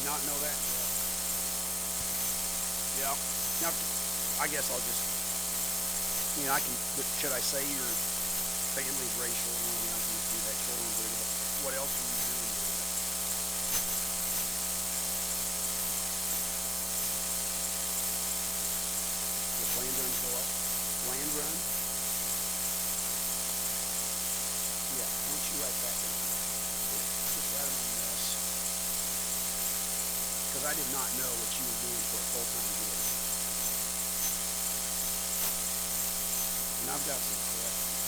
not know that? Yeah. Now, I guess I'll just, I can, should I say your family's raised Shorthorn? I mean, I can just do that Shorthorn breed, but what else are you doing? Does land run show up? Land run? Yeah, why don't you write that down? Just write them on this. Because I did not know what you were doing for a full-time gig. And I've got some corrections.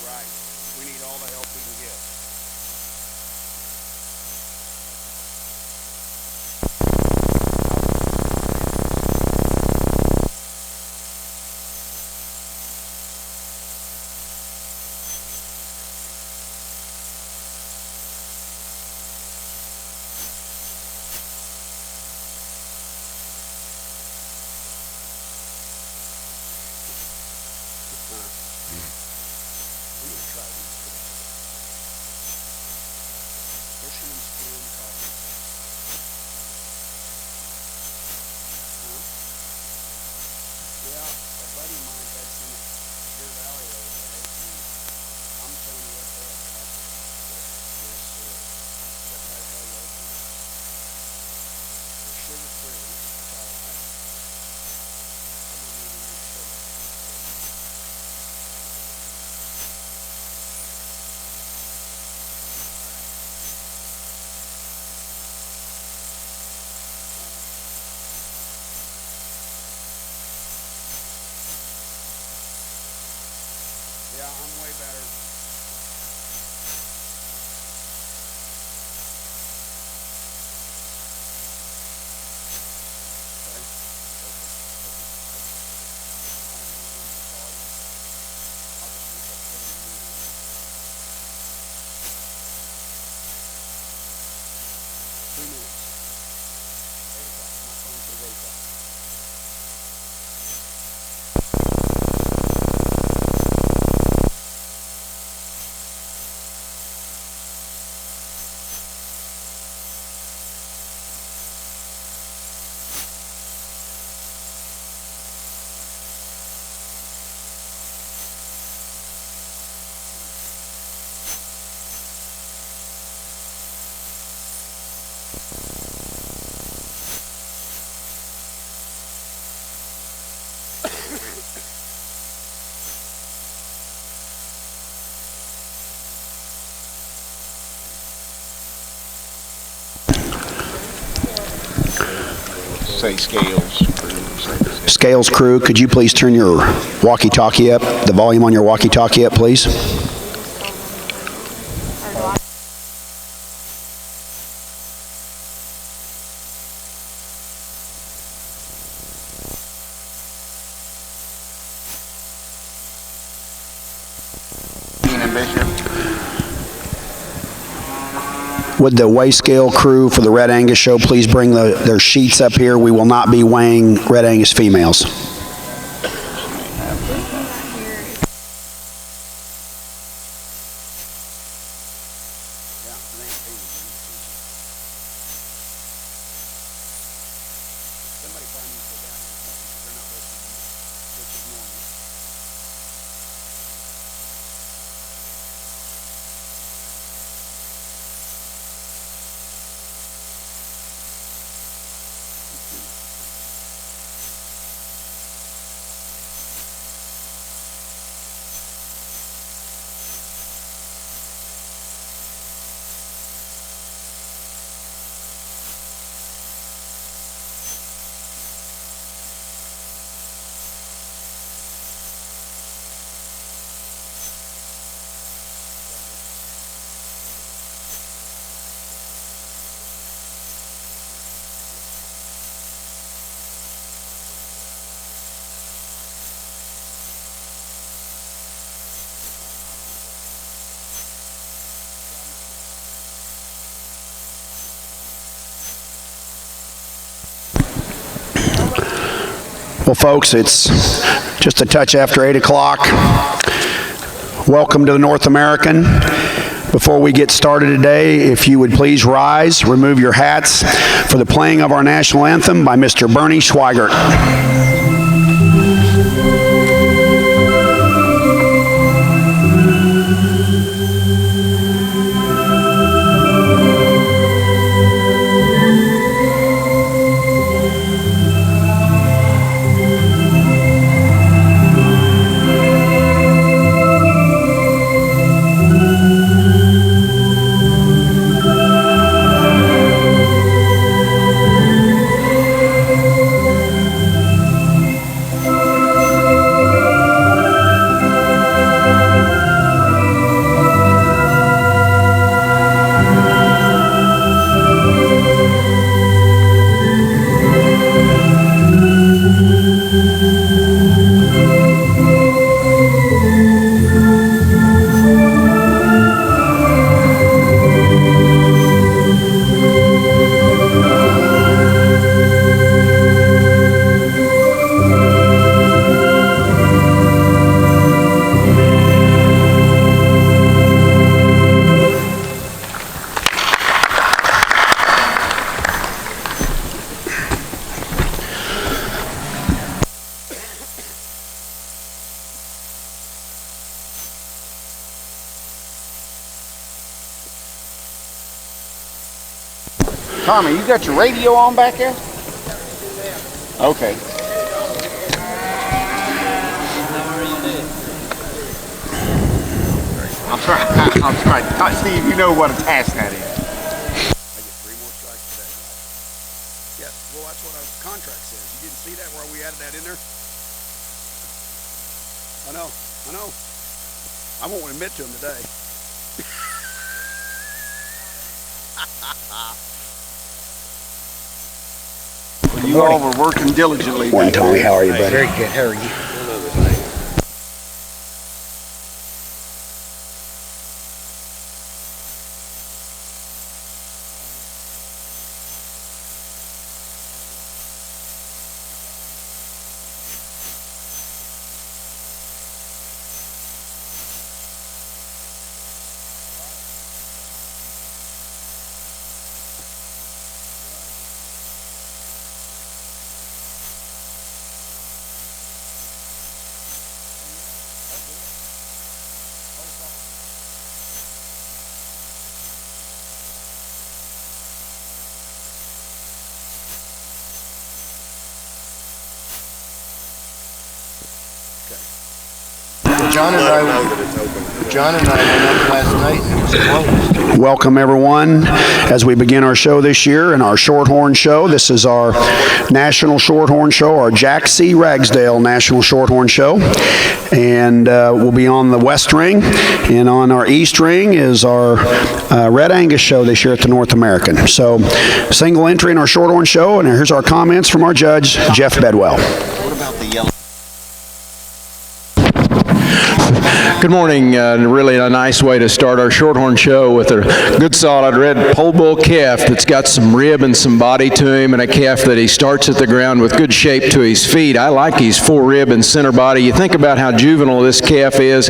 Right. We need all the help we can get. Yeah, I'm way better. say scales crew. Scales crew, could you please turn your walkie-talkie up, the volume on your walkie-talkie up, please? Would the weigh scale crew for the Red Angus show please bring their sheets up here? We will not be weighing Red Angus females. Well, folks, it's just a touch after 8 o'clock. Welcome to the North American. Before we get started today, if you would please rise, remove your hats for the playing of our national anthem by Mr. Bernie Schweigert. Tommy, you got your radio on back there? Okay. I'm trying. Steve, you know what a task that is. I get 3 more strikes today. Yes, well, that's what our contract says. You didn't see that where we added that in there? I know. I won't admit to him today. You all were working diligently. Morning, Tommy. How are you, buddy? Very good. How are you? John and I went up last night and it was closed. Welcome, everyone, as we begin our show this year and our Shorthorn show. This is our National Shorthorn Show, our Jack C. Ragsdale National Shorthorn Show. And we'll be on the West Ring. And on our East Ring is our Red Angus show this year at the North American. So, single entry in our Shorthorn show. And here's our comments from our judge, Jeff Bedwell. What about the yellow? Good morning. Really a nice way to start our Shorthorn show with a good solid red pole bull calf that's got some rib and some body to him, and a calf that he starts at the ground with good shape to his feet. I like his full rib and center body. You think about how juvenile this calf is,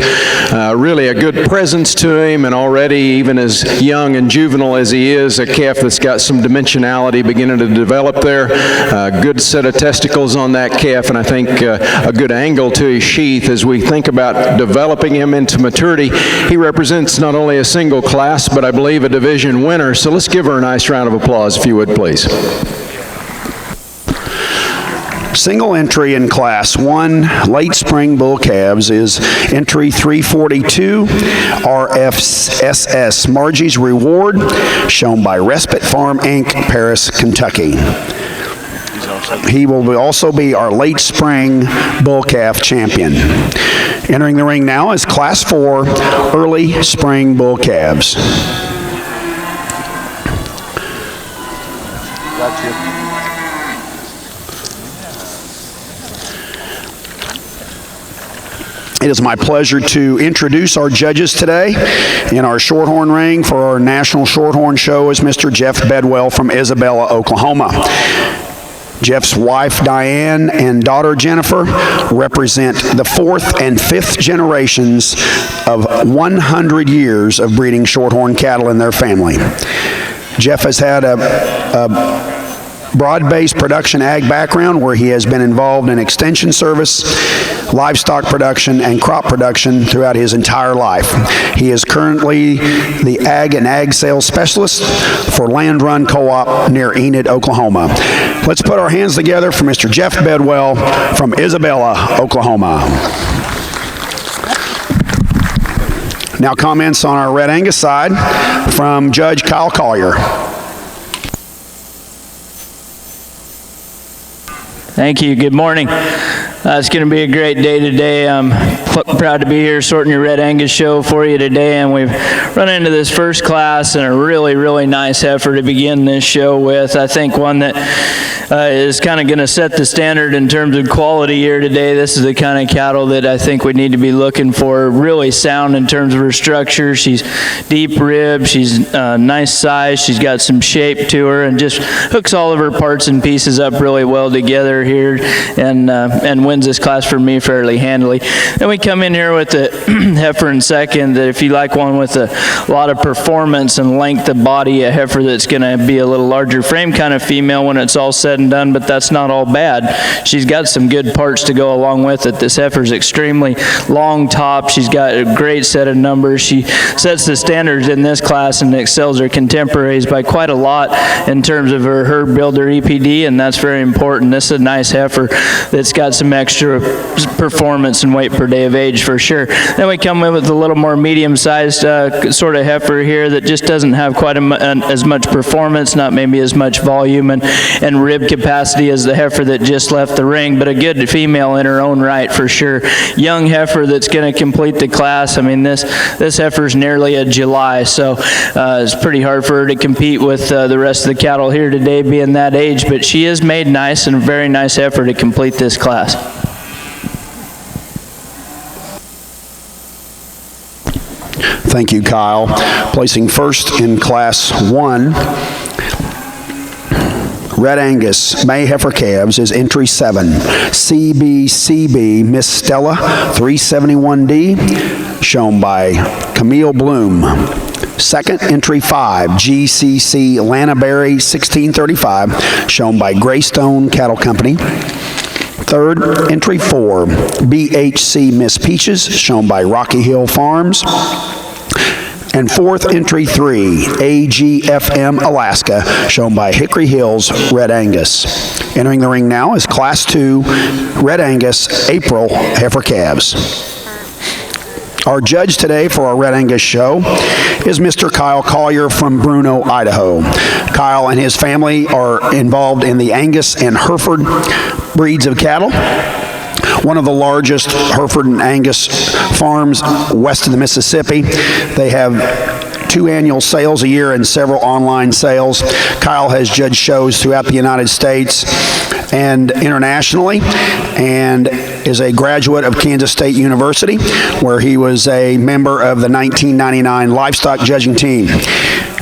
really a good presence to him, and already even as young and juvenile as he is, a calf that's got some dimensionality beginning to develop there. Good set of testicles on that calf, and I think a good angle to his sheath as we think about developing him into maturity. He represents not only a single class, but I believe a division winner. So let's give her a nice round of applause, if you would, please. Single entry in Class 1 late spring bull calves is entry 342 RFSS Margie's Reward, shown by Respite Farm Inc., Paris, Kentucky. He will also be our late spring bull calf champion. Entering the ring now is Class 4 early spring bull calves. It is my pleasure to introduce our judges today. In our Shorthorn ring for our National Shorthorn Show is Mr. Jeff Bedwell from Isabella, Oklahoma. Jeff's wife, Diane, and daughter, Jennifer, represent the 4th and 5th generations of 100 years of breeding Shorthorn cattle in their family. Jeff has had a broad-based production ag background where he has been involved in extension service, livestock production, and crop production throughout his entire life. He is currently the ag and ag sales specialist for Land Run Co-op near Enid, Oklahoma. Let's put our hands together for Mr. Jeff Bedwell from Isabella, Oklahoma. Now comments on our Red Angus side from Judge Kyle Collier. Thank you. Good morning. It's going to be a great day today. I'm proud to be here sorting your Red Angus show for you today, and we've run into this first class and a really, really nice heifer to begin this show with. I think one that is kind of going to set the standard in terms of quality here today. This is the kind of cattle that I think we need to be looking for. Really sound in terms of her structure. She's deep rib. She's nice size. She's got some shape to her and just hooks all of her parts and pieces up really well together here and wins this class for me fairly handily. Then we come in here with the heifer in second, that if you like one with a lot of performance and length of body, a heifer that's going to be a little larger frame kind of female when it's all said and done, but that's not all bad. She's got some good parts to go along with it. This heifer's extremely long top. She's got a great set of numbers. She sets the standards in this class and excels her contemporaries by quite a lot in terms of her herd builder EPD, and that's very important. This is a nice heifer that's got some extra performance and weight per day of age for sure. Then we come in with a little more medium-sized sort of heifer here that just doesn't have quite as much performance, not maybe as much volume and rib capacity as the heifer that just left the ring, but a good female in her own right for sure. Young heifer that's going to complete the class. I mean, this heifer's nearly a July, so it's pretty hard for her to compete with the rest of the cattle here today being that age, but she is made nice and a very nice heifer to complete this class. Thank you, Kyle. Placing first in Class 1, Red Angus May Heifer Calves is entry 7, CBCB Miss Stella 371D, shown by Camille Bloom. Second, entry 5, GCC Lanaberry 1635, shown by Greystone Cattle Company. Third, entry 4, BHC Miss Peaches, shown by Rocky Hill Farms. And fourth, entry 3, AGFM Alaska, shown by Hickory Hills Red Angus. Entering the ring now is Class 2 Red Angus April Heifer Calves. Our judge today for our Red Angus show is Mr. Kyle Collier from Bruno, Idaho. Kyle and his family are involved in the Angus and Hereford breeds of cattle, one of the largest Hereford and Angus farms west of the Mississippi. They have 2 annual sales a year and several online sales. Kyle has judged shows throughout the United States and internationally, and is a graduate of Kansas State University, where he was a member of the 1999 livestock judging team.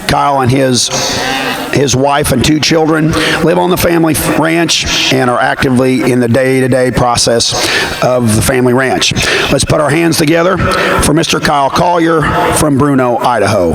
Kyle and his wife and 2 children live on the family ranch and are actively in the day-to-day process of the family ranch. Let's put our hands together for Mr. Kyle Collier from Bruno, Idaho.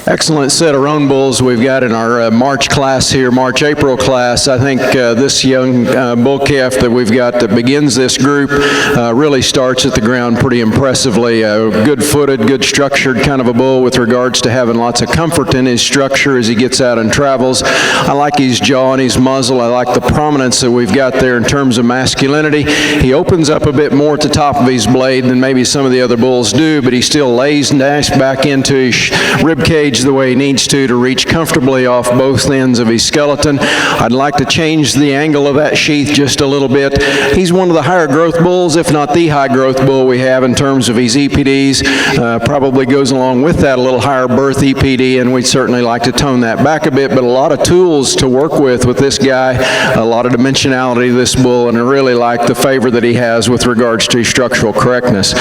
Excellent set of roan bulls we've got in our March class here, March-April class. I think this young bull calf that we've got that begins this group really starts at the ground pretty impressively. Good-footed, good-structured kind of a bull with regards to having lots of comfort in his structure as he gets out and travels. I like his jaw and his muzzle. I like the prominence that we've got there in terms of masculinity. He opens up a bit more at the top of his blade than maybe some of the other bulls do, but he still lays nice back into his rib cage the way he needs to reach comfortably off both ends of his skeleton. I'd like to change the angle of that sheath just a little bit. He's one of the higher growth bulls, if not the high growth bull we have in terms of his EPDs. Probably goes along with that a little higher birth EPD, and we'd certainly like to tone that back a bit, but a lot of tools to work with this guy, a lot of dimensionality to this bull, and I really like the favor that he has with regards to his structural correctness.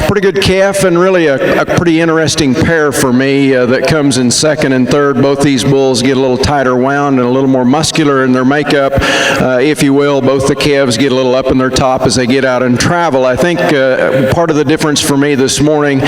Pretty good calf, and really a pretty interesting pair for me that comes in second and third. Both these bulls get a little tighter wound and a little more muscular in their makeup, if you will. Both the calves get a little up in their top as they get out and travel. I think part of the difference for me this morning,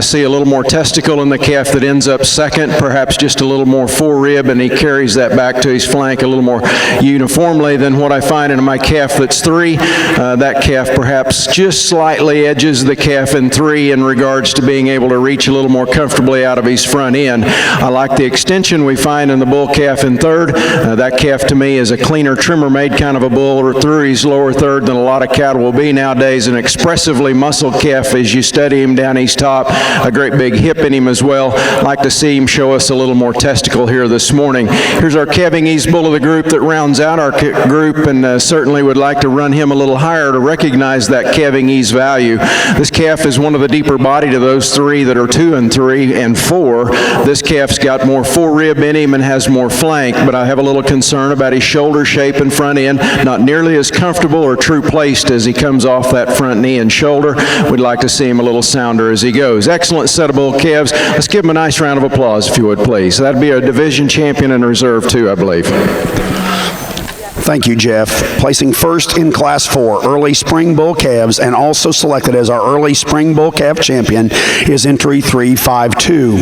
see a little more testicle in the calf that ends up second, perhaps just a little more forerib, and he carries that back to his flank a little more uniformly than what I find in my calf that's 3. That calf perhaps just slightly edges the calf in 3 in regards to being able to reach a little more comfortably out of his front end. I like the extension we find in the bull calf in 3rd. That calf to me is a cleaner, trimmer-made kind of a bull through his lower 3rd than a lot of cattle will be nowadays. An expressively muscled calf as you study him down his top. A great big hip in him as well. Like to see him show us a little more testicle here this morning. Here's our calving ease bull of the group that rounds out our group, and certainly would like to run him a little higher to recognize that calving ease value. This calf is one of the deeper bodied of those 3 that are 2 and 3 and 4. This calf's got more forerib in him and has more flank, but I have a little concern about his shoulder shape and front end. Not nearly as comfortable or true placed as he comes off that front knee and shoulder. We'd like to see him a little sounder as he goes. Excellent set of bull calves. Let's give him a nice round of applause, if you would, please. That'd be a division champion in reserve, too, I believe. Thank you, Jeff. Placing first in Class 4 early spring bull calves and also selected as our early spring bull calf champion is entry 352,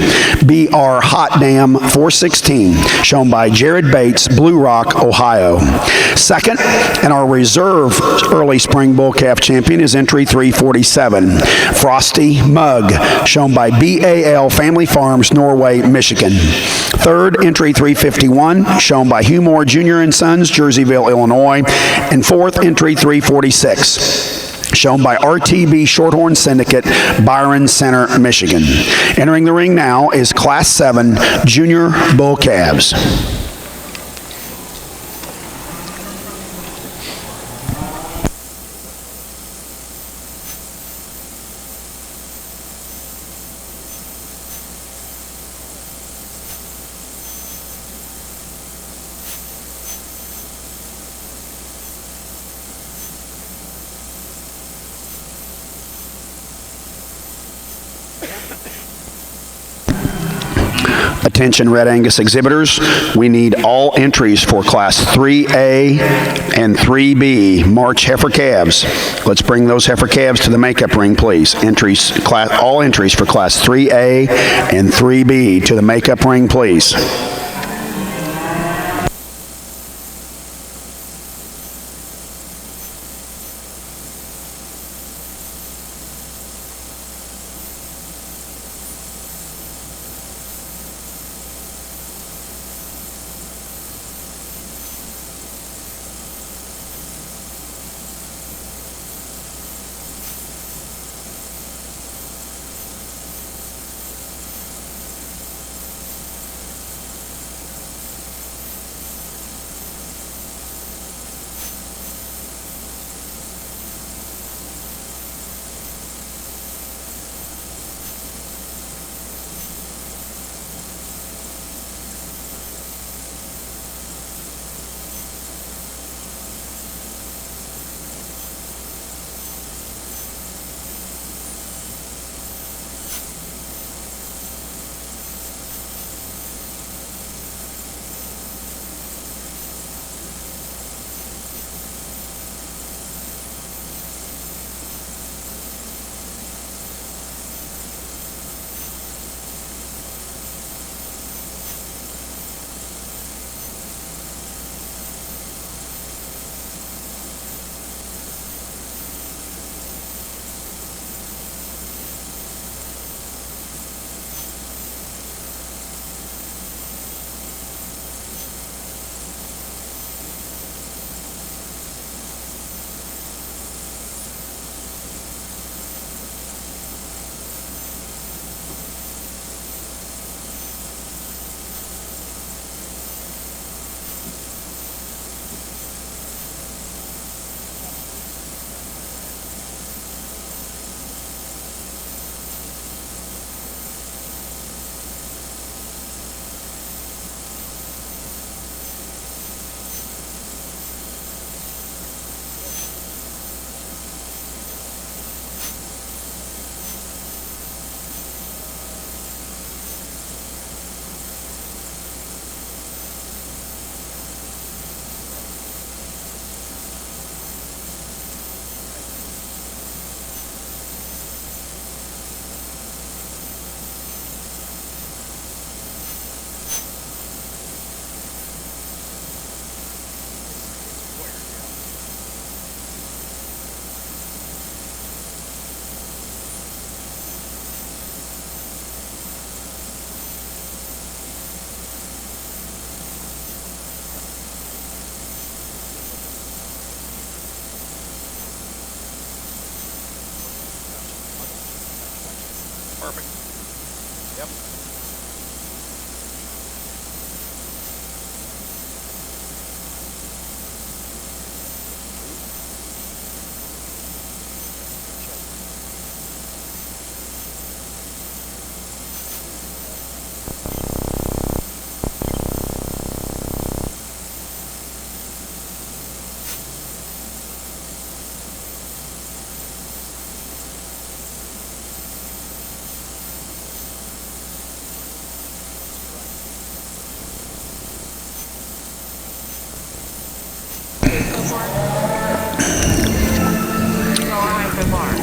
BR Hot Dam 416, shown by Jared Bates, Blue Rock, Ohio. Second, and our reserve early spring bull calf champion is entry 347, Frosty Mug, shown by BAL Family Farms, Norway, Michigan. Third, entry 351, shown by Humor Jr. & Sons, Jerseyville, Illinois. And fourth, entry 346, shown by RTB Shorthorn Syndicate, Byron Center, Michigan. Entering the ring now is Class 7 Junior Bull Calves. Attention Red Angus exhibitors, we need all entries for Class 3A and 3B March heifer calves. Let's bring those heifer calves to the makeup ring, please. All entries for Class 3A and 3B to the makeup ring, please.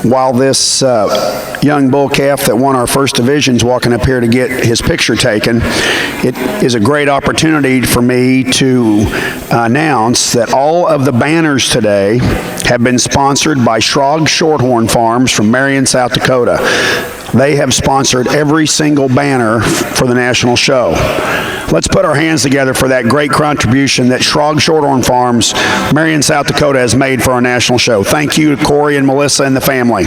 While this young bull calf that won our first division is walking up here to get his picture taken, it is a great opportunity for me to announce that all of the banners today have been sponsored by Shorthorn Farms from Marion, South Dakota. They have sponsored every single banner for the national show. Let's put our hands together for that great contribution that Shorthorn Farms, Marion, South Dakota, has made for our national show. Thank you to Corey and Melissa and the family.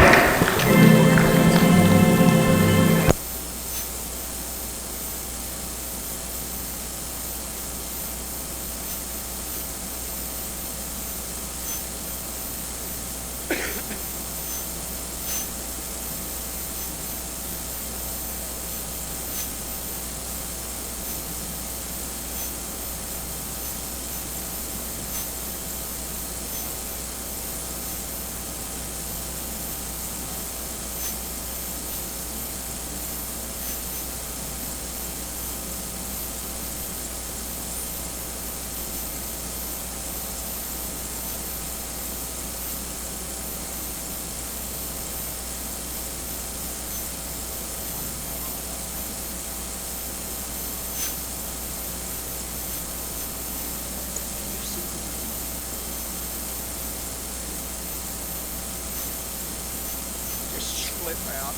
slip out.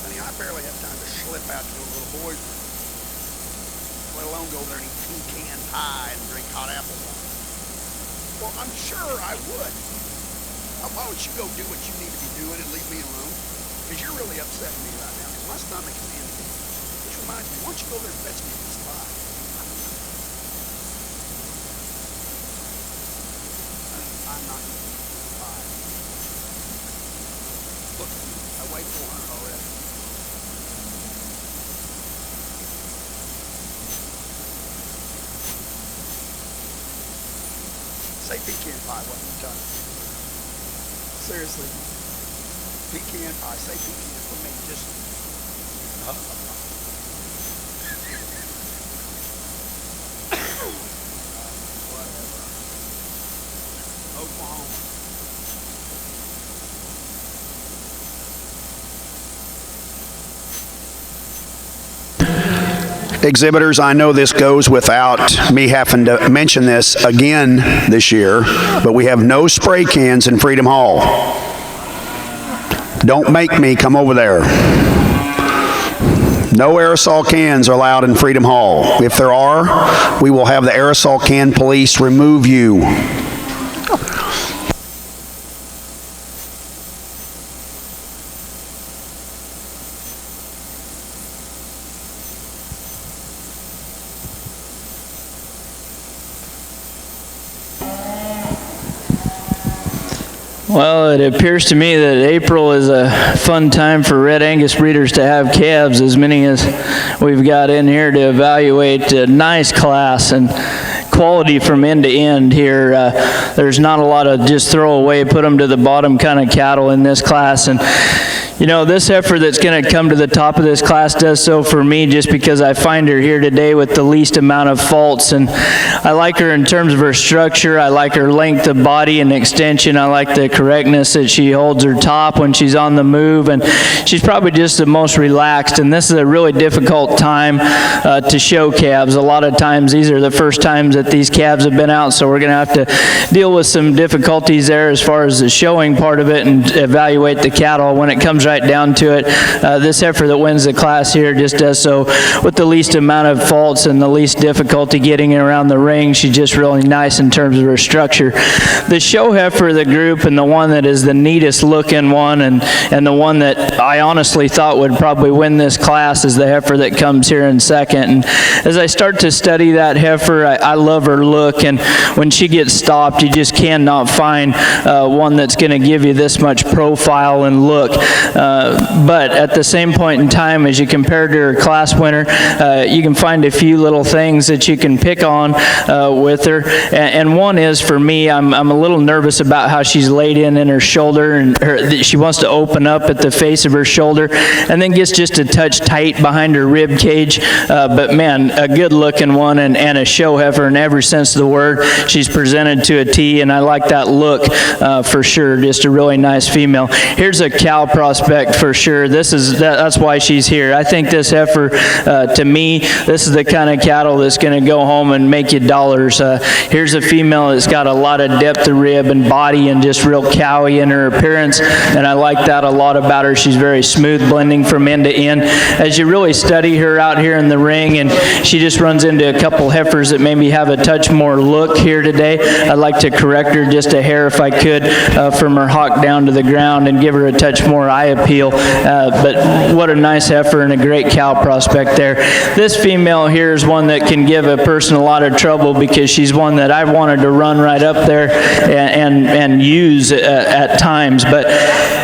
Honey, I barely have time to slip out to those little boys, let alone go there and eat pecan pie and drink hot apple wine. Well, I'm sure I would. Why don't you go do what you need to be doing and leave me alone? Because you're really upsetting me right now, because my stomach is empty. Which reminds me, why don't you go there and fetch me a piece of pie? I'm not going to eat pie. Look at me. I weigh 400 already. Say pecan pie one more time. Seriously. Pecan pie. Say pecan for me. Just. Whatever. Oklahoma. Exhibitors, I know this goes without me having to mention this again this year, but we have no spray cans in Freedom Hall. Don't make me come over there. No aerosol cans are allowed in Freedom Hall. If there are, we will have the aerosol can police remove you. Well, it appears to me that April is a fun time for Red Angus breeders to have calves, as many as we've got in here to evaluate a nice class and quality from end to end here. There's not a lot of just throw away, put them to the bottom kind of cattle in this class. And you know, this heifer that's going to come to the top of this class does so for me just because I find her here today with the least amount of faults. And I like her in terms of her structure. I like her length of body and extension. I like the correctness that she holds her top when she's on the move. And she's probably just the most relaxed. And this is a really difficult time to show calves. A lot of times these are the first times that these calves have been out. So we're going to have to deal with some difficulties there as far as the showing part of it and evaluate the cattle. When it comes right down to it, this heifer that wins the class here just does so with the least amount of faults and the least difficulty getting around the ring. She's just really nice in terms of her structure. The show heifer of the group, and the one that is the neatest looking one, and the one that I honestly thought would probably win this class, is the heifer that comes here in second. And as I start to study that heifer, I love her look, and when she gets stopped, you just cannot find one that's going to give you this much profile and look. But at the same point in time, as you compare to her class winner, you can find a few little things that you can pick on with her. And one is, for me, I'm a little nervous about how she's laid in her shoulder, and she wants to open up at the face of her shoulder and then gets just a touch tight behind her rib cage. But man, a good looking one and a show heifer in every sense of the word. She's presented to a T, and I like that look for sure. Just a really nice female. Here's a cow prospect for sure. That's why she's here. I think this heifer, to me, this is the kind of cattle that's going to go home and make you dollars. Here's a female that's got a lot of depth of rib and body and just real cowy in her appearance, and I like that a lot about her. She's very smooth blending from end to end. As you really study her out here in the ring, and she just runs into a couple heifers that maybe have a touch more look here today, I'd like to correct her just a hair if I could from her hock down to the ground and give her a touch more eye appeal. But what a nice heifer and a great cow prospect there. This female here is one that can give a person a lot of trouble because she's one that I've wanted to run right up there and use at times. But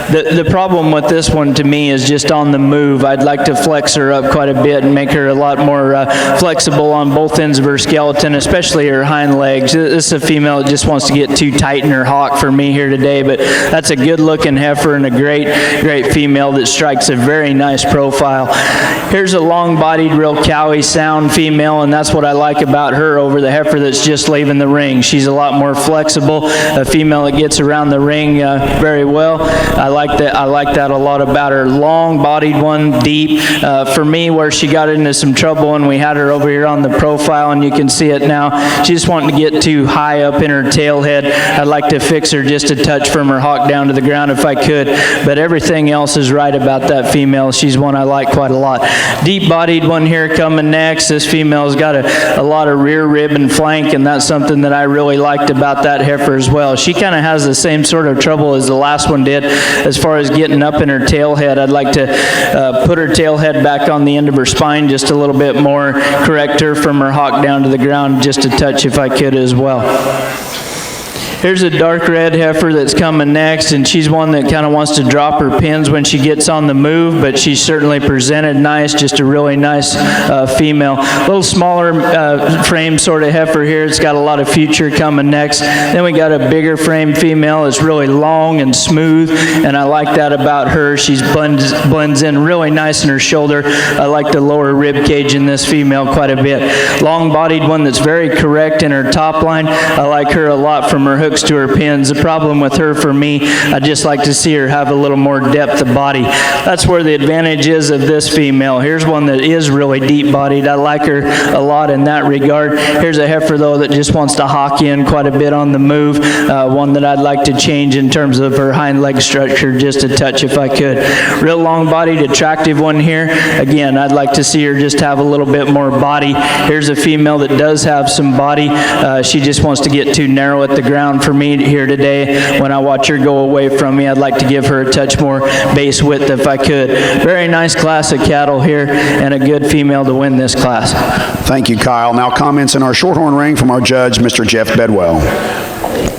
the problem with this one to me is just on the move. I'd like to flex her up quite a bit and make her a lot more flexible on both ends of her skeleton, especially her hind legs. This is a female that just wants to get too tight in her hock for me here today, but that's a good looking heifer and a great female that strikes a very nice profile. Here's a long-bodied, real cowy sound female, and that's what I like about her over the heifer that's just leaving the ring. She's a lot more flexible, a female that gets around the ring very well. I like that a lot about her. Long-bodied one, deep. For me, where she got into some trouble when we had her over here on the profile, and you can see it now, she just wanted to get too high up in her tail head. I'd like to fix her just a touch from her hock down to the ground if I could, but everything everything else is right about that female. She's one I like quite a lot. Deep-bodied one here coming next. This female's got a lot of rear rib and flank, and that's something that I really liked about that heifer as well. She kind of has the same sort of trouble as the last one did as far as getting up in her tail head. I'd like to put her tail head back on the end of her spine just a little bit more, correct her from her hock down to the ground just a touch if I could as well. Here's a dark red heifer that's coming next, and she's one that kind of wants to drop her pins when she gets on the move, but she's certainly presented nice, just a really nice female. A little smaller frame sort of heifer here. It's got a lot of future coming next. Then we got a bigger frame female. It's really long and smooth, and I like that about her. She blends in really nice in her shoulder. I like the lower rib cage in this female quite a bit. Long-bodied one that's very correct in her top line. I like her a lot from her hooks to her pins. The problem with her for me, I just like to see her have a little more depth of body. That's where the advantage is of this female. Here's one that is really deep-bodied. I like her a lot in that regard. Here's a heifer, though, that just wants to hock in quite a bit on the move. One that I'd like to change in terms of her hind leg structure just a touch if I could. Real long-bodied, attractive one here. Again, I'd like to see her just have a little bit more body. Here's a female that does have some body. She just wants to get too narrow at the ground for me here today. When I watch her go away from me, I'd like to give her a touch more base width if I could. Very nice class of cattle here, and a good female to win this class. Thank you, Kyle. Now comments in our Shorthorn ring from our judge, Mr. Jeff Bedwell.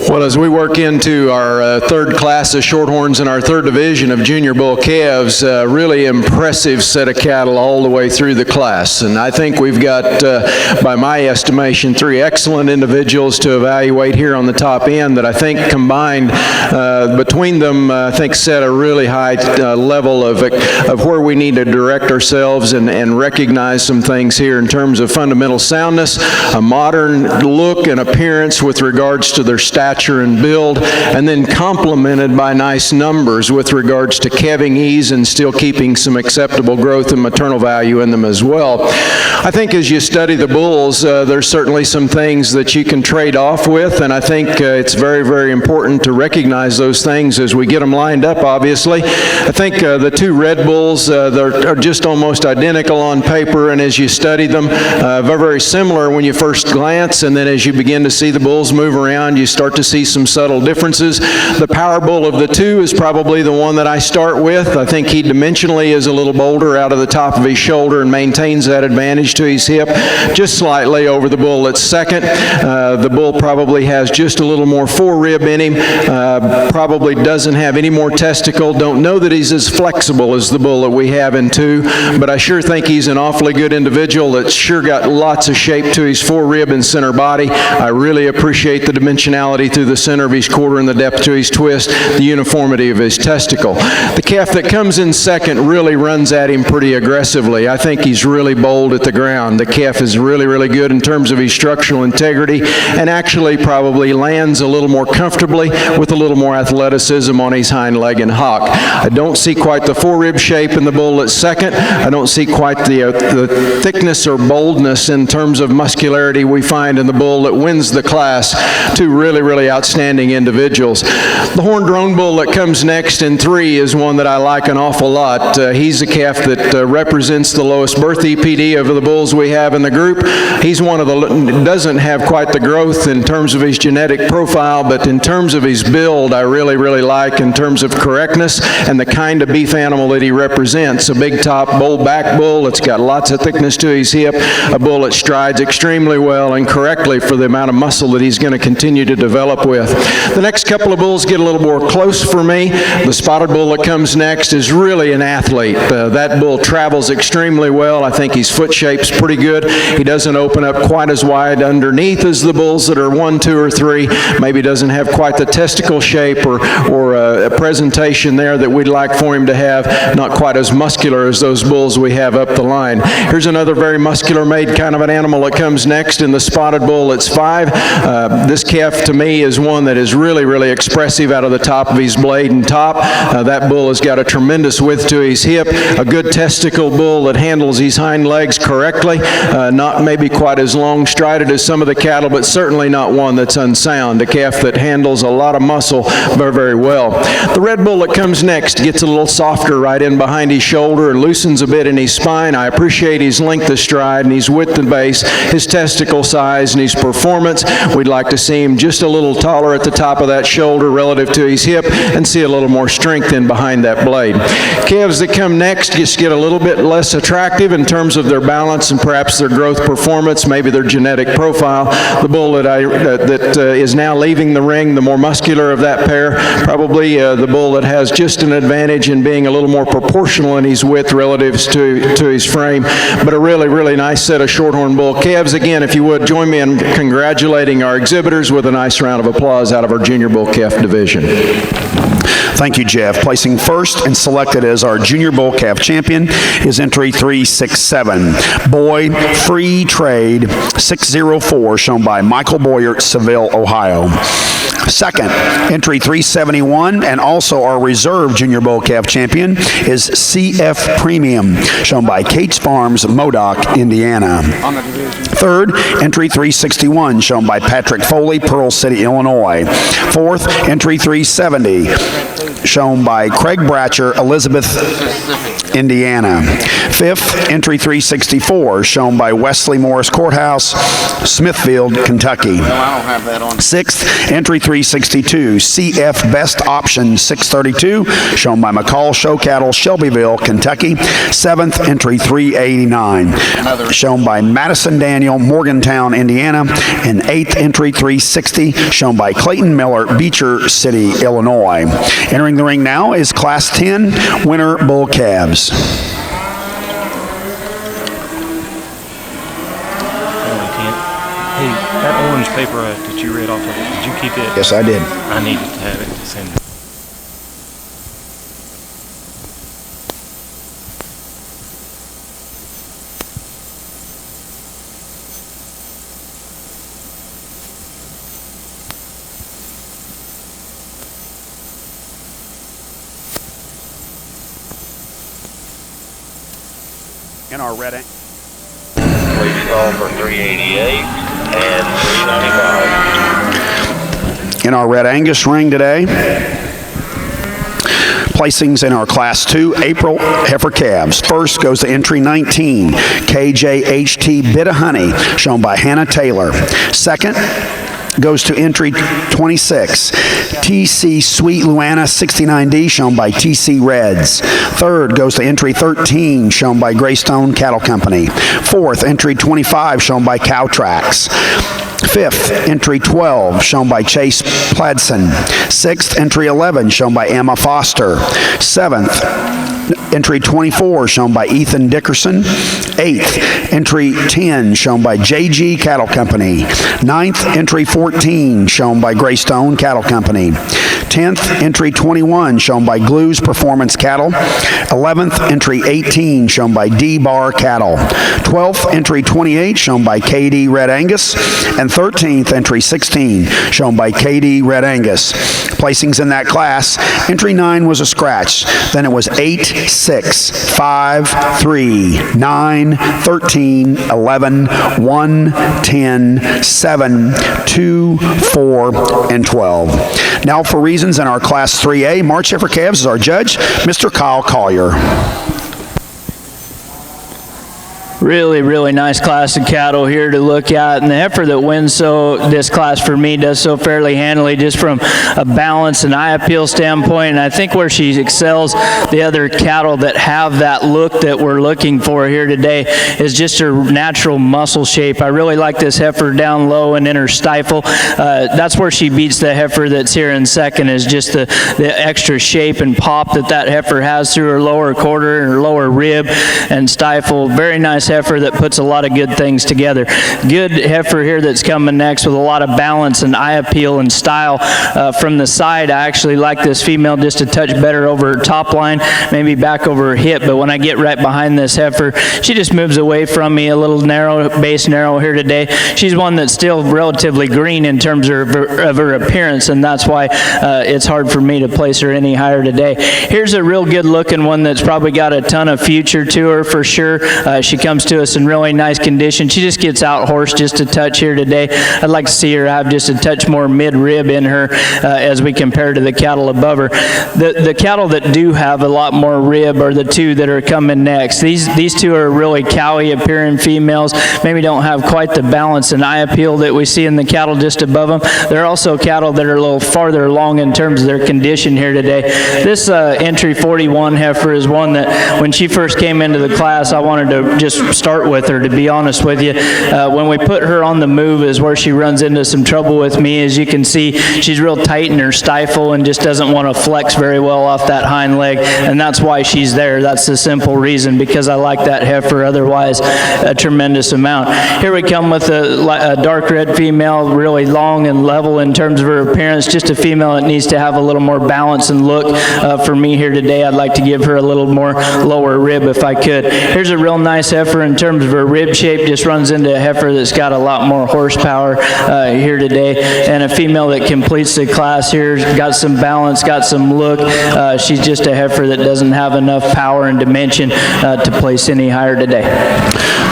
Well, as we work into our third class of Shorthorns in our third division of junior bull calves, really impressive set of cattle all the way through the class. And I think we've got, by my estimation, 3 excellent individuals to evaluate here on the top end that I think combined between them, I think set a really high level of where we need to direct ourselves and recognize some things here in terms of fundamental soundness, a modern look and appearance with regards to their stature and build, and then complemented by nice numbers with regards to calving ease and still keeping some acceptable growth and maternal value in them as well. I think as you study the bulls, there's certainly some things that you can trade off with, and I think it's very, very important to recognize those things as we get them lined up, obviously. I think the 2 red bulls are just almost identical on paper, and as you study them, very, very similar when you first glance, and then as you begin to see the bulls move around, you start to see some subtle differences. The power bull of the 2 is probably the one that I start with. I think he dimensionally is a little bolder out of the top of his shoulder and maintains that advantage to his hip just slightly over the bull that's second. The bull probably has just a little more forerib in him, probably doesn't have any more testicle. Don't know that he's as flexible as the bull that we have in 2, but I sure think he's an awfully good individual that's sure got lots of shape to his forerib and center body. I really appreciate the dimensionality through the center of his quarter and the depth to his twist, the uniformity of his testicle. The calf that comes in second really runs at him pretty aggressively. I think he's really bold at the ground. The calf is really, really good in terms of his structural integrity and actually probably lands a little more comfortably with a little more athleticism on his hind leg and hock. I don't see quite the forerib shape in the bull at second. I don't see quite the thickness or boldness in terms of muscularity we find in the bull that wins the class. 2 really, really outstanding individuals. The horned roan bull that comes next in 3 is one that I like an awful lot. He's a calf that represents the lowest birth EPD of the bulls we have in the group. He's one of the, doesn't have quite the growth in terms of his genetic profile, but in terms of his build, I really, really like in terms of correctness and the kind of beef animal that he represents. A big top, bold back bull that's got lots of thickness to his hip, a bull that strides extremely well and correctly for the amount of muscle that he's going to continue to develop with. The next couple of bulls get a little more close for me. The spotted bull that comes next is really an athlete. That bull travels extremely well. I think his foot shape's pretty good. He doesn't open up quite as wide underneath as the bulls that are 1, 2, or 3. Maybe doesn't have quite the testicle shape or a presentation there that we'd like for him to have. Not quite as muscular as those bulls we have up the line. Here's another very muscular made kind of an animal that comes next in the spotted bull that's 5. This calf to me is one that is really, really expressive out of the top of his blade and top. That bull has got a tremendous width to his hip, a good testicle bull that handles his hind legs correctly, not maybe quite as long strided as some of the cattle, but certainly not one that's unsound. a calf that handles a lot of muscle very, very well. The red bull that comes next gets a little softer right in behind his shoulder and loosens a bit in his spine. I appreciate his length of stride and his width and base, his testicle size and his performance. We'd like to see him just a little taller at the top of that shoulder relative to his hip and see a little more strength in behind that blade. Calves that come next just get a little bit less attractive in terms of their balance and perhaps their growth performance, maybe their genetic profile. The bull that is now leaving the ring, the more muscular of that pair, probably the bull that has just an advantage in being a little more proportional in his width relative to his frame, but a really, really nice set of Shorthorn bull calves. Again, if you would, join me in congratulating our exhibitors with a nice round of applause out of our junior bull calf division. Thank you, Jeff. Placing first and selected as our junior bull calf champion is entry 367, Boy Free Trade 604, shown by Michael Boyert, Seville, Ohio. Second, entry 371, and also our reserve junior bull calf champion is CF Premium, shown by Kate's Farms, Modoc, Indiana. Third, entry 361, shown by Patrick Foley, Pearl City, Illinois. Fourth, entry 370, shown by Craig Bratcher, Elizabeth, Indiana. Fifth, entry 364, shown by Wesley Morris Courthouse, Smithfield, Kentucky. Sixth, entry 362, CF Best Option 632, shown by McCall Show Cattle, Shelbyville, Kentucky. Seventh, entry 389, shown by Madison Daniel, Morgantown, Indiana. And eighth, entry 360, shown by Clayton Miller, Beecher City, Illinois. Entering the ring now is Class 10 winner bull calves. Hey, that orange paper that you read off of it, did you keep it? Yes, I did. I needed to have it to send. In our red Please call for 388 and 395. in our red Angus ring today, placings in our Class 2 April heifer calves. First goes to entry 19, KJHT Bit of Honey, shown by Hannah Taylor. Second goes to entry 26, TC Sweet Luana 69D, shown by TC Reds. Third goes to entry 13, shown by Greystone Cattle Company. Fourth, entry 25, shown by Cow Tracks. Fifth, entry 12, shown by Chase Pladson. Sixth, entry 11, shown by Emma Foster. Seventh, entry 24, shown by Ethan Dickerson. Eighth, entry 10, shown by JG Cattle Company. Ninth, entry 14, shown by Greystone Cattle Company. 10th, entry 21, shown by Glues Performance Cattle. 11th, entry 18, shown by D-Bar Cattle. 12th, entry 28, shown by KD Red Angus. And 13th, entry 16, shown by KD Red Angus. Placings in that class, entry 9 was a scratch. Then it was 8, 6, 5, 3, 9, 13, 11, 1, 10, 7, 2, 4, and 12. Now for reasons in our Class 3A, March heifer calves is our judge, Mr. Kyle Collier. Really, really nice class of cattle here to look at, and the heifer that wins this class for me does so fairly handily just from a balance and eye appeal standpoint, and I think where she excels the other cattle that have that look that we're looking for here today is just her natural muscle shape. I really like this heifer down low and in her stifle. That's where she beats the heifer that's here in second, is just the extra shape and pop that heifer has through her lower quarter and her lower rib and stifle. Very nice heifer that puts a lot of good things together. Good heifer here that's coming next with a lot of balance and eye appeal and style. From the side, I actually like this female just a touch better over her top line, maybe back over her hip, but when I get right behind this heifer, she just moves away from me a little narrow, base narrow here today. She's one that's still relatively green in terms of her appearance, and that's why it's hard for me to place her any higher today. Here's a real good looking one that's probably got a ton of future to her for sure. She comes comes to us in really nice condition. She just gets out horsed just a touch here today. I'd like to see her have just a touch more mid-rib in her as we compare to the cattle above her. The cattle that do have a lot more rib are the two that are coming next. These two are really cowy appearing females, maybe don't have quite the balance and eye appeal that we see in the cattle just above them. They're also cattle that are a little farther along in terms of their condition here today. This entry 41 heifer is one that when she first came into the class, I wanted to just start with her, to be honest with you. When we put her on the move is where she runs into some trouble with me. As you can see, she's real tight in her stifle and just doesn't want to flex very well off that hind leg, and that's why she's there. That's the simple reason, because I like that heifer otherwise a tremendous amount. Here we come with a dark red female, really long and level in terms of her appearance, just a female that needs to have a little more balance and look. For me here today, I'd like to give her a little more lower rib if I could. Here's a real nice heifer in terms of her rib shape, just runs into a heifer that's got a lot more horsepower here today, and a female that completes the class here, got some balance, got some look. She's just a heifer that doesn't have enough power and dimension to place any higher today.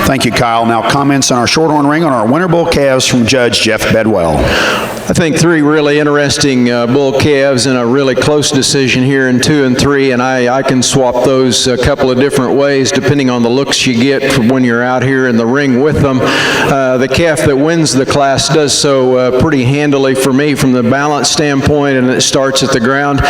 Thank you, Kyle. Now comments on our Shorthorn ring on our Winter Bull calves from Judge Jeff Bedwell. I think 3 really interesting bull calves in a really close decision here in 2 and 3, and I can swap those a couple of different ways depending on the looks you get from when you're out here in the ring with them. The calf that wins the class does so pretty handily for me from the balance standpoint, and it starts at the ground.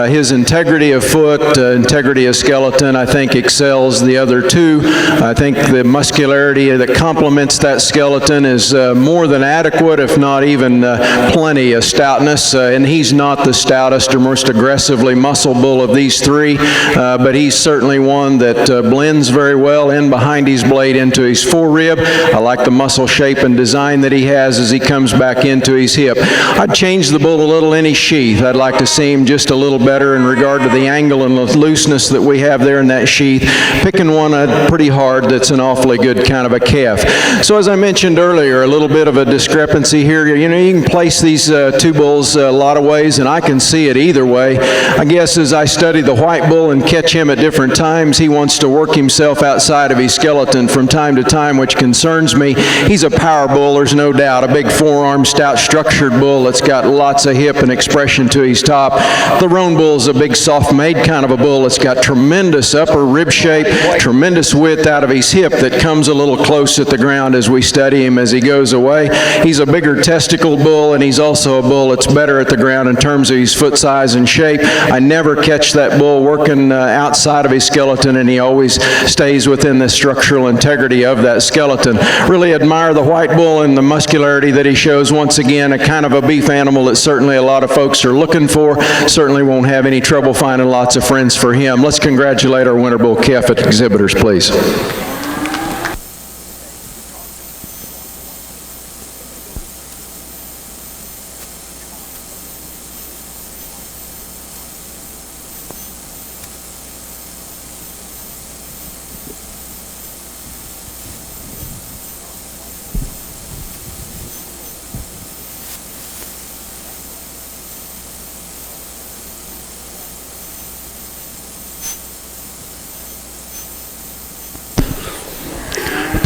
His integrity of foot, integrity of skeleton, I think excels the other 2. I think the muscularity that complements that skeleton is more than adequate, if not even plenty of stoutness, and he's not the stoutest or most aggressively muscle bull of these 3, but he's certainly one that blends very well in behind his blade into his forerib. I like the muscle shape and design that he has as he comes back into his hip. I'd change the bull a little in his sheath. I'd like to see him just a little better in regard to the angle and the looseness that we have there in that sheath. Picking one pretty hard that's an awfully good kind of a calf. So as I mentioned earlier, a little bit of a discrepancy here. You know, you can place these 2 bulls a lot of ways, and I can see it either way. I guess as I study the white bull and catch him at different times, he wants to work himself outside of his skeleton from time to time, which concerns me. He's a power bull, there's no doubt. A big forearm, stout, structured bull that's got lots of hip and expression to his top. The roan bull's a big, soft-made kind of a bull that's got tremendous upper rib shape, tremendous width out of his hip that comes a little close at the ground as we study him as he goes away. He's a bigger testicle bull, and he's also a bull that's better at the ground in terms of his foot size and shape. I never catch that bull working outside of his skeleton, and he always stays within the structural integrity of that skeleton. Really admire the white bull and the muscularity that he shows. Once again, a kind of a beef animal that certainly a lot of folks are looking for. Certainly won't have any trouble finding lots of friends for him. Let's congratulate our Winter Bull calf exhibitors, please.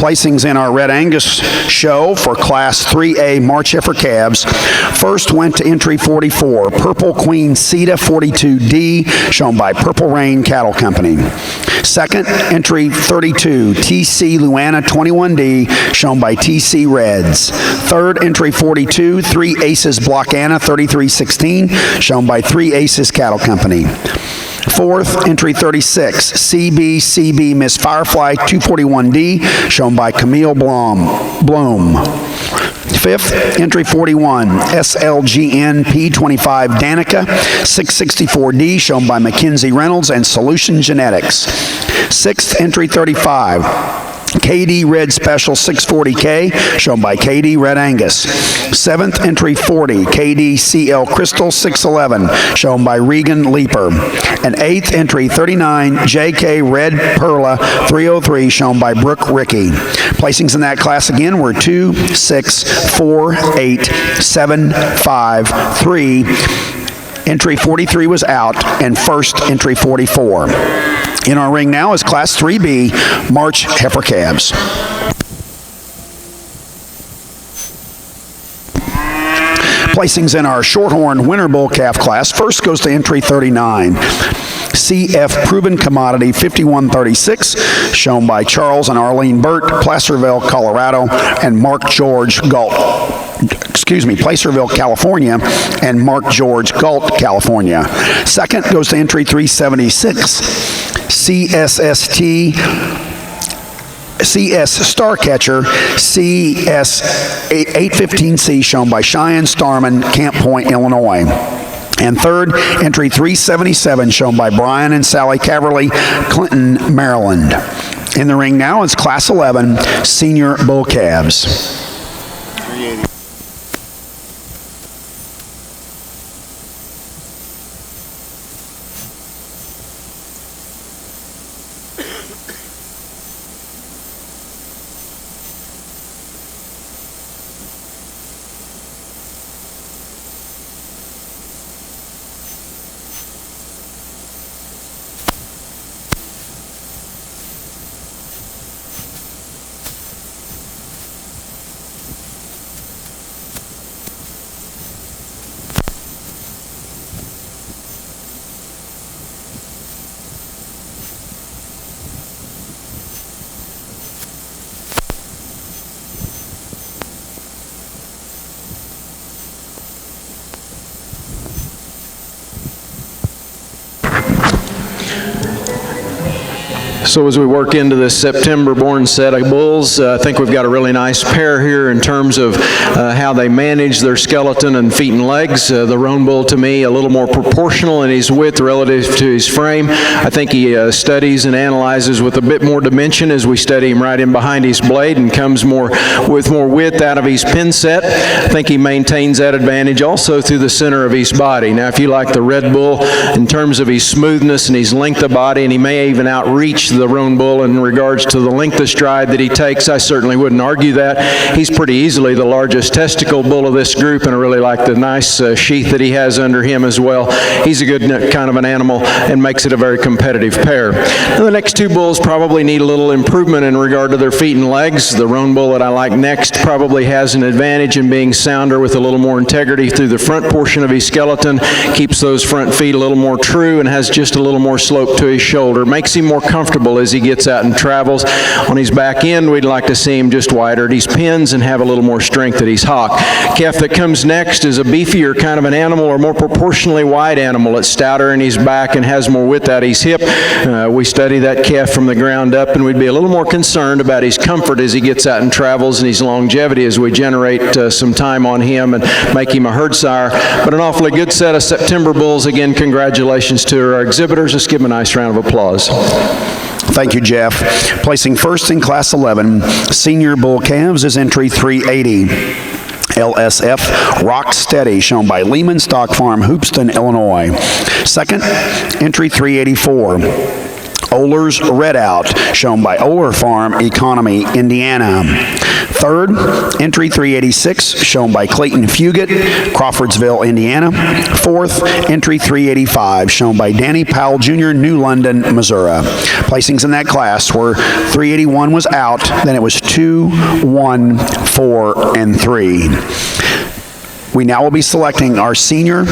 Placings in our Red Angus show for Class 3A March heifer calves. First went to entry 44, Purple Queen Sita 42D, shown by Purple Rain Cattle Company. Second, entry 32, TC Luana 21D, shown by TC Reds. Third, entry 42, 3 Aces Blockana 3316, shown by 3 Aces Cattle Company. Fourth, entry 36, CB Miss Firefly 241D, shown by Camille Bloom. Fifth, entry 41, SLGN P25 Danica 664D, shown by Mackenzie Reynolds and Solution Genetics. Sixth, entry 35, KD Red Special 640K, shown by KD Red Angus. Seventh, entry 40, KD CL Crystal 611, shown by Regan Leaper. And eighth, entry 39, JK Red Perla 303, shown by Brooke Rickey. Placings in that class again were 2, 6, 4, 8, 7, 5, 3. Entry 43 was out, and first, entry 44. In our ring now is Class 3B March Heifer calves. Placings in our Shorthorn Winter Bull calf class. First goes to entry 39. CF Proven Commodity 5136, shown by Charles and Arlene Burt, Placerville, Colorado, and Mark George Galt. Placerville, California, and Mark George Galt, California. Second goes to entry 376. CS Starcatcher CS 815C, shown by Cheyenne Starman, Camp Point, Illinois. And third, entry 377, shown by Brian and Sally Caverly, Clinton, Maryland. In the ring now is Class 11 Senior Bull Calves. 380. So as we work into this September-born set of bulls, I think we've got a really nice pair here in terms of how they manage their skeleton and feet and legs. The roan bull, to me, a little more proportional in his width relative to his frame. I think he studies and analyzes with a bit more dimension as we study him right in behind his blade, and comes with more width out of his pin set. I think he maintains that advantage also through the center of his body. Now, if you like the red bull in terms of his smoothness and his length of body, and he may even outreach the roan bull in regards to the length of stride that he takes, I certainly wouldn't argue that. He's pretty easily the largest testicle bull of this group, and I really like the nice sheath that he has under him as well. He's a good kind of an animal and makes it a very competitive pair. Now, the next two bulls probably need a little improvement in regard to their feet and legs. The roan bull that I like next probably has an advantage in being sounder with a little more integrity through the front portion of his skeleton, keeps those front feet a little more true, and has just a little more slope to his shoulder. Makes him more comfortable as he gets out and travels. On his back end, we'd like to see him just wider at his pins and have a little more strength at his hock. Calf that comes next is a beefier kind of an animal, or more proportionally wide animal. It's stouter in his back and has more width at his hip. We study that calf from the ground up, and we'd be a little more concerned about his comfort as he gets out and travels, and his longevity as we generate some time on him and make him a herd sire. But an awfully good set of September bulls. Again, congratulations to our exhibitors. Let's give them a nice round of applause. Thank you, Jeff. Placing first in Class 11 Senior Bull Calves is entry 380. LSF Rock Steady, shown by Lehman Stock Farm, Hoopston, Illinois. Second, entry 384. Oler's Redout, shown by Oler Farm, Economy, Indiana. Third, entry 386, shown by Clayton Fugit, Crawfordsville, Indiana. Fourth, entry 385, shown by Danny Powell Jr., New London, Missouri. Placings in that class were 381 was out, then it was 2, 1, 4, and 3. We now will be selecting our senior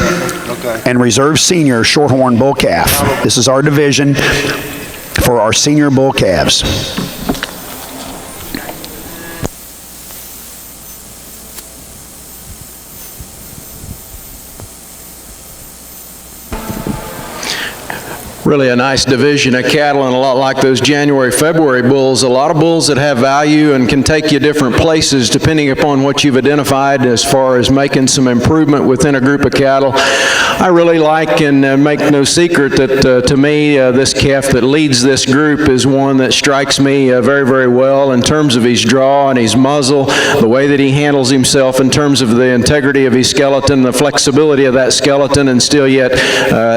and reserve senior Shorthorn bull calf. This is our division for our senior bull calves. Really a nice division of cattle, and a lot like those January, February bulls. A lot of bulls that have value and can take you different places depending upon what you've identified as far as making some improvement within a group of cattle. I really like, and make no secret that to me this calf that leads this group is one that strikes me very, very well in terms of his draw and his muzzle, the way that he handles himself in terms of the integrity of his skeleton, the flexibility of that skeleton, and still yet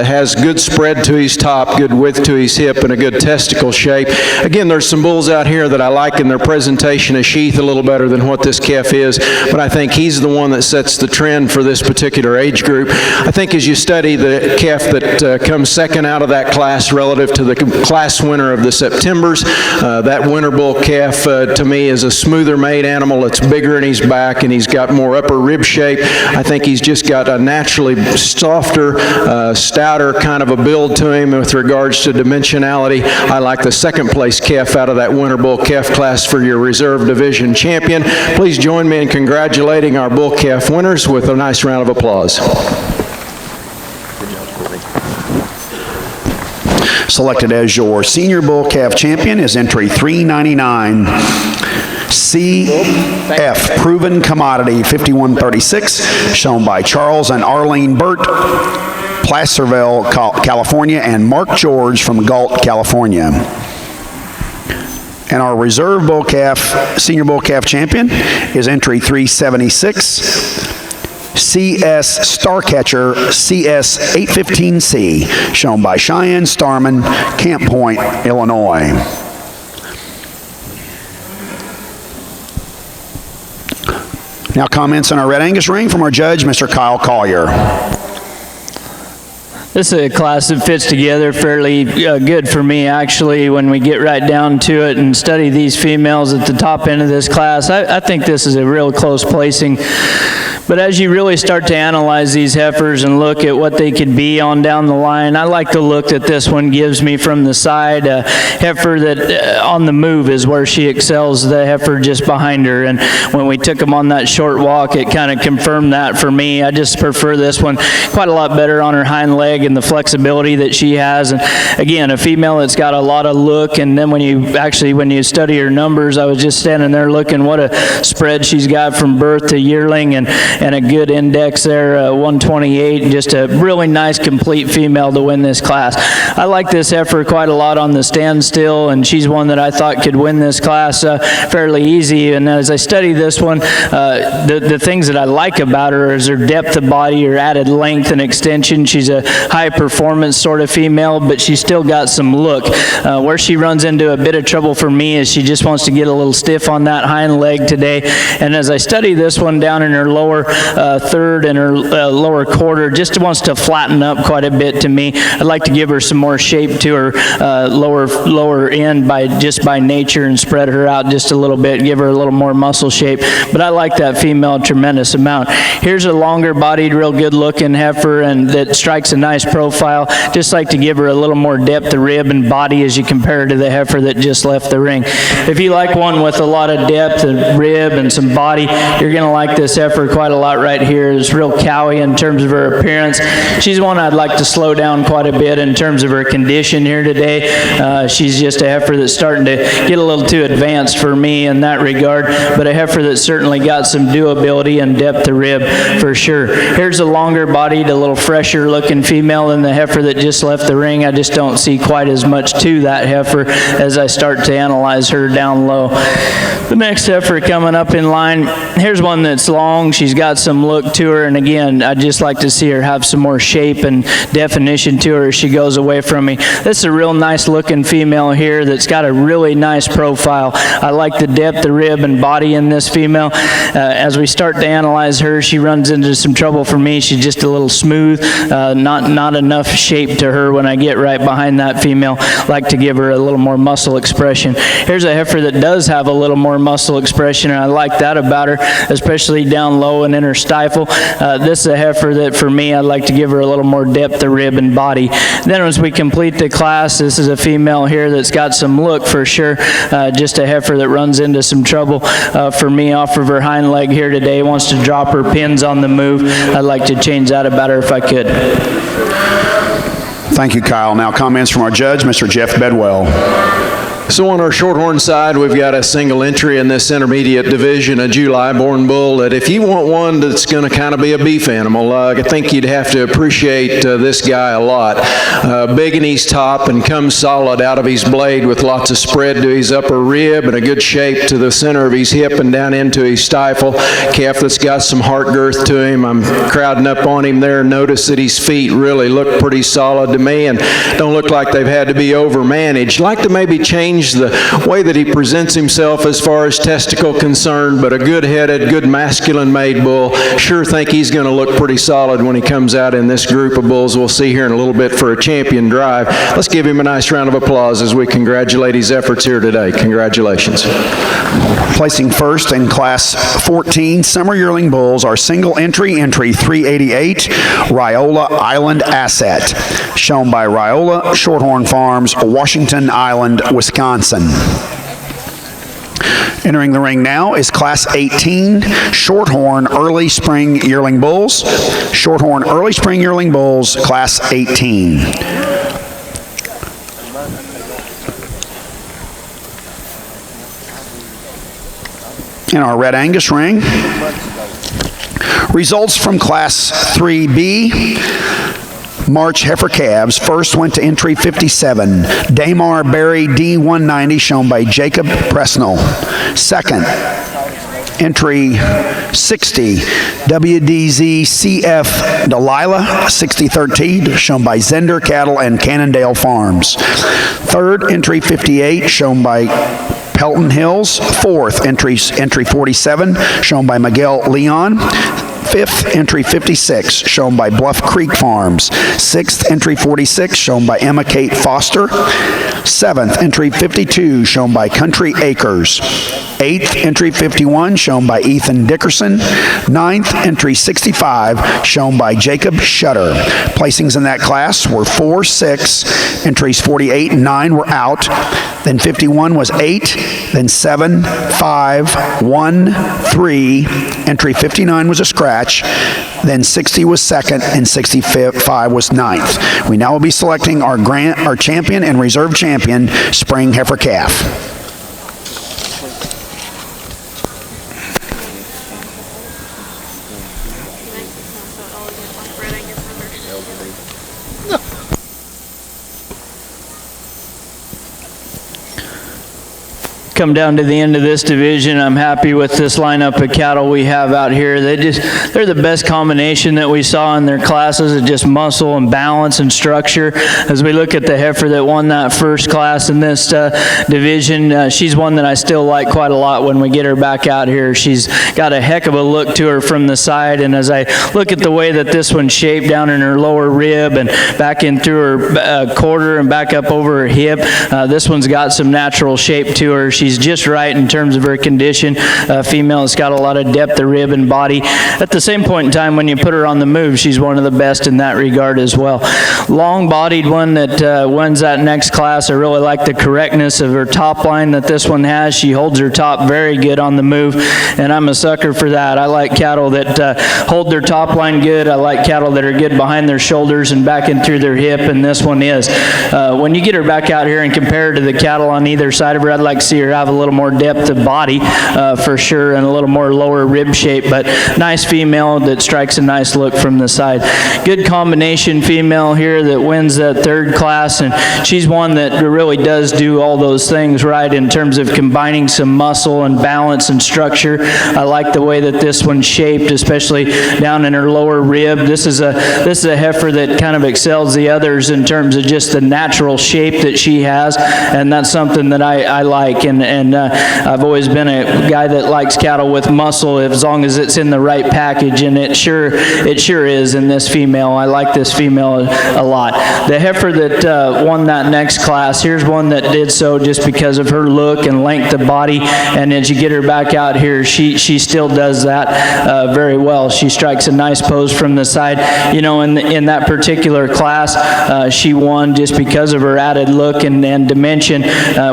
has good spread to his top. top, good width to his hip, and a good testicle shape. Again, there's some bulls out here that I like in their presentation of sheath a little better than what this calf is, but I think he's the one that sets the trend for this particular age group. I think as you study the calf that comes second out of that class relative to the class winner of the Septembers, that winter bull calf to me is a smoother made animal. It's bigger in his back and he's got more upper rib shape. I think he's just got a naturally softer, stouter kind of a build to him with regards to dimensionality. I like the second place calf out of that winter bull calf class for your reserve division champion. Please join me in congratulating our bull calf winners with a nice round of applause. Selected as your senior bull calf champion is entry 399. CF, Proven Commodity, 5136, shown by Charles and Arlene Burt, Placerville, California, and Mark George from Galt, California. And our reserve bull calf, senior bull calf champion is entry 376. CS Starcatcher CS 815C, shown by Cheyenne Starman, Camp Point, Illinois. Now comments on our Red Angus ring from our judge, Mr. Kyle Collier. This is a class that fits together fairly good for me, actually, when we get right down to it and study these females at the top end of this class. I think this is a real close placing. But as you really start to analyze these heifers and look at what they could be on down the line, I like the look that this one gives me from the side. A heifer that on the move is where she excels the heifer just behind her. And when we took them on that short walk, it kind of confirmed that for me. I just prefer this one quite a lot better on her hind leg and the flexibility that she has. And again, a female that's got a lot of look. And then when you study her numbers, I was just standing there looking what a spread she's got from birth to yearling, and a good index there, 128, just a really nice complete female to win this class. I like this heifer quite a lot on the standstill, and she's one that I thought could win this class fairly easy. And as I study this one, the things that I like about her is her depth of body, her added length and extension. She's a high performance sort of female, but she's still got some look. Where she runs into a bit of trouble for me is she just wants to get a little stiff on that hind leg today. And as I study this one down in her lower third and her lower quarter, just wants to flatten up quite a bit to me. I'd like to give her some more shape to her lower end by nature and spread her out just a little bit, give her a little more muscle shape. But I like that female a tremendous amount. Here's a longer bodied, real good looking heifer, and that strikes a nice profile. Just like to give her a little more depth of rib and body as you compare her to the heifer that just left the ring. If you like one with a lot of depth and rib and some body, you're going to like this heifer quite a lot right here. It's real cowy in terms of her appearance. She's one I'd like to slow down quite a bit in terms of her condition here today. She's just a heifer that's starting to get a little too advanced for me in that regard, but a heifer that's certainly got some doability and depth of rib for sure. Here's a longer bodied, a little fresher looking female than the heifer that just left the ring. I just don't see quite as much to that heifer as I start to analyze her down low. The next heifer coming up in line, here's one that's long. She's got some look to her, and again, I'd just like to see her have some more shape and definition to her as she goes away from me. This is a real nice looking female here that's got a really nice profile. I like the depth of rib and body in this female. As we start to analyze her, she runs into some trouble for me. She's just a little smooth, not enough shape to her when I get right behind that female. I like to give her a little more muscle expression. Here's a heifer that does have a little more muscle expression, and I like that about her, especially down low and in her stifle. This is a heifer that for me, I'd like to give her a little more depth of rib and body. Then as we complete the class, this is a female here that's got some look for sure. Just a heifer that runs into some trouble for me off of her hind leg here today, wants to drop her pins on the move. I'd like to change that about her if I could. Thank you, Kyle. Now comments from our judge, Mr. Jeff Bedwell. So on our Shorthorn side, we've got a single entry in this intermediate division, a July-born bull, that if you want one that's going to kind of be a beef animal, I think you'd have to appreciate this guy a lot. Big in his top and comes solid out of his blade with lots of spread to his upper rib and a good shape to the center of his hip and down into his stifle. Calf that's got some heart girth to him. I'm crowding up on him there. Notice that his feet really look pretty solid to me and don't look like they've had to be overmanaged. Like to maybe change the way that he presents himself as far as testicle concerned, but a good-headed, good masculine-made bull. Sure think he's going to look pretty solid when he comes out in this group of bulls we'll see here in a little bit for a champion drive. Let's give him a nice round of applause as we congratulate his efforts here today. Congratulations. Placing first in Class 14 Summer Yearling Bulls are single entry 388, Riola Island Asset, shown by Riola Shorthorn Farms, Washington Island, Wisconsin. Entering the ring now is Class 18 Shorthorn Early Spring Yearling Bulls. Shorthorn Early Spring Yearling Bulls, Class 18. In our Red Angus ring, results from Class 3B March Heifer calves. First went to entry 57, Damar Berry D190, shown by Jacob Presnell. Second, entry 60, WDZ CF Delilah 6013, shown by Zender Cattle and Cannondale Farms. Third, entry 58, shown by Pelton Hills. Fourth, entry 47, shown by Miguel Leon. Fifth, entry 56, shown by Bluff Creek Farms. Sixth, entry 46, shown by Emma Kate Foster. Seventh, entry 52, shown by Country Acres. Eighth, entry 51, shown by Ethan Dickerson. Ninth, entry 65, shown by Jacob Shutter. Placings in that class were 4, 6, entries 48 and 9 were out. Then 51 was 8, then 7, 5, 1, 3. Entry 59 was a scratch. Then 60 was second, and 65 was ninth. We now will be selecting our champion and reserve champion, Spring Heifer Calf. Come down to the end of this division. I'm happy with this lineup of cattle we have out here. They're the best combination that we saw in their classes of just muscle and balance and structure. As we look at the heifer that won that first class in this division, she's one that I still like quite a lot when we get her back out here. She's got a heck of a look to her from the side, and as I look at the way that this one's shaped down in her lower rib and back in through her quarter and back up over her hip, this one's got some natural shape to her. She's just right in terms of her condition. Female has got a lot of depth of rib and body. At the same point in time, when you put her on the move, she's one of the best in that regard as well. Long-bodied one that wins that next class. I really like the correctness of her top line that this one has. She holds her top very good on the move, and I'm a sucker for that. I like cattle that hold their top line good. I like cattle that are good behind their shoulders and back in through their hip, and this one is. When you get her back out here and compare her to the cattle on either side of her, I'd like to see her have a little more depth of body for sure, and a little more lower rib shape, but nice female that strikes a nice look from the side. Good combination female here that wins that third class, and she's one that really does do all those things right in terms of combining some muscle and balance and structure. I like the way that this one's shaped, especially down in her lower rib. This is a heifer that kind of excels the others in terms of just the natural shape that she has, and that's something that I like, and I've always been a guy that likes cattle with muscle as long as it's in the right package, and it sure is in this female. I like this female a lot. The heifer that won that next class, here's one that did so just because of her look and length of body, and as you get her back out here, she still does that very well. She strikes a nice pose from the side. You know, in that particular class, she won just because of her added look and dimension.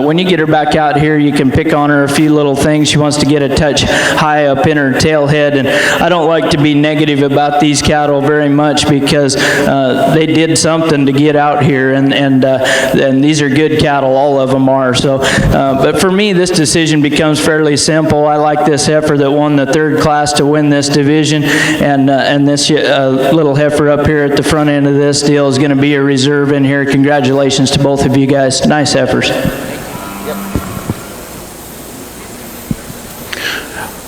When you get her back out here, you can pick on her a few little things. She wants to get a touch high up in her tail head, and I don't like to be negative about these cattle very much because they did something to get out here, and these are good cattle, all of them are. So, but for me, this decision becomes fairly simple. I like this heifer that won the 3rd class to win this division, and this little heifer up here at the front end of this deal is going to be a reserve in here. Congratulations to both of you guys. Nice heifers.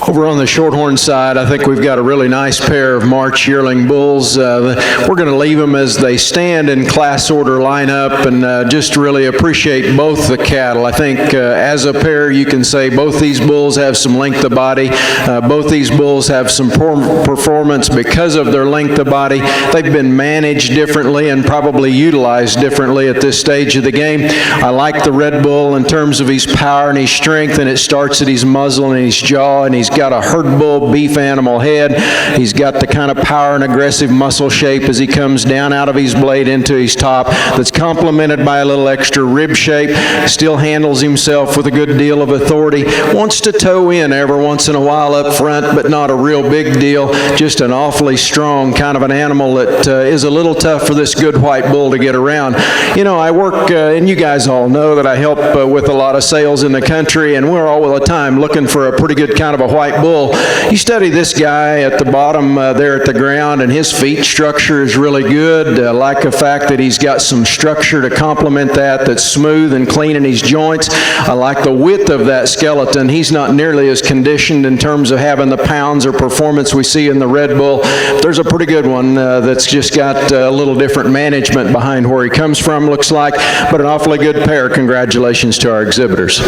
Over on the Shorthorn side, I think we've got a really nice pair of March yearling bulls. We're going to leave them as they stand in class order lineup and just really appreciate both the cattle. I think as a pair, you can say both these bulls have some length of body. Both these bulls have some performance because of their length of body. They've been managed differently and probably utilized differently at this stage of the game. I like the Red Bull in terms of his power and his strength, and it starts at his muzzle and his jaw, and he's got a herd bull beef animal head. He's got the kind of power and aggressive muscle shape as he comes down out of his blade into his top that's complemented by a little extra rib shape. Still handles himself with a good deal of authority. Wants to toe in every once in a while up front, but not a real big deal. Just an awfully strong kind of an animal that is a little tough for this good white bull to get around. You know, I work, and you guys all know that I help with a lot of sales in the country, and we're all the time looking for a pretty good kind of a white bull. You study this guy at the bottom there at the ground, and his feet structure is really good. I like the fact that he's got some structure to complement that's smooth and clean in his joints. I like the width of that skeleton. He's not nearly as conditioned in terms of having the pounds or performance we see in the Red Bull. There's a pretty good one that's just got a little different management behind where he comes from, looks like, but an awfully good pair. Congratulations to our exhibitors.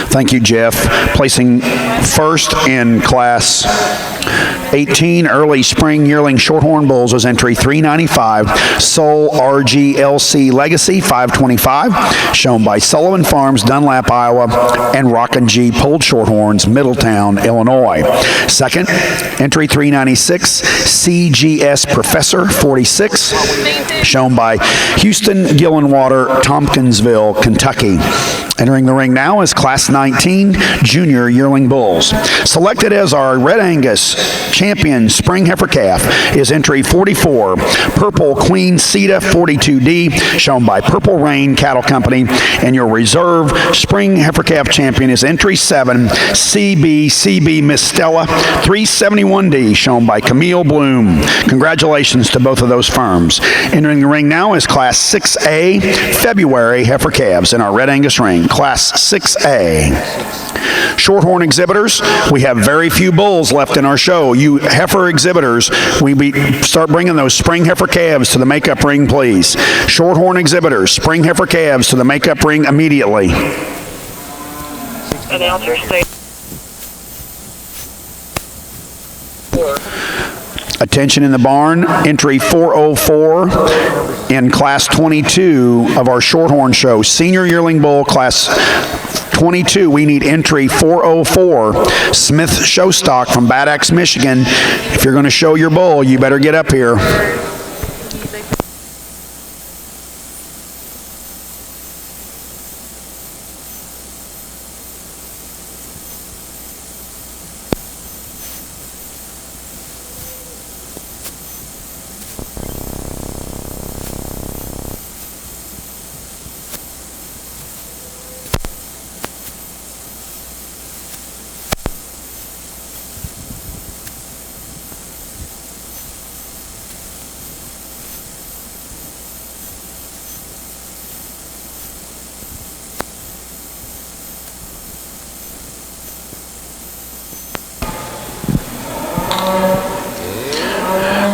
Thank you, Jeff. Placing first in Class 18 early spring yearling Shorthorn bulls was entry 395, Soul RGLC Legacy 525, shown by Sullivan Farms, Dunlap, Iowa, and Rockin' G Pulled Shorthorns, Middletown, Illinois. Second, entry 396, CGS Professor 46, shown by Houston Gillenwater, Tompkinsville, Kentucky. Entering the ring now is Class 19 Junior Yearling Bulls. Selected as our Red Angus Champion Spring Heifer Calf is entry 44, Purple Queen Sita 42D, shown by Purple Rain Cattle Company. And your reserve Spring Heifer Calf Champion is entry 7, CB Miss Stella 371D, shown by Camille Bloom. Congratulations to both of those firms. Entering the ring now is Class 6A February Heifer Calves in our Red Angus ring. Class 6A. Shorthorn exhibitors, we have very few bulls left in our show. You heifer exhibitors, we start bringing those spring heifer calves to the makeup ring, please. Shorthorn exhibitors, spring heifer calves to the makeup ring immediately. Announcer state. Attention in the barn, entry 404 in Class 22 of our Shorthorn show. Senior Yearling Bull, Class 22, we need entry 404, Smith Showstock from Bad Axe, Michigan. If you're going to show your bull, you better get up here.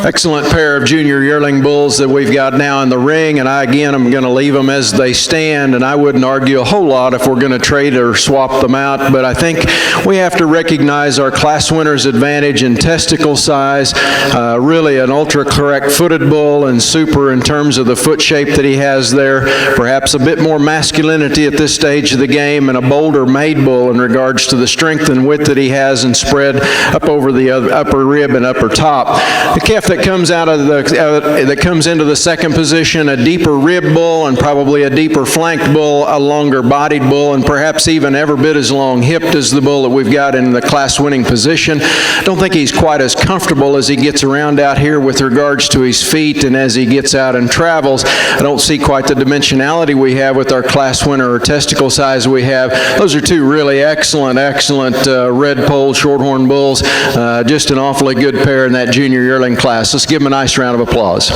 Excellent pair of junior yearling bulls that we've got now in the ring, and I again am going to leave them as they stand, and I wouldn't argue a whole lot if we're going to trade or swap them out, but I think we have to recognize our class winner's advantage in testicle size, really an ultra-correct footed bull and super in terms of the foot shape that he has there, perhaps a bit more masculinity at this stage of the game, and a bolder made bull in regards to the strength and width that he has and spread up over the upper rib and upper top. The calf that comes out of that comes into the second position, a deeper rib bull and probably a deeper flanked bull, a longer bodied bull, and perhaps even every bit as long hipped as the bull that we've got in the class winning position. Don't think he's quite as comfortable as he gets around out here with regards to his feet, and as he gets out and travels, I don't see quite the dimensionality we have with our class winner or testicle size we have. Those are two really excellent red poll Shorthorn bulls. Just an awfully good pair in that junior yearling class. Let's give them a nice round of applause.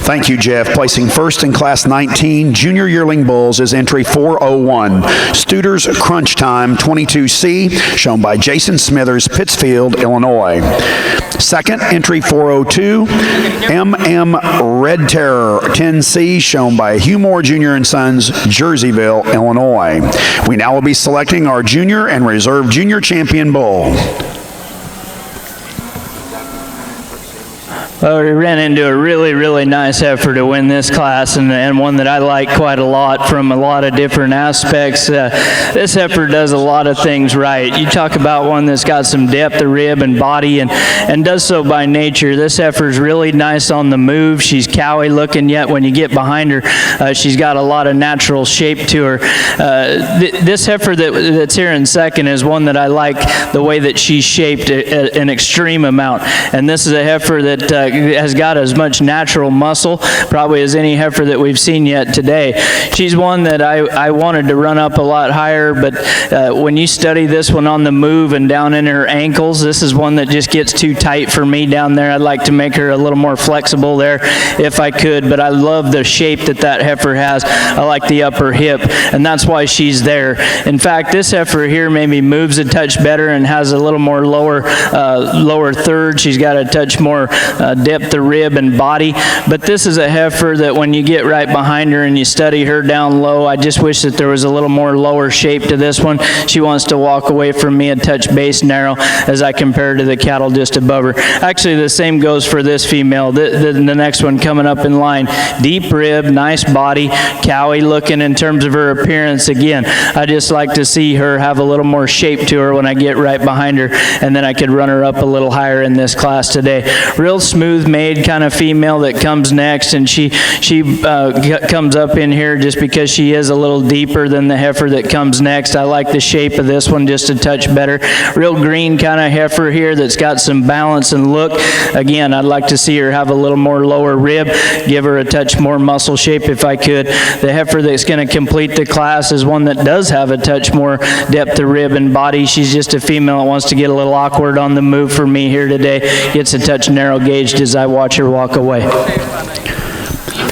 Thank you, Jeff. Placing first in Class 19 Junior Yearling Bulls is entry 401. Studer's Crunch Time 22C, shown by Jason Smithers, Pittsfield, Illinois. Second, entry 402, MM Red Terror 10C, shown by Hugh Moore Jr. & Sons, Jerseyville, Illinois. We now will be selecting our junior and reserve junior champion bull. Well, we ran into a really nice heifer to win this class, and one that I like quite a lot from a lot of different aspects. This heifer does a lot of things right. You talk about one that's got some depth of rib and body and does so by nature. This heifer's really nice on the move. She's cowy looking, yet when you get behind her, she's got a lot of natural shape to her. This heifer that's here in second is one that I like the way that she's shaped an extreme amount. And this is a heifer that has got as much natural muscle probably as any heifer that we've seen yet today. She's one that I wanted to run up a lot higher, but when you study this one on the move and down in her ankles, this is one that just gets too tight for me down there. I'd like to make her a little more flexible there if I could, but I love the shape that heifer has. I like the upper hip, and that's why she's there. In fact, this heifer here maybe moves a touch better and has a little more lower third. She's got a touch more depth of rib and body, but this is a heifer that when you get right behind her and you study her down low, I just wish that there was a little more lower shape to this one. She wants to walk away from me a touch base narrow as I compare to the cattle just above her. Actually, the same goes for this female, the next one coming up in line. Deep rib, nice body, cowy looking in terms of her appearance. Again, I just like to see her have a little more shape to her when I get right behind her, and then I could run her up a little higher in this class today. Real smooth made kind of female that comes next, and she comes up in here just because she is a little deeper than the heifer that comes next. I like the shape of this one just a touch better. Real green kind of heifer here that's got some balance and look. Again, I'd like to see her have a little more lower rib, give her a touch more muscle shape if I could. The heifer that's going to complete the class is one that does have a touch more depth of rib and body. She's just a female that wants to get a little awkward on the move for me here today. Gets a touch narrow gauged as I watch her walk away.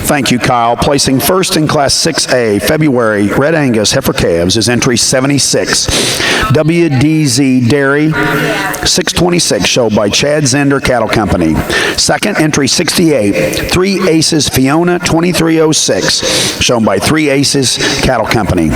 Thank you, Kyle. Placing first in Class 6A, February Red Angus Heifer Calves is entry 76. WDZ Dairy 626, shown by Chad Zender Cattle Company. Second, entry 68, 3 Aces Fiona 2306, shown by 3 Aces Cattle Company.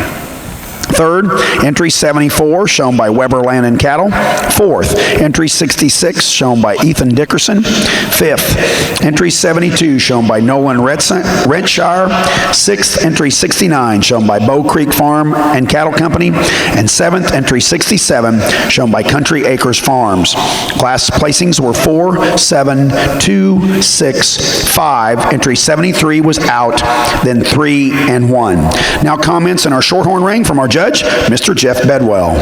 Third, entry 74, shown by Weber Land and Cattle. Fourth, entry 66, shown by Ethan Dickerson. Fifth, entry 72, shown by Nolan Rentshire. Sixth, entry 69, shown by Bow Creek Farm and Cattle Company. And seventh, entry 67, shown by Country Acres Farms. Class placings were 4, 7, 2, 6, 5. Entry 73 was out, then 3 and 1. Now comments in our Shorthorn ring from our judge, Mr. Jeff Bedwell.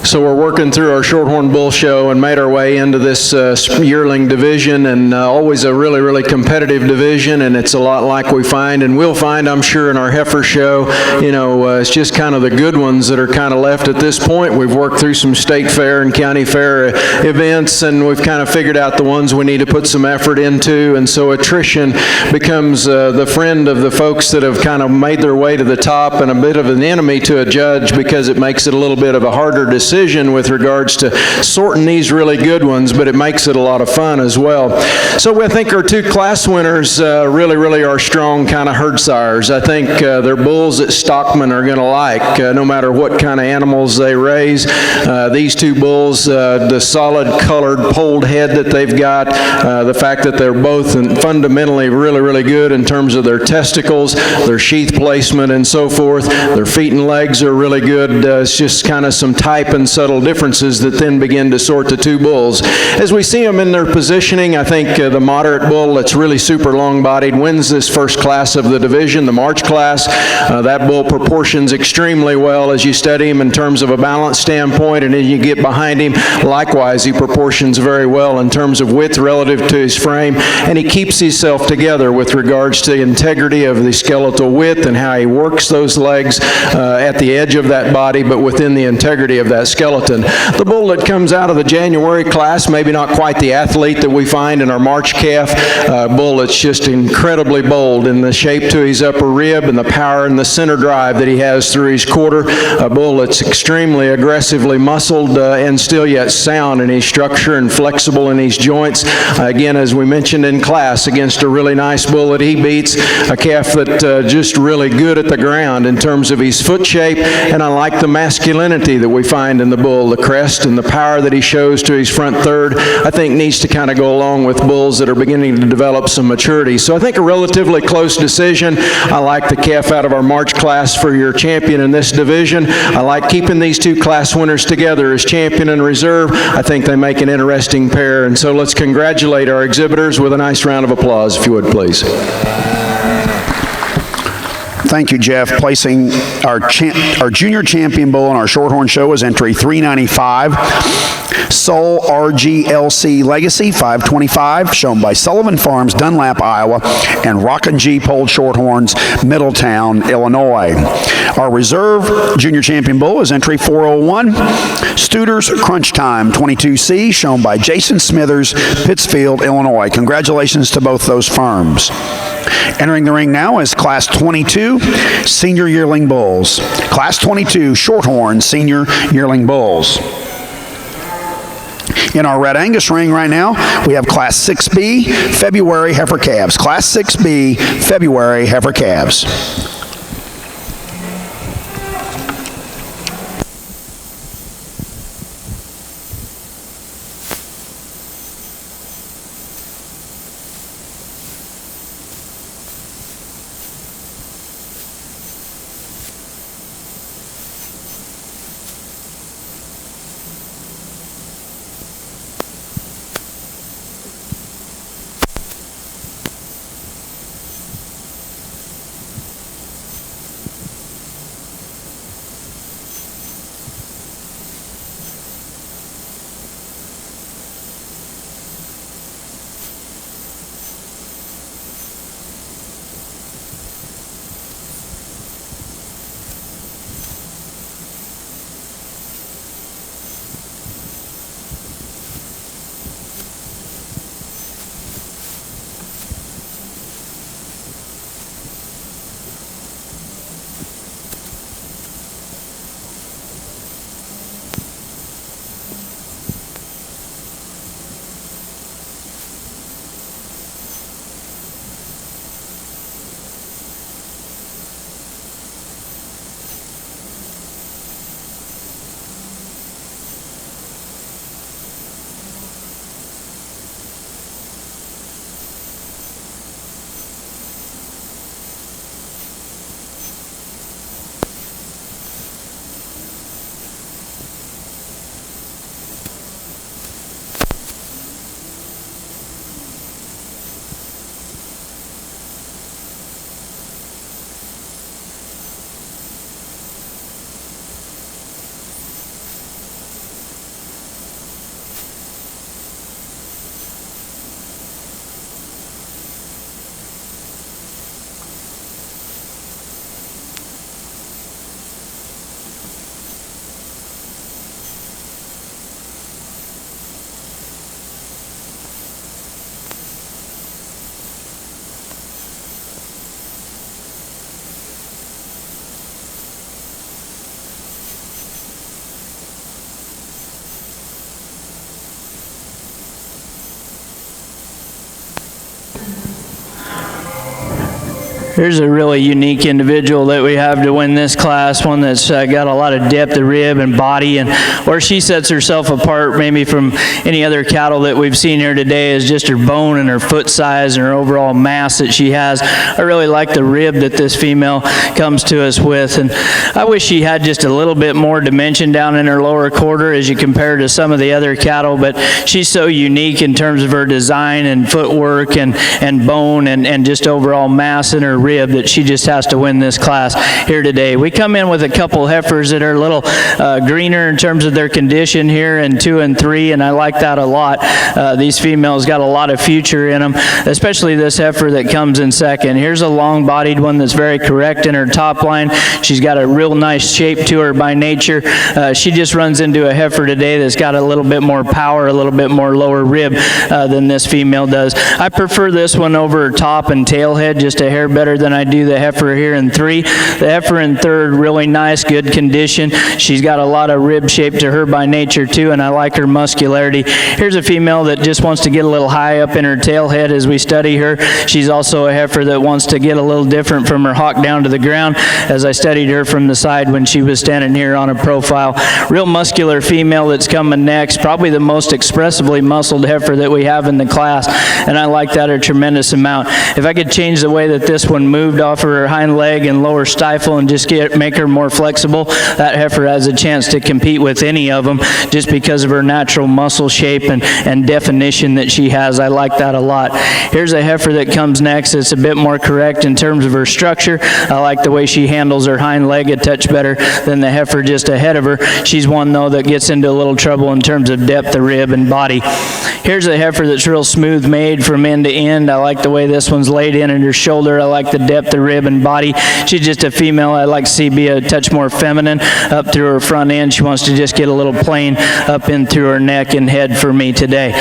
So we're working through our Shorthorn Bull Show and made our way into this yearling division, and always a really competitive division, and it's a lot like we find and we'll find, I'm sure, in our heifer show. You know, it's just kind of the good ones that are kind of left at this point. We've worked through some state fair and county fair events, and we've kind of figured out the ones we need to put some effort into, and so attrition becomes the friend of the folks that have kind of made their way to the top, and a bit of an enemy to a judge because it makes it a little bit of a harder decision with regards to sorting these really good ones, but it makes it a lot of fun as well. So I think our two class winners really are strong kind of herd sires. I think they're bulls that stockmen are going to like, no matter what kind of animals they raise. These two bulls, the solid colored polled head that they've got, the fact that they're both fundamentally really good in terms of their testicles, their sheath placement and so forth. Their feet and legs are really good. It's just kind of some type and and subtle differences that then begin to sort the two bulls. As we see them in their positioning, I think the moderate bull that's really super long-bodied wins this first class of the division, the March class. That bull proportions extremely well as you study him in terms of a balance standpoint, and then you get behind him. Likewise, he proportions very well in terms of width relative to his frame, and he keeps himself together with regards to the integrity of the skeletal width and how he works those legs at the edge of that body, but within the integrity of that skeleton. The bull that comes out of the January class, maybe not quite the athlete that we find in our March calf, bull that's just incredibly bold in the shape to his upper rib and the power and the center drive that he has through his quarter. A bull that's extremely aggressively muscled and still yet sound in his structure and flexible in his joints. Again, as we mentioned in class, against a really nice bull that he beats, a calf that just really good at the ground in terms of his foot shape, and I like the masculinity that we find in the bull, the crest and the power that he shows to his front third. I think needs to kind of go along with bulls that are beginning to develop some maturity. So I think a relatively close decision. I like the calf out of our March class for your champion in this division. I like keeping these two class winners together as champion and reserve. I think they make an interesting pair, and so let's congratulate our exhibitors with a nice round of applause, if you would, please. Thank you, Jeff. Placing our junior champion bull in our Shorthorn show is entry 395, Soul RGLC Legacy 525, shown by Sullivan Farms, Dunlap, Iowa, and Rockin' G Polled Shorthorns, Middletown, Illinois. Our reserve junior champion bull is entry 401, Studer's Crunch Time 22C, shown by Jason Smithers, Pittsfield, Illinois. Congratulations to both those firms. Entering the ring now is Class 22 Senior Yearling Bulls. Class 22 Shorthorn Senior Yearling Bulls. In our Red Angus ring right now, we have Class 6B February Heifer Calves. Class 6B February Heifer Calves. Here's a really unique individual that we have to win this class, one that's got a lot of depth of rib and body, and where she sets herself apart maybe from any other cattle that we've seen here today is just her bone and her foot size and her overall mass that she has. I really like the rib that this female comes to us with, and I wish she had just a little bit more dimension down in her lower quarter as you compare to some of the other cattle, but she's so unique in terms of her design and footwork and bone and just overall mass in her rib that she just has to win this class here today. We come in with a couple heifers that are a little greener in terms of their condition here in 2 and 3, and I like that a lot. These females got a lot of future in them, especially this heifer that comes in second. Here's a long-bodied one that's very correct in her top line. She's got a real nice shape to her by nature. She just runs into a heifer today that's got a little bit more power, a little bit more lower rib than this female does. I prefer this one over her top and tail head just a hair better than I do the heifer here in 3. The heifer in 3rd, really nice, good condition. She's got a lot of rib shape to her by nature too, and I like her muscularity. Here's a female that just wants to get a little high up in her tail head as we study her. She's also a heifer that wants to get a little different from her hock down to the ground as I studied her from the side when she was standing here on a profile. Real muscular female that's coming next, probably the most expressively muscled heifer that we have in the class, and I like that a tremendous amount. If I could change the way that this one moved off of her hind leg and lower stifle and just make her more flexible, that heifer has a chance to compete with any of them just because of her natural muscle shape and definition that she has. I like that a lot. Here's a heifer that comes next. It's a bit more correct in terms of her structure. I like the way she handles her hind leg a touch better than the heifer just ahead of her. She's one, though, that gets into a little trouble in terms of depth of rib and body. Here's a heifer that's real smooth made from end to end. I like the way this one's laid in her shoulder. I like the depth of rib and body. She's just a female I like to see be a touch more feminine up through her front end. She wants to just get a little plain up in through her neck and head for me today.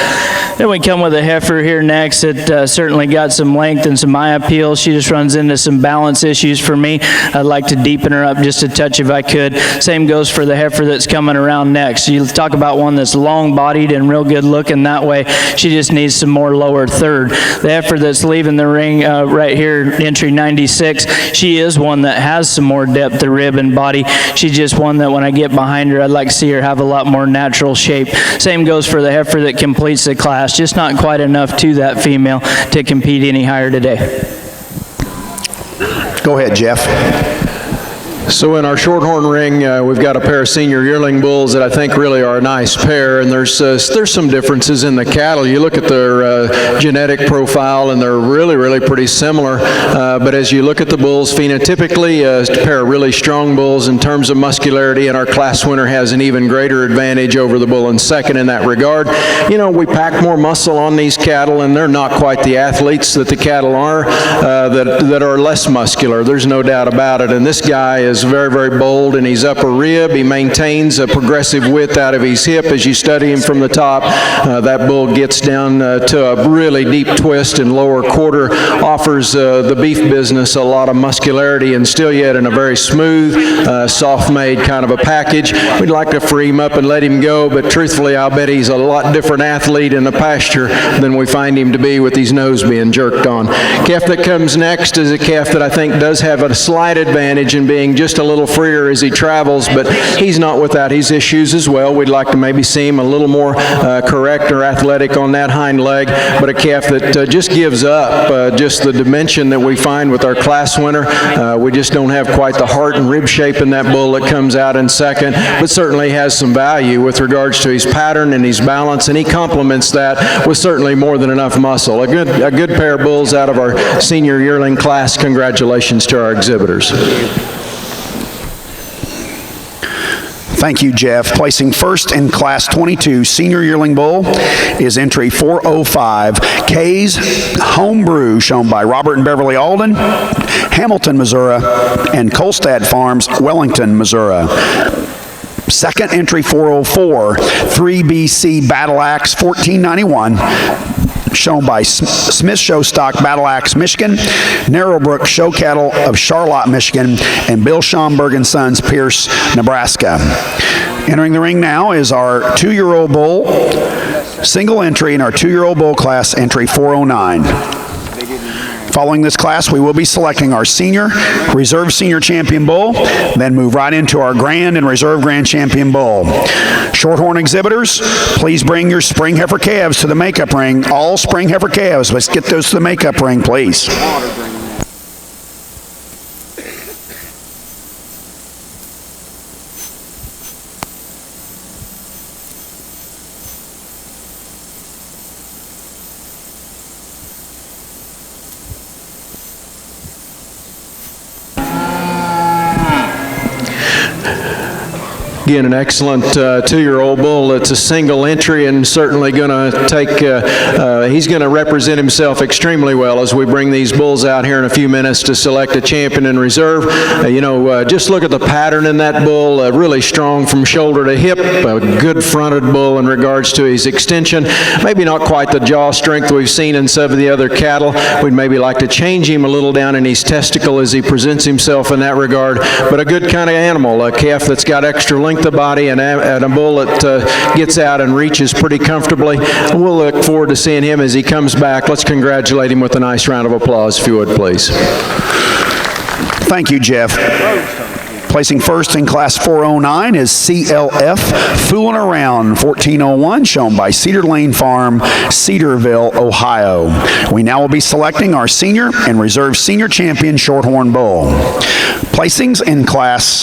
Then we come with a heifer here next that certainly got some length and some eye appeal. She just runs into some balance issues for me. I'd like to deepen her up just a touch if I could. Same goes for the heifer that's coming around next. You talk about one that's long-bodied and real good looking that way. She just needs some more lower 3rd. The heifer that's leaving the ring right here, entry 96, she is one that has some more depth of rib and body. She's just one that when I get behind her, I'd like to see her have a lot more natural shape. Same goes for the heifer that completes the class. Just not quite enough to that female to compete any higher today. Go ahead, Jeff. So in our Shorthorn ring, we've got a pair of senior yearling bulls that I think really are a nice pair, and there's some differences in the cattle. You look at their genetic profile, and they're really pretty similar. But as you look at the bulls phenotypically, a pair of really strong bulls in terms of muscularity, and our class winner has an even greater advantage over the bull in second in that regard. You know, we pack more muscle on these cattle, and they're not quite the athletes that the cattle are that are less muscular. There's no doubt about it. And this guy is very bold in his upper rib. He maintains a progressive width out of his hip. As you study him from the top, that bull gets down to a really deep twist in lower quarter, offers the beef business a lot of muscularity, and still yet in a very smooth, soft-made kind of a package. We'd like to free him up and let him go, but truthfully, I'll bet he's a lot different athlete in the pasture than we find him to be with his nose being jerked on. Calf that comes next is a calf that I think does have a slight advantage in being just a little freer as he travels, but he's not without his issues as well. We'd like to maybe see him a little more correct or athletic on that hind leg, but a calf that just gives up just the dimension that we find with our class winner. We just don't have quite the heart and rib shape in that bull that comes out in second, but certainly has some value with regards to his pattern and his balance, and he complements that with certainly more than enough muscle. A good pair of bulls out of our senior yearling class. Congratulations to our exhibitors. Thank you, Jeff. Placing first in Class 22 Senior Yearling Bull is entry 405, K's Homebrew, shown by Robert and Beverly Alden, Hamilton, Missouri, and Kolstad Farms, Wellington, Missouri. Second entry 404, 3BC Battle Axe 1491, shown by Smith Show Stock Battle Axe, Michigan, Narrowbrook Show Cattle of Charlotte, Michigan, and Bill Schomburg and Sons, Pierce, Nebraska. Entering the ring now is our 2-year-old bull, single entry in our 2-year-old bull class, entry 409. Following this class, we will be selecting our senior, reserve senior champion bull, then move right into our grand and reserve grand champion bull. Shorthorn exhibitors, please bring your spring heifer calves to the makeup ring. All spring heifer calves, let's get those to the makeup ring, please. Again, an excellent 2-year-old bull. It's a single entry and certainly going to take, he's going to represent himself extremely well as we bring these bulls out here in a few minutes to select a champion in reserve. Just look at the pattern in that bull, really strong from shoulder to hip, a good fronted bull in regards to his extension. Maybe not quite the jaw strength we've seen in some of the other cattle. We'd maybe like to change him a little down in his testicle as he presents himself in that regard, but a good kind of animal, a calf that's got extra length of body and a bull that gets out and reaches pretty comfortably. We'll look forward to seeing him as he comes back. Let's congratulate him with a nice round of applause, if you would, please. Thank you, Jeff. Placing first in class 409 is CLF Foolin' Around 1401, shown by Cedar Lane Farm, Cedarville, Ohio. We now will be selecting our senior and reserve senior champion Shorthorn bull. Placings in class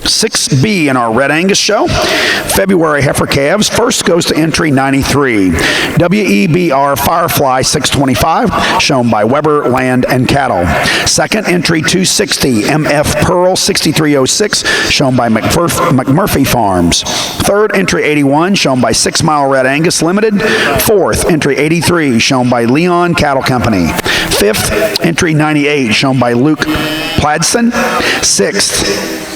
6B in our Red Angus show. February heifer calves. First goes to entry 93. WEBR Firefly 625, shown by Weber Land and Cattle. Second entry 260. MF Pearl 6306, shown by McMurphy Farms. Third entry 81, shown by 6 Mile Red Angus Limited. Fourth entry 83, shown by Leon Cattle Company. Fifth entry 98, shown by Luke Pladson. Sixth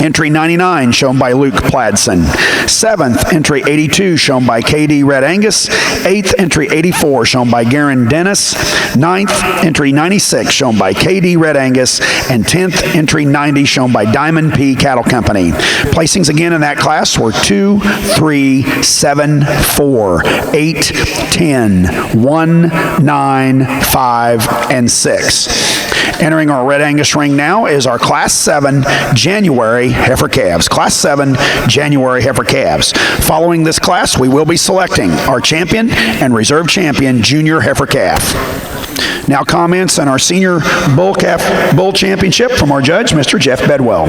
entry 99, shown by Luke Pladson. 7th, entry 82, shown by KD Red Angus. 8th, entry 84, shown by Garen Dennis. 9th, entry 96, shown by KD Red Angus. And 10th, entry 90, shown by Diamond P Cattle Company. Placings again in that class were 2, 3, 7, 4, 8, 10, 1, 9, 5, and 6. Entering our Red Angus ring now is our Class 7 January heifer calves. Class 7 January heifer calves. Following this class, we will be selecting our champion and reserve champion junior heifer calf. Now comments on our senior bull championship from our judge, Mr. Jeff Bedwell.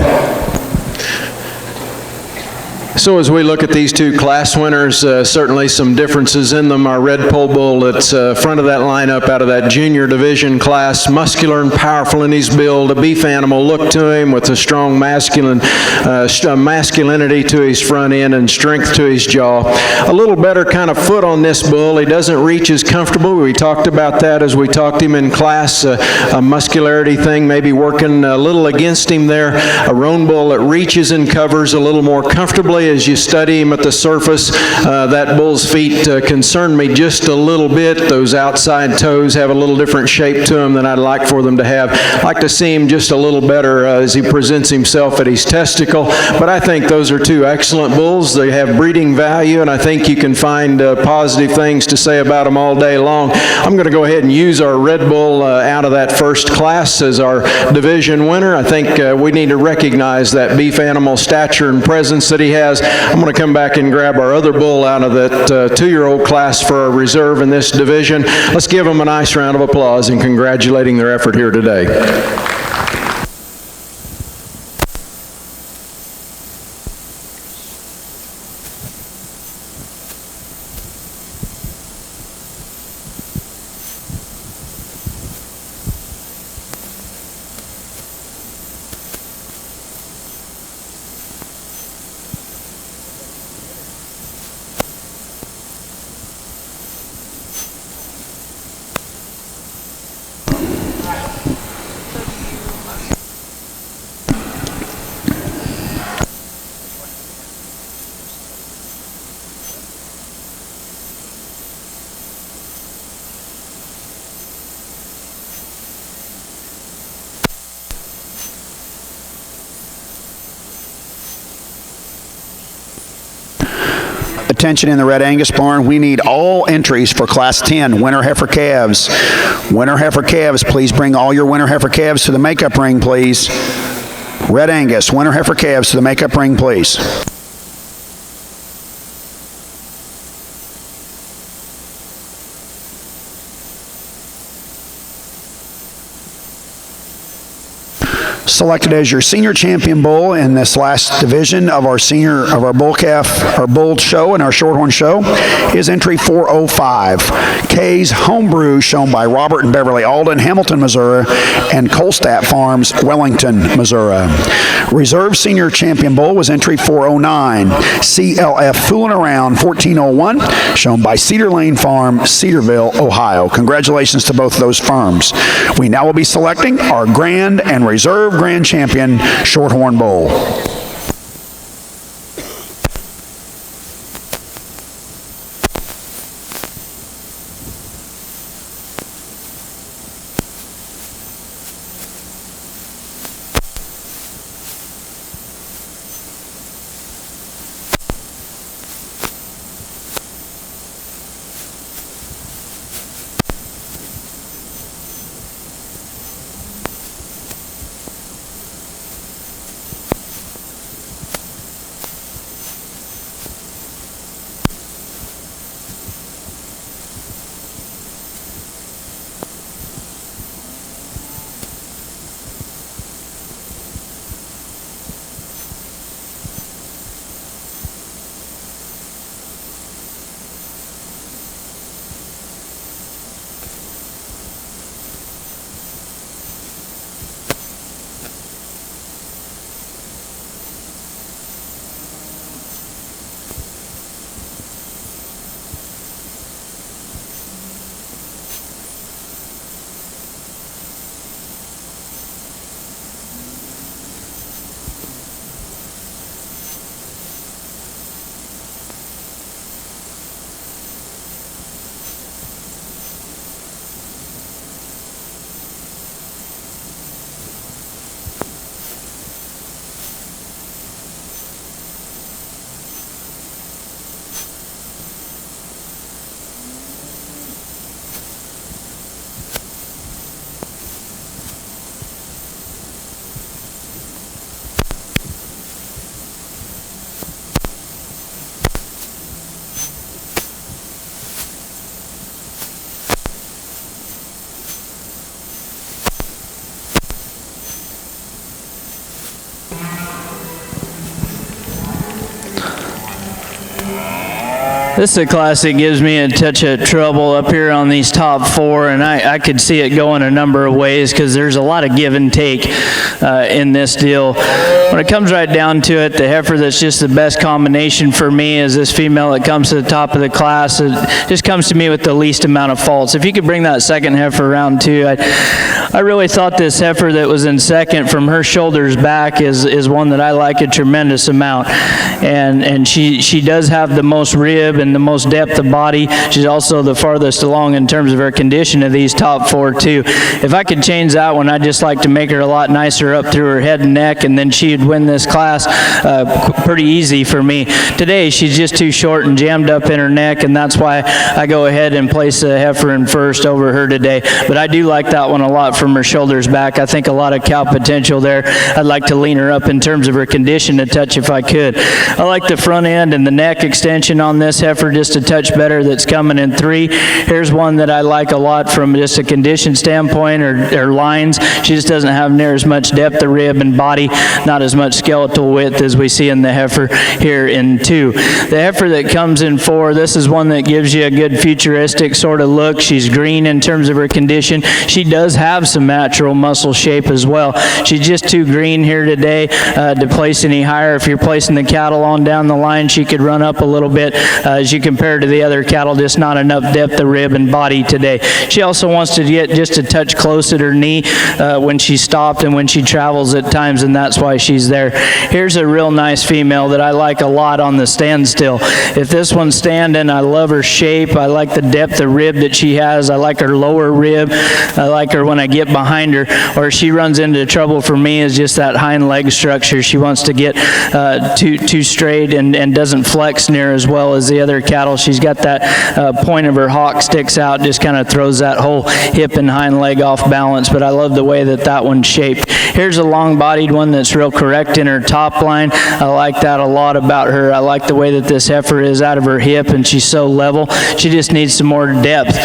So as we look at these two class winners, certainly some differences in them. Our red pole bull that's front of that lineup out of that junior division class, muscular and powerful in his build, a beef animal look to him with a strong masculinity to his front end and strength to his jaw. A little better kind of foot on this bull. He doesn't reach as comfortable. We talked about that as we talked him in class, a muscularity thing maybe working a little against him there. A roan bull that reaches and covers a little more comfortably. As you study him at the surface, that bull's feet concern me just a little bit. Those outside toes have a little different shape to them than I'd like for them to have. I'd like to see him just a little better as he presents himself at his testicle. But I think those are two excellent bulls. They have breeding value, and I think you can find positive things to say about them all day long. I'm going to go ahead and use our red bull out of that first class as our division winner. I think we need to recognize that beef animal stature and presence that he has. I'm going to come back and grab our other bull out of that 2-year-old class for our reserve in this division. Let's give them a nice round of applause in congratulating their effort here today. attention in the Red Angus barn. We need all entries for Class 10 winter heifer calves. Winter heifer calves, please bring all your winter heifer calves to the makeup ring, please. Red Angus, winter heifer calves to the makeup ring, please. Selected as your senior champion bull in this last division of our bull calf, our bull show and our Shorthorn show is entry 405. K's Homebrew, shown by Robert and Beverly Alden, Hamilton, Missouri, and Colstat Farms, Wellington, Missouri. Reserve senior champion bull was entry 409. CLF Foolin' Around 1401, shown by Cedar Lane Farm, Cedarville, Ohio. Congratulations to both of those firms. We now will be selecting our grand and reserve grand champion Shorthorn bull. This is a class that gives me a touch of trouble up here on these top four, and I could see it going a number of ways because there's a lot of give and take in this deal. When it comes right down to it, the heifer that's just the best combination for me is this female that comes to the top of the class. It just comes to me with the least amount of faults. If you could bring that second heifer around too, I really thought this heifer that was in second from her shoulders back is one that I like a tremendous amount. And she does have the most rib and the most depth of body. She's also the farthest along in terms of her condition of these top four too. If I could change that one, I'd just like to make her a lot nicer up through her head and neck, and then she'd win this class pretty easy for me. Today she's just too short and jammed up in her neck, and that's why I go ahead and place a heifer in first over her today. But I do like that one a lot from her shoulders back. I think a lot of cow potential there. I'd like to lean her up in terms of her condition a touch if I could. I like the front end and the neck extension on this heifer just a touch better that's coming in 3. Here's one that I like a lot from just a condition standpoint or lines. She just doesn't have near as much depth of rib and body, not as much skeletal width as we see in the heifer here in 2. The heifer that comes in 4, this is one that gives you a good futuristic sort of look. She's green in terms of her condition. She does have some natural muscle shape as well. She's just too green here today to place any higher. If you're placing the cattle on down the line, she could run up a little bit as you compare to the other cattle, just not enough depth of rib and body today. She also wants to get just a touch close at her knee when she stopped and when she travels at times, and that's why she's there. Here's a real nice female that I like a lot on the standstill. If this one's standing, I love her shape. I like the depth of rib that she has. I like her lower rib. I like her when I get behind her. Where she runs into trouble for me is just that hind leg structure. She wants to get too straight and doesn't flex near as well as the other other cattle. She's got that point of her hock sticks out, just kind of throws that whole hip and hind leg off balance, but I love the way that one's shaped. Here's a long-bodied one that's real correct in her top line. I like that a lot about her. I like the way that this heifer is out of her hip, and she's so level. She just needs some more depth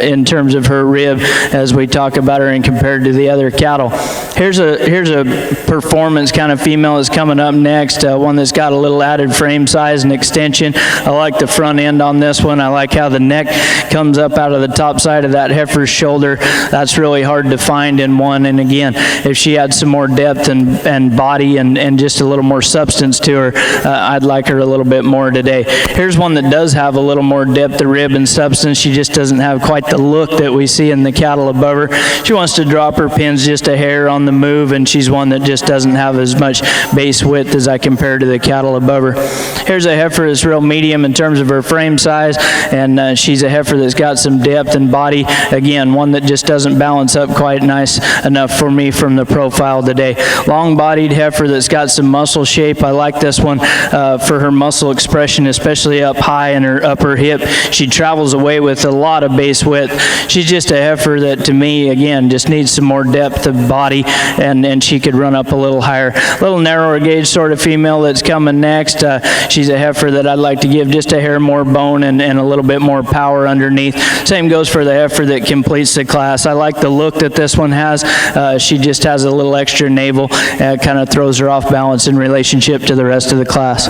in terms of her rib as we talk about her and compared to the other cattle. Here's a performance kind of female that's coming up next, one that's got a little added frame size and extension. I like the front end on this one. I like how the neck comes up out of the top side of that heifer's shoulder. That's really hard to find in one, and again, if she had some more depth and body and just a little more substance to her, I'd like her a little bit more today. Here's one that does have a little more depth of rib and substance. She just doesn't have quite the look that we see in the cattle above her. She wants to drop her pins just a hair on the move, and she's one that just doesn't have as much base width as I compare to the cattle above her. Here's a heifer that's real medium in terms of her frame size, and she's a heifer that's got some depth and body. Again, one that just doesn't balance up quite nice enough for me from the profile today. Long-bodied heifer that's got some muscle shape. I like this one for her muscle expression, especially up high in her upper hip. She travels away with a lot of base width. She's just a heifer that, to me, again, just needs some more depth of body, and she could run up a little higher. A little narrower gauge sort of female that's coming next. She's a heifer that I'd like to give just a hair more bone and a little bit more power underneath. Same goes for the heifer that completes the class. I like the look that this one has. She just has a little extra navel, kind of throws her off balance in relationship to the rest of the class.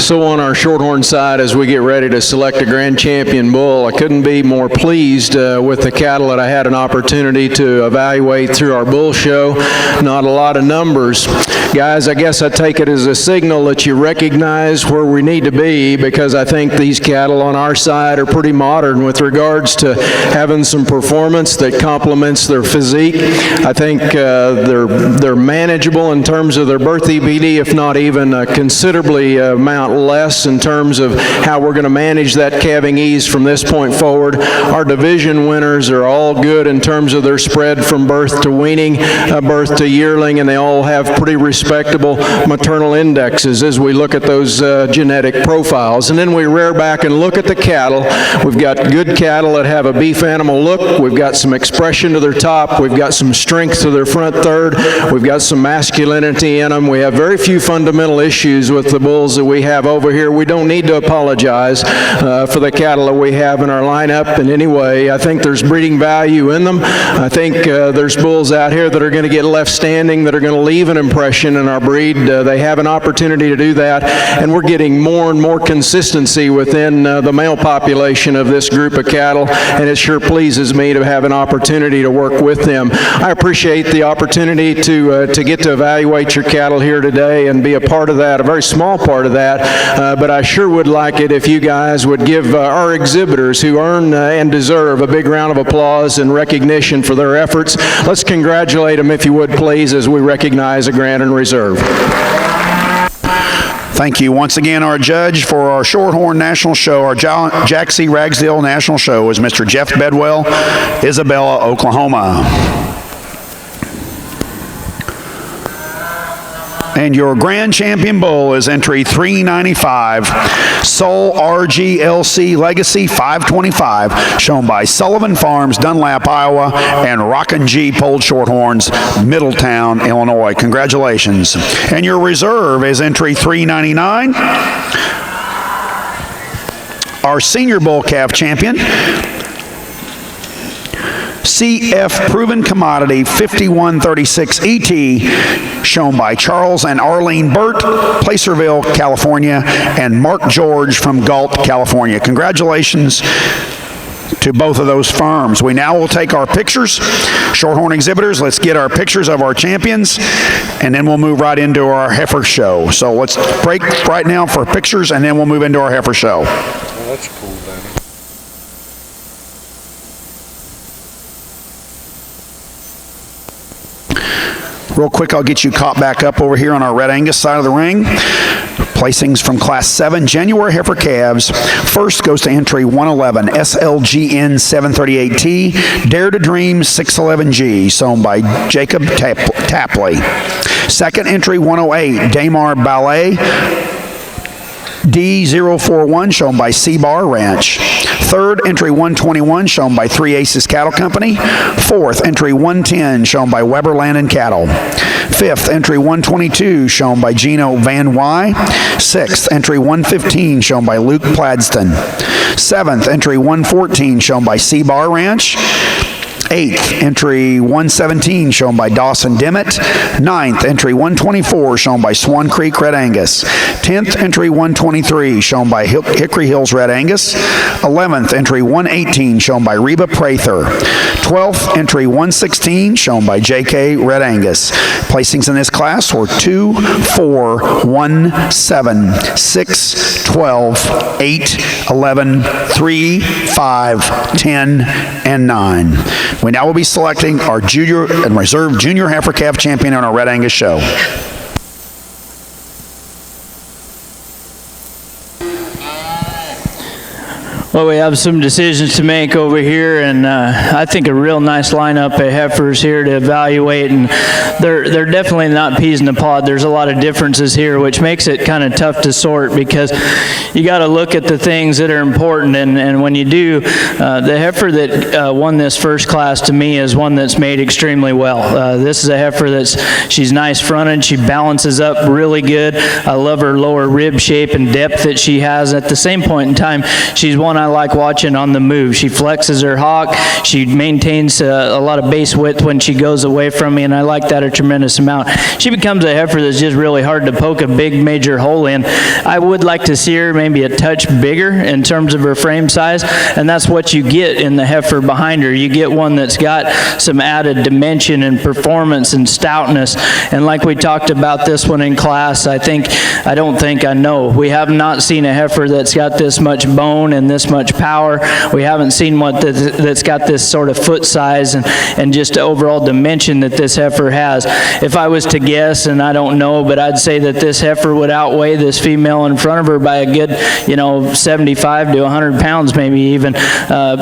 So on our Shorthorn side, as we get ready to select a grand champion bull, I couldn't be more pleased with the cattle that I had an opportunity to evaluate through our bull show. Not a lot of numbers. Guys, I guess I take it as a signal that you recognize where we need to be, because I think these cattle on our side are pretty modern with regards to having some performance that complements their physique. I think they're manageable in terms of their birth EBD, if not even considerably amount less in terms of how we're going to manage that calving ease from this point forward. Our division winners are all good in terms of their spread from birth to weaning, birth to yearling, and they all have pretty respectable maternal indexes as we look at those genetic profiles. And then we rear back and look at the cattle. We've got good cattle that have a beef animal look. We've got some expression to their top. We've got some strength to their front third. We've got some masculinity in them. We have very few fundamental issues with the bulls that we have over here. We don't need to apologize for the cattle that we have in our lineup in any way. I think there's breeding value in them. I think there's bulls out here that are going to get left standing, that are going to leave an impression in our breed. They have an opportunity to do that, and we're getting more and more consistency within the male population of this group of cattle, and it sure pleases me to have an opportunity to work with them. I appreciate the opportunity to get to evaluate your cattle here today and be a part of that, a very small part of that. But I sure would like it if you guys would give our exhibitors, who earn and deserve a big round of applause and recognition for their efforts. Let's congratulate them, if you would, please, as we recognize a Grand and Reserve. Thank you. Once again, our judge for our Shorthorn National Show, our Jack C. Ragsdale National Show, is Mr. Jeff Bedwell, Isabella, Oklahoma. And your grand champion bull is entry 395, Soul RGLC Legacy 525, shown by Sullivan Farms, Dunlap, Iowa, and Rockin' G Polled Shorthorns, Middletown, Illinois. Congratulations. And your reserve is entry 399, our senior bull calf champion, CF Proven Commodity 5136 ET, shown by Charles and Arlene Burt, Placerville, California, and Mark George from Galt, California. Congratulations to both of those firms. We now will take our pictures. Shorthorn exhibitors, let's get our pictures of our champions, and then we'll move right into our heifer show. So let's break right now for pictures, and then we'll move into our heifer show. Oh, that's cool, Danny. Real quick, I'll get you caught back up over here on our Red Angus side of the ring. Placings from Class 7 January heifer calves. First goes to entry 111, SLGN 738T, Dare to Dream 611G, sown by Jacob Tapley. Second entry 108, Damar Ballet D041, shown by C-Bar Ranch. Third, entry 121, shown by Three Aces Cattle Company. Fourth, entry 110, shown by Weber Land and Cattle. Fifth, entry 122, shown by Gino Van Wy. Sixth, entry 115, shown by Luke Pladston. Seventh, entry 114, shown by C-Bar Ranch. Eighth, entry 117, shown by Dawson Dimmitt. Ninth, entry 124, shown by Swan Creek Red Angus. 10th, entry 123, shown by Hickory Hills Red Angus. 11th, entry 118, shown by Reba Prather. 12th, entry 116, shown by JK Red Angus. Placings in this class were 2, 4, 1, 7, 6, 12, 8, 11, 3, 5, 10, and 9. We now will be selecting our junior and reserve junior heifer calf champion on our Red Angus show. Well, we have some decisions to make over here, and I think a real nice lineup of heifers here to evaluate, and they're definitely not peas in the pod. There's a lot of differences here, which makes it kind of tough to sort because you got to look at the things that are important, and when you do, the heifer that won this first class to me is one that's made extremely well. This is a heifer she's nice fronted, she balances up really good. I love her lower rib shape and depth that she has. At the same point in time, she's one I like watching on the move. She flexes her hock. She maintains a lot of base width when she goes away from me, and I like that a tremendous amount. She becomes a heifer that's just really hard to poke a big major hole in. I would like to see her maybe a touch bigger in terms of her frame size, and that's what you get in the heifer behind her. You get one that's got some added dimension and performance and stoutness, and like we talked about this one in class, I know. We have not seen a heifer that's got this much bone and this much power. We haven't seen one that's got this sort of foot size and just overall dimension that this heifer has. If I was to guess, and I don't know, but I'd say that this heifer would outweigh this female in front of her by a good, 75 to 100 pounds maybe even,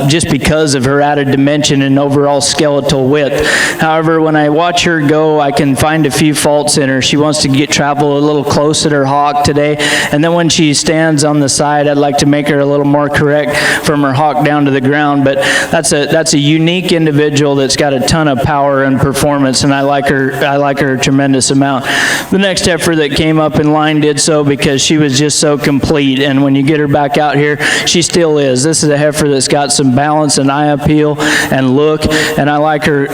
just because of her added dimension and overall skeletal width. However, when I watch her go, I can find a few faults in her. She wants to travel a little close at her hock today, and then when she stands on the side, I'd like to make her a little more correct from her hock down to the ground, but that's a unique individual that's got a ton of power and performance, and I like her a tremendous amount. The next heifer that came up in line did so because she was just so complete, and when you get her back out here, she still is. This is a heifer that's got some balance and eye appeal and look, and I like her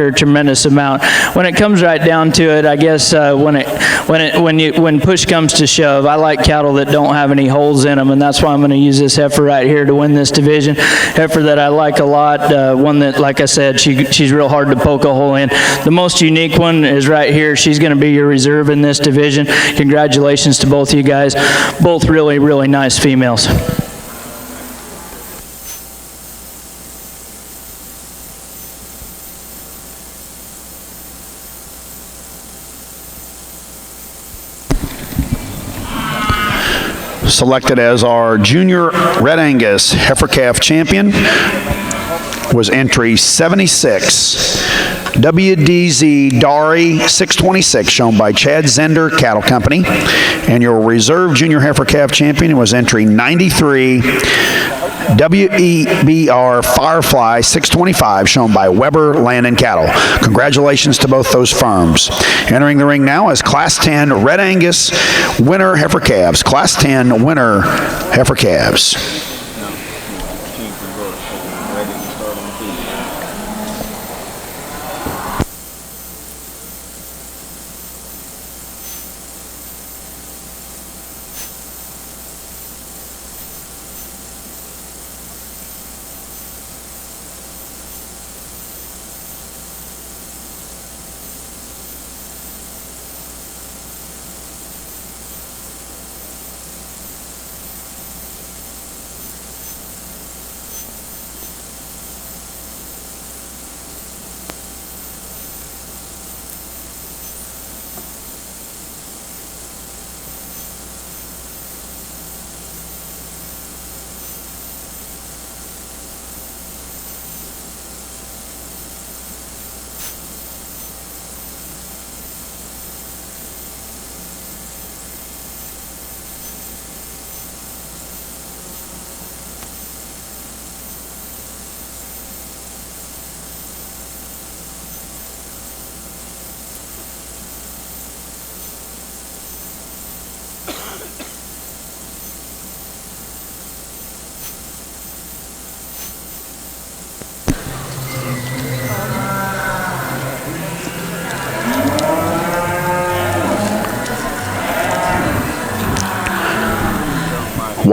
a tremendous amount. When it comes right down to it, I guess when push comes to shove, I like cattle that don't have any holes in them, and that's why I'm going to use this heifer right here to win this division. Heifer that I like a lot, one that, like I said, she's real hard to poke a hole in. The most unique one is right here. She's going to be your reserve in this division. Congratulations to both of you guys. Both really, really nice females. Selected as our junior Red Angus heifer calf champion was entry 76, WDZ Dari 626, shown by Chad Zender Cattle Company. And your reserve junior heifer calf champion was entry 93, WEBR Firefly 625, shown by Weber Land and Cattle. Congratulations to both those firms. Entering the ring now is Class 10 Red Angus winner heifer calves. Class 10 winner heifer calves.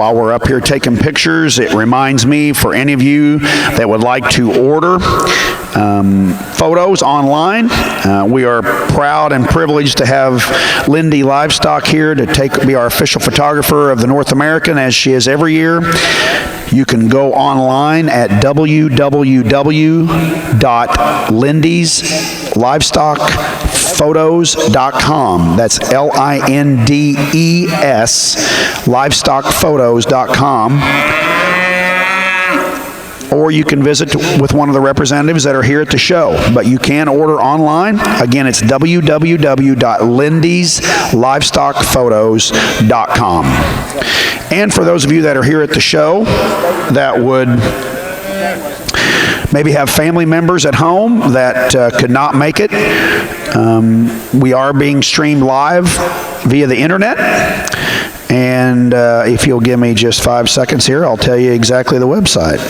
while we're up here taking pictures, it reminds me, for any of you that would like to order photos online, we are proud and privileged to have Lindy Livestock here to be our official photographer of the North American, as she is every year. You can go online at www.lindeslivestockphotos.com. That's LINDES, livestockphotos.com. Or you can visit with one of the representatives that are here at the show. But you can order online. Again, it's www.lindeslivestockphotos.com. And for those of you that are here at the show that would maybe have family members at home that could not make it, we are being streamed live via the internet. And if you'll give me just 5 seconds here, I'll tell you exactly the website.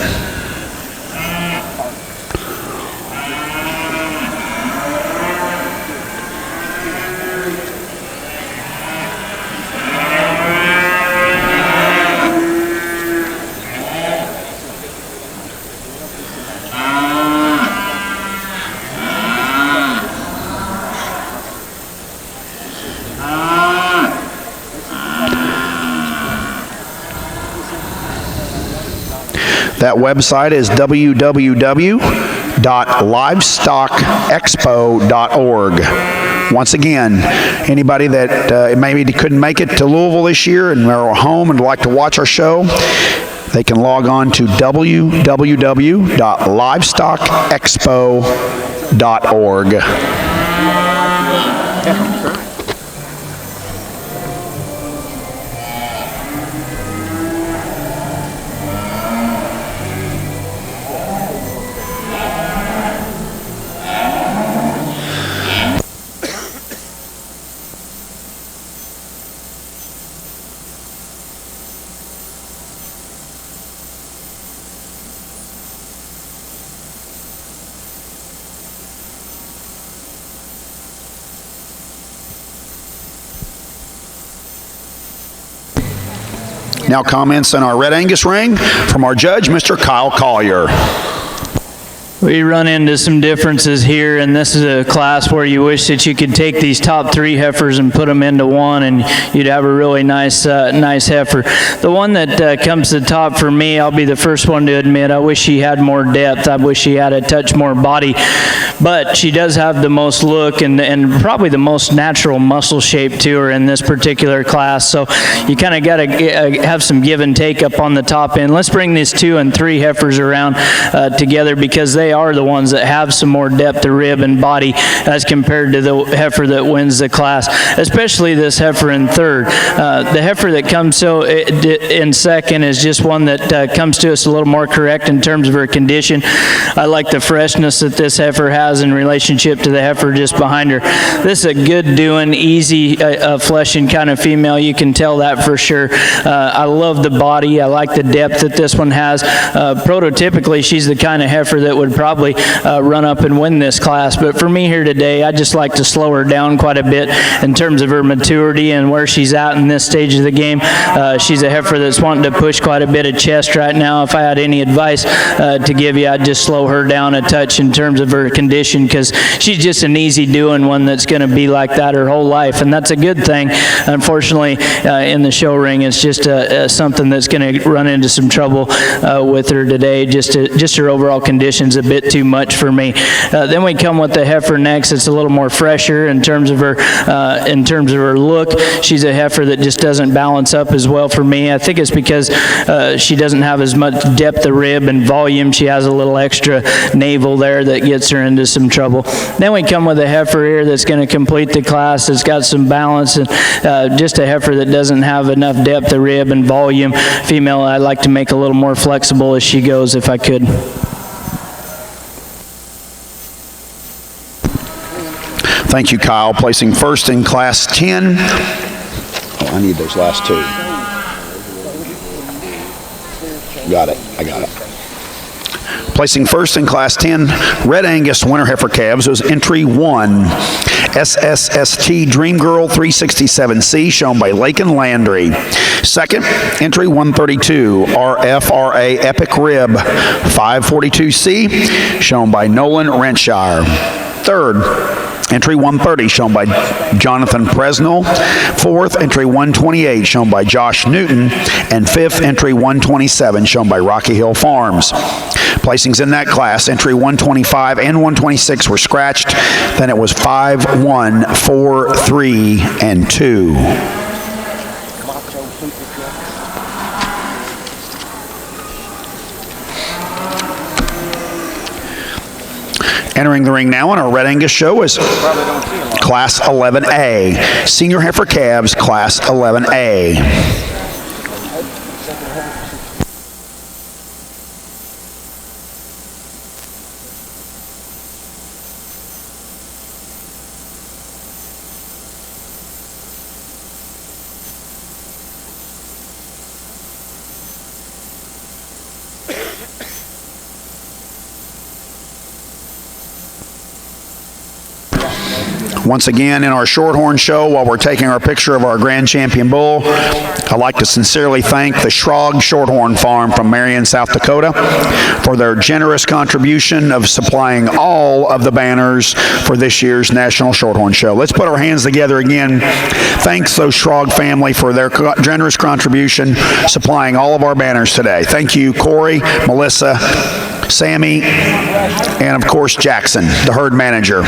That website is www.livestockexpo.org. Once again, anybody that maybe couldn't make it to Louisville this year and are home and would like to watch our show, they can log on to www.livestockexpo.org. Now comments on our Red Angus ring from our judge, Mr. Kyle Collier. We run into some differences here, and this is a class where you wish that you could take these top 3 heifers and put them into one, and you'd have a really nice heifer. The one that comes to the top for me, I'll be the first one to admit, I wish she had more depth. I wish she had a touch more body, but she does have the most look and probably the most natural muscle shape to her in this particular class. So you kind of got to have some give and take up on the top end. Let's bring these 2 and 3 heifers around together, because they are the ones that have some more depth of rib and body as compared to the heifer that wins the class, especially this heifer in third. The heifer that comes in second is just one that comes to us a little more correct in terms of her condition. I like the freshness that this heifer has in relationship to the heifer just behind her. This is a good doing, easy fleshing kind of female. You can tell that for sure. I love the body. I like the depth that this one has. Prototypically, she's the kind of heifer that would probably run up and win this class. But for me here today, I just like to slow her down quite a bit in terms of her maturity and where she's at in this stage of the game. She's a heifer that's wanting to push quite a bit of chest right now. If I had any advice to give you, I'd just slow her down a touch in terms of her condition, because she's just an easy doing one that's going to be like that her whole life, and that's a good thing. Unfortunately, in the show ring, it's just something that's going to run into some trouble with her today. Just her overall condition's a bit too much for me. Then we come with the heifer next. It's a little more fresher in terms of her look. She's a heifer that just doesn't balance up as well for me. I think it's because she doesn't have as much depth of rib and volume. She has a little extra navel there that gets her into some trouble. Then we come with a heifer here that's going to complete the class. It's got some balance, and just a heifer that doesn't have enough depth of rib and volume. Female I'd like to make a little more flexible as she goes if I could. Thank you, Kyle. Placing first in Class 10. Oh, I need those last 2. Got it. I got it. Placing first in Class 10, Red Angus winter heifer calves was entry 1. SSST Dream Girl 367C, shown by Lake and Landry. Second, entry 132, RFRA Epic Rib 542C, shown by Nolan Rentshire. Third, entry 130, shown by Jonathan Presnell. Fourth, entry 128, shown by Josh Newton. And fifth, entry 127, shown by Rocky Hill Farms. Placings in that class, entry 125 and 126 were scratched. Then it was 5, 1, 4, 3, and 2. Entering the ring now on our Red Angus show is Class 11A, Senior Heifer Calves, Class 11A. Once again, in our Shorthorn show, while we're taking our picture of our Grand Champion Bull, I'd like to sincerely thank the Schrog Shorthorn Farm from Marion, South Dakota, for their generous contribution of supplying all of the banners for this year's National Shorthorn Show. Let's put our hands together again. Thanks, those Schrog family, for their generous contribution supplying all of our banners today. Thank you, Corey, Melissa, Sammy, and of course, Jackson, the herd manager.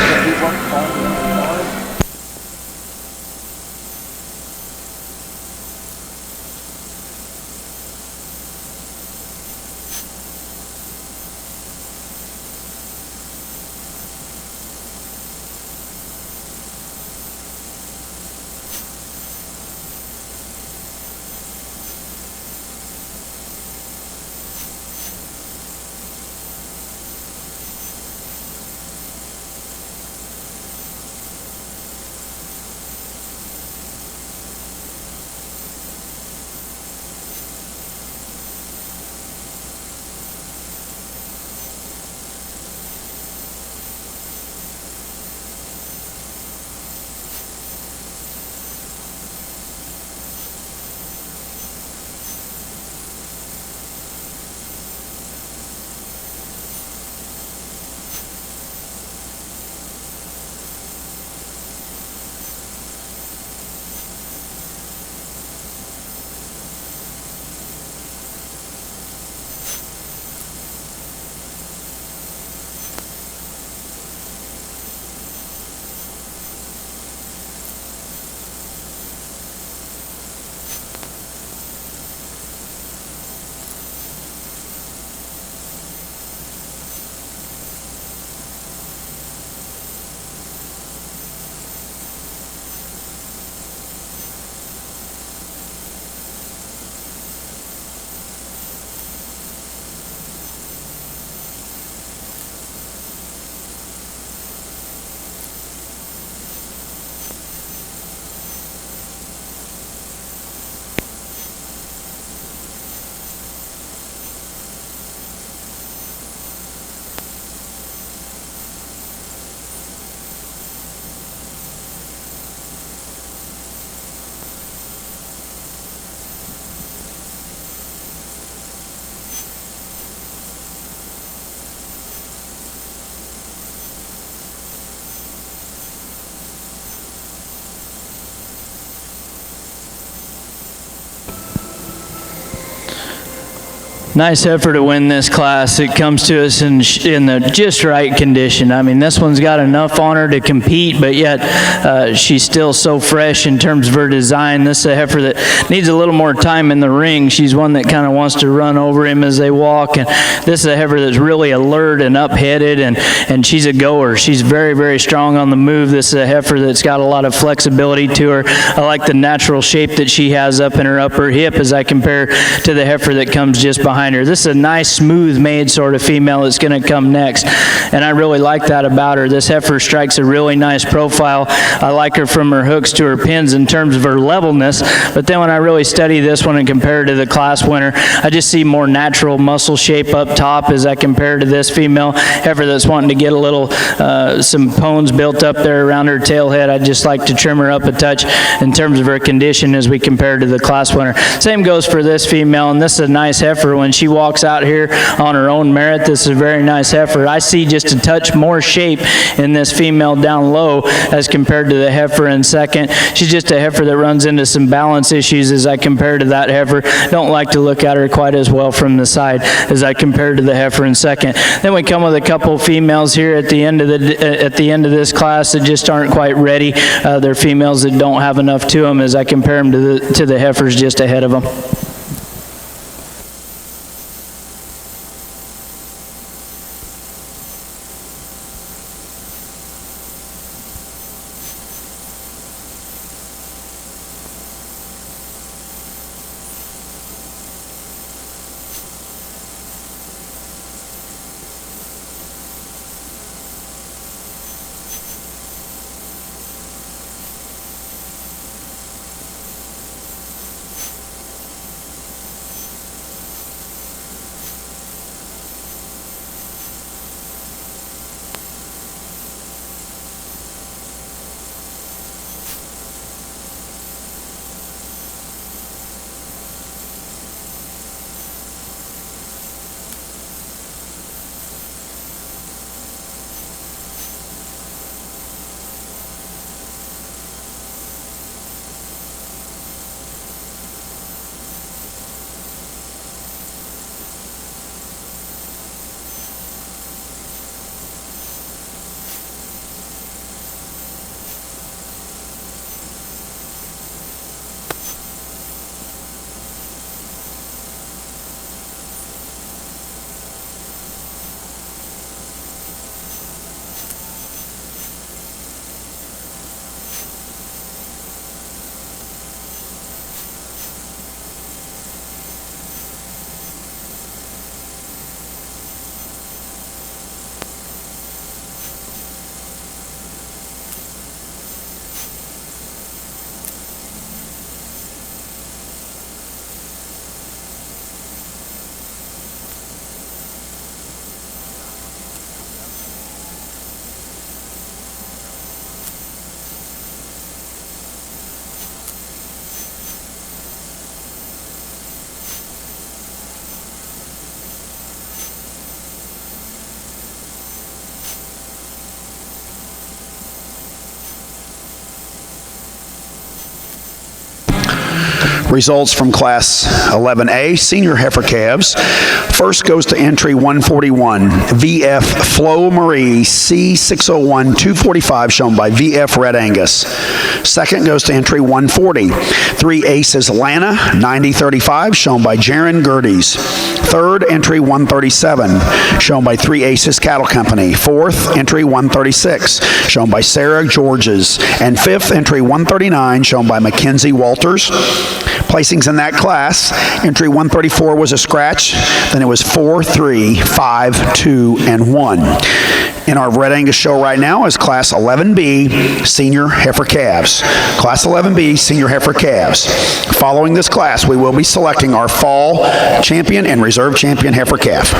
Nice effort to win this class. It comes to us in the just right condition. I mean, this one's got enough on her to compete, but yet she's still so fresh in terms of her design. This is a heifer that needs a little more time in the ring. She's one that kind of wants to run over him as they walk, and this is a heifer that's really alert and up-headed, and she's a goer. She's very, very strong on the move. This is a heifer that's got a lot of flexibility to her. I like the natural shape that she has up in her upper hip as I compare to the heifer that comes just behind behind her. This is a nice, smooth-made sort of female that's going to come next, and I really like that about her. This heifer strikes a really nice profile. I like her from her hooks to her pins in terms of her levelness, but then when I really study this one and compare her to the class winner, I just see more natural muscle shape up top as I compare to this female heifer that's wanting to get a little, some pones built up there around her tail head. I'd just like to trim her up a touch in terms of her condition as we compare to the class winner. Same goes for this female, and this is a nice heifer. When she walks out here on her own merit, this is a very nice heifer. I see just a touch more shape in this female down low as compared to the heifer in second. She's just a heifer that runs into some balance issues as I compare to that heifer. Don't like to look at her quite as well from the side as I compare to the heifer in second. Then we come with a couple females here at the end of this class that just aren't quite ready. They're females that don't have enough to them as I compare them to the heifers just ahead of them. Results from Class 11A, Senior Heifer Calves. First goes to entry 141, VF Flo Marie C601 245, shown by VF Red Angus. Second goes to entry 140, 3 Aces Lana 9035, shown by Jaron Gerdes. Third, entry 137, shown by 3 Aces Cattle Company. Fourth, entry 136, shown by Sarah Georges. And fifth, entry 139, shown by Mackenzie Walters. Placings in that class, entry 134 was a scratch, then it was 4, 3, 5, 2, and 1. In our Red Angus show right now is Class 11B, Senior Heifer Calves. Class 11B, Senior Heifer Calves. Following this class, we will be selecting our Fall Champion and Reserve Champion Heifer Calf.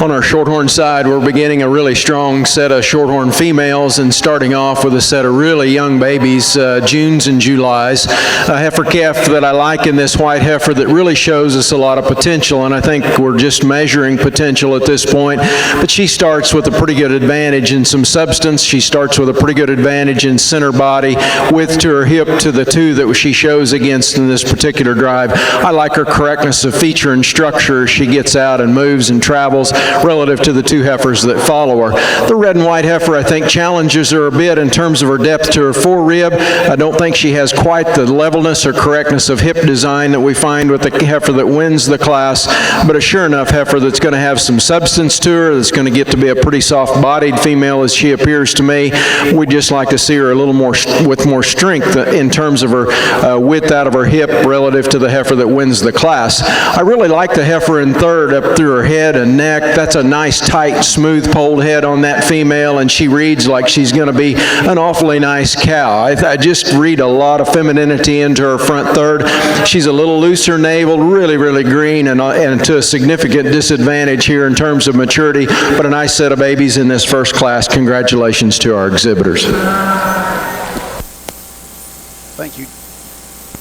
On our Shorthorn side, we're beginning a really strong set of Shorthorn females and starting off with a set of really young babies, Junes and Julys. A heifer calf that I like in this white heifer that really shows us a lot of potential, and I think we're just measuring potential at this point, but she starts with a pretty good advantage in some substance. She starts with a pretty good advantage in center body, width to her hip to the 2 that she shows against in this particular drive. I like her correctness of feature and structure as she gets out and moves and travels. relative to the two heifers that follow her. The red and white heifer, I think, challenges her a bit in terms of her depth to her forerib. I don't think she has quite the levelness or correctness of hip design that we find with the heifer that wins the class, but a sure enough heifer that's going to have some substance to her, that's going to get to be a pretty soft-bodied female as she appears to me. We'd just like to see her a little more with more strength in terms of her width out of her hip relative to the heifer that wins the class. I really like the heifer in third up through her head and neck. That's a nice, tight, smooth polled head on that female, and she reads like she's going to be an awfully nice cow. I just read a lot of femininity into her front third. She's a little looser naveled, really, really green, and to a significant disadvantage here in terms of maturity, but a nice set of babies in this first class. Congratulations to our exhibitors. Thank you.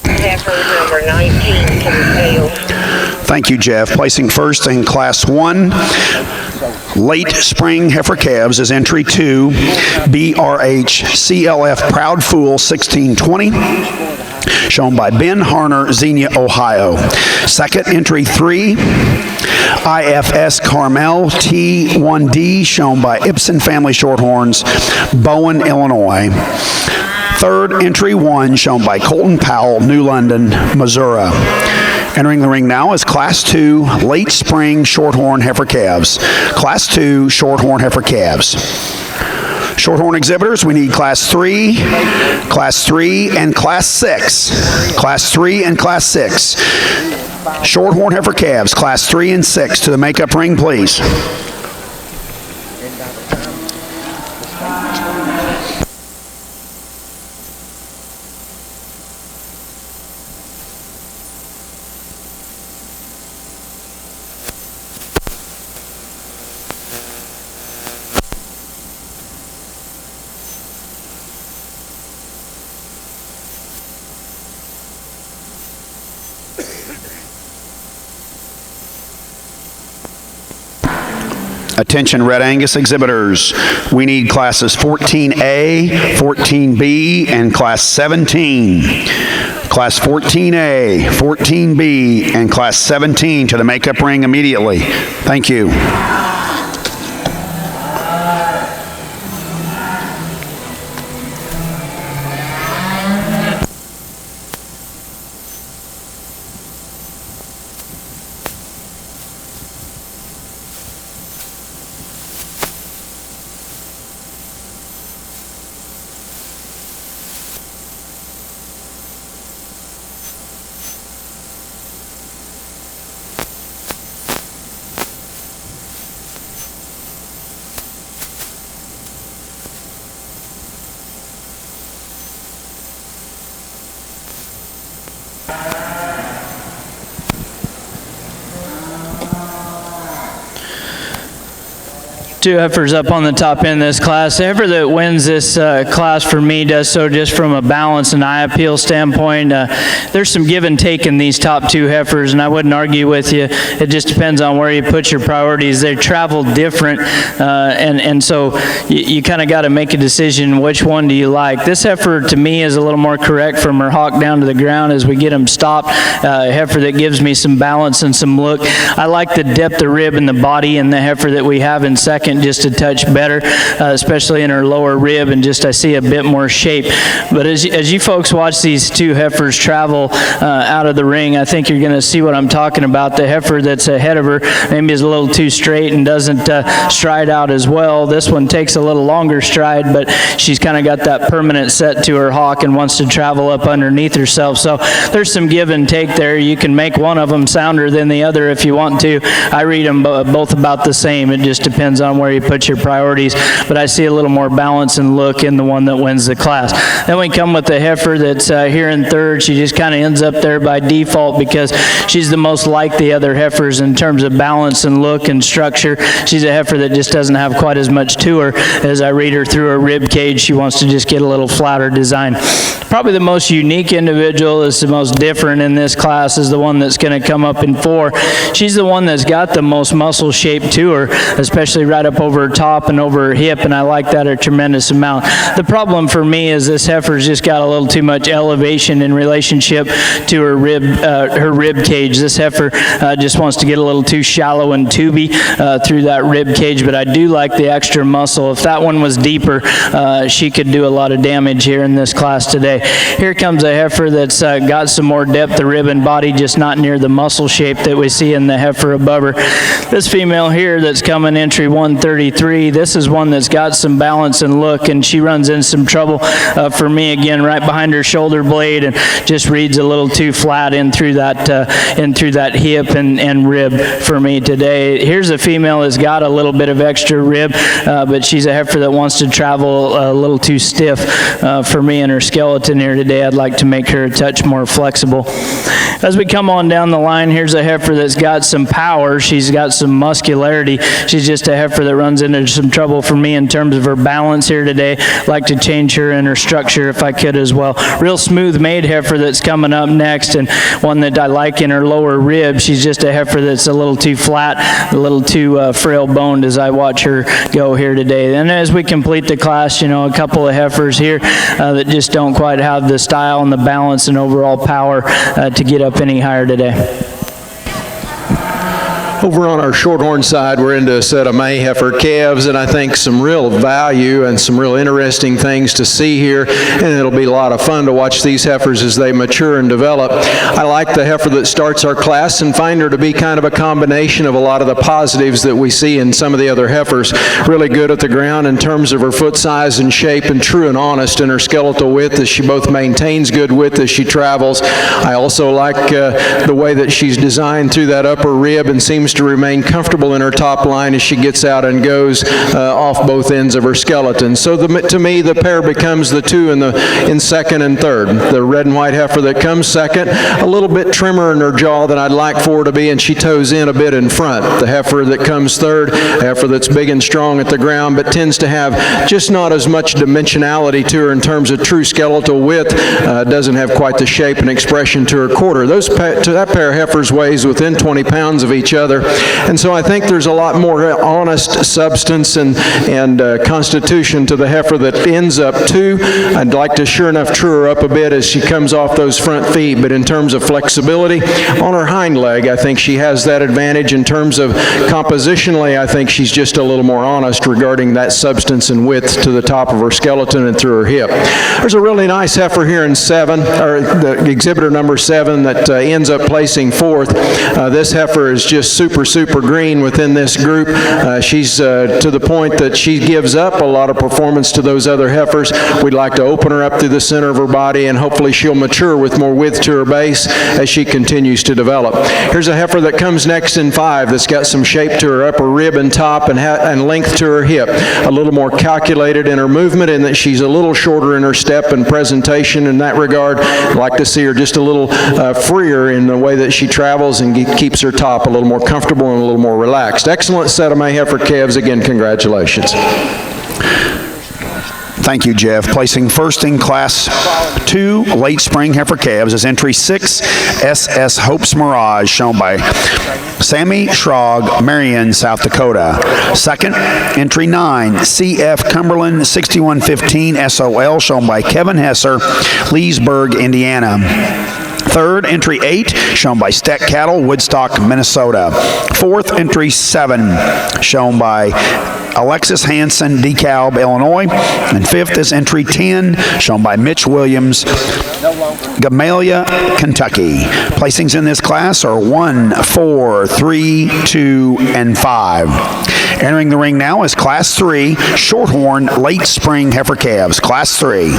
Heifer number 19 to the tail. Thank you, Jeff. Placing first in Class 1, late spring heifer calves is entry 2, BRH CLF Proud Fool 1620, shown by Ben Harner, Xenia, Ohio. Second, entry 3, IFS Carmel T1D, shown by Ibsen Family Shorthorns, Bowen, Illinois. Third, entry 1, shown by Colton Powell, New London, Missouri. Entering the ring now is Class 2 late spring shorthorn heifer calves. Class 2 shorthorn heifer calves. Shorthorn exhibitors, we need Class 3, and Class 6. Class 3 and Class 6. Shorthorn heifer calves, Class 3 and 6. To the makeup ring, please. Attention Red Angus exhibitors, we need classes 14A, 14B, and class 17. Class 14A, 14B, and class 17 to the makeup ring immediately. Thank you. Two heifers up on the top end of this class. The heifer that wins this class for me does so just from a balance and eye appeal standpoint. There's some give and take in these top two heifers, and I wouldn't argue with you. It just depends on where you put your priorities. They travel different, and so you kind of got to make a decision which one do you like. This heifer to me is a little more correct from her hock down to the ground as we get them stopped. A heifer that gives me some balance and some look. I like the depth of rib in the body in the heifer that we have in second just a touch better, especially in her lower rib, and just I see a bit more shape. But as you folks watch these two heifers travel out of the ring, I think you're going to see what I'm talking about. The heifer that's ahead of her maybe is a little too straight and doesn't stride out as well. This one takes a little longer stride, but she's kind of got that permanent set to her hock and wants to travel up underneath herself. So there's some give and take there. You can make one of them sounder than the other if you want to. I read them both about the same. It just depends on where you put your priorities, but I see a little more balance and look in the one that wins the class. Then we come with the heifer that's here in third. She just kind of ends up there by default because she's the most like the other heifers in terms of balance and look and structure. She's a heifer that just doesn't have quite as much to her. As I read her through her rib cage, she wants to just get a little flatter design. Probably the most unique individual, is the most different in this class, is the one that's going to come up in 4. She's the one that's got the most muscle shape to her, especially right up over her top and over her hip, and I like that a tremendous amount. The problem for me is this heifer's just got a little too much elevation in relationship to her rib cage. This heifer just wants to get a little too shallow and tubey through that rib cage, but I do like the extra muscle. If that one was deeper, she could do a lot of damage here in this class today. Here comes a heifer that's got some more depth of rib and body, just not near the muscle shape that we see in the heifer above her. This female here that's coming entry 133, this is one that's got some balance and look, and she runs in some trouble for me again right behind her shoulder blade, and just reads a little too flat in through that hip and rib for me today. Here's a female that's got a little bit of extra rib, but she's a heifer that wants to travel a little too stiff for me in her skeleton here today. I'd like to make her a touch more flexible. As we come on down the line, here's a heifer that's got some power. She's got some muscularity. She's just a heifer that runs into some trouble for me in terms of her balance here today. I'd like to change her in her structure if I could as well. Real smooth made heifer that's coming up next, and one that I like in her lower rib. She's just a heifer that's a little too flat, a little too frail boned as I watch her go here today. And as we complete the class, you know, a couple of heifers here that just don't quite have the style and the balance and overall power to get up any higher today. Over on our Shorthorn side, we're into a set of May heifer calves, and I think some real value and some real interesting things to see here, and it'll be a lot of fun to watch these heifers as they mature and develop. I like the heifer that starts our class and find her to be kind of a combination of a lot of the positives that we see in some of the other heifers. Really good at the ground in terms of her foot size and shape, and true and honest in her skeletal width as she both maintains good width as she travels. I also like the way that she's designed through that upper rib and seems to remain comfortable in her top line as she gets out and goes off both ends of her skeleton. So to me, the pair becomes the two in second and third. The red and white heifer that comes second, a little bit trimmer in her jaw than I'd like for her to be, and she toes in a bit in front. The heifer that comes third, a heifer that's big and strong at the ground, but tends to have just not as much dimensionality to her in terms of true skeletal width, doesn't have quite the shape and expression to her quarter. That pair of heifers weighs within 20 pounds of each other. And so I think there's a lot more honest substance and constitution to the heifer that ends up two. I'd like to sure enough true her up a bit as she comes off those front feet, but in terms of flexibility, on her hind leg, I think she has that advantage. In terms of compositionally, I think she's just a little more honest regarding that substance and width to the top of her skeleton and through her hip. There's a really nice heifer here in 7, or the exhibitor number 7, that ends up placing fourth. This heifer is just super green within this group. She's to the point that she gives up a lot of performance to those other heifers. We'd like to open her up through the center of her body, and hopefully she'll mature with more width to her base as she continues to develop. Here's a heifer that comes next in 5 that's got some shape to her upper rib and top and length to her hip. A little more calculated in her movement, in that she's a little shorter in her step and presentation in that regard. I'd like to see her just a little freer in the way that she travels and keeps her top a little more comfortable and a little more relaxed. Excellent set of May heifer calves. Again, congratulations. Thank you, Jeff. Placing first in Class 2 late spring heifer calves is entry 6, SS Hope's Mirage, shown by Sammy Schrog, Marion, South Dakota. Second, entry 9, CF Cumberland 6115 SOL, shown by Kevin Hesser, Leesburg, Indiana. Third, entry 8, shown by Steck Cattle, Woodstock, Minnesota. Fourth, entry 7, shown by Alexis Hansen, DeKalb, Illinois. And fifth is entry 10, shown by Mitch Williams, Gamaliel, Kentucky. Placings in this class are 1, 4, 3, 2, and 5. Entering the ring now is Class 3, Shorthorn late spring heifer calves. Class 3.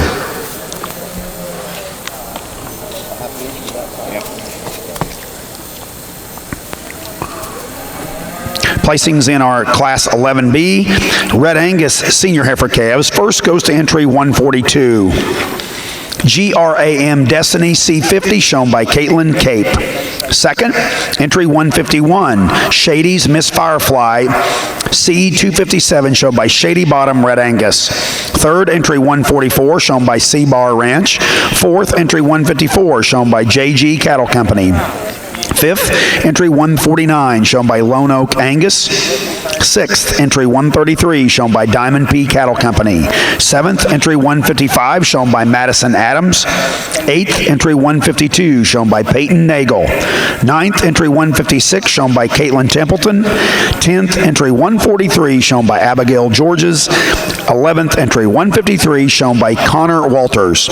Placings in our Class 11B, Red Angus Senior Heifer Calves. First goes to entry 142. GRAM Destiny C50, shown by Caitlin Cape. Second, entry 151, Shady's Miss Firefly C257, shown by Shady Bottom Red Angus. Third, entry 144, shown by C-Bar Ranch. Fourth, entry 154, shown by JG Cattle Company. 5th, entry 149, shown by Lone Oak Angus. 6th, entry 133, shown by Diamond P Cattle Company. 7th, entry 155, shown by Madison Adams. 8th, entry 152, shown by Peyton Nagel. 9th, entry 156, shown by Caitlin Templeton. 10th, entry 143, shown by Abigail Georges. 11th, entry 153, shown by Connor Walters.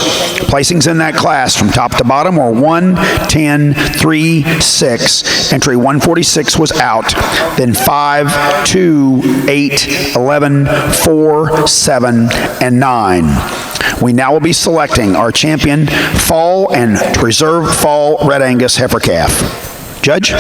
Placings in that class from top to bottom were 1, 10, 3, 6. Entry 146 was out. Then 5, 2, 8, 11, 4, 7, and 9. We now will be selecting our champion fall and reserve fall Red Angus heifer calf. Judge?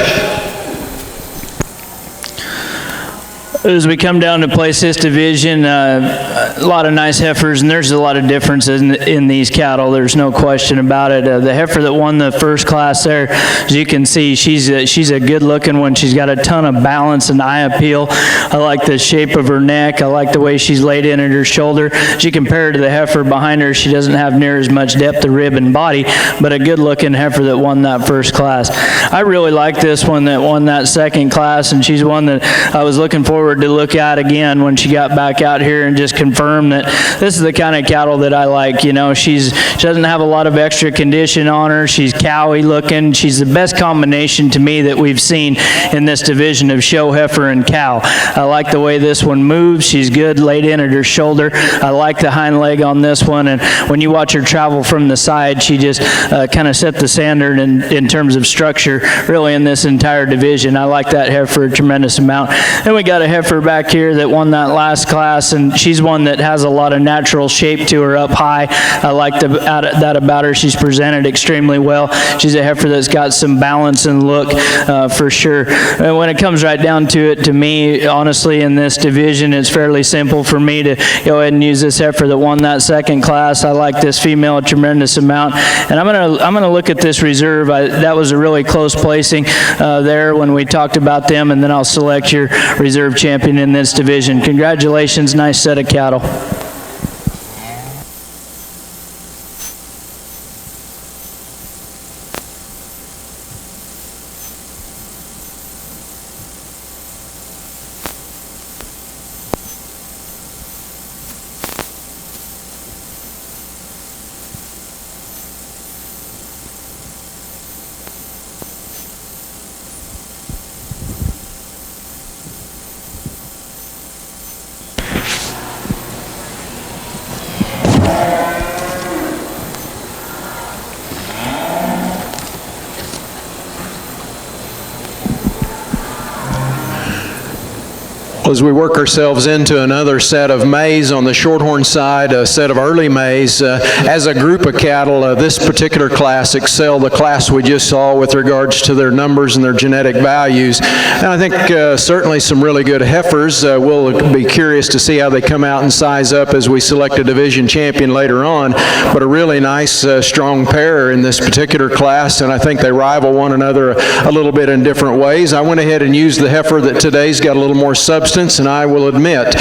As we come down to place this division, a lot of nice heifers, and there's a lot of differences in these cattle. There's no question about it. The heifer that won the first class there, as you can see, she's a good-looking one. She's got a ton of balance and eye appeal. I like the shape of her neck. I like the way she's laid in at her shoulder. As you compare her to the heifer behind her, she doesn't have near as much depth of rib and body, but a good-looking heifer that won that first class. I really like this one that won that second class, and she's one that I was looking forward to look at again when she got back out here and just confirm that this is the kind of cattle that I like. You know, she doesn't have a lot of extra condition on her. She's cowy looking. She's the best combination to me that we've seen in this division of show heifer and cow. I like the way this one moves. She's good laid in at her shoulder. I like the hind leg on this one, and when you watch her travel from the side, she just kind of set the standard in terms of structure really in this entire division. I like that heifer a tremendous amount. Then we got a heifer back here that won that last class, and she's one that has a lot of natural shape to her up high. I like that about her. She's presented extremely well. She's a heifer that's got some balance and look for sure. And when it comes right down to it, to me, honestly, in this division, it's fairly simple for me to go ahead and use this heifer that won that second class. I like this female a tremendous amount, and I'm gonna look at this reserve. That was a really close placing there when we talked about them, and then I'll select your reserve champion in this division. Congratulations, nice set of cattle. As we work ourselves into another set of maize on the Shorthorn side, a set of early maize, as a group of cattle, this particular class excel the class we just saw with regards to their numbers and their genetic values. And I think certainly some really good heifers. We'll be curious to see how they come out and size up as we select a division champion later on. But a really nice, strong pair in this particular class, and I think they rival one another a little bit in different ways. I went ahead and used the heifer that today's got a little more substance, and I will admit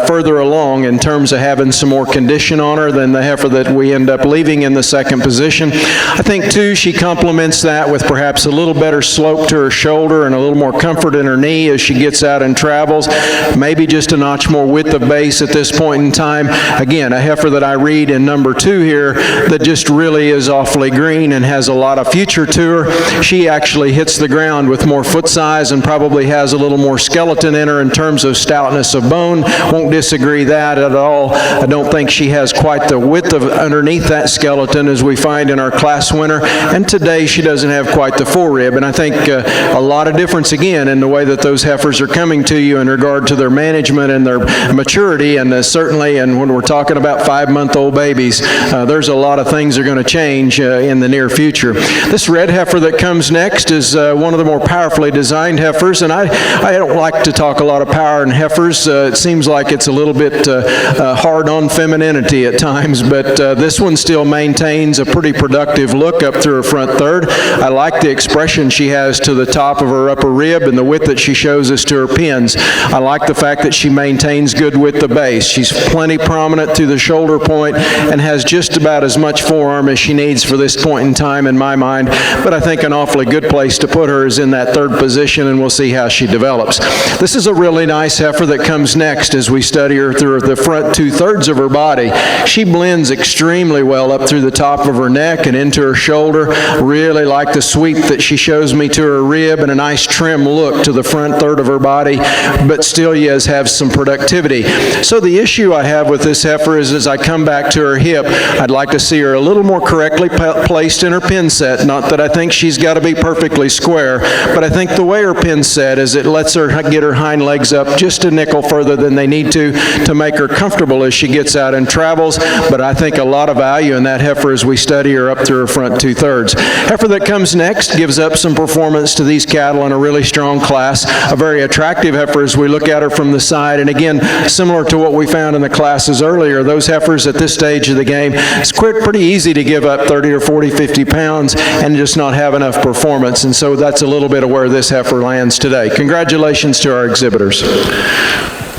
further along in terms of having some more condition on her than the heifer that we end up leaving in the second position. I think too she complements that with perhaps a little better slope to her shoulder and a little more comfort in her knee as she gets out and travels, maybe just a notch more width of base at this point in time. Again, a heifer that I read in number 2 here that just really is awfully green and has a lot of future to her. She actually hits the ground with more foot size and probably has a little more skeleton in her in terms of stoutness of bone. Won't disagree that at all. I don't think she has quite the width of underneath that skeleton as we find in our class winner, and today she doesn't have quite the forerib, and I think a lot of difference again in the way that those heifers are coming to you in regard to their management and their maturity, and certainly, and when we're talking about 5-month-old babies, there's a lot of things that are going to change in the near future. This red heifer that comes next is one of the more powerfully designed heifers, and I don't like to talk a lot of power in heifers. It seems like it's a little bit hard on femininity at times, but this one still maintains a pretty productive look up through her front third. I like the expression she has to the top of her upper rib and the width that she shows us to her pins. I like the fact that she maintains good width of base. She's plenty prominent through the shoulder point and has just about as much forearm as she needs for this point in time in my mind, but I think an awfully good place to put her is in that third position, and we'll see how she develops. This is a really nice heifer that comes next as we study her through the front two-thirds of her body. She blends extremely well up through the top of her neck and into her shoulder. Really like the sweep that she shows me to her rib and a nice trim look to the front third of her body, but still has some productivity. So the issue I have with this heifer is as I come back to her hip, I'd like to see her a little more correctly placed in her pin set. Not that I think she's got to be perfectly square, but I think the way her pin's set is it lets her get her hind legs up just a nickel further than they need to make her comfortable as she gets out and travels. But I think a lot of value in that heifer as we study her up through her front two-thirds. Heifer that comes next gives up some performance to these cattle in a really strong class. A very attractive heifer as we look at her from the side. And again, similar to what we found in the classes earlier, those heifers at this stage of the game, it's pretty easy to give up 30 or 40, 50 pounds and just not have enough performance. And so that's a little bit of where this heifer lands today. Congratulations to our exhibitors.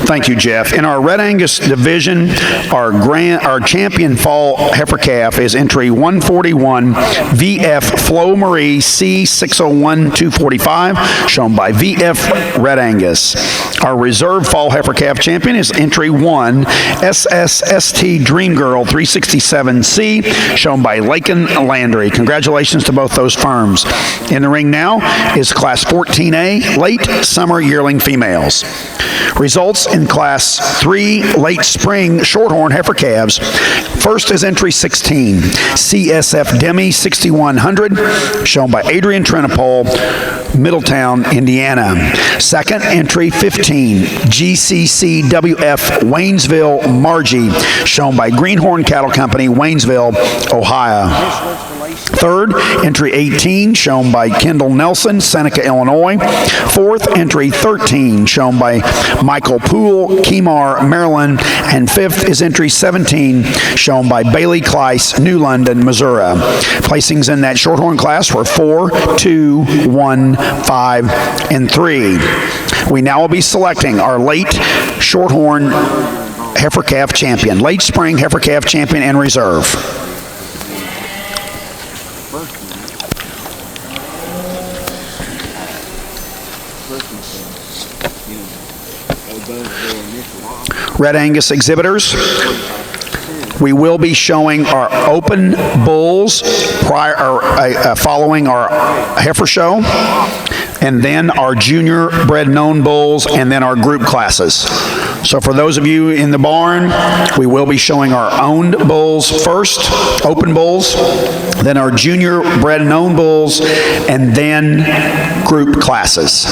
Thank you, Jeff. In our Red Angus division, our champion fall heifer calf is entry 141 VF Flo Marie C601245, shown by VF Red Angus. Our reserve fall heifer calf champion is entry 1 SSST Dream Girl 367C, shown by Lakin Landry. Congratulations to both those firms. In the ring now is Class 14A late summer yearling females. Results in Class 3 late spring shorthorn heifer calves. First is entry 16, CSF Demi 6100, shown by Adrian Trenopole, Middletown, Indiana. Second, entry 15, GCCWF Waynesville Margie, shown by Greenhorn Cattle Company, Waynesville, Ohio. Third, entry 18, shown by Kendall Nelson, Seneca, Illinois. Fourth, entry 13, shown by Michael Poole, Kemar, Maryland. And fifth is entry 17, shown by Bailey Kleiss, New London, Missouri. Placings in that shorthorn class were 4, 2, 1, 5, and 3. We now will be selecting our late shorthorn heifer calf champion, late spring heifer calf champion and reserve. Red Angus exhibitors, we will be showing our open bulls following our heifer show, and then our junior bred known bulls, and then our group classes. So for those of you in the barn, we will be showing our owned bulls first, open bulls, then our junior bred known bulls, and then group classes.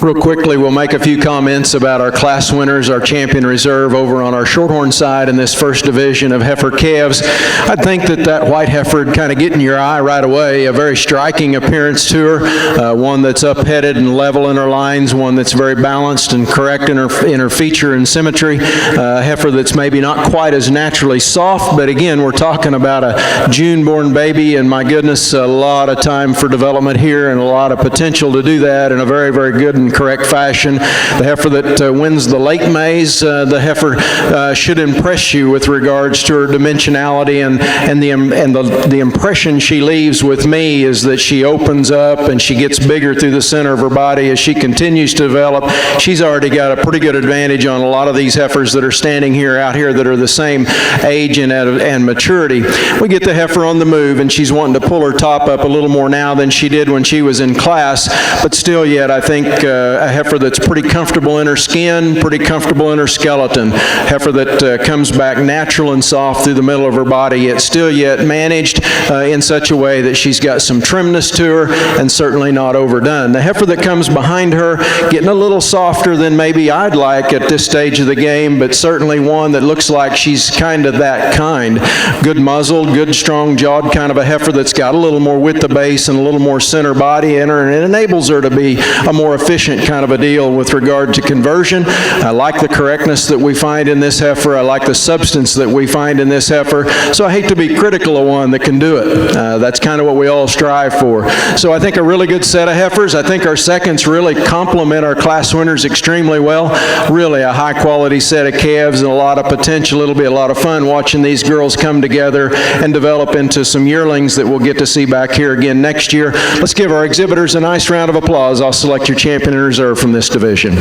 Real quickly, we'll make a few comments about our class winners, our champion reserve over on our shorthorn side in this first division of heifer calves. I think that white heifer would kind of get in your eye right away. A very striking appearance to her, one that's up-headed and level in her lines, one that's very balanced and correct in her feature and symmetry. A heifer that's maybe not quite as naturally soft, but again, we're talking about a June-born baby, and my goodness, a lot of time for development here and a lot of potential to do that in a very, very good and correct fashion. The heifer that wins the late maze, the heifer should impress you with regards to her dimensionality, and the impression she leaves with me is that she opens up and she gets bigger through the center of her body as she continues to develop. She's already got a pretty good advantage on a lot of these heifers that are standing out here that are the same age and maturity. We get the heifer on the move, and she's wanting to pull her top up a little more now than she did when she was in class, but still yet I think a heifer that's pretty comfortable in her skin, pretty comfortable in her skeleton. Heifer that comes back natural and soft through the middle of her body, yet still yet managed in such a way that she's got some trimness to her and certainly not overdone. The heifer that comes behind her, getting a little softer than maybe I'd like at this stage of the game, but certainly one that looks like she's kind of that kind. Good muzzled, good strong jawed kind of a heifer that's got a little more width of base and a little more center body in her, and it enables her to be a more efficient kind of a deal with regard to conversion. I like the correctness that we find in this heifer. I like the substance that we find in this heifer. So I hate to be critical of one that can do it. That's kind of what we all strive for. So I think a really good set of heifers. I think our seconds really complement our class winners extremely well. Really a high quality set of calves and a lot of potential. It'll be a lot of fun watching these girls come together and develop into some yearlings that we'll get to see back here again next year. Let's give our exhibitors a nice round of applause. I'll select your champion in reserve from this division.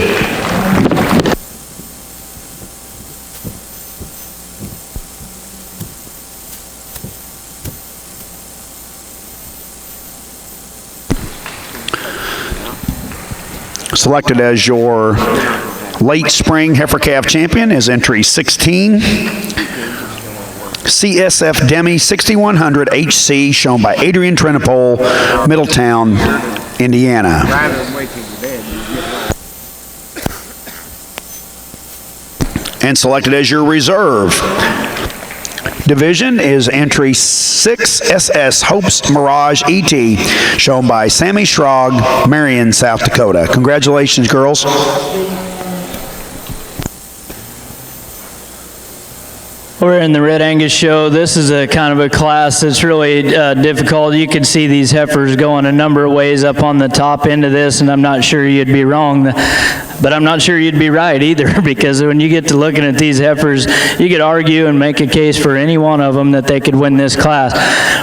Selected as your late spring heifer calf champion is entry 16, CSF Demi 6100 HC, shown by Adrian Trenopole, Middletown, Indiana. And selected as your reserve division is entry 6 SS Hope's Mirage ET, shown by Sammy Schrog, Marion, South Dakota. Congratulations, girls. We're in the Red Angus show. This is a kind of a class that's really difficult. You can see these heifers going a number of ways up on the top end of this, and I'm not sure you'd be wrong, but I'm not sure you'd be right either, because when you get to looking at these heifers, you could argue and make a case for any one of them that they could win this class.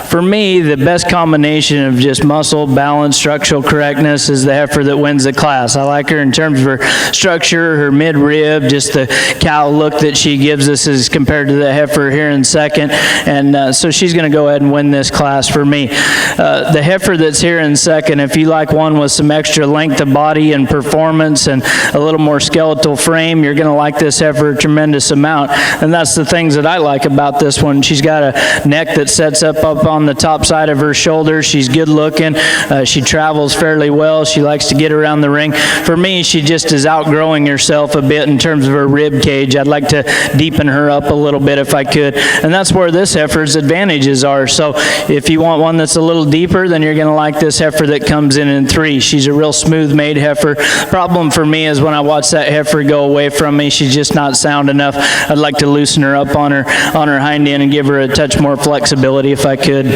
For me, the best combination of just muscle, balance, structural correctness is the heifer that wins the class. I like her in terms of her structure, her mid-rib, just the cow look that she gives us as compared to the heifer here in second, and so she's going to go ahead and win this class for me. The heifer that's here in second, if you like one with some extra length of body and performance and a little more skeletal frame, you're going to like this heifer a tremendous amount, and that's the things that I like about this one. She's got a neck that sets up on the top side of her shoulder. She's good looking. She travels fairly well. She likes to get around the ring. For me, she just is outgrowing herself a bit in terms of her rib cage. I'd like to deepen her up a little bit if I could, and that's where this heifer's advantages are. So if you want one that's a little deeper, then you're going to like this heifer that comes in 3. She's a real smooth made heifer. Problem for me is when I watch that heifer go away from me, she's just not sound enough. I'd like to loosen her up on her hind end and give her a touch more flexibility if I could.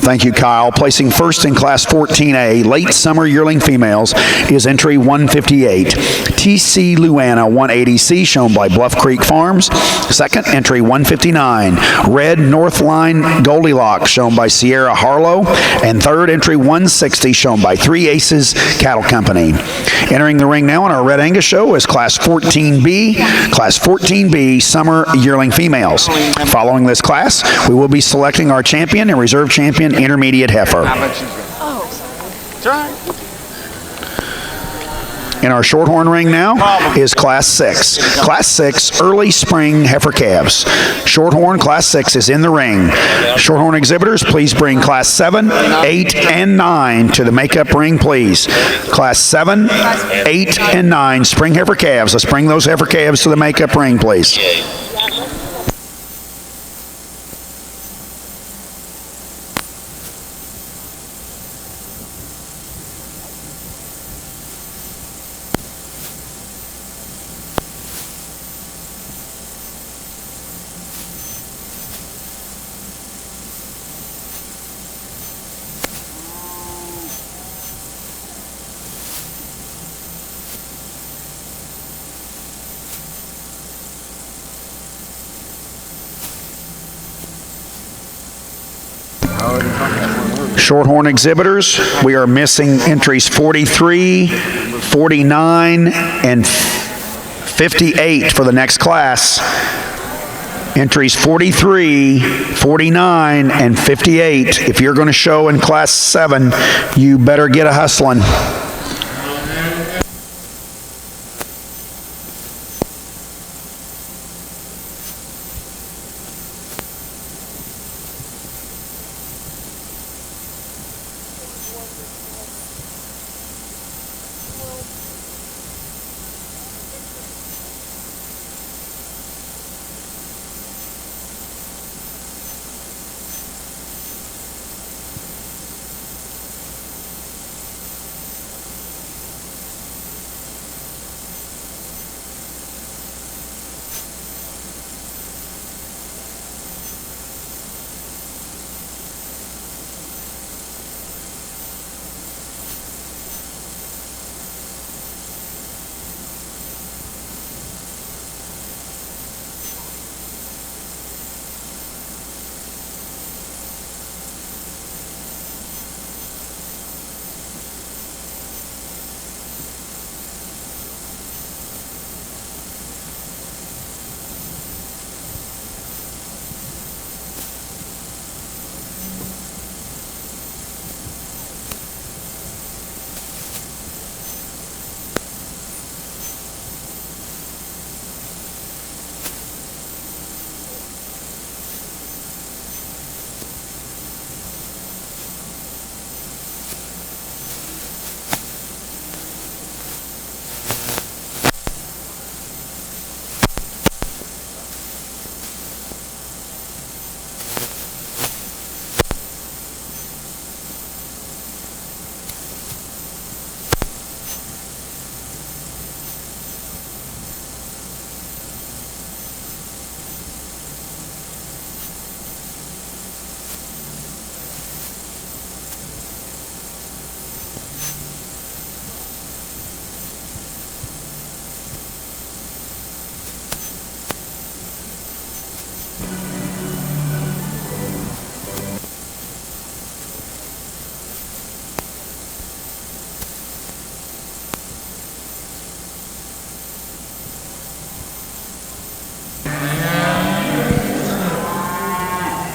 Thank you, Kyle. Placing first in Class 14A, late summer yearling females, is entry 158, TC Luana 180C, shown by Bluff Creek Farms. Second, entry 159, Red Northline Goldilocks, shown by Sierra Harlow. And third, entry 160, shown by 3 Aces Cattle Company. Entering the ring now on our Red Angus show is Class 14B, Class 14B Summer Yearling Females. Following this class, we will be selecting our champion and reserve champion intermediate heifer. In our Shorthorn ring now is Class 6. Class 6 early spring heifer calves. Shorthorn Class 6 is in the ring. Shorthorn exhibitors, please bring Class 7, 8, and 9 to the makeup ring, please. Class 7, 8, and 9 spring heifer calves. Let's bring those heifer calves to the makeup ring, please. Shorthorn exhibitors, we are missing entries 43, 49, and 58 for the next class. Entries 43, 49, and 58. If you're going to show in Class 7, you better get a hustling.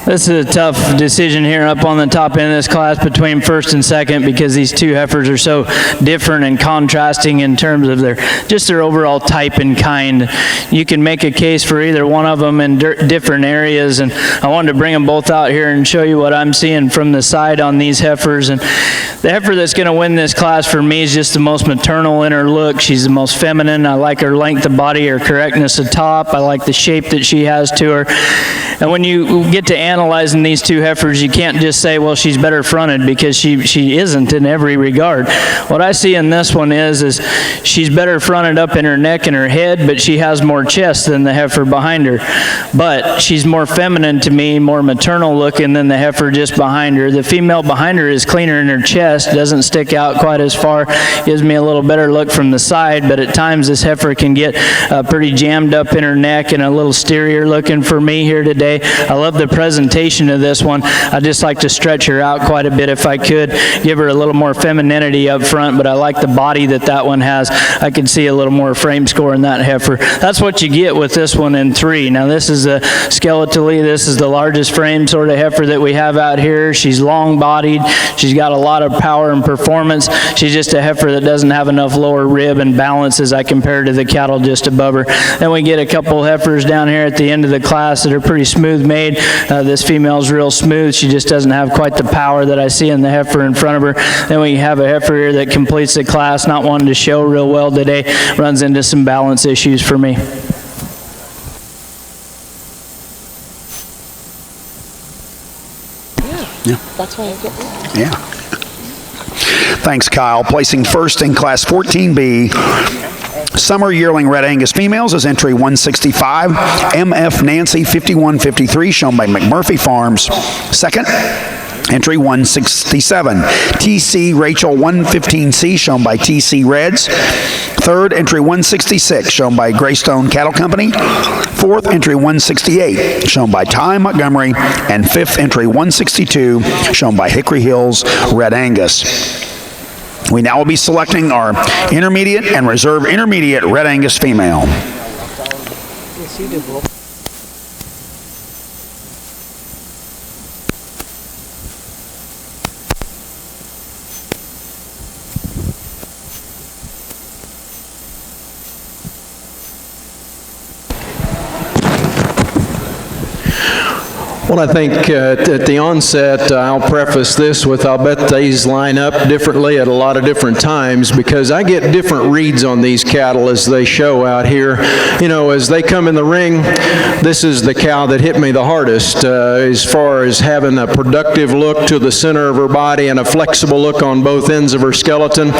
This is a tough decision here up on the top end of this class between first and second, because these two heifers are so different and contrasting in terms of their overall type and kind. You can make a case for either one of them in different areas, and I wanted to bring them both out here and show you what I'm seeing from the side on these heifers. And the heifer that's going to win this class for me is just the most maternal in her look. She's the most feminine. I like her length of body, her correctness of top. I like the shape that she has to her. And when you get to analyzing these two heifers, you can't just say, well, she's better fronted, because she isn't in every regard. What I see in this one is she's better fronted up in her neck and her head, but she has more chest than the heifer behind her. But she's more feminine to me, more maternal looking than the heifer just behind her. The female behind her is cleaner in her chest, doesn't stick out quite as far, gives me a little better look from the side, but at times this heifer can get pretty jammed up in her neck and a little steerier looking for me here today. I love the presentation of this one. I just like to stretch her out quite a bit if I could, give her a little more femininity up front, but I like the body that one has. I could see a little more frame score in that heifer. That's what you get with this one in 3. Now this is a skeletally, this is the largest frame sort of heifer that we have out here. She's long bodied. She's got a lot of power and performance. She's just a heifer that doesn't have enough lower rib and balance as I compare to the cattle just above her. Then we get a couple heifers down here at the end of the class that are pretty smooth made. This female's real smooth. She just doesn't have quite the power that I see in the heifer in front of her. Then we have a heifer here that completes the class, not wanting to show real well today, runs into some balance issues for me. Yeah. That's why I get that. Yeah. Thanks, Kyle. Placing first in Class 14B, Summer Yearling Red Angus Females is entry 165, MF Nancy 5153, shown by McMurphy Farms. Second, entry 167, TC Rachel 115C, shown by TC Reds. Third, entry 166, shown by Greystone Cattle Company. Fourth, entry 168, shown by Ty Montgomery. And fifth, entry 162, shown by Hickory Hills Red Angus. We now will be selecting our intermediate and reserve intermediate Red Angus female. Well, I think at the onset, I'll preface this with I'll bet these line up differently at a lot of different times because I get different reads on these cattle as they show out here. You know, as they come in the ring, this is the cow that hit me the hardest as far as having a productive look to the center of her body and a flexible look on both ends of her skeleton.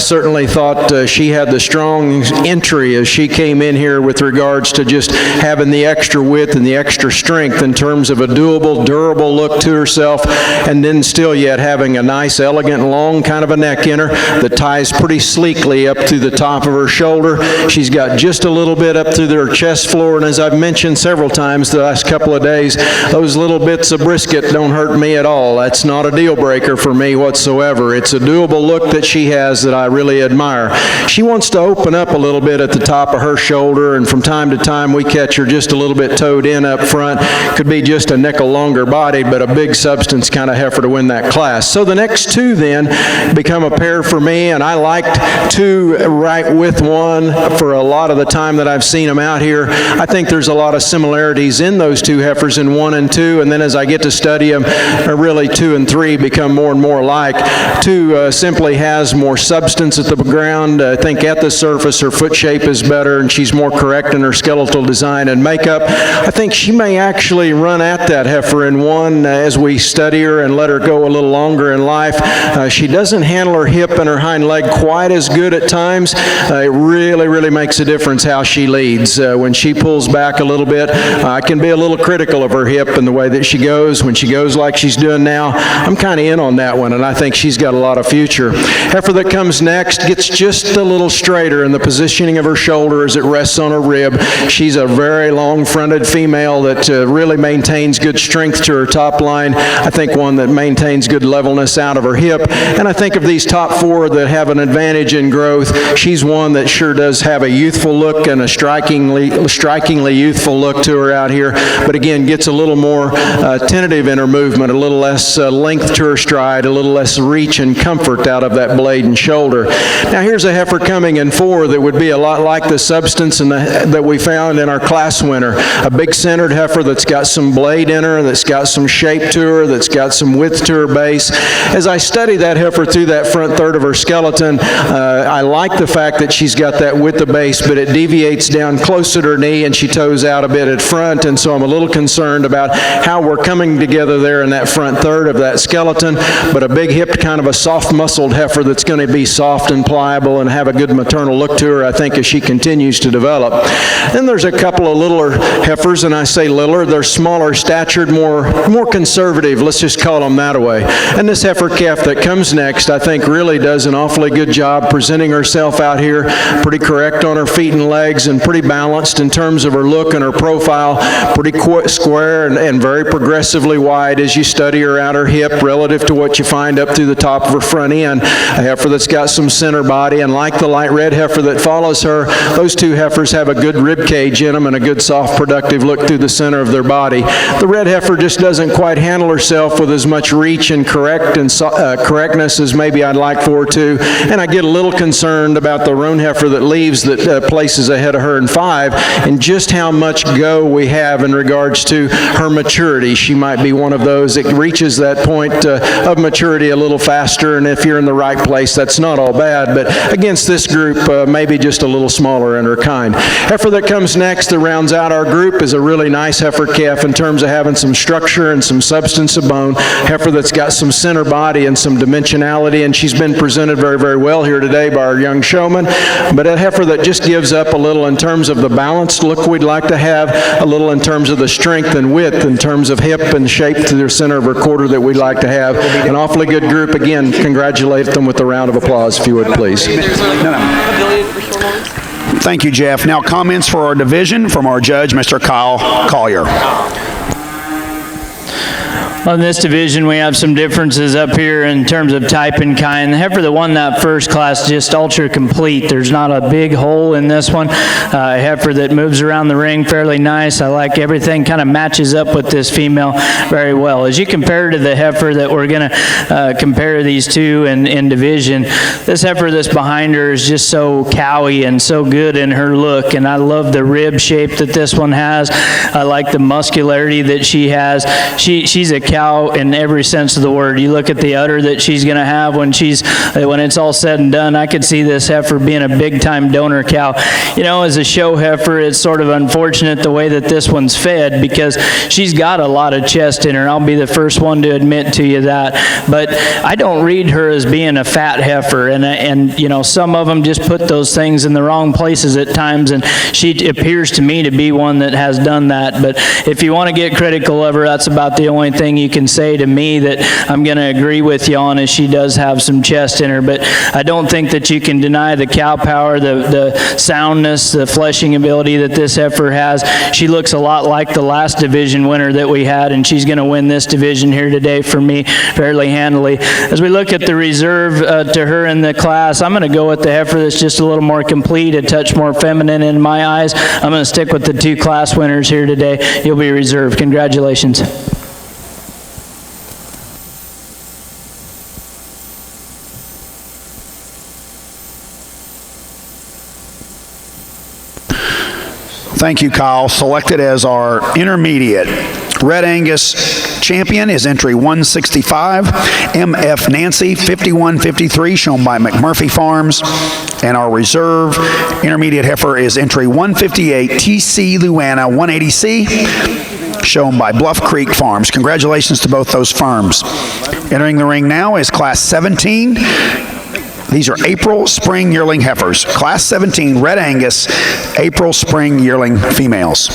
Certainly thought she had the strong entry as she came in here with regards to just having the extra width and the extra strength in terms of a doable, durable look to herself, and then still yet having a nice, elegant, long kind of a neck in her that ties pretty sleekly up to the top of her shoulder. She's got just a little bit up through her chest floor, and as I've mentioned several times the last couple of days, those little bits of brisket don't hurt me at all. That's not a deal breaker for me whatsoever. It's a doable look that she has that I really admire. She wants to open up a little bit at the top of her shoulder, and from time to time we catch her just a little bit toed in up front. Could be just a nickel longer body, but a big substance kind of heifer to win that class. So the next two then become a pair for me, and I liked two right with one for a lot of the time that I've seen them out here. I think there's a lot of similarities in those two heifers in 1 and 2, and then as I get to study them, really 2 and 3 become more and more alike. 2 simply has more substance at the ground. I think at the surface her foot shape is better and she's more correct in her skeletal design and makeup. I think she may actually run at that heifer in 1 as we study her and let her go a little longer in life. She doesn't handle her hip and her hind leg quite as good at times. It really makes a difference how she leads. When she pulls back a little bit, I can be a little critical of her hip and the way that she goes. When she goes like she's doing now, I'm kind of in on that one, and I think she's got a lot of future. Heifer that comes next gets just a little straighter in the positioning of her shoulder as it rests on her rib. She's a very long-fronted female that really maintains good strength to her top line. I think one that maintains good levelness out of her hip. And I think of these top 4 that have an advantage in growth, she's one that sure does have a youthful look and a strikingly youthful look to her out here, but again gets a little more tentative in her movement, a little less length to her stride, a little less reach and comfort out of that blade and shoulder. Now here's a heifer coming in 4 that would be a lot like the substance that we found in our class winner. A big centered heifer that's got some blade in her, that's got some shape to her, that's got some width to her base. As I study that heifer through that front third of her skeleton, I like the fact that she's got that width of base, but it deviates down closer to her knee and she toes out a bit at front, and so I'm a little concerned about how we're coming together there in that front third of that skeleton, but a big hipped kind of a soft muscled heifer that's going to be soft and pliable and have a good maternal look to her, I think, as she continues to develop. Then there's a couple of littler heifers, and I say littler, they're smaller statured, more conservative, let's just call them that way. And this heifer calf that comes next, I think really does an awfully good job presenting herself out here, pretty correct on her feet and legs and pretty balanced in terms of her look and her profile, pretty square and very progressively wide as you study her out her hip relative to what you find up through the top of her front end. A heifer that's got some center body, and like the light red heifer that follows her, those two heifers have a good rib cage in them and a good soft productive look through the center of their body. The red heifer just doesn't quite handle herself with as much reach and correctness as maybe I'd like for her to, and I get a little concerned about the roan heifer that leaves that places ahead of her in 5 and just how much go we have in regards to her maturity. She might be one of those that reaches that point of maturity a little faster, and if you're in the right place, that's not all bad, but against this group, maybe just a little smaller in her kind. Heifer that comes next that rounds out our group is a really nice heifer calf in terms of having some structure and some substance of bone. Heifer that's got some center body and some dimensionality, and she's been presented very well here today by our young showman, but a heifer that just gives up a little in terms of the balanced look we'd like to have, a little in terms of the strength and width, in terms of hip and shape to the center of her quarter that we'd like to have. An awfully good group. Again, congratulate them with a round of applause, if you would, please. Thank you, Jeff. Now comments for our division from our judge, Mr. Kyle Collier. On this division, we have some differences up here in terms of type and kind. The heifer that won that first class, just ultra complete. There's not a big hole in this one. A heifer that moves around the ring fairly nice. I like everything, kind of matches up with this female very well. As you compare to the heifer that we're going to compare these two in division, this heifer that's behind her is just so cowy and so good in her look, and I love the rib shape that this one has. I like the muscularity that she has. She's a cow in every sense of the word. You look at the udder that she's going to have when it's all said and done. I could see this heifer being a big-time donor cow. You know, as a show heifer, it's sort of unfortunate the way that this one's fed because she's got a lot of chest in her. I'll be the first one to admit to you that. But I don't read her as being a fat heifer, and you know, some of them just put those things in the wrong places at times, and she appears to me to be one that has done that. But if you want to get critical of her, that's about the only thing you can say to me that I'm going to agree with you on, is she does have some chest in her. But I don't think that you can deny the cow power, the soundness, the fleshing ability that this heifer has. She looks a lot like the last division winner that we had, and she's going to win this division here today for me fairly handily. As we look at the reserve to her in the class, I'm going to go with the heifer that's just a little more complete, a touch more feminine in my eyes. I'm going to stick with the two class winners here today. You'll be reserved. Congratulations. Thank you, Kyle. Selected as our intermediate Red Angus champion is entry 165, MF Nancy 5153, shown by McMurphy Farms. And our reserve intermediate heifer is entry 158, TC Luana 180C, shown by Bluff Creek Farms. Congratulations to both those firms. Entering the ring now is Class 17. These are April Spring Yearling heifers. Class 17 Red Angus April Spring Yearling females.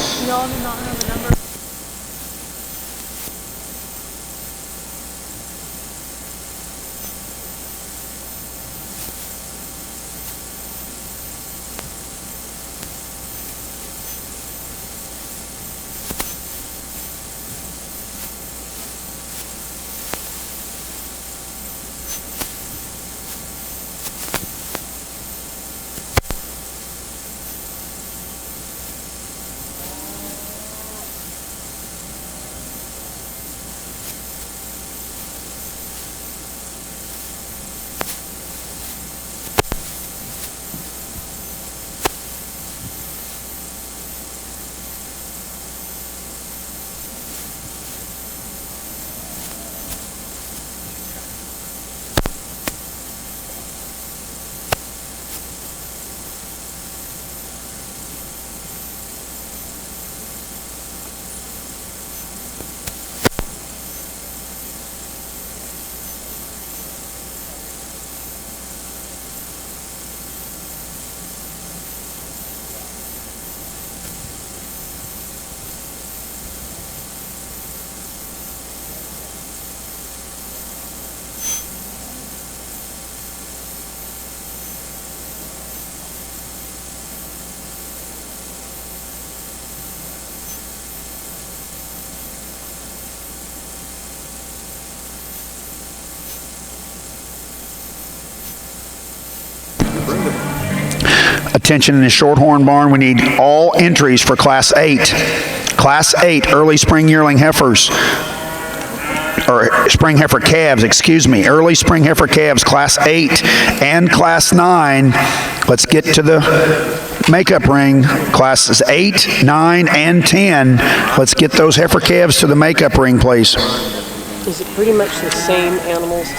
Attention in the Shorthorn barn, we need all entries for Class 8. Class 8 early spring yearling heifers, or spring heifer calves, excuse me. Early spring heifer calves, Class 8 and Class 9. Let's get to the makeup ring. Classes 8, 9, and 10. Let's get those heifer calves to the makeup ring, please. Is it pretty much the same animals?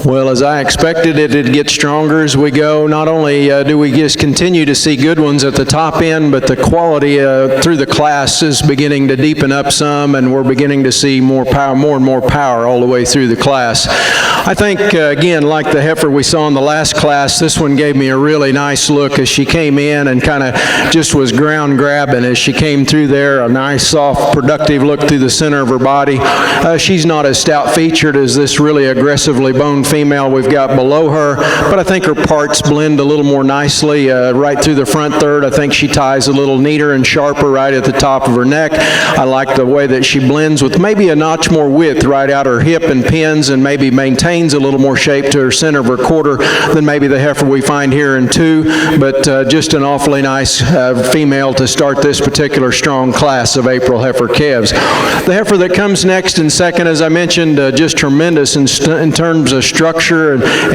Well, as I expected, it'd get stronger as we go. Not only do we just continue to see good ones at the top end, but the quality through the class is beginning to deepen up some, and we're beginning to see more power, more and more power all the way through the class. I think, again, like the heifer we saw in the last class, this one gave me a really nice look as she came in and kind of just was ground grabbing as she came through there. A nice, soft, productive look through the center of her body. She's not as stout featured as this really aggressively boned female we've got below her, but I think her parts blend a little more nicely right through the front third. I think she ties a little neater and sharper right at the top of her neck. I like the way that she blends with maybe a notch more width right out her hip and pins, and maybe maintains a little more shape to her center of her quarter than maybe the heifer we find here in 2, but just an awfully nice female to start this particular strong class of April heifer calves. The heifer that comes next in second, as I mentioned, just tremendous in terms of structure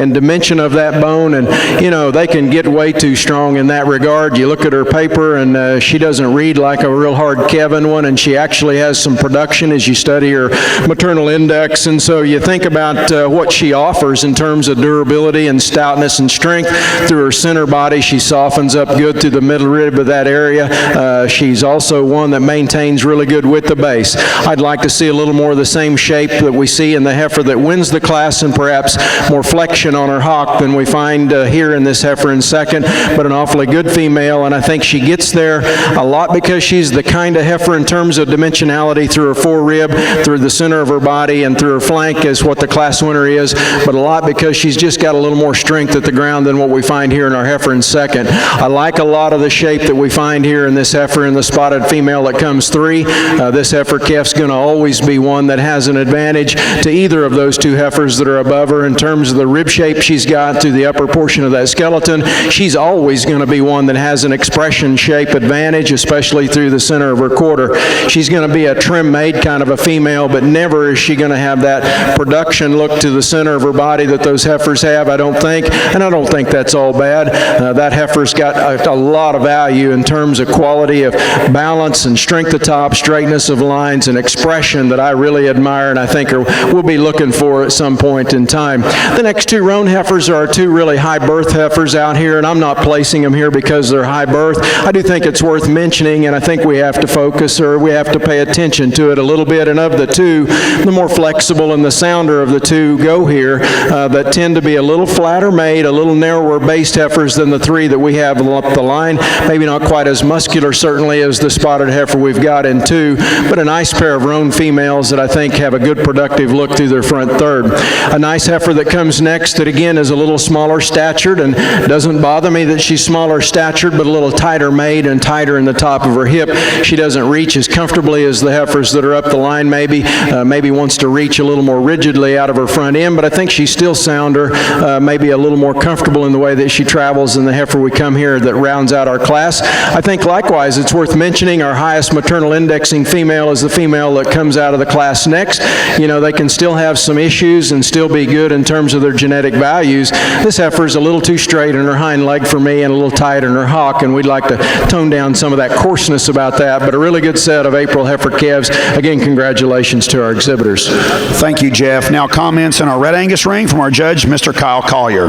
and dimension of that bone, and you know, they can get way too strong in that regard. You look at her paper and she doesn't read like a real hard Kevin one, and she actually has some production as you study her maternal index, and so you think about what she offers in terms of durability and stoutness and strength through her center body. She softens up good through the middle rib of that area. She's also one that maintains really good width of base. I'd like to see a little more of the same shape that we see in the heifer that wins the class, and perhaps more flexion on her hock than we find here in this heifer in second, but an awfully good female, and I think she gets there a lot because she's the kind of heifer in terms of dimensionality through her forerib, through the center of her body, and through her flank is what the class winner is, but a lot because she's just got a little more strength at the ground than what we find here in our heifer in second. I like a lot of the shape that we find here in this heifer in the spotted female that comes 3. This heifer calf's going to always be one that has an advantage to either of those 2 heifers that are above her in terms of the rib shape she's got through the upper portion of that skeleton. She's always going to be one that has an expression shape advantage, especially through the center of her quarter. She's going to be a trim-made kind of a female, but never is she going to have that production look to the center of her body that those heifers have, I don't think, and I don't think that's all bad. That heifer's got a lot of value in terms of quality of balance and strength of top, straightness of lines, and expression that I really admire, and I think we'll be looking for at some point in time. The next 2 roan heifers are our 2 really high birth heifers out here, and I'm not placing them here because they're high birth. I do think it's worth mentioning, and I think we have to focus, or we have to pay attention to it a little bit, and of the 2, the more flexible and the sounder of the 2 go here, that tend to be a little flatter made, a little narrower based heifers than the 3 that we have up the line. Maybe not quite as muscular, certainly, as the spotted heifer we've got in 2, but a nice pair of roan females that I think have a good productive look through their front third. A nice heifer that comes next that, again, is a little smaller statured, and doesn't bother me that she's smaller statured, but a little tighter made and tighter in the top of her hip. She doesn't reach as comfortably as the heifers that are up the line, maybe wants to reach a little more rigidly out of her front end, but I think she's still sounder, maybe a little more comfortable in the way that she travels than the heifer we come here that rounds out our class. I think likewise it's worth mentioning our highest maternal indexing female is the female that comes out of the class next. You know, they can still have some issues and still be good in terms of their genetic values. This heifer is a little too straight in her hind leg for me and a little tight in her hock, and we'd like to tone down some of that coarseness about that, but a really good set of April heifer calves. Again, congratulations to our exhibitors. Thank you, Jeff. Now comments in our Red Angus ring from our judge, Mr. Kyle Collier.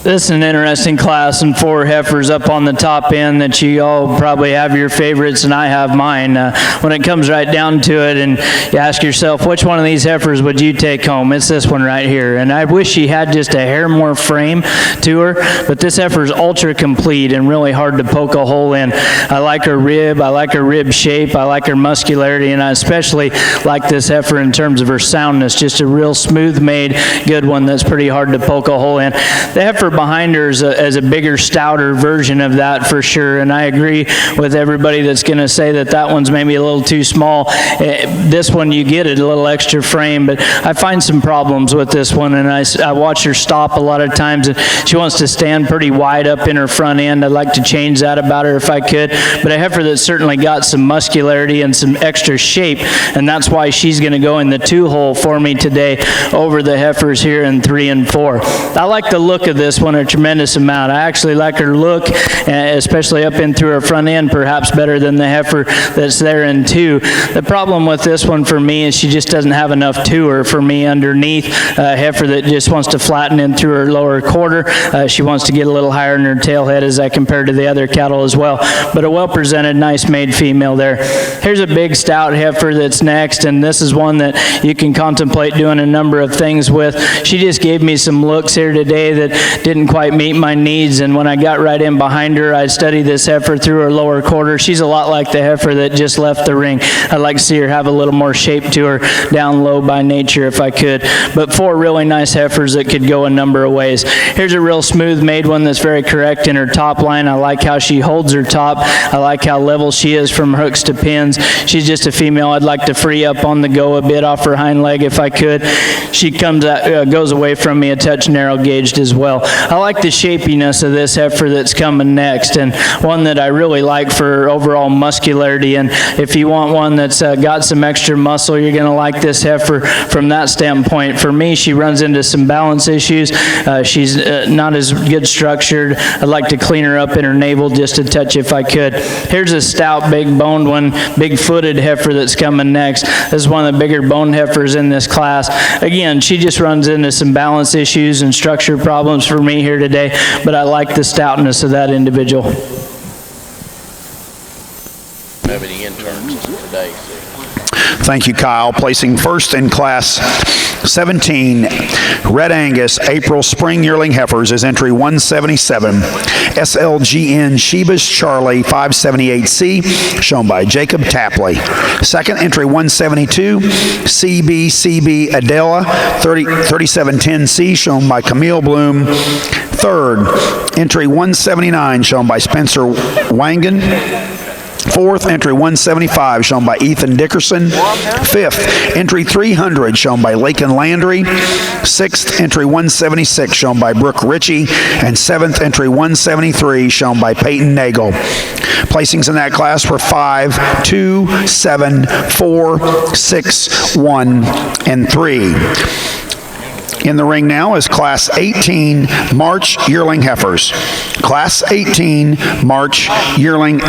This is an interesting class, and 4 heifers up on the top end that you all probably have your favorites, and I have mine. When it comes right down to it and you ask yourself, which one of these heifers would you take home? It's this one right here. And I wish she had just a hair more frame to her, but this heifer is ultra complete and really hard to poke a hole in. I like her rib, I like her rib shape, I like her muscularity, and I especially like this heifer in terms of her soundness, just a real smooth made, good one that's pretty hard to poke a hole in. The heifer behind her is a bigger, stouter version of that for sure, and I agree with everybody that's going to say that that one's maybe a little too small. This one, you get it, a little extra frame, but I find some problems with this one, and I watch her stop a lot of times, and she wants to stand pretty wide up in her front end. I'd like to change that about her if I could, but a heifer that's certainly got some muscularity and some extra shape, and that's why she's going to go in the 2 hole for me today over the heifers here in 3 and 4. I like the look of this one a tremendous amount. I actually like her look, especially up in through her front end, perhaps better than the heifer that's there in 2. The problem with this one for me is she just doesn't have enough to her for me underneath. A heifer that just wants to flatten in through her lower quarter. She wants to get a little higher in her tail head as I compare to the other cattle as well. But a well-presented, nice made female there. Here's a big stout heifer that's next, and this is one that you can contemplate doing a number of things with. She just gave me some looks here today that didn't quite meet my needs, and when I got right in behind her, I studied this heifer through her lower quarter. She's a lot like the heifer that just left the ring. I'd like to see her have a little more shape to her, down low by nature if I could. But 4 really nice heifers that could go a number of ways. Here's a real smooth made one that's very correct in her top line. I like how she holds her top. I like how level she is from hooks to pins. She's just a female I'd like to free up on the go a bit off her hind leg if I could. She goes away from me a touch narrow gauged as well. I like the shapiness of this heifer that's coming next, and one that I really like for overall muscularity. And if you want one that's got some extra muscle, you're going to like this heifer from that standpoint. For me, she runs into some balance issues. She's not as good structured. I'd like to clean her up in her navel just a touch if I could. Here's a stout, big boned one, big footed heifer that's coming next. This is one of the bigger bone heifers in this class. Again, she just runs into some balance issues and structure problems for me here today, but I like the stoutness of that individual. Have any interns today? Thank you, Kyle. Placing first in Class 17, Red Angus April Spring Yearling Heifers is entry 177. SLGN Sheba's Charlay 578C, shown by Jacob Tapley. Second, entry 172, CBCB Adela 3710C, shown by Camille Bloom. Third, entry 179, shown by Spencer Wangan. Fourth, entry 175, shown by Ethan Dickerson. Fifth, entry 300, shown by Lakin Landry. Sixth, entry 176, shown by Brooke Ritchie. And seventh, entry 173, shown by Peyton Nagel. Placings in that class were 5, 2, 7, 4, 6, 1, and 3. In the ring now is Class 18 March Yearling Heifers. Class 18 March Yearling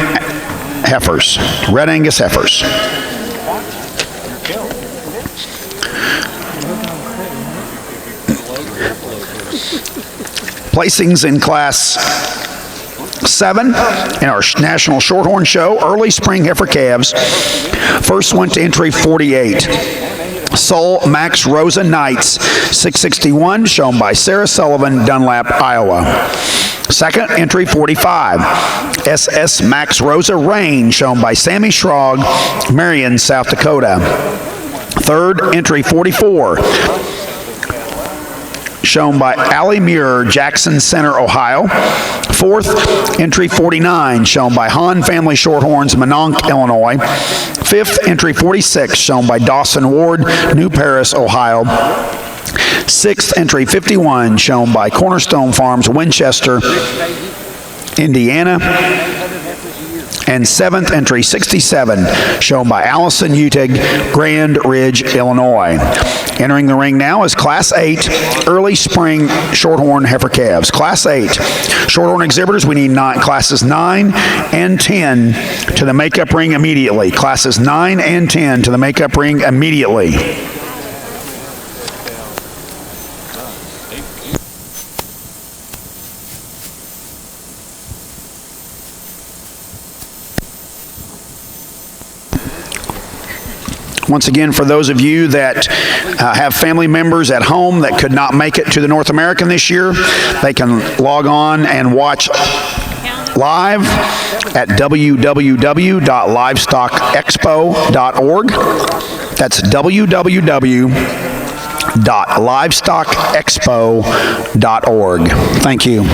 Heifers, Red Angus heifers. Placings in Class 7 in our National Shorthorn Show, early spring heifer calves. First one to entry 48. Sol Max Rosa Knights 661, shown by Sarah Sullivan, Dunlap, Iowa. Second, entry 45, SS Max Rosa Rain, shown by Sammy Schrog, Marion, South Dakota. Third, entry 44, shown by Allie Muir, Jackson Center, Ohio. Fourth, entry 49, shown by Hahn Family Shorthorns, Mononk, Illinois. Fifth, entry 46, shown by Dawson Ward, New Paris, Ohio. Sixth, entry 51, shown by Cornerstone Farms, Winchester, Indiana. And seventh, entry 67, shown by Allison Utig, Grand Ridge, Illinois. Entering the ring now is Class 8, early spring Shorthorn heifer calves. Class 8, Shorthorn exhibitors, we need classes 9 and 10 to the makeup ring immediately. Classes 9 and 10 to the makeup ring immediately. Once again, for those of you that have family members at home that could not make it to the North American this year, they can log on and watch live at www.livestockexpo.org. That's www.livestockexpo.org. Thank you.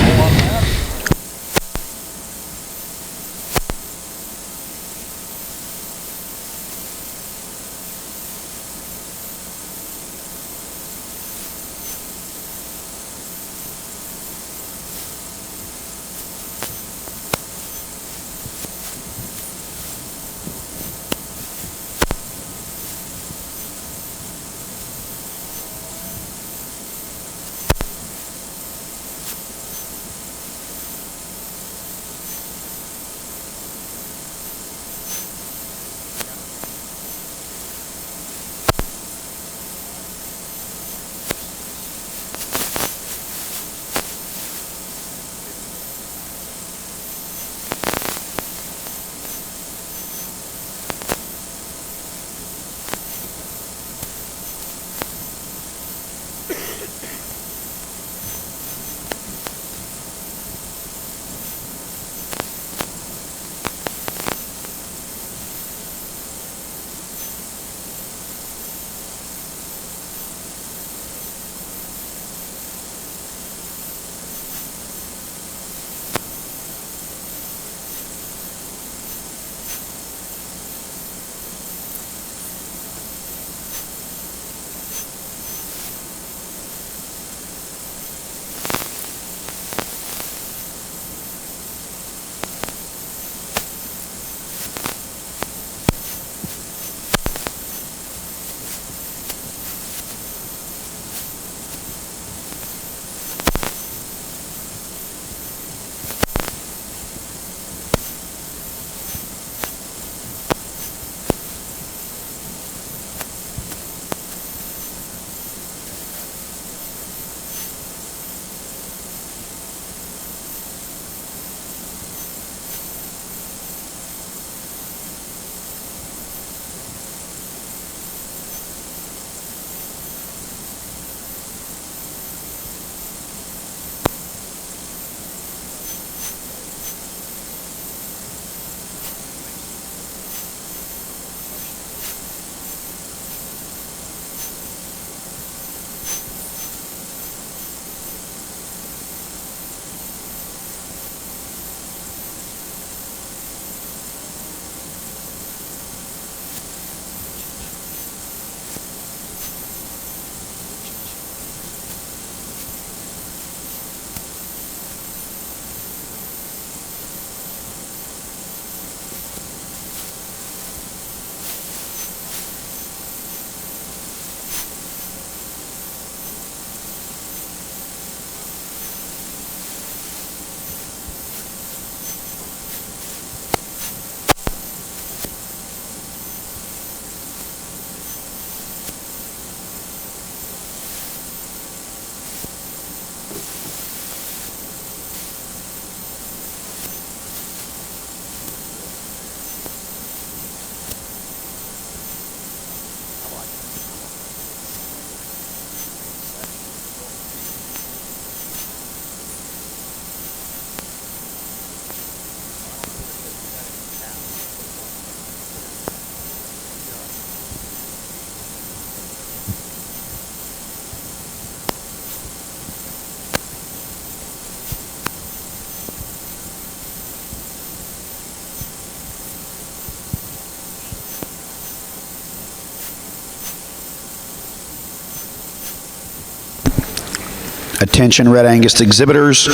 Attention Red Angus exhibitors,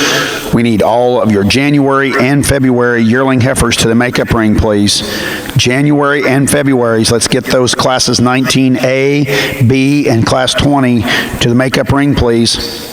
we need all of your January and February yearling heifers to the makeup ring, please. January and February's, let's get those classes 19A, B, and class 20 to the makeup ring, please.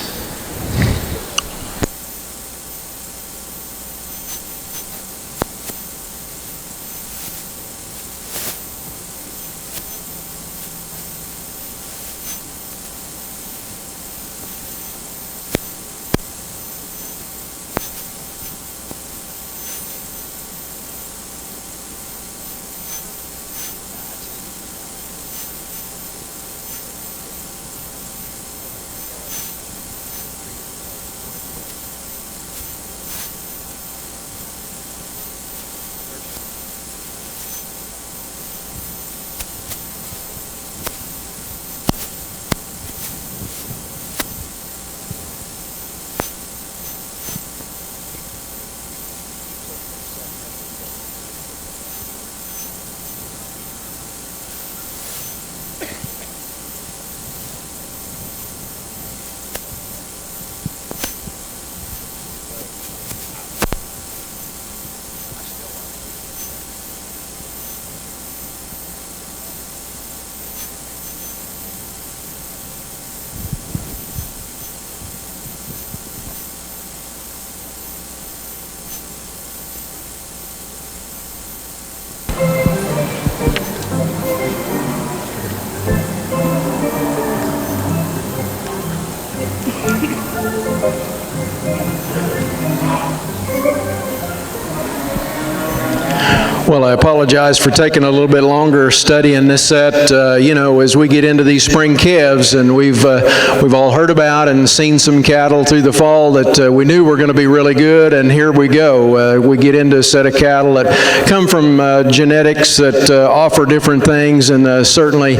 Well, I apologize for taking a little bit longer studying this set. As we get into these spring calves, and we've all heard about and seen some cattle through the fall that we knew were going to be really good, and here we go. We get into a set of cattle that come from genetics that offer different things, and certainly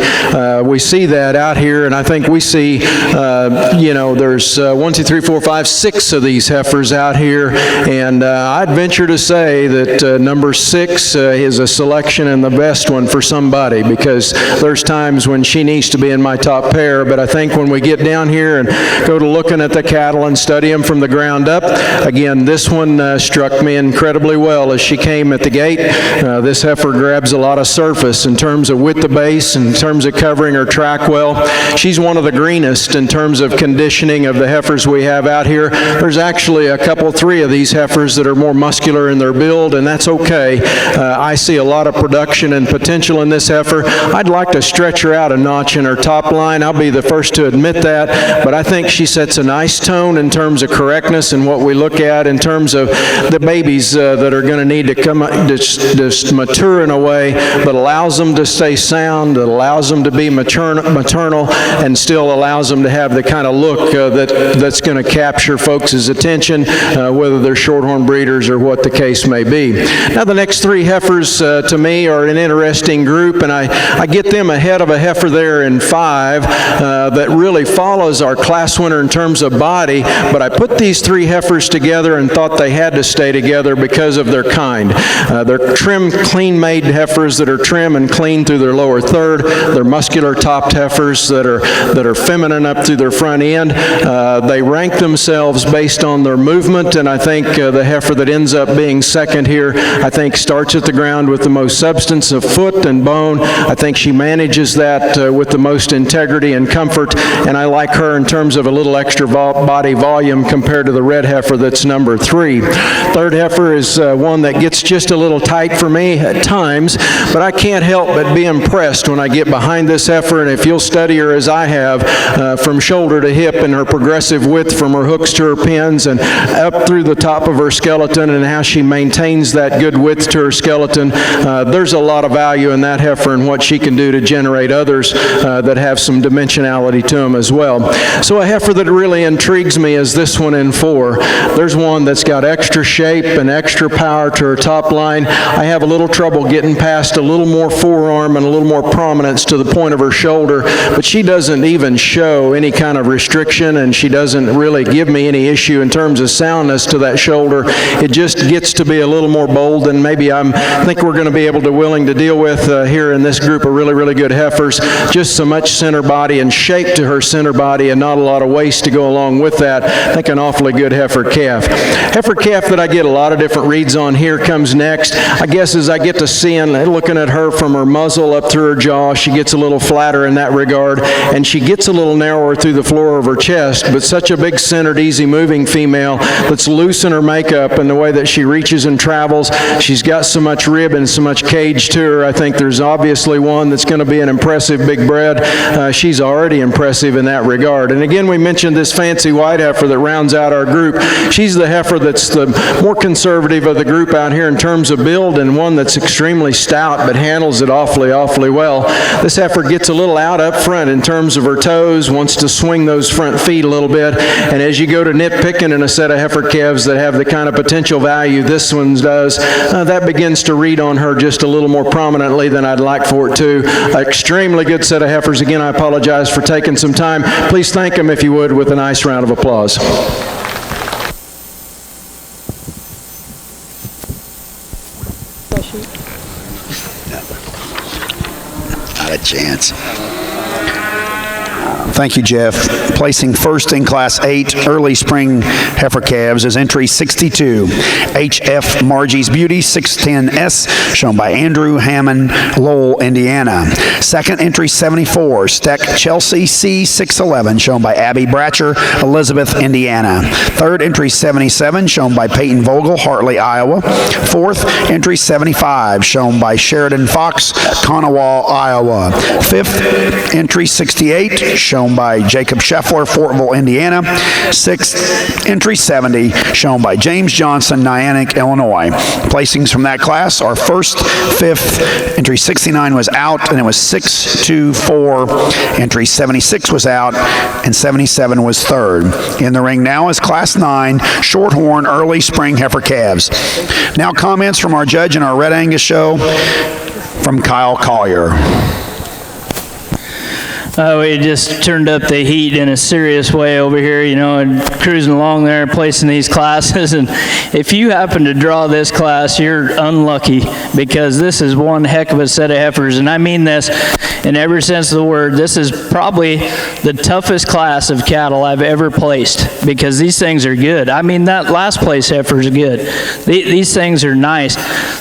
we see that out here. And I think we see, there's 1, 2, 3, 4, 5, 6 of these heifers out here, and I'd venture to say that number 6 is a selection and the best one for somebody, because there's times when she needs to be in my top pair. But I think when we get down here and go to looking at the cattle and study them from the ground up, again, this one struck me incredibly well as she came at the gate. This heifer grabs a lot of surface in terms of width of base, in terms of covering her track well. She's one of the greenest in terms of conditioning of the heifers we have out here. There's actually a couple, 3 of these heifers that are more muscular in their build, and that's okay. I see a lot of production and potential in this heifer. I'd like to stretch her out a notch in her top line. I'll be the first to admit that, but I think she sets a nice tone in terms of correctness and what we look at in terms of the babies that are going to need to come just mature in a way that allows them to stay sound, that allows them to be maternal, and still allows them to have the kind of look that's going to capture folks' attention, whether they're Shorthorn breeders or what the case may be. Now, the next 3 heifers to me are an interesting group, and I get them ahead of a heifer there in 5 that really follows our class winner in terms of body, but I put these 3 heifers together and thought they had to stay together because of their kind. They're trim, clean-made heifers that are trim and clean through their lower third. They're muscular-topped heifers that are feminine up through their front end. They rank themselves based on their movement, and I think the heifer that ends up being second here, I think starts at the ground with the most substance of foot and bone. I think she manages that with the most integrity and comfort, and I like her in terms of a little extra body volume compared to the red heifer that's number 3. Third heifer is one that gets just a little tight for me at times, but I can't help but be impressed when I get behind this heifer, and if you'll study her as I have, from shoulder to hip and her progressive width from her hooks to her pins and up through the top of her skeleton and how she maintains that good width to her skeleton, there's a lot of value in that heifer and what she can do to generate others that have some dimensionality to them as well. So a heifer that really intrigues me is this one in 4. There's one that's got extra shape and extra power to her top line. I have a little trouble getting past a little more forearm and a little more prominence to the point of her shoulder, but she doesn't even show any kind of restriction, and she doesn't really give me any issue in terms of soundness to that shoulder. It just gets to be a little more bold than maybe I think we're going to be able to willing to deal with here in this group of really, really good heifers. Just so much center body and shape to her center body and not a lot of waist to go along with that. I think an awfully good heifer calf. Heifer calf that I get a lot of different reads on here comes next. I guess as I get to seeing, looking at her from her muzzle up through her jaw, she gets a little flatter in that regard, and she gets a little narrower through the floor of her chest, but such a big centered, easy moving female that's loose in her makeup and the way that she reaches and travels. She's got so much rib and so much cage to her. I think there's obviously one that's going to be an impressive big bred. She's already impressive in that regard. And again, we mentioned this fancy white heifer that rounds out our group. She's the heifer that's the more conservative of the group out here in terms of build, and one that's extremely stout but handles it awfully, awfully well. This heifer gets a little out up front in terms of her toes, wants to swing those front feet a little bit, and as you go to nitpicking in a set of heifer calves that have the kind of potential value this one does, that begins to read on her just a little more prominently than I'd like for it to. Extremely good set of heifers. Again, I apologize for taking some time. Please thank them, if you would, with a nice round of applause. Not a chance. Thank you, Jeff. Placing first in Class 8 early spring heifer calves is entry 62, HF Margie's Beauty 610S, shown by Andrew Hammond, Lowell, Indiana. Second, entry 74, Steck Chelsea C611, shown by Abby Bratcher, Elizabeth, Indiana. Third, entry 77, shown by Peyton Vogel, Hartley, Iowa. Fourth, entry 75, shown by Sheridan Fox, Kanawha, Iowa. Fifth, entry 68, shown shown by Jacob Scheffler, Fortville, Indiana. 6th entry, 70, shown by James Johnson, Niantic, Illinois. Placings from that class are 1st, 5th, entry 69 was out, and it was 6-2-4. Entry 76 was out, and 77 was 3rd. In the ring now is Class 9 Shorthorn Early Spring Heifer Calves. Now comments from our judge in our Red Angus show from Kyle Collier. We just turned up the heat in a serious way over here, you know, and cruising along there, placing these classes. And if you happen to draw this class, you're unlucky, because this is one heck of a set of heifers. And I mean this in every sense of the word. This is probably the toughest class of cattle I've ever placed, because these things are good. I mean, that last place heifer is good. These things are nice.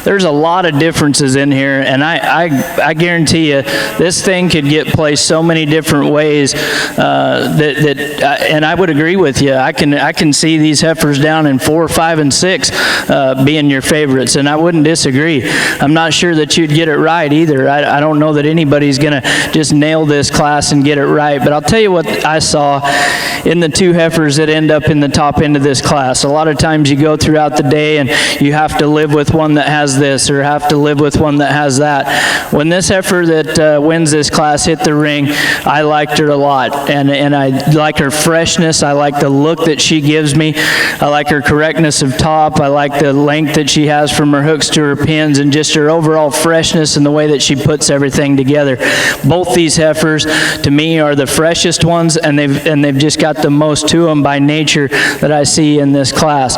There's a lot of differences in here, and I guarantee you this thing could get placed so many different ways and I would agree with you. I can see these heifers down in 4, 5, and 6 being your favorites, and I wouldn't disagree. I'm not sure that you'd get it right either. I don't know that anybody's going to just nail this class and get it right, but I'll tell you what I saw in the 2 heifers that end up in the top end of this class. A lot of times you go throughout the day and you have to live with one that has this or have to live with one that has that. When this heifer that wins this class hit the ring, I liked her a lot, and I like her freshness. I like the look that she gives me. I like her correctness of top. I like the length that she has from her hooks to her pins, and just her overall freshness and the way that she puts everything together. Both these heifers, to me, are the freshest ones, and they've just got the most to them by nature that I see in this class.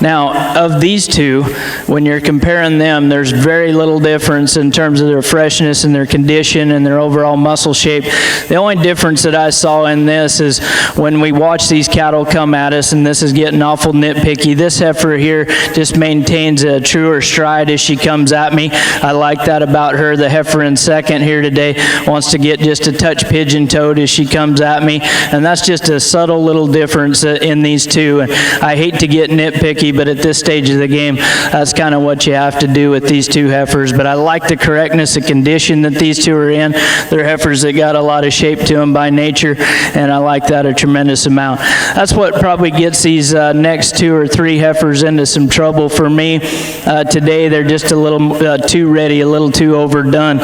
Now, of these 2, when you're comparing them, there's very little difference in terms of their freshness and their condition and their overall muscle shape. The only difference that I saw in this is when we watch these cattle come at us, and this is getting awful nitpicky, this heifer here just maintains a truer stride as she comes at me. I like that about her. The heifer in 2nd here today wants to get just a touch pigeon-toed as she comes at me, and that's just a subtle little difference in these 2. And I hate to get nitpicky, but at this stage of the game, that's kind of what you have to do with these 2 heifers. But I like the correctness of condition that these 2 are in. They're heifers that got a lot of shape to them by nature, and I like that a tremendous amount. That's what probably gets these next 2 or 3 heifers into some trouble for me. Today they're just a little too ready, a little too overdone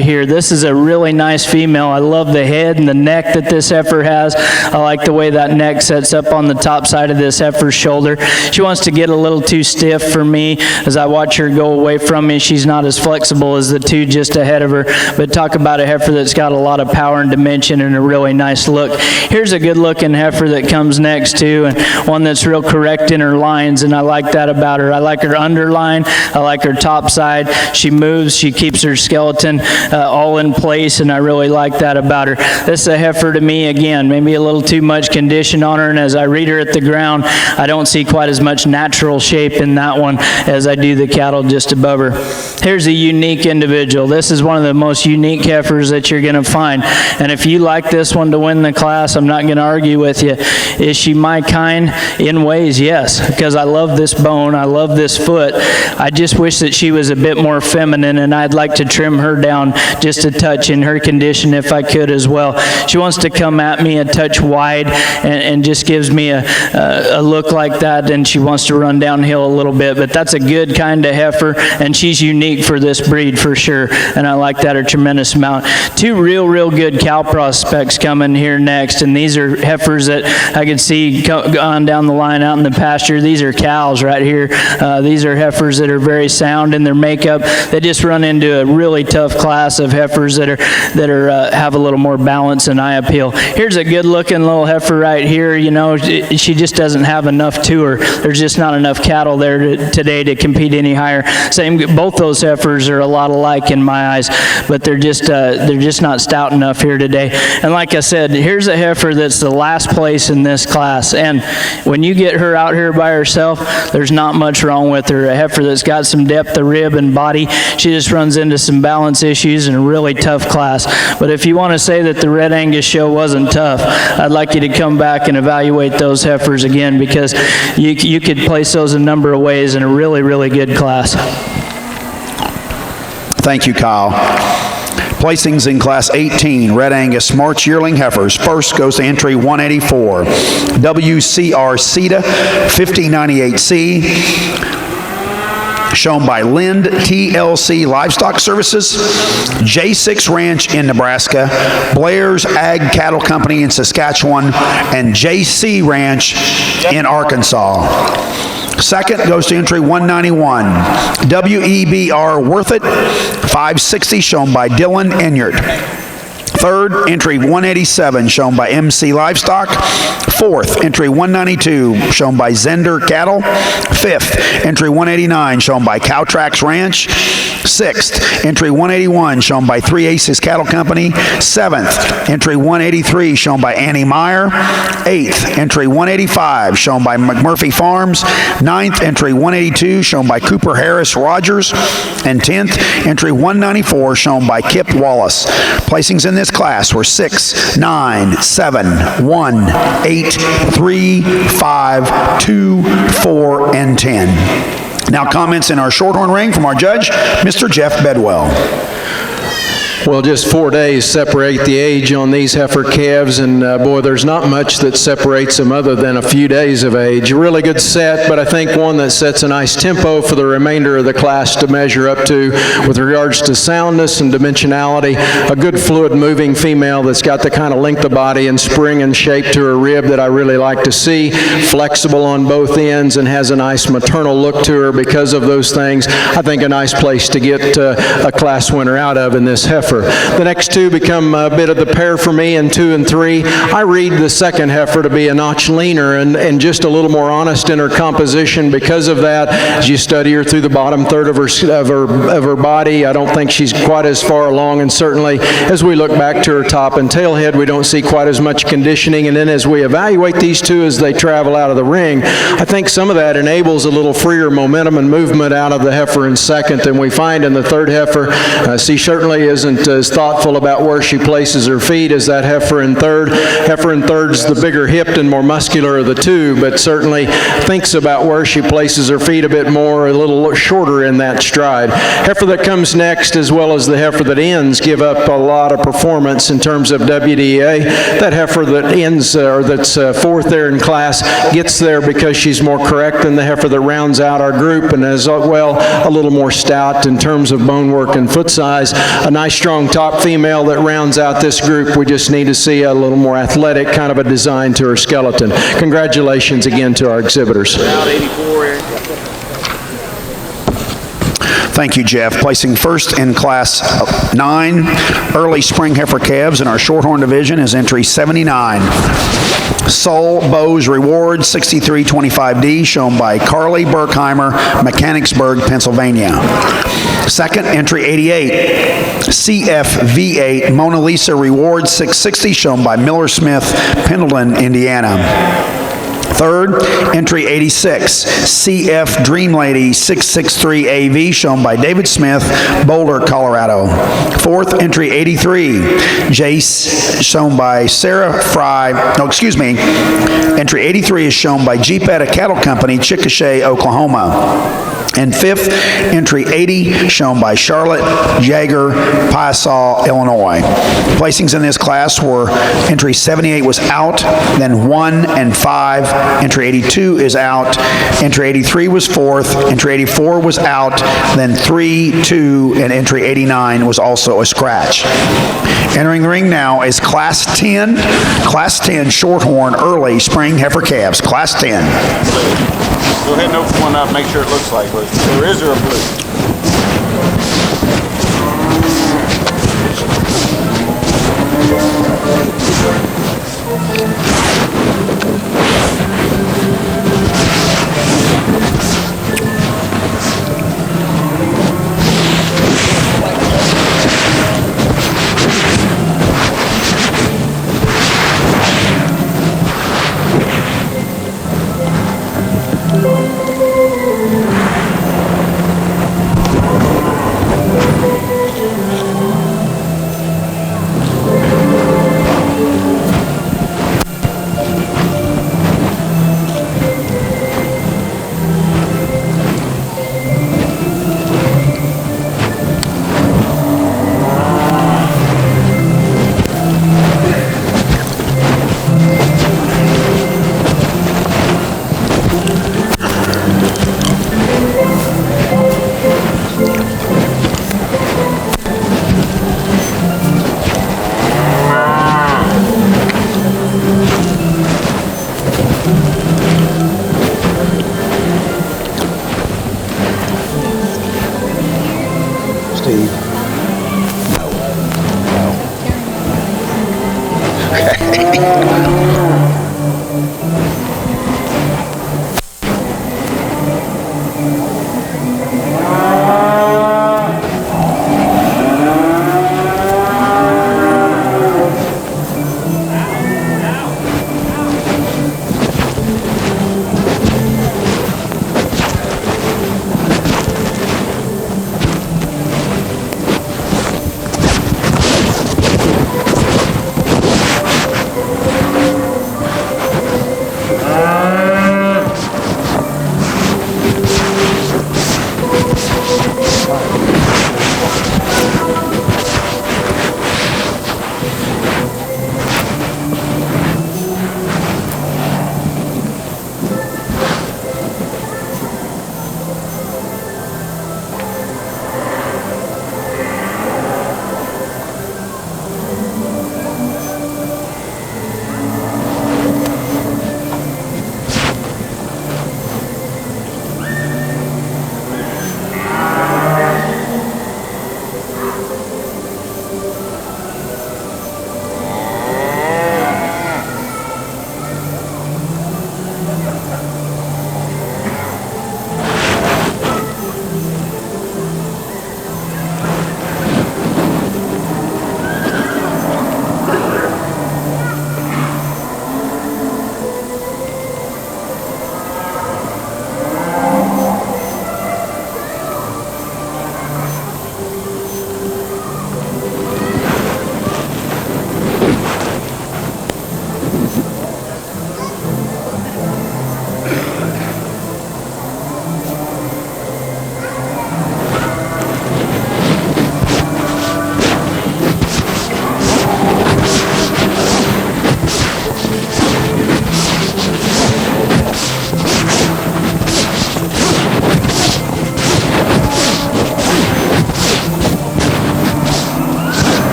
here. This is a really nice female. I love the head and the neck that this heifer has. I like the way that neck sets up on the top side of this heifer's shoulder. She wants to get a little too stiff for me. As I watch her go away from me, she's not as flexible as the 2 just ahead of her. But talk about a heifer that's got a lot of power and dimension and a really nice look. Here's a good looking heifer that comes next too, and one that's real correct in her lines, and I like that about her. I like her underline. I like her top side. She moves. She keeps her skeleton all in place, and I really like that about her. This is a heifer to me, again, maybe a little too much condition on her, and as I read her at the ground, I don't see quite as much natural shape in that one as I do the cattle just above her. Here's a unique individual. This is one of the most unique heifers that you're going to find, and if you like this one to win the class, I'm not going to argue with you. Is she my kind? In ways, yes, because I love this bone. I love this foot. I just wish that she was a bit more feminine, and I'd like to trim her down just a touch in her condition if I could as well. She wants to come at me a touch wide and just gives me a look like that, and she wants to run downhill a little bit, but that's a good kind of heifer, and she's unique for this breed for sure, and I like that a tremendous amount. 2 real good cow prospects coming here next, and these are heifers that I could see on down the line out in the pasture. These are cows right here. These are heifers that are very sound in their makeup. They just run into a really tough class of heifers that have a little more balance and eye appeal. Here's a good looking little heifer right here. You know, she just doesn't have enough to her. There's just not enough cattle there today to compete any higher. Both those heifers are a lot alike in my eyes, but they're just not stout enough here today. And like I said, here's a heifer that's the last place in this class, and when you get her out here by herself, there's not much wrong with her. A heifer that's got some depth of rib and body. She just runs into some balance issues in a really tough class. But if you want to say that the Red Angus show wasn't tough, I'd like you to come back and evaluate those heifers again, because you could place those a number of ways in a really good class. Thank you, Kyle. Placings in Class 18, Red Angus March yearling heifers. First goes to entry 184, WCR CETA 5098C, shown by Lind TLC Livestock Services, J6 Ranch in Nebraska, Blair's Ag Cattle Company in Saskatchewan, and JC Ranch in Arkansas. Second goes to entry 191, WEBR Worth It 560, shown by Dylan Enyart. Third, entry 187, shown by MC Livestock. Fourth, entry 192, shown by Zender Cattle. Fifth, entry 189, shown by Cowtrax Ranch. Sixth, entry 181, shown by Three Aces Cattle Company. Seventh, entry 183, shown by Annie Meyer. Eighth, entry 185, shown by McMurphy Farms. Ninth, entry 182, shown by Cooper Harris Rogers. And 10th, entry 194, shown by Kip Wallace. Placings in this class were 6, 9, 7, 1, 8, 3, 5, 2, 4, and 10. Now comments in our Shorthorn ring from our judge, Mr. Jeff Bedwell. Well, just 4 days separate the age on these heifer calves, and boy, there's not much that separates them other than a few days of age. Really good set, but I think one that sets a nice tempo for the remainder of the class to measure up to with regards to soundness and dimensionality. A good fluid moving female that's got the kind of length of body and spring and shape to her rib that I really like to see. Flexible on both ends and has a nice maternal look to her because of those things. I think a nice place to get a class winner out of in this heifer. The next two become a bit of the pair for me in 2 and 3. I read the second heifer to be a notch leaner and just a little more honest in her composition because of that. As you study her through the bottom third of her body, I don't think she's quite as far along, and certainly as we look back to her top and tail head, we don't see quite as much conditioning. And then as we evaluate these two as they travel out of the ring, I think some of that enables a little freer momentum and movement out of the heifer in second than we find in the third heifer. She certainly isn't as thoughtful about where she places her feet as that heifer in third. Heifer in third's the bigger hipped and more muscular of the two, but certainly thinks about where she places her feet a bit more, a little shorter in that stride. Heifer that comes next, as well as the heifer that ends, give up a lot of performance in terms of WDA. That heifer that ends, or that's fourth there in class, gets there because she's more correct than the heifer that rounds out our group and is, well, a little more stout in terms of bone work and foot size. A nice strong top female that rounds out this group. We just need to see a little more athletic kind of a design to her skeleton. Congratulations again to our exhibitors. Thank you, Jeff. Placing first in Class 9, early spring heifer calves in our Shorthorn division is entry 79. Soul Bowes Reward 6325D, shown by Carly Berkheimer, Mechanicsburg, Pennsylvania. Second, entry 88, CFV8 Mona Lisa Reward 660, shown by Miller Smith, Pendleton, Indiana. Third, entry 86, CF Dream Lady 663 AV, shown by David Smith, Boulder, Colorado. Fourth, entry 83, Jace, shown by Sarah Fry, entry 83 is shown by Jeepetta Cattle Company, Chickasha, Oklahoma. And fifth, entry 80, shown by Charlotte Jaeger, Piasaw, Illinois. Placings in this class were entry 78 was out, then 1 and 5. Entry 82 is out. Entry 83 was fourth. Entry 84 was out, then 3, 2, and entry 89 was also a scratch. Entering the ring now is Class 10. Class 10 Shorthorn early spring heifer calves. Class 10. Go ahead and open one up, make sure it looks like it. There is or a blue?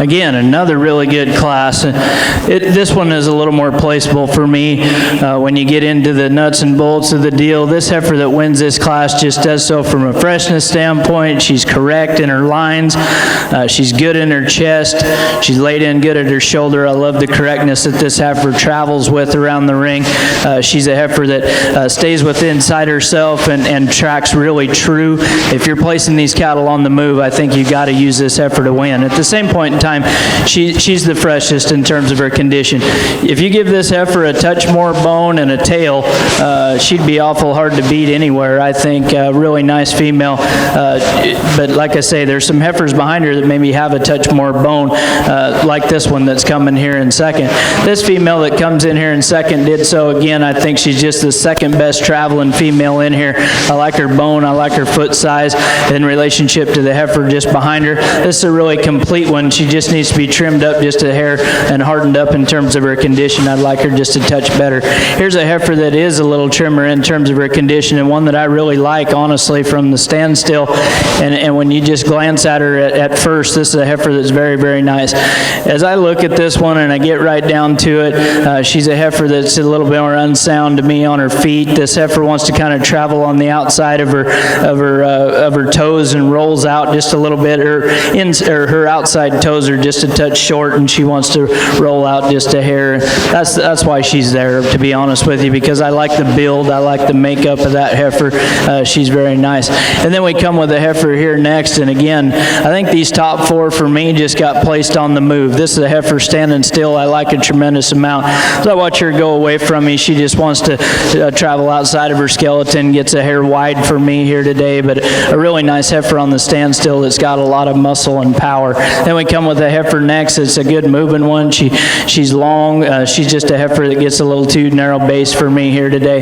Again, another really good class. This one is a little more placeable for me when you get into the nuts and bolts of the deal. This heifer that wins this class just does so from a freshness standpoint. She's correct in her lines. She's good in her chest. She's laid in good at her shoulder. I love the correctness that this heifer travels with around the ring. She's a heifer that stays inside herself and tracks really true. If you're placing these cattle on the move, I think you got to use this heifer to win. At the same point in time, she's the freshest in terms of her condition. If you give this heifer a touch more bone and a tail, she'd be awful hard to beat anywhere. I think really nice female, but like I say, there's some heifers behind her that maybe have a touch more bone, like this one that's coming here in second. This female that comes in here in second did so again. I think she's just the second best traveling female in here. I like her bone, I like her foot size in relationship to the heifer just behind her. This is a really complete one. She just needs to be trimmed up just a hair and hardened up in terms of her condition. I'd like her just a touch better. Here's a heifer that is a little trimmer in terms of her condition, and one that I really like, honestly, from the standstill. And when you just glance at her at first, this is a heifer that's very, very nice. As I look at this one and I get right down to it, she's a heifer that's a little bit more unsound to me on her feet. This heifer wants to kind of travel on the outside of her toes and rolls out just a little bit. Her outside toes are just a touch short, and she wants to roll out just a hair. That's why she's there, to be honest with you, because I like the build, I like the makeup of that heifer. She's very nice. And then we come with a heifer here next, and again, I think these top four for me just got placed on the move. This is a heifer standing still. I like a tremendous amount. As I watch her go away from me, she just wants to travel outside of her skeleton, gets a hair wide for me here today, but a really nice heifer on the standstill that's got a lot of muscle and power. Then we come with a heifer next. It's a good moving one. She's long. She's just a heifer that gets a little too narrow base for me here today.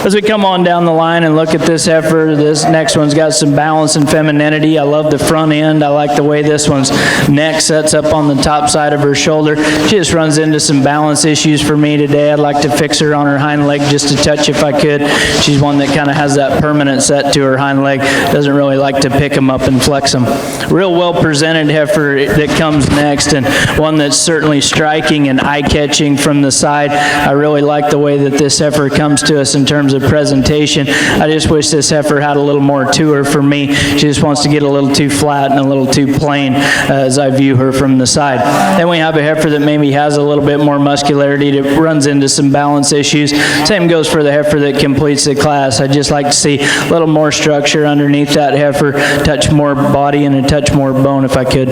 As we come on down the line and look at this heifer, this next one's got some balance and femininity. I love the front end. I like the way this one's neck sets up on the top side of her shoulder. She just runs into some balance issues for me today. I'd like to fix her on her hind leg just a touch if I could. She's one that kind of has that permanent set to her hind leg. Doesn't really like to pick them up and flex them. Real well presented heifer that comes next, and one that's certainly striking and eye-catching from the side. I really like the way that this heifer comes to us in terms of presentation. I just wish this heifer had a little more to her for me. She just wants to get a little too flat and a little too plain as I view her from the side. Then we have a heifer that maybe has a little bit more muscularity, that runs into some balance issues. Same goes for the heifer that completes the class. I'd just like to see a little more structure underneath that heifer, touch more body and a touch more bone if I could.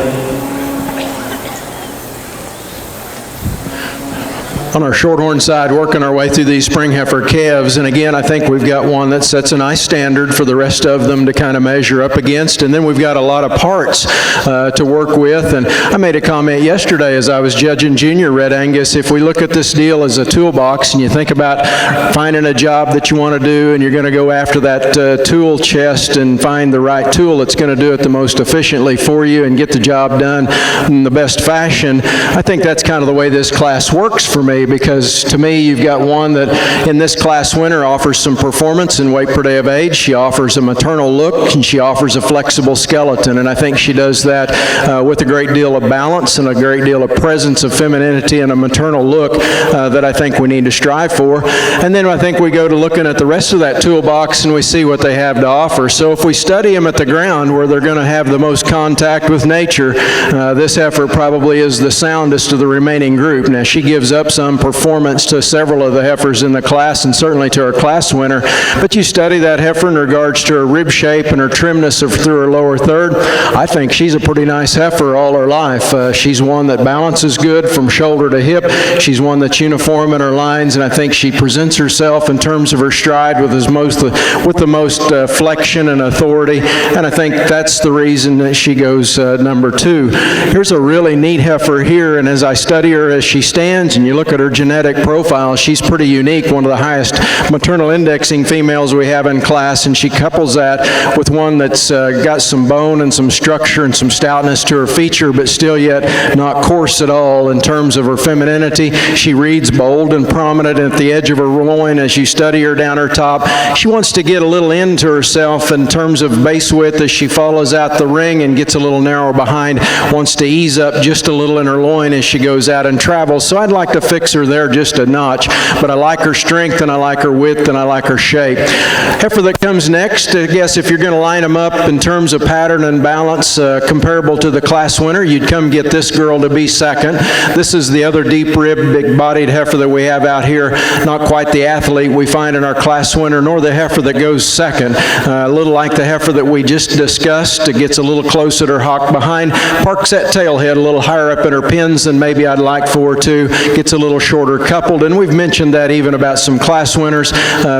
On our Shorthorn side, working our way through these spring heifer calves, and again, I think we've got one that sets a nice standard for the rest of them to kind of measure up against, and then we've got a lot of parts to work with. And I made a comment yesterday as I was judging junior red Angus. If we look at this deal as a toolbox, and you think about finding a job that you want to do, and you're going to go after that tool chest and find the right tool that's going to do it the most efficiently for you and get the job done in the best fashion, I think that's kind of the way this class works for me. Because to me, you've got one that in this class winner offers some performance in weight per day of age. She offers a maternal look, and she offers a flexible skeleton. And I think she does that with a great deal of balance and a great deal of presence of femininity and a maternal look that I think we need to strive for. And then I think we go to looking at the rest of that toolbox and we see what they have to offer. So if we study them at the ground where they're going to have the most contact with nature, this heifer probably is the soundest of the remaining group. Now, she gives up some performance to several of the heifers in the class, and certainly to our class winner, but you study that heifer in regards to her rib shape and her trimness through her lower third. I think she's a pretty nice heifer all her life. She's one that balances good from shoulder to hip. She's one that's uniform in her lines, and I think she presents herself in terms of her stride with the most flexion and authority, and I think that's the reason that she goes number 2. Here's a really neat heifer here, and as I study her as she stands and you look at her her genetic profile, she's pretty unique, one of the highest maternal indexing females we have in class, and she couples that with one that's got some bone and some structure and some stoutness to her feature, but still yet not coarse at all in terms of her femininity. She reads bold and prominent at the edge of her loin as you study her down her top. She wants to get a little into herself in terms of base width as she follows out the ring and gets a little narrow behind, wants to ease up just a little in her loin as she goes out and travels. So I'd like to fix her there just a notch, but I like her strength and I like her width and I like her shape. Heifer that comes next, I guess if you're going to line them up in terms of pattern and balance comparable to the class winner, you'd come get this girl to be second. This is the other deep rib, big bodied heifer that we have out here. Not quite the athlete we find in our class winner, nor the heifer that goes second. A little like the heifer that we just discussed. It gets a little close at her hock behind, parks that tail head a little higher up in her pins than maybe I'd like for her to, gets a little shorter coupled, and we've mentioned that even about some class winners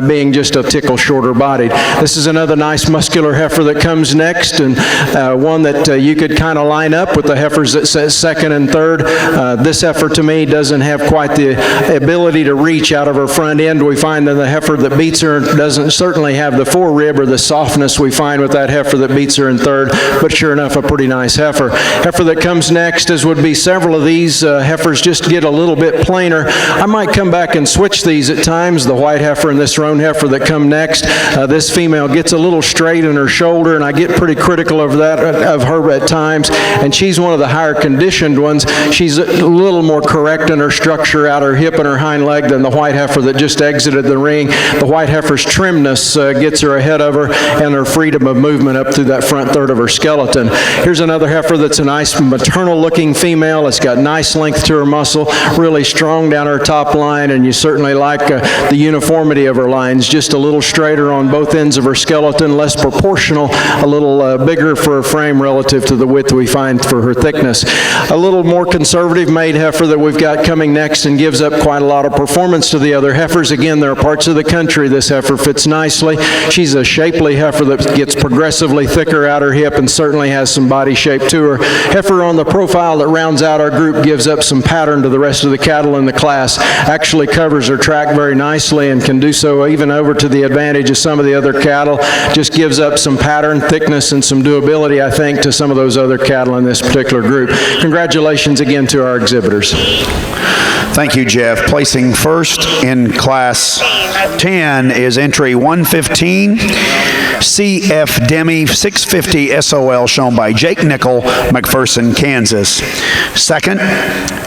being just a tickle shorter bodied. This is another nice muscular heifer that comes next, and one that you could kind of line up with the heifers that sit second and third. This heifer to me doesn't have quite the ability to reach out of her front end. We find that the heifer that beats her doesn't certainly have the forerib or the softness we find with that heifer that beats her in third, but sure enough, a pretty nice heifer. Heifer that comes next, as would be several of these heifers, just get a little bit plainer. I might come back and switch these at times, the white heifer and this roan heifer that come next. This female gets a little straight in her shoulder, and I get pretty critical of that of her at times, and she's one of the higher conditioned ones. She's a little more correct in her structure out her hip and her hind leg than the white heifer that just exited the ring. The white heifer's trimness gets her ahead of her, and her freedom of movement up through that front third of her skeleton. Here's another heifer that's a nice maternal looking female. It's got nice length to her muscle, really strong down her top line, and you certainly like the uniformity of her lines, just a little straighter on both ends of her skeleton, less proportional, a little bigger for her frame relative to the width we find for her thickness. A little more conservative made heifer that we've got coming next and gives up quite a lot of performance to the other heifers. Again, there are parts of the country this heifer fits nicely. She's a shapely heifer that gets progressively thicker out her hip and certainly has some body shape to her. Heifer on the profile that rounds out our group, gives up some pattern to the rest of the cattle in the class, actually covers her track very nicely and can do so even over to the advantage of some of the other cattle. Just gives up some pattern, thickness, and some doability, I think, to some of those other cattle in this particular group. Congratulations again to our exhibitors. Thank you, Jeff. Placing first in Class 10 is entry 115, CF Demi 650 SOL, shown by Jake Nickel, McPherson, Kansas. Second,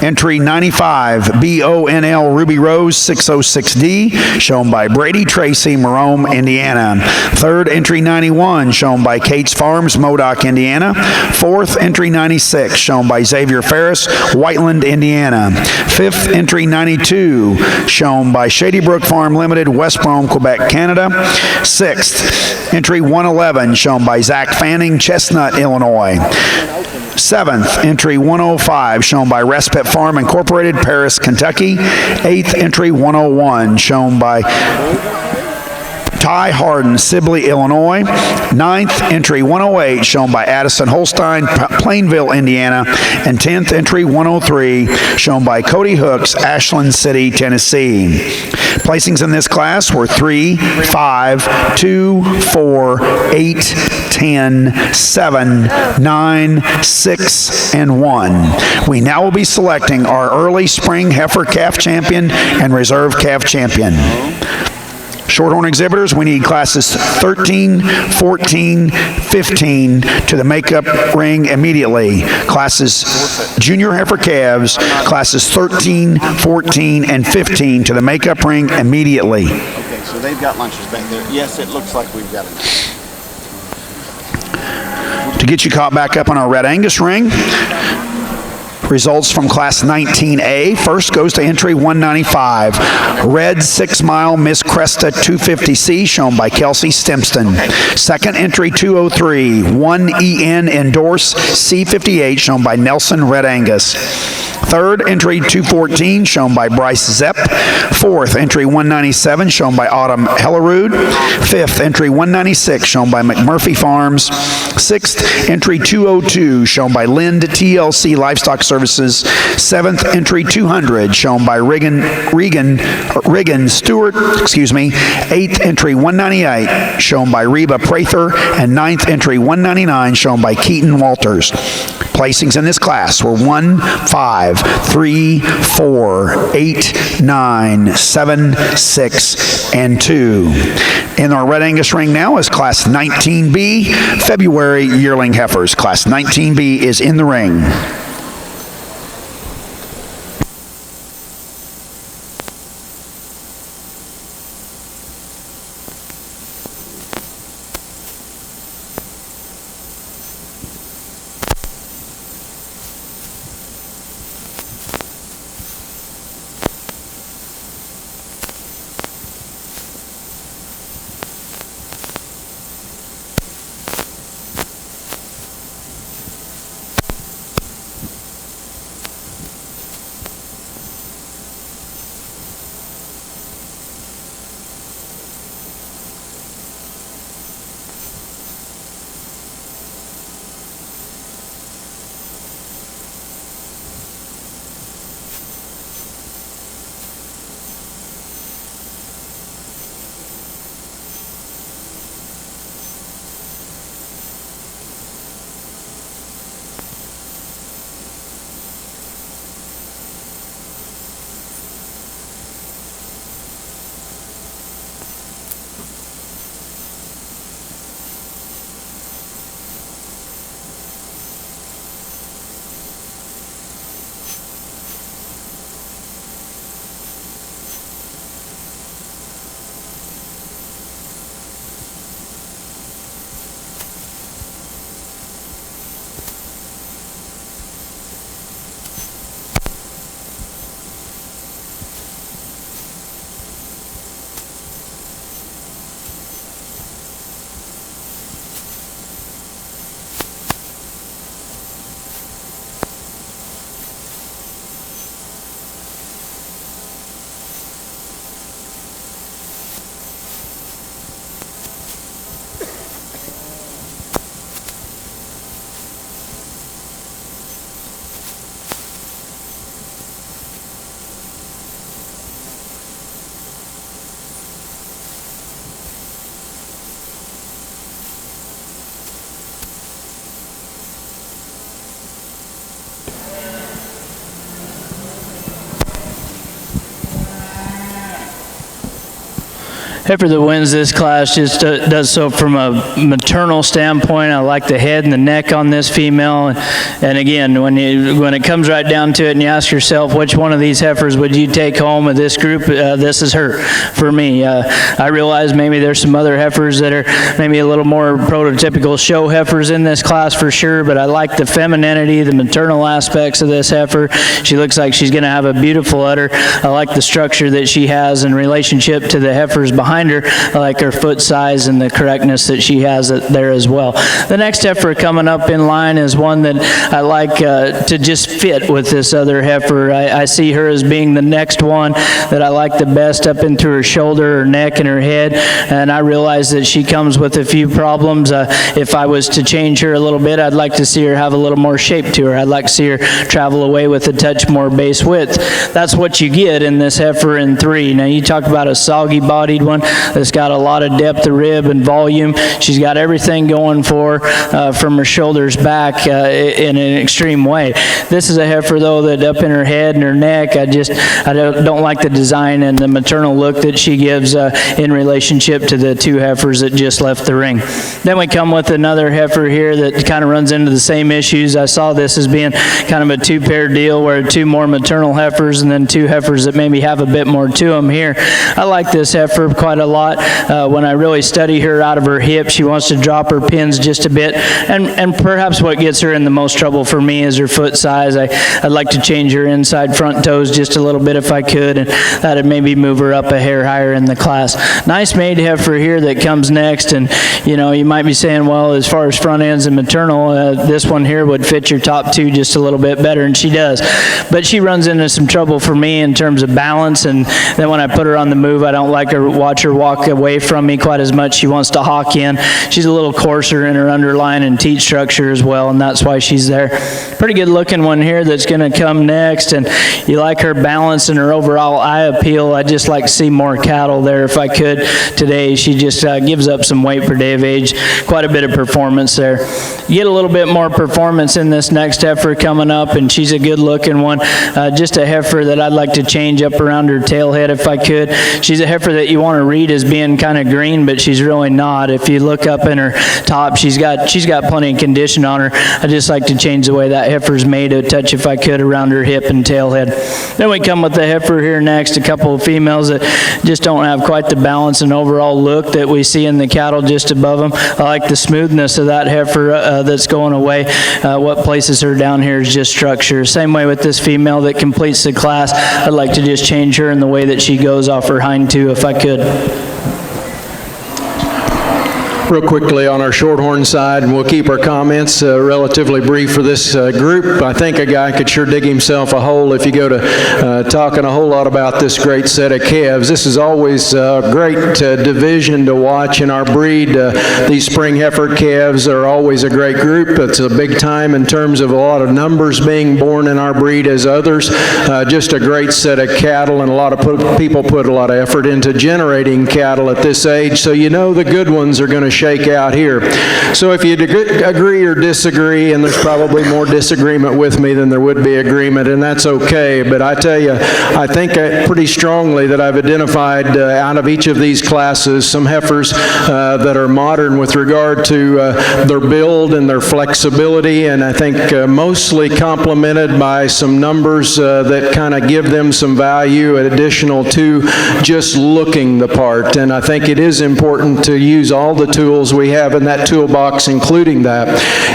entry 95, BONL Ruby Rose 606D, shown by Brady Tracy, Marome, Indiana. Third, entry 91, shown by Kate's Farms, Modoc, Indiana. Fourth, entry 96, shown by Xavier Ferris, Whiteland, Indiana. Fifth, entry 92, shown by Shady Brook Farm Limited, West Brom, Quebec, Canada. Sixth, entry 111, shown by Zach Fanning, Chestnut, Illinois. Seventh, entry 105, shown by Respite Farm Incorporated, Paris, Kentucky. Eighth, entry 101, shown by Ty Harden, Sibley, Illinois. Ninth, entry 108, shown by Addison Holstein, Plainville, Indiana. And 10th, entry 103, shown by Cody Hooks, Ashland City, Tennessee. Placings in this class were 3, 5, 2, 4, 8, 10, 7, 9, 6, and 1. We now will be selecting our early spring heifer calf champion and reserve calf champion. Shorthorn exhibitors, we need classes 13, 14, 15 to the makeup ring immediately. Classes junior heifer calves, classes 13, 14, and 15 to the makeup ring immediately. Okay, so they've got lunches back there. Yes, it looks like we've got it. To get you caught back up on our Red Angus ring, results from Class 19A. First goes to entry 195. Red 6 Mile Miss Cresta 250C, shown by Kelsey Stimston. Second, entry 203. 1EN Endorse C58, shown by Nelson Red Angus. Third, entry 214, shown by Bryce Zepp. Fourth, entry 197, shown by Autumn Hellerud. Fifth, entry 196, shown by McMurphy Farms. Sixth, entry 202, shown by Lind TLC Livestock Service Services. 7th entry 200, shown by Regan Stewart, 8th entry 198, shown by Reba Prather, and 9th entry 199, shown by Keaton Walters. Placings in this class were 1, 5, 3, 4, 8, 9, 7, 6, and 2. In our Red Angus ring now is Class 19B, February yearling heifers. Class 19B is in the ring. Heifer that wins this class just does so from a maternal standpoint. I like the head and the neck on this female. And again, when it comes right down to it and you ask yourself which one of these heifers would you take home of this group, this is her for me. I realize maybe there's some other heifers that are maybe a little more prototypical show heifers in this class for sure, but I like the femininity, the maternal aspects of this heifer. She looks like she's going to have a beautiful udder. I like the structure that she has in relationship to the heifers behind her. I like her foot size and the correctness that she has there as well. The next heifer coming up in line is one that I like to just fit with this other heifer. I see her as being the next one that I like the best up into her shoulder, her neck, and her head, and I realize that she comes with a few problems. If I was to change her a little bit, I'd like to see her have a little more shape to her. I'd like to see her travel away with a touch more base width. That's what you get in this heifer in 3. Now you talk about a soggy bodied one that's got a lot of depth of rib and volume. She's got everything going for her from her shoulders back in an extreme way. This is a heifer though that up in her head and her neck, I don't like the design and the maternal look that she gives in relationship to the two heifers that just left the ring. Then we come with another heifer here that kind of runs into the same issues. I saw this as being kind of a two-pair deal where 2 more maternal heifers and then 2 heifers that maybe have a bit more to them here. I like this heifer quite a lot. When I really study her out of her hip, she wants to drop her pins just a bit, and perhaps what gets her in the most trouble for me is her foot size. I'd like to change her inside front toes just a little bit if I could, and that'd maybe move her up a hair higher in the class. Nice maid heifer here that comes next, and you might be saying, well, as far as front ends and maternal, this one here would fit your top 2 just a little bit better, and she does. But she runs into some trouble for me in terms of balance, and then when I put her on the move, I don't like her watching watch her walk away from me quite as much. She wants to hawk in. She's a little coarser in her underline and teat structure as well, and that's why she's there. Pretty good looking one here that's going to come next, and you like her balance and her overall eye appeal. I'd just like to see more cattle there if I could today. She just gives up some weight per day of age. Quite a bit of performance there. You get a little bit more performance in this next heifer coming up, and she's a good looking one. Just a heifer that I'd like to change up around her tailhead if I could. She's a heifer that you want to read as being kind of green, but she's really not. If you look up in her top, she's got plenty of condition on her. I'd just like to change the way that heifer's made a touch if I could around her hip and tailhead. Then we come with the heifer here next, a couple of females that just don't have quite the balance and overall look that we see in the cattle just above them. I like the smoothness of that heifer that's going away. What places her down here is just structure. Same way with this female that completes the class. I'd like to just change her in the way that she goes off her hind two if I could. Real quickly on our Shorthorn side, and we'll keep our comments relatively brief for this group. I think a guy could sure dig himself a hole if you go to talking a whole lot about this great set of calves. This is always a great division to watch in our breed. These spring heifer calves are always a great group. It's a big time in terms of a lot of numbers being born in our breed as others. Just a great set of cattle, and a lot of people put a lot of effort into generating cattle at this age, so you know the good ones are going to shake out here. So if you agree or disagree, and there's probably more disagreement with me than there would be agreement, and that's okay, but I tell you, I think pretty strongly that I've identified out of each of these classes some heifers that are modern with regard to their build and their flexibility, and I think mostly complemented by some numbers that kind of give them some value additional to just looking the part. And I think it is important to use all the tools we have in that toolbox, including that.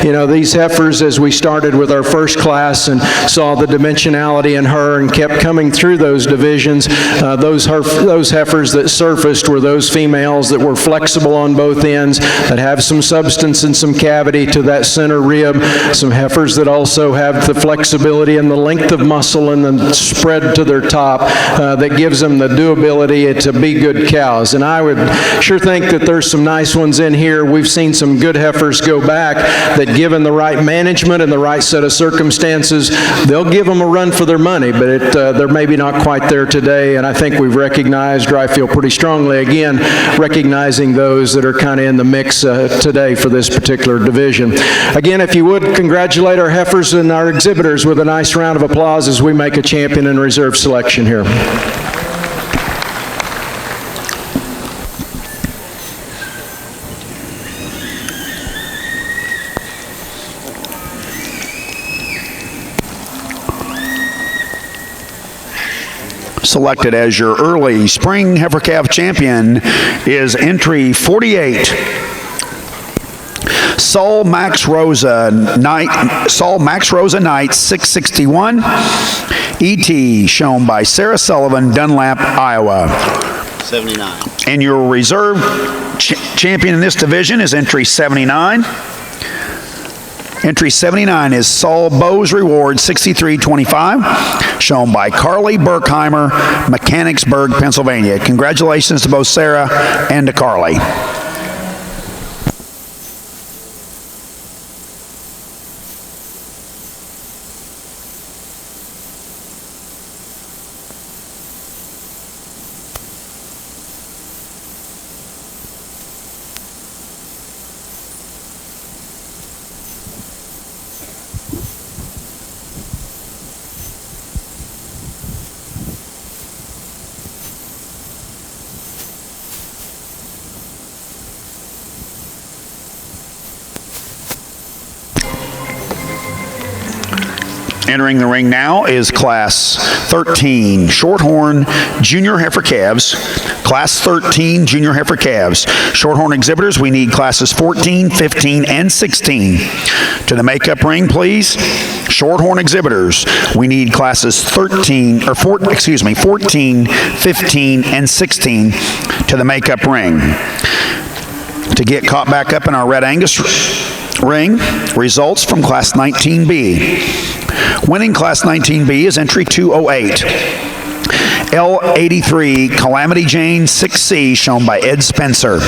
You know, these heifers, as we started with our first class and saw the dimensionality in her and kept coming through those divisions, those heifers that surfaced were those females that were flexible on both ends, that have some substance and some cavity to that center rib, some heifers that also have the flexibility and the length of muscle and the spread to their top that gives them the doability to be good cows. And I would sure think that there's some nice ones in here. We've seen some good heifers go back that, given the right management and the right set of circumstances, they'll give them a run for their money, but they're maybe not quite there today, and I think we've recognized, or I feel pretty strongly again, recognizing those that are kind of in the mix today for this particular division. Again, if you would, congratulate our heifers and our exhibitors with a nice round of applause as we make a champion and reserve selection here. Selected as your early spring heifer calf champion is entry 48. Sol Max Rosa Knight 661. ET shown by Sarah Sullivan, Dunlap, Iowa. 79. And your reserve champion in this division is entry 79. Entry 79 is Saul Bowes Reward 6325, shown by Carly Berkheimer, Mechanicsburg, Pennsylvania. Congratulations to both Sarah and to Carly. Entering the ring now is Class 13 Shorthorn Junior Heifer Calves. Class 13 Junior Heifer Calves. Shorthorn exhibitors, we need classes 14, 15, and 16. To the makeup ring, please. Shorthorn exhibitors, we need classes 14, 15, and 16 to the makeup ring. To get caught back up in our Red Angus ring, results from Class 19B. Winning Class 19B is entry 208. L83 Calamity Jane 6C, shown by Ed Spencer.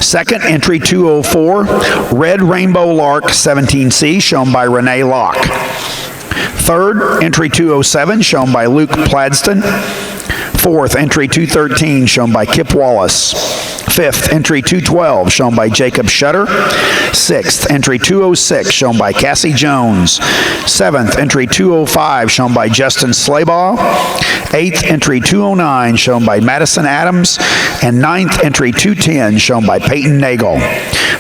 Second, entry 204, Red Rainbow Lark 17C, shown by Renee Locke. Third, entry 207, shown by Luke Pladston. Fourth, entry 213, shown by Kip Wallace. Fifth, entry 212, shown by Jacob Shutter. Sixth, entry 206, shown by Cassie Jones. Seventh, entry 205, shown by Justin Slaybaugh. Eighth, entry 209, shown by Madison Adams. And ninth, entry 210, shown by Peyton Nagel.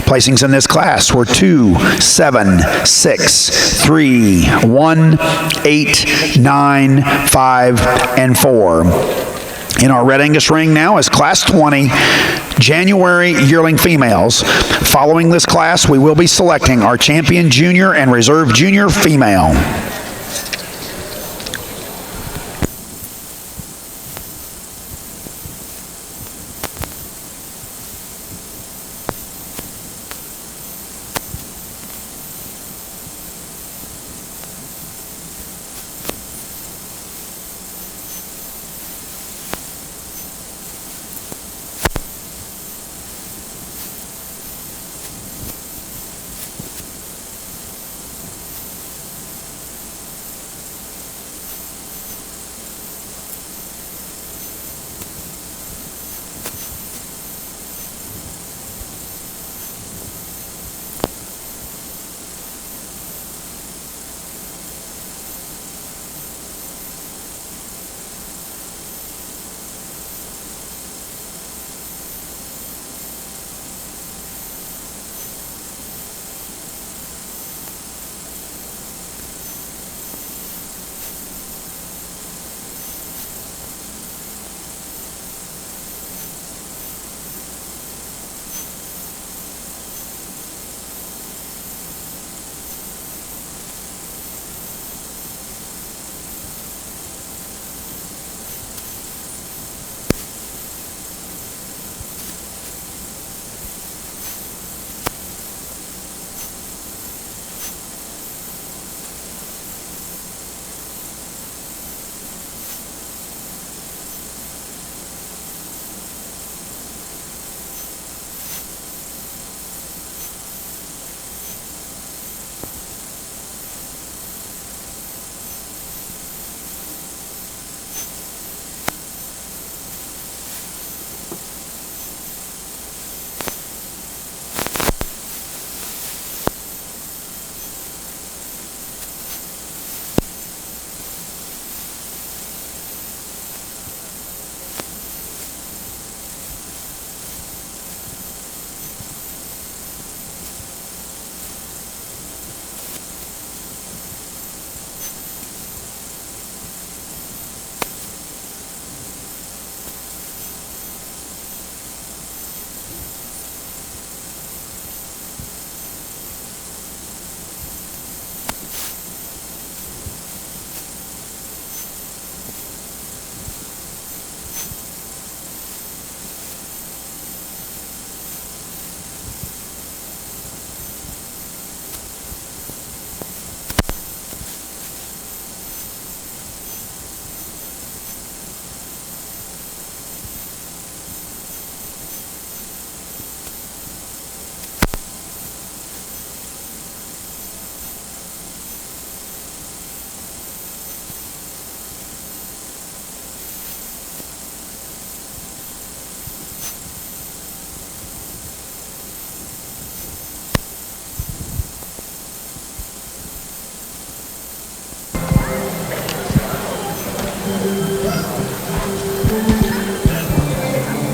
Placings in this class were 2, 7, 6, 3, 1, 8, 9, 5, and 4. In our Red Angus ring now is Class 20, January yearling females. Following this class, we will be selecting our champion junior and reserve junior female.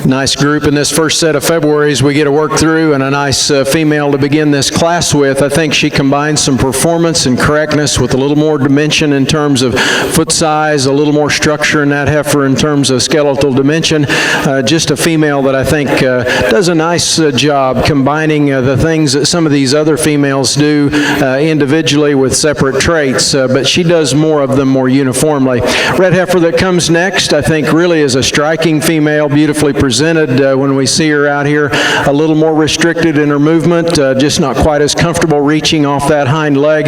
Nice group in this first set of Februarys we get to work through, and a nice female to begin this class with. I think she combines some performance and correctness with a little more dimension in terms of foot size, a little more structure in that heifer in terms of skeletal dimension. Just a female that I think does a nice job combining the things that some of these other females do individually with separate traits, but she does more of them more uniformly. Red heifer that comes next, I think, really is a striking female, beautifully presented. presented when we see her out here, a little more restricted in her movement, just not quite as comfortable reaching off that hind leg.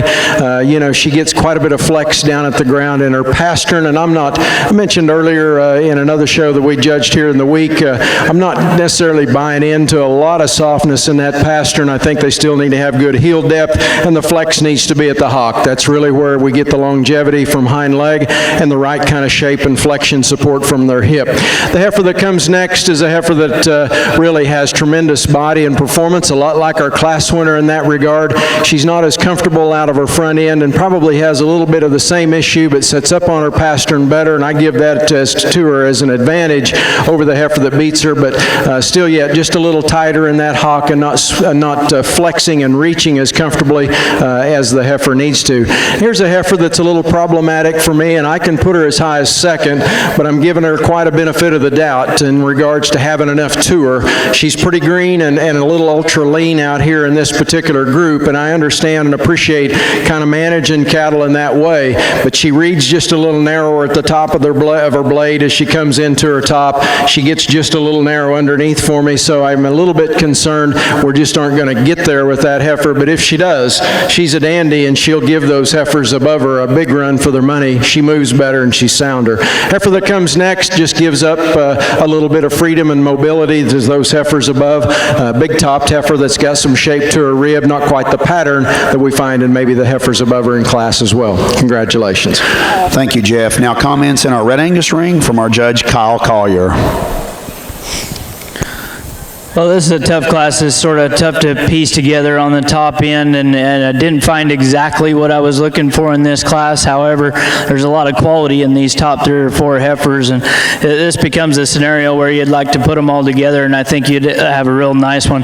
You know, she gets quite a bit of flex down at the ground in her pastern, and I mentioned earlier in another show that we judged here in the week, I'm not necessarily buying into a lot of softness in that pastern. I think they still need to have good heel depth, and the flex needs to be at the hock. That's really where we get the longevity from hind leg and the right kind of shape and flexion support from their hip. The heifer that comes next is a heifer that really has tremendous body and performance, a lot like our class winner in that regard. She's not as comfortable out of her front end and probably has a little bit of the same issue, but sets up on her pastern better, and I give that to her as an advantage over the heifer that beats her, but still yet just a little tighter in that hock and not flexing and reaching as comfortably as the heifer needs to. Here's a heifer that's a little problematic for me, and I can put her as high as second, but I'm giving her quite a benefit of the doubt in regards to having enough to her. She's pretty green and a little ultra lean out here in this particular group, and I understand and appreciate kind of managing cattle in that way, but she reads just a little narrower at the top of her blade as she comes into her top. She gets just a little narrow underneath for me, so I'm a little bit concerned we just aren't going to get there with that heifer, but if she does, she's a dandy, and she'll give those heifers above her a big run for their money. She moves better and she's sounder. Heifer that comes next just gives up a little bit of freedom and mobility to those heifers above. Big topped heifer that's got some shape to her rib, not quite the pattern that we find in maybe the heifers above her in class as well. Congratulations. Thank you, Jeff. Now comments in our Red Angus ring from our judge, Kyle Collier. Well, this is a tough class. It's sort of tough to piece together on the top end, and I didn't find exactly what I was looking for in this class. However, there's a lot of quality in these top 3 or 4 heifers, and this becomes a scenario where you'd like to put them all together, and I think you'd have a real nice one.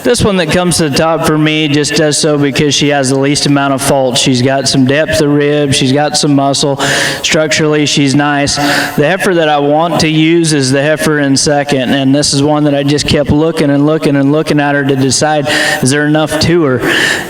This one that comes to the top for me just does so because she has the least amount of fault. She's got some depth of rib, she's got some muscle, structurally she's nice. The heifer that I want to use is the heifer in second, and this is one that I just kept looking at her to decide, is there enough to her?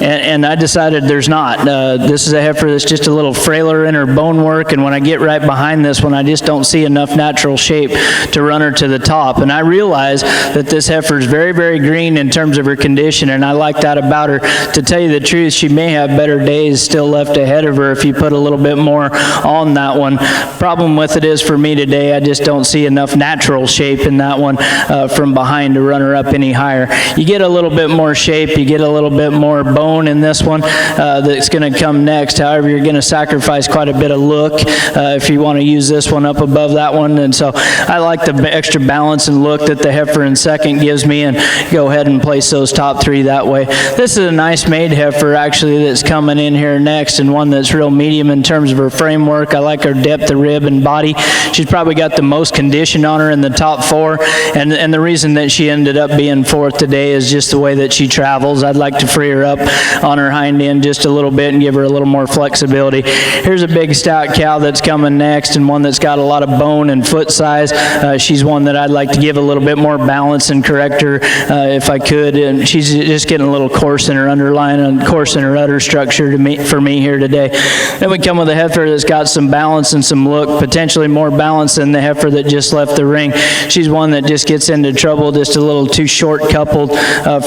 And I decided there's not. This is a heifer that's just a little frailer in her bone work, and when I get right behind this one, I just don't see enough natural shape to run her to the top. And I realize that this heifer is very, very green in terms of her condition, and I like that about her. To tell you the truth, she may have better days still left ahead of her if you put a little bit more on that one. Problem with it is, for me today, I just don't see enough natural shape in that one from behind to run her up any higher. You get a little bit more shape, you get a little bit more bone in this one that's going to come next. However, you're going to sacrifice quite a bit of look if you want to use this one up above that one, and so I like the extra balance and look that the heifer in second gives me, and go ahead and place those top 3 that way. This is a nice made heifer actually that's coming in here next, and one that's real medium in terms of her framework. I like her depth of rib and body. She's probably got the most condition on her in the top 4, and the reason that she ended up being 4th today is just the way that she travels. I'd like to free her up on her hind end just a little bit and give her a little more flexibility. Here's a big stout cow that's coming next, and one that's got a lot of bone and foot size. She's one that I'd like to give a little bit more balance and correct her if I could, and she's just getting a little coarse in her underline and coarse in her udder structure for me here today. Then we come with a heifer that's got some balance and some look, potentially more balance than the heifer that just left the ring. She's one that just gets into trouble just a little too short coupled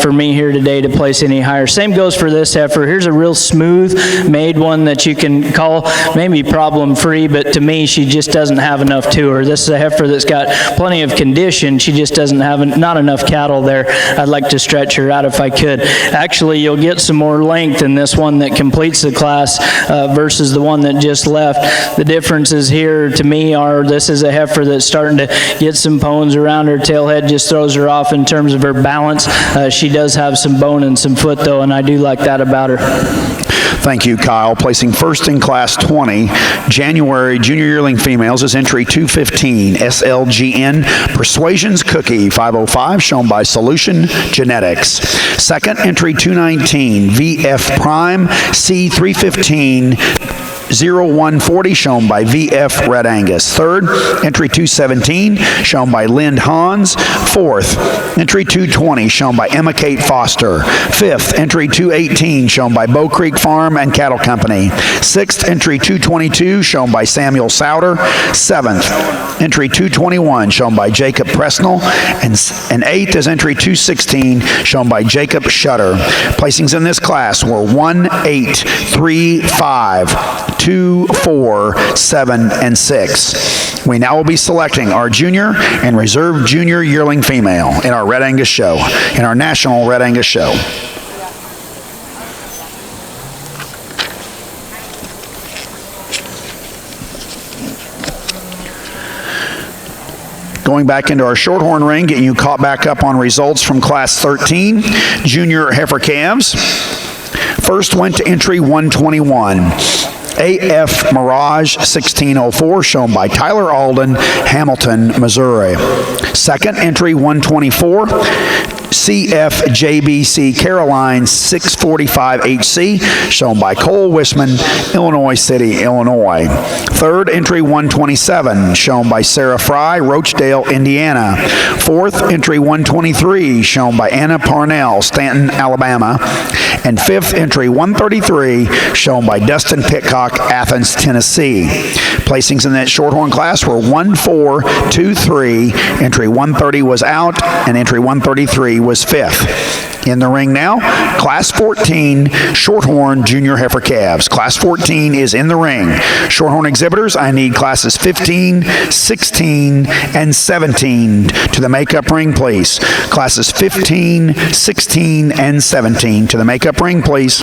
for me here today to place any higher. Same goes for this heifer. Here's a real smooth made one that you can call maybe problem free, but to me she just doesn't have enough to her. This is a heifer that's got plenty of condition. She just doesn't have not enough cattle there. I'd like to stretch her out if I could. Actually, you'll get some more length in this one that completes the class versus the one that just left. The differences here to me are this is a heifer that's starting to get some pones around her tailhead, just throws her off in terms of her balance. She does have some bone and some foot though, and I do like that about her. Thank you, Kyle. Placing first in Class 20, January Junior Yearling Females is entry 215, SLGN Persuasion's Cookie 505, shown by Solution Genetics. Second, entry 219, VF Prime C315, 0140, shown by VF Red Angus. Third, entry 217, shown by Lynn Hans. Fourth, entry 220, shown by Emma Kate Foster. Fifth, entry 218, shown by Bow Creek Farm and Cattle Company. Sixth, entry 222, shown by Samuel Souter. Seventh, entry 221, shown by Jacob Presnell. And eighth is entry 216, shown by Jacob Shutter. Placings in this class were 1, 8, 3, 5, 2, 4, 7, and 6. We now will be selecting our junior and reserve junior yearling female in our Red Angus show, in our national Red Angus show. Going back into our Shorthorn ring, getting you caught back up on results from Class 13, junior heifer calves. First went to entry 121. AF Mirage 1604, shown by Tyler Alden, Hamilton, Missouri. Second, entry 124. CFJBC Caroline 645 HC, shown by Cole Wisman, Illinois City, Illinois. Third, entry 127, shown by Sarah Fry, Roachdale, Indiana. Fourth, entry 123, shown by Anna Parnell, Stanton, Alabama. And fifth, entry 133, shown by Dustin Pitcock, Athens, Tennessee. Placings in that Shorthorn class were 1, 4, 2, 3. Entry 130 was out, and entry 133 was fifth. In the ring now, Class 14 Shorthorn Junior Heifer Calves. Class 14 is in the ring. Shorthorn exhibitors, I need classes 15, 16, and 17 to the makeup ring, please. Classes 15, 16, and 17 to the makeup ring, please.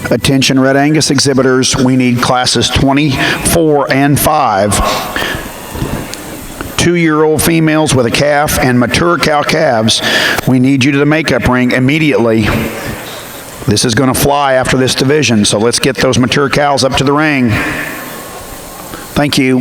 Attention Red Angus exhibitors, we need classes 24 and 5. 2-year-old females with a calf and mature cow calves. We need you to the makeup ring immediately. This is going to fly after this division, so let's get those mature cows up to the ring. Thank you.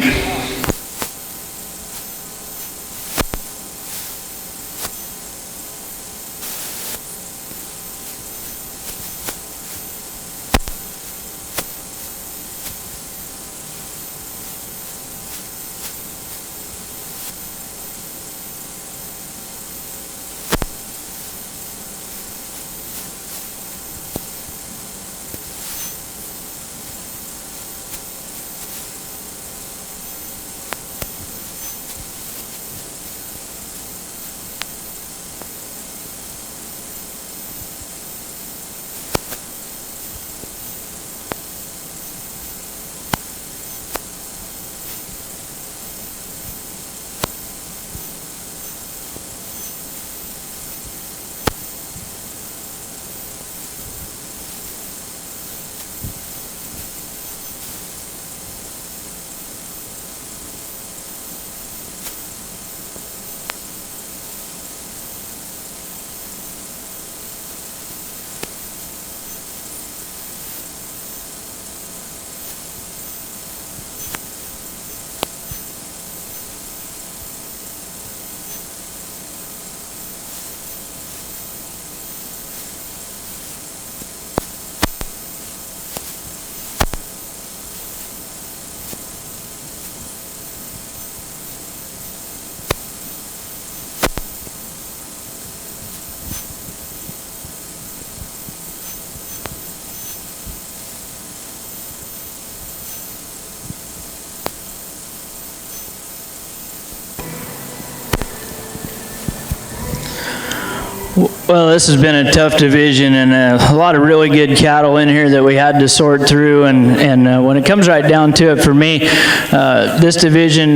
Well, this has been a tough division and a lot of really good cattle in here that we had to sort through. And when it comes right down to it, for me, this division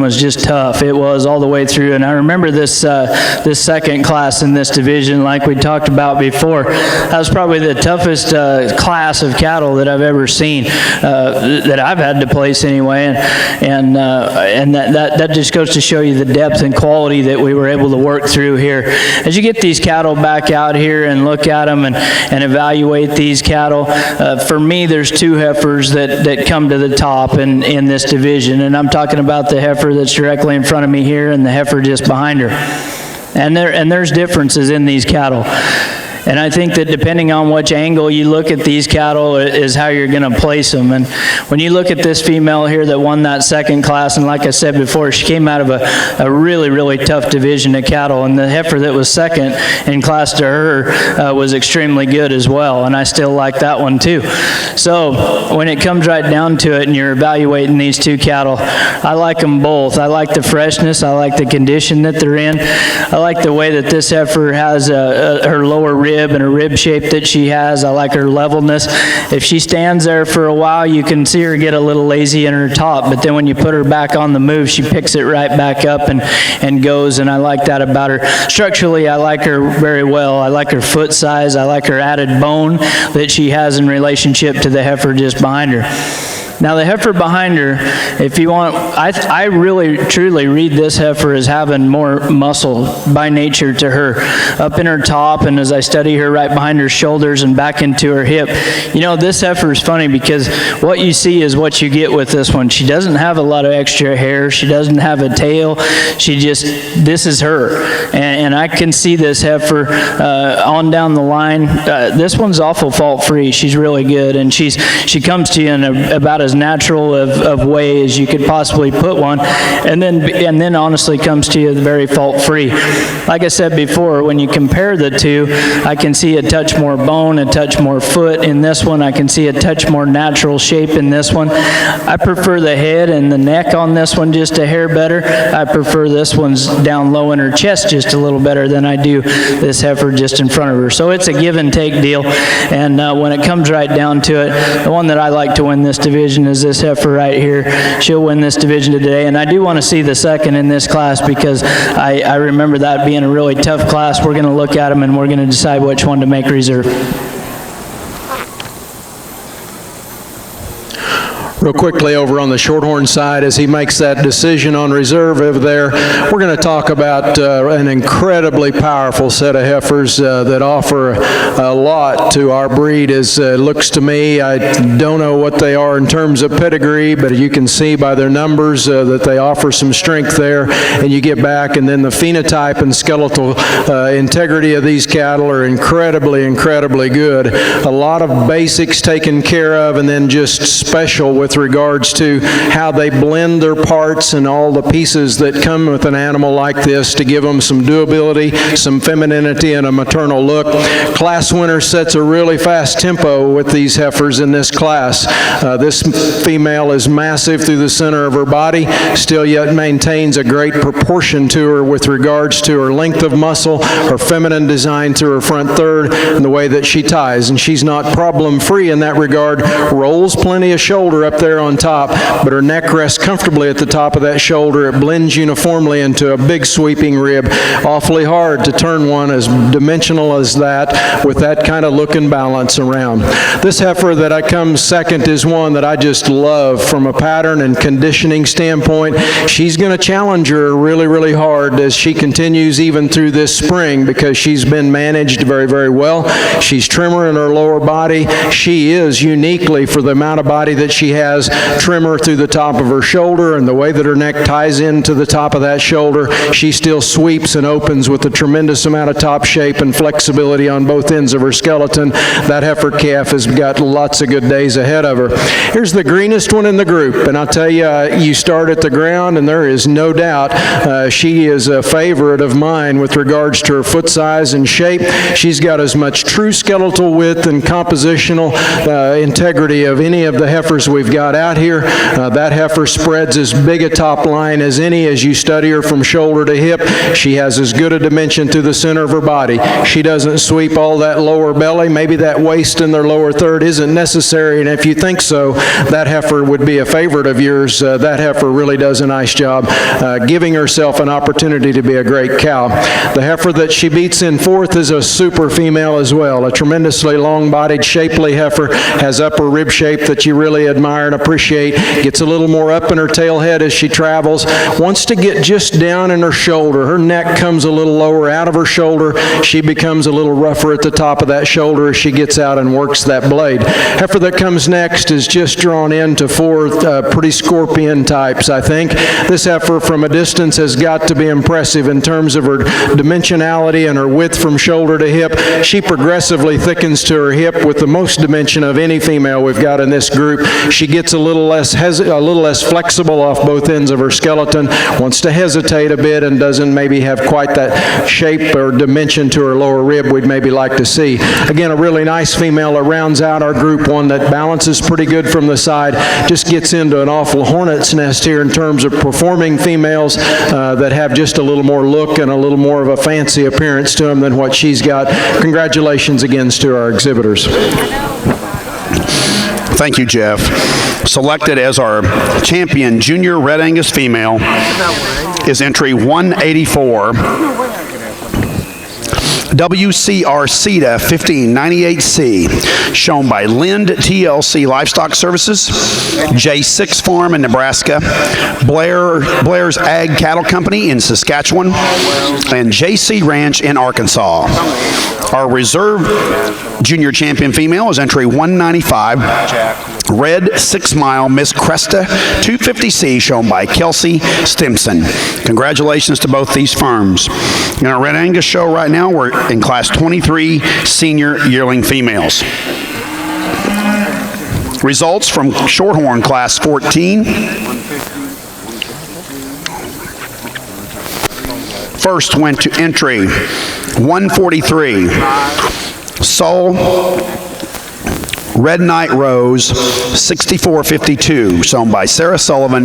was just tough. It was all the way through. And I remember this second class in this division, like we talked about before. That was probably the toughest class of cattle that I've ever seen, that I've had to place anyway. And that just goes to show you the depth and quality that we were able to work through here. As you get these cattle back out here and look at them and evaluate these cattle, for me there's two heifers that come to the top in this division, and I'm talking about the heifer that's directly in front of me here and the heifer just behind her. And there's differences in these cattle. And I think that depending on which angle you look at these cattle is how you're going to place them. And when you look at this female here that won that second class, and like I said before, she came out of a really, really tough division of cattle. And the heifer that was second in class to her was extremely good as well. And I still like that one too. So when it comes right down to it and you're evaluating these two cattle, I like them both. I like the freshness. I like the condition that they're in. I like the way that this heifer has her lower rib and her rib shape that she has. I like her levelness. If she stands there for a while, you can see her get a little lazy in her top, but then when you put her back on the move, she picks it right back up and goes, and I like that about her. Structurally, I like her very well. I like her foot size. I like her added bone that she has in relationship to the heifer just behind her. Now the heifer behind her, if you want, I really truly read this heifer as having more muscle by nature to her. Up in her top, and as I study her right behind her shoulders and back into her hip, you know, this heifer is funny because what you see is what you get with this one. She doesn't have a lot of extra hair. She doesn't have a tail. This is her. And I can see this heifer on down the line. This one's awful fault-free. She's really good, and she comes to you in about as natural of way as you could possibly put one, and then honestly comes to you very fault-free. Like I said before, when you compare the two, I can see a touch more bone, a touch more foot in this one. I can see a touch more natural shape in this one. I prefer the head and the neck on this one just a hair better. I prefer this one's down low in her chest just a little better than I do this heifer just in front of her. So it's a give and take deal, and when it comes right down to it, the one that I like to win this division is this heifer right here. She'll win this division today, and I do want to see the second in this class because I remember that being a really tough class. We're going to look at them and we're going to decide which one to make reserve. Real quickly over on the Shorthorn side, as he makes that decision on reserve over there, we're going to talk about an incredibly powerful set of heifers that offer a lot to our breed as it looks to me. I don't know what they are in terms of pedigree, but you can see by their numbers that they offer some strength there. And you get back, and then the phenotype and skeletal integrity of these cattle are incredibly, incredibly good. A lot of basics taken care of, and then just special with regards to how they blend their parts and all the pieces that come with an animal like this to give them some doability, some femininity, and a maternal look. Class winner sets a really fast tempo with these heifers in this class. This female is massive through the center of her body, still yet maintains a great proportion to her with regards to her length of muscle, her feminine design to her front third, and the way that she ties. And she's not problem-free in that regard, rolls plenty of shoulder up there on top, but her neck rests comfortably at the top of that shoulder. It blends uniformly into a big sweeping rib. Awfully hard to turn one as dimensional as that with that kind of look and balance around. This heifer that I come second is one that I just love from a pattern and conditioning standpoint. She's going to challenge her really, really hard as she continues even through this spring because she's been managed very, very well. She's trimmer in her lower body. She is uniquely, for the amount of body that she has, trimmer through the top of her shoulder, and the way that her neck ties into the top of that shoulder, she still sweeps and opens with a tremendous amount of top shape and flexibility on both ends of her skeleton. That heifer calf has got lots of good days ahead of her. Here's the greenest one in the group, and I'll tell you, you start at the ground and there is no doubt she is a favorite of mine with regards to her foot size and shape. She's got as much true skeletal width and compositional integrity of any of the heifers we've got got out here. That heifer spreads as big a top line as any as you study her from shoulder to hip. She has as good a dimension through the center of her body. She doesn't sweep all that lower belly. Maybe that waist in their lower third isn't necessary, and if you think so, that heifer would be a favorite of yours. That heifer really does a nice job giving herself an opportunity to be a great cow. The heifer that she beats in fourth is a super female as well, a tremendously long-bodied, shapely heifer, has upper rib shape that you really admire and appreciate, gets a little more up in her tail head as she travels, wants to get just down in her shoulder. Her neck comes a little lower out of her shoulder. She becomes a little rougher at the top of that shoulder as she gets out and works that blade. Heifer that comes next is just drawn into four pretty scorpion types, I think. This heifer from a distance has got to be impressive in terms of her dimensionality and her width from shoulder to hip. She progressively thickens to her hip with the most dimension of any female we've got in this group. She gets a little less flexible off both ends of her skeleton, wants to hesitate a bit, and doesn't maybe have quite that shape or dimension to her lower rib we'd maybe like to see. Again, a really nice female that rounds out our group, one that balances pretty good from the side, just gets into an awful hornet's nest here in terms of performing females that have just a little more look and a little more of a fancy appearance to them than what she's got. Congratulations again to our exhibitors. Thank you, Jeff. Selected as our champion junior Red Angus female is entry 184, WCR CETA 1598C, shown by Lind TLC Livestock Services, J6 Farm in Nebraska, Blair's Ag Cattle Company in Saskatchewan, and JC Ranch in Arkansas. Our reserve junior champion female is entry 195, Red 6 Mile Miss Cresta 250C, shown by Kelsey Stimson. Congratulations to both these firms. In our Red Angus show right now, we're in class 23 senior yearling females. Results from Shorthorn class 14. First went to entry 143, Soul Red Knight Rose 6452, shown by Sarah Sullivan,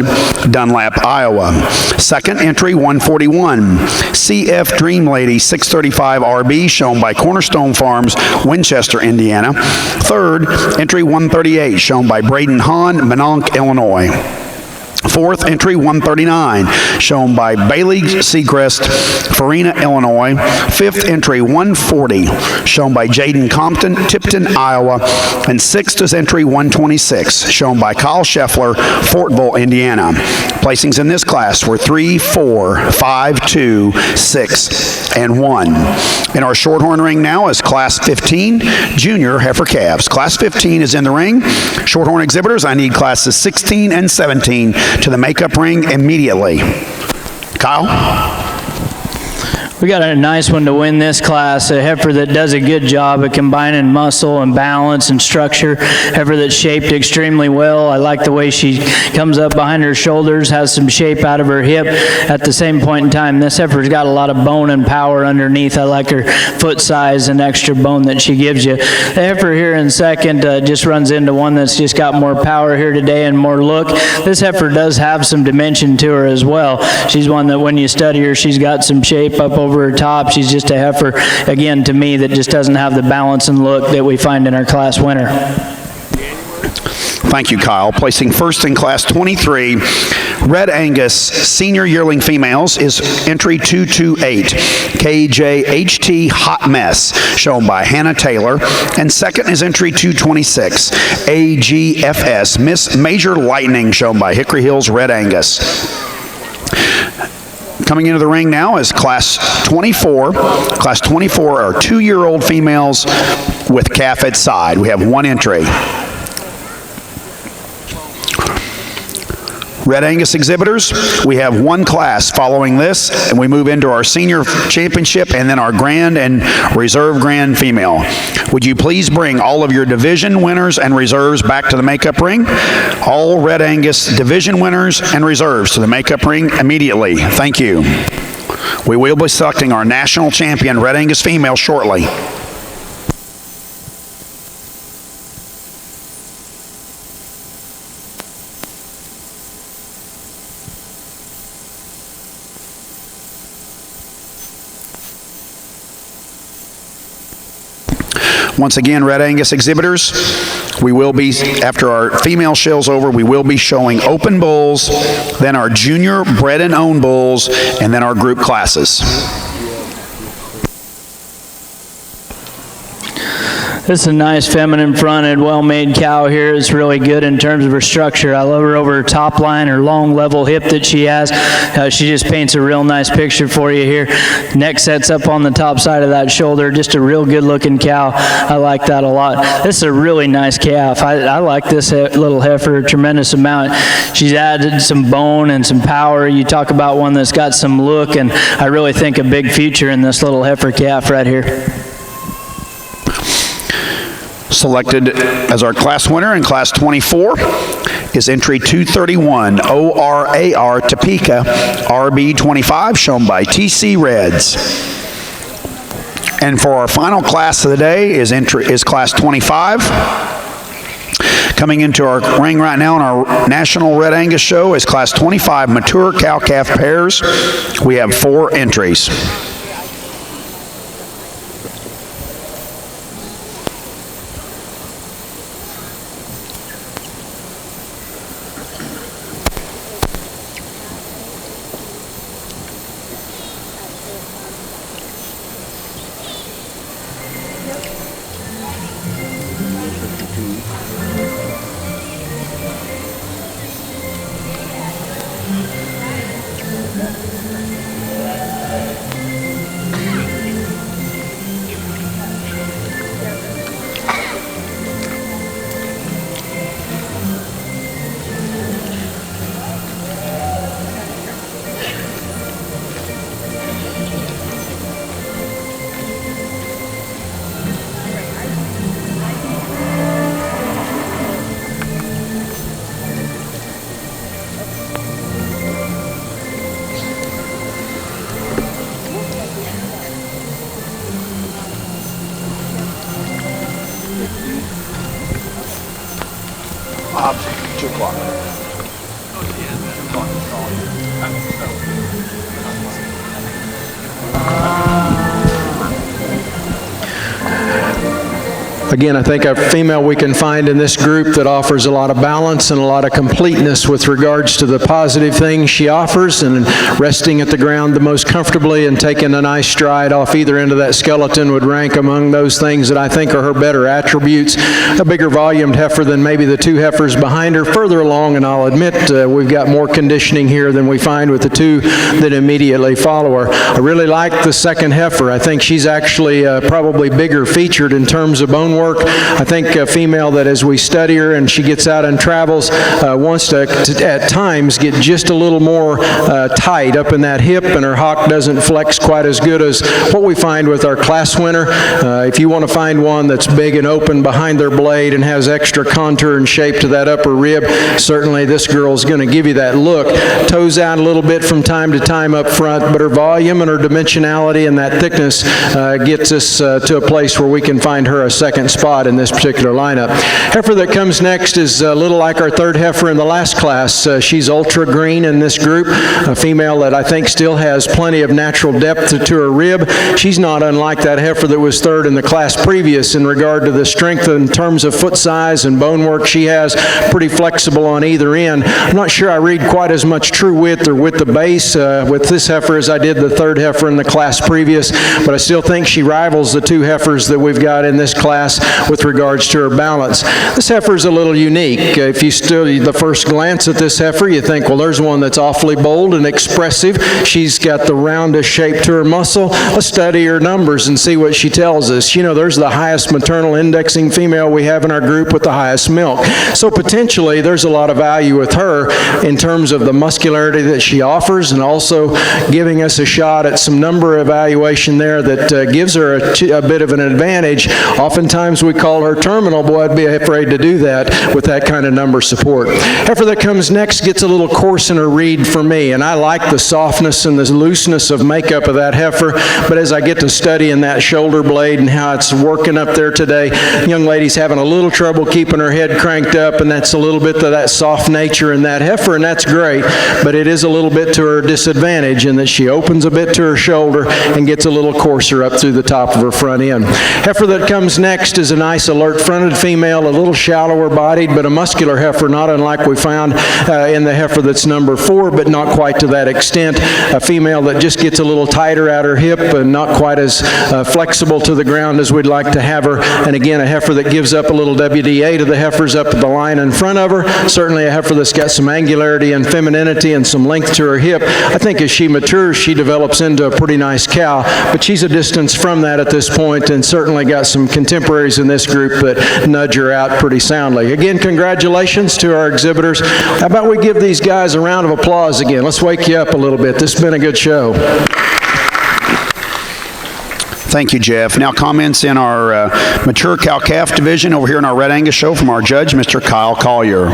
Dunlap, Iowa. Second entry 141, CF Dream Lady 635 RB, shown by Cornerstone Farms, Winchester, Indiana. Third entry 138, shown by Braden Hahn, Mononk, Illinois. Fourth entry 139, shown by Bailey Seacrest, Farina, Illinois. Fifth entry 140, shown by Jaden Compton, Tipton, Iowa. And sixth is entry 126, shown by Kyle Scheffler, Fortville, Indiana. Placings in this class were 3, 4, 5, 2, 6, and 1. In our Shorthorn ring now is class 15, junior heifer calves. Class 15 is in the ring. Shorthorn exhibitors, I need classes 16 and 17 to the makeup ring immediately. Kyle? We got a nice one to win this class, a heifer that does a good job of combining muscle and balance and structure, heifer that's shaped extremely well. I like the way she comes up behind her shoulders, has some shape out of her hip. At the same point in time, this heifer's got a lot of bone and power underneath. I like her foot size and extra bone that she gives you. The heifer here in second just runs into one that's just got more power here today and more look. This heifer does have some dimension to her as well. She's one that when you study her, she's got some shape up over her top. She's just a heifer, again, to me, that just doesn't have the balance and look that we find in our class winner. Thank you, Kyle. Placing first in class 23, Red Angus senior yearling females is entry 228, KJHT Hot Mess, shown by Hannah Taylor. And second is entry 226, AGFS Miss Major Lightning, shown by Hickory Hills Red Angus. Coming into the ring now is class 24. Class 24 are 2-year-old females with calf at side. We have one entry. Red Angus exhibitors, we have one class following this, and we move into our senior championship and then our grand and reserve grand female. Would you please bring all of your division winners and reserves back to the makeup ring? All Red Angus division winners and reserves to the makeup ring immediately. Thank you. We will be selecting our national champion Red Angus female shortly. Once again, Red Angus exhibitors, we will be, after our female show's over, we will be showing open bulls, then our junior bred and owned bulls, and then our group classes. This is a nice feminine fronted, well-made cow here. It's really good in terms of her structure. I love her over her top line, her long level hip that she has. She just paints a real nice picture for you here. Neck sets up on the top side of that shoulder. Just a real good looking cow. I like that a lot. This is a really nice calf. I like this little heifer a tremendous amount. She's added some bone and some power. You talk about one that's got some look, and I really think a big future in this little heifer calf right here. Selected as our class winner in class 24 is entry 231 ORAR Topeka RB25, shown by TC Reds. And for our final class of the day is class 25. Coming into our ring right now in our National Red Angus show is class 25 mature cow-calf pairs. We have 4 entries. Bob's 2 o'clock. Again, I think a female we can find in this group that offers a lot of balance and a lot of completeness with regards to the positive things she offers, and resting at the ground the most comfortably and taking a nice stride off either end of that skeleton would rank among those things that I think are her better attributes. A bigger volumed heifer than maybe the 2 heifers behind her. Further along, and I'll admit we've got more conditioning here than we find with the 2 that immediately follow her. I really like the second heifer. I think she's actually probably bigger featured in terms of bone work. I think a female that as we study her and she gets out and travels wants to at times get just a little more tight up in that hip, and her hock doesn't flex quite as good as what we find with our class winner. If you want to find one that's big and open behind their blade and has extra contour and shape to that upper rib, certainly this girl's going to give you that look. Toes out a little bit from time to time up front, but her volume and her dimensionality and that thickness gets us to a place where we can find her a second spot in this particular lineup. Heifer that comes next is a little like our third heifer in the last class. She's ultra green in this group, a female that I think still has plenty of natural depth to her rib. She's not unlike that heifer that was third in the class previous in regard to the strength in terms of foot size and bone work. She has pretty flexible on either end. I'm not sure I read quite as much true width or width of base with this heifer as I did the third heifer in the class previous, but I still think she rivals the 2 heifers that we've got in this class with regards to her balance. This heifer is a little unique. If you study the first glance at this heifer, you think, well, there's one that's awfully bold and expressive. She's got the roundest shape to her muscle. Let's study her numbers and see what she tells us. You know, there's the highest maternal indexing female we have in our group with the highest milk. So potentially there's a lot of value with her in terms of the muscularity that she offers, and also giving us a shot at some number evaluation there that gives her a bit of an advantage. Oftentimes we call her terminal. Boy, I'd be afraid to do that with that kind of number support. Heifer that comes next gets a little coarse in her reed for me, and I like the softness and the looseness of makeup of that heifer, but as I get to studying that shoulder blade and how it's working up there today, young lady's having a little trouble keeping her head cranked up, and that's a little bit of that soft nature in that heifer, and that's great, but it is a little bit to her disadvantage in that she opens a bit to her shoulder and gets a little coarser up through the top of her front end. Heifer that comes next next is a nice alert fronted female, a little shallower bodied, but a muscular heifer, not unlike we found in the heifer that's number 4, but not quite to that extent. A female that just gets a little tighter at her hip and not quite as flexible to the ground as we'd like to have her. And again, a heifer that gives up a little WDA to the heifers up at the line in front of her. Certainly a heifer that's got some angularity and femininity and some length to her hip. I think as she matures, she develops into a pretty nice cow, but she's a distance from that at this point, and certainly got some contemporaries in this group that nudge her out pretty soundly. Again, congratulations to our exhibitors. How about we give these guys a round of applause again? Let's wake you up a little bit. This has been a good show. Thank you, Jeff. Now comments in our mature cow-calf division over here in our Red Angus show from our judge, Mr. Kyle Collier.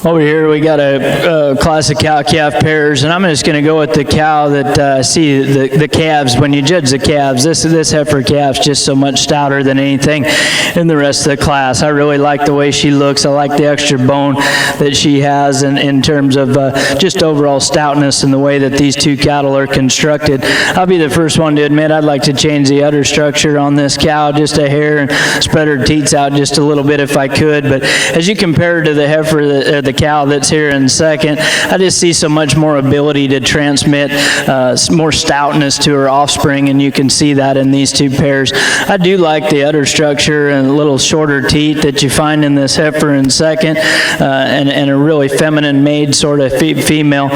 Over here we got a class of cow-calf pairs, and I'm just going to go with the cow that see the calves. When you judge the calves, this heifer calf's just so much stouter than anything in the rest of the class. I really like the way she looks. I like the extra bone that she has in terms of just overall stoutness and the way that these two cattle are constructed. I'll be the first one to admit I'd like to change the udder structure on this cow just a hair and spread her teats out just a little bit if I could. But as you compare her to the heifer, the cow that's here in second, I just see so much more ability to transmit more stoutness to her offspring, and you can see that in these two pairs. I do like the udder structure and a little shorter teat that you find in this heifer in second, and a really feminine made sort of female.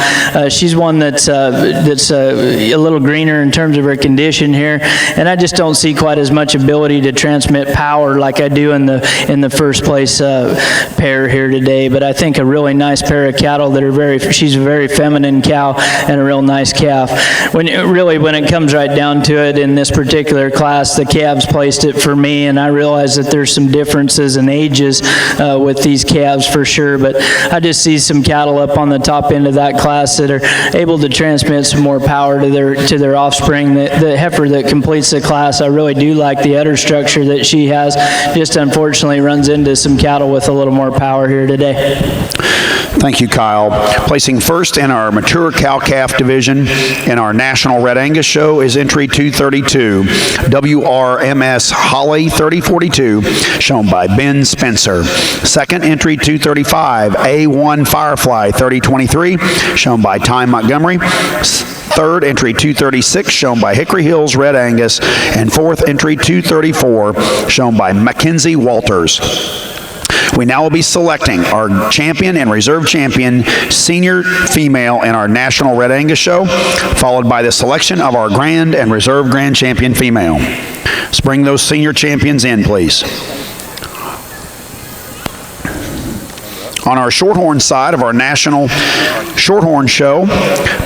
She's one that's a little greener in terms of her condition here, and I just don't see quite as much ability to transmit power like I do in the first place pair here today. But I think a really nice pair of cattle that are she's a very feminine cow and a real nice calf. When it comes right down to it in this particular class, the calves placed it for me, and I realize that there's some differences in ages with these calves for sure, but I just see some cattle up on the top end of that class that are able to transmit some more power to their offspring. The heifer that completes the class, I really do like the udder structure that she has, just unfortunately runs into some cattle with a little more power here today. Thank you, Kyle. Placing first in our mature cow-calf division in our National Red Angus show is entry 232, WRMS Holly 3042, shown by Ben Spencer. Second, entry 235, A1 Firefly 3023, shown by Ty Montgomery. Third, entry 236, shown by Hickory Hills Red Angus. And fourth, entry 234, shown by Mackenzie Walters. We now will be selecting our champion and reserve champion senior female in our National Red Angus show, followed by the selection of our grand and reserve grand champion female. Let's bring those senior champions in, please. On our Shorthorn side of our National Shorthorn show,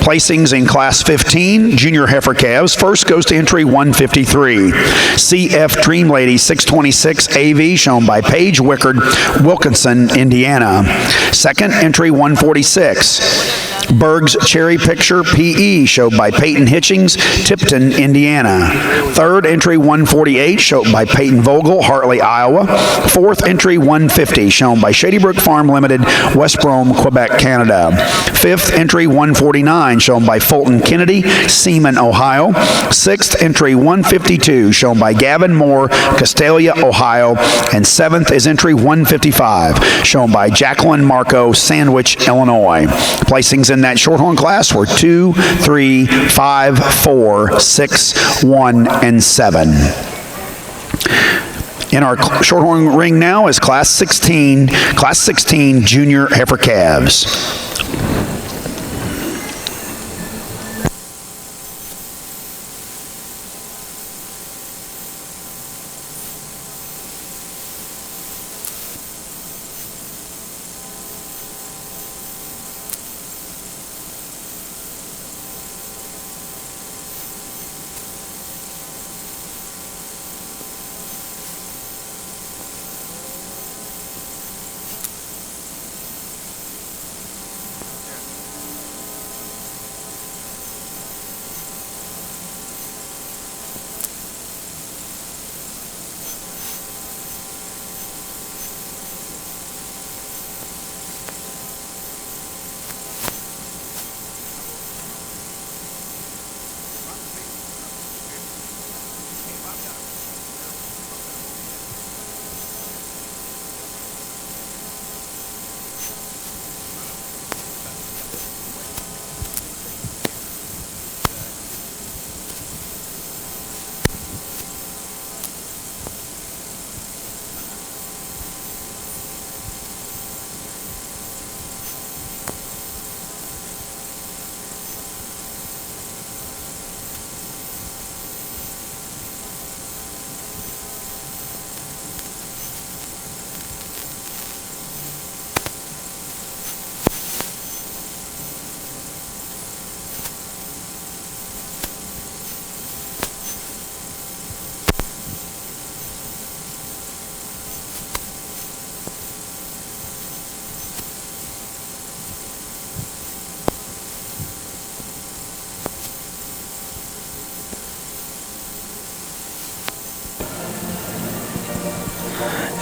placings in Class 15, Junior Heifer Calves. First goes to entry 153, CF Dream Lady 626 AV, shown by Paige Wickard, Wilkinson, Indiana. Second, entry 146. Berg's Cherry Picture PE, showed by Peyton Hitchings, Tipton, Indiana. Third, entry 148, shown by Peyton Vogel, Hartley, Iowa. Fourth, entry 150, shown by Shady Brook Farm Limited, West Brome, Quebec, Canada. Fifth, entry 149, shown by Fulton Kennedy, Seaman, Ohio. Sixth, entry 152, shown by Gavin Moore, Castalia, Ohio. And seventh is entry 155, shown by Jacqueline Marco, Sandwich, Illinois. Placings in that Shorthorn class were 2, 3, 5, 4, 6, 1, and 7. In our Shorthorn ring now is Class 16 Junior Heifer Calves.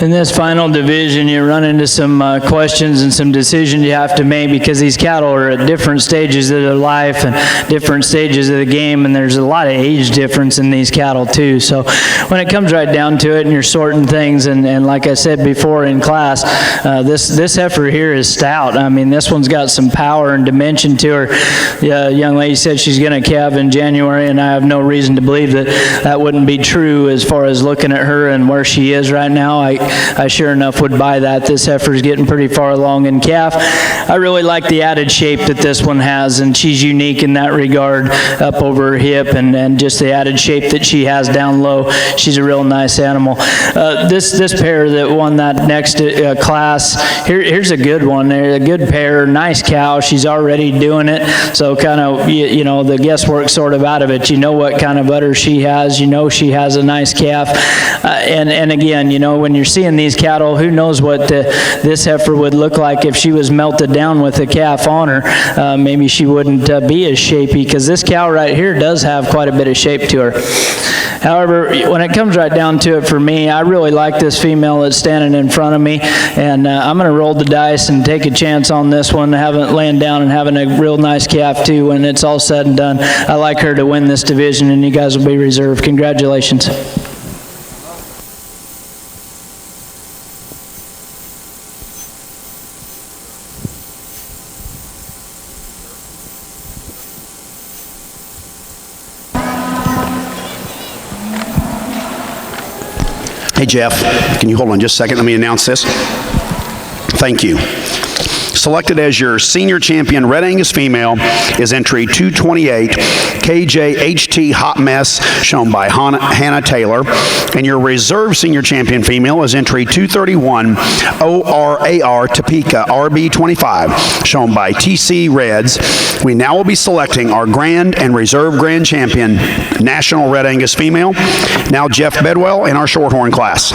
In this final division, you run into some questions and some decisions you have to make because these cattle are at different stages of their life and different stages of the game, and there's a lot of age difference in these cattle too. So when it comes right down to it and you're sorting things, and like I said before in class, this heifer here is stout. I mean, this one's got some power and dimension to her. The young lady said she's going to calve in January, and I have no reason to believe that that wouldn't be true as far as looking at her and where she is right now. I sure enough would buy that. This heifer's getting pretty far along in calf. I really like the added shape that this one has, and she's unique in that regard, up over her hip, and just the added shape that she has down low. She's a real nice animal. This pair that won that next class, here's a good one. They're a good pair, nice cow. She's already doing it, so kind of, you know, the guesswork sort of out of it. You know what kind of udder she has. You know she has a nice calf. And again, you know, when you're seeing these cattle, who knows what this heifer would look like if she was melted down with a calf on her. Maybe she wouldn't be as shapy, because this cow right here does have quite a bit of shape to her. However, when it comes right down to it for me, I really like this female that's standing in front of me, and I'm going to roll the dice and take a chance on this one, laying down and having a real nice calf too when it's all said and done. I like her to win this division, and you guys will be reserved. Congratulations. Hey, Jeff, can you hold on just a second? Let me announce this. Thank you. Selected as your senior champion Red Angus female is entry 228, KJHT Hot Mess, shown by Hannah Taylor. And your reserve senior champion female is entry 231, ORAR Topeka RB25, shown by TC Reds. We now will be selecting our grand and reserve grand champion, National Red Angus female. Now Jeff Bedwell in our Shorthorn class.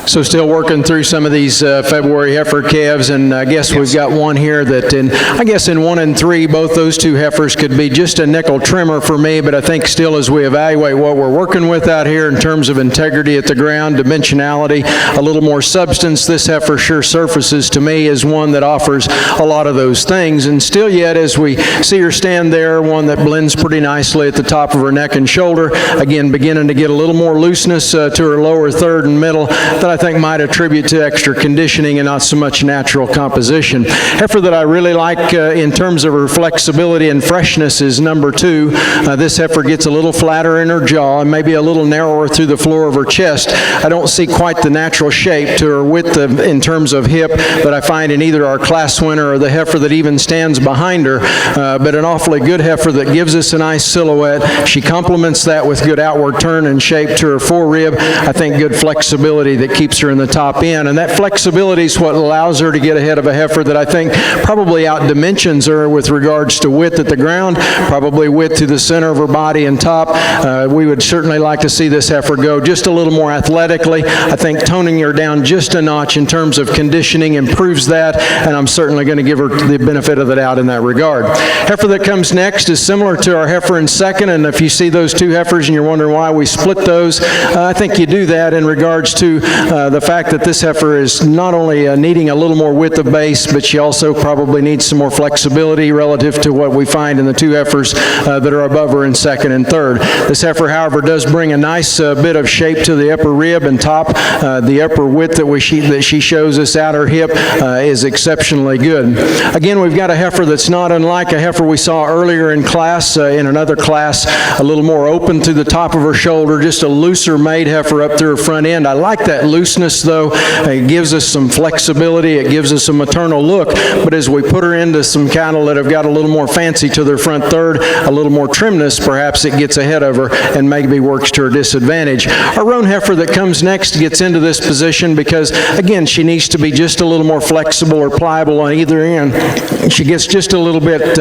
So still working through some of these February heifer calves, and I guess we've got one here that in 1 and 3, both those two heifers could be just a nickel trimmer for me, but I think still as we evaluate what we're working with out here in terms of integrity at the ground, dimensionality, a little more substance, this heifer sure surfaces to me as one that offers a lot of those things. And still yet, as we see her stand there, one that blends pretty nicely at the top of her neck and shoulder, again beginning to get a little more looseness to her lower third and middle that I think might attribute to extra conditioning and not so much natural composition. Heifer that I really like in terms of her flexibility and freshness is number 2. This heifer gets a little flatter in her jaw and maybe a little narrower through the floor of her chest. I don't see quite the natural shape to her width in terms of hip that I find in either our class winner or the heifer that even stands behind her, but an awfully good heifer that gives us a nice silhouette. She complements that with good outward turn and shape to her forerib. I think good flexibility that keeps her in the top end, and that flexibility is what allows her to get ahead of a heifer that I think probably out-dimensions her with regards to width at the ground, probably width to the center of her body and top. We would certainly like to see this heifer go just a little more athletically. I think toning her down just a notch in terms of conditioning improves that, and I'm certainly going to give her the benefit of the doubt in that regard. Heifer that comes next is similar to our heifer in second, and if you see those two heifers and you're wondering why we split those, I think you do that in regards to the fact that this heifer is not only needing a little more width of base, but she also probably needs some more flexibility relative to what we find in the two heifers that are above her in second and third. This heifer, however, does bring a nice bit of shape to the upper rib and top. The upper width that she shows us at her hip is exceptionally good. Again, we've got a heifer that's not unlike a heifer we saw earlier in class, in another class, a little more open to the top of her shoulder, just a looser made heifer up through her front end. I like that looseness though. It gives us some flexibility, it gives us a maternal look, but as we put her into some cattle that have got a little more fancy to their front third, a little more trimness, perhaps it gets ahead of her and maybe works to her disadvantage. Our roan heifer that comes next gets into this position because, again, she needs to be just a little more flexible or pliable on either end. She gets just a little bit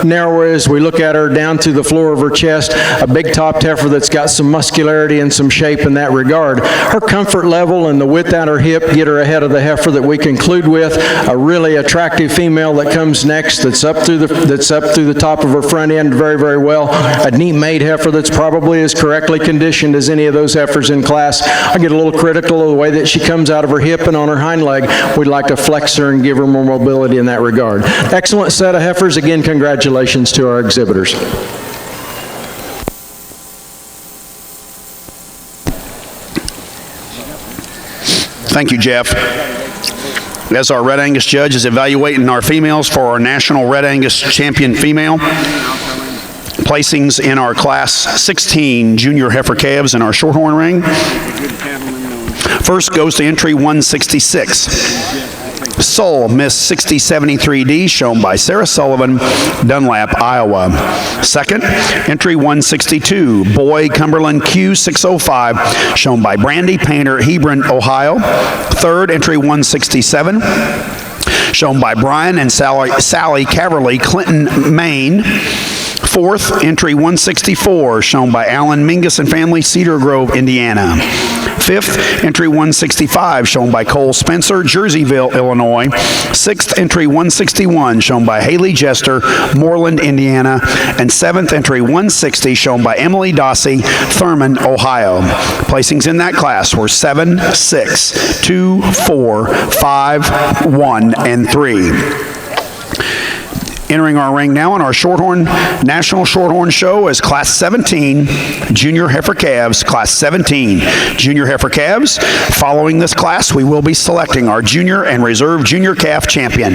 narrower as we look at her down to the floor of her chest, a big topped heifer that's got some muscularity and some shape in that regard. Her comfort level saddle and the width at her hip get her ahead of the heifer that we conclude with. A really attractive female that comes next that's up through the top of her front end very, very well. A neat made heifer that's probably as correctly conditioned as any of those heifers in class. I get a little critical of the way that she comes out of her hip and on her hind leg. We'd like to flex her and give her more mobility in that regard. Excellent set of heifers. Again, congratulations to our exhibitors. Thank you, Jeff. As our Red Angus judge is evaluating our females for our National Red Angus Champion Female, placings in our Class 16 Junior Heifer Calves in our Shorthorn ring. First goes to entry 166. Soul Miss 6073D, shown by Sarah Sullivan, Dunlap, Iowa. Second, entry 162, Boy Cumberland Q605, shown by Brandy Painter, Hebron, Ohio. Third, entry 167, shown by Brian and Sally Caverly, Clinton, Maine. Fourth, entry 164, shown by Alan Mingus and family, Cedar Grove, Indiana. Fifth, entry 165, shown by Cole Spencer, Jerseyville, Illinois. Sixth, entry 161, shown by Haley Jester, Moreland, Indiana. And seventh, entry 160, shown by Emily Dossie, Thurman, Ohio. Placings in that class were 7, 6, 2, 4, 5, 1, and 3. Entering our ring now in our Shorthorn National Shorthorn Show is Class 17 Junior Heifer Calves, Class 17 Junior Heifer Calves. Following this class, we will be selecting our Junior and Reserve Junior Calf Champion.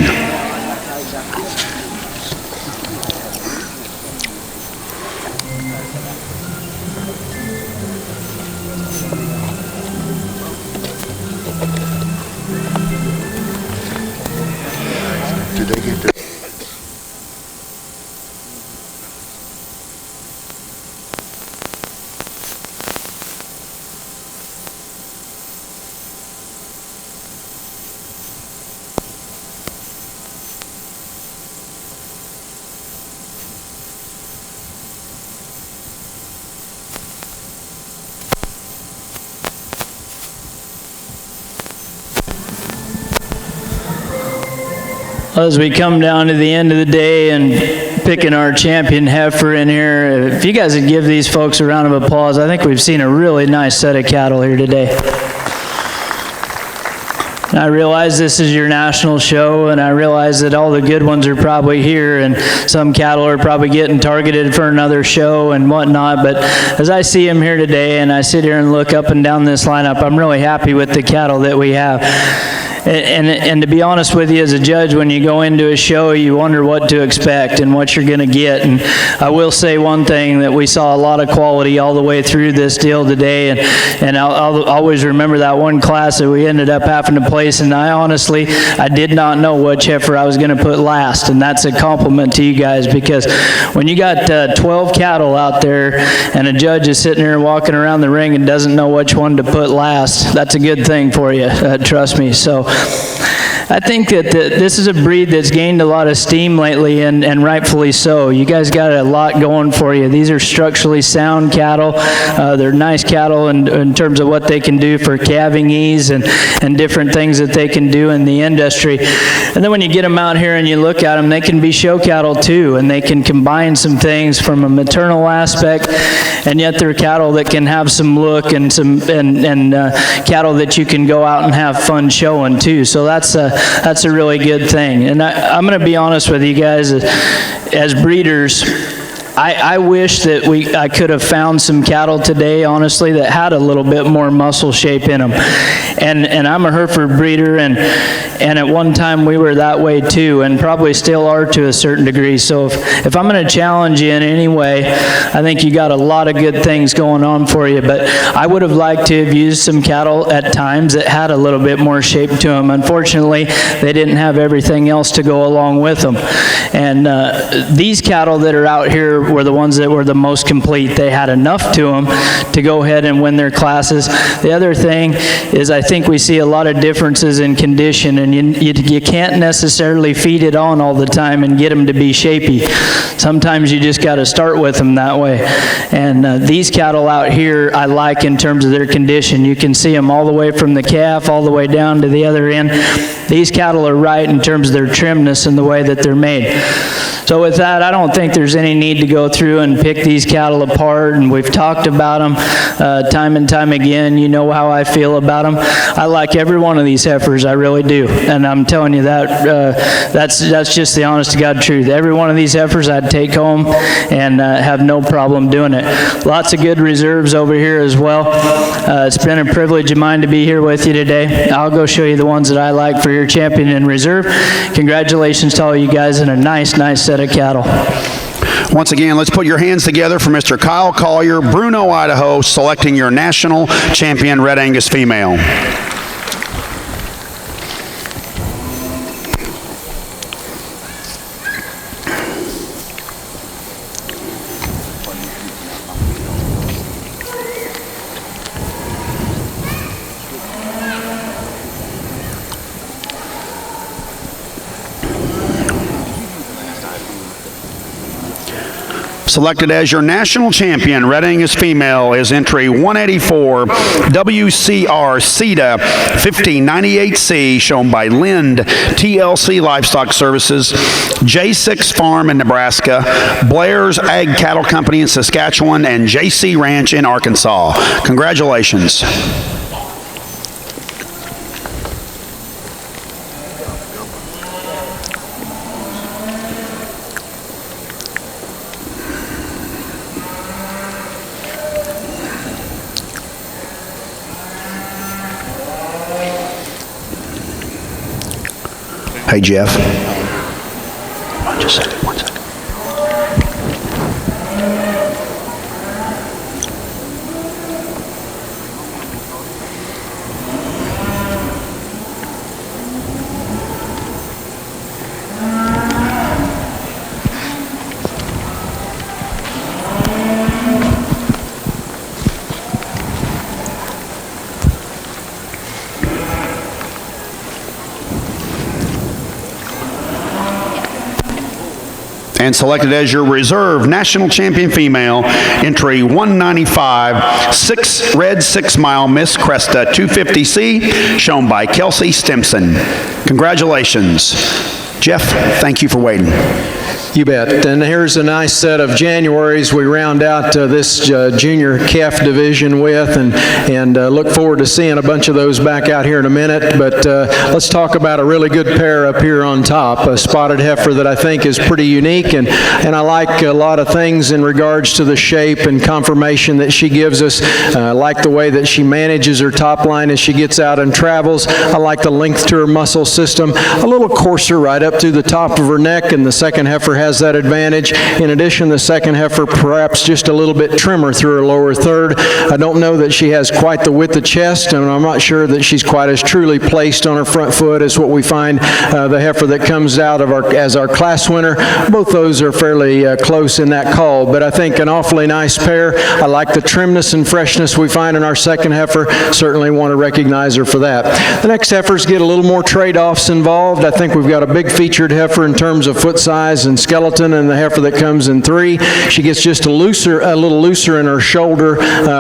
Did they get the As we come down to the end of the day and picking our champion heifer in here, if you guys would give these folks a round of applause, I think we've seen a really nice set of cattle here today. And I realize this is your national show, and I realize that all the good ones are probably here, and some cattle are probably getting targeted for another show and whatnot, but as I see them here today and I sit here and look up and down this lineup, I'm really happy with the cattle that we have. And to be honest with you, as a judge, when you go into a show, you wonder what to expect and what you're going to get. And I will say one thing, that we saw a lot of quality all the way through this deal today. And I'll always remember that one class that we ended up having to place. And I did not know which heifer I was going to put last. And that's a compliment to you guys, because when you got 12 cattle out there and a judge is sitting there walking around the ring and doesn't know which one to put last, that's a good thing for you, trust me. So I think that this is a breed that's gained a lot of steam lately, and rightfully so. You guys got a lot going for you. These are structurally sound cattle. They're nice cattle in terms of what they can do for calving ease and different things that they can do in the industry. And then when you get them out here and you look at them, they can be show cattle too, and they can combine some things from a maternal aspect, and yet they're cattle that can have some look and cattle that you can go out and have fun showing too. So that's a really good thing. And I'm going to be honest with you guys, as breeders, I wish that I could have found some cattle today, honestly, that had a little bit more muscle shape in them. And I'm a Hereford breeder, and at one time we were that way too, and probably still are to a certain degree. So if I'm going to challenge you in any way, I think you got a lot of good things going on for you. But I would have liked to have used some cattle at times that had a little bit more shape to them. Unfortunately, they didn't have everything else to go along with them. And these cattle that are out here were the ones that were the most complete. They had enough to them to go ahead and win their classes. The other thing is I think we see a lot of differences in condition, and you can't necessarily feed it on all the time and get them to be shapy. Sometimes you just got to start with them that way. And these cattle out here I like in terms of their condition. You can see them all the way from the calf all the way down to the other end. These cattle are right in terms of their trimness and the way that they're made. So with that, I don't think there's any need to go through and pick these cattle apart, and we've talked about them time and time again. You know how I feel about them. I like every one of these heifers, I really do, and I'm telling you that that's just the honest to God truth. Every one of these heifers I'd take home and have no problem doing it. Lots of good reserves over here as well. It's been a privilege of mine to be here with you today. I'll go show you the ones that I like for your champion in reserve. Congratulations to all you guys, and a nice set of cattle. Once again, let's put your hands together for Mr. Kyle Collier, Bruno, Idaho, selecting your national champion Red Angus female. Selected as your national champion, Red Angus female, is entry 184 WCR CETA 1598C, shown by Lind TLC Livestock Services, J6 Farm in Nebraska, Blair's Ag Cattle Company in Saskatchewan, and JC Ranch in Arkansas. Congratulations. Hey, Jeff. Hold on just a second, 1 second. And selected as your reserve national champion female, entry 195, 6 mile Miss Cresta 250C, shown by Kelsey Stimson. Congratulations. Jeff, thank you for waiting. You bet. And here's a nice set of Januaries we round out this junior calf division with, and look forward to seeing a bunch of those back out here in a minute. But let's talk about a really good pair up here on top, a spotted heifer that I think is pretty unique, and I like a lot of things in regards to the shape and conformation that she gives us. I like the way that she manages her top line as she gets out and travels. I like the length to her muscle system, a little coarser right up through the top of her neck, and the second heifer has that advantage. In addition, the second heifer perhaps just a little bit trimmer through her lower third. I don't know that she has quite the width of chest, and I'm not sure that she's quite as truly placed on her front foot as what we find the heifer that comes out of as our class winner. Both those are fairly close in that call, but I think an awfully nice pair. I like the trimness and freshness we find in our second heifer. Certainly want to recognize her for that. The next heifers get a little more trade-offs involved. I think we've got a big featured heifer in terms of foot size and skeleton, and the heifer that comes in 3. She gets just a little looser in her shoulder,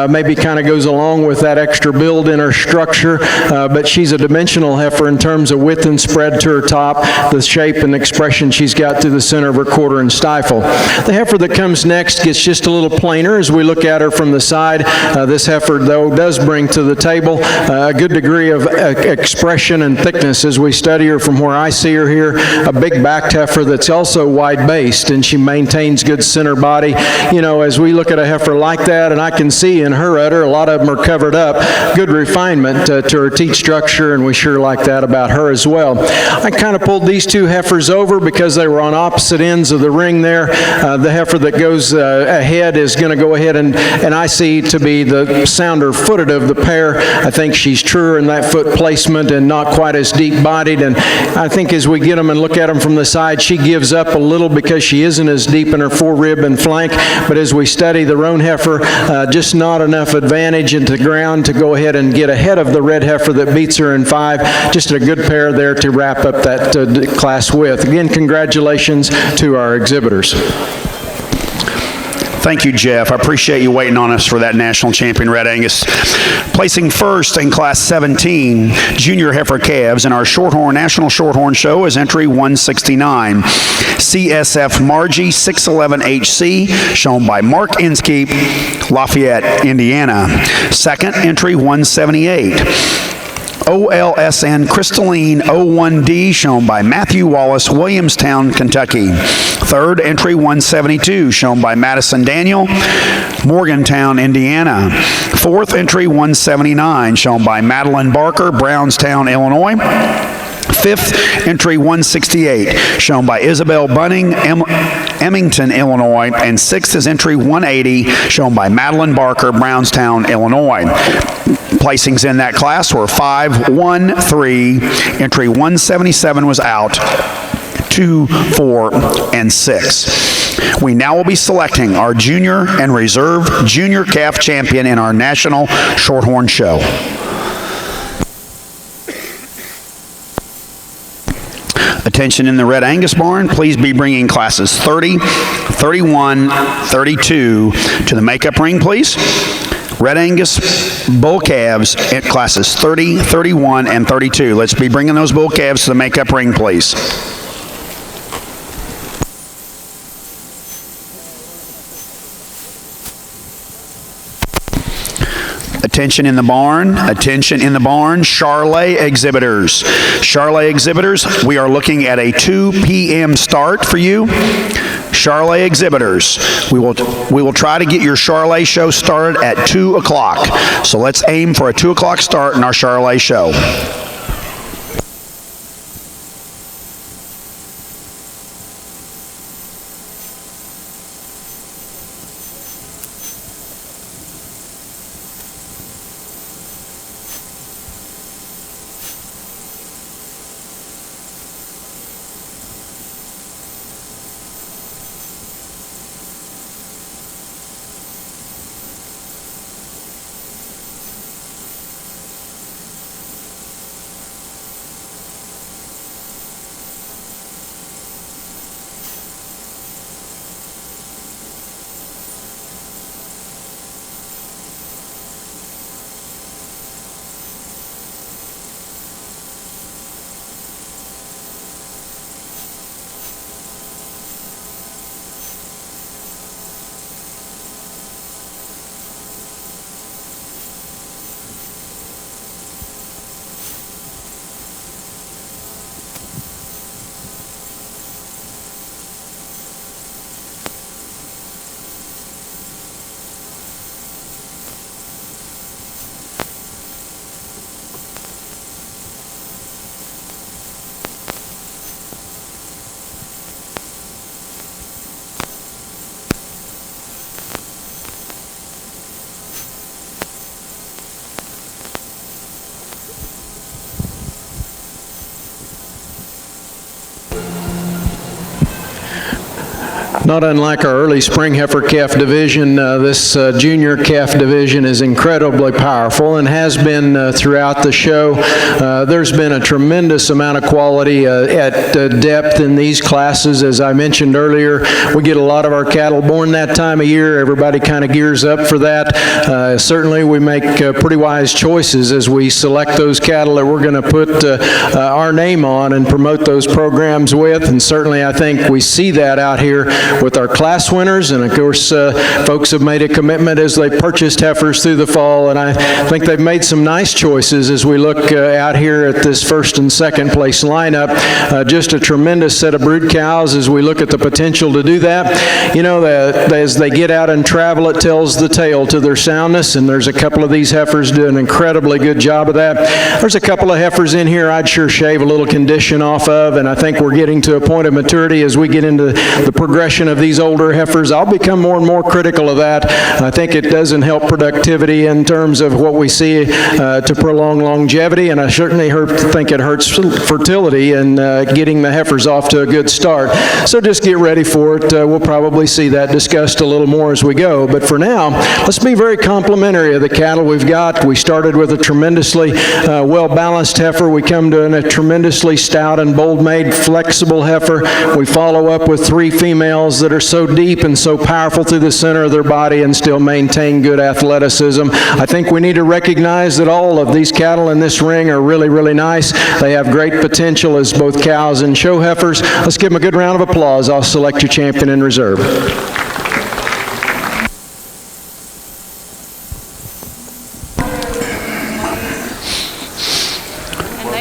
maybe kind of goes along with that extra build in her structure, but she's a dimensional heifer in terms of width and spread to her top, the shape and expression she's got through the center of her quarter and stifle. The heifer that comes next gets just a little plainer as we look at her from the side. This heifer, though, does bring to the table a good degree of expression and thickness as we study her from where I see her here. A big backed heifer that's also wide-based, and she maintains good center body. You know, as we look at a heifer like that, and I can see in her udder, a lot of them are covered up, good refinement to her teat structure, and we sure like that about her as well. I kind of pulled these two heifers over because they were on opposite ends of the ring there. The heifer that goes ahead is going to go ahead and I see to be the sounder footed of the pair. I think she's truer in that foot placement and not quite as deep bodied, and I think as we get them and look at them from the side, she gives up a little little because she isn't as deep in her forerib and flank, but as we study the roan heifer, just not enough advantage into the ground to go ahead and get ahead of the red heifer that beats her in 5. Just a good pair there to wrap up that class with. Again, congratulations to our exhibitors. Thank you, Jeff. I appreciate you waiting on us for that national champion Red Angus. Placing first in Class 17, Junior Heifer Calves in our National Shorthorn Show is entry 169. CSF Margie 611HC, shown by Mark Inskeep, Lafayette, Indiana. Second, entry 178. OLSN Crystalline 01D, shown by Matthew Wallace, Williamstown, Kentucky. Third, entry 172, shown by Madison Daniel, Morgantown, Indiana. Fourth, entry 179, shown by Madeline Barker, Brownstown, Illinois. Fifth, entry 168, shown by Isabel Bunning, Emmington, Illinois. And sixth is entry 180, shown by Madeline Barker, Brownstown, Illinois. Placings in that class were 5, 1, 3. Entry 177 was out. 2, 4, and 6. We now will be selecting our junior and reserve junior calf champion in our National Shorthorn Show. Attention in the Red Angus barn, please be bringing classes 30, 31, 32 to the makeup ring, please. Red Angus bull calves at classes 30, 31, and 32. Let's be bringing those bull calves to the makeup ring, please. Attention in the barn, Charlay exhibitors. Charlay exhibitors, we are looking at a 2 p.m. start for you. Charlay exhibitors, we will try to get your Charlay show started at 2 o'clock. So let's aim for a 2 o'clock start in our Charlay show. Not unlike our early spring heifer calf division, this junior calf division is incredibly powerful and has been throughout the show. There's been a tremendous amount of quality at depth in these classes. As I mentioned earlier, we get a lot of our cattle born that time of year. Everybody kind of gears up for that. Certainly we make pretty wise choices as we select those cattle that we're going to put our name on and promote those programs with. And certainly I think we see that out here with our class winners, and of course folks have made a commitment as they purchased heifers through the fall, and I think they've made some nice choices as we look out here at this first and second place lineup. Just a tremendous set of brood cows as we look at the potential to do that. You know, that as they get out and travel, it tells the tale to their soundness, and there's a couple of these heifers do an incredibly good job of that. There's a couple of heifers in here I'd sure shave a little condition off of, and I think we're getting to a point of maturity as we get into the progression production of these older heifers. I'll become more and more critical of that. I think it doesn't help productivity in terms of what we see to prolong longevity, and I certainly think it hurts fertility and getting the heifers off to a good start. So just get ready for it. We'll probably see that discussed a little more as we go. But for now, let's be very complimentary of the cattle we've got. We started with a tremendously well-balanced heifer. We come to a tremendously stout and bold-made, flexible heifer. We follow up with 3 females that are so deep and so powerful through the center of their body and still maintain good athleticism. I think we need to recognize that all of these cattle in this ring are really, really nice. They have great potential as both cows and show heifers. Let's give them a good round of applause. I'll select your champion in reserve.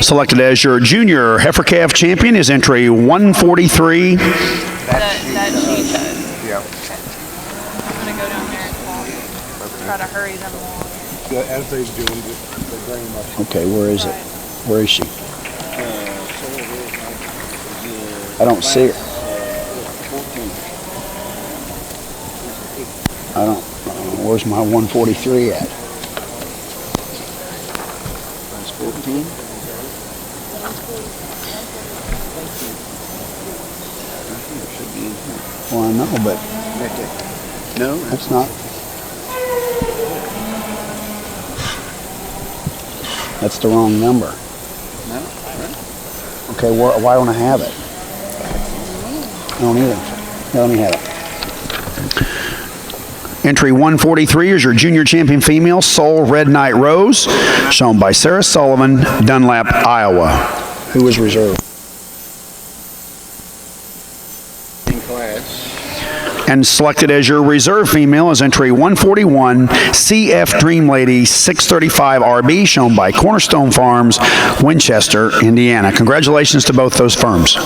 Selected as your junior heifer calf champion is entry 143. That she does. Yeah. I'm going to go down there and talk. Try to hurry them along. As they're doing, they're very much. Okay, where is it? Where is she? I don't see her. I don't. Where's my 143 at? That's 14. Well, I know, but no, that's not. That's the wrong number. No. Okay, why don't I have it? I don't either. Let me have it. Entry 143 is your junior champion female, Soul Red Knight Rose, shown by Sarah Sullivan, Dunlap, Iowa. Who is reserved? And selected as your reserve female is entry 141, CF Dream Lady 635 RB, shown by Cornerstone Farms, Winchester, Indiana. Congratulations to both those firms.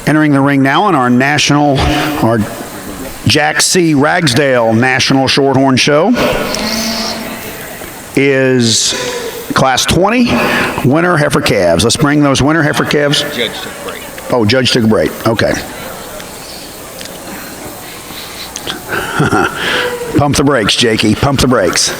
Entering the ring now on our Jack C. Ragsdale National Shorthorn Show is Class 20 winner heifer calves. Let's bring those winner heifer calves. Judge took a break. Oh, Judge took a break. Okay. Pump the brakes, Jakey. Pump the brakes.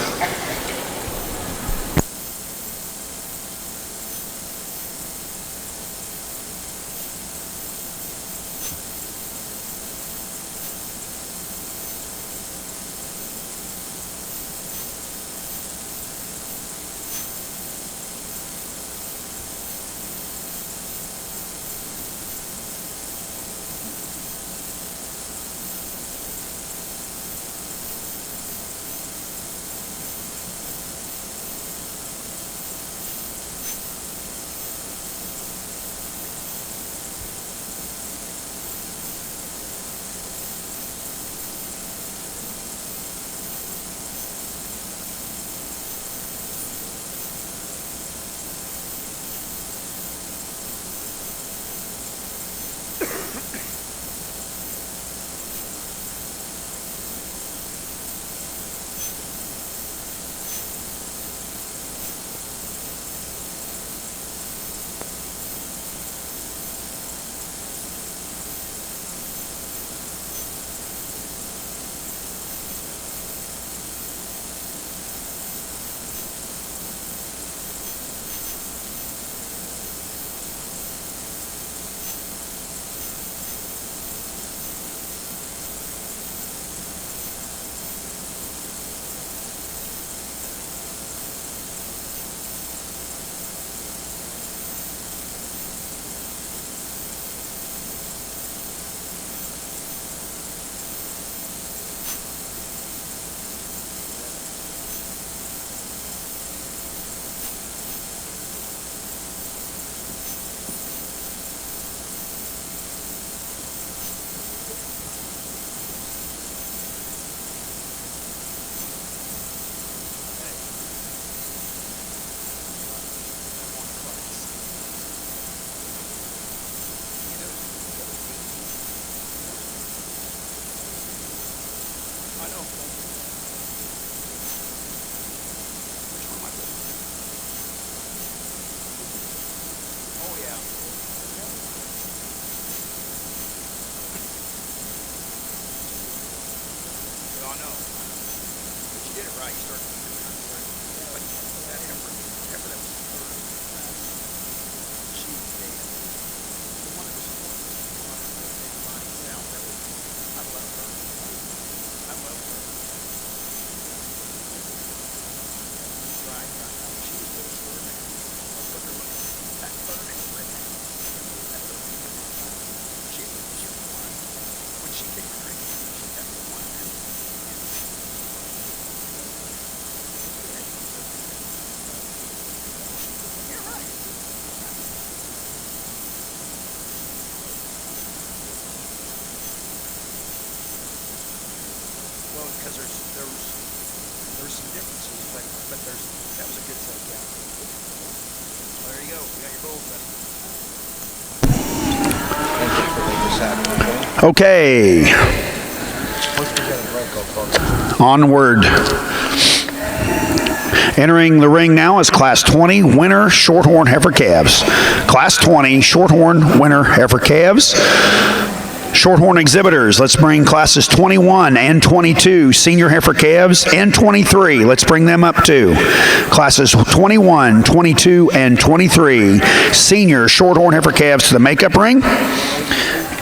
know. But you did it right. You started to keep it around. But that heifer that was third, she was dead. The one that was fourth was 255 south. I love her. I love her. Right. She was so extraordinary. I'll put her look. That third heifer. She was one. When she came to drink, she had the one. You're right. Well, because there's some differences, but that was a good set of cows. Well, there you go. You got your gold medal. Okay. Onward. Entering the ring now is Class 20 winner Shorthorn Heifer Calves. Class 20 Shorthorn winner Heifer Calves. Shorthorn exhibitors, let's bring classes 21 and 22, senior heifer calves, and 23. Let's bring them up too. Classes 21, 22, and 23, senior Shorthorn heifer calves to the makeup ring.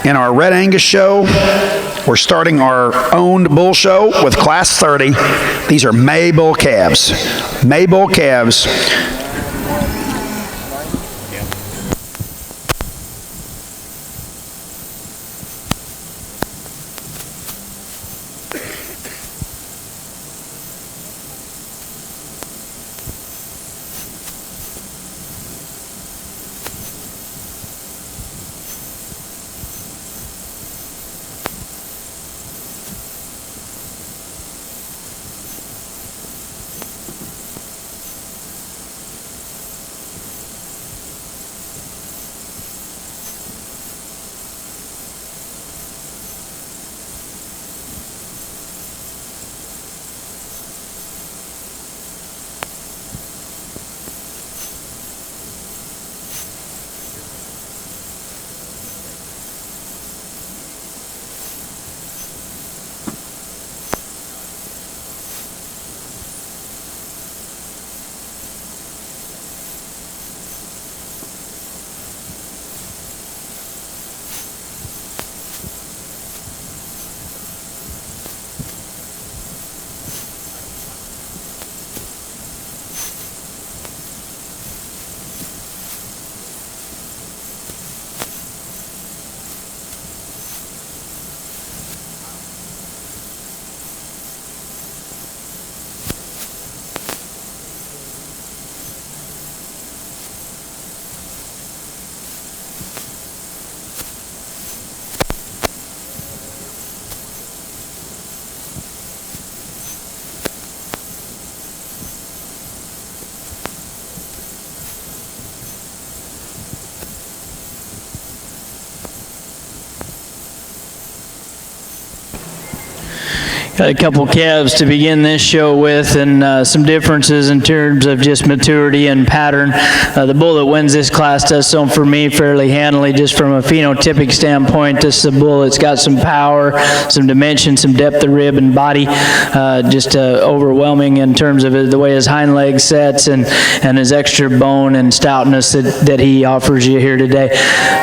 In our Red Angus show, we're starting our owned bull show with class 30. These are May bull calves. May bull calves. Got a couple calves to begin this show with, and some differences in terms of just maturity and pattern. The bull that wins this class does so for me fairly handily, just from a phenotypic standpoint. This is a bull that's got some power, some dimension, some depth of rib and body, just overwhelming in terms of the way his hind leg sets and his extra bone and stoutness that he offers you here today.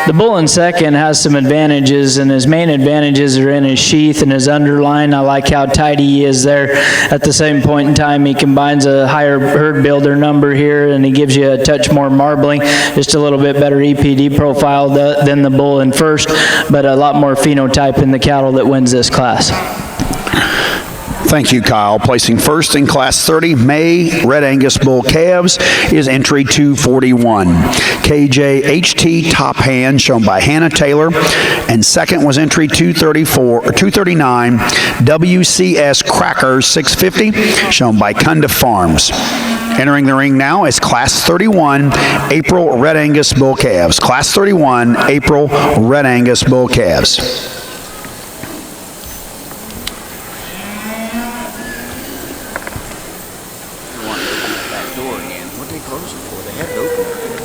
The bull in second has some advantages, and his main advantages are in his sheath and his underline. I like how tight he is there. At the same point in time, he combines a higher herd builder number here, and he gives you a touch more marbling, just a little bit better EPD profile than the bull in first, but a lot more phenotype in the cattle that wins this class. Thank you, Kyle. Placing first in Class 30, May Red Angus Bull Calves is entry 241. KJHT Top Hand, shown by Hannah Taylor, and second was entry 239, WCS Crackers 650, shown by Kunda Farms. Entering the ring now is Class 31, April Red Angus Bull Calves. Class 31, April Red Angus Bull Calves.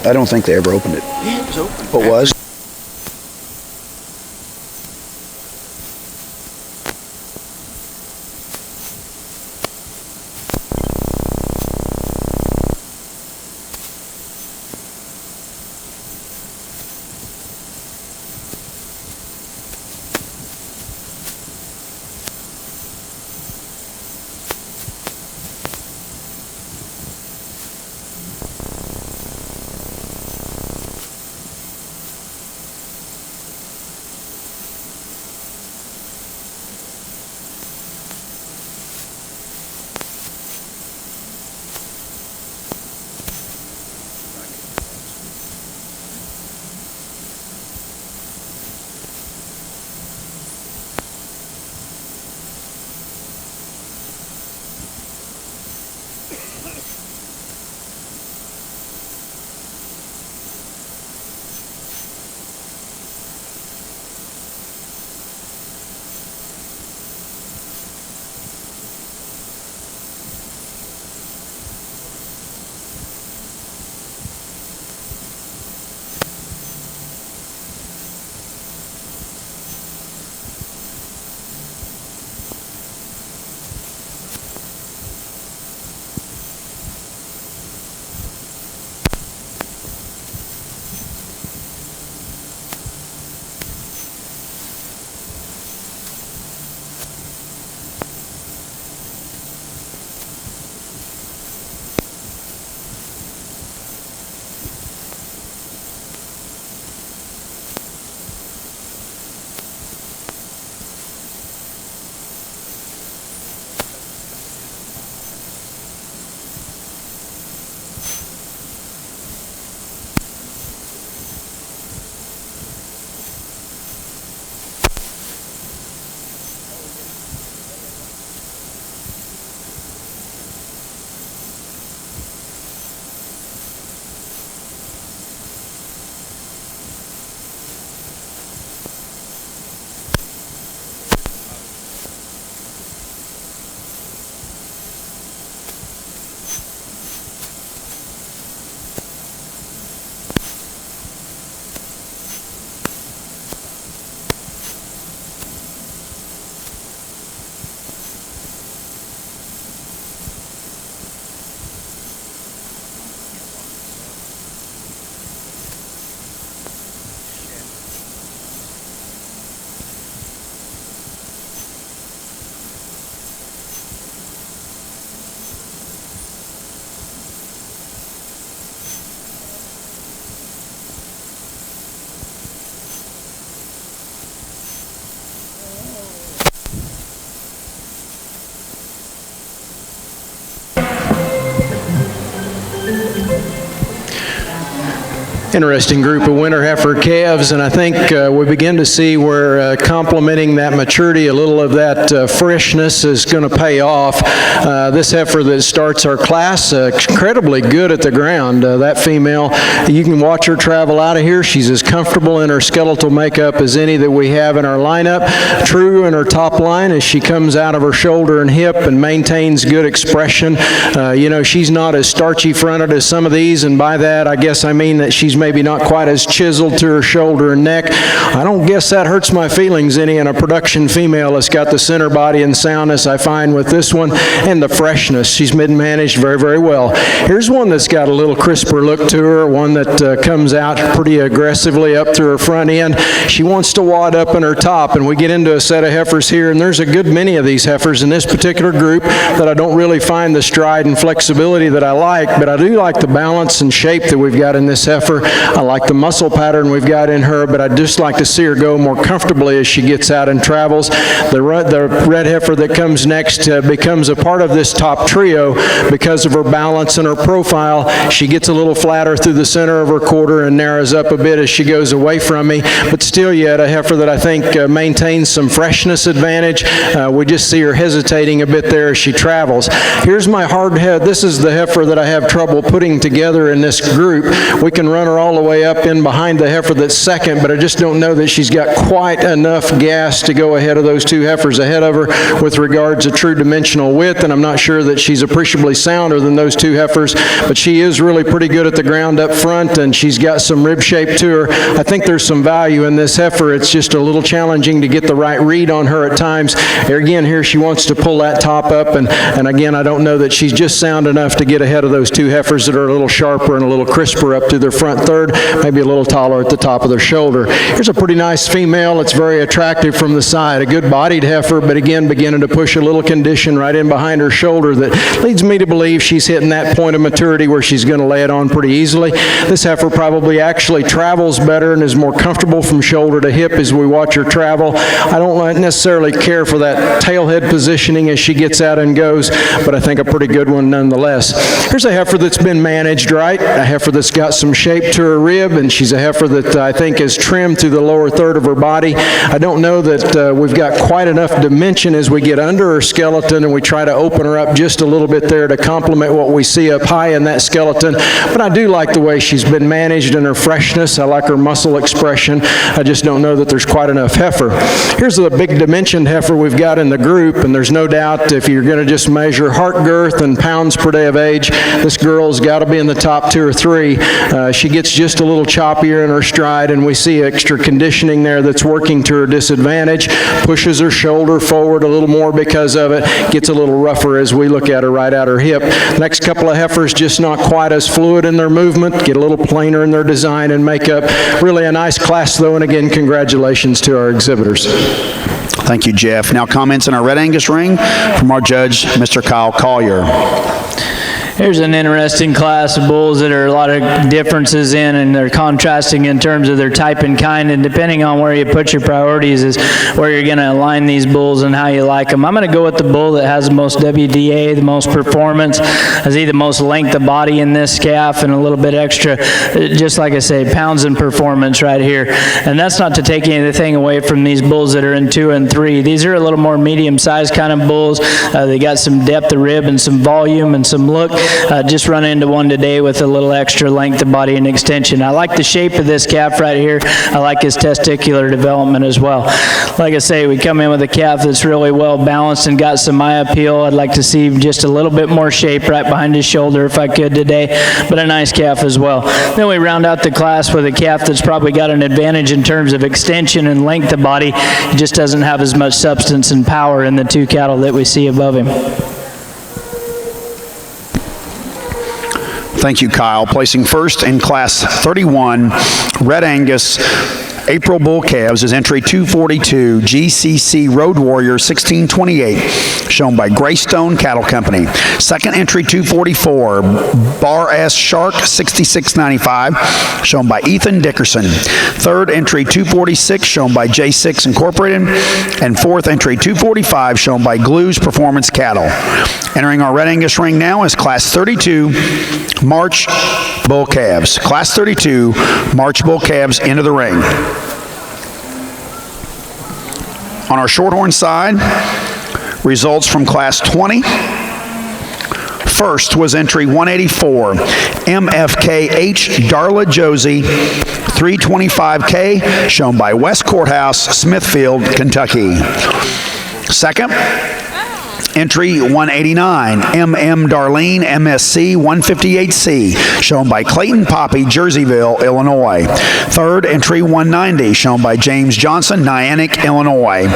I don't think they ever opened it. Yeah, it was open. What was? Interesting group of winter heifer calves, and I think we begin to see where complementing that maturity, a little of that freshness is going to pay off. This heifer that starts our class, incredibly good at the ground. That female, you can watch her travel out of here. She's as comfortable in her skeletal makeup as any that we have in our lineup. True in her top line as she comes out of her shoulder and hip and maintains good expression. She's not as starchy fronted as some of these, and by that I guess I mean that she's maybe not quite as chiseled to her shoulder and neck. I don't guess that hurts my feelings any in a production female that's got the center body and soundness I find with this one, and the freshness. She's been managed very, very well. Here's one that's got a little crisper look to her, one that comes out pretty aggressively up through her front end. She wants to wad up in her top, and we get into a set of heifers here, and there's a good many of these heifers in this particular group that I don't really find the stride and flexibility that I like, but I do like the balance and shape that we've got in this heifer. I like the muscle pattern we've got in her, but I'd just like to see her go more comfortably as she gets out and travels. The red heifer that comes next becomes a part of this top trio because of her balance and her profile. She gets a little flatter through the center of her quarter and narrows up a bit as she goes away from me, but still yet a heifer that I think maintains some freshness advantage. We just see her hesitating a bit there as she travels. Here's my hard head. This is the heifer that I have trouble putting together in this group. We can run her all the way up in behind the heifer that's second, but I just don't know that she's got quite enough gas to go ahead of those two heifers ahead of her with regards to true dimensional width, and I'm not sure that she's appreciably sounder than those two heifers, but she is really pretty good at the ground up front, and she's got some rib shape to her. I think there's some value in this heifer. It's just a little challenging to get the right read on her at times. Again, here she wants to pull that top up, and again, I don't know that she's just sound enough to get ahead of those two heifers that are a little sharper and a little crisper up to their front third, maybe a little taller at the top of their shoulder. Here's a pretty nice female. It's very attractive from the side. A good bodied heifer, but again, beginning to push a little condition right in behind her shoulder that leads me to believe she's hitting that point of maturity where she's going to lay it on pretty easily. This heifer probably actually travels better and is more comfortable from shoulder to hip as we watch her travel. I don't necessarily care for that tailhead positioning as she gets out and goes, but I think a pretty good one nonetheless. Here's a heifer that's been managed right, a heifer that's got some shape to her rib, and she's a heifer that I think is trimmed through the lower third of her body. I don't know that we've got quite enough dimension as we get under her skeleton and we try to open her up just a little bit there to complement what we see up high in that skeleton, but I do like the way she's been managed and her freshness. I like her muscle expression. I just don't know that there's quite enough heifer. Here's the big dimensioned heifer we've got in the group, and there's no doubt if you're going to just measure heart girth and pounds per day of age, this girl's got to be in the top 2 or 3. She gets just a little choppier in her stride, and we see extra conditioning there that's working to her disadvantage, pushes her shoulder forward a little more because of it, gets a little rougher as we look at her right at her hip. Next couple of heifers just not quite as fluid in their movement, get a little plainer in their design and makeup. Really a nice class though, and again, congratulations to our exhibitors. Thank you, Jeff. Now comments in our Red Angus ring from our judge, Mr. Kyle Collier. Here's an interesting class of bulls that are a lot of differences in, and they're contrasting in terms of their type and kind, and depending on where you put your priorities is where you're going to align these bulls and how you like them. I'm going to go with the bull that has the most WDA, the most performance, has the most length of body in this calf and a little bit extra, just like I say, pounds in performance right here. And that's not to take anything away from these bulls that are in 2 and 3. These are a little more medium-sized kind of bulls. They got some depth of rib and some volume and some look. Just run into one today with a little extra length of body and extension. I like the shape of this calf right here. I like his testicular development as well. Like I say, we come in with a calf that's really well balanced and got some eye appeal. I'd like to see just a little bit more shape right behind his shoulder if I could today, but a nice calf as well. Then we round out the class with a calf that's probably got an advantage in terms of extension and length of body. He just doesn't have as much substance and power in the 2 cattle that we see above him. Thank you, Kyle. Placing first in Class 31, Red Angus, April bull calves is entry 242 GCC Road Warrior 1628, shown by Greystone Cattle Company. Second entry 244 Bar S Shark 6695, shown by Ethan Dickerson. Third entry 246, shown by J6 Incorporated. And fourth entry 245, shown by Glues Performance Cattle. Entering our Red Angus ring now is Class 32 March bull calves. Class 32 March bull calves into the ring. On our Shorthorn side, results from Class 20. First was entry 184, MFKH Darla Josie, 325K, shown by West Courthouse, Smithfield, Kentucky. Second, entry 189, MM Darlene MSC 158C, shown by Clayton Poppy, Jerseyville, Illinois. Third, entry 190, shown by James Johnson, Niantic, Illinois.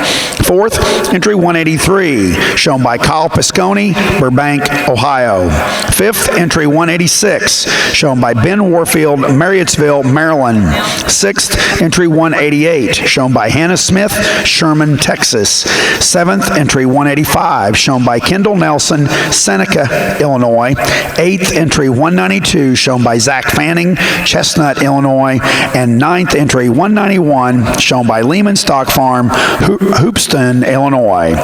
Fourth, entry 183, shown by Kyle Pisconi, Burbank, Ohio. Fifth, entry 186, shown by Ben Warfield, Marriottsville, Maryland. Sixth, entry 188, shown by Hannah Smith, Sherman, Texas. Seventh, entry 185, shown by Kendall Nelson, Seneca, Illinois. Eighth, entry 192, shown by Zach Fanning, Chestnut, Illinois. And ninth, entry 191, shown by Lehman Stock Farm, Hoopston, Illinois.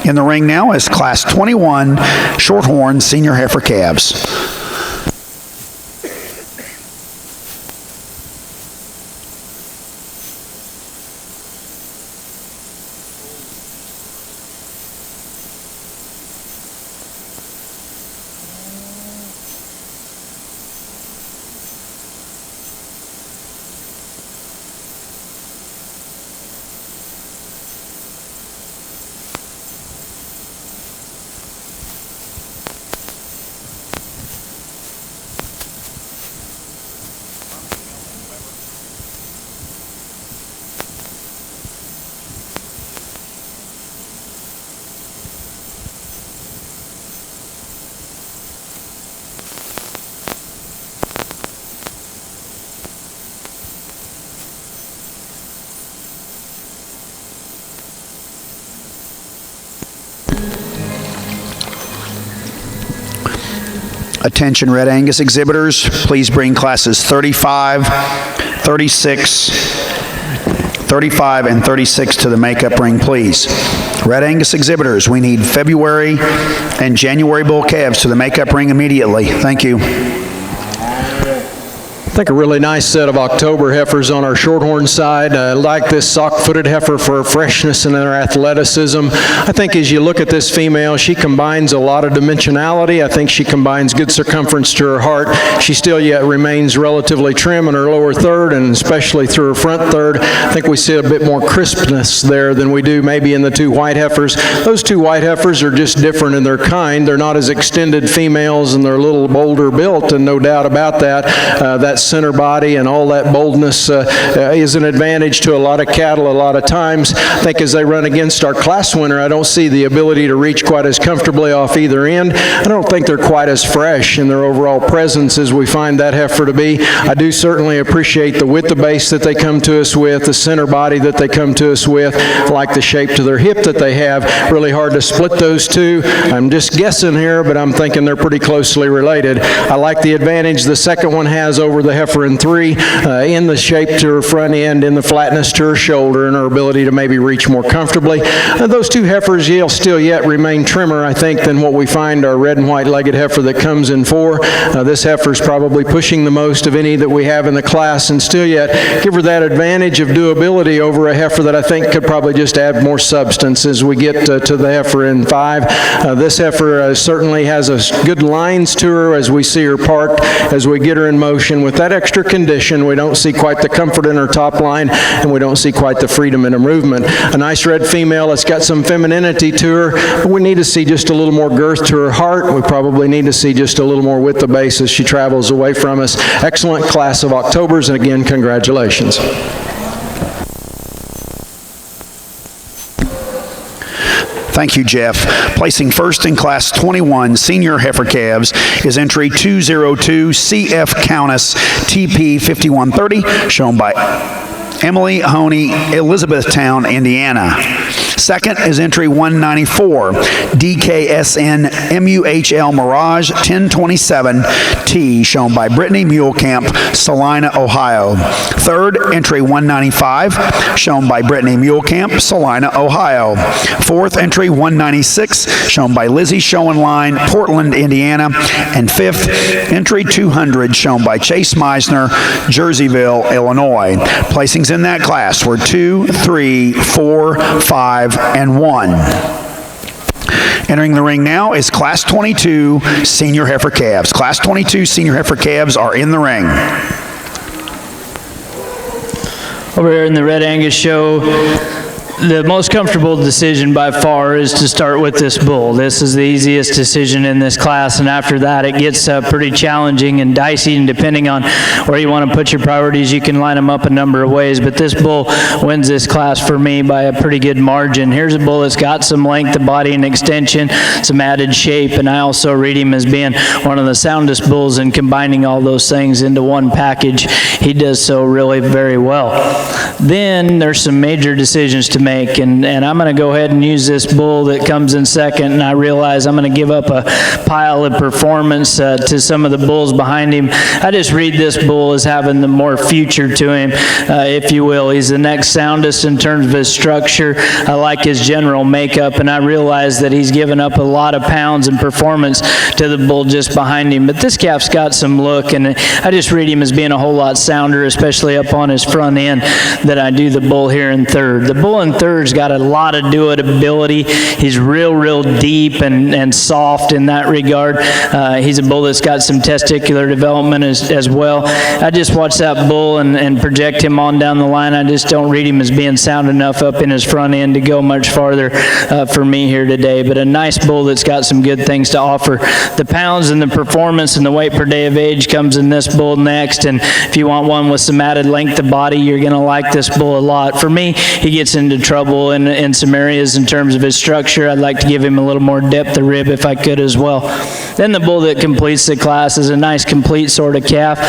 In the ring now is Class 21 Shorthorn Senior Heifer calves. Attention Red Angus exhibitors, please bring classes 35, 36, 35, and 36 to the makeup ring, please. Red Angus exhibitors, we need February and January bull calves to the makeup ring immediately. Thank you. I think a really nice set of October heifers on our Shorthorn side. I like this sock-footed heifer for her freshness and her athleticism. I think as you look at this female, she combines a lot of dimensionality. I think she combines good circumference to her heart. She still yet remains relatively trim in her lower third, and especially through her front third. I think we see a bit more crispness there than we do maybe in the two white heifers. Those two white heifers are just different in their kind. They're not as extended females, and they're a little bolder built, and no doubt about that. That center body and all that boldness is an advantage to a lot of cattle a lot of times. I think as they run against our class winner, I don't see the ability to reach quite as comfortably off either end. I don't think they're quite as fresh in their overall presence as we find that heifer to be. I do certainly appreciate the width of base that they come to us with, the center body that they come to us with, like the shape to their hip that they have. Really hard to split those two. I'm just guessing here, but I'm thinking they're pretty closely related. I like the advantage the second one has over the heifer in 3 in the shape to her front end, in the flatness to her shoulder, and her ability to maybe reach more comfortably. Those two heifers still yet remain trimmer, I think, than what we find our red and white legged heifer that comes in 4. This heifer is probably pushing the most of any that we have in the class, and still yet give her that advantage of doability over a heifer that I think could probably just add more substance as we get to the heifer in 5. This heifer certainly has good lines to her as we see her parked, as we get her in motion. With that extra condition, we don't see quite the comfort in her top line, and we don't see quite the freedom in her movement. A nice red female that's got some femininity to her, but we need to see just a little more girth to her heart. We probably need to see just a little more width of base as she travels away from us. Excellent class of Octobers, and again, congratulations. Thank you, Jeff. Placing first in Class 21 Senior Heifer Calves is entry 202 CF Countess TP 5130, shown by Emily Honey, Elizabethtown, Indiana. Second is entry 194, DKSN MUHL Mirage 1027T, shown by Brittany Mulekamp, Salina, Ohio. Third, entry 195, shown by Brittany Mulekamp, Salina, Ohio. Fourth, entry 196, shown by Lizzie Schoenline, Portland, Indiana. And fifth, entry 200, shown by Chase Meisner, Jerseyville, Illinois. Placings in that class were 2, 3, 4, 5, and 1. Entering the ring now is Class 22 Senior Heifer Calves. Class 22 Senior Heifer Calves are in the ring. Over here in the Red Angus show, the most comfortable decision by far is to start with this bull. This is the easiest decision in this class, and after that it gets pretty challenging and dicey, and depending on where you want to put your priorities, you can line them up a number of ways, but this bull wins this class for me by a pretty good margin. Here's a bull that's got some length of body and extension, some added shape, and I also read him as being one of the soundest bulls, and combining all those things into one package, he does so really very well. Then there's some major decisions to make, and I'm going to go ahead and use this bull that comes in second, and I realize I'm going to give up a pile of performance to some of the bulls behind him. I just read this bull as having the more future to him, if you will. He's the next soundest in terms of his structure. I like his general makeup, and I realize that he's given up a lot of pounds and performance to the bull just behind him, but this calf's got some look, and I just read him as being a whole lot sounder, especially up on his front end, than I do the bull here in third. The bull in third's got a lot of do-it-ability. He's real deep and soft in that regard. He's a bull that's got some testicular development as well. I just watch that bull and project him on down the line. I just don't read him as being sound enough up in his front end to go much farther for me here today, but a nice bull that's got some good things to offer. The pounds and the performance and the weight per day of age comes in this bull next, and if you want one with some added length of body, you're going to like this bull a lot. For me, he gets into trouble in some areas in terms of his structure. I'd like to give him a little more depth of rib if I could as well. Then the bull that completes the class is a nice complete sort of calf.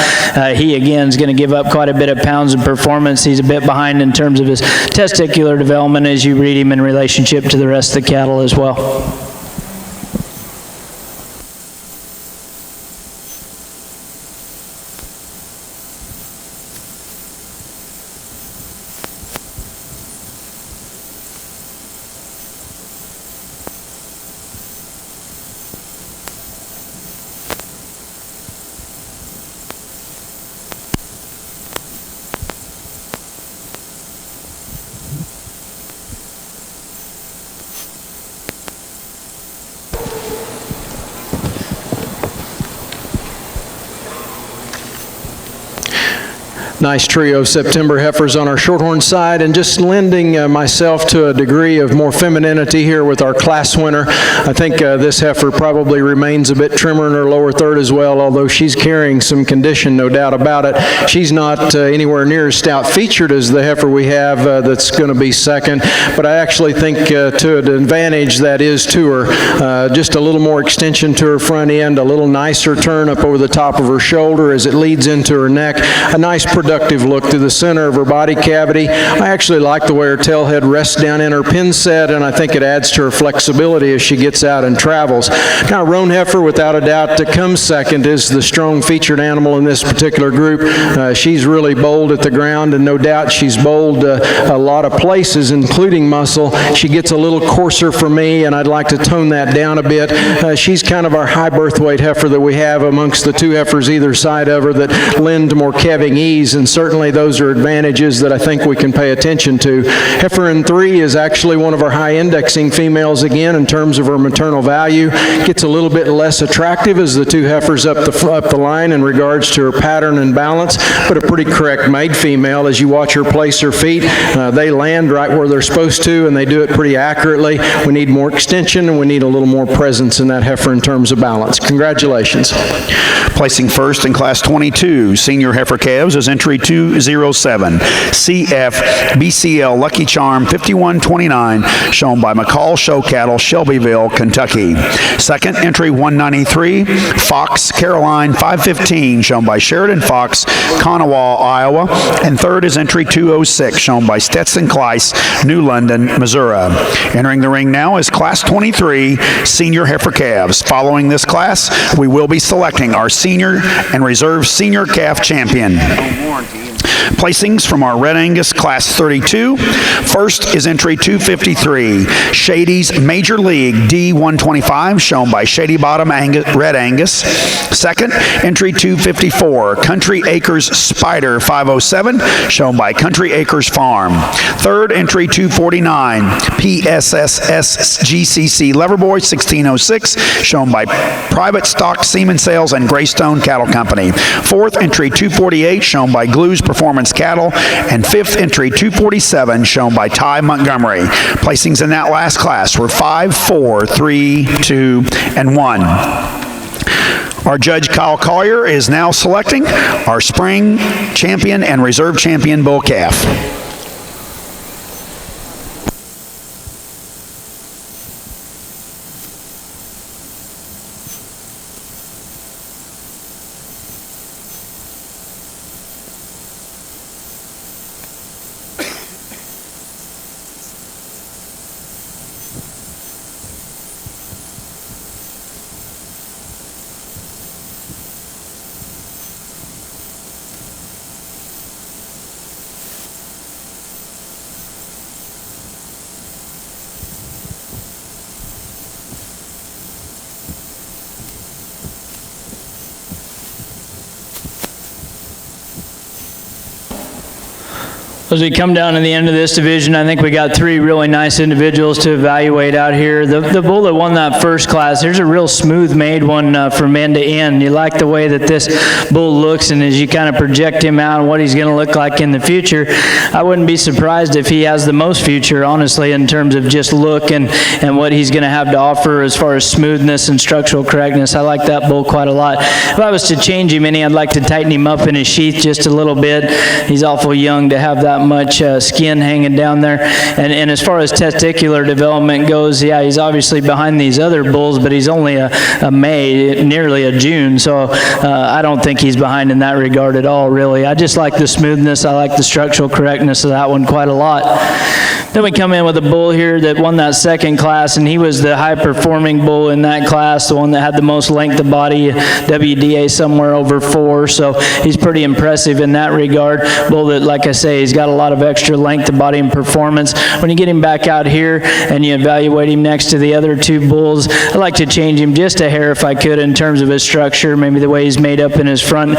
He again is going to give up quite a bit of pounds of performance. He's a bit behind in terms of his testicular development as you read him in relationship to the rest of the cattle as well. Nice trio of September heifers on our Shorthorn side, and just lending myself to a degree of more femininity here with our class winner. I think this heifer probably remains a bit trimmer in her lower third as well, although she's carrying some condition, no doubt about it. She's not anywhere near as stout featured as the heifer we have that's going to be second, but I actually think to an advantage that is to her. Just a little more extension to her front end, a little nicer turn up over the top of her shoulder as it leads into her neck, a nice productive look through the center of her body cavity. I actually like the way her tail head rests down in her pin set, and I think it adds to her flexibility as she gets out and travels. Now, roan heifer, without a doubt, to come second, is the strong featured animal in this particular group. She's really bold at the ground, and no doubt she's bold a lot of places, including muscle. She gets a little coarser for me, and I'd like to tone that down a bit. She's kind of our high birth weight heifer that we have amongst the two heifers either side of her that lend more calving ease, and certainly those are advantages that I think we can pay attention to. Heifer in 3 is actually one of our high indexing females again in terms of her maternal value. Gets a little bit less attractive as the two heifers up the line in regards to her pattern and balance, but a pretty correct made female. As you watch her place her feet, they land right where they're supposed to, and they do it pretty accurately. We need more extension, and we need a little more presence in that heifer in terms of balance. Congratulations. Placing first in Class 22 Senior Heifer Calves is entry entry 207. CF BCL Lucky Charm 5129, shown by McCall Show Cattle, Shelbyville, Kentucky. Second, entry 193, Fox Caroline 515, shown by Sheridan Fox, Kanawha, Iowa. And third is entry 206, shown by Stetson Kleiss, New London, Missouri. Entering the ring now is Class 23 Senior Heifer Calves. Following this class, we will be selecting our senior and reserve senior calf champion. Placings from our Red Angus Class 32. First is entry 253, Shady's Major League D125, shown by Shady Bottom Red Angus. Second, entry 254, Country Acres Spider 507, shown by Country Acres Farm. Third, entry 249, PSSS GCC Leverboy 1606, shown by Private Stock Semen Sales and Greystone Cattle Company. Fourth, entry 248, shown by Glue's Performance Cattle. And fifth, entry 247, shown by Ty Montgomery. Placings in that last class were 5, 4, 3, 2, and 1. Our judge, Kyle Collier, is now selecting our spring champion and reserve champion bull calf. As we come down to the end of this division, I think we got three really nice individuals to evaluate out here. The bull that won that first class, there's a real smooth-made one from end to end. You like the way that this bull looks, and as you kind of project him out and what he's going to look like in the future, I wouldn't be surprised if he has the most future, honestly, in terms of just look and what he's going to have to offer as far as smoothness and structural correctness. I like that bull quite a lot. If I was to change him any, I'd like to tighten him up in his sheath just a little bit. He's awful young to have that much skin hanging down there. And as far as testicular development goes, yeah, he's obviously behind these other bulls, but he's only a May, nearly a June, so I don't think he's behind in that regard at all, really. I just like the smoothness. I like the structural correctness of that one quite a lot. Then we come in with a bull here that won that second class, and he was the high-performing bull in that class, the one that had the most length of body, WDA somewhere over 4, so he's pretty impressive in that regard. Bull that, like I say, he's got a lot of extra length of body and performance. When you get him back out here and you evaluate him next to the other two bulls, I like to change him just a hair if I could in terms of his structure, maybe the way he's made up in his front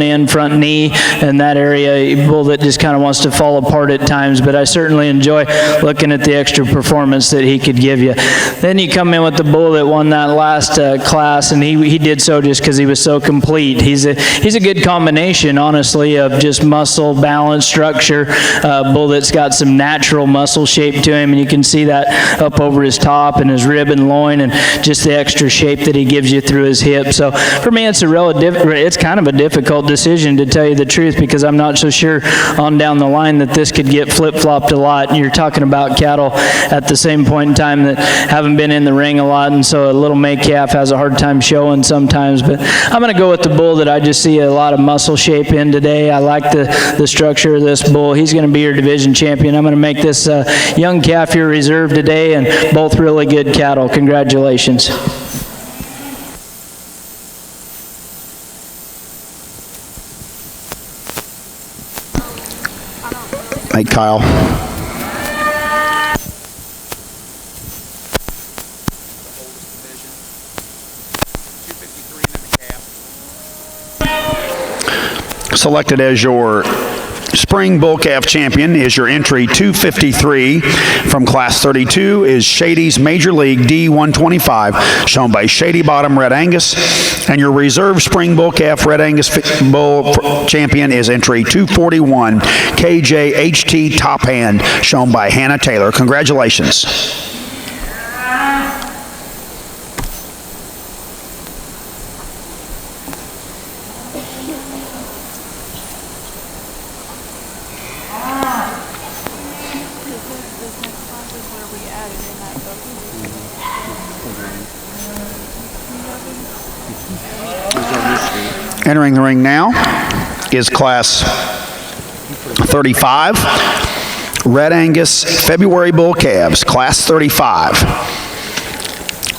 end, front knee, and that area. A bull that just kind of wants to fall apart at times, but I certainly enjoy looking at the extra performance that he could give you. Then you come in with the bull that won that last class, and he did so just because he was so complete. He's a good combination, honestly, of just muscle, balance, structure, bull that's got some natural muscle shape to him, and you can see that up over his top and his rib and loin, and just the extra shape that he gives you through his hip. So for me, it's kind of a difficult decision, to tell you the truth, because I'm not so sure on down the line that this could get flip-flopped a lot. And you're talking about cattle at the same point in time that haven't been in the ring a lot, and so a little May calf has a hard time showing sometimes. But I'm going to go with the bull that I just see a lot of muscle shape in today. I like the structure of this bull. He's going to be your division champion. I'm going to make this young calf your reserve today, and both really good cattle. Congratulations. Hey, Kyle. Selected as your spring bull calf champion is your entry 253 from class 32 is Shady's Major League D125, shown by Shady Bottom Red Angus, and your reserve spring bull calf Red Angus bull champion is entry 241 KJHT Top Hand, shown by Hannah Taylor. Congratulations. Entering the ring now is class 35, Red Angus February bull calves, class 35.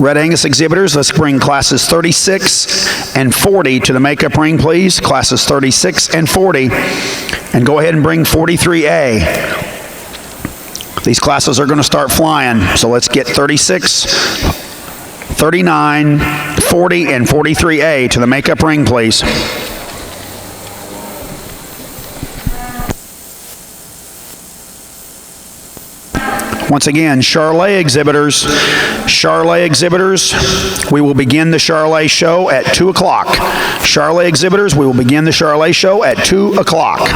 Red Angus exhibitors, let's bring classes 36 and 40 to the makeup ring, please. Classes 36 and 40. And go ahead and bring 43A. These classes are going to start flying, so let's get 36, 39, 40, and 43A to the makeup ring, please. Once again, Charlay exhibitors, we will begin the Charlay show at 2 o'clock. Charlay exhibitors, we will begin the Charlay show at 2 o'clock.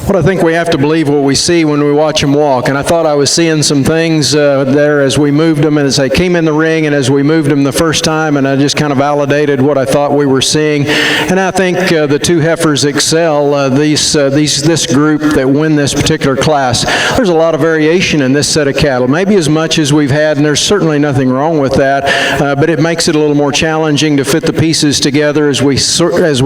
But I think we have to believe what we see when we watch them walk. And I thought I was seeing some things there as we moved them, and as they came in the ring, and as we moved them the first time, and I just kind of validated what I thought we were seeing. And I think the two heifers excel. This group that win this particular class, there's a lot of variation in this set of cattle, maybe as much as we've had, and there's certainly nothing wrong with that. But it makes it a little more challenging to fit the pieces together as we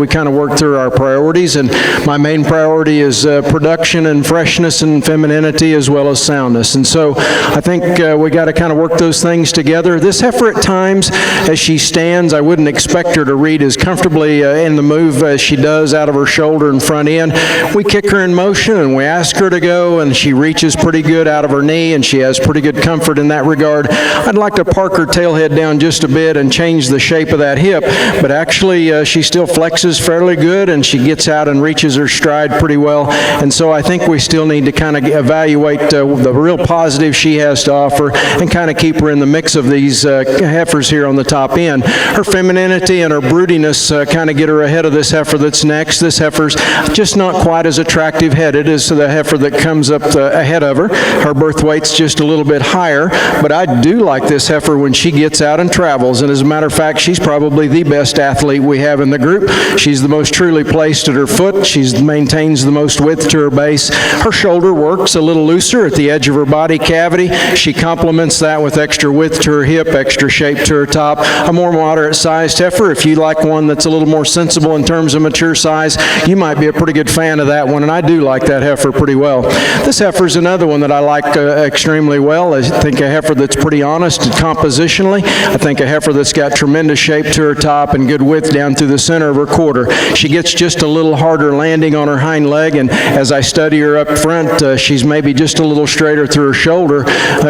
kind of work through our priorities. And my main priority is production and freshness and femininity as well as soundness. And so I think we got to kind of work those things together. This heifer at times, as she stands, I wouldn't expect her to read as comfortably in the move as she does out of her shoulder and front end. We kick her in motion and we ask her to go, and she reaches pretty good out of her knee, and she has pretty good comfort in that regard. I'd like to park her tail head down just a bit and change the shape of that hip, but actually she still flexes fairly good, and she gets out and reaches her stride pretty well. And so I think we still need to kind of evaluate the real positive she has to offer and kind of keep her in the mix of these heifers here on the top end. Her femininity and her broodiness kind of get her ahead of this heifer that's next. This heifer's just not quite as attractive headed as the heifer that comes up ahead of her. Her birth weight's just a little bit higher, but I do like this heifer when she gets out and travels. And as a matter of fact, she's probably the best athlete we have in the group. She's the most truly placed at her foot. She maintains the most width to her base. Her shoulder works a little looser at the edge of her body cavity. She complements that with extra width to her hip, extra shape to her top. A more moderate sized heifer. If you like one that's a little more sensible in terms of mature size, you might be a pretty good fan of that one, and I do like that heifer pretty well. This heifer is another one that I like extremely well. I think a heifer that's pretty honest compositionally. I think a heifer that's got tremendous shape to her top and good width down through the center of her quarter. She gets just a little harder landing on her hind leg, and as I study her up front, she's maybe just a little straighter through her shoulder.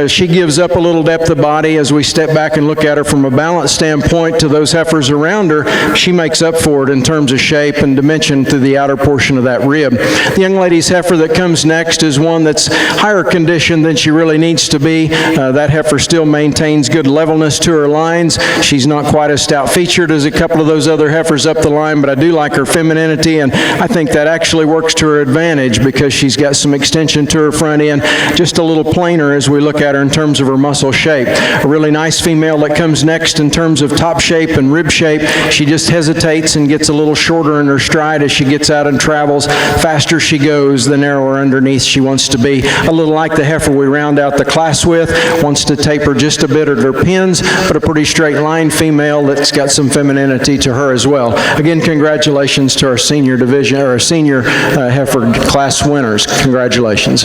She gives up a little depth of body as we step back and look at her from a balance standpoint to those heifers around her. She makes up for it in terms of shape and dimension through the outer portion of that rib. The young lady's heifer that comes next is one that's higher conditioned than she really needs to be. That heifer still maintains good levelness to her lines. She's not quite as stout-featured as a couple of those other heifers up the line, but I do like her femininity, and I think that actually works to her advantage because she's got some extension to her front end, just a little plainer as we look at her in terms of her muscle shape. A really nice female that comes next in terms of top shape and rib shape. She just hesitates and gets a little shorter in her stride as she gets out and travels. Faster she goes, the narrower underneath she wants to be. A little like the heifer we round out the class with, wants to taper just a bit at her pins, but a pretty straight line female that's got some femininity to her as well. Again, congratulations to our senior division, or our senior heifer class winners. Congratulations.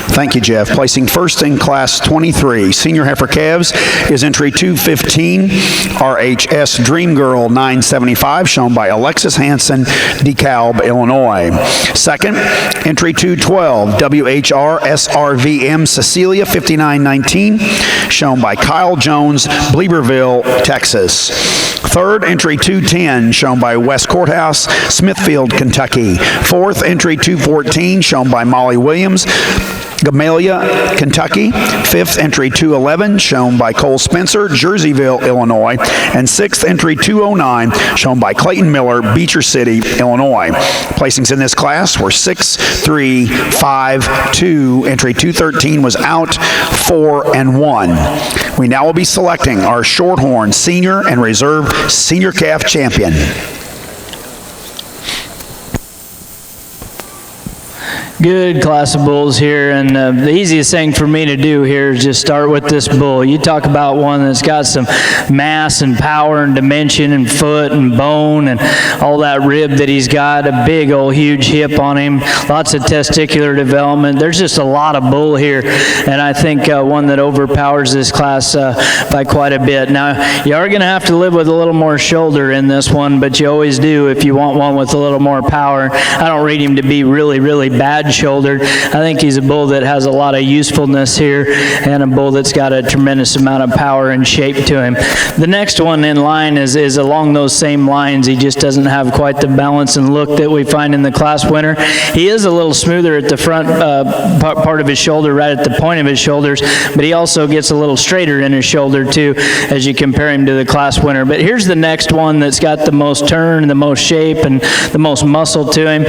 Thank you, Jeff. Placing first in Class 23, Senior Heifer Calves, is entry 215, RHS Dream Girl 975, shown by Alexis Hansen, DeKalb, Illinois. Second, entry 212, WHR SRVM Cecilia 5919, shown by Kyle Jones, Bleeberville, Texas. Third, entry 210, shown by West Courthouse, Smithfield, Kentucky. Fourth, entry 214, shown by Molly Williams, Gamaliel, Kentucky. Fifth, entry 211, shown by Cole Spencer, Jerseyville, Illinois. And sixth, entry 209, shown by Clayton Miller, Beecher City, Illinois. Placings in this class were 6, 3, 5, 2. Entry 213 was out, 4, and 1. We now will be selecting our Shorthorn Senior and Reserve Senior Calf Champion. Good class of bulls here, and the easiest thing for me to do here is just start with this bull. You talk about one that's got some mass and power and dimension and foot and bone and all that rib that he's got, a big old huge hip on him, lots of testicular development. There's just a lot of bull here, and I think one that overpowers this class by quite a bit. Now, you are going to have to live with a little more shoulder in this one, but you always do if you want one with a little more power. I don't read him to be really, really bad shouldered. I think he's a bull that has a lot of usefulness here and a bull that's got a tremendous amount of power and shape to him. The next one in line is along those same lines. He just doesn't have quite the balance and look that we find in the class winner. He is a little smoother at the front part of his shoulder, right at the point of his shoulders, but he also gets a little straighter in his shoulder too as you compare him to the class winner. But here's the next one that's got the most turn, the most shape, and the most muscle to him.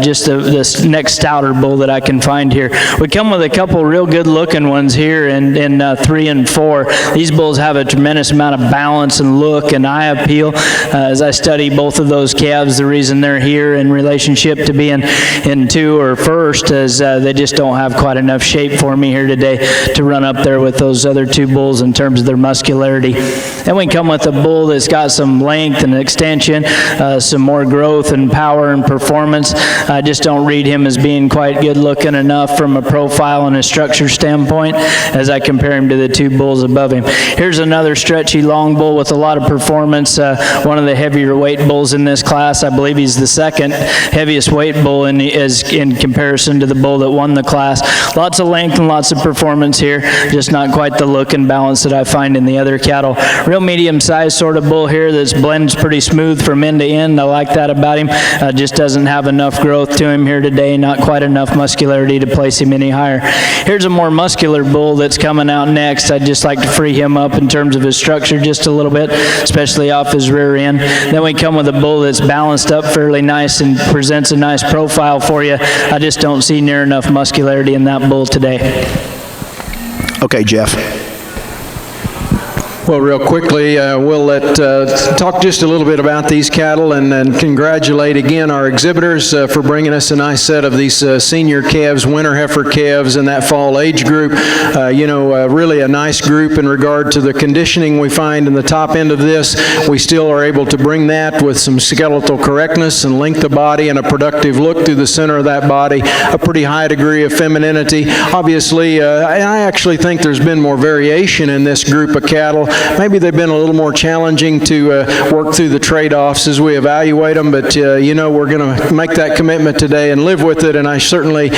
Just this next stouter bull that I can find here. We come with a couple real good looking ones here in 3 and 4. These bulls have a tremendous amount of balance and look and eye appeal. As I study both of those calves, the reason they're here in relationship to being in 2 or first is they just don't have quite enough shape for me here today to run up there with those other 2 bulls in terms of their muscularity. Then we come with a bull that's got some length and extension, some more growth and power and performance. I just don't read him as being quite good looking enough from a profile and a structure standpoint as I compare him to the 2 bulls above him. Here's another stretchy long bull with a lot of performance, one of the heavier weight bulls in this class. I believe he's the second heaviest weight bull in comparison to the bull that won the class. Lots of length and lots of performance here, just not quite the look and balance that I find in the other cattle. Real medium-sized sort of bull here that blends pretty smooth from end to end. I like that about him. Just doesn't have enough growth to him here today, not quite enough muscularity to place him any higher. Here's a more muscular bull that's coming out next. I'd just like to free him up in terms of his structure just a little bit, especially off his rear end. Then we come with a bull that's balanced up fairly nice and presents a nice profile for you. I just don't see near enough muscularity in that bull today. Okay, Jeff. Well, real quickly, we'll talk just a little bit about these cattle and congratulate again our exhibitors for bringing us a nice set of these senior calves, winter heifer calves in that fall age group. Really a nice group in regard to the conditioning we find in the top end of this. We still are able to bring that with some skeletal correctness and length of body and a productive look through the center of that body, a pretty high degree of femininity. Obviously, I actually think there's been more variation in this group of cattle. Maybe they've been a little more challenging to work through the trade-offs as we evaluate them, but we're going to make that commitment today and live with it, and I certainly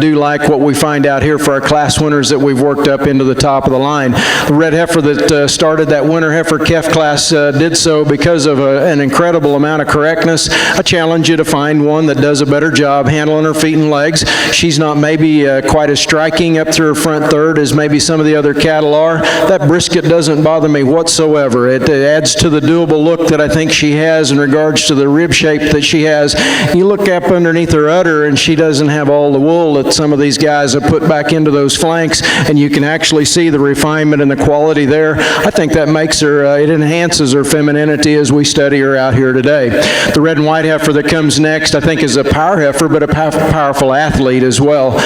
do like what we find out here for our class winners that we've worked up into the top of the line. The red heifer that started that winter heifer calf class did so because of an incredible amount of correctness. I challenge you to find one that does a better job handling her feet and legs. She's not maybe quite as striking up through her front third as maybe some of the other cattle are. That brisket doesn't bother me whatsoever. It adds to the doable look that I think she has in regards to the rib shape that she has. You look up underneath her udder and she doesn't have all the wool that some of these guys have put back into those flanks, and you can actually see the refinement and the quality there. I think that makes her, it enhances her femininity as we study her out here today. The red and white heifer that comes next I think is a power heifer, but a powerful athlete as well.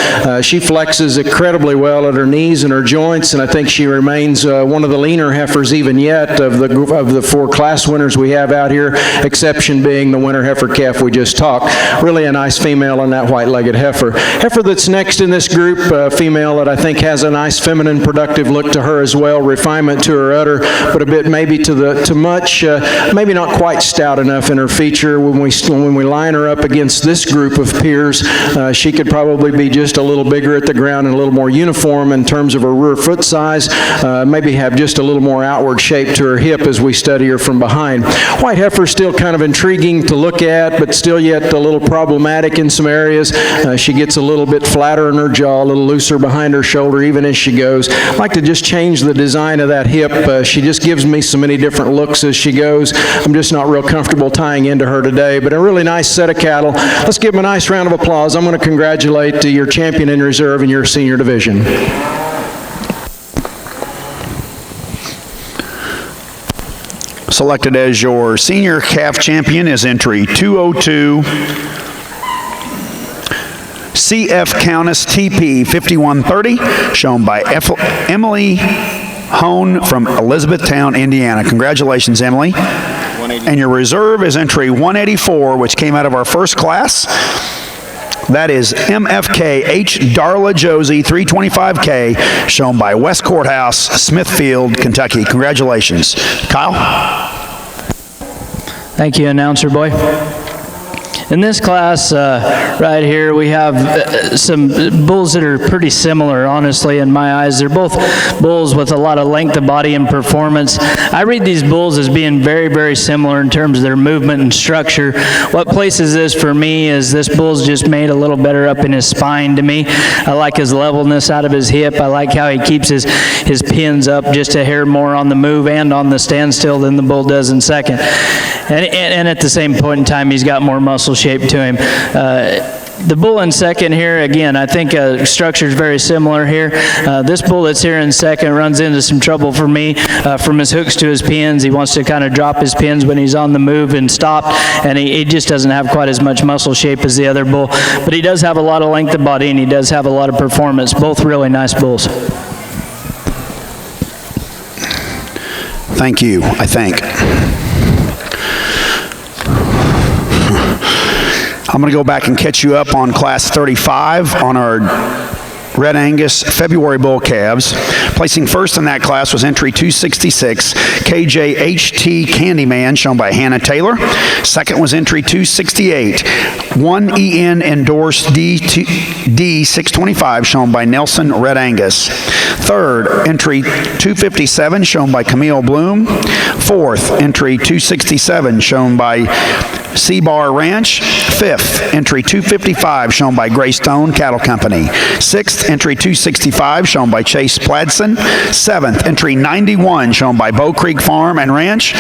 She flexes incredibly well at her knees and her joints, and I think she remains one of the leaner heifers heifers even yet of the 4 class winners we have out here, exception being the winter heifer calf we just talked. Really a nice female in that white-legged heifer. Heifer that's next in this group, a female that I think has a nice feminine productive look to her as well, refinement to her udder, but a bit maybe too much, maybe not quite stout enough in her feature. When we line her up against this group of peers, she could probably be just a little bigger at the ground and a little more uniform in terms of her rear foot size, maybe have just a little more outward shape to her hip as we study her from behind. White heifer still kind of intriguing to look at, but still yet a little problematic in some areas. She gets a little bit flatter in her jaw, a little looser behind her shoulder even as she goes. I like to just change the design of that hip. She just gives me so many different looks as she goes. I'm just not real comfortable tying into her today, but a really nice set of cattle. Let's give them a nice round of applause. I'm going to congratulate your champion in reserve in your senior division. Selected as your senior calf champion is entry 202, CF Countess TP 5130, shown by Emily Hone from Elizabethtown, Indiana. Congratulations, Emily. And your reserve is entry 184, which came out of our first class. That is MFK H. Darla Josie 325K, shown by West Courthouse, Smithfield, Kentucky. Congratulations. Kyle? Thank you, announcer boy. In this class right here, we have some bulls that are pretty similar, honestly, in my eyes. They're both bulls with a lot of length of body and performance. I read these bulls as being very, very similar in terms of their movement and structure. What places this for me is this bull's just made a little better up in his spine to me. I like his levelness out of his hip. I like how he keeps his pins up just a hair more on the move and on the standstill than the bull does in second. And at the same point in time, he's got more muscle shape to him. The bull in second here, again, I think structure is very similar here. This bull that's here in second runs into some trouble for me from his hooks to his pins. He wants to kind of drop his pins when he's on the move and stop, and he just doesn't have quite as much muscle shape as the other bull. But he does have a lot of length of body, and he does have a lot of performance. Both really nice bulls. Thank you, I think. I'm going to go back and catch you up on Class 35 on our Red Angus February bull calves. Placing first in that class was entry 266, KJHT Candyman, shown by Hannah Taylor. Second was entry 268, 1EN endorsed D625, shown by Nelson Red Angus. Third, entry 257, shown by Camille Bloom. Fourth, entry 267, shown by C-Bar Ranch. Fifth, entry 255, shown by Greystone Cattle Company. Sixth, entry 265, shown by Chase Pladson. Seventh, entry 91, shown by Bow Creek Farm and Ranch.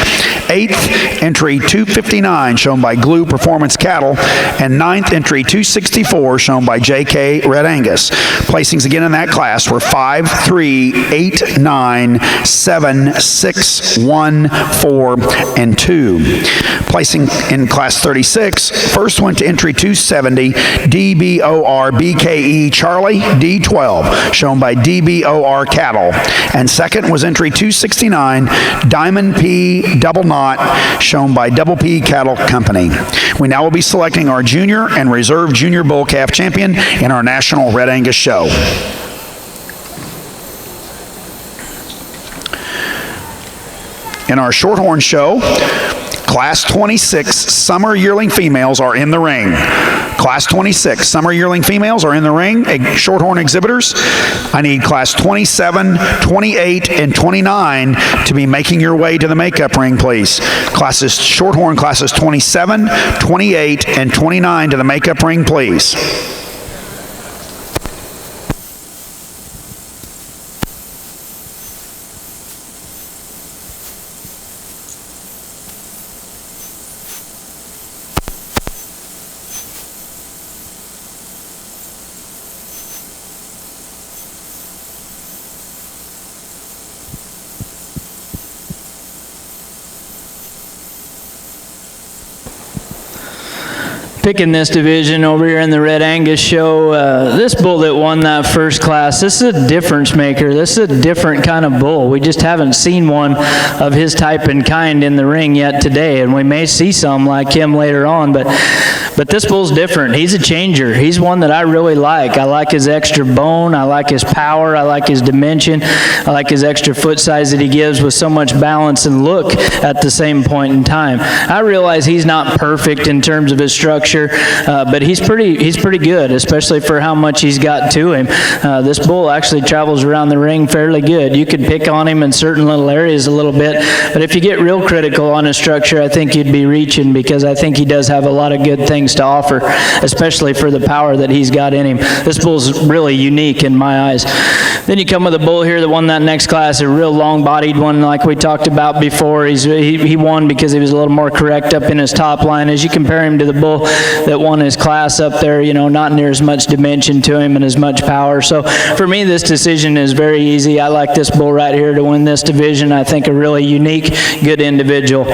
Eighth, entry 259, shown by Glue Performance Cattle. And ninth, entry 264, shown by JK Red Angus. Placings again in that class were 5, 3, 8, 9, 7, 6, 1, 4, and 2. Placing in class 36, first went to entry 270, DBOR BKE Charlay D12, shown by DBOR Cattle. And second was entry 269, Diamond P Double Knot, shown by Double P Cattle Company. We now will be selecting our junior and reserve junior bull calf champion in our National Red Angus Show. In our Shorthorn show, Class 26 summer yearling females are in the ring. Class 26 summer yearling females are in the ring. Shorthorn exhibitors, I need Class 27, 28, and 29 to be making your way to the makeup ring, please. Shorthorn classes 27, 28, and 29 to the makeup ring, please. picking this division over here in the Red Angus show. This bull that won that first class, this is a difference maker. This is a different kind of bull. We just haven't seen one of his type and kind in the ring yet today, and we may see some like him later on, but this bull's different. He's a changer. He's one that I really like. I like his extra bone. I like his power. I like his dimension. I like his extra foot size that he gives with so much balance and look at the same point in time. I realize he's not perfect in terms of his structure, but he's pretty good, especially for how much he's got to him. This bull actually travels around the ring fairly good. You could pick on him in certain little areas a little bit, but if you get real critical on his structure, I think you'd be reaching, because I think he does have a lot of good things to offer, especially for the power that he's got in him. This bull's really unique in my eyes. Then you come with a bull here that won that next class, a real long-bodied one like we talked about before. He won because he was a little more correct up in his top line. As you compare him to the bull that won his class up there, you know, not near as much dimension to him and as much power. So for me, this decision is very easy. I like this bull right here to win this division. I think a really unique, good individual.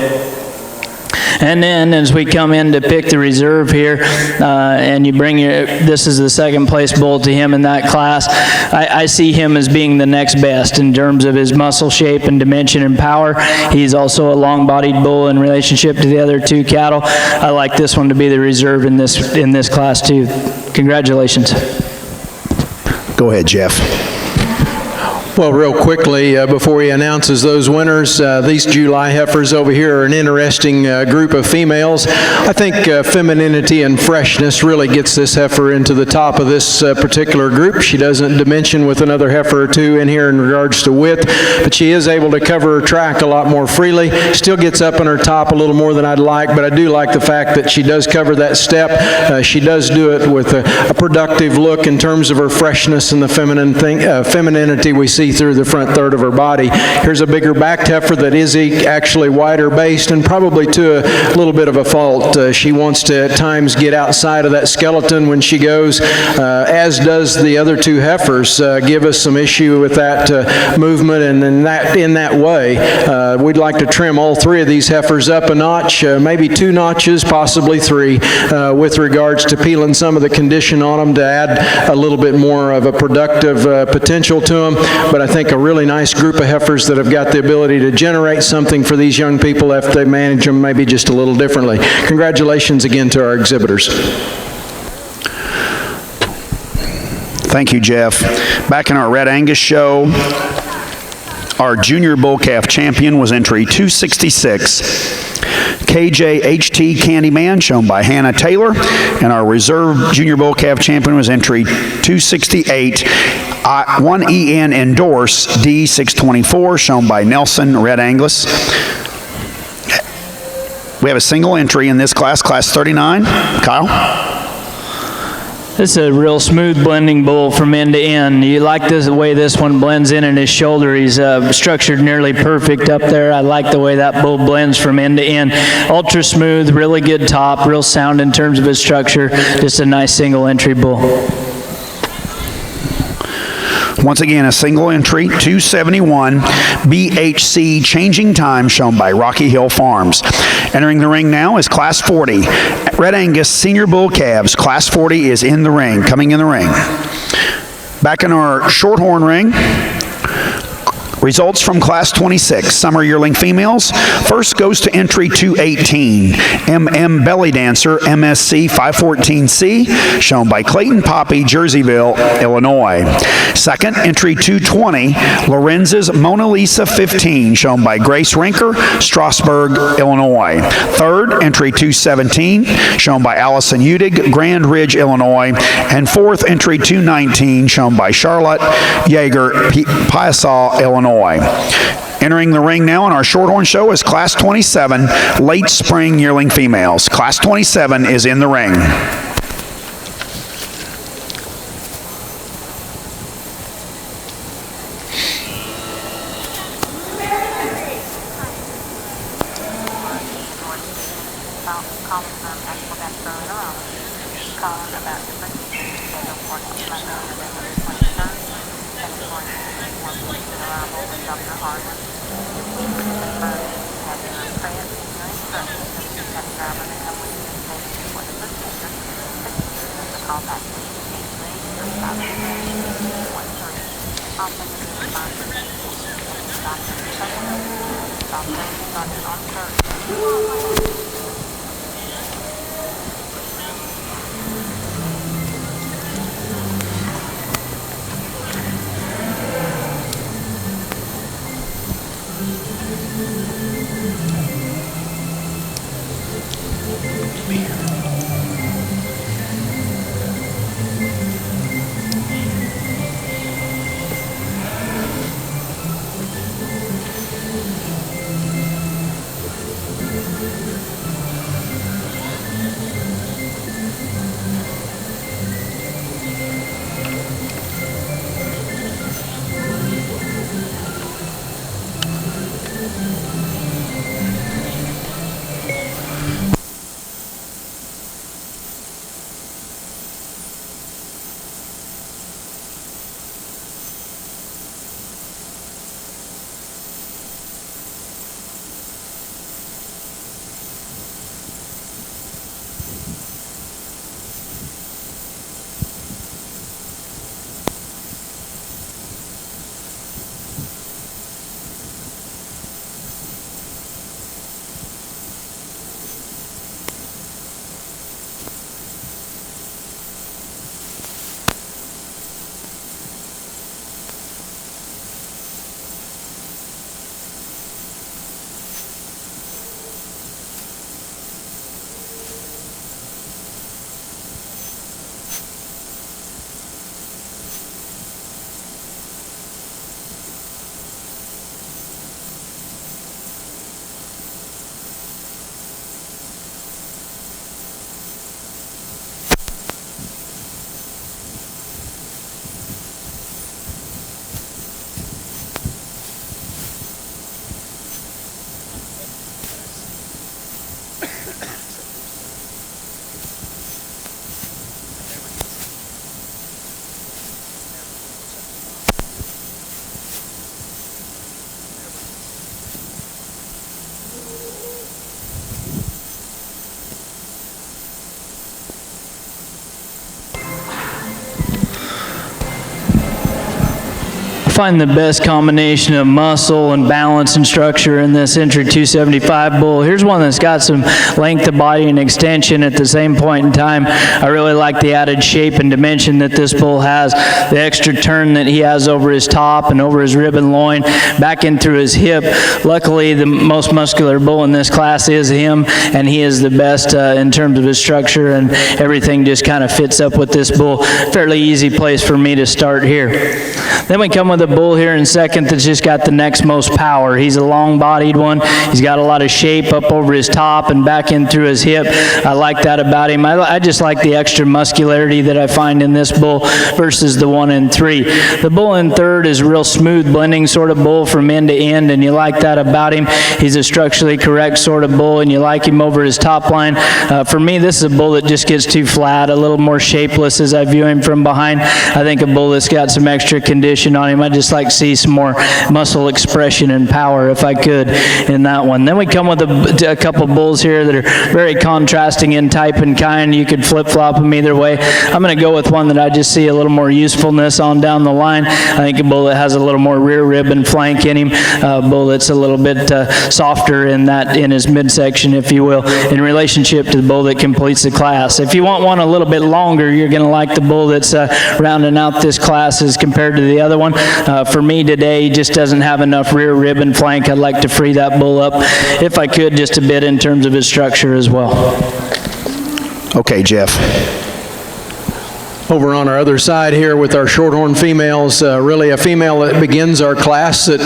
And then as we come in to pick the reserve here, and you bring this is the second place bull to him in that class, I see him as being the next best in terms of his muscle shape and dimension and power. He's also a long-bodied bull in relationship to the other two cattle. I like this one to be the reserve in this class too. Congratulations. Go ahead, Jeff. Well, real quickly, before he announces those winners, these July heifers over here are an interesting group of females. I think femininity and freshness really gets this heifer into the top of this particular group. She doesn't dimension with another heifer or two in here in regards to width, but she is able to cover her track a lot more freely. Still gets up in her top a little more than I'd like, but I do like the fact that she does cover that step. She does do it with a productive look in terms of her freshness and the femininity we see through the front third of her body. Here's a bigger backed heifer that is actually wider based, and probably to a little bit of a fault. She wants to at times get outside of that skeleton when she goes, as does the other two heifers. Give us some issue with that movement, and in that way, we'd like to trim all three of these heifers up a notch, maybe 2 notches, possibly 3, with regards to peeling some of the condition on them to add a little bit more of a productive potential to them. But I think a really nice group of heifers that have got the ability to generate something for these young people if they manage them maybe just a little differently. Congratulations again to our exhibitors. Thank you, Jeff. Back in our Red Angus show, our junior bull calf champion was entry 266. KJHT Candyman, shown by Hannah Taylor, and our reserve junior bull calf champion was entry 268. 1EN Endorse D624, shown by Nelson Red Angus. We have a single entry in this class, class 39. Kyle? This is a real smooth blending bull from end to end. You like the way this one blends in his shoulder. He's structured nearly perfect up there. I like the way that bull blends from end to end. Ultra smooth, really good top, real sound in terms of his structure. Just a nice single entry bull. Once again, a single entry, 271, BHC Changing Time, shown by Rocky Hill Farms. Entering the ring now is Class 40. Red Angus Senior Bull Calves, Class 40 is in the ring, coming in the ring. Back in our Shorthorn ring, results from Class 26, Summer Yearling Females. First goes to entry 218, MM Belly Dancer, MSC 514C, shown by Clayton Poppy, Jerseyville, Illinois. Second, entry 220, Lorenz's Mona Lisa 15, shown by Grace Rinker, Strasburg, Illinois. Third, entry 217, shown by Allison Udig, Grand Ridge, Illinois. And fourth, entry 219, shown by Charlotte Yeager, Piasaw, Illinois. Entering the ring now in our Shorthorn show is Class 27, Late Spring Yearling Females. Class 27 is in the ring. find the best combination of muscle and balance and structure in this Entry 275 bull. Here's one that's got some length of body and extension at the same point in time. I really like the added shape and dimension that this bull has, the extra turn that he has over his top and over his rib and loin, back in through his hip. Luckily, the most muscular bull in this class is him, and he is the best in terms of his structure, and everything just kind of fits up with this bull. Fairly easy place for me to start here. Then we come with a bull here in second that's just got the next most power. He's a long-bodied one. He's got a lot of shape up over his top and back in through his hip. I like that about him. I just like the extra muscularity that I find in this bull versus the one in three. The bull in third is a real smooth blending sort of bull from end to end, and you like that about him. He's a structurally correct sort of bull, and you like him over his top line. For me, this is a bull that just gets too flat, a little more shapeless as I view him from behind. I think a bull that's got some extra condition on him. I just like to see some more muscle expression and power if I could in that one. Then we come with a couple bulls here that are very contrasting in type and kind. You could flip-flop them either way. I'm going to go with one that I just see a little more usefulness on down the line. I think a bull that has a little more rear rib and flank in him, a bull that's a little bit softer in his midsection, if you will, in relationship to the bull that completes the class. If you want one a little bit longer, you're going to like the bull that's rounding out this class as compared to the other one. For me today, he just doesn't have enough rear rib and flank. I'd like to free that bull up, if I could, just a bit in terms of his structure as well. Okay, Jeff. Over on our other side here with our Shorthorn females, really a female that begins our class that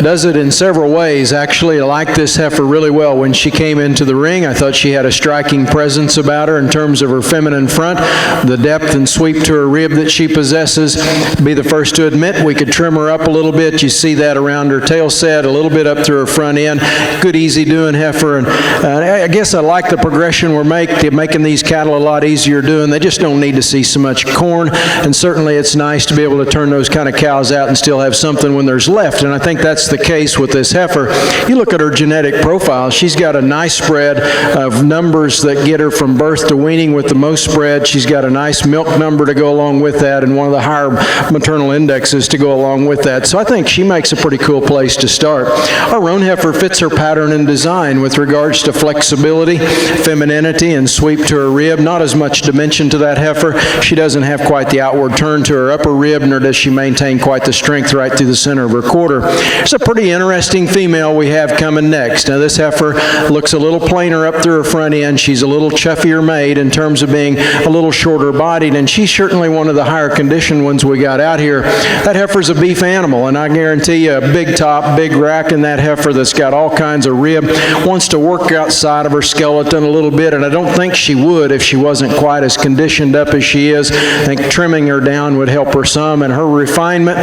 does it in several ways. Actually, I like this heifer really well. When she came into the ring, I thought she had a striking presence about her in terms of her feminine front, the depth and sweep to her rib that she possesses. Be the first to admit we could trim her up a little bit. You see that around her tail set, a little bit up through her front end. Good, easy doing heifer. And I guess I like the progression we're making these cattle a lot easier doing. They just don't need to see so much much corn, and certainly it's nice to be able to turn those kind of cows out and still have something when there's left, and I think that's the case with this heifer. You look at her genetic profile, she's got a nice spread of numbers that get her from birth to weaning with the most spread. She's got a nice milk number to go along with that, and one of the higher maternal indexes to go along with that. So I think she makes a pretty cool place to start. Our roan heifer fits her pattern and design with regards to flexibility, femininity, and sweep to her rib. Not as much dimension to that heifer. She doesn't have quite the outward turn to her upper rib, nor does she maintain quite the strength right through the center of her quarter. It's a pretty interesting female we have coming next. Now this heifer looks a little plainer up through her front end. She's a little chuffier made in terms of being a little shorter bodied, and she's certainly one of the higher conditioned ones we got out here. That heifer's a beef animal, and I guarantee you a big top, big rack in that heifer that's got all kinds of rib, wants to work outside of her skeleton a little bit, and I don't think she would if she wasn't quite as conditioned up as she is. I think trimming her down would help her some, and her refinement,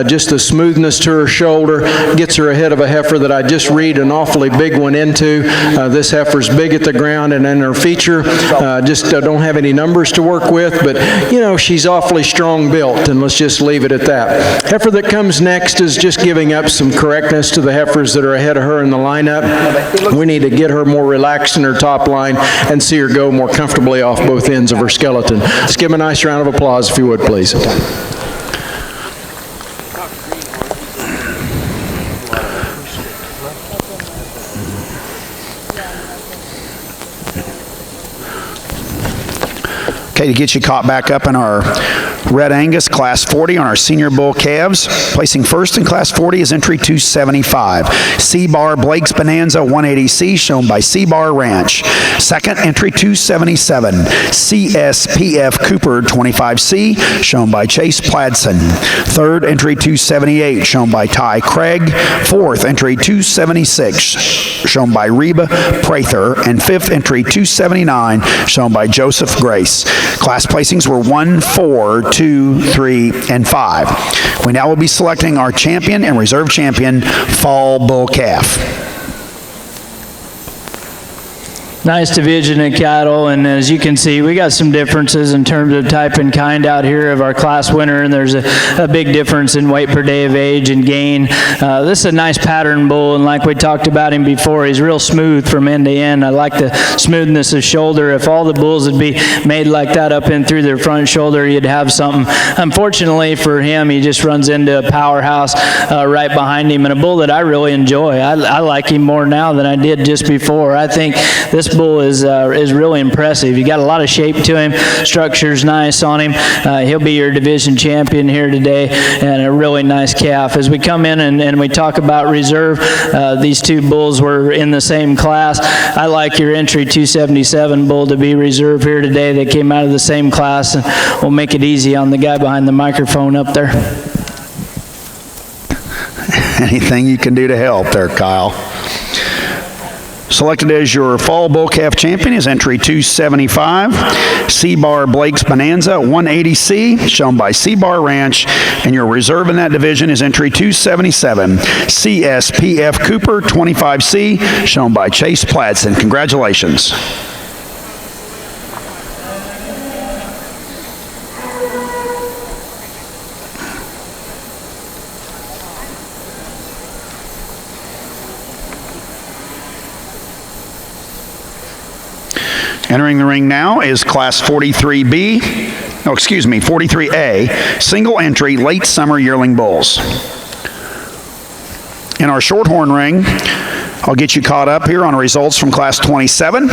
just the smoothness to her shoulder, gets her ahead of a heifer that I just read an awfully big one into. This heifer's big at the ground, and in her feature, just don't have any numbers to work with, but you know, she's awfully strong built, and let's just leave it at that. Heifer that comes next is just giving up some correctness to the heifers that are ahead of her in the lineup. We need to get her more relaxed in her top line and see her go more comfortably off both ends of her skeleton. Let's give him a nice round of applause if you would, please. Okay, to get you caught back up in our Red Angus Class 40 on our senior bull calves. Placing first in Class 40 is entry 275. C-Bar Blake's Bonanza 180C, shown by C-Bar Ranch. Second, entry 277. CSPF Cooper 25C, shown by Chase Pladson. Third, entry 278, shown by Ty Craig. Fourth, entry 276, shown by Reba Prather. And fifth, entry 279, shown by Joseph Grace. Class placings were 1, 4, 2, 3, and 5. We now will be selecting our champion and reserve champion fall bull calf. Nice division of cattle, and as you can see, we got some differences in terms of type and kind out here of our class winner, and there's a big difference in weight per day of age and gain. This is a nice pattern bull, and like we talked about him before, he's real smooth from end to end. I like the smoothness of shoulder. If all the bulls would be made like that up in through their front shoulder, you'd have something. Unfortunately for him, he just runs into a powerhouse right behind him, and a bull that I really enjoy. I like him more now than I did just before. I think this bull is really impressive. You got a lot of shape to him. Structure's nice on him. He'll be your division champion here today, and a really nice calf. As we come in and we talk about reserve, these two bulls were in the same class. I like your entry 277 bull to be reserve here today. They came out of the same class, and we'll make it easy on the guy behind the microphone up there. Anything you can do to help there, Kyle. Selected as your fall bull calf champion is entry 275, C-Bar Blake's Bonanza 180C, shown by C-Bar Ranch, and your reserve in that division is entry 277, CSPF Cooper 25C, shown by Chase Pladson. Congratulations. Entering the ring now is Class 43A, single entry late summer yearling bulls. In our Shorthorn ring, I'll get you caught up here on results from Class 27,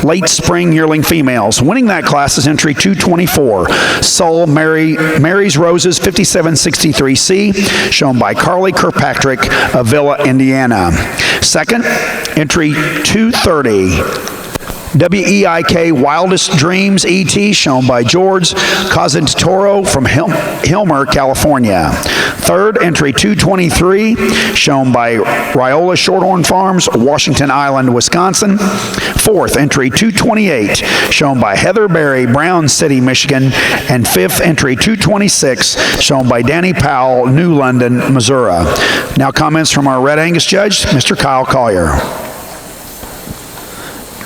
late spring yearling females. Winning that class is entry 224, Soul Mary's Roses 5763C, shown by Carly Kirkpatrick of Villa, Indiana. Second, entry 230, WEIK Wildest Dreams ET, shown by George Cazantoro from Hilmer, California. Third, entry 223, shown by Riola Shorthorn Farms, Washington Island, Wisconsin. Fourth, entry 228, shown by Heather Berry, Brown City, Michigan. And fifth, entry 226, shown by Danny Powell, New London, Missouri. Now comments from our Red Angus judge, Mr. Kyle Collier.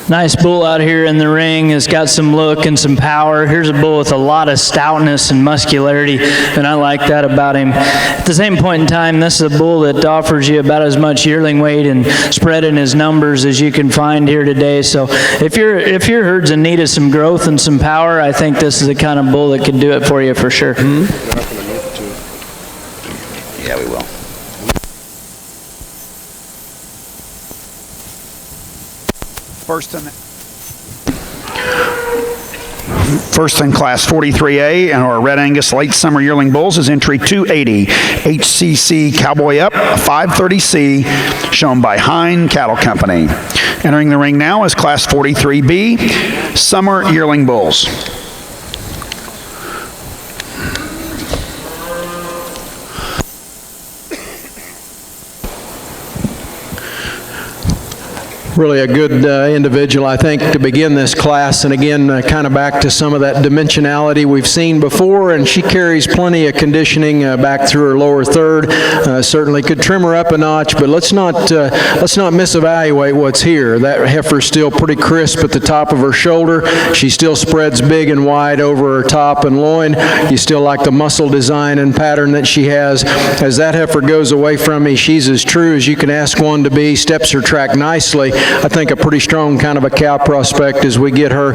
Nice bull out here in the ring. Has got some look and some power. Here's a bull with a lot of stoutness and muscularity, and I like that about him. At the same point in time, this is a bull that offers you about as much yearling weight and spread in his numbers as you can find here today. So if your herd's in need of some growth and some power, I think this is the kind of bull that could do it for you for sure. Yeah, we will. First in Class 43A and our Red Angus Late Summer Yearling Bulls is entry 280, HCC Cowboy Up, 530C, shown by Hein Cattle Company. Entering the ring now is Class 43B, Summer Yearling Bulls. Really a good individual, I think, to begin this class. And again, kind of back to some of that dimensionality we've seen before, and she carries plenty of conditioning back through her lower third. Certainly could trim her up a notch, but let's not misevaluate what's here. That heifer's still pretty crisp at the top of her shoulder. She still spreads big and wide over her top and loin. You still like the muscle design and pattern that she has. As that heifer goes away from me, she's as true as you can ask one to be, steps her track nicely. I think a pretty strong kind of a cow prospect as we get her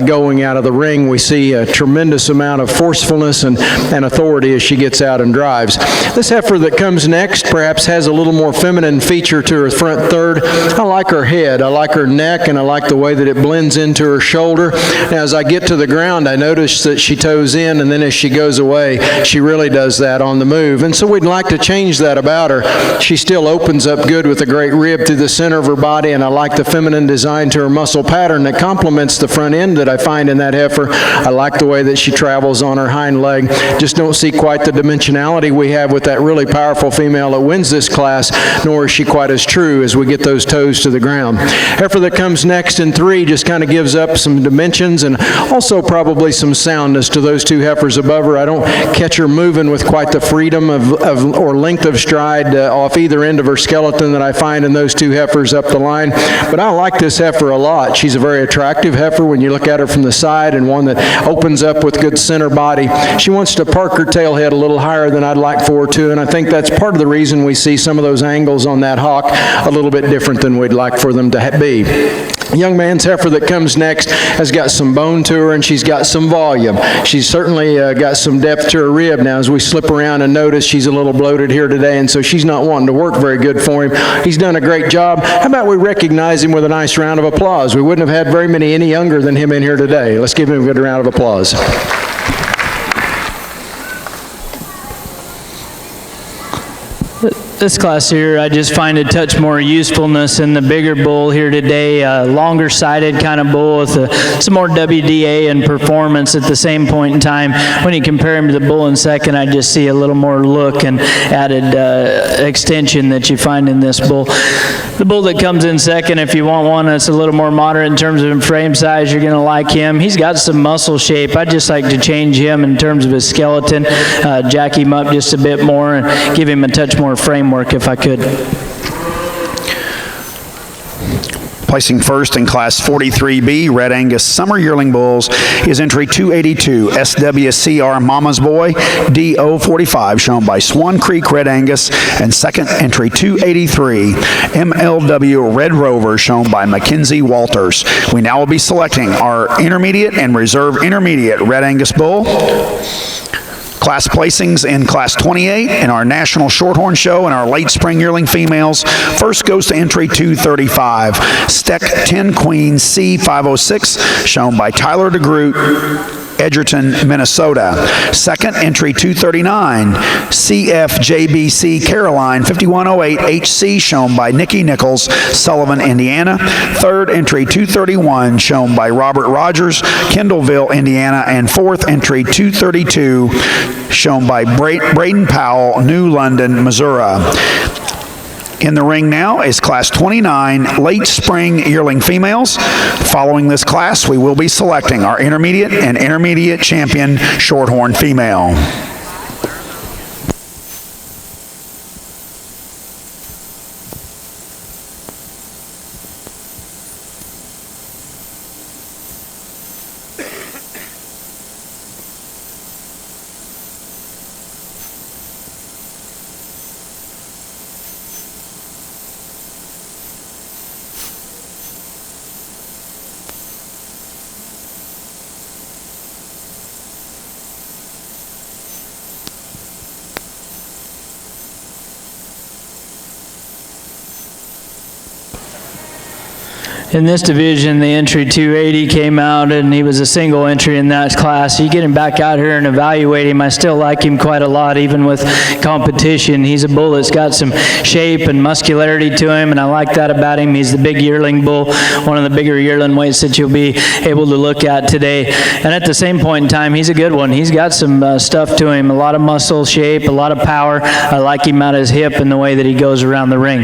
going out of the ring. We see a tremendous amount of forcefulness and authority as she gets out and drives. This heifer that comes next perhaps has a little more feminine feature to her front third. I like her head, I like her neck, and I like the way that it blends into her shoulder. Now, as I get to the ground, I notice that she toes in, and then as she goes away, she really does that on the move. And so we'd like to change that about her. She still opens up good with a great rib through the center of her body, and I like the feminine design to her muscle pattern that complements the front end that I find in that heifer. I like the way that she travels on her hind leg. Just don't see quite the dimensionality we have with that really powerful female that wins this class, nor is she quite as true as we get those toes to the ground. Heifer that comes next in 3 just kind of gives up some dimensions and also probably some soundness to those 2 heifers above her. I don't catch her moving with quite the freedom or length of stride off either end of her skeleton that I find in those 2 heifers up the line. But I like this heifer a lot. She's a very attractive heifer when you look at her from the side, and one that opens up with good center body. She wants to park her tail head a little higher than I'd like for her to, and I think that's part of the reason we see some of those angles on that hawk a little bit different than we'd like for them to be. Young man's heifer that comes next has got some bone to her, and she's got some volume. She's certainly got some depth to her rib. Now, as we slip around and notice, she's a little bloated here today, and so she's not wanting to work very good for him. He's done a great job. How about we recognize him with a nice round of applause? We wouldn't have had very many any younger than him in here today. Let's give him a good round of applause. This class here, I just find a touch more usefulness in the bigger bull here today, longer-sided kind of bull with some more WDA and performance at the same point in time. When you compare him to the bull in second, I just see a little more look and added extension that you find in this bull. The bull that comes in second, if you want one that's a little more moderate in terms of frame size, you're going to like him. He's got some muscle shape. I just like to change him in terms of his skeleton, jack him up just a bit more and give him a touch more framework if I could. Placing first in Class 43B, Red Angus Summer Yearling Bulls is entry 282, SWCR Mama's Boy, DO45, shown by Swan Creek Red Angus, and second entry 283, MLW Red Rover, shown by Mackenzie Walters. We now will be selecting our intermediate and reserve intermediate Red Angus Bull. Class placings in Class 28 in our National Shorthorn Show and our late spring yearling females. First goes to entry 235, Steck 10 Queen C506, shown by Tyler DeGroot, Edgerton, Minnesota. Second, entry 239, CFJBC Caroline 5108 HC, shown by Nikki Nichols, Sullivan, Indiana. Third, entry 231, shown by Robert Rogers, Kendallville, Indiana. And fourth, entry 232, shown by Braden Powell, New London, Missouri. In the ring now is Class 29 Late Spring Yearling Females. Following this class, we will be selecting our intermediate and intermediate champion Shorthorn female. In this division, the entry 280 came out, and he was a single entry in that class. You get him back out here and evaluate him. I still like him quite a lot, even with competition. He's a bull that's got some shape and muscularity to him, and I like that about him. He's the big yearling bull, one of the bigger yearling weights that you'll be able to look at today. And at the same point in time, he's a good one. He's got some stuff to him, a lot of muscle shape, a lot of power. I like him at his hip and the way that he goes around the ring.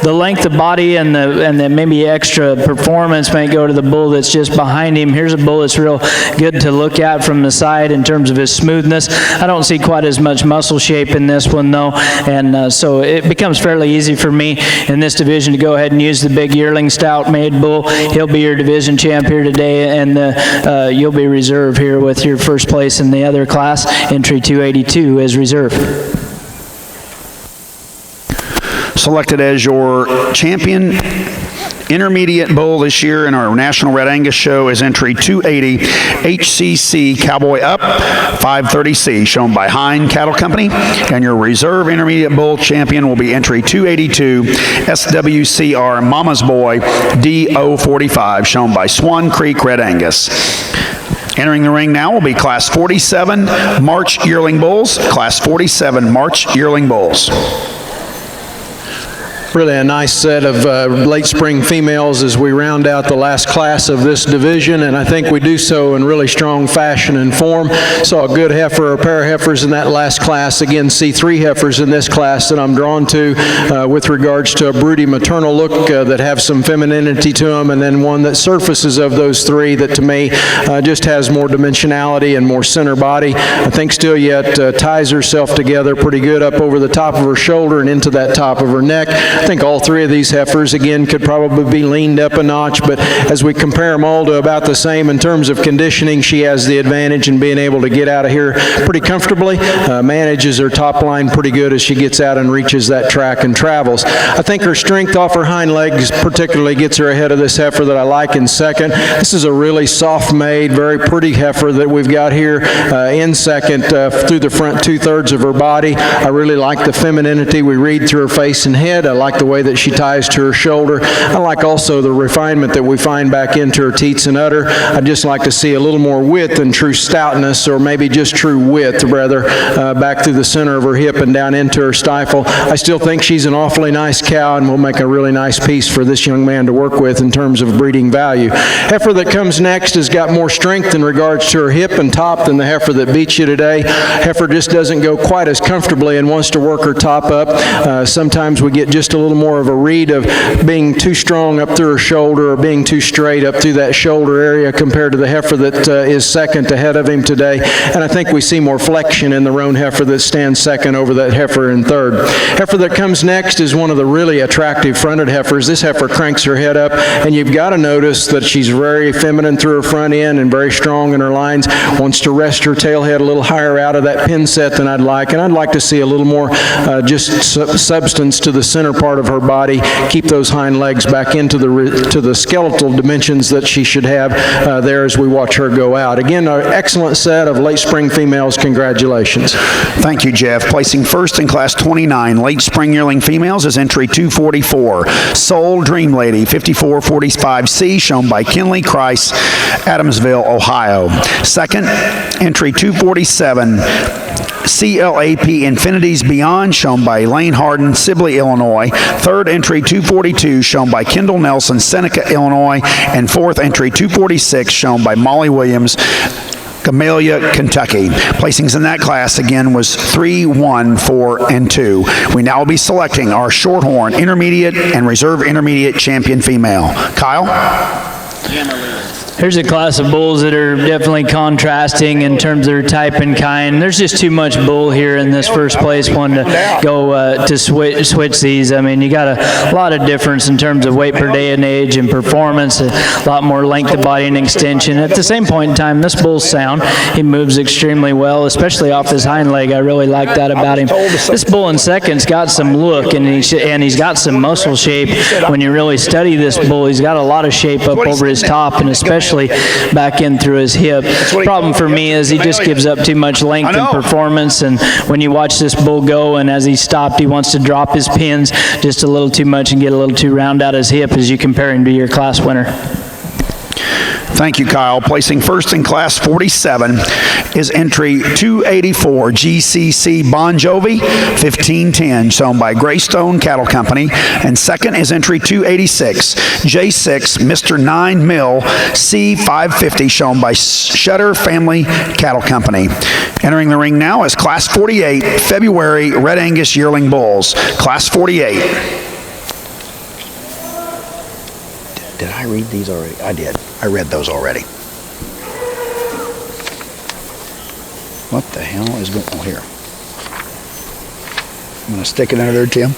The length of body and the maybe extra performance may go to the bull that's just behind him. Here's a bull that's real good to look at from the side in terms of his smoothness. I don't see quite as much muscle shape in this one though, and so it becomes fairly easy for me in this division to go ahead and use the big yearling stout made bull. He'll be your division champ here today, and you'll be reserve here with your first place in the other class. Entry 282 is reserve. Selected as your champion intermediate bull this year in our National Red Angus Show is entry 280 HCC Cowboy Up 530C, shown by Hine Cattle Company. And your reserve intermediate bull champion will be entry 282 SWCR Mama's Boy DO45, shown by Swan Creek Red Angus. Entering the ring now will be Class 47 March Yearling Bulls. Class 47 March Yearling Bulls. Really a nice set of late spring females as we round out the last class of this division, and I think we do so in really strong fashion and form. Saw a good heifer, a pair of heifers in that last class. Again, see 3 heifers in this class that I'm drawn to with regards to a broody maternal look that have some femininity to them, and then one that surfaces of those 3 that to me just has more dimensionality and more center body. I think still yet ties herself together pretty good up over the top of her shoulder and into that top of her neck. I think all 3 of these heifers, again, could probably be leaned up a notch, but as we compare them all to about the same in terms of conditioning, she has the advantage in being able to get out of here pretty comfortably, manages her top line pretty good as she gets out and reaches that track and travels. I think her strength off her hind legs particularly gets her ahead of this heifer that I like in second. This is a really soft-made, very pretty heifer that we've got here in second through the front 2/3 of her body. I really like the femininity we read through her face and head. I like the way that she ties to her shoulder. I like also the refinement that we find back into her teats and udder. I'd just like to see a little more width and true stoutness, or maybe just true width, rather, back through the center of her hip and down into her stifle. I still think she's an awfully nice cow and will make a really nice piece for this young man to work with in terms of breeding value. Heifer that comes next has got more strength in regards to her hip and top than the heifer that beats you today. Heifer just doesn't go quite as comfortably and wants to work her top up. Sometimes we get just a little more of a read of being too strong up through her shoulder or being too straight up through that shoulder area compared to the heifer that is second ahead of him today. And I think we see more flexion in the roan heifer that stands second over that heifer in third. Heifer that comes next is one of the really attractive fronted heifers. This heifer cranks her head up, and you've got to notice that she's very feminine through her front end and very strong in her lines. Wants to rest her tail head a little higher out of that pin set than I'd like, and I'd like to see a little more just substance to the center part of her body, keep those hind legs back into the skeletal dimensions that she should have there as we watch her go out. Again, an excellent set of late spring females. Congratulations. Thank you, Jeff. Placing first in Class 29 late spring yearling females is entry 244, Soul Dream Lady 5445C, shown by Kinley Christ, Adamsville, Ohio. Second, entry 247, CLAP Infinities Beyond, shown by Elaine Harden, Sibley, Illinois. Third entry 242, shown by Kendall Nelson, Seneca, Illinois. And fourth entry 246, shown by Molly Williams, Camellia, Kentucky. Placings in that class again was 3, 1, 4, and 2. We now will be selecting our Shorthorn Intermediate and Reserve Intermediate Champion female. Kyle? Here's a class of bulls that are definitely contrasting in terms of their type and kind. There's just too much bull here in this first place one to go to switch these. I mean, you got a lot of difference in terms of weight per day and age and performance, a lot more length of body and extension. At the same point in time, this bull's sound. He moves extremely well, especially off his hind leg. I really like that about him. This bull in second's got some look, and he's got some muscle shape. When you really study this bull, he's got a lot of shape up over his top, and especially especially back in through his hip. Problem for me is he just gives up too much length and performance, and when you watch this bull go, and as he stopped, he wants to drop his pins just a little too much and get a little too round out his hip as you compare him to your class winner. Thank you, Kyle. Placing first in class 47 is entry 284 GCC Bon Jovi 1510, shown by Greystone Cattle Company. And second is entry 286 J6 Mr. 9 Mill C550, shown by Shutter Family Cattle Company. Entering the ring now is class 48 February Red Angus yearling bulls. Class 48. Did I read these already? I did. I read those already. What the hell is going on here? I'm going to stick it under there, Tim.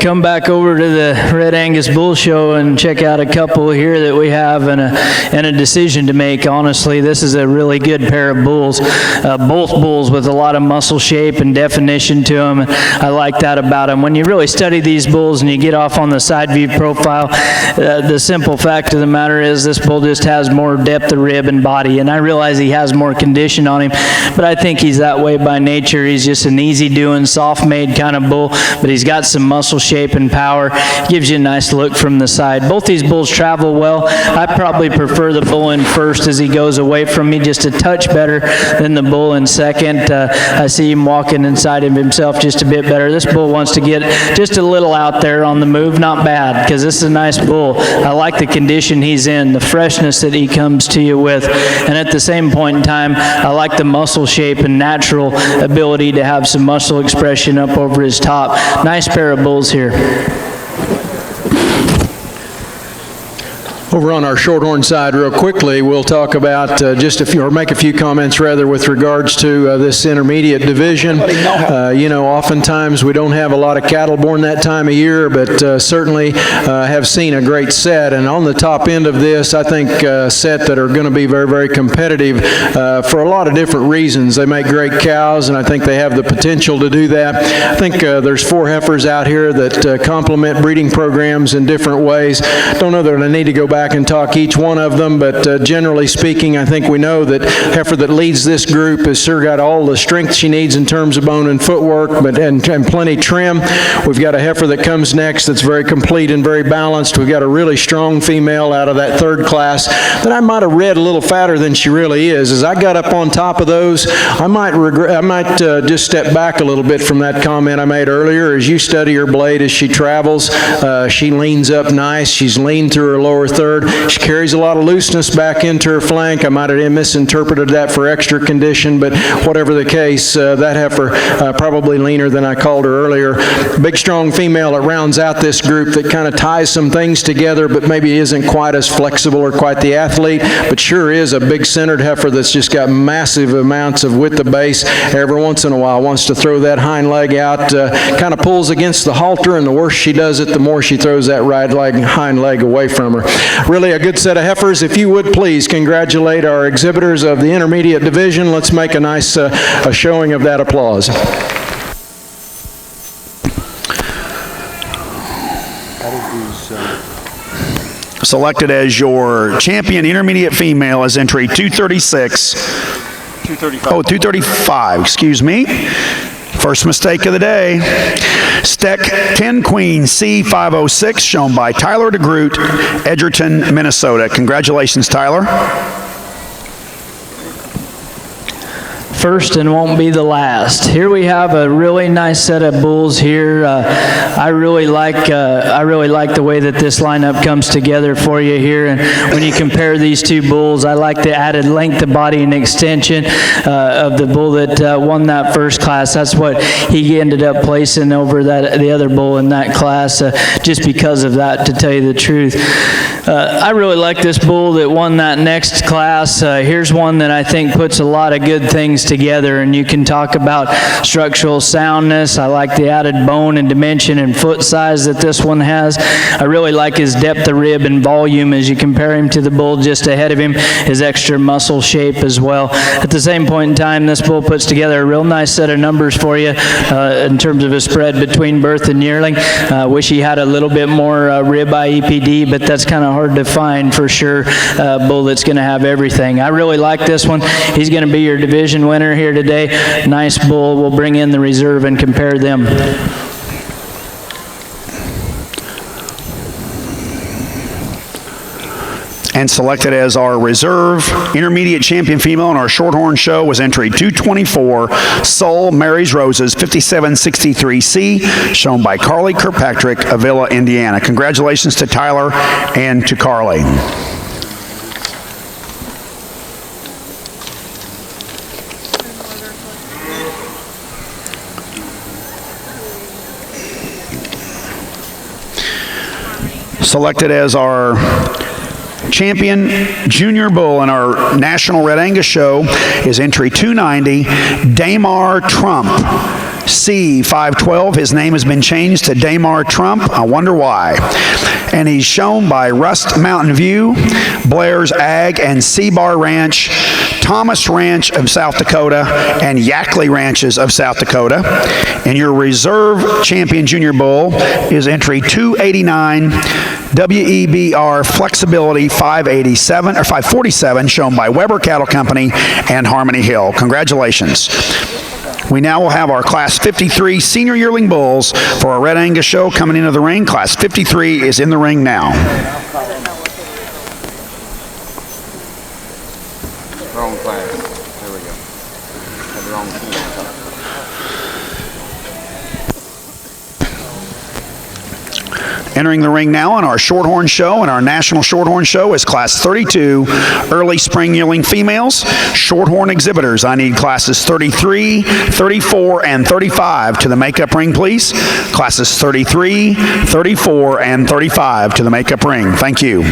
Come back over to the Red Angus Bull Show and check out a couple here that we have and a decision to make. Honestly, this is a really good pair of bulls. Both bulls with a lot of muscle shape and definition to them. I like that about them. When you really study these bulls and you get off on the side view profile, the simple fact of the matter is this bull just has more depth of rib and body. And I realize he has more condition on him, but I think he's that way by nature. He's just an easy-doing, soft-made kind of bull, but he's got some muscle shape and power. Gives you a nice look from the side. Both these bulls travel well. I probably prefer the bull in first as he goes away from me just a touch better than the bull in second. I see him walking inside of himself just a bit better. This bull wants to get just a little out there on the move. Not bad, because this is a nice bull. I like the condition he's in, the freshness that he comes to you with, and at the same point in time, I like the muscle shape and natural ability to have some muscle expression up over his top. Nice pair of bulls here. Over on our Shorthorn side, real quickly, we'll talk about make a few comments rather with regards to this intermediate division. Oftentimes we don't have a lot of cattle born that time of year, but certainly have seen a great set. And on the top end of this, I think set that are going to be very, very competitive for a lot of different reasons. They make great cows, and I think they have the potential to do that. I think there's 4 heifers out here that complement breeding programs in different ways. Don't know that I need to go back and talk each one of them, but generally speaking, I think we know that heifer that leads this group has sure got all the strength she needs in terms of bone and footwork, and plenty trim. We've got a heifer that comes next that's very complete and very balanced. We've got a really strong female out of that 3rd class that I might have read a little fatter than she really is. As I got up on top of those, I might just step back a little bit from that comment I made earlier. As you study her blade as she travels, she leans up nice. She's lean through her lower third. herd. She carries a lot of looseness back into her flank. I might have misinterpreted that for extra condition, but whatever the case, that heifer probably leaner than I called her earlier. Big, strong female that rounds out this group that kind of ties some things together, but maybe isn't quite as flexible or quite the athlete, but sure is a big centered heifer that's just got massive amounts of width of base. Every once in a while wants to throw that hind leg out, kind of pulls against the halter, and the worse she does it, the more she throws that right leg, hind leg away from her. Really a good set of heifers. If you would please congratulate our exhibitors of the intermediate division. Let's make a nice a showing of that applause. Selected as your champion intermediate female is entry 236. 235. Oh, 235, excuse me. First mistake of the day. Steck 10 Queen C506, shown by Tyler DeGroot, Edgerton, Minnesota. Congratulations, Tyler. First and won't be the last. Here we have a really nice set of bulls here. I really like the way that this lineup comes together for you here. And when you compare these two bulls, I like the added length of body and extension of the bull that won that first class. That's what he ended up placing over the other bull in that class, just because of that, to tell you the truth. I really like this bull that won that next class. Here's one that I think puts a lot of good things together, and you can talk about structural soundness. I like the added bone and dimension and foot size that this one has. I really like his depth of rib and volume as you compare him to the bull just ahead of him, his extra muscle shape as well. At the same point in time, this bull puts together a real nice set of numbers for you in terms of a spread between birth and yearling. Wish he had a little bit more rib IEPD, but that's kind of hard to find for sure. Bull that's going to have everything. I really like this one. He's going to be your division winner here today. Nice bull. We'll bring in the reserve and compare them. And selected as our reserve intermediate champion female in our Shorthorn show was entry 224, Soul Mary's Roses 5763C, shown by Carly Kirkpatrick, Avila, Indiana. Congratulations to Tyler and to Carly. Selected as our champion junior bull in our National Red Angus show is entry 290, Damar Trump, C512. His name has been changed to Damar Trump. I wonder why. And he's shown by Rust Mountain View, Blair's Ag and C-Bar Ranch, Thomas Ranch of South Dakota, and Yackley Ranches of South Dakota. And your reserve champion junior bull is entry 289, WEBR Flexibility 587 or 547, shown by Weber Cattle Company and Harmony Hill. Congratulations. We now will have our Class 53 Senior Yearling Bulls for our Red Angus show coming into the ring. Class 53 is in the ring now. Wrong class. There we go. Had the wrong key on top. Entering the ring now on our Shorthorn show and our National Shorthorn show is Class 32 Early Spring Yearling Females. Shorthorn exhibitors, I need classes 33, 34, and 35 to the makeup ring, please. Classes 33, 34, and 35 to the makeup ring. Thank you.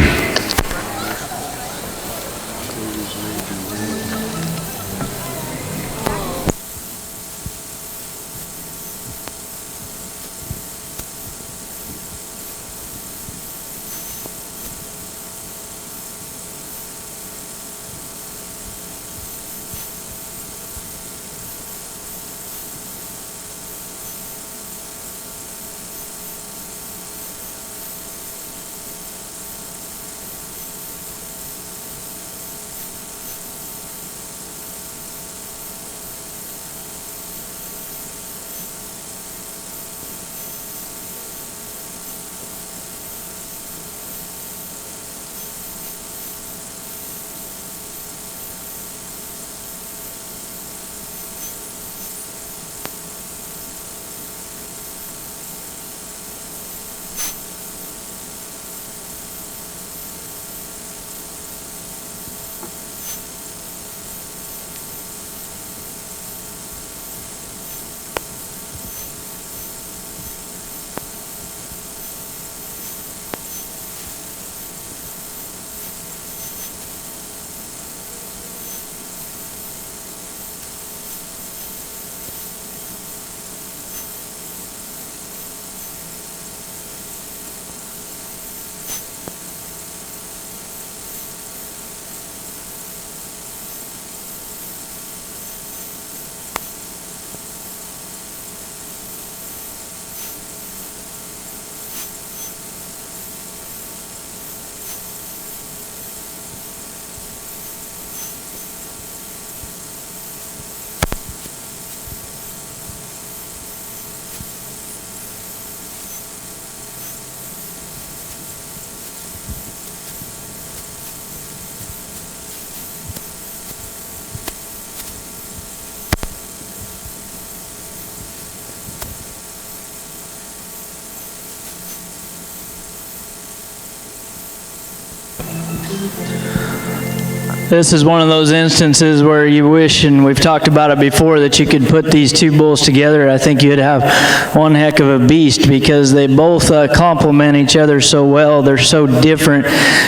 This is one of those instances where you wish, and we've talked about it before, that you could put these two bulls together. I think you'd have one heck of a beast because they both complement each other so well. They're so different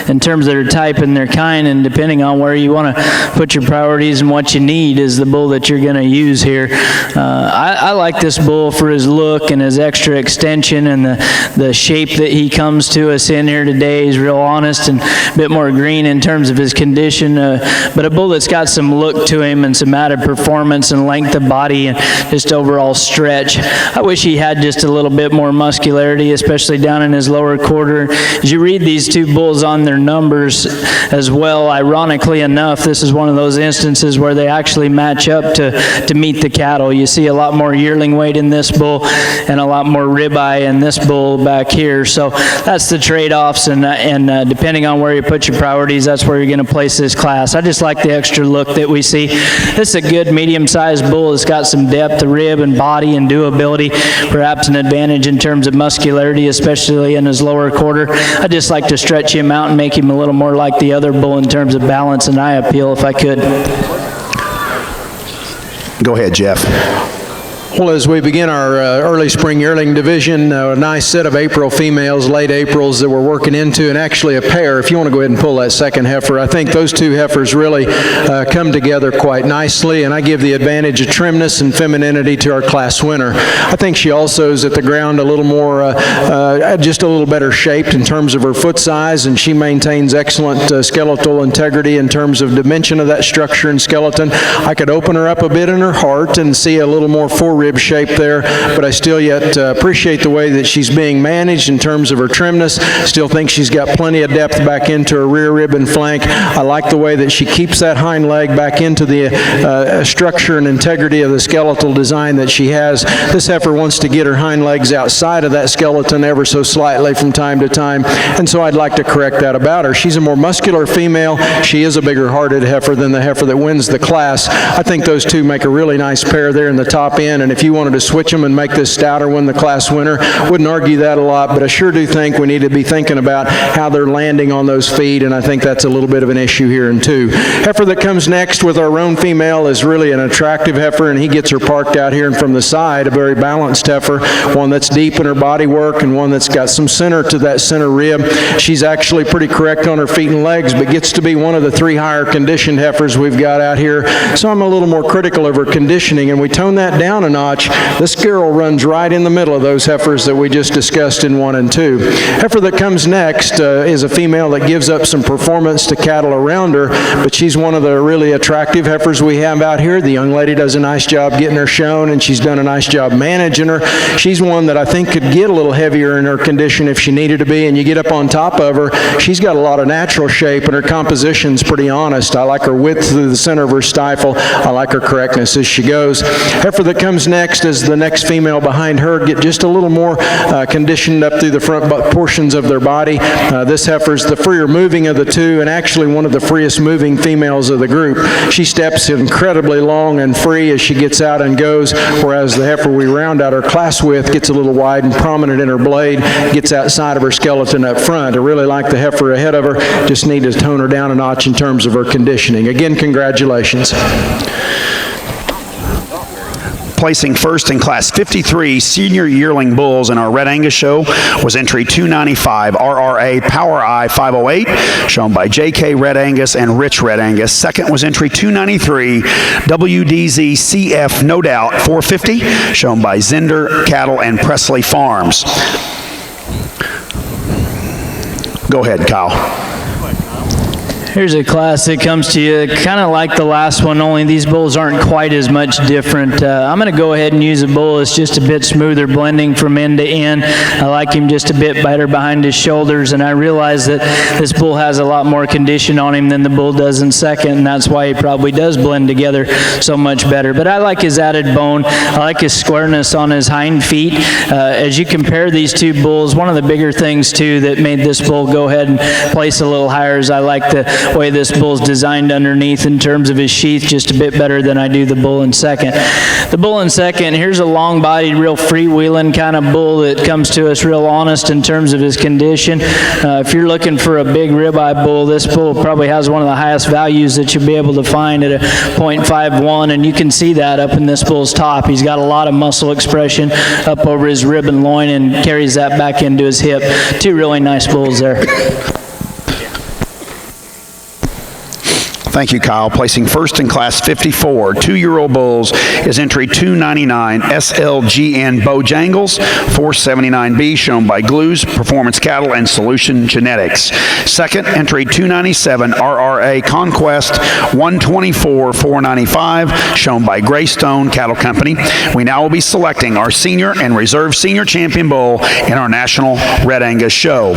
in terms of their type and their kind, and depending on where you want to put your priorities and what you need is the bull that you're going to use here. I like this bull for his look and his extra extension and the shape that he comes to us in here today. He's real honest and a bit more green in terms of his condition. But a bull that's got some look to him and some added performance and length of body and just overall stretch. I wish he had just a little bit more muscularity, especially down in his lower quarter. As you read these two bulls on their numbers as well, ironically enough, this is one of those instances where they actually match up to meet the cattle. You see a lot more yearling weight in this bull and a lot more ribeye in this bull back here. So that's the trade-offs, and depending on where you put your priorities, that's where you're going to place this class. I just like the extra look that we see. This is a good medium-sized bull that's got some depth of rib and body and doability, perhaps an advantage in terms of muscularity, especially in his lower quarter. I just like to stretch him out and make him a little more like the other bull in terms of balance and eye appeal if I could. Go ahead, Jeff. Well, as we begin our early spring yearling division, a nice set of April females, late Aprils that we're working into, and actually a pair. If you want to go ahead and pull that second heifer, I think those two heifers really come together quite nicely, and I give the advantage of trimness and femininity to our class winner. I think she also is at the ground a little more, just a little better shaped in terms of her foot size, and she maintains excellent skeletal integrity in terms of dimension of that structure and skeleton. I could open her up a bit in her heart and see a little more forerib shape there, but I still yet appreciate the way that she's being managed in terms of her trimness. Still think she's got plenty of depth back into her rear rib and flank. I like the way that she keeps that hind leg back into the structure and integrity of the skeletal design that she has. This heifer wants to get her hind legs outside of that skeleton ever so slightly from time to time, and so I'd like to correct that about her. She's a more muscular female. She is a bigger hearted heifer than the heifer that wins the class. I think those two make a really nice pair there in the top end, and if you wanted to switch them and make this stouter win the class winner, wouldn't argue that a lot, but I sure do think we need to be thinking about how they're landing on those feet, and I think that's a little bit of an issue here in two. Heifer that comes next with our roan female is really an attractive heifer, and he gets her parked out here and from the side, a very balanced heifer, one that's deep in her body work and one that's got some center to that center rib. She's actually pretty correct on her feet and legs, but gets to be one of the three higher conditioned heifers we've got out here, so I'm a little more critical of her conditioning, and we tone that down a notch. This girl runs right in the middle of those heifers that we just discussed in 1 and 2. Heifer that comes next is a female that gives up some performance to cattle around her, but she's one of the really attractive heifers we have out here. The young lady does a nice job getting her shown, and she's done a nice job managing her. She's one that I think could get a little heavier in her condition if she needed to be, and you get up on top of her, she's got a lot of natural shape, and her composition's pretty honest. I like her width through the center of her stifle. I like her correctness as she goes. Heifer that comes next is the next female behind her, get just a little more conditioned up through the front portions of their body. This heifer's the freer moving of the two, and actually one of the freest moving females of the group. She steps incredibly long and free as she gets out and goes, whereas the heifer we round out her class with gets a little wide and prominent in her blade, gets outside of her skeleton up front. I really like the heifer ahead of her, just need to tone her down a notch in terms of her conditioning. Again, congratulations. Placing first in Class 53 Senior Yearling Bulls in our Red Angus show was entry 295 RRA Power Eye 508, shown by JK Red Angus and Rich Red Angus. Second was entry 293 WDZ CF No Doubt 450, shown by Zender Cattle and Presley Farms. Go ahead, Kyle. Here's a class that comes to you kind of like the last one, only these bulls aren't quite as much different. I'm going to go ahead and use a bull that's just a bit smoother blending from end to end. I like him just a bit better behind his shoulders, and I realize that this bull has a lot more condition on him than the bull does in second, and that's why he probably does blend together so much better. But I like his added bone. I like his squareness on his hind feet. As you compare these two bulls, one of the bigger things too that made this bull go ahead and place a little higher is I like the the way this bull's designed underneath in terms of his sheath, just a bit better than I do the bull in second. The bull in second, here's a long-bodied, real freewheeling kind of bull that comes to us real honest in terms of his condition. If you're looking for a big ribeye bull, this bull probably has one of the highest values that you'll be able to find at a .51, and you can see that up in this bull's top. He's got a lot of muscle expression up over his rib and loin and carries that back into his hip. Two really nice bulls there. Thank you, Kyle. Placing first in Class 54, 2-year-old bulls is entry 299 SLGN Bojangles, 479B, shown by Glues, Performance Cattle, and Solution Genetics. Second, entry 297 RRA Conquest, 124 495, shown by Greystone Cattle Company. We now will be selecting our senior and reserve senior champion bull in our National Red Angus Show.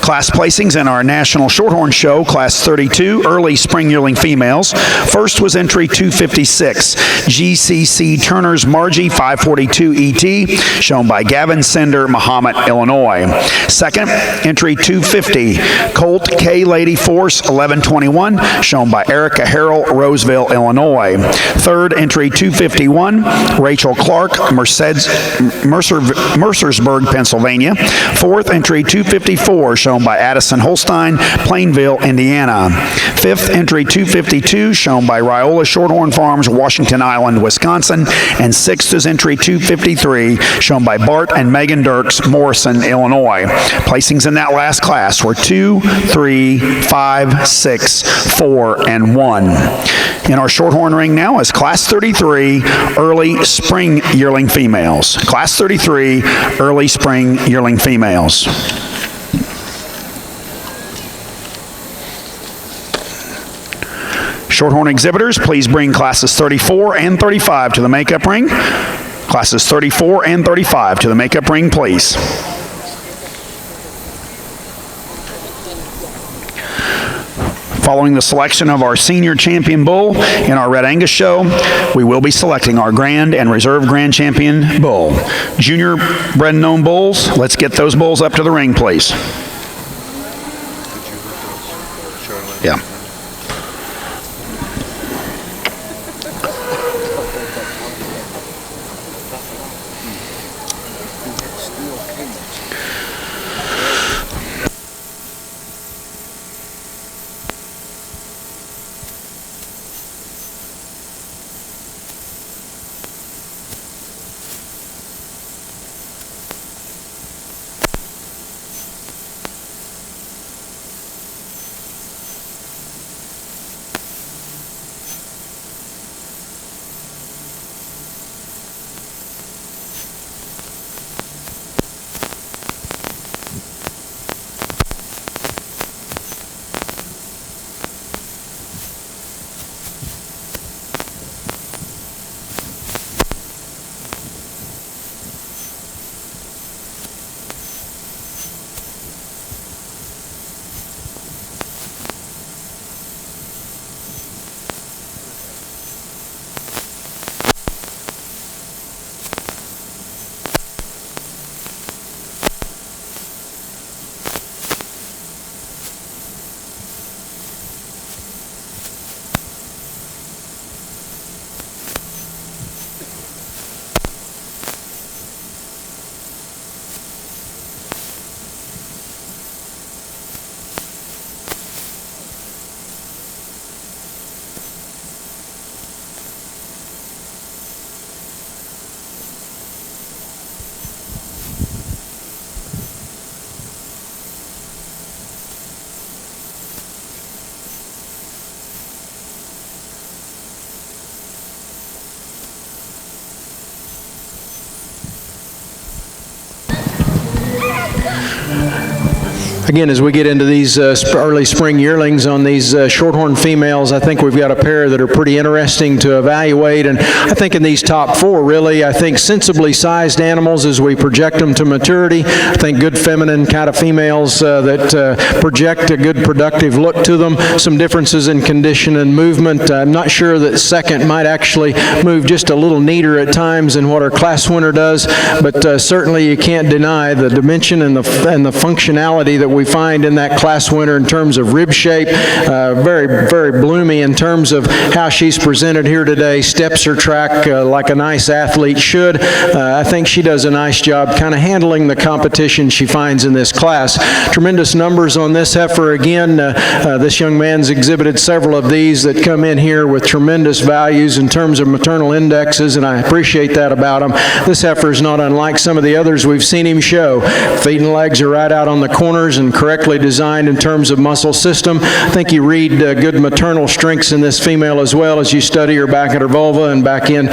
Class placings in our National Shorthorn Show, Class 32, early spring yearling females. First was entry 256, GCC Turner's Margie 542 ET, shown by Gavin Sender, Mahomet, Illinois. Second, entry 250, Colt K Lady Force 1121, shown by Erica Harrell, Roseville, Illinois. Third, entry 251, Rachel Clark, Mercersburg, Pennsylvania. Fourth, entry 254, shown by Addison Holstein, Plainville, Indiana. Fifth, entry 252, shown by Riola Shorthorn Farms, Washington Island, Wisconsin. And sixth is entry 253, shown by Bart and Megan Dirks, Morrison, Illinois. Placings in that last class were 2, 3, 5, 6, 4, and 1. In our Shorthorn ring now is Class 33, early spring yearling females. Class 33, early spring yearling females. Shorthorn exhibitors, please bring classes 34 and 35 to the makeup ring. Classes 34 and 35 to the makeup ring, please. Following the selection of our senior champion bull in our Red Angus show, we will be selecting our grand and reserve grand champion bull. Junior bred and known bulls, let's get those bulls up to the ring, please. Yeah. Again, as we get into these early spring yearlings on these Shorthorn females, I think we've got a pair that are pretty interesting to evaluate. And I think in these top four, really, I think sensibly sized animals as we project them to maturity. I think good feminine kind of females that project a good productive look to them. Some differences in condition and movement. I'm not sure that second might actually move just a little neater at times than what our class winner does, but certainly you can't deny the dimension and the functionality that we we find in that class winner in terms of rib shape. Very, very bloomy in terms of how she's presented here today. Steps her track like a nice athlete should. I think she does a nice job kind of handling the competition she finds in this class. Tremendous numbers on this heifer again. This young man's exhibited several of these that come in here with tremendous values in terms of maternal indexes, and I appreciate that about him. This heifer is not unlike some of the others we've seen him show. Feet and legs are right out on the corners and correctly designed in terms of muscle system. I think you read good maternal strengths in this female as well as you study her back at her vulva and back in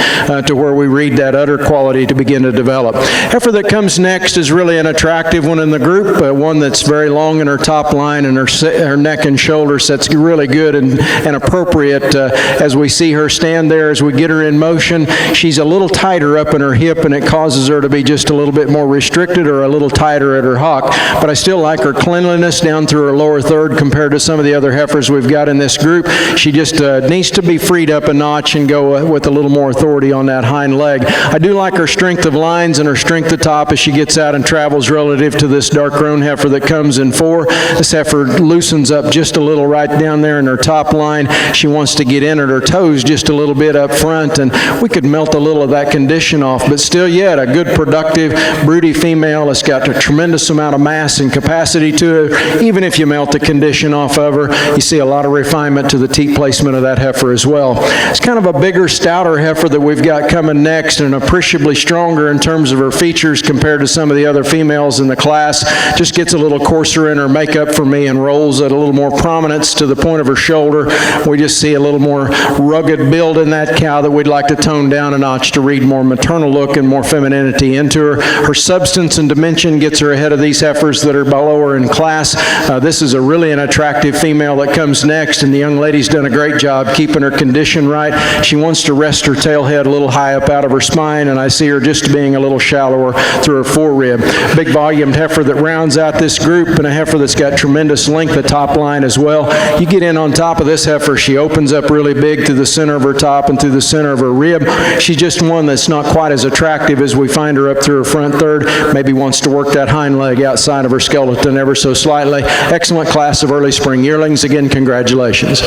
to where we read that udder quality to begin to develop. Heifer that comes next is really an attractive one in the group, one that's very long in her top line, and her neck and shoulder sets really good and appropriate as we see her stand there. As we get her in motion, she's a little tighter up in her hip, and it causes her to be just a little bit more restricted or a little tighter at her hock. But I still like her cleanliness down through her lower third compared to some of the other heifers we've got in this group. She just needs to be freed up a notch and go with a little more authority on that hind leg. I do like her strength of lines and her strength at top as she gets out and travels relative to this dark roan heifer that comes in 4. This heifer loosens up just a little right down there in her top line. She wants to get in at her toes just a little bit up front, and we could melt a little of that condition off, but still yet a good, productive, broody female that's got a tremendous amount of mass and capacity to her. Even if you melt the condition off of her, you see a lot of refinement to the teat placement of that heifer as well. It's kind of a bigger, stouter heifer that we've got coming next, and appreciably stronger in terms of her features compared to some of the other females in the class. Just gets a little coarser in her makeup for me and rolls at a little more prominence to the point of her shoulder. We just see a little more rugged build in that cow that we'd like to tone down a notch to read more maternal look and more femininity into her. Her substance and dimension gets her ahead of these heifers that are below her in class. This is really an attractive female that comes next, and the young lady's done a great job keeping her condition right. She wants to rest her tail head a little high up out of her spine, and I see her just being a little shallower through her forerib. Big volumed heifer that rounds out this group, and a heifer that's got tremendous length at top line as well. You get in on top of this heifer, she opens up really big through the center of her top and through the center of her rib. She's just one that's not quite as attractive as we find her up through her front third. Maybe wants to work that hind leg outside of her skeleton ever so slightly. Excellent class of early spring yearlings. Again, congratulations.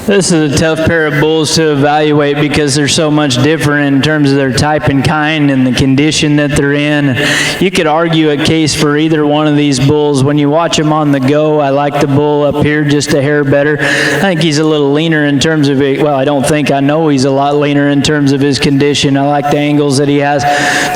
This is a tough pair of bulls to evaluate because they're so much different in terms of their type and kind and the condition that they're in. You could argue a case for either one of these bulls. When you watch them on the go, I like the bull up here just a hair better. I think he's a little leaner in terms of it. Well, I know he's a lot leaner in terms of his condition. I like the angles that he has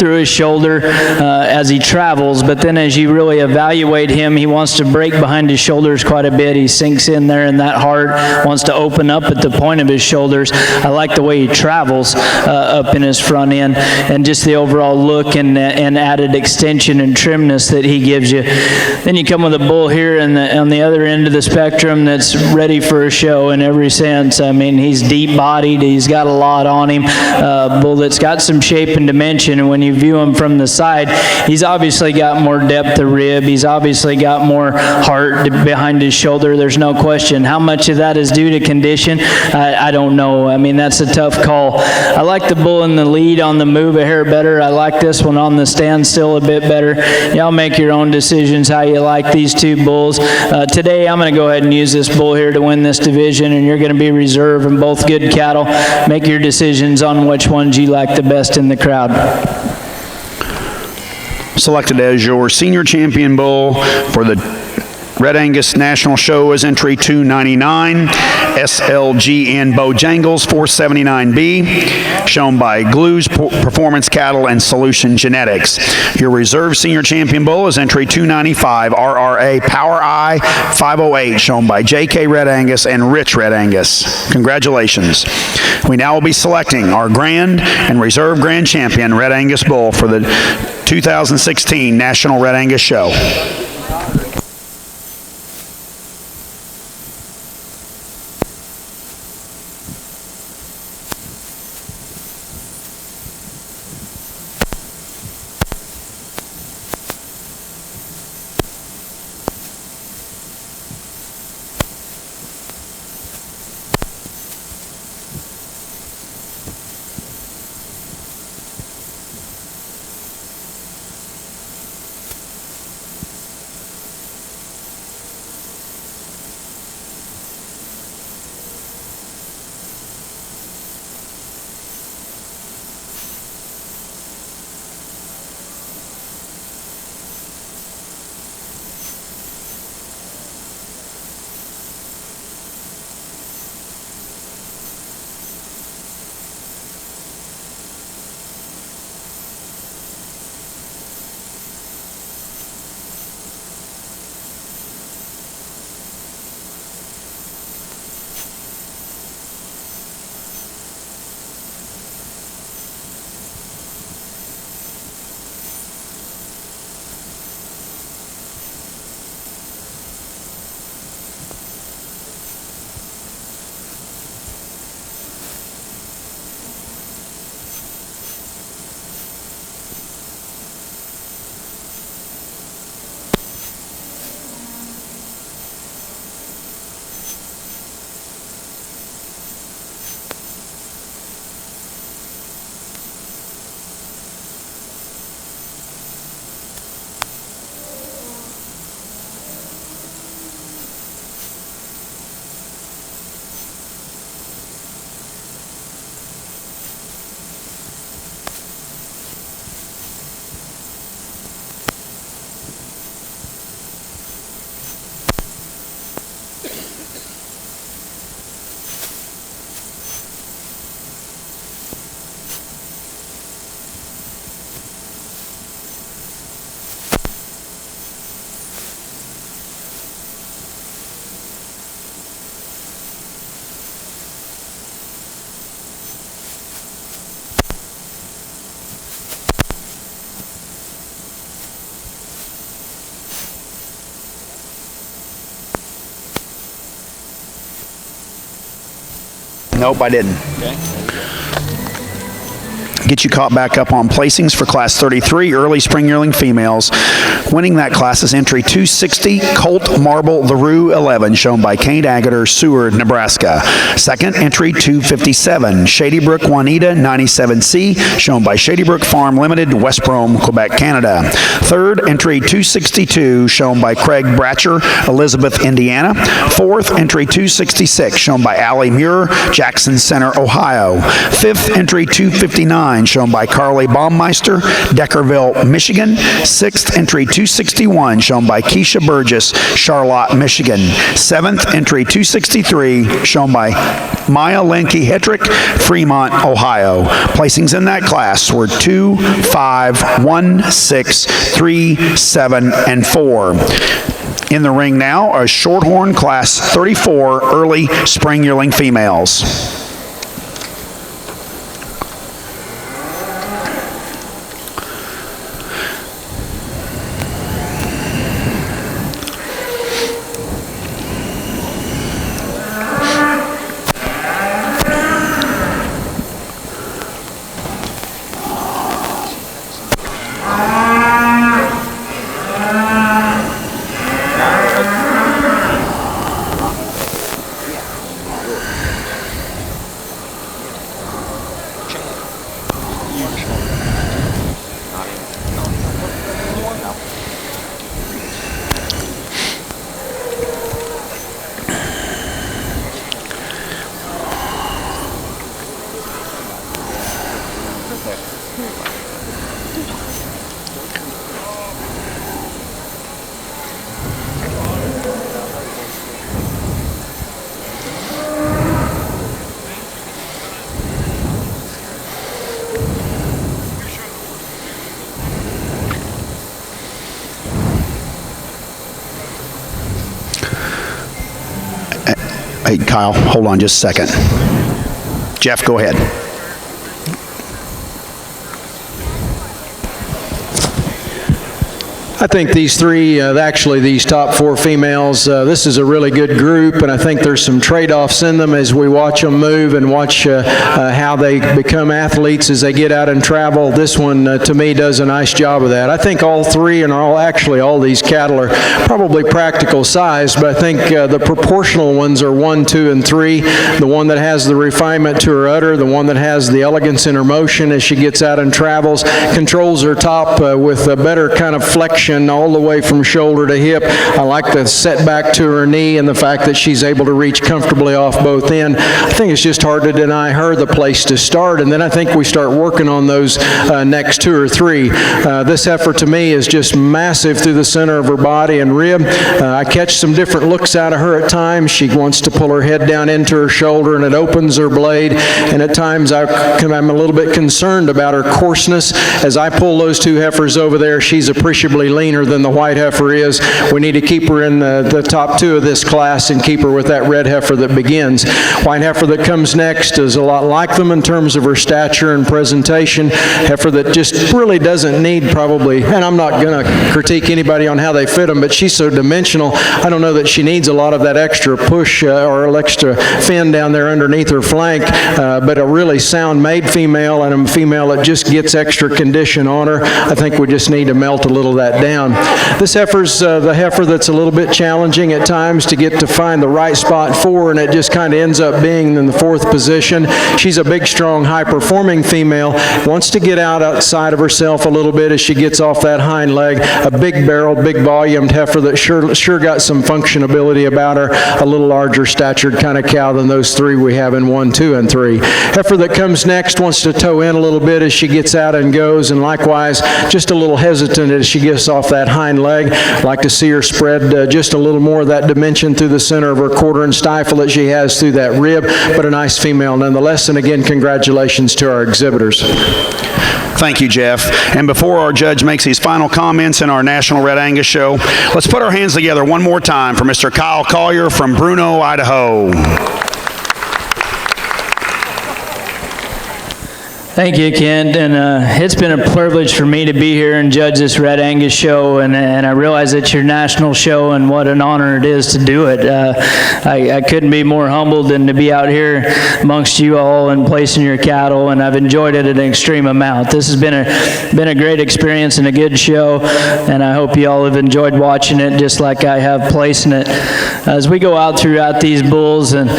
through his shoulder as he travels, but then as you really evaluate him, he wants to break behind his shoulders quite a bit. He sinks in there in that heart, wants to open up at the point of his shoulders. I like the way he travels up in his front end, and just the overall look and added extension and trimness that he gives you. Then you come with a bull here on the other end of the spectrum that's ready for a show in every sense. I mean, he's deep-bodied. He's got a lot on him. A bull that's got some shape and dimension, and when you view him from the side, he's obviously got more depth of rib. He's obviously got more heart behind his shoulder. There's no question. How much of that is due to condition? I don't know. I mean, that's a tough call. I like the bull in the lead on the move a hair better. I like this one on the standstill a bit better. Y'all make your own decisions how you like these two bulls. Today, I'm going to go ahead and use this bull here to win this division, and you're going to be reserve and both good cattle. Make your decisions on which ones you like the best in the crowd. Selected as your senior champion bull for the Red Angus National Show is entry 299, SLG and Bojangles 479B, shown by Glues Performance Cattle and Solution Genetics. Your reserve senior champion bull is entry 295, RRA Power Eye 508, shown by JK Red Angus and Rich Red Angus. Congratulations. We now will be selecting our grand and reserve grand champion Red Angus bull for the 2016 National Red Angus Show. Nope, I didn't. Okay. Get you caught back up on placings for Class 33 early spring yearling females. Winning that class is entry 260 Colt Marble LaRue 11, shown by Kate Agater, Seward, Nebraska. Second, entry 257 Shady Brook Juanita 97C, shown by Shady Brook Farm Limited, West Brom, Quebec, Canada. Third, entry 262, shown by Craig Bratcher, Elizabeth, Indiana. Fourth, entry 266, shown by Allie Muir, Jackson Center, Ohio. Fifth, entry 259, shown by Carly Baumeister, Deckerville, Michigan. Sixth, entry 261, shown by Keisha Burgess, Charlotte, Michigan. Seventh, entry 263, shown by Maya Lenke Hetrick, Fremont, Ohio. Placings in that class were 2, 5, 1, 6, 3, 7, and 4. In the ring now are Shorthorn Class 34 early spring yearling females. Hey, Kyle, hold on just a second. Jeff, go ahead. I think these three, actually these top four females, this is a really good group, and I think there's some trade-offs in them as we watch them move and watch how they become athletes as they get out and travel. This one, to me, does a nice job of that. I think all three, and all these cattle are probably practical size, but I think the proportional ones are 1, 2, and 3. The one that has the refinement to her udder, the one that has the elegance in her motion as she gets out and travels, controls her top with a better kind of flexion all the way from shoulder to hip. I like the setback to her knee and the fact that she's able to reach comfortably off both ends. I think it's just hard to deny her the place to start, and then I think we start working on those next 2 or 3. This heifer to me is just massive through the center of her body and rib. I catch some different looks out of her at times. She wants to pull her head down into her shoulder and it opens her blade, and at times I'm a little bit concerned about her coarseness. As I pull those 2 heifers over there, she's appreciably leaner than the white heifer is. We need to keep her in the top 2 of this class and keep her with that red heifer that begins. White heifer that comes next is a lot like them in terms of her stature and presentation. Heifer that just really doesn't need probably, and I'm not going to critique anybody on how they fit them, but she's so dimensional, I don't know that she needs a lot of that extra push or extra fin down there underneath her flank, but a really sound made female and a female that just gets extra condition on her. I think we just need to melt a little of that down. This heifer's the heifer that's a little bit challenging at times to get to find the right spot for, and it just kind of ends up being in the 4th position. She's a big, strong, high-performing female, wants to get outside of herself a little bit as she gets off that hind leg. A big-barreled, big-volumed heifer that sure got some functionability about her, a little larger statured kind of cow than those 3 we have in 1, 2, and 3. Heifer that comes next wants to toe in a little bit as she gets out and goes, and likewise, just a little hesitant as she gets off that hind leg. Like to see her spread just a little more of that dimension through the center of her quarter and stifle that she has through that rib, but a nice female nonetheless. And again, congratulations to our exhibitors. Thank you, Jeff. And before our judge makes his final comments in our National Red Angus Show, let's put our hands together one more time for Mr. Kyle Collier from Bruno, Idaho. Thank you, Kent, and it's been a privilege for me to be here and judge this Red Angus show, and I realize it's your national show, and what an honor it is to do it. I couldn't be more humbled than to be out here amongst you all and placing your cattle, and I've enjoyed it an extreme amount. This has been a great experience and a good show, and I hope you all have enjoyed watching it just like I have placing it. As we go out throughout these bulls and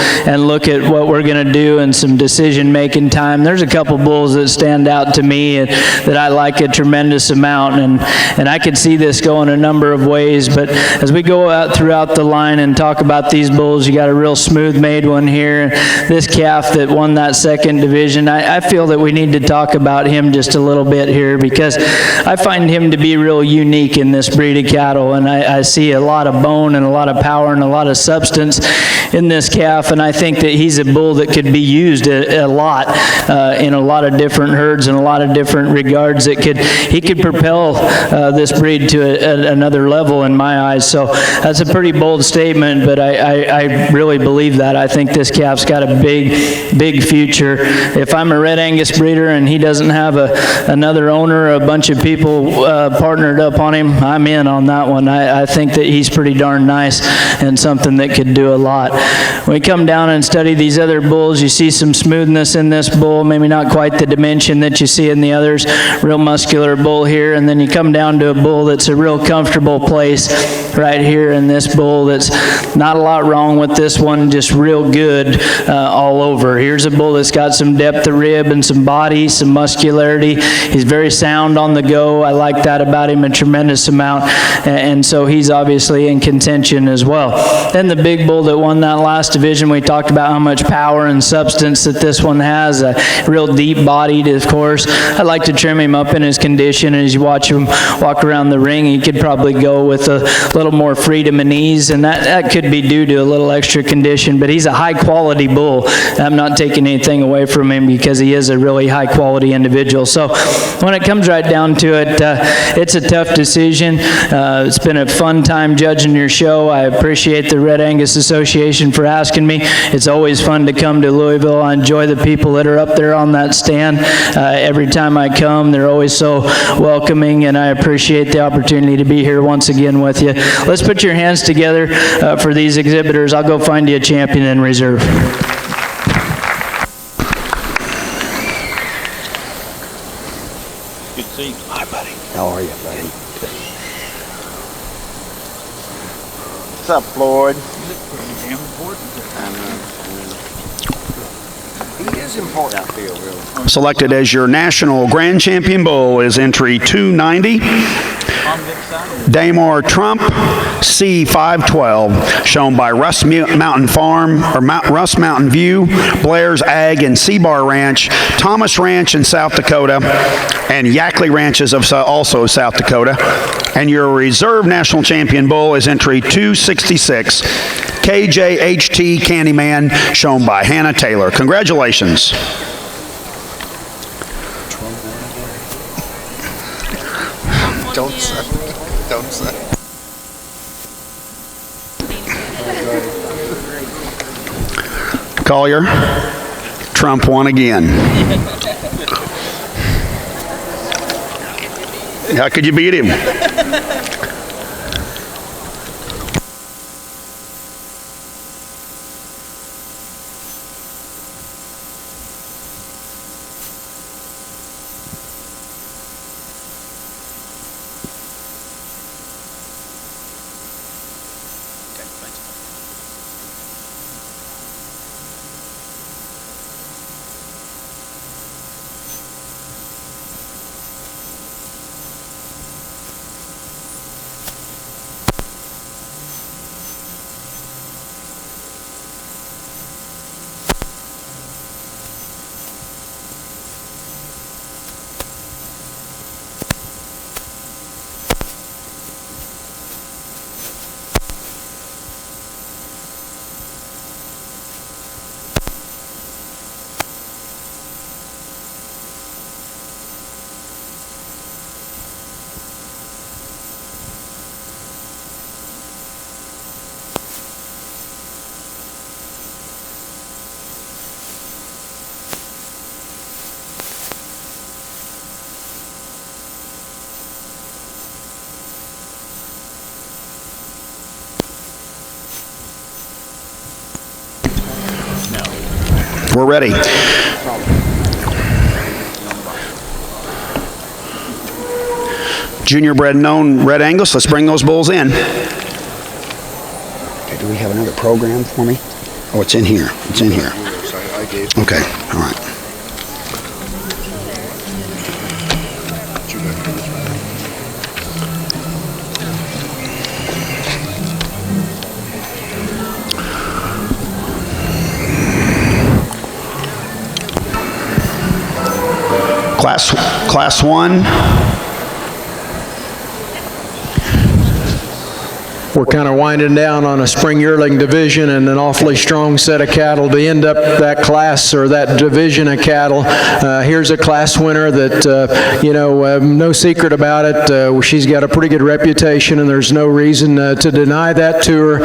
look at what we're going to do and some decision-making time, there's a couple bulls that stand out to me and that I like a tremendous amount, and I could see this going a number of ways, but as we go out throughout the line and talk about these bulls, you got a real smooth-made one here. This calf that won that second division, I feel that we need to talk about him just a little bit here, because I find him to be real unique in this breed of cattle, and I see a lot of bone and a lot of power and a lot of substance in this calf, and I think that he's a bull that could be used a lot in a lot of different herds and a lot of different regards. He could propel this breed to another level in my eyes. So that's a pretty bold statement, but I really believe that. I think this calf's got a big future. If I'm a Red Angus breeder and he doesn't have another owner, a bunch of people partnered up on him, I'm in on that one. I think that he's pretty darn nice and something that could do a lot. When we come down and study these other bulls, you see some smoothness in this bull, maybe not quite the dimension that you see in the others. Real muscular bull here, and then you come down to a bull that's a real comfortable place right here in this bull. That's not a lot wrong with this one, just real good all over. Here's a bull that's got some depth of rib and some body, some muscularity. He's very sound on the go. I like that about him a tremendous amount, and so he's obviously in contention as well. Then the big bull that won that last division, we talked about how much power and substance that this one has, real deep-bodied, of course. I like to trim him up in his condition, and as you watch him walk around the ring, he could probably go with a little more freedom and ease, and that could be due to a little extra condition, but he's a high-quality bull. I'm not taking anything away from him because he is a really high-quality individual. So when it comes right down to it, it's a tough decision. It's been a fun time judging your show. I appreciate the Red Angus Association for asking me. It's always fun to come to Louisville. I enjoy the people that are up there on that stand. Every time I come, they're always so welcoming, and I appreciate the opportunity to be here once again with you. Let's put your hands together for these exhibitors. I'll go find you a champion in reserve. Good to see you. Hi, buddy. How are you, buddy? What's up, Floyd? He is important, I feel, really. Selected as your national grand champion bull is entry 290. Damar Trump, C512, shown by Russ Mountain Farm, or Russ Mountain View, Blair's Ag and Seabar Ranch, Thomas Ranch in South Dakota, and Yackley Ranches of also South Dakota. And your reserve national champion bull is entry 266, KJHT Candyman, shown by Hannah Taylor. Congratulations. Don't say. Don't say. Collier, Trump won again. How could you beat him? We're ready. Junior bred known Red Angus. Let's bring those bulls in. Okay, do we have another program for me? Oh, it's in here. It's in here. Okay, all right. Class 1. We're kind of winding down on a spring yearling division and an awfully strong set of cattle to end up that class or that division of cattle. Here's a class winner that, no secret about it. She's got a pretty good reputation, and there's no reason to deny that to her.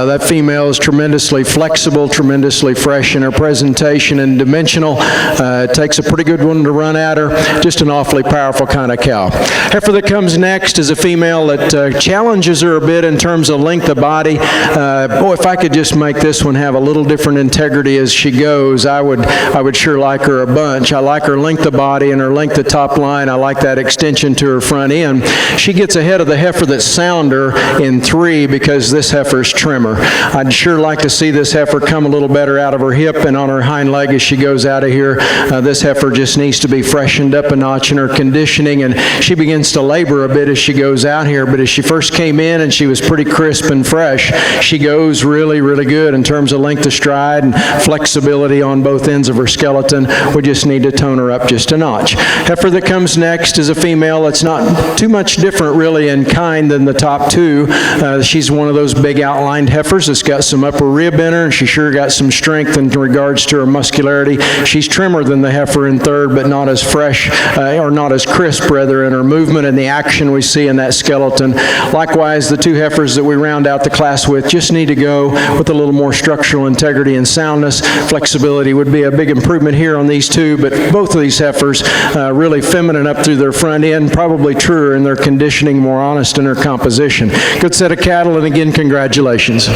That female is tremendously flexible, tremendously fresh in her presentation and dimensional. It takes a pretty good one to run at her. Just an awfully powerful kind of cow. Heifer that comes next is a female that challenges her a bit in terms of length of body. If I could just make this one have a little different integrity as she goes, I would sure like her a bunch. I like her length of body and her length of top line. I like that extension to her front end. She gets ahead of the heifer that's sounder in 3 because this heifer's trimmer. I'd sure like to see this heifer come a little better out of her hip and on her hind leg as she goes out of here. This heifer just needs to be freshened up a notch in her conditioning, and she begins to labor a bit as she goes out here. But as she first came in and she was pretty crisp and fresh, she goes really, really good in terms of length of stride and flexibility on both ends of her skeleton. We just need to tone her up just a notch. Heifer that comes next is a female that's not too much different really in kind than the top 2. She's one of those big outlined heifers that's got some upper rib in her, and she sure got some strength in regards to her muscularity. She's trimmer than the heifer in 3rd, but not as fresh or not as crisp rather in her movement and the action we see in that skeleton. Likewise, the 2 heifers that we round out the class with just need to go with a little more structural integrity and soundness. Flexibility would be a big improvement here on these 2, but both of these heifers really feminine up through their front end, probably truer in their conditioning, more honest in their composition. Good set of cattle, and again, congratulations.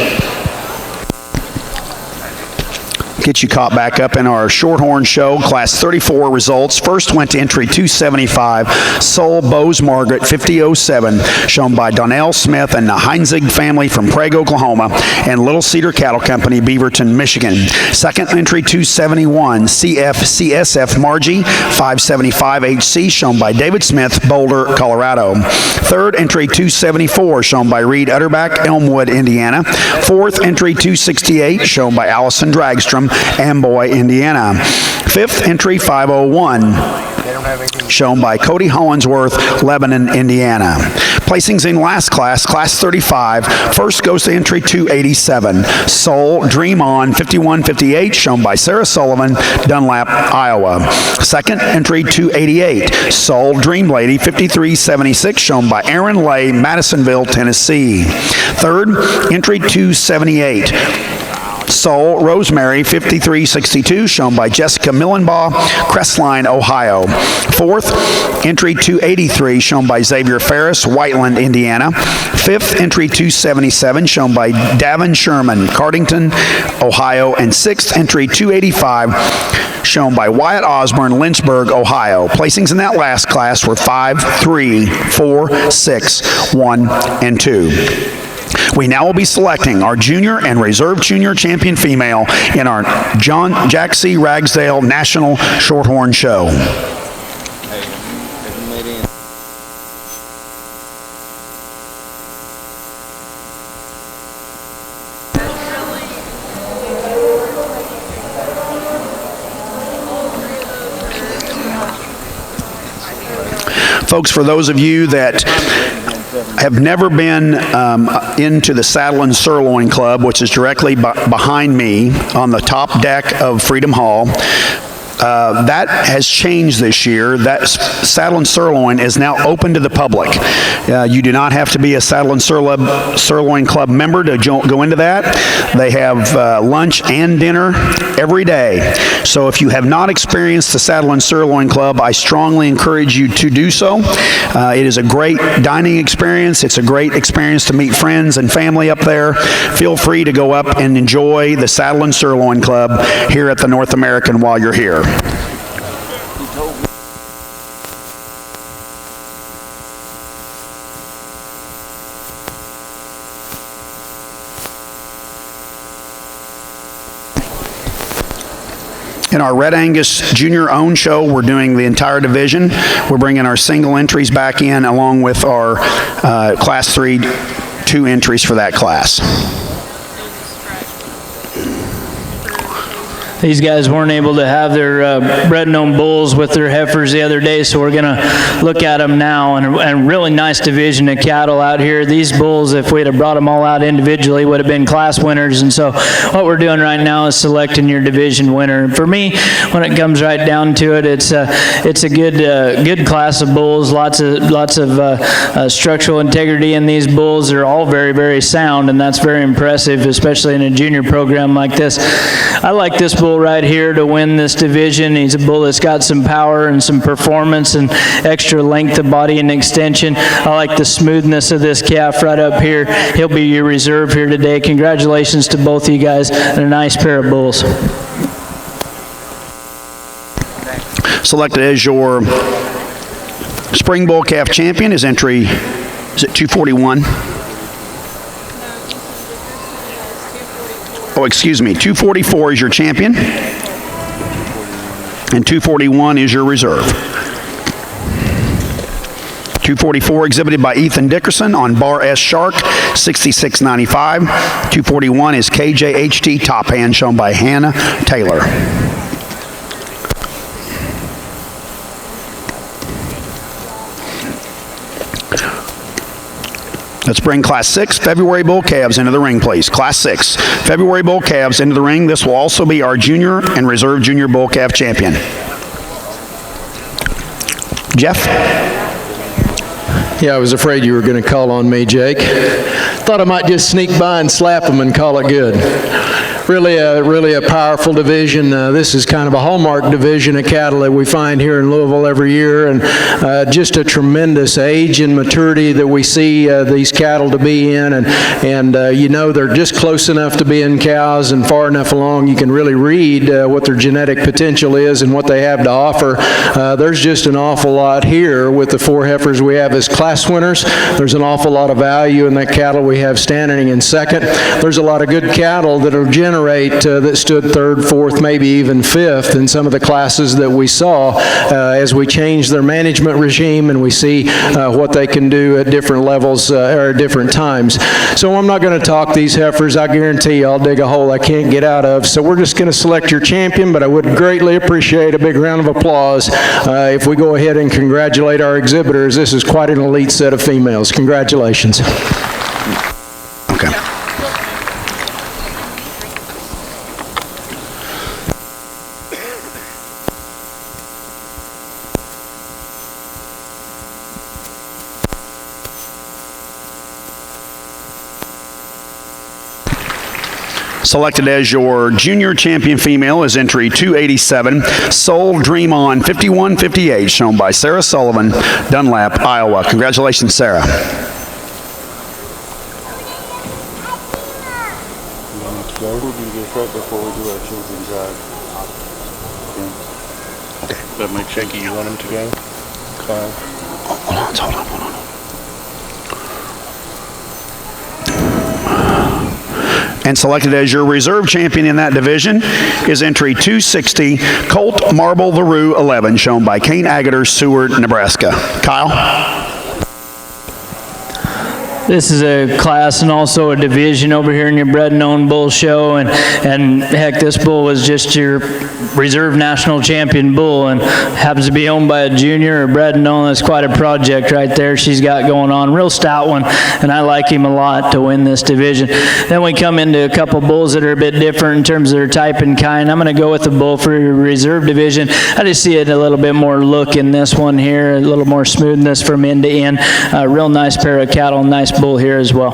Get you caught back up in our Shorthorn show. Class 34 results. First went to entry 275, Soul Bose Margaret 5007, shown by Donnell Smith and the Heinzig family from Prague, Oklahoma, and Little Cedar Cattle Company, Beaverton, Michigan. Second entry 271, CSF Margie 575 HC, shown by David Smith, Boulder, Colorado. Third entry 274, shown by Reed Utterback, Elmwood, Indiana. Fourth entry 268, shown by Allison Dragstrom, Amboy, Indiana. Fifth entry 501, shown by Cody Hollinsworth, Lebanon, Indiana. Placings in last class, class 35. First goes to entry 287, Soul Dream On 5158, shown by Sarah Sullivan, Dunlap, Iowa. Second entry 288, Soul Dream Lady 5376, shown by Aaron Lay, Madisonville, Tennessee. Third entry 278, Soul Rosemary 5362, shown by Jessica Millenbaugh, Crestline, Ohio. Fourth, entry 283, shown by Xavier Ferris, Whiteland, Indiana. Fifth, entry 277, shown by Davin Sherman, Cardington, Ohio. And sixth, entry 285, shown by Wyatt Osborne, Lynchburg, Ohio. Placings in that last class were 5, 3, 4, 6, 1, and 2. We now will be selecting our junior and reserve junior champion female in our Jack C. Ragsdale National Shorthorn Show. Folks, for those of you that have never been into the Saddle and Sirloin Club, which is directly behind me on the top deck of Freedom Hall, That has changed this year. That saddle and sirloin is now open to the public. You do not have to be a saddle and sirloin club member to go into that. They have lunch and dinner every day. So if you have not experienced the Saddle and Sirloin Club, I strongly encourage you to do so. It is a great dining experience. It's a great experience to meet friends and family up there. Feel free to go up and enjoy the Saddle and Sirloin Club here at the North American while you're here. In our Red Angus Junior Own Show, we're doing the entire division. We're bringing our single entries back in along with our Class 3 2 entries for that class. These guys weren't able to have their bred-and-owned bulls with their heifers the other day, so we're going to look at them now. And really nice division of cattle out here. These bulls, if we'd have brought them all out individually, would have been class winners. And so what we're doing right now is selecting your division winner. And for me, when it comes right down to it, it's a good class of bulls. Lots of structural integrity in these bulls. They're all very, very sound, and that's very impressive, especially in a junior program like this. I like this bull right here to win this division. He's a bull that's got some power and some performance and extra length of body and extension. I like the smoothness of this calf right up here. He'll be your reserve here today. Congratulations to both of you guys and a nice pair of bulls. Selected as your Spring Bull Calf Champion is entry, is it 241? Oh, excuse me, 244 is your champion, and 241 is your reserve. 244 exhibited by Ethan Dickerson on Bar S Shark, 66.95. 241 is KJHT Top Hand, shown by Hannah Taylor. Let's bring Class 6 February Bull Calves into the ring, please. Class 6 February Bull Calves into the ring. This will also be our junior and reserve junior bull calf champion. Jeff? Yeah, I was afraid you were going to call on me, Jake. Thought I might just sneak by and slap them and call it good. Really a powerful division. This is kind of a hallmark division of cattle that we find here in Louisville every year, and just a tremendous age and maturity that we see these cattle to be in, and you know, they're just close enough to being cows and far enough along you can really read what their genetic potential is and what they have to offer. There's just an awful lot here with the 4 heifers we have as class winners. There's an awful lot of value in that cattle we have standing in second. There's a lot of good cattle that are generated that stood 3rd, 4th, maybe even 5th in some of the classes that we saw as we change their management regime and we see what they can do at different levels or at different times. So I'm not going to talk these heifers. I guarantee you I'll dig a hole I can't get out of. So we're just going to select your champion, but I would greatly appreciate a big round of applause if we go ahead and congratulate our exhibitors. This is quite an elite set of females. Congratulations. Okay. Selected as your junior champion female is entry 287, Soul Dream On 5158, shown by Sarah Sullivan, Dunlap, Iowa. Congratulations, Sarah. That makes shaky. You want him to go? Hold on. And selected as your reserve champion in that division is entry 260, Colt Marble the Roo 11, shown by Kane Agater, Seward, Nebraska. Kyle? This is a class and also a division over here in your bred and owned bull show, and heck, this bull was just your reserve national champion bull and happens to be owned by a junior or bred and owned. That's quite a project right there she's got going on. Real stout one, and I like him a lot to win this division. Then we come into a couple bulls that are a bit different in terms of their type and kind. I'm going to go with the bull for your reserve division. I just see it a little bit more look in this one here, a little more smoothness from end to end. Real nice pair of cattle, nice bull here as well.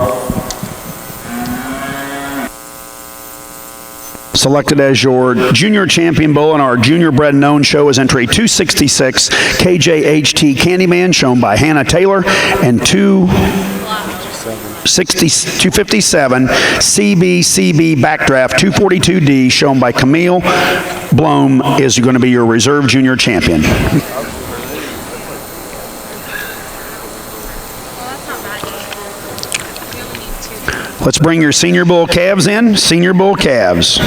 Selected as your junior champion bull in our junior bred and owned show is entry 266 KJHT Candyman, shown by Hannah Taylor, and 257 CBCB Backdraft 242D, shown by Camille Blome, is going to be your reserve junior champion. Let's bring your senior bull calves in. Senior bull calves.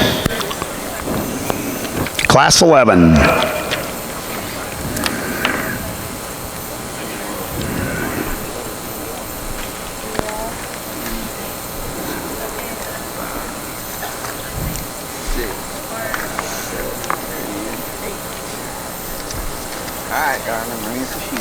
Class 11. All right, darling, bring us a sheep.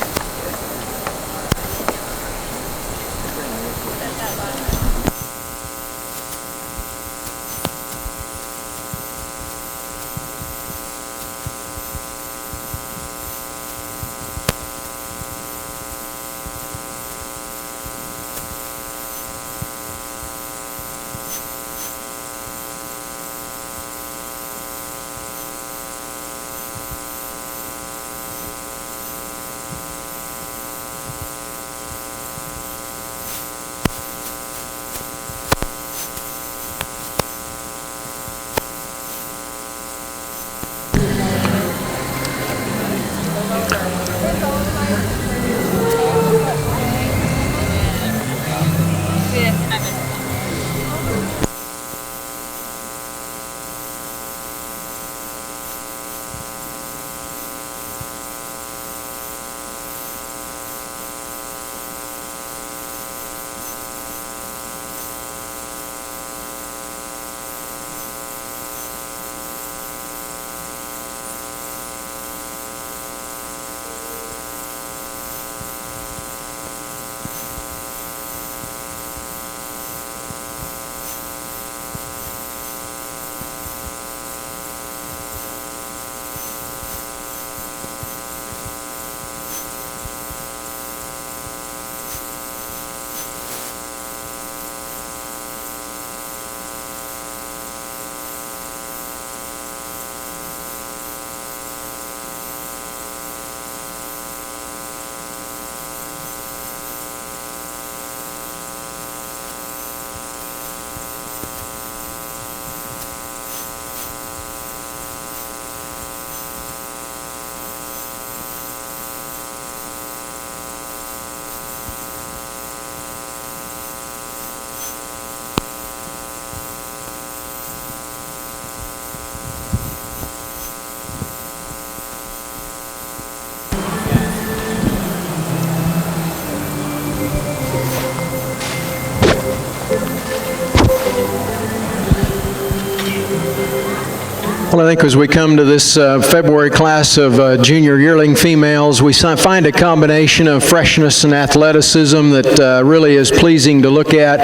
Well, I think as we come to this February class of junior yearling females, we find a combination of freshness and athleticism that really is pleasing to look at.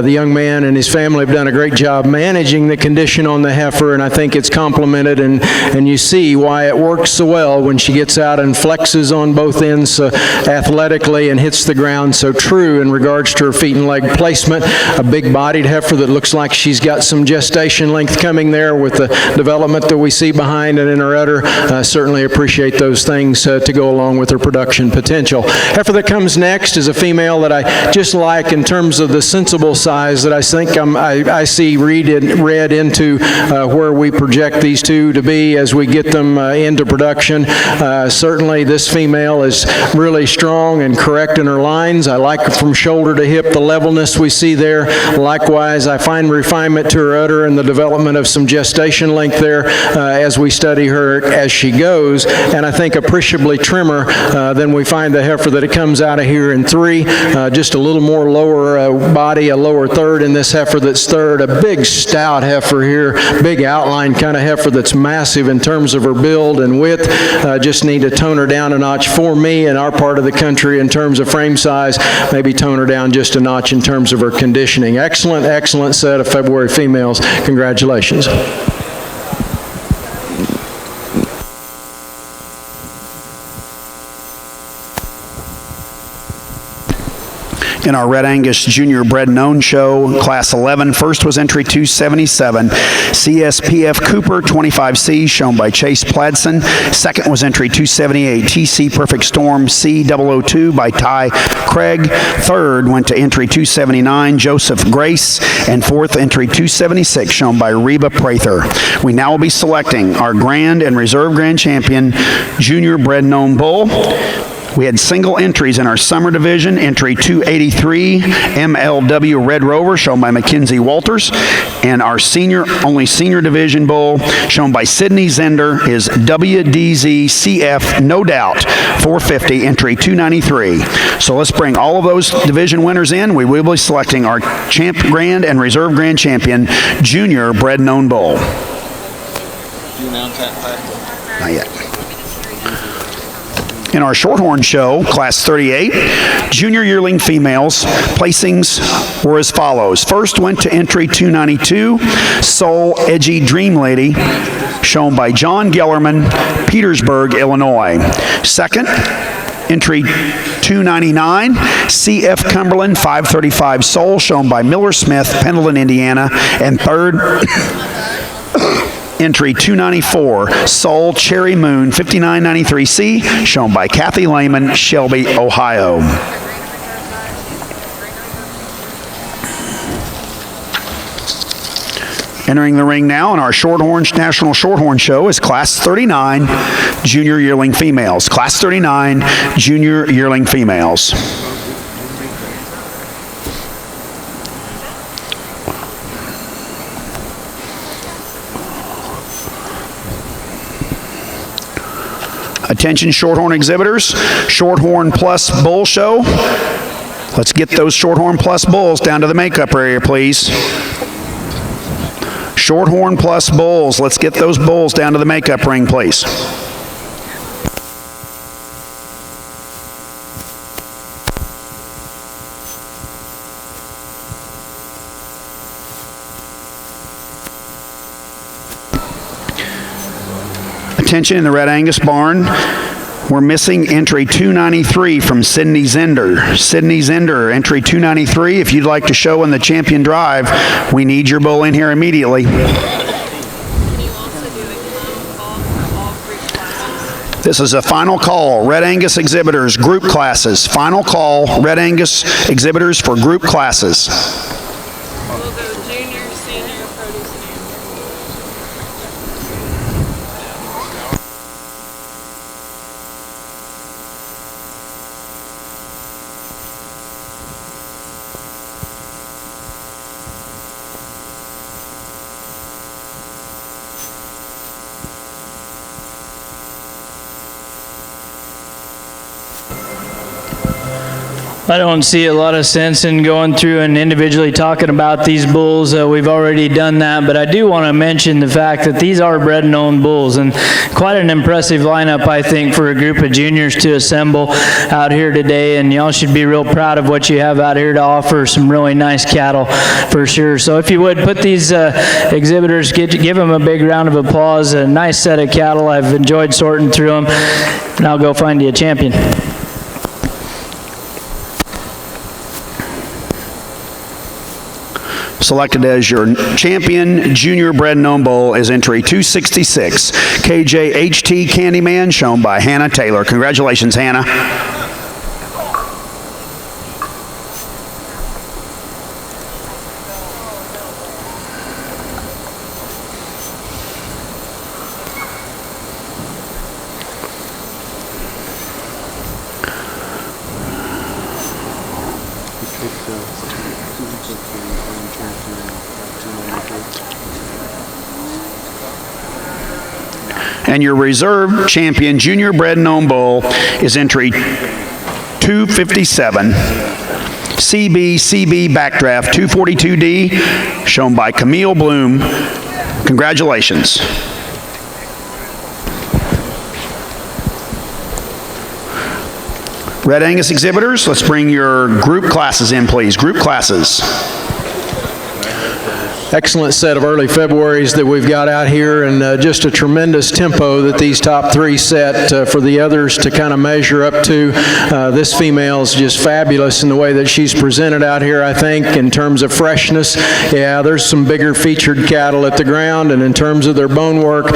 The young man and his family have done a great job managing the condition on the heifer, and I think it's complemented, and you see why it works so well when she gets out and flexes on both ends athletically and hits the ground so true in regards to her feet and leg placement. A big-bodied heifer that looks like she's got some gestation length coming there with the development that we see behind and in her udder. Certainly appreciate those things to go along with her production potential. Heifer that comes next is a female that I just like in terms of the sensible size that I think I see read into where we project these two to be as we get them into production. Certainly this female is really strong and correct in her lines. I like from shoulder to hip the levelness we see there. Likewise, I find refinement to her udder and the development of some gestation length there there as we study her as she goes, and I think appreciably trimmer than we find the heifer that it comes out of here in 3. Just a little more lower body, a lower third in this heifer that's third. A big stout heifer here, big outline kind of heifer that's massive in terms of her build and width. Just need to tone her down a notch for me in our part of the country in terms of frame size, maybe tone her down just a notch in terms of her conditioning. Excellent, excellent set of February females. Congratulations. In our Red Angus Junior Bred Known Show, Class 11, first was entry 277, CSPF Cooper 25C, shown by Chase Pladson. Second was entry 278, TC Perfect Storm C002 by Ty Craig. Third went to entry 279, Joseph Grace. And fourth, entry 276, shown by Reba Prather. We now will be selecting our Grand and Reserve Grand Champion Junior Bred Known Bull. We had single entries in our summer division. Entry 283, MLW Red Rover, shown by Mackenzie Walters. And our only senior division bull, shown by Sydney Zender, is WDZ CF No Doubt 450, entry 293. So let's bring all of those division winners in. We will be selecting our Grand and Reserve Grand Champion Junior Bred Known Bull. Do you announce that class? Not yet. In our Shorthorn show, Class 38, junior yearling females, placings were as follows. First went to entry 292, Soul Edgy Dream Lady, shown by John Gellerman, Petersburg, Illinois. Second, entry 299, CF Cumberland 535 Soul, shown by Miller Smith, Pendleton, Indiana. And third, entry 294, Soul Cherry Moon 5993C, shown by Kathy Lehman, Shelby, Ohio. Entering the ring now in our National Shorthorn Show is Class 39 Junior Yearling Females. Class 39 Junior Yearling Females. Attention Shorthorn exhibitors, Shorthorn Plus Bull Show. Let's get those Shorthorn Plus bulls down to the makeup area, please. Shorthorn Plus bulls, let's get those bulls down to the makeup ring, please. Attention in the Red Angus barn. We're missing entry 293 from Sydney Zender. Sydney Zender, entry 293. If you'd like to show in the champion drive, we need your bull in here immediately. This is a final call. Red Angus exhibitors, group classes. Final call, Red Angus exhibitors for group classes. We'll go junior, senior, produce, and I don't see a lot of sense in going through and individually talking about these bulls. We've already done that, but I do want to mention the fact that these are bred and owned bulls, and quite an impressive lineup, I think, for a group of juniors to assemble out here today, and y'all should be real proud of what you have out here to offer. Some really nice cattle for sure. So if you would, put these exhibitors, give them a big round of applause. A nice set of cattle. I've enjoyed sorting through them. Now go find you a champion. Selected as your champion junior bred known bull is entry 266, KJHT Candyman, shown by Hannah Taylor. Congratulations, Hannah. And your reserve champion junior bred and owned bull is entry 257. CB Backdraft 242D, shown by Camille Bloom. Congratulations. Red Angus exhibitors, let's bring your group classes in, please. Group classes. Excellent set of early Februaries that we've got out here, and just a tremendous tempo that these top three set for the others to kind of measure up to. This female is just fabulous in the way that she's presented out here, I think, in terms of freshness. Yeah, there's some bigger featured cattle at the ground, and in terms of their bone work,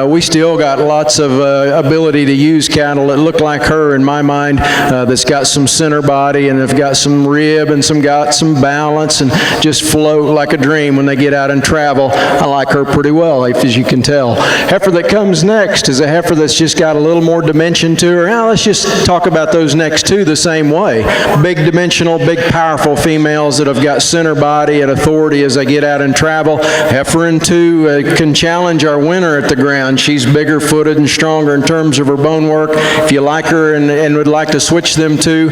we still got lots of ability to use cattle that look like her, in my mind, that's got some center body and have got some rib and got some balance and just float like a dream when they get out and travel. I like her pretty well, as you can tell. Heifer that comes next is a heifer that's just got a little more dimension to her. Now, let's just talk about those next two the same way. Big dimensional, big powerful females that have got center body and authority as they get out and travel. Heifer in two can challenge our winner at the ground. She's bigger footed and stronger in terms of her bone work. If you like her and would like to switch them two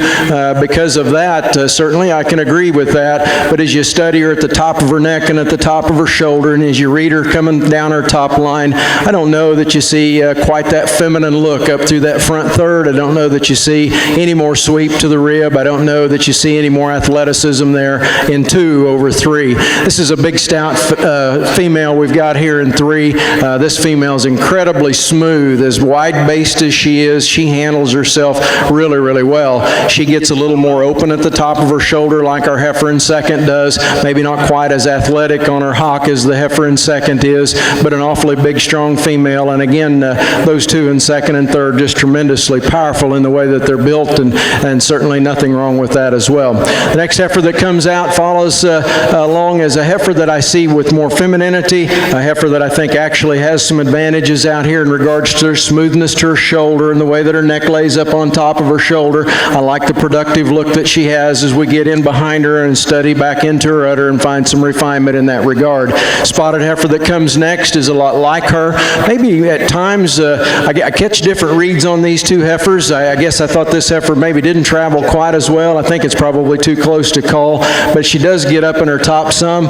because of that, certainly I can agree with that. But as you study her at the top of her neck and at the top of her shoulder, and as you read her coming down her top line, I don't know that you see quite that feminine look up through that front third. I don't know that you see any more sweep to the rib. I don't know that you see any more athleticism there in 2 over 3. This is a big stout female we've got here in 3. This female is incredibly smooth. As wide-based as she is, she handles herself really, really well. She gets a little more open at the top of her shoulder like our heifer in second does. Maybe not quite as athletic on her hock as the heifer in second is, but an awfully big, strong female. And again, those two in second and third just tremendously powerful in the way that they're built, and certainly nothing wrong with that as well. The next heifer that comes out follows along as a heifer that I see with more femininity, a heifer that I think actually has some advantages out here in regards to her smoothness to her shoulder and the way that her neck lays up on top of her shoulder. I like the productive look that she has as we get in behind her and study back into her udder and find some refinement in that regard. Spotted heifer that comes next is a lot like her. Maybe at times I catch different reads on these two heifers. I guess I thought this heifer maybe didn't travel quite as well. I think it's probably too close to call, but she does get up in her top some.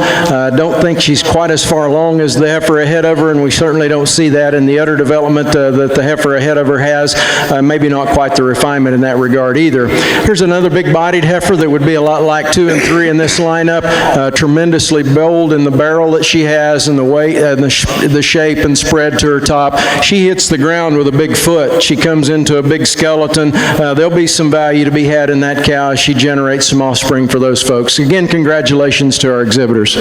Don't think she's quite as far along as the heifer ahead of her, and we certainly don't see that in the udder development that the heifer ahead of her has. Maybe not quite the refinement in that regard either. Here's another big-bodied heifer that would be a lot like 2 and 3 in this lineup. Tremendously bold in the barrel that she has and the weight and the shape and spread to her top. She hits the ground with a big foot. She comes into a big skeleton. There'll be some value to be had in that cow as she generates some offspring for those folks. Again, congratulations to our exhibitors.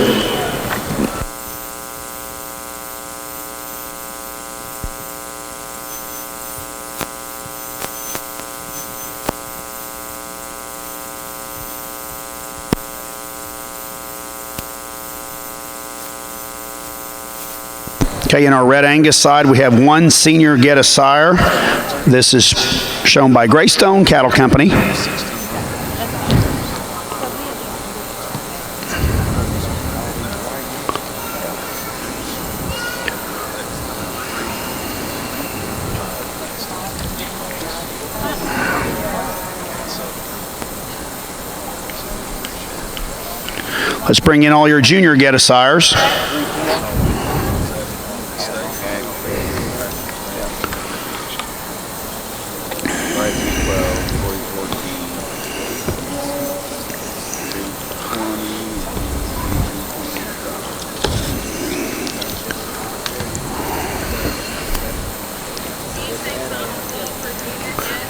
Okay, in our Red Angus side, we have one senior get a sire. This is shown by Greystone Cattle Company. Let's bring in all your junior get a sires.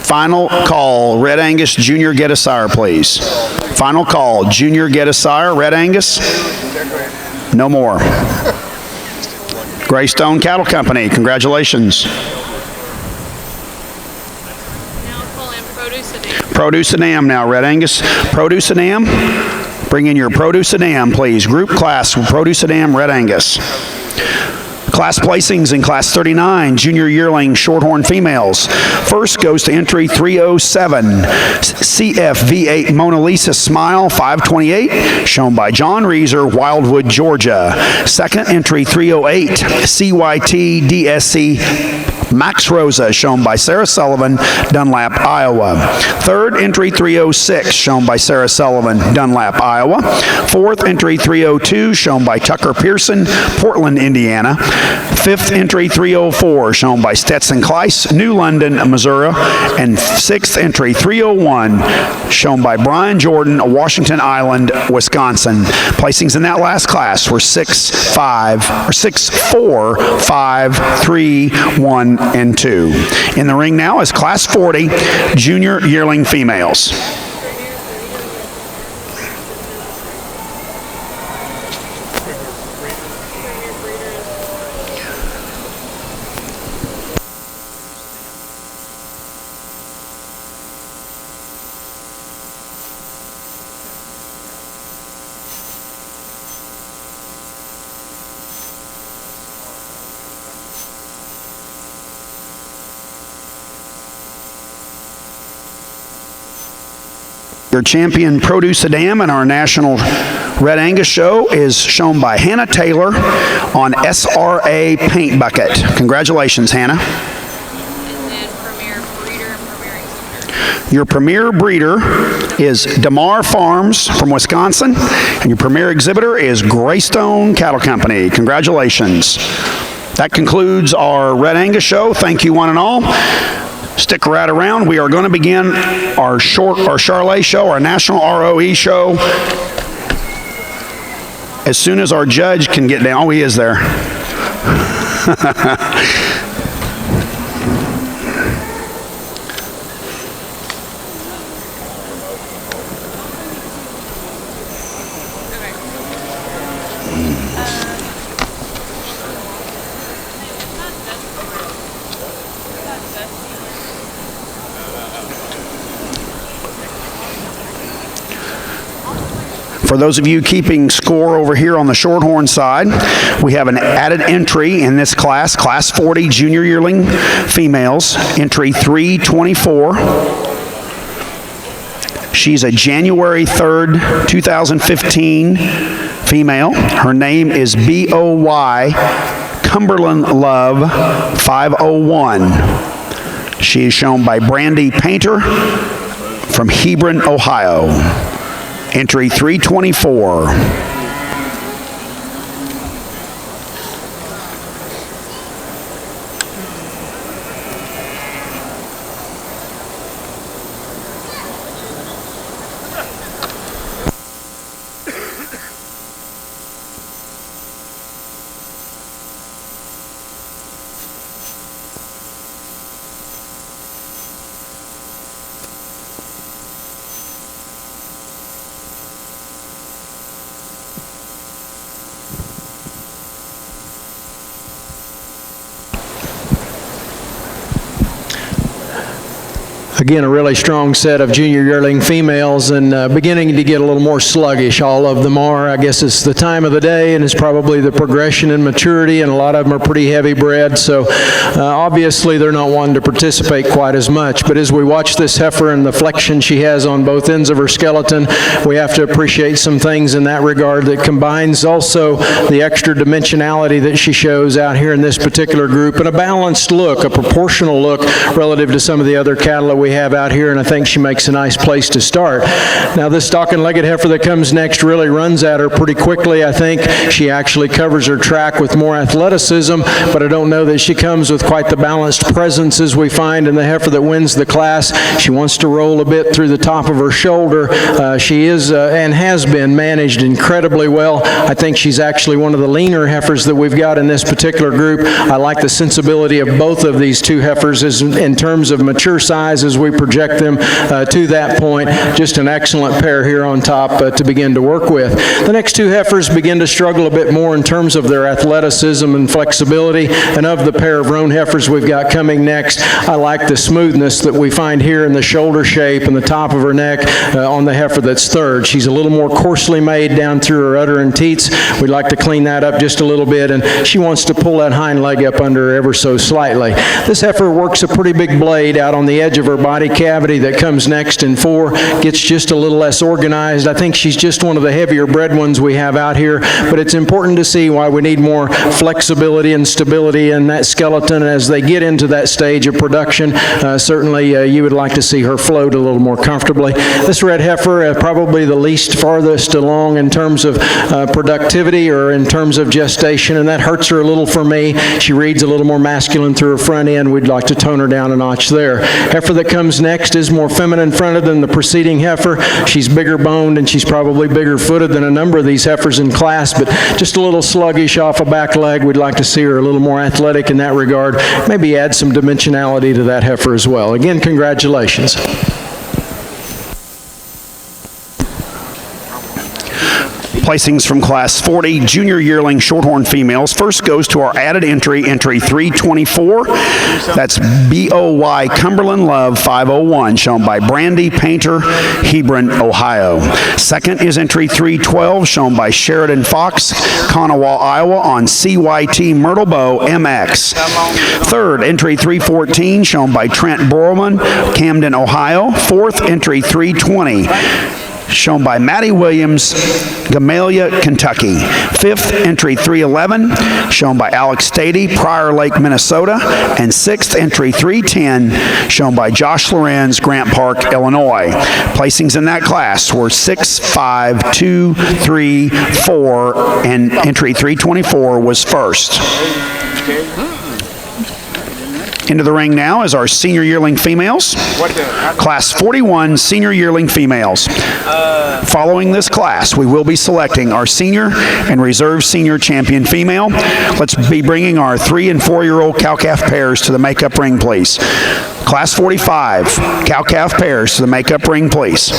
Final call, Red Angus Junior get a sire, please. Final call, Junior get a sire, Red Angus. No more. Greystone Cattle Company, congratulations. Produce and Am now, Red Angus. Produce and Am. Bring in your Produce and Am, please. Group class, Produce and Am, Red Angus. Class placings in Class 39, Junior Yearling Shorthorn Females. First goes to entry 307, CFV8 Mona Lisa Smile 528, shown by John Reeser, Wildwood, Georgia. Second, entry 308, CYT DSC Max Rosa, shown by Sarah Sullivan, Dunlap, Iowa. Third, entry 306, shown by Sarah Sullivan, Dunlap, Iowa. Fourth, entry 302, shown by Tucker Pearson, Portland, Indiana. Fifth, entry 304, shown by Stetson Kleiss, New London, Missouri. And sixth, entry 301, shown by Brian Jordan, Washington Island, Wisconsin. Placings in that last class were 6, 4, 5, 3, 1, and 2. In the ring now is Class 40 Junior Yearling Females. Your champion produce dam in our national Red Angus show is shown by Hannah Taylor on SRA Paint Bucket. Congratulations, Hannah. Your premier breeder is DeMar Farms from Wisconsin, and your premier exhibitor is Greystone Cattle Company. Congratulations. That concludes our Red Angus show. Thank you, one and all. Stick right around. We are going to begin our Charlay show, our national ROE show, as soon as our judge can get down. Oh, he is there. For those of you keeping score over here on the Shorthorn side, we have an added entry in this class, Class 40 Junior Yearling Females, entry 324. She's a January 3rd, 2015 female. Her name is B.O.Y. Cumberland Love 501. She is shown by Brandy Painter from Hebron, Ohio. Entry 324. Again, a really strong set of junior yearling females, and beginning to get a little more sluggish. All of them are. I guess it's the time of the day, and it's probably the progression in maturity, and a lot of them are pretty heavy bred, so obviously they're not wanting to participate quite as much. But as we watch this heifer and the flexion she has on both ends of her skeleton, we have to appreciate some things in that regard that combines also the extra dimensionality that she shows out here in this particular group, and a balanced look, a proportional look relative to some of the other cattle that we have out here, and I think she makes a nice place to start. Now, this stock and legged heifer that comes next really runs at her pretty quickly. I think she actually covers her track with more athleticism, but I don't know that she comes with quite the balanced presence as we find in the heifer that wins the class. She wants to roll a bit through the top of her shoulder. She is and has been managed incredibly well. I think she's actually one of the leaner heifers that we've got in this particular group. I like the sensibility of both of these two heifers in terms of mature size as we project them to that point. Just an excellent pair here on top to begin to work with. The next two heifers begin to struggle a bit more in terms of their athleticism and flexibility, and of the pair of roan heifers we've got coming next, I like the smoothness that we find here in the shoulder shape and the top of her neck on the heifer that's third. She's a little more coarsely made down through her udder and teats. We'd like to clean that up just a little bit, and she wants to pull that hind leg up under her ever so slightly. This heifer works a pretty big blade out on the edge of her body body cavity that comes next in 4 gets just a little less organized. I think she's just one of the heavier bred ones we have out here, but it's important to see why we need more flexibility and stability in that skeleton as they get into that stage of production. Certainly you would like to see her float a little more comfortably. This red heifer, probably the least farthest along in terms of productivity or in terms of gestation, and that hurts her a little for me. She reads a little more masculine through her front end. We'd like to tone her down a notch there. Heifer that comes next is more feminine fronted than the preceding heifer. She's bigger boned and she's probably bigger footed than a number of these heifers in class, but just a little sluggish off a back leg. We'd like to see her a little more athletic in that regard. Maybe add some dimensionality to that heifer as well. Again, congratulations. Placings from Class 40 Junior Yearling Shorthorn females. First goes to our added entry, entry 324. That's BOY Cumberland Love 501, shown by Brandy Painter, Hebron, Ohio. Second is entry 312, shown by Sheridan Fox, Kanawha, Iowa, on CYT Myrtle Bow MX. Third, entry 314, shown by Trent Borman, Camden, Ohio. Fourth, entry 320. shown by Maddie Williams, Gamaliel, Kentucky. Fifth, entry 311, shown by Alex Stady, Prior Lake, Minnesota. And sixth, entry 310, shown by Josh Lorenz, Grant Park, Illinois. Placings in that class were 6, 5, 2, 3, 4, and entry 324 was first. Into the ring now is our senior yearling females. Class 41 senior yearling females. Following this class, we will be selecting our senior and reserve senior champion female. Let's be bringing our 3- and 4-year-old cow-calf pairs to the makeup ring, please. Class 45 cow-calf pairs to the makeup ring, please.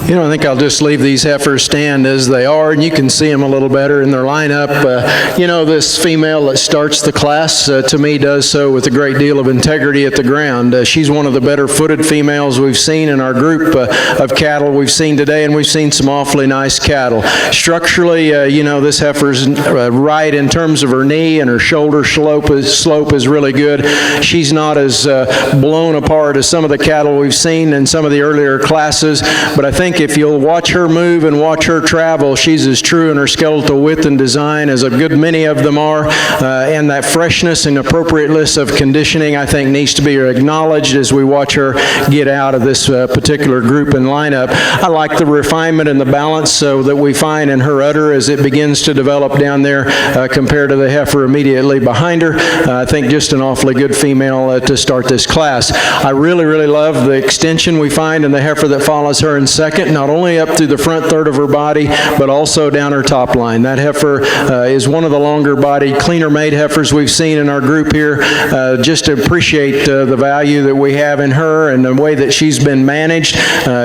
You know, I think I'll just leave these heifers stand as they are, and you can see them a little better in their lineup. You know, this female that starts the class, to me, does so with a great deal of integrity at the ground. She's one of the better footed females we've seen in our group of cattle we've seen today, and we've seen some awfully nice cattle. Structurally, you know, this heifer's right in terms of her knee, and her shoulder slope is really good. She's not as blown apart as some of the cattle we've seen in some of the earlier classes, but I think if you'll watch her move and watch her travel, she's as true in her skeletal width and design as a good many of them are, and that freshness and appropriateness of conditioning, I think, needs to be acknowledged as we watch her get out of this particular group and lineup. I like the refinement and the balance that we find in her udder as it begins to develop down there compared to the heifer immediately behind her. I think just an awfully good female to start this class. I really, really love the extension we find in the heifer that follows her in second, not only up through the front third of her body, but also down her top line. That heifer is one of the longer bodied, cleaner made heifers we've seen in our group here. Just to appreciate the value that we have in her and the way that she's been managed.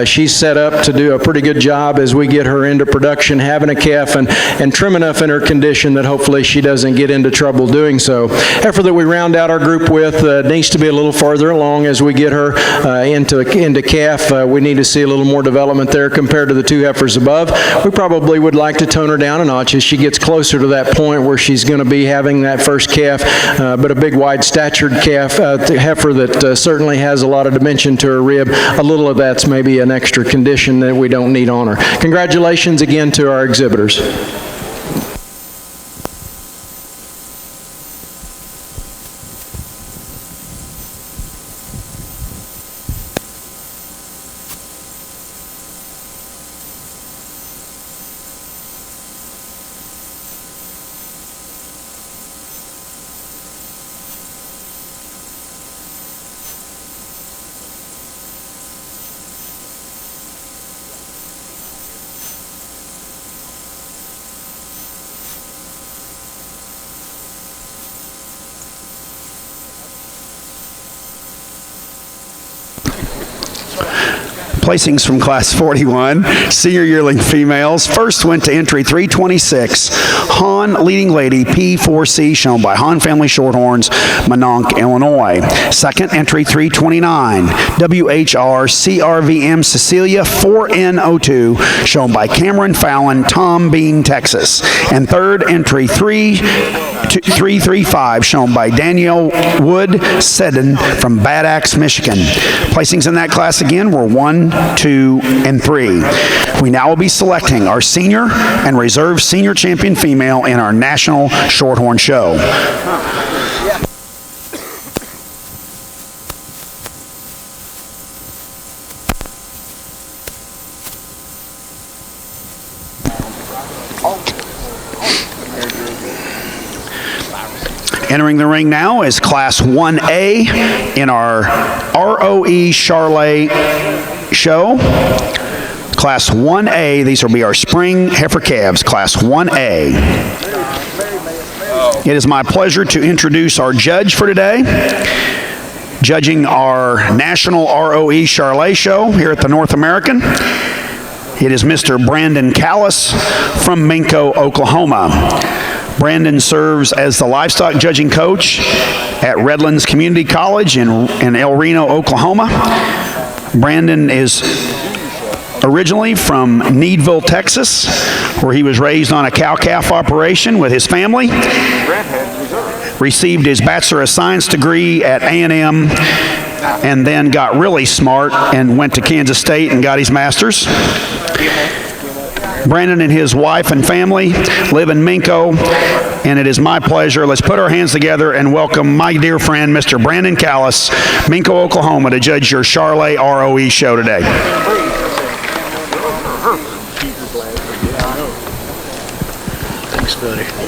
She's set up to do a pretty good job as we get her into production, having a calf and trim enough in her condition that hopefully she doesn't get into trouble doing so. Heifer that we round out our group with needs to be a little farther along as we get her into calf. We need to see a little more development bit there compared to the 2 heifers above. We probably would like to tone her down a notch as she gets closer to that point where she's going to be having that first calf, but a big wide-statured calf, heifer that certainly has a lot of dimension to her rib. A little of that's maybe an extra condition that we don't need on her. Congratulations again to our exhibitors. Placings from Class 41, senior yearling females. First went to entry 326, Han Leading Lady P4C, shown by Han Family Shorthorns, Mononk, Illinois. Second, entry 329, WHR CRVM Cecilia 4N02, shown by Cameron Fallon, Tom Bean, Texas. And third, entry 335, shown by Danielle Wood Seddon from Bad Axe, Michigan. Placings in that class again were 1, 2, and 3. We now will be selecting our senior and reserve senior champion female in our National Shorthorn Show. Entering the ring now is Class 1A in our ROE Charlay show. Class 1A, these will be our spring heifer calves, Class 1A. It is my pleasure to introduce our judge for today. Judging our National ROE Charlay show here at the North American, it is Mr. Brandon Callis from Minco, Oklahoma. Brandon serves as the livestock judging coach at Redlands Community College in El Reno, Oklahoma. Brandon is originally from Needville, Texas, where he was raised on a cow-calf operation with his family. Received his Bachelor of Science degree at A&M, and then got really smart and went to Kansas State and got his master's. Brandon and his wife and family live in Minco, and it is my pleasure. Let's put our hands together and welcome my dear friend, Mr. Brandon Callis, Minco, Oklahoma, to judge your Charlay ROE show today.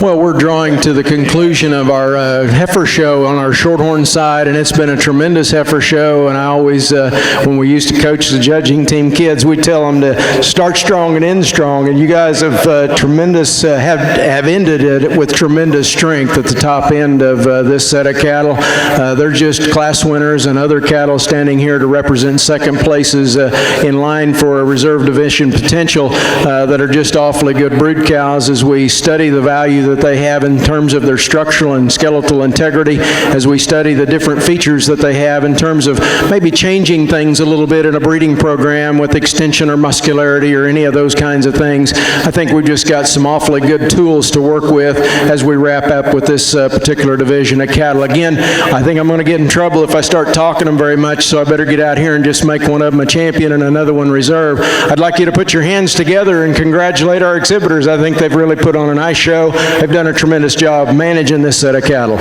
Well, we're drawing to the conclusion of our heifer show on our Shorthorn side, and it's been a tremendous heifer show. And I always, when we used to coach the judging team kids, we'd tell them to start strong and end strong. And you guys have have ended it with tremendous strength at the top end of this set of cattle. They're just class winners, and other cattle standing here to represent second places in line for a reserve division potential that are just awfully good brood cows as we study the value that they have in terms of their structural and skeletal integrity, as we study the different features that they have in terms of maybe changing things a little bit in a breeding program with extension or muscularity or any of those kinds of things. I think we've just got some awfully good tools to work with as we wrap up with this particular division of cattle. Again, I think I'm going to get in trouble if I start talking them very much, so I better get out here and just make one of them a champion and another one reserve. I'd like you to put your hands together and congratulate our exhibitors. I think they've really put on a nice show. They've done a tremendous job managing this set of cattle.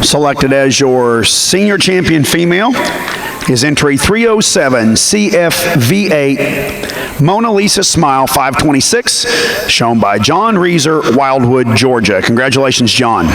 Selected as your senior champion female is entry 307 CFV8 Mona Lisa Smile 526, shown by John Reeser, Wildwood, Georgia. Congratulations, John.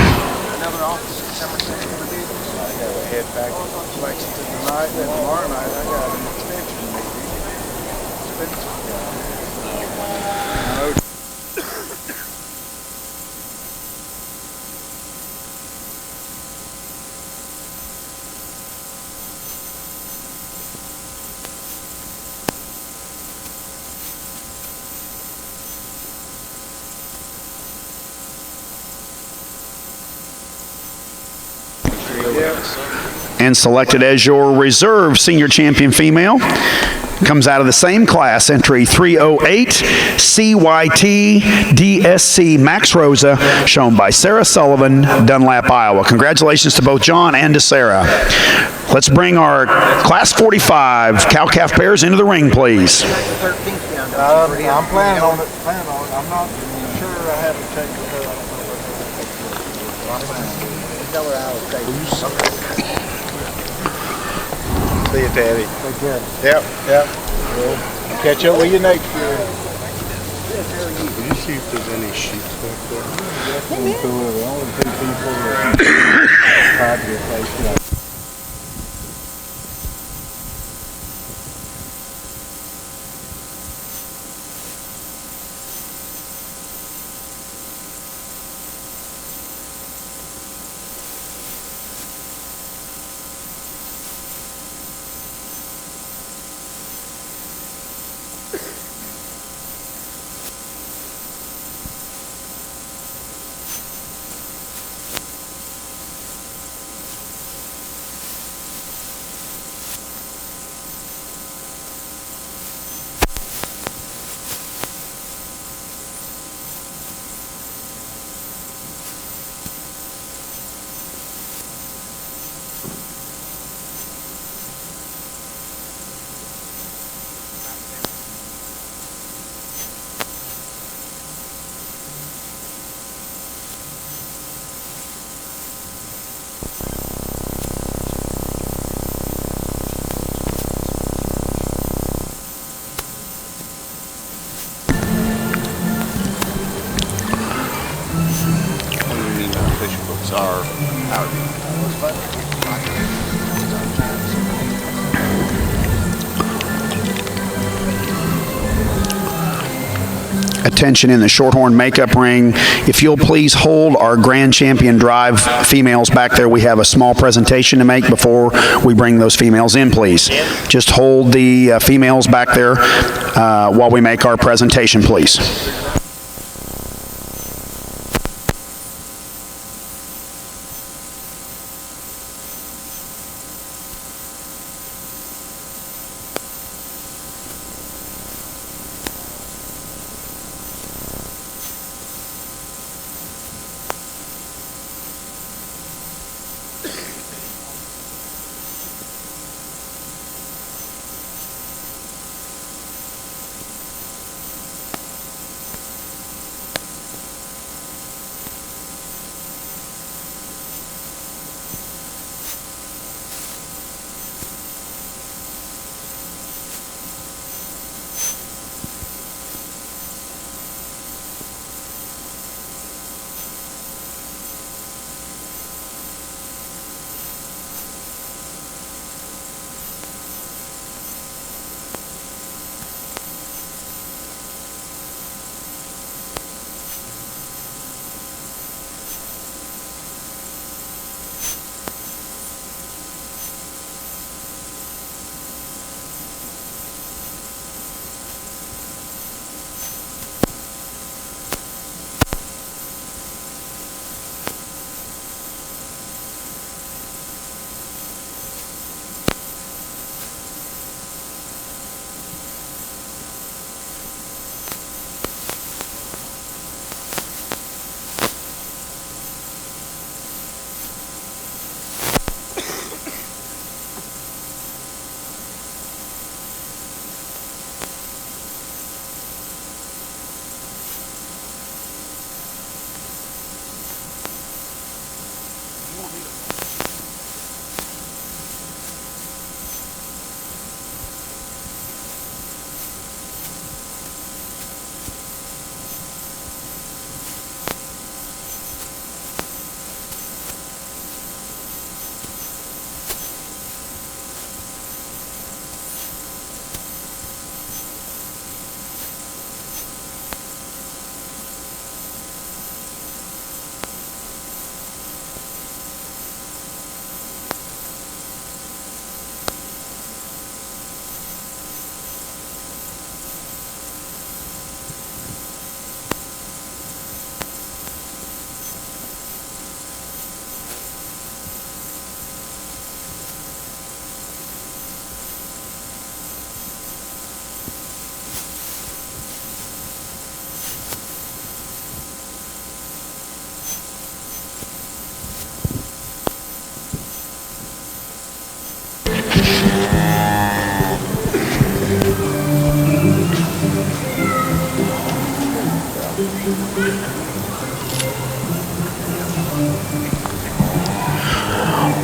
And selected as your reserve senior champion female comes out of the same class, entry 308 CYT DSC Max Rosa, shown by Sarah Sullivan, Dunlap, Iowa. Congratulations to both John and to Sarah. Let's bring our class 45 cow-calf pairs into the ring, please. I'm planning on it. I'm not sure I have to take her. Tell her I'll take See you, Daddy. Take care. Yep. We'll catch up with you next year. Did you see if there's any sheep back there? The only two people that tried to replace you. Attention in the Shorthorn makeup ring. If you'll please hold our Grand Champion Drive females back there. We have a small presentation to make before we bring those females in, please. Just hold the females back there while we make our presentation, please.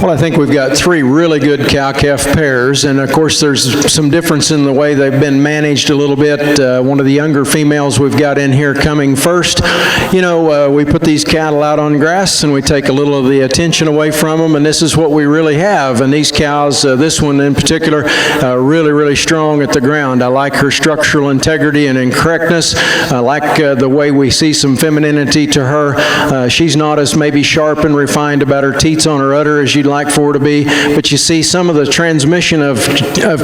Well, I think we've got three really good cow-calf pairs, and of course there's some difference in the way they've been managed a little bit. One of the younger females we've got in here coming first, we put these cattle out on grass and we take a little of the attention away from them, and this is what we really have. And these cows, this one in particular, really, really strong at the ground. I like her structural integrity and correctness. I like the way we see some femininity to her. She's not as maybe sharp and refined about her teats on her udder as you'd like for her to be, but you see some of the transmission of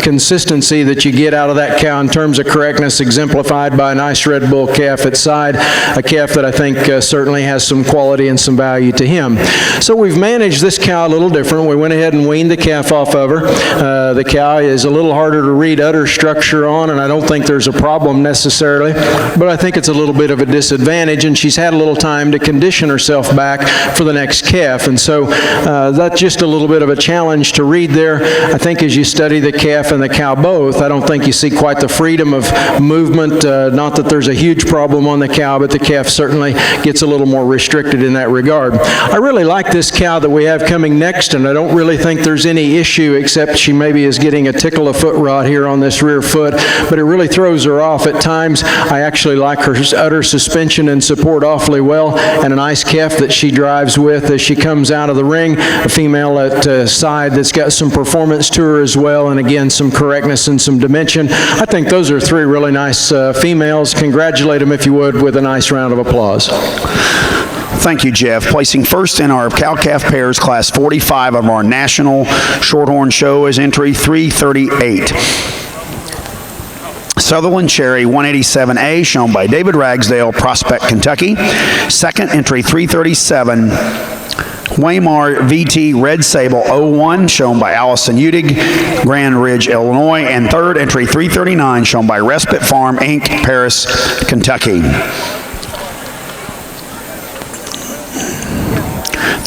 consistency that you get out of that cow in terms of correctness exemplified by a nice Red Bull calf at side, a calf that I think certainly has some quality and some value to him. So we've managed this cow a little different. We went ahead and weaned the calf off of her. The cow is a little harder to read udder structure on, and I don't think there's a problem necessarily, but I think it's a little bit of a disadvantage, and she's had a little time to condition herself back for the next calf, and so that's just a little bit of a challenge to read there. I think as you study the calf and the cow both, I don't think you see quite the freedom of movement. Not that there's a huge problem on the cow, but the calf certainly gets a little more restricted in that regard. I really like this cow that we have coming next, and I don't really think there's any issue except she maybe is getting a tickle of foot rot here on this rear foot, but it really throws her off at times. I actually like her udder suspension and support awfully well, and a nice calf that she drives with as she comes out of the ring, a female at side that's got some performance to her as well, and again some correctness and some dimension. I think those are three really nice females. Congratulate them if you would with a nice round of applause. Thank you, Jeff. Placing first in our cow-calf pairs, class 45 of our national Shorthorn show is entry 338. Sutherland Cherry 187A, shown by David Ragsdale, Prospect, Kentucky. Second, entry 337. Waymar VT Red Sable 01, shown by Allison Udig, Grand Ridge, Illinois. And third, entry 339, shown by Respite Farm, Inc., Paris, Kentucky.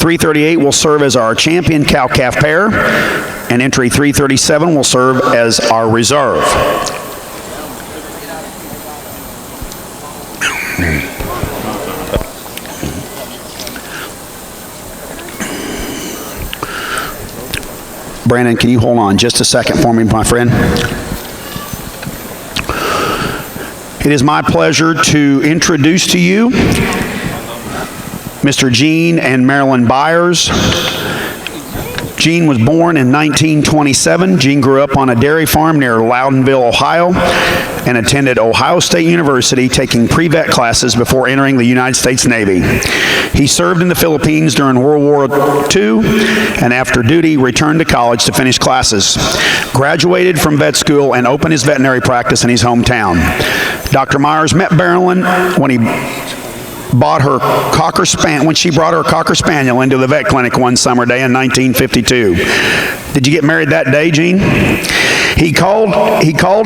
338 will serve as our champion cow-calf pair, and entry 337 will serve as our reserve. Brandon, can you hold on just a second for me, my friend? It is my pleasure to introduce to you Mr. Gene and Marilyn Byers. Gene was born in 1927. Gene grew up on a dairy farm near Loudonville, Ohio, and attended Ohio State University, taking pre-vet classes before entering the United States Navy. He served in the Philippines during World War II, and after duty returned to college to finish classes. Graduated from vet school and opened his veterinary practice in his hometown. Dr. Myers met Marilyn when she brought her Cocker Spaniel into the vet clinic one summer day in 1952. Did you get married that day, Gene? He called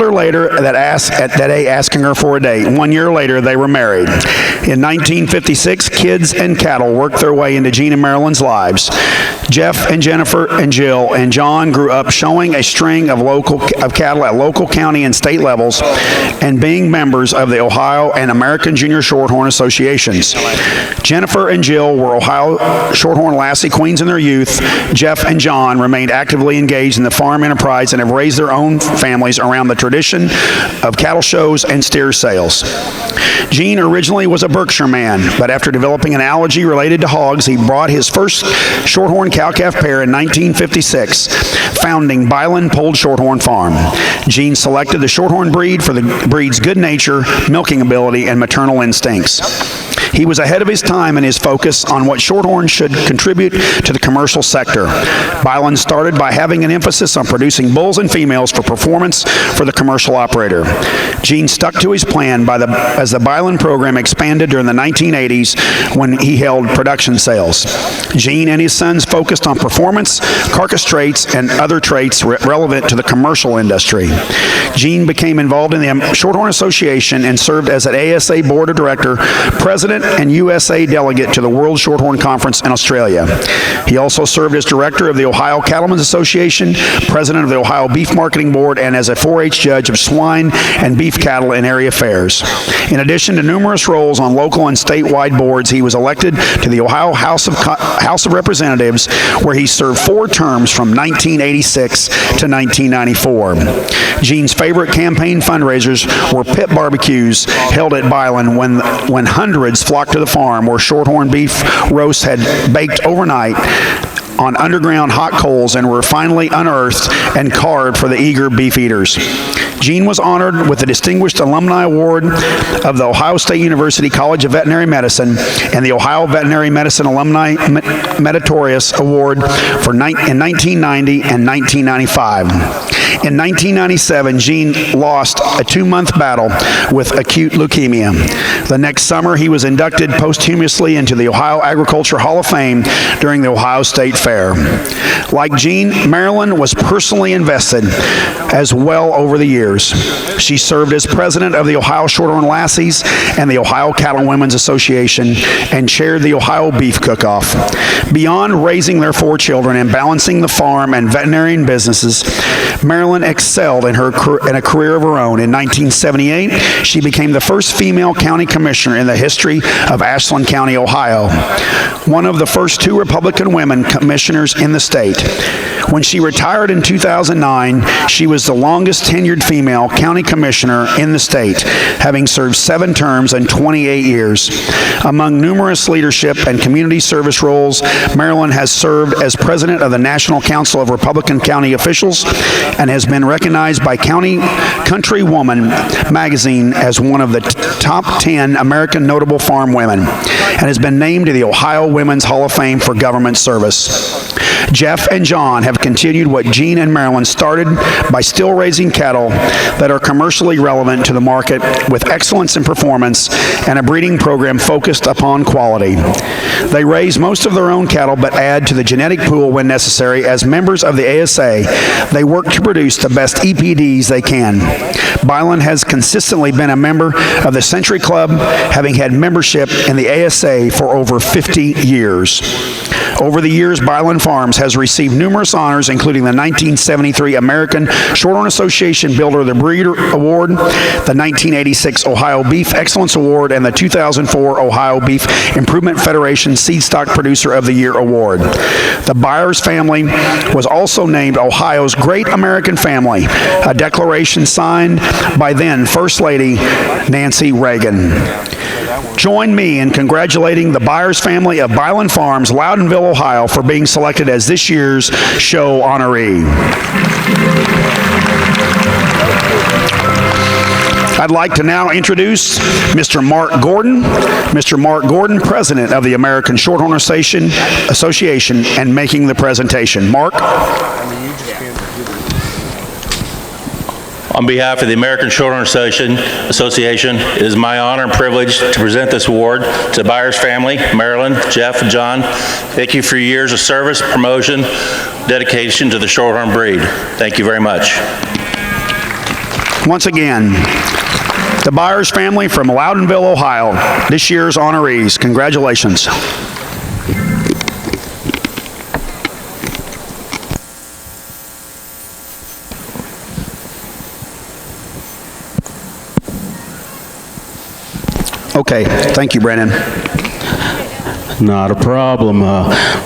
her later that day asking her for a date. 1 year later, they were married. In 1956, kids and cattle worked their way into Gene and Marilyn's lives. Jeff and Jennifer and Jill and John grew up showing a string of cattle at local, county, and state levels, and being members of the Ohio and American Junior Shorthorn Associations. Jennifer and Jill were Ohio Shorthorn Lassie Queens in their youth. Jeff and John remained actively engaged in the farm enterprise and have raised their own families around the tradition of cattle shows and steer sales. Gene originally was a Berkshire man, but after developing an allergy related to hogs, he brought his first Shorthorn cow-calf pair in 1956, founding Byland Polled Shorthorn Farm. Gene selected the Shorthorn breed for the breed's good nature, milking ability, and maternal instincts. He was ahead of his time in his focus on what Shorthorn should contribute to the commercial sector. Byland started by having an emphasis on producing bulls and females for performance for the commercial operator. Gene stuck to his plan as the Byland program expanded during the 1980s when he held production sales. Gene and his sons focused on performance, carcass traits, and other traits relevant to the commercial industry. Gene became involved in the Shorthorn Association and served as an ASA board of director, president, and USA delegate to the World Shorthorn Conference in Australia. He also served as director of the Ohio Cattlemen's Association, president of the Ohio Beef Marketing Board, and as a 4-H judge of swine and beef cattle in area fairs. In addition to numerous roles on local and statewide boards, he was elected to the Ohio House of Representatives, where he served 4 terms from 1986 to 1994. Gene's favorite campaign fundraisers were pit barbecues held at Byron when hundreds flocked to the farm where Shorthorn beef roasts had baked overnight on underground hot coals and were finally unearthed and carved for the eager beef eaters. Gene was honored with the Distinguished Alumni Award of the Ohio State University College of Veterinary Medicine and the Ohio Veterinary Medicine Alumni Meritorious Award in 1990 and 1995. In 1997, Gene lost a 2-month battle with acute leukemia. The next summer, he was inducted posthumously into the Ohio Agriculture Hall of Fame during the Ohio State Fair. Like Gene, Marilyn was personally invested as well over the years. She served as president of the Ohio Shorthorn Lassies and the Ohio Cattle Women's Association and chaired the Ohio Beef Cook-Off. Beyond raising their 4 children and balancing the farm and veterinarian businesses, Marilyn excelled in a career of her own. In 1978, she became the first female county commissioner in the history of Ashland County, Ohio, one of the first 2 Republican women commissioners in the state. When she retired in 2009, she was the longest tenured female county commissioner in the state, having served 7 terms and 28 years. Among numerous leadership and community service roles, Marilyn has served as president of the National Council of Republican County Officials and has been recognized by Country Woman magazine as one of the top 10 American notable farm women and has been named to the Ohio Women's Hall of Fame for government service. Jeff and John have continued what Gene and Marilyn started by still raising cattle that are commercially relevant to the market with excellence in performance and a breeding program focused upon quality. They raise most of their own cattle but add to the genetic pool when necessary. As members of the ASA, they work to produce the best EPDs they can. Byron has consistently been a member of the Century Club, having had membership in the ASA for over 50 years. Over the years, Byron Farms has received numerous honors, including the 1973 American Shorthorn Association Builder of the Breeder Award, the 1986 Ohio Beef Excellence Award, and the 2004 Ohio Beef Improvement Federation Seed Stock Producer of the Year Award. The Byers family was also named Ohio's Great American Family, a declaration signed by then First Lady Nancy Reagan. Join me in congratulating the Byers family of Byron Farms, Loudonville, Ohio, for being selected as this year's show honoree. I'd like to now introduce Mr. Mark Gordon. Mr. Mark Gordon, president of the American Shorthorn Association, and making the presentation. Mark? On behalf of the American Shorthorn Association, it is my honor and privilege to present this award to the Byers family, Marilyn, Jeff, and John. Thank you for your years of service, promotion, dedication to the Shorthorn breed. Thank you very much. Once again, the Byers family from Loudonville, Ohio, this year's honorees. Congratulations. Okay, thank you, Brandon. Not a problem.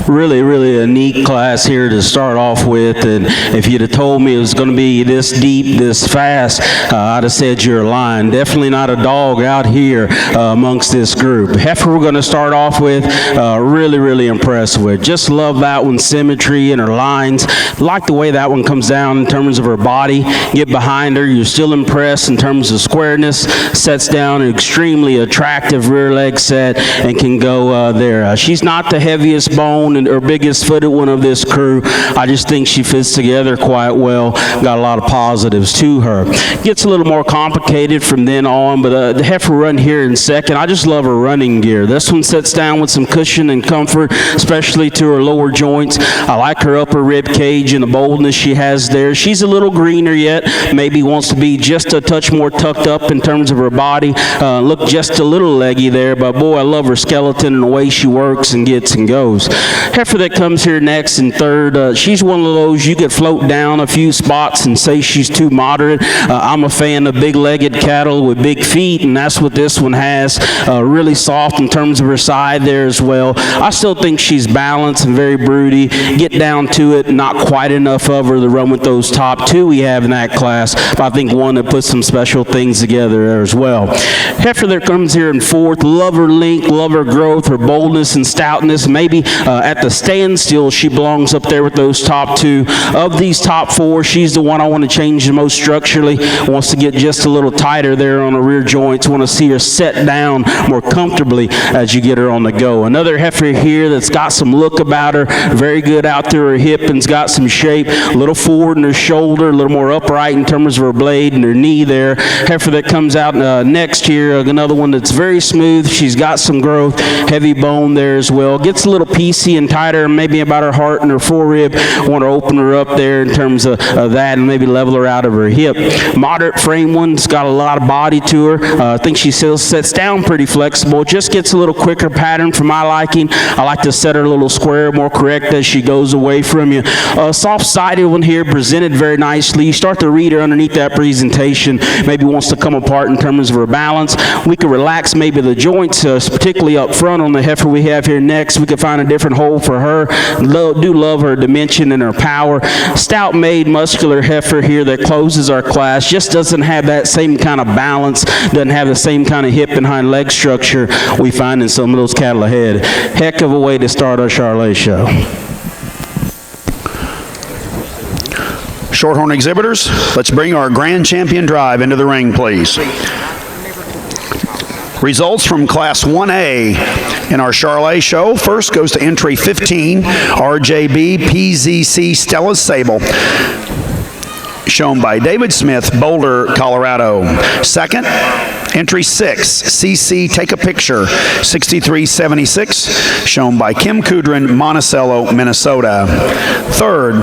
Really a neat class here to start off with, and if you'd have told me it was going to be this deep, this fast, I'd have said you're lying. Definitely not a dog out here amongst this group. Heifer we're going to start off with, really impressed with. Just love that one's symmetry and her lines. Like the way that one comes down in terms of her body. Get behind her, you're still impressed in terms of squareness. Sets down an extremely attractive rear leg set and can go there. She's not the heaviest bone or biggest footed one of this crew. I just think she fits together quite well. Got a lot of positives to her. Gets a little more complicated from then on, but the heifer run here in second. I just love her running gear. This one sits down with some cushion and comfort, especially to her lower joints. I like her upper rib cage and the boldness she has there. She's a little greener yet, maybe wants to be just a touch more tucked up in terms of her body. Look just a little leggy there, but boy, I love her skeleton and the way she works and gets and goes. Heifer that comes here next in third, she's one of those you could float down a few spots and say she's too moderate. I'm a fan of big-legged cattle with big feet, and that's what this one has. Really soft in terms of her side there as well. I still think she's balanced and very broody. Get down to it, not quite enough of her to run with those top two we have in that class, but I think one that puts some special things together there as well. Heifer that comes here in fourth, love her length, love her growth, her boldness and stoutness. Maybe at the standstill, she belongs up there with those top two. Of these top four, she's the one I want to change the most structurally. Wants to get just a little tighter there on the rear joints. Want to see her set down more comfortably as you get her on the go. Another heifer here that's got some look about her, very good out through her hip and's got some shape, a little forward in her shoulder, a little more upright in terms of her blade and her knee there. Heifer that comes out next here, another one that's very smooth. She's got some growth, heavy bone there as well. Gets a little piecey and tighter, maybe about her heart and her forerib. Want to open her up there in terms of that and maybe level her out of her hip. Moderate frame one's got a lot of body to her. I think she still sets down pretty flexible. Just gets a little quicker pattern for my liking. I like to set her a little square, more correct as she goes away from you. Soft-sided one here, presented very nicely. You start to read her underneath that presentation. Maybe wants to come apart in terms of her balance. We could relax maybe the joints, particularly up front on the heifer we have here next. We could find a different hole for her. Do love her dimension and her power. Stout-made, muscular heifer here that closes our class. Just doesn't have that same kind of balance, doesn't have the same kind of hip and hind leg structure we find in some of those cattle ahead. Heck of a way to start our Charlay show. Shorthorn exhibitors, let's bring our grand champion drive into the ring, please. Results from Class 1A in our Charlay show. First goes to entry 15, RJB PZC Stella Sable, shown by David Smith, Boulder, Colorado. Second, entry 6, CC Take a Picture, 6376, shown by Kim Kudrin, Monticello, Minnesota. Third,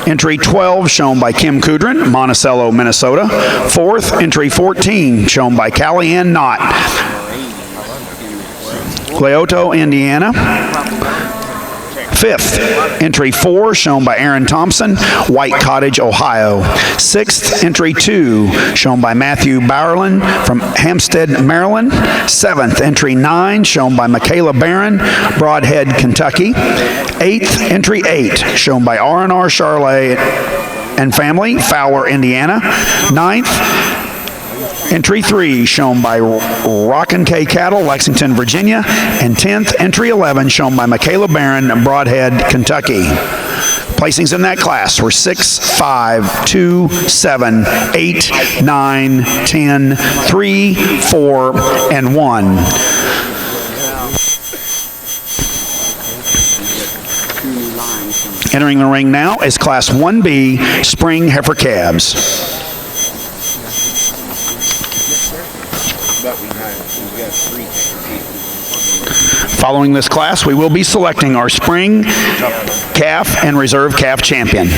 entry 12, shown by Kim Kudrin, Monticello, Minnesota. Fourth, entry 14, shown by Callie-Ann Knott, Leoto, Indiana. Fifth, entry 4, shown by Aaron Thompson, White Cottage, Ohio. Sixth, entry 2, shown by Matthew Bowerland from Hampstead, Maryland. Seventh, entry 9, shown by Michaela Barron, Broadhead, Kentucky. Eighth, entry 8, shown by R&R Charlay and family, Fowler, Indiana. Ninth, entry 3, shown by Rockin' K Cattle, Lexington, Virginia. And 10th, entry 11, shown by Michaela Barron, Broadhead, Kentucky. Placings in that class were 6, 5, 2, 7, 8, 9, 10, 3, 4, and 1. Entering the ring now is Class 1B Spring Heifer Calves. Following this class, we will be selecting our spring calf and reserve calf champion.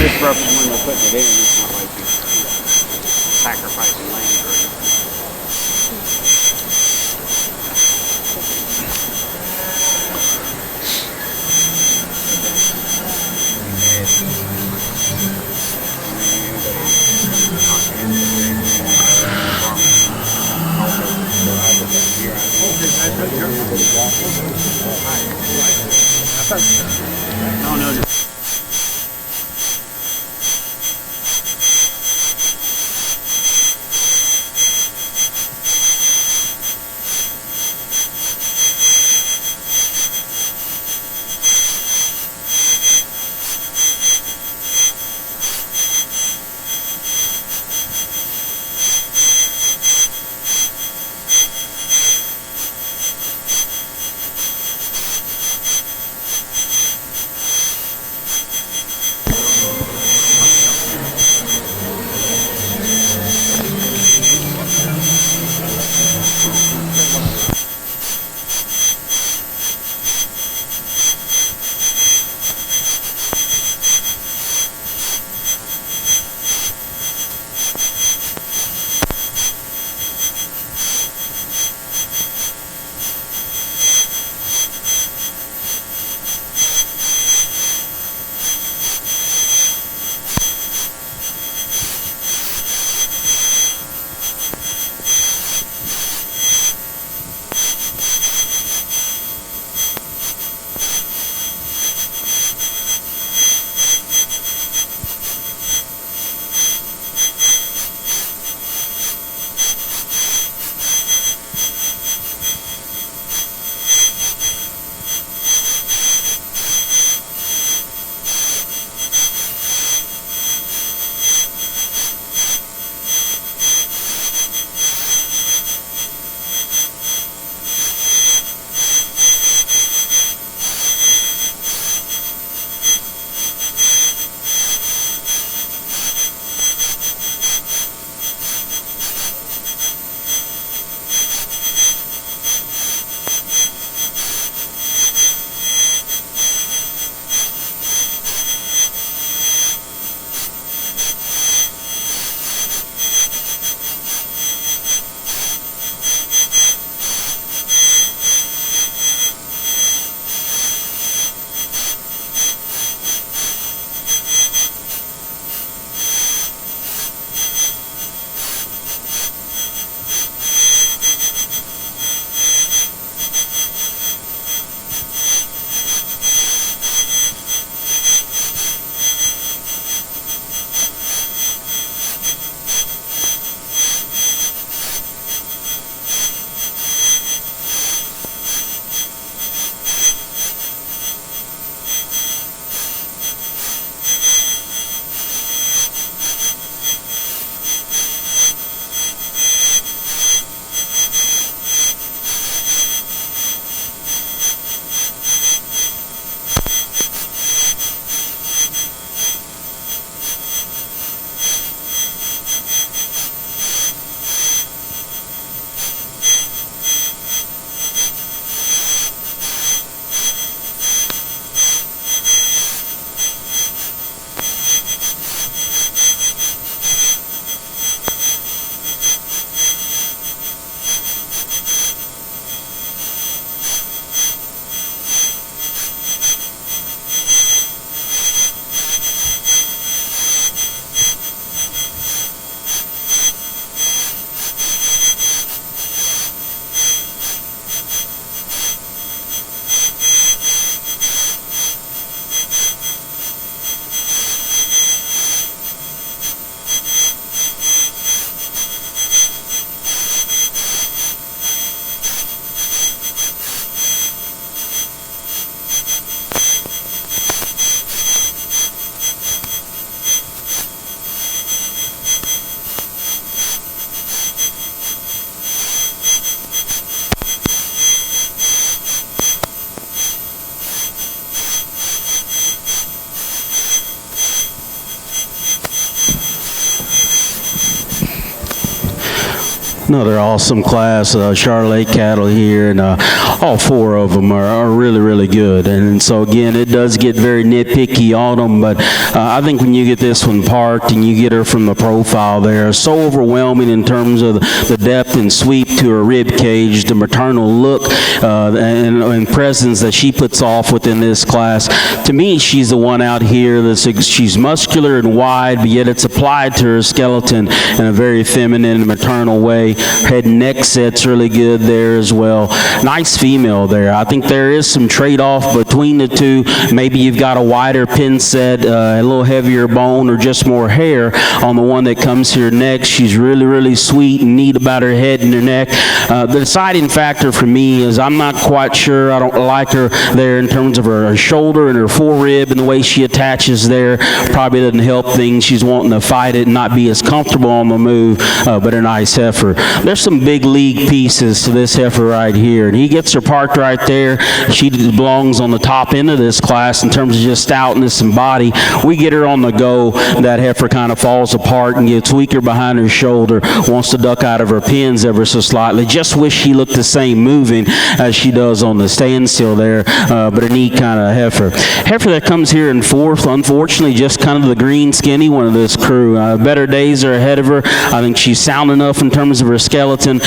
Another awesome class, Charlay cattle here, and all four of them are really, really good. And so again, it does get very nitpicky on them, but I think when you get this one parked and you get her from the profile there, so overwhelming in terms of the depth and sweep to her rib cage, the maternal look and presence that she puts off within this class. To me, she's the one out here she's muscular and wide, but yet it's applied to her skeleton in a very feminine and maternal way. Head and neck set's really good there as well. Nice female there. I think there is some trade-off between the two. Maybe you've got a wider pin set, a little heavier bone, or just more hair on the one that comes here next. She's really, really sweet and neat about her head and her neck. The deciding factor for me is I'm not quite sure. I don't like her there in terms of her shoulder and her forerib and the way she attaches there. Probably doesn't help things. She's wanting to fight it and not be as comfortable on the move, but a nice heifer. There's some big league pieces to this heifer right here, and he gets her parked right there. She belongs on the top end of this class in terms of just stoutness and body. We get her on the go, that heifer kind of falls apart and gets weaker behind her shoulder, wants to duck out of her pins ever so slightly. Just wish she looked the same moving as she does on the standstill there, but a neat kind of heifer. Heifer that comes here in fourth, unfortunately, just kind of the green skinny one of this crew. Better days are ahead of her. I think she's sound enough in terms of her skeleton.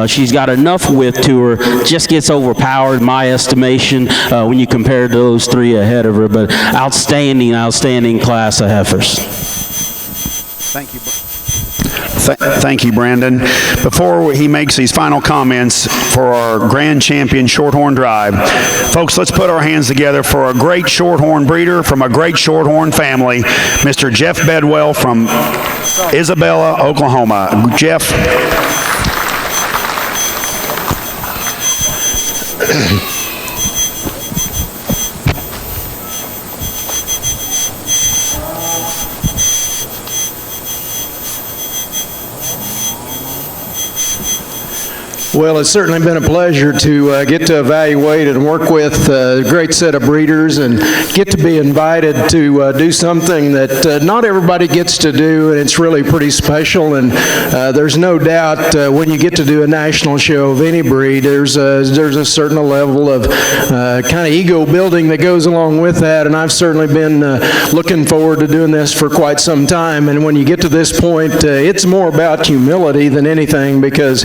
She's got enough width to her, just gets overpowered in my estimation when you compare to those three ahead of her, but outstanding class of heifers. Thank you. Thank you, Brandon. Before he makes these final comments for our grand champion Shorthorn Drive, folks, let's put our hands together for a great Shorthorn breeder from a great Shorthorn family, Mr. Jeff Bedwell from Isabella, Oklahoma. Jeff. Well, it's certainly been a pleasure to get to evaluate and work with a great set of breeders and get to be invited to do something that not everybody gets to do, and it's really pretty special. And there's no doubt when you get to do a national show of any breed, there's a certain level of kind of ego building that goes along with that, and I've certainly been looking forward to doing this for quite some time. And when you get to this point, it's more about humility than anything, because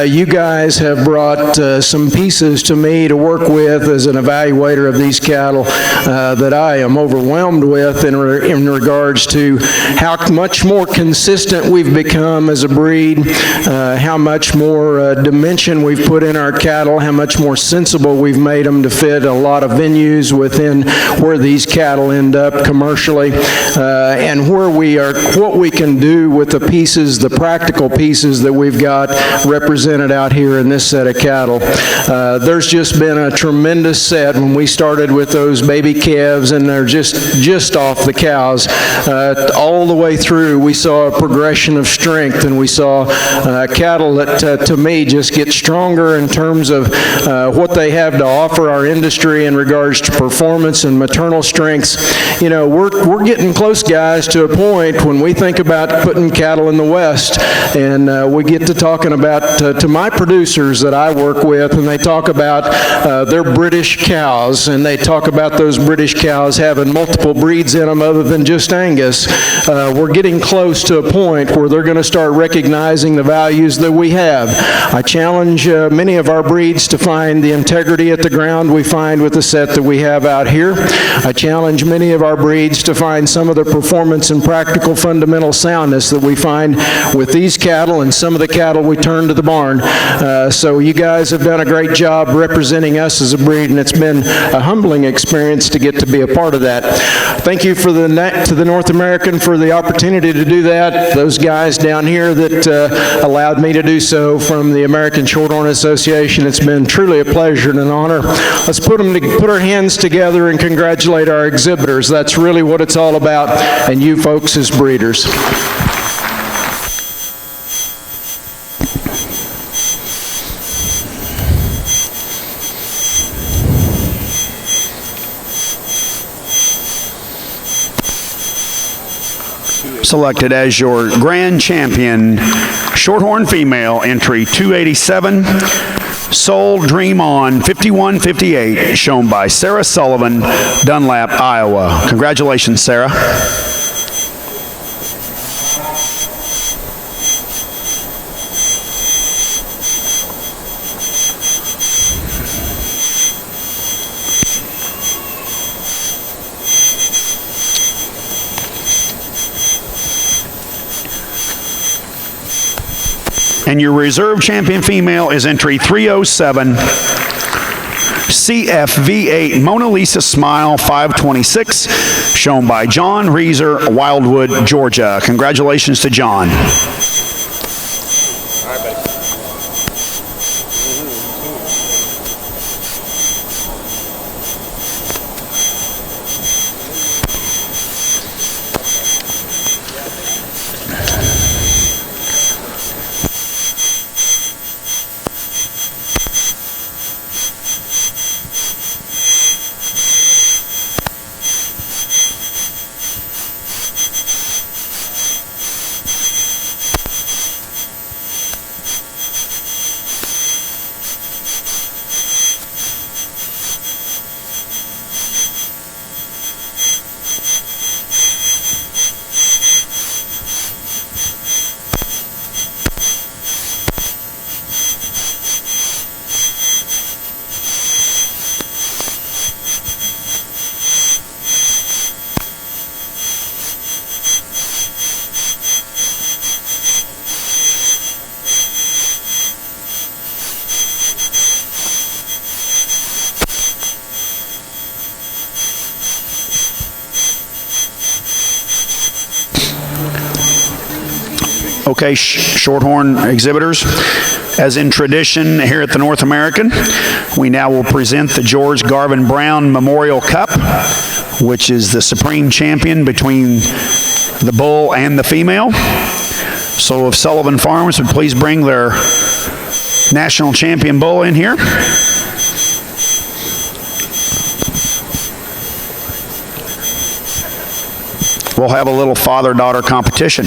you guys have brought some pieces to me to work with as an evaluator of these cattle that I am overwhelmed with in regards to how much more consistent we've become as a breed, how much more dimension we've put in our cattle, how much more sensible we've made them to fit a lot of venues within where these cattle end up commercially, and where we are, what we can do with the pieces, the practical pieces that we've got represented out here in this set of cattle. There's just been a tremendous set when we started with those baby calves, and they're just off the cows. All the way through, we saw a progression of strength, and we saw cattle that, to me, just get stronger in terms of what they have to offer our industry in regards to performance and maternal strengths. You know, we're getting close, guys, to a point when we think about putting cattle in the West, and we get to talking about, to my producers that I work with, and they talk about their British cows, and they talk about those British cows having multiple breeds in them other than just Angus. We're getting close to a point where they're going to start recognizing the values that we have. I challenge many of our breeds to find the integrity at the ground we find with the set that we have out here. I challenge many of our breeds to find some of the performance and practical fundamental soundness that we find with these cattle and some of the cattle we turn to the barn. So you guys have done a great job representing us as a breed, and it's been a humbling experience to get to be a part of that. Thank you to the North American for the opportunity to do that. Those guys down here that allowed me to do so from the American Shorthorn Association. It's been truly a pleasure and an honor. Let's put our hands together and congratulate our exhibitors. That's really what it's all about, and you folks as breeders. So selected as your grand champion, Shorthorn female, entry 287, Soul Dream On 5158, shown by Sarah Sullivan, Dunlap, Iowa. Congratulations, Sarah. And your reserve champion female is entry 307, CFV8 Mona Lisa Smile 526, shown by John Reeser, Wildwood, Georgia. Congratulations to John. Okay, Shorthorn exhibitors, as in tradition here at the North American, we now will present the George Garvin Brown Memorial Cup, which is the supreme champion between the bull and the female. So if Sullivan Farms would please bring their national champion bull in here. We'll have a little father-daughter competition.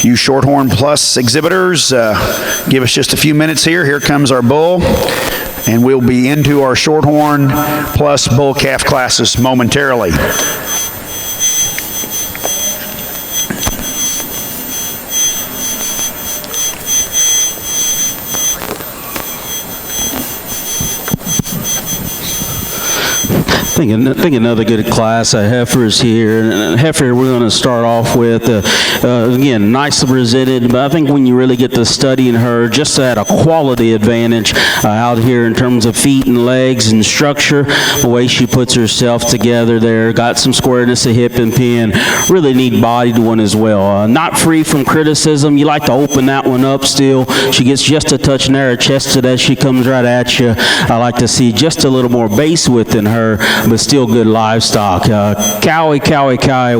You Shorthorn Plus exhibitors, give us just a few minutes here. Here comes our bull, and we'll be into our Shorthorn Plus bull calf classes momentarily. I think another good class of heifers here. And heifer we're going to start off with, again, nicely presented, but I think when you really get to studying her, just at a quality advantage out here in terms of feet and legs and structure, the way she puts herself together there, got some squareness of hip and pin, really neat bodied one as well. Not free from criticism. You like to open that one up still. She gets just a touch narrow chested as she comes right at you. I like to see just a little more base width in her, but still good livestock. Cowie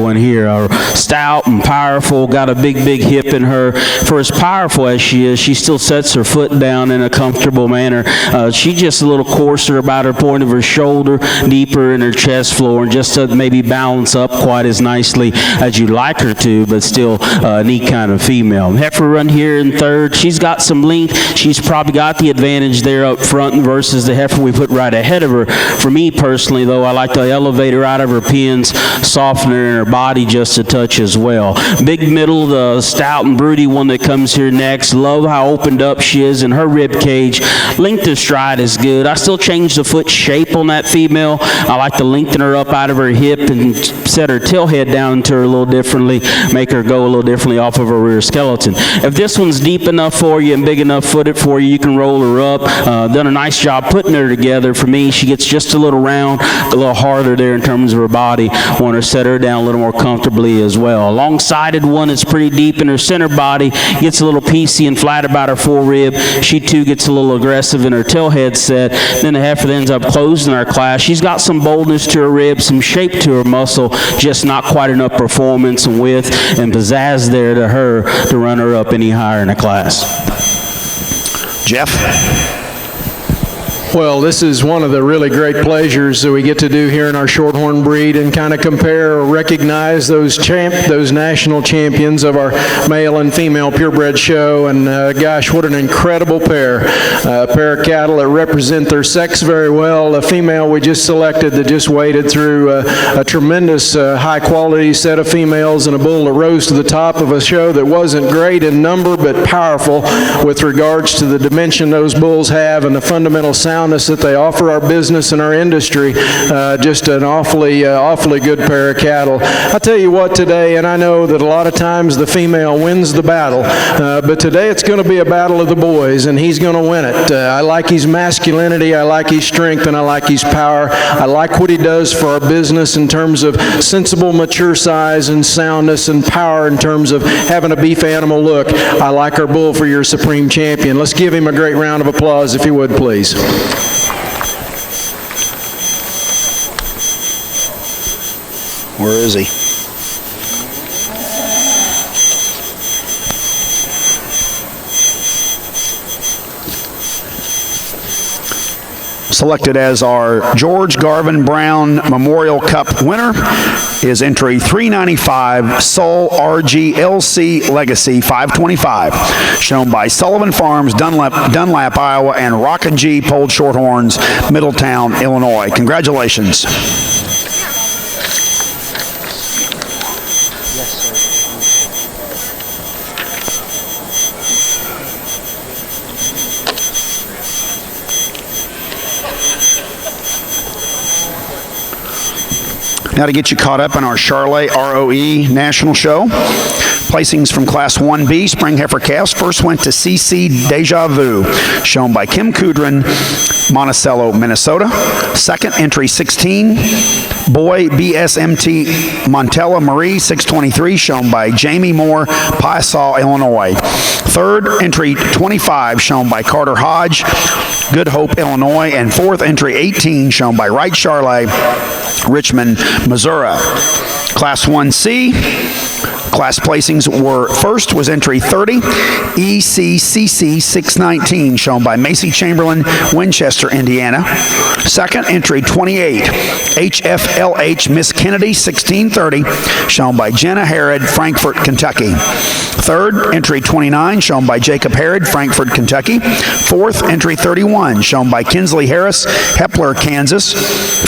one here. Stout and powerful, got a big hip in her. For as powerful as she is, she still sets her foot down in a comfortable manner. She's just a little coarser about her point of her shoulder, deeper in her chest floor, and just doesn't maybe balance up quite as nicely as you'd like her to, but still a neat kind of female. Heifer run here in third. She's got some length. She's probably got the advantage there up front versus the heifer we put right ahead of her. For me personally, though, I like to elevate her out of her pins, soften her in her body just a touch as well. Big middle, the stout and broody one that comes here next. Love how opened up she is in her rib cage. Length of stride is good. I still change the foot shape on that female. I like to lengthen her up out of her hip and set her tail head down to her a little differently, make her go a little differently off of her rear skeleton. If this one's deep enough for you and big enough footed for you, you can roll her up. Done a nice job putting her together. For me, she gets just a little round. a little harder there in terms of her body. Want to set her down a little more comfortably as well. Long-sided one is pretty deep in her center body, gets a little piecey and flat about her forerib. She too gets a little aggressive in her tailhead set. Then the heifer ends up closing our class. She's got some boldness to her ribs, some shape to her muscle, just not quite enough performance and width and pizzazz there to her to run her up any higher in the class. Jeff? Well, this is one of the really great pleasures that we get to do here in our Shorthorn breed and kind of compare or recognize those national champions of our male and female purebred show. And gosh, what an incredible pair. A pair of cattle that represent their sex very well. A female we just selected that just waded through a tremendous high quality set of females, and a bull that rose to the top of a show that wasn't great in number but powerful with regards to the dimension those bulls have and the fundamental soundness that they offer our business and our industry. Just an awfully good pair of cattle. I tell you what today, and I know that a lot of times the female wins the battle, but today it's going to be a battle of the boys, and he's going to win it. I like his masculinity, I like his strength, and I like his power. I like what he does for our business in terms of sensible, mature size and soundness and power in terms of having a beef animal look. I like our bull for your supreme champion. Let's give him a great round of applause if you would, please. Where is he? Selected as our George Garvin Brown Memorial Cup winner is entry 395, Soul RGLC Legacy 525, shown by Sullivan Farms, Dunlap, Iowa, and Rockin' G Polled Shorthorns, Middletown, Illinois. Congratulations. Now to get you caught up in our Charlay ROE National Show. Placings from Class 1B, Spring Heifer Calves. First went to CC Deja Vu, shown by Kim Kudrin, Monticello, Minnesota. Second, entry 16, Boy BSMT Montella Marie, 623, shown by Jamie Moore, Piesaw, Illinois. Third, entry 25, shown by Carter Hodge, Good Hope, Illinois. And fourth, entry 18, shown by Wright Charlay, Richmond, Missouri. Class 1C, class placings were: first was entry 30, ECCC 619, shown by Macy Chamberlain, Winchester, Indiana. Second, entry 28, HFLH Miss Kennedy 1630, shown by Jenna Harrod, Frankfort, Kentucky. Third, entry 29, shown by Jacob Harrod, Frankfort, Kentucky. Fourth, entry 31, shown by Kinsley Harris, Hepler, Kansas.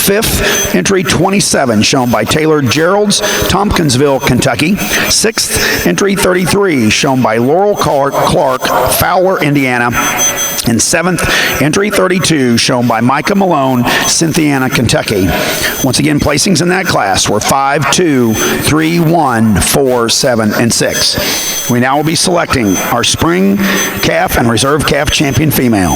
Fifth, entry 27, shown by Taylor Geralds, Tompkinsville, Kentucky. Sixth, entry 33, shown by Laurel Clark, Fowler, Indiana. And seventh, entry 32, shown by Micah Malone, Cynthiana, Kentucky. Once again, placings in that class were 5, 2, 3, 1, 4, 7, and 6. We now will be selecting our spring calf and reserve calf champion female.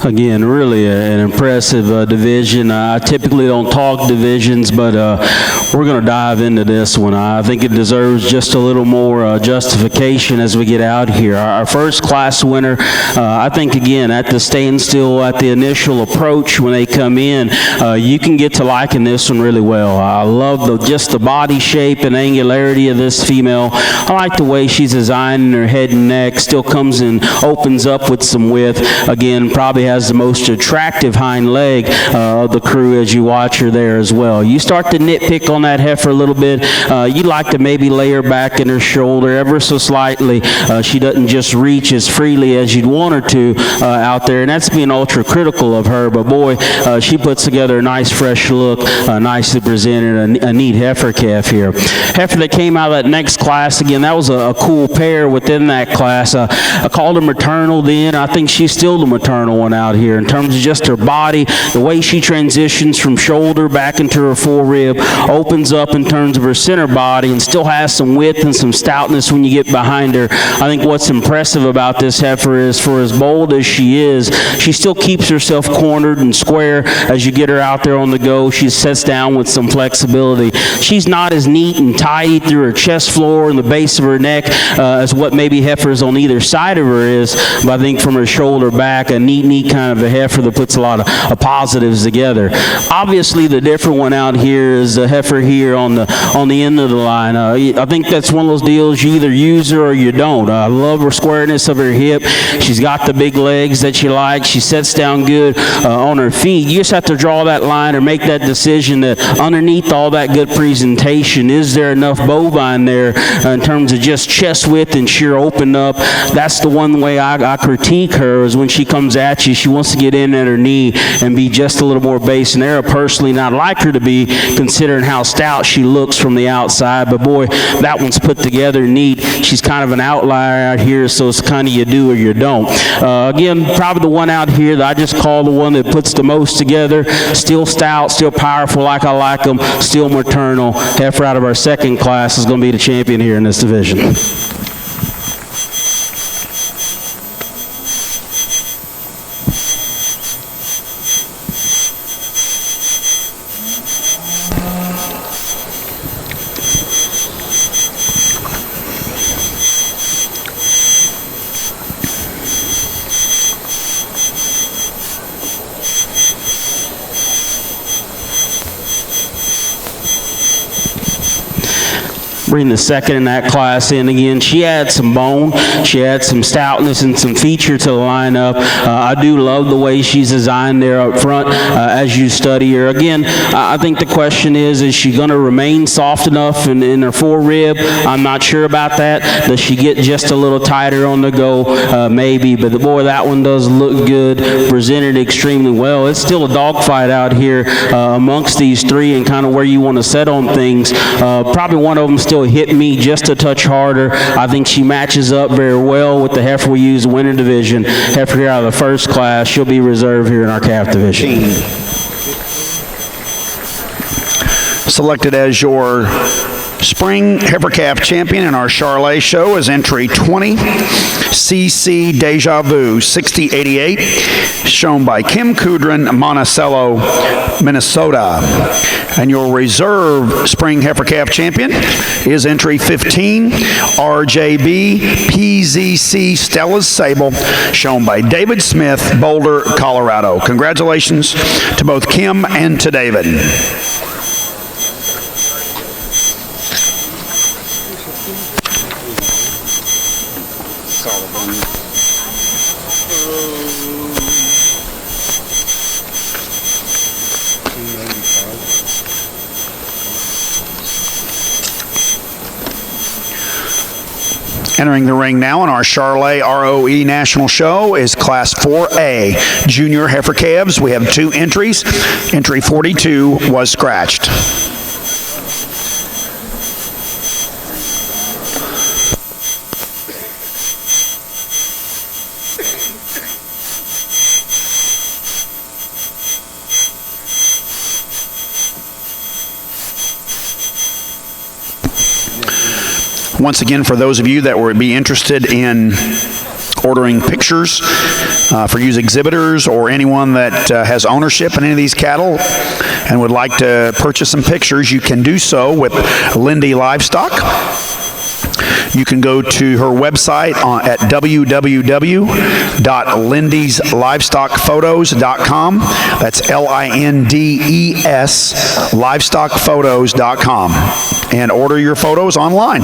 again, really an impressive division. I typically don't talk divisions, but we're going to dive into this one. I think it deserves just a little more justification as we get out here. Our first class winner, I think, again, at the standstill, at the initial approach when they come in, you can get to liking this one really well. I love just the body shape and angularity of this female. I like the way she's designed in her head and neck, still comes and opens up with some width. Again, probably has the most attractive hind leg of the crew as you watch her there as well. You start to nitpick on that heifer a little bit. You'd like to maybe lay her back in her shoulder ever so slightly. She doesn't just reach as freely as you'd want her to out there, and that's being ultra critical of her, but boy, she puts together a nice fresh look, nicely presented, a neat heifer calf here. Heifer that came out of that next class, again, that was a cool pair within that class. I called her maternal then. I think she's still the maternal one out here in terms of just her body, the way she transitions from shoulder back into her forerib, opens up in terms of her center body, and still has some width and some stoutness when you get behind her. I think what's impressive about this heifer is, for as bold as she is, she still keeps herself cornered and square as you get her out there on the go. She sets down with some flexibility. She's not as neat and tidy through her chest floor and the base of her neck as what maybe heifers on either side of her is, but I think from her shoulder back, a neat kind of a heifer that puts a lot of positives together. Obviously, the different one out here is the heifer here on the end of the line. I think that's one of those deals, you either use her or you don't. I love her squareness of her hip. She's got the big legs that you like. She sets down good on her feet. You just have to draw that line or make that decision that underneath all that good presentation, is there enough bovine there in terms of just chest width and sheer open up? That's the one way I critique her, is when she comes at you, she wants to get in at her knee and be just a little more base and arrow. Personally, not like her to be, considering how stout she looks from the outside, but boy, that one's put together neat. She's kind of an outlier out here, so it's kind of you do or you don't. Again, probably the one out here that I just call the one that puts the most together. Still stout, still powerful like I like them, still maternal. Heifer out of our second class is going to be the champion here in this division. Bring the second in that class in again. She had some bone, she had some stoutness and some feature to the lineup. I do love the way she's designed there up front as you study her. Again, I think the question is she going to remain soft enough in her forerib? I'm not sure about that. Does she get just a little tighter on the go? Maybe, but boy, that one does look good, presented extremely well. It's still a dogfight out here amongst these three and kind of where you want to set on things. Probably one of them still hit me just a touch harder. I think she matches up very well with the heifer we use in winter division. Heifer here out of the first class, she'll be reserved here in our calf division. Selected as your spring heifer calf champion in our Charlay show is entry 20, CC Deja Vu 6088, shown by Kim Kudrin, Monticello, Minnesota. And your reserve spring heifer calf champion is entry 15, RJB PZC Stella's Sable, shown by David Smith, Boulder, Colorado. Congratulations to both Kim and to David. Entering the ring now in our Charlay ROE National Show is Class 4A, Junior Heifer Calves. We have 2 entries. Entry 42 was scratched. Once again, for those of you that would be interested in ordering pictures for you exhibitors or anyone that has ownership in any of these cattle and would like to purchase some pictures, you can do so with Lindy Livestock. You can go to her website at www.lindeslivestockphotos.com. That's LINDES livestockphotos.com, and order your photos online.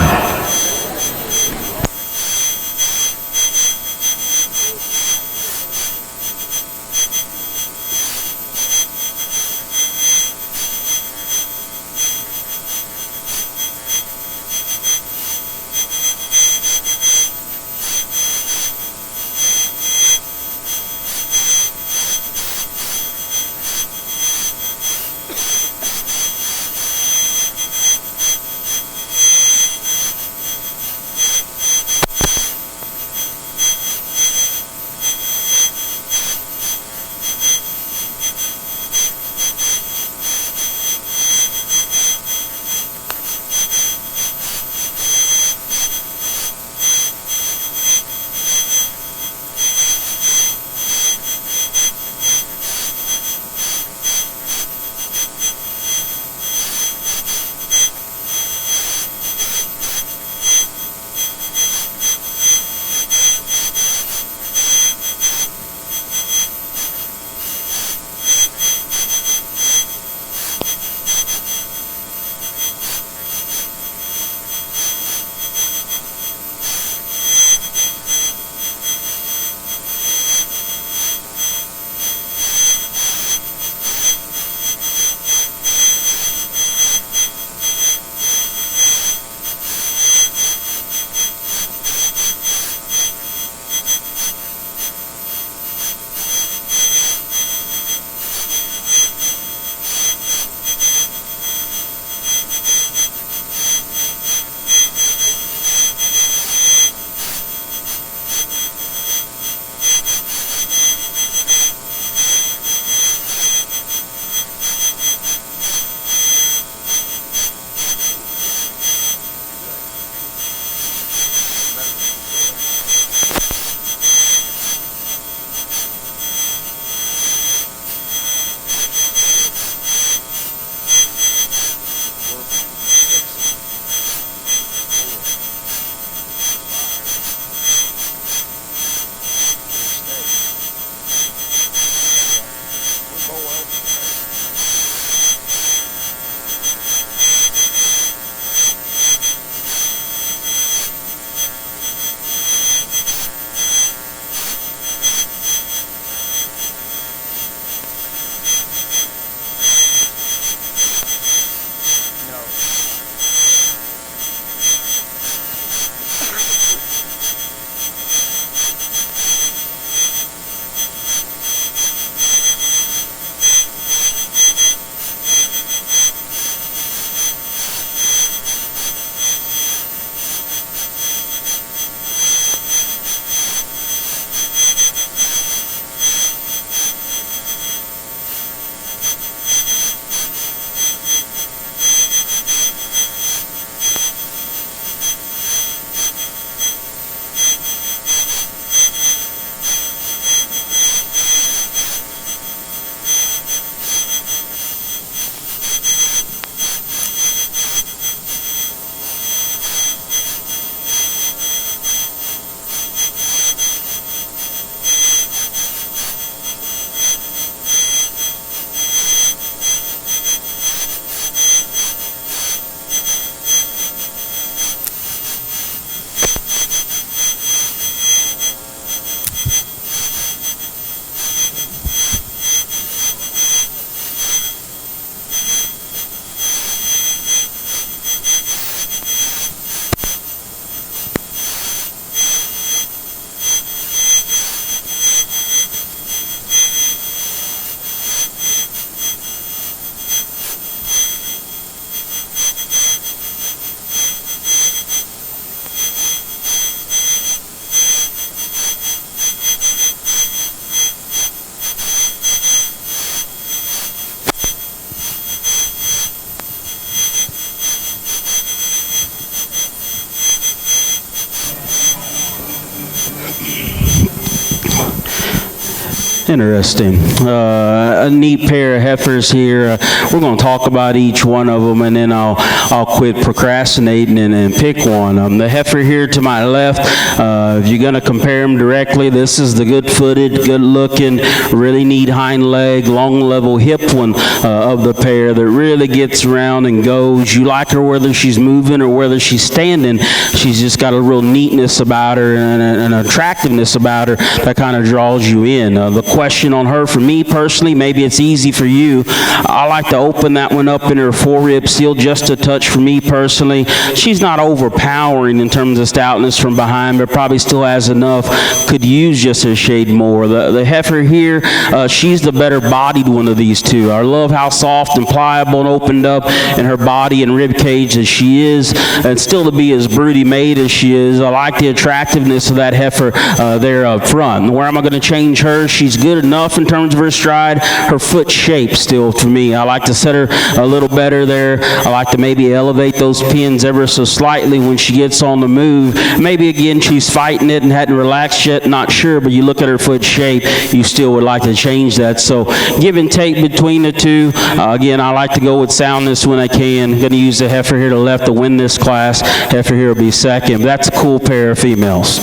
Interesting. A neat pair of heifers here. We're going to talk about each one of them, and then I'll quit procrastinating and pick one. The heifer here to my left, if you're going to compare them directly, this is the good-footed, good-looking, really neat hind leg, long level hip one of the pair that really gets around and goes. You like her whether she's moving or whether she's standing. She's just got a real neatness about her and an attractiveness about her that kind of draws you in. The question on her for me personally, maybe it's easy for you. I like to open that one up in her forerib seal just a touch for me personally. She's not overpowering in terms of stoutness from behind, but probably still has enough. Could use just a shade more. The heifer here, she's the better bodied one of these two. I love how soft and pliable and opened up in her body and rib cage as she is, and still to be as broody made as she is. I like the attractiveness of that heifer there up front. Where am I going to change her? She's good enough in terms of her stride. Her foot shape still for me. I like to set her a little better there. I like to maybe elevate those pins ever so slightly when she gets on the move. Maybe again she's fighting it and hadn't relaxed yet, not sure, but you look at her foot shape, you still would like to change that. So give and take between the two. Again, I like to go with soundness when I can. I'm going to use the heifer here to the left to win this class. Heifer here will be second. But that's a cool pair of females.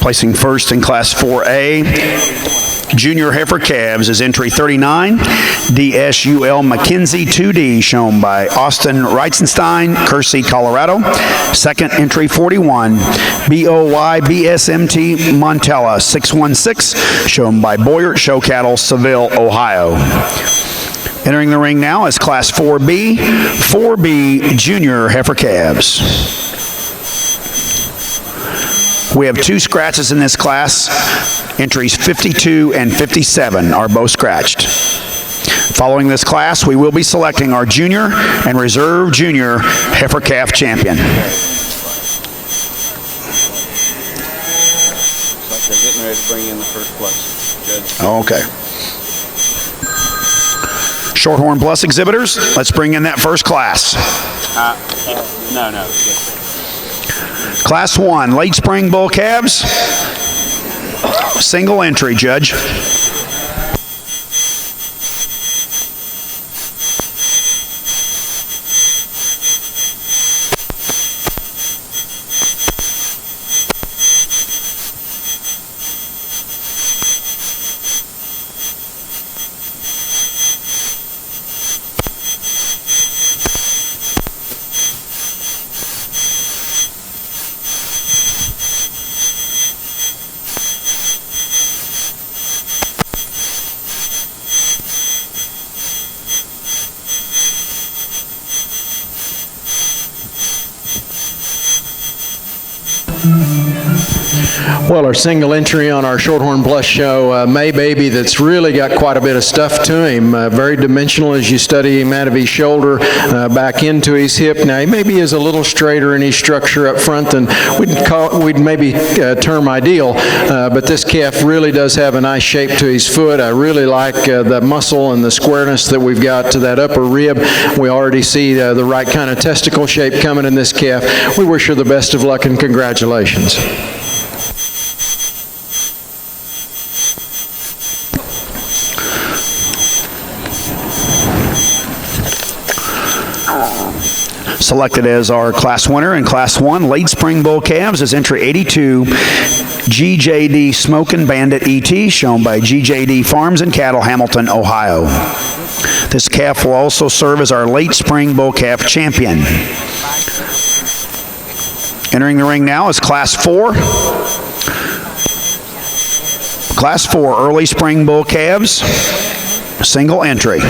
Placing first in Class 4A, Junior Heifer Calves is entry 39, DSUL McKenzie 2D, shown by Austin Reitzenstein, Kersey, Colorado. Second, entry 41, BOY BSMT Montella 616, shown by Boyert Show Cattle, Seville, Ohio. Entering the ring now is Class 4B Junior Heifer Calves. We have two scratches in this class. Entries 52 and 57 are both scratched. Following this class, we will be selecting our junior and reserve junior heifer calf champion. Looks like they're getting ready to bring in the first place, Judge. Okay. Shorthorn Plus exhibitors, let's bring in that first class. No. Class 1, late spring bull calves. Single entry, Judge. Well, our single entry on our Shorthorn Plus show, May Baby, that's really got quite a bit of stuff to him. Very dimensional as you study him out of his shoulder back into his hip. Now, he maybe is a little straighter in his structure up front than we'd maybe term ideal, but this calf really does have a nice shape to his foot. I really like the muscle and the squareness that we've got to that upper rib. We already see the right kind of testicle shape coming in this calf. We wish her the best of luck and congratulations. Selected as our class winner in Class 1, late spring bull calves is entry 82, GJD Smokin' Bandit ET, shown by GJD Farms and Cattle, Hamilton, Ohio. This calf will also serve as our late spring bull calf champion. Entering the ring now is Class 4. Class 4, early spring bull calves, single entry.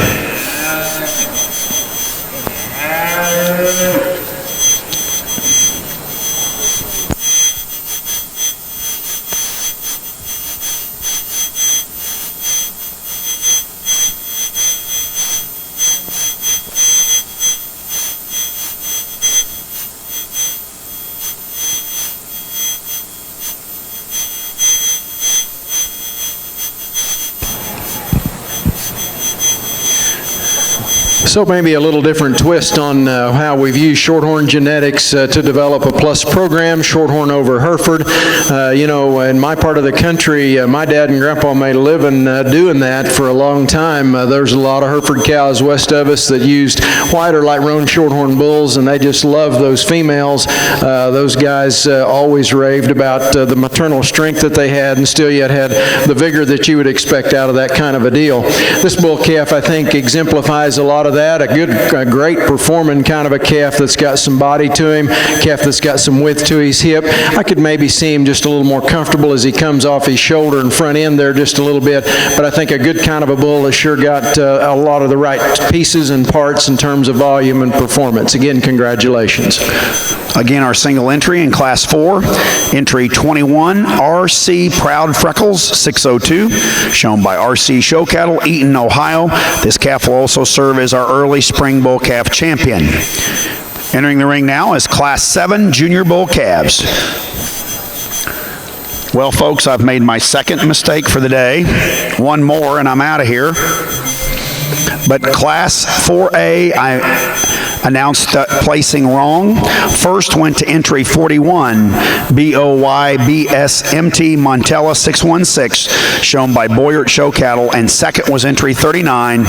So maybe a little different twist on how we've used Shorthorn genetics to develop a plus program, Shorthorn over Hereford. You know, in my part of the country, my dad and grandpa made a living doing that for a long time. There's a lot of Hereford cows west of us that used white or light roan Shorthorn bulls, and they just loved those females. Those guys always raved about the maternal strength that they had, and still yet had the vigor that you would expect out of that kind of a deal. This bull calf, I think, exemplifies a lot of that. A great performing kind of a calf that's got some body to him, calf that's got some width to his hip. I could maybe see him just a little more comfortable as he comes off his shoulder and front end there just a little bit, but I think a good kind of a bull has sure got a lot of the right pieces and parts in terms of volume and performance. Again, congratulations. Again, our single entry in Class 4, entry 21, R.C. Proud Freckles, 602, shown by R.C. Show Cattle, Eaton, Ohio. This calf will also serve as our early spring bull calf champion. Entering the ring now is Class 7 Junior Bull Calves. Well, folks, I've made my second mistake for the day. One more, and I'm out of here. But Class 4A, I announced placing wrong. First went to entry 41, BOYBSMT Montella 616, shown by Boyert Show Cattle, and second was entry 39,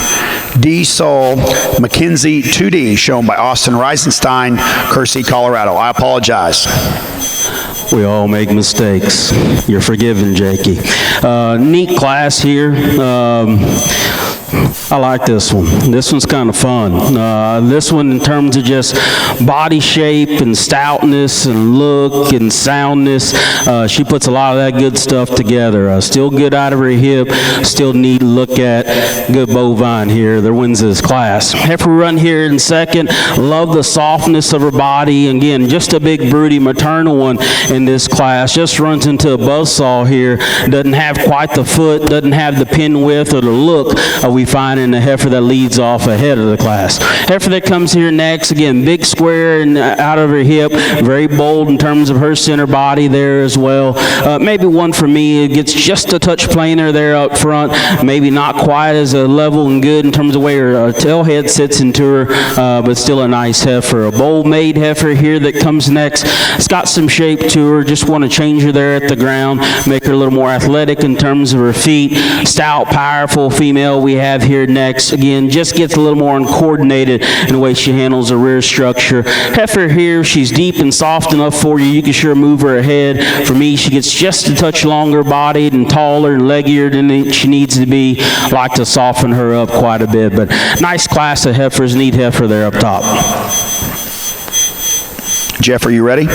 D Sol McKenzie 2D, shown by Austin Reisenstein, Kersey, Colorado. I apologize. We all make mistakes. You're forgiven, Jakey. Neat class here. I like this one. This one's kind of fun. This one, in terms of just body shape and stoutness and look and soundness, she puts a lot of that good stuff together. Still good out of her hip, still neat to look at. Good bovine here that wins this class. Heifer run here in second. Love the softness of her body. Again, just a big broody maternal one in this class. Just runs into a buzzsaw here. Doesn't have quite the foot, doesn't have the pin width or the look we find in the heifer that leads off ahead of the class. Heifer that comes here next, again, big square and out of her hip, very bold in terms of her center body there as well. Maybe one for me, it gets just a touch plainer there up front, maybe not quite as level and good in terms of where her tail head sits into her, but still a nice heifer. A bold made heifer here that comes next. It's got some shape to her, just want to change her there at the ground, make her a little more athletic in terms of her feet. Stout, powerful female we have here next. Again, just gets a little more uncoordinated in the way she handles her rear structure. Heifer here, she's deep and soft enough for you. You can sure move her ahead. For me, she gets just a touch longer bodied and taller and leggier than she needs to be. Like to soften her up quite a bit, but nice class of heifers. Neat heifer there up top. Jeff, are you ready?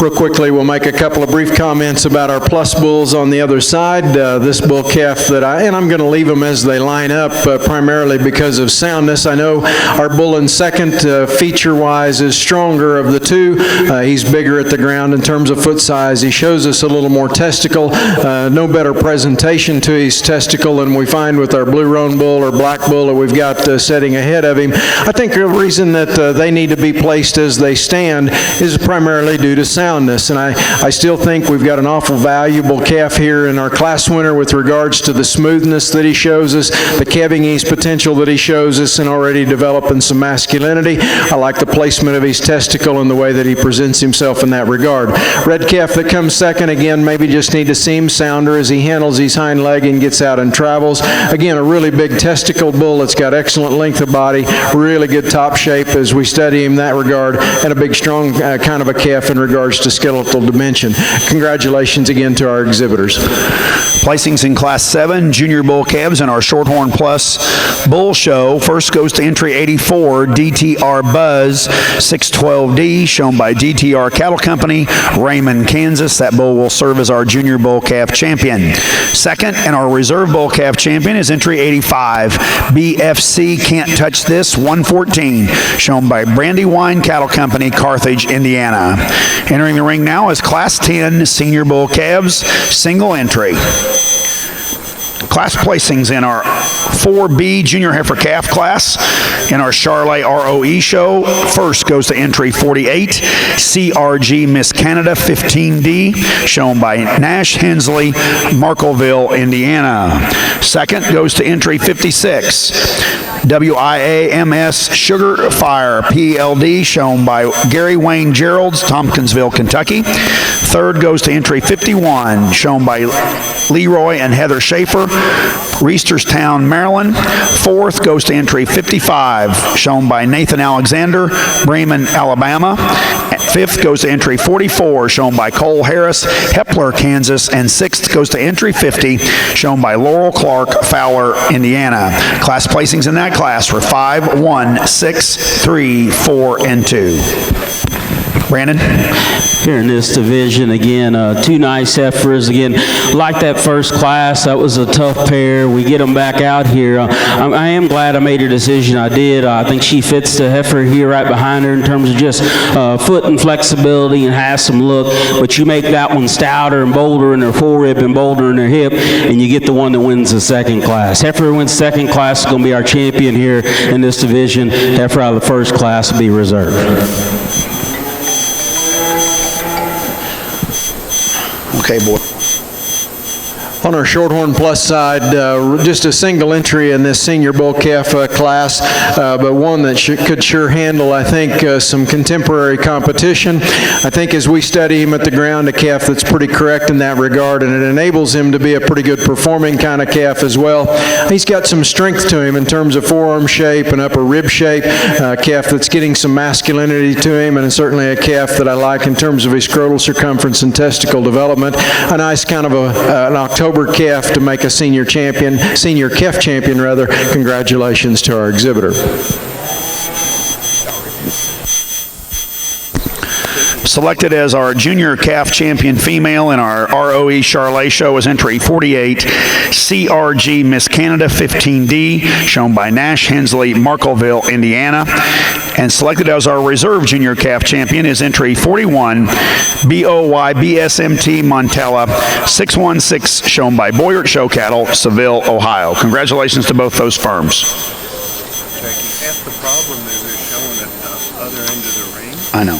Real quickly, we'll make a couple of brief comments about our plus bulls on the other side. This bull calf that I'm going to leave them as they line up primarily because of soundness. I know our bull in second, feature-wise, is stronger of the two. He's bigger at the ground in terms of foot size. He shows us a little more testicle. No better presentation to his testicle than we find with our blue roan bull or black bull that we've got sitting ahead of him. I think the reason that they need to be placed as they stand is primarily due to soundness. And I still think we've got an awful valuable calf here in our class winner with regards to the smoothness that he shows us, the calving ease potential that he shows us, and already developing some masculinity. I like the placement of his testicle and the way that he presents himself in that regard. Red calf that comes second, again, maybe just need to see him sounder as he handles his hind leg and gets out and travels. Again, a really big testicle bull that's got excellent length of body, really good top shape as we study him in that regard, and a big, strong kind of a calf in regards to skeletal dimension. Congratulations again to our exhibitors. Placings in Class 7 Junior Bull Calves in our Shorthorn Plus Bull Show. First goes to entry 84, DTR Buzz 612D, shown by DTR Cattle Company, Raymond, Kansas. That bull will serve as our Junior Bull Calf champion. Second, and our Reserve Bull Calf champion is entry 85, BFC Can't Touch This 114, shown by Brandywine Cattle Company, Carthage, Indiana. Entering the ring now is Class 10 Senior Bull Calves, single entry. Class placings in our 4B Junior Heifer Calf class in our Charlay ROE show. First goes to entry 48, CRG Miss Canada 15D, shown by Nash Hensley, Markleville, Indiana. Second goes to entry 56, WIAMS Sugar Fire PLD, shown by Gary Wayne Geralds, Tompkinsville, Kentucky. Third goes to entry 51, shown by Leroy and Heather Schaefer, Reisterstown, Maryland. Fourth goes to entry 55, shown by Nathan Alexander, Bremen, Alabama. Fifth goes to entry 44, shown by Cole Harris, Hepler, Kansas. And sixth goes to entry 50, shown by Laurel Clark, Fowler, Indiana. Class placings in that class were 5, 1, 6, 3, 4, and 2. Brandon? Here in this division, again, two nice heifers. Again, like that first class, that was a tough pair. We get them back out here. I am glad I made a decision I did. I think she fits the heifer here right behind her in terms of just foot and flexibility and has some look. But you make that one stouter and bolder in her forerib and bolder in her hip, and you get the one that wins the second class. Heifer who wins second class is going to be our champion here in this division. Heifer out of the first class will be reserved. Okay, boy. On our Shorthorn Plus side, just a single entry in this senior bull calf class, but one that could sure handle, I think, some contemporary competition. I think as we study him at the ground, a calf that's pretty correct in that regard, and it enables him to be a pretty good performing kind of calf as well. He's got some strength to him in terms of forearm shape and upper rib shape, a calf that's getting some masculinity to him, and certainly a calf that I like in terms of his scrotal circumference and testicle development. A nice kind of an October calf to make a senior calf champion rather. Congratulations to our exhibitor. Selected as our junior calf champion female in our ROE Charlay show is entry 48, CRG Miss Canada 15D, shown by Nash Hensley, Markleville, Indiana. And selected as our reserve junior calf champion is entry 41, BOY BSMT Montella 616, shown by Boyert Show Cattle, Seville, Ohio. Congratulations to both those firms. Jackie, half the problem is they're showing at the other end of the ring. I know.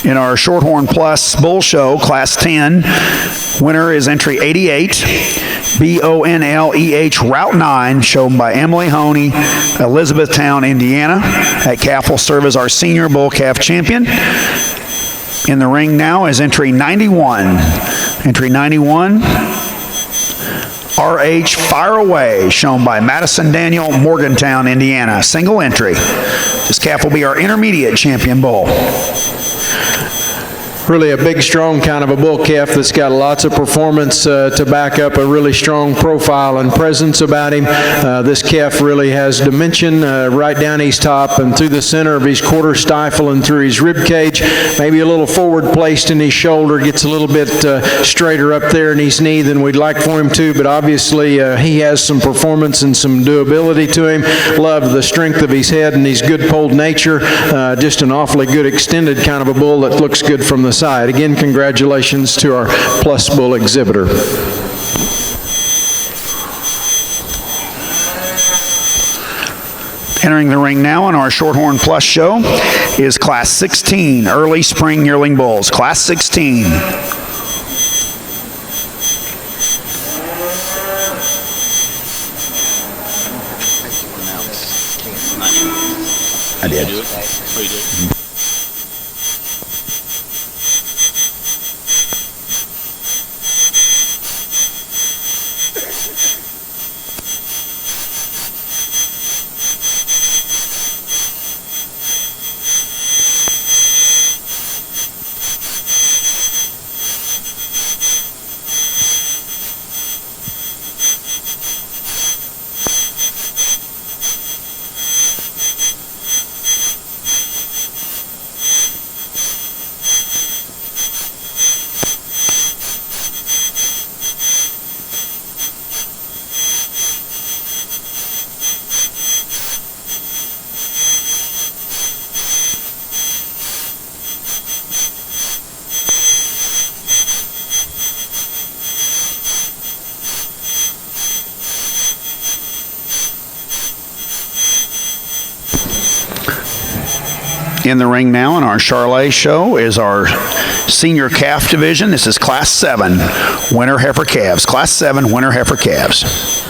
In our Shorthorn Plus Bull Show, Class 10, winner is entry 88, BONLEH Route 9, shown by Emily Honey, Elizabethtown, Indiana. That calf will serve as our senior bull calf champion. In the ring now is entry 91. Entry 91, RH Fire Away, shown by Madison Daniel, Morgantown, Indiana. Single entry. This calf will be our intermediate champion bull. Really a big, strong kind of a bull calf that's got lots of performance to back up a really strong profile and presence about him. This calf really has dimension right down his top and through the center of his quarter stifle and through his rib cage. Maybe a little forward placed in his shoulder, gets a little bit straighter up there in his knee than we'd like for him to, but obviously he has some performance and some doability to him. Love the strength of his head and his good polled nature. Just an awfully good extended kind of a bull that looks good from the side. Again, congratulations to our Plus Bull exhibitor. Entering the ring now in our Shorthorn Plus show is Class 16, Early Spring Yearling Bulls. Class 16. I did. Oh, you did? In the ring now in our Charlay show is our senior calf division. This is Class 7 winter heifer calves. Class 7 winter heifer calves.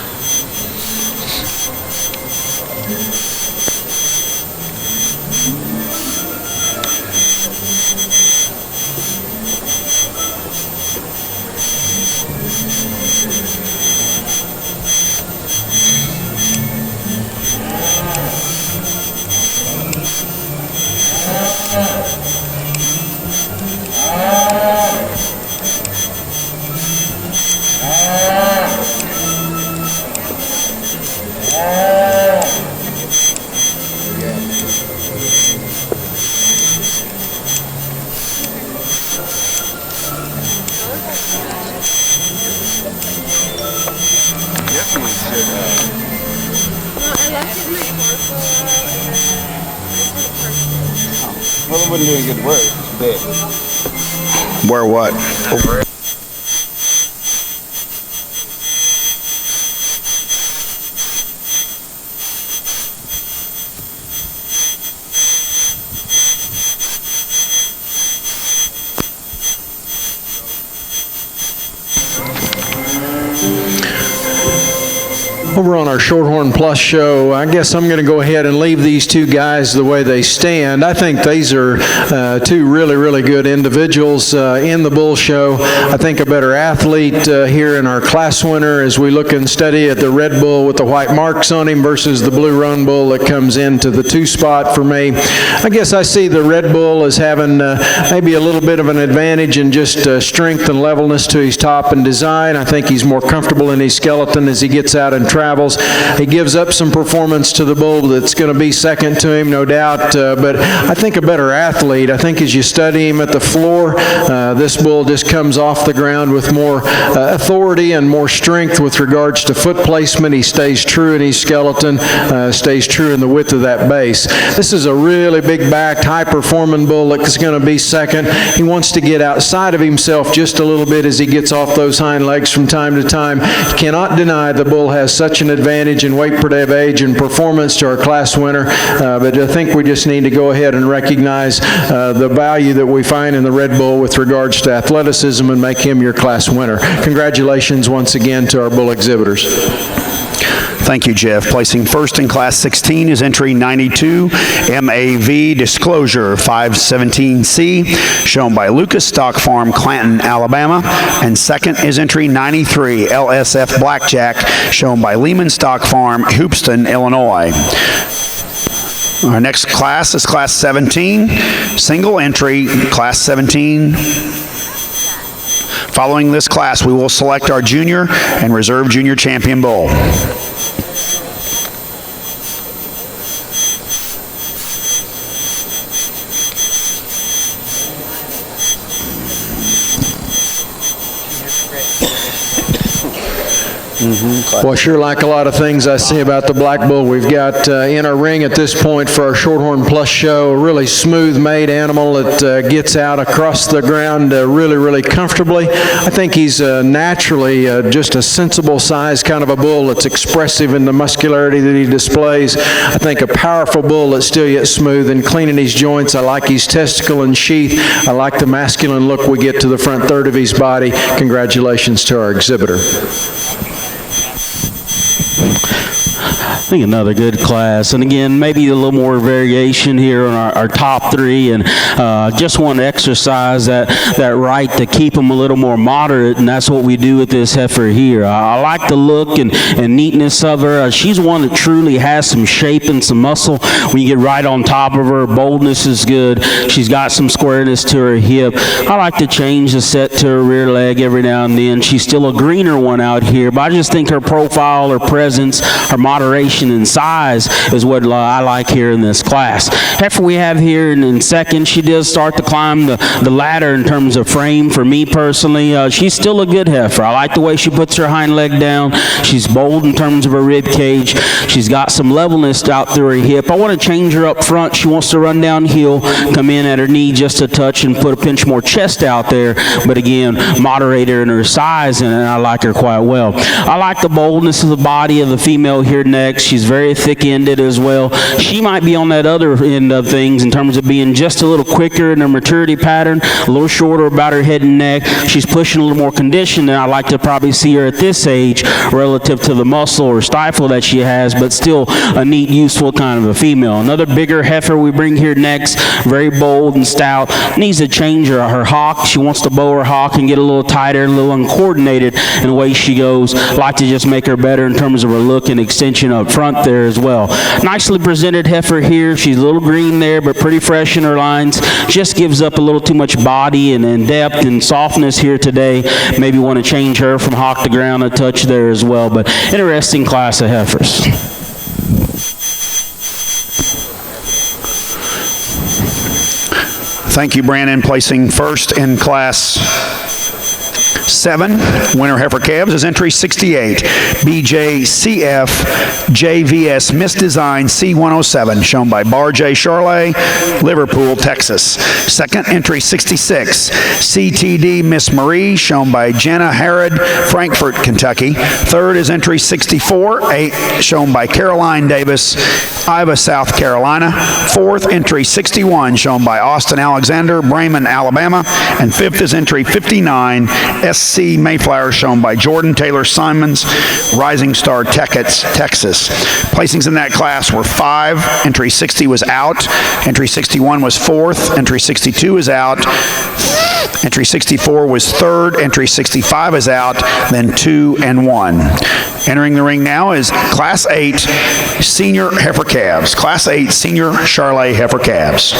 Well, it wasn't doing good work. It's dead. Where what? Over on our Shorthorn Plus show, I guess I'm going to go ahead and leave these two guys the way they stand. I think these are two really, really good individuals in the bull show. I think a better athlete here in our class winner as we look and study at the red bull with the white marks on him versus the blue roan bull that comes into the 2 spot for me. I guess I see the red bull as having maybe a little bit of an advantage in just strength and levelness to his top and design. I think he's more comfortable in his skeleton as he gets out and travels. He gives up some performance to the bull that's going to be second to him, no doubt, but I think a better athlete. I think as you study him at the floor, this bull just comes off the ground with more authority and more strength with regards to foot placement. He stays true in his skeleton, stays true in the width of that base. This is a really big-backed, high-performing bull that's going to be second. He wants to get outside of himself just a little bit as he gets off those hind legs from time to time. You cannot deny the bull has such an advantage in weight per day of age and performance to our class winner, but I think we just need to go ahead and recognize the value that we find in the Red Bull with regards to athleticism and make him your class winner. Congratulations once again to our bull exhibitors. Thank you, Jeff. Placing first in Class 16 is entry 92, MAV Disclosure 517C, shown by Lucas Stock Farm, Clanton, Alabama. And second is entry 93, LSF Blackjack, shown by Lehman Stock Farm, Hoopeston, Illinois. Our next class is Class 17, single entry, Class 17. Following this class, we will select our junior and reserve junior champion bull. Well, sure like a lot of things I see about the Black Bull, we've got in our ring at this point for our Shorthorn Plus show, a really smooth-made animal that gets out across the ground really, really comfortably. I think he's naturally just a sensible size kind of a bull that's expressive in the muscularity that he displays. I think a powerful bull that's still yet smooth and clean in his joints. I like his testicle and sheath. I like the masculine look we get to the front third of his body. Congratulations to our exhibitor. I think another good class, and again, maybe a little more variation here on our top 3, and just want to exercise that right to keep them a little more moderate, and that's what we do with this heifer here. I like the look and neatness of her. She's one that truly has some shape and some muscle. When you get right on top of her, boldness is good. She's got some squareness to her hip. I like to change the set to her rear leg every now and then. She's still a greener one out here, but I just think her profile, her presence, her moderation and size is what I like here in this class. Heifer we have here in second, she does start to climb the ladder in terms of frame. For me personally, she's still a good heifer. I like the way she puts her hind leg down. She's bold in terms of her rib cage. She's got some levelness out through her hip. I want to change her up front. She wants to run downhill, come in at her knee just a touch and put a pinch more chest out there, but again, moderate her in her size, and I like her quite well. I like the boldness of the body of the female here next. She's very thick-ended as well. She might be on that other end of things in terms of being just a little quicker in her maturity pattern, a little shorter about her head and neck. She's pushing a little more condition than I like to probably see her at this age relative to the muscle or stifle that she has, but still a neat, useful kind of a female. Another bigger heifer we bring here next, very bold and stout, needs to change her hock. She wants to bow her hock and get a little tighter, a little uncoordinated in the way she goes. Like to just make her better in terms of her look and extension up front there as well. Nicely presented heifer here. She's a little green there, but pretty fresh in her lines. Just gives up a little too much body and depth and softness here today. Maybe want to change her from hock to ground a touch there as well, but interesting class of heifers. Thank you, Brandon. Placing first in Class 7, winner heifer calves is entry 68, BJCF JVS Misdesign C107, shown by Barjay Charlay, Liverpool, Texas. Second, entry 66, CTD Miss Marie, shown by Jenna Harrod, Frankfort, Kentucky. Third is entry 64, shown by Caroline Davis, Iva, South Carolina. Fourth, entry 61, shown by Austin Alexander, Bremen, Alabama. And fifth is entry 59, SC Mayflower, shown by Jordan Taylor Simons, Rising Star, Texas. Placings in that class were 5. Entry 60 was out. Entry 61 was 4th. Entry 62 is out. Entry 64 was 3rd. Entry 65 is out. Then 2 and 1. Entering the ring now is Class 8 Senior Heifer Calves. Class 8 Senior Charlay Heifer Calves.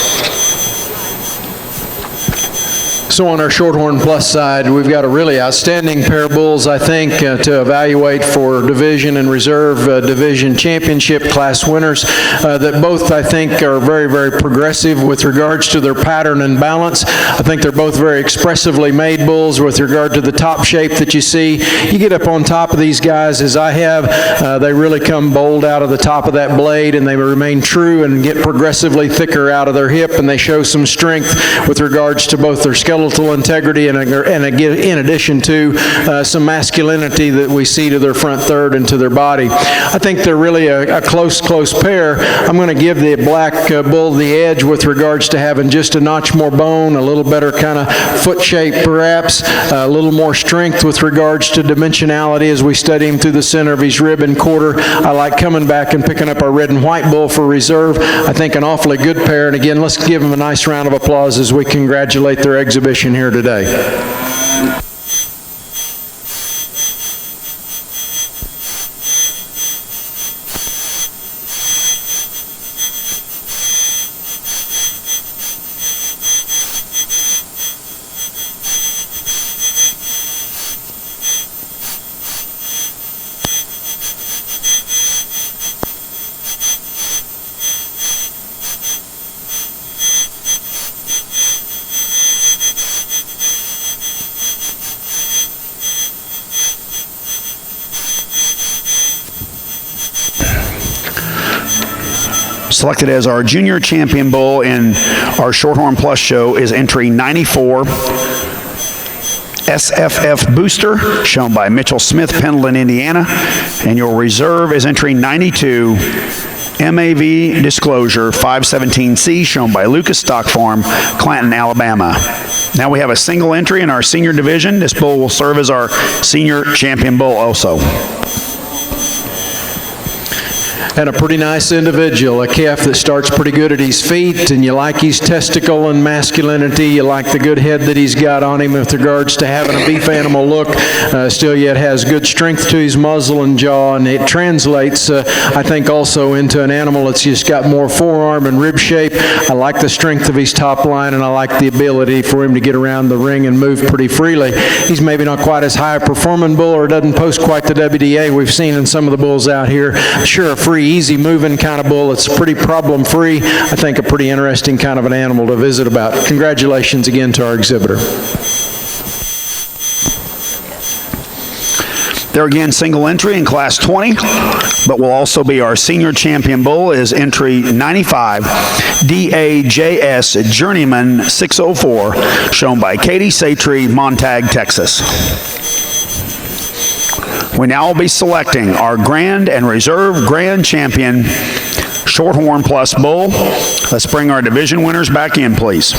So on our Shorthorn Plus side, we've got a really outstanding pair of bulls, I think, to evaluate for division and reserve division championship class winners that both, I think, are very, very progressive with regards to their pattern and balance. I think they're both very expressively made bulls with regard to the top shape that you see. You get up on top of these guys, as I have, they really come bold out of the top of that blade, and they remain true and get progressively thicker out of their hip, and they show some strength with regards to both their skeletal integrity and in addition to some masculinity that we see to their front third and to their body. I think they're really a close pair. I'm going to give the black bull the edge with regards to having just a notch more bone, a little better kind of foot shape perhaps, a little more strength with regards to dimensionality as we study him through the center of his rib and quarter. I like coming back and picking up our red and white bull for reserve. I think an awfully good pair, and again, let's give them a nice round of applause as we congratulate their exhibition here today. Selected as our junior champion bull in our Shorthorn Plus show is entry 94, SFF Booster, shown by Mitchell Smith, Pendleton, Indiana. And your reserve is entry 92, MAV Disclosure 517C, shown by Lucas Stock Farm, Clanton, Alabama. Now we have a single entry in our senior division. This bull will serve as our senior champion bull also. And a pretty nice individual, a calf that starts pretty good at his feet, and you like his testicle and masculinity. You like the good head that he's got on him with regards to having a beef animal look. Still yet has good strength to his muzzle and jaw, and it translates, I think, also into an animal that's just got more forearm and rib shape. I like the strength of his top line, and I like the ability for him to get around the ring and move pretty freely. He's maybe not quite as high a performing bull, or doesn't post quite the WDA we've seen in some of the bulls out here. Sure, a free, easy moving kind of bull. It's pretty problem free. I think a pretty interesting kind of an animal to visit about. Congratulations again to our exhibitor. There again, single entry in Class 20, but will also be our senior champion bull is entry 95, DAJS Journeyman 604, shown by Katie Satry, Montague, Texas. We now will be selecting our Grand and Reserve Grand Champion Shorthorn Plus Bull. Let's bring our division winners back in, please.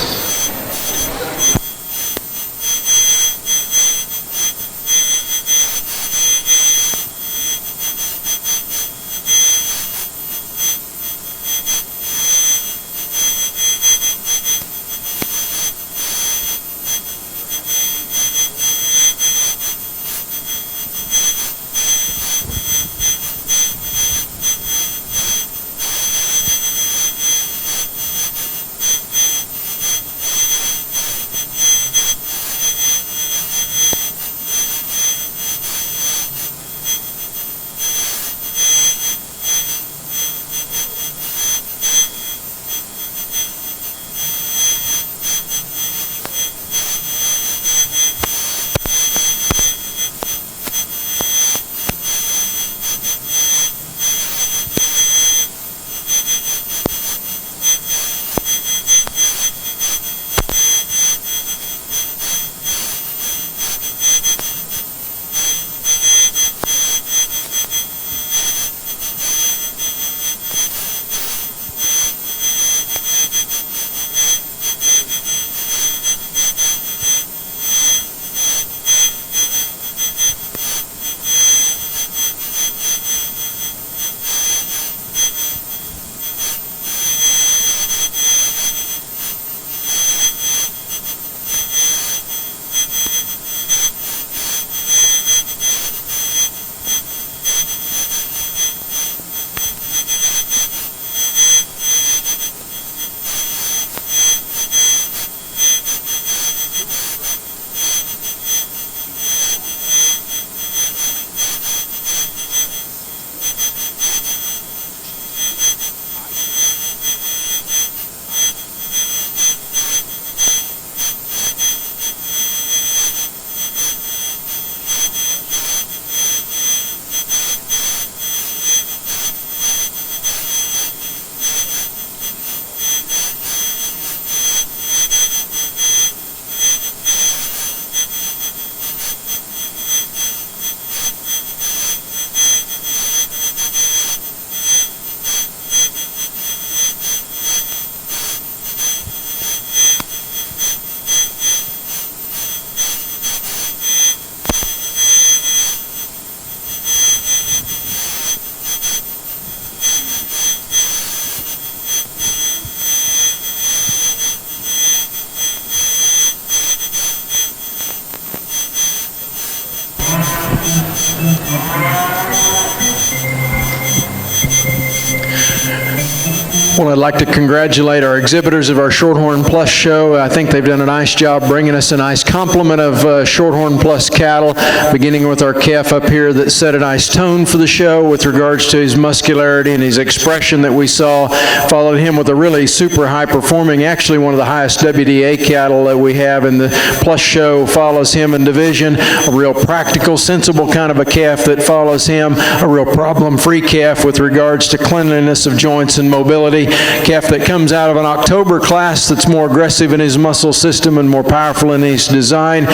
Well, I'd like to congratulate our exhibitors of our Shorthorn Plus show. I think they've done a nice job bringing us a nice complement of Shorthorn Plus cattle, beginning with our calf up here that set a nice tone for the show with regards to his muscularity and his expression that we saw. Followed him with a really super high performing, actually one of the highest WDA cattle that we have in the Plus show follows him in division. A real practical, sensible kind of a calf that follows him. A real problem-free calf with regards to cleanliness of joints and mobility. Calf that comes out of an October class that's more aggressive in his muscle system and more powerful in his design.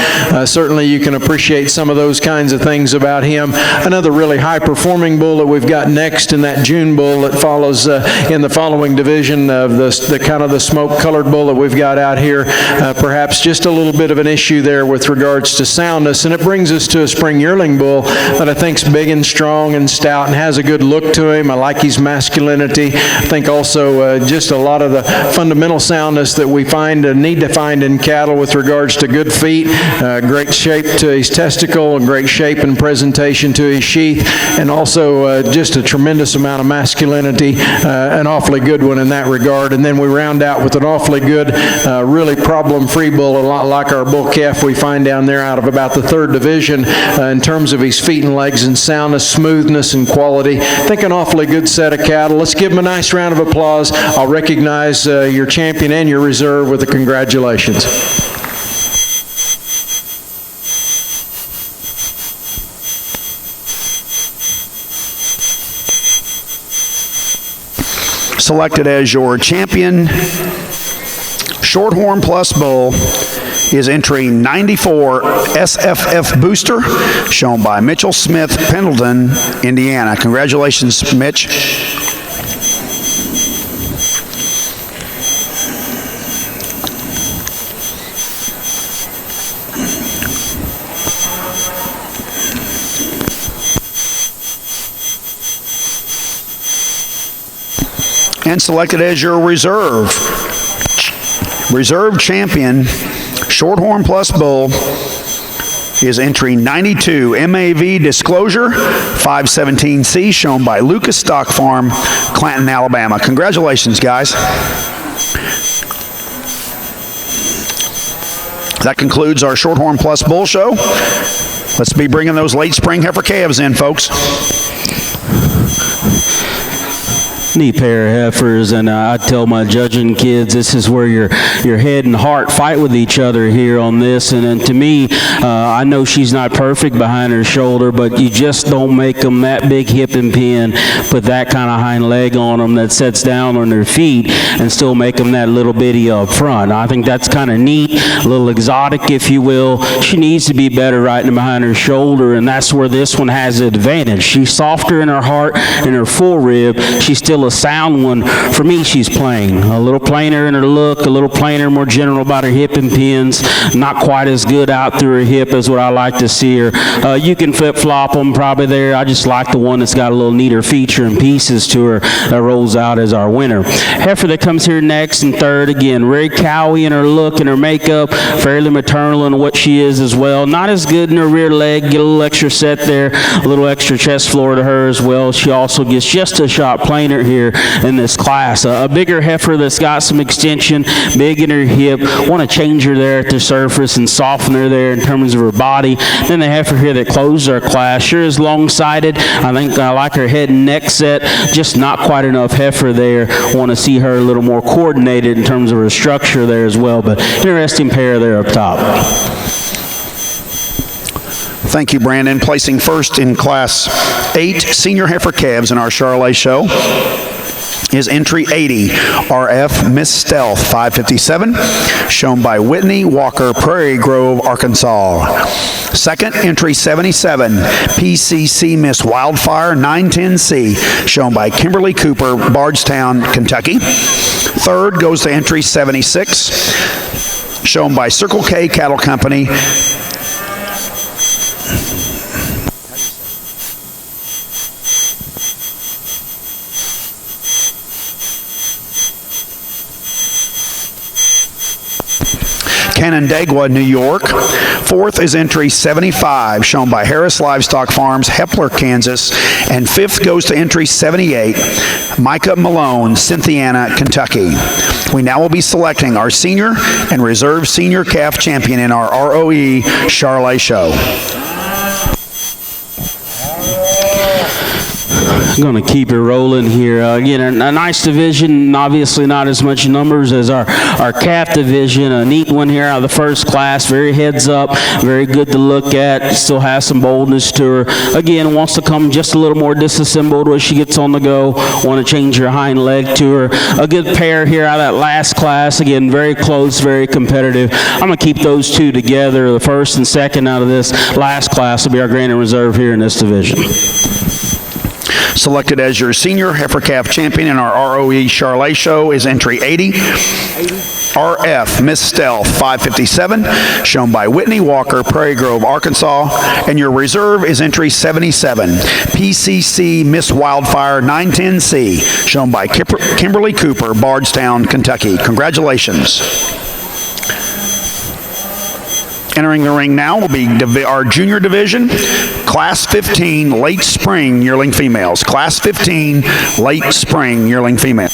Certainly you can appreciate some of those kinds of things about him. Another really high-performing bull that we've got next in that June bull that follows in the following division of the kind of the smoke-colored bull that we've got out here. Perhaps just a little bit of an issue there with regards to soundness. And it brings us to a spring yearling bull that I think's big and strong and stout and has a good look to him. I like his masculinity. I think also just a lot of the fundamental soundness that we find need to find in cattle with regards to good feet, great shape to his testicle, and great shape and presentation to his sheath, and also just a tremendous amount of masculinity, an awfully good one in that regard. And then we round out with an awfully good, really problem-free bull, a lot like our bull calf we find down there out of about the third division in terms of his feet and legs and soundness, smoothness, and quality. I think an awfully good set of cattle. Let's give him a nice round of applause. I'll recognize your champion and your reserve with a congratulations. Selected as your champion Shorthorn Plus bull is entry 94 SFF Booster, shown by Mitchell Smith, Pendleton, Indiana. Congratulations, Mitch. And selected as your reserve champion, Shorthorn Plus Bull, is entry 92 MAV Disclosure 517C, shown by Lucas Stock Farm, Clanton, Alabama. Congratulations, guys. That concludes our Shorthorn Plus Bull show. Let's be bringing those late spring heifer calves in, folks. Neat pair of heifers, and I tell my judging kids this is where your head and heart fight with each other here on this. And to me, I know she's not perfect behind her shoulder, but you just don't make them that big hip and pin, put that kind of hind leg on them that sets down on their feet, and still make them that little bitty up front. I think that's kind of neat, a little exotic, if you will. She needs to be better riding behind her shoulder, and that's where this one has the advantage. She's softer in her heart and her full rib. She's still a sound one. For me, she's plain. A little plainer in her look, a little plainer, more general about her hip and pins. Not quite as good out through her hip as what I like to see her. You can flip-flop them probably there. I just like the one that's got a little neater feature and pieces to her that rolls out as our winner. Heifer that comes here next and third, again, very cowy in her look and her makeup, fairly maternal in what she is as well. Not as good in her rear leg. Get a little extra set there, a little extra chest floor to her as well. She also gets just a shot plainer here in this class. A bigger heifer that's got some extension, big in her hip. Want to change her there at the surface and soften her there in terms of her body. Then the heifer here that closed our class sure is long-sided. I think I like her head and neck set, just not quite enough heifer there. Want to see her a little more coordinated in terms of her structure there as well, but interesting pair there up top. Thank you, Brandon. Placing first in Class 8 senior heifer calves in our Charlay show is entry 80, RF Miss Stealth 557, shown by Whitney Walker, Prairie Grove, Arkansas. Second, entry 77, PCC Miss Wildfire 910C, shown by Kimberly Cooper, Bardstown, Kentucky. Third goes to entry 76, shown by Circle K Cattle Company. Canandaigua, New York. Fourth is entry 75, shown by Harris Livestock Farms, Hepler, Kansas. And fifth goes to entry 78, Micah Malone, Cynthiana, Kentucky. We now will be selecting our senior and reserve senior calf champion in our ROE Charlay show. Going to keep it rolling here. Again, a nice division, obviously not as much numbers as our calf division. A neat one here out of the first class, very heads up, very good to look at, still has some boldness to her. Again, wants to come just a little more disassembled when she gets on the go, want to change her hind leg to her. A good pair here out of that last class, again, very close, very competitive. I'm going to keep those two together. The first and second out of this last class will be our grand and reserve here in this division. Selected as your senior heifer calf champion in our ROE Charlay show is entry 80, RF Miss Stealth 557, shown by Whitney Walker, Prairie Grove, Arkansas. And your reserve is entry 77, PCC Miss Wildfire 910C, shown by Kimberly Cooper, Bardstown, Kentucky. Congratulations. Entering the ring now will be our junior division, Class 15 late spring yearling females. Class 15 late spring yearling female.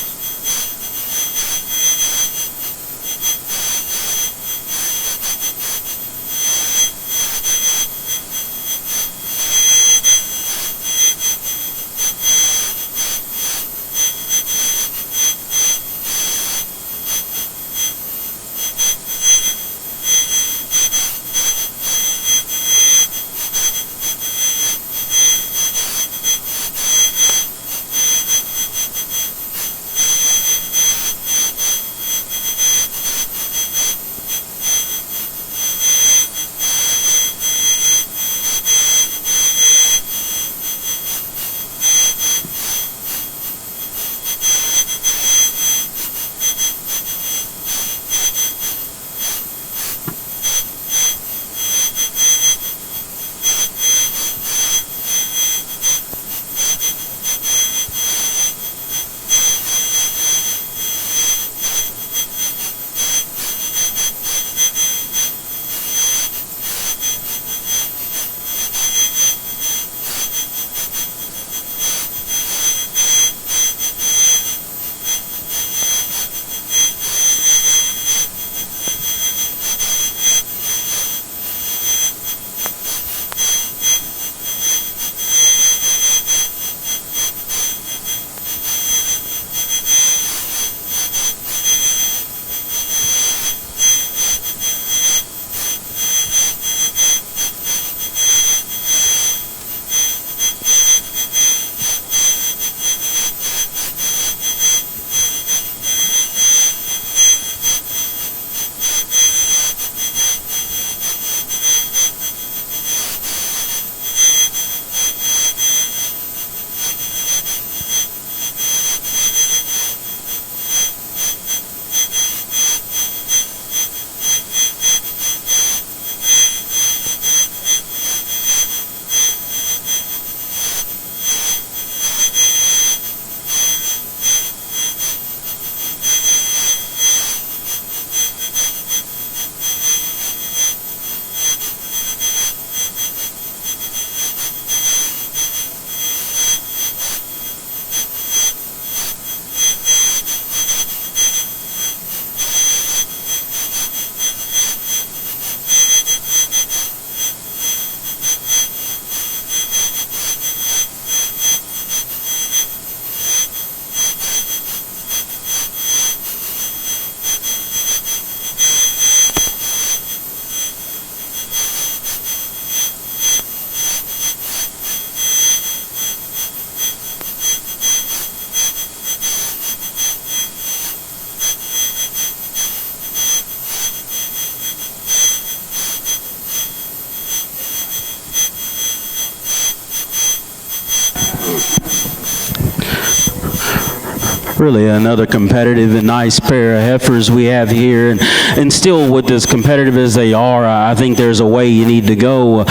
really another competitive and nice pair of heifers we have here. And still, with as competitive as they are, I think there's a way you need to go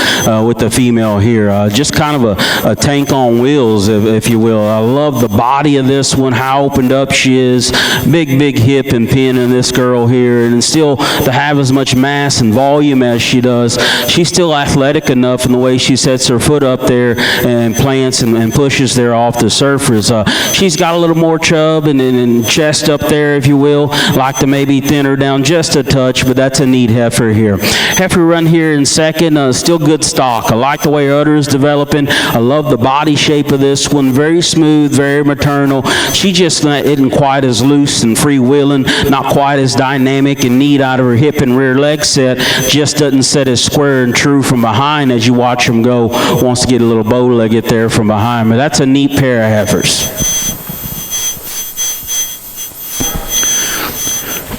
with the female here. Just kind of a tank on wheels, if you will. I love the body of this one, how opened up she is. Big hip and pin in this girl here. And still, to have as much mass and volume as she does, she's still athletic enough in the way she sets her foot up there and plants and pushes there off the surface. She's got a little more chub and chest up there, if you will. Like to maybe thin her down just a touch, but that's a neat heifer here. Heifer run here in second, still good stock. I like the way her udder is developing. I love the body shape of this one. Very smooth, very maternal. She just isn't quite as loose and freewheeling, not quite as dynamic and neat out of her hip and rear leg set. Just doesn't set as square and true from behind as you watch them go. Wants to get a little bow-legged there from behind. But that's a neat pair of heifers.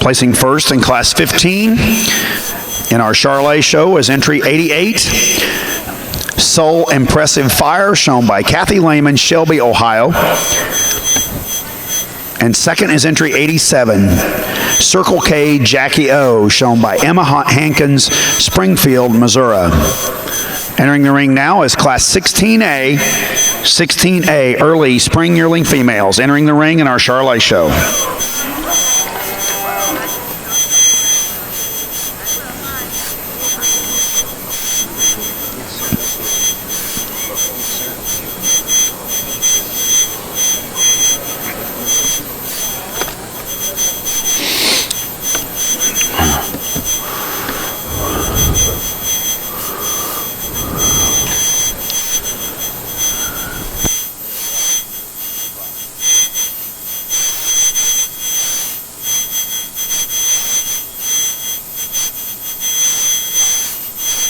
Placing first in Class 15 in our Charlay show is entry 88. Soul Impressive Fire, shown by Kathy Lehman, Shelby, Ohio. And second is entry 87. Circle K Jackie O, shown by Emma Hankins, Springfield, Missouri. Entering the ring now is Class 16A. 16A, early spring yearling females, entering the ring in our Charlay show.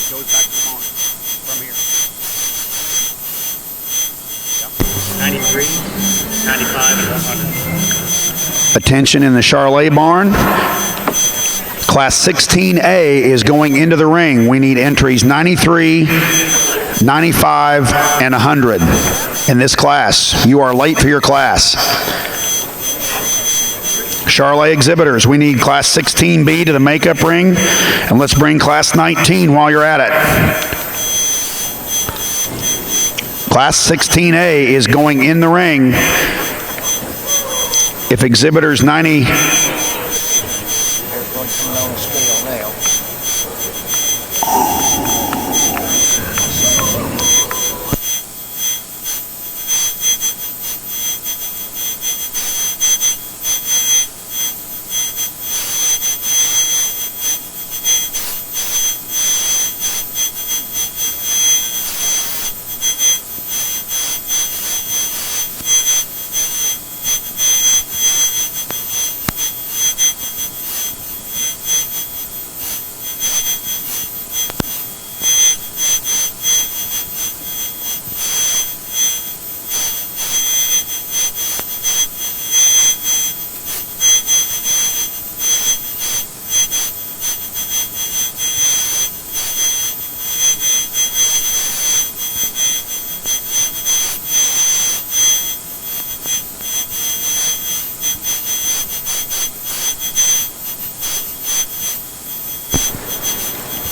Goes back to the barn from here. Yep. 93, 95, and 100. Attention in the Charlay barn. Class 16A is going into the ring. We need entries 93, 95, and 100 in this class. You are late for your class. Charlay exhibitors, we need Class 16B to the makeup ring, and let's bring Class 19 while you're at it. Class 16A is going in the ring. If exhibitors 90...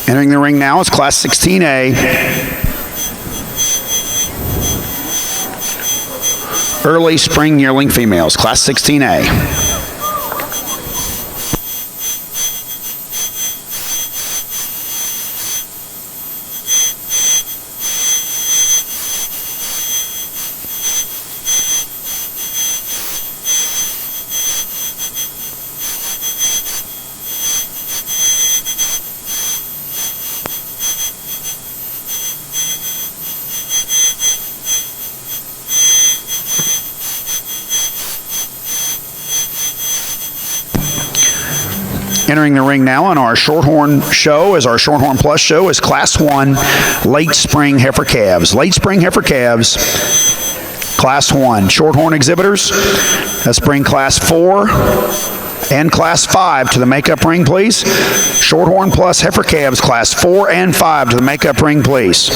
Entering the ring now is Class 16A. Early spring yearling females, Class 16A. Entering the ring now on our Shorthorn show, as our Shorthorn Plus show, is Class 1 late spring heifer calves. Late spring heifer calves, Class 1. Shorthorn exhibitors, let's bring Class 4 and Class 5 to the makeup ring, please. Shorthorn Plus heifer calves, Class 4 and 5 to the makeup ring, please.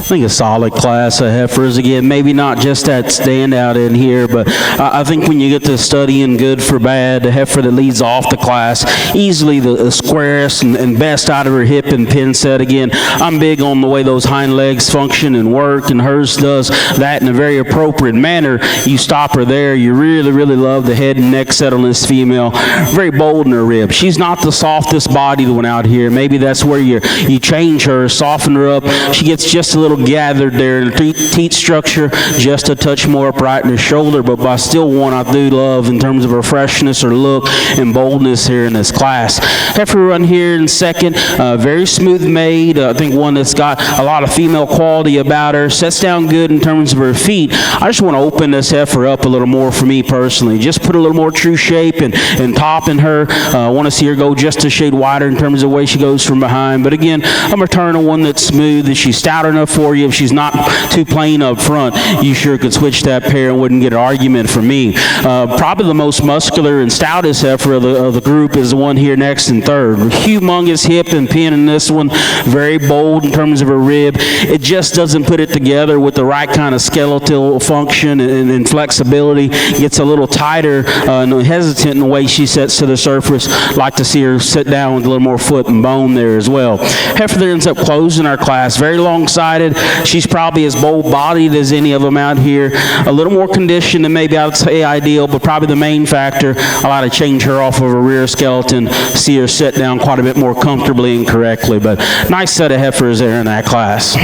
think a solid class of heifers. Again, maybe not just that standout in here, but I think when you get to studying good for bad, the heifer that leads off the class, easily the squarest and best out of her hip and pin set. Again, I'm big on the way those hind legs function and work, and hers does that in a very appropriate manner. You stop her there, you really, really love the head and neck set on this female. Very bold in her rib. She's not the softest bodied one out here. Maybe that's where you change her, soften her up. She gets just a little gathered there in her teat structure, just a touch more upright in her shoulder, but by still one I do love in terms of her freshness, her look, and boldness here in this class. Heifer run here in second, very smooth made. I think one that's got a lot of female quality about her. Sets down good in terms of her feet. I just want to open this heifer up a little more for me personally. Just put a little more true shape and top in her. I want to see her go just a shade wider in terms of the way she goes from behind. But again, I'm returning one that's smooth, that she's stout enough for you. If she's not too plain up front, you sure could switch that pair and wouldn't get an argument from me. Probably the most muscular and stoutest heifer of the group is the one here next in third. Humongous hip and pin in this one. Very bold in terms of her rib. It just doesn't put it together with the right kind of skeletal function and flexibility. Gets a little tighter and hesitant in the way she sets to the surface. Like to see her sit down with a little more foot and bone there as well. Heifer that ends up closing our class. Very long-sided. She's probably as bold-bodied as any of them out here. A little more conditioned than maybe I would say ideal, but probably the main factor. I like to change her off of a rear skeleton, see her sit down quite a bit more comfortably and correctly. But nice set of heifers there in that class.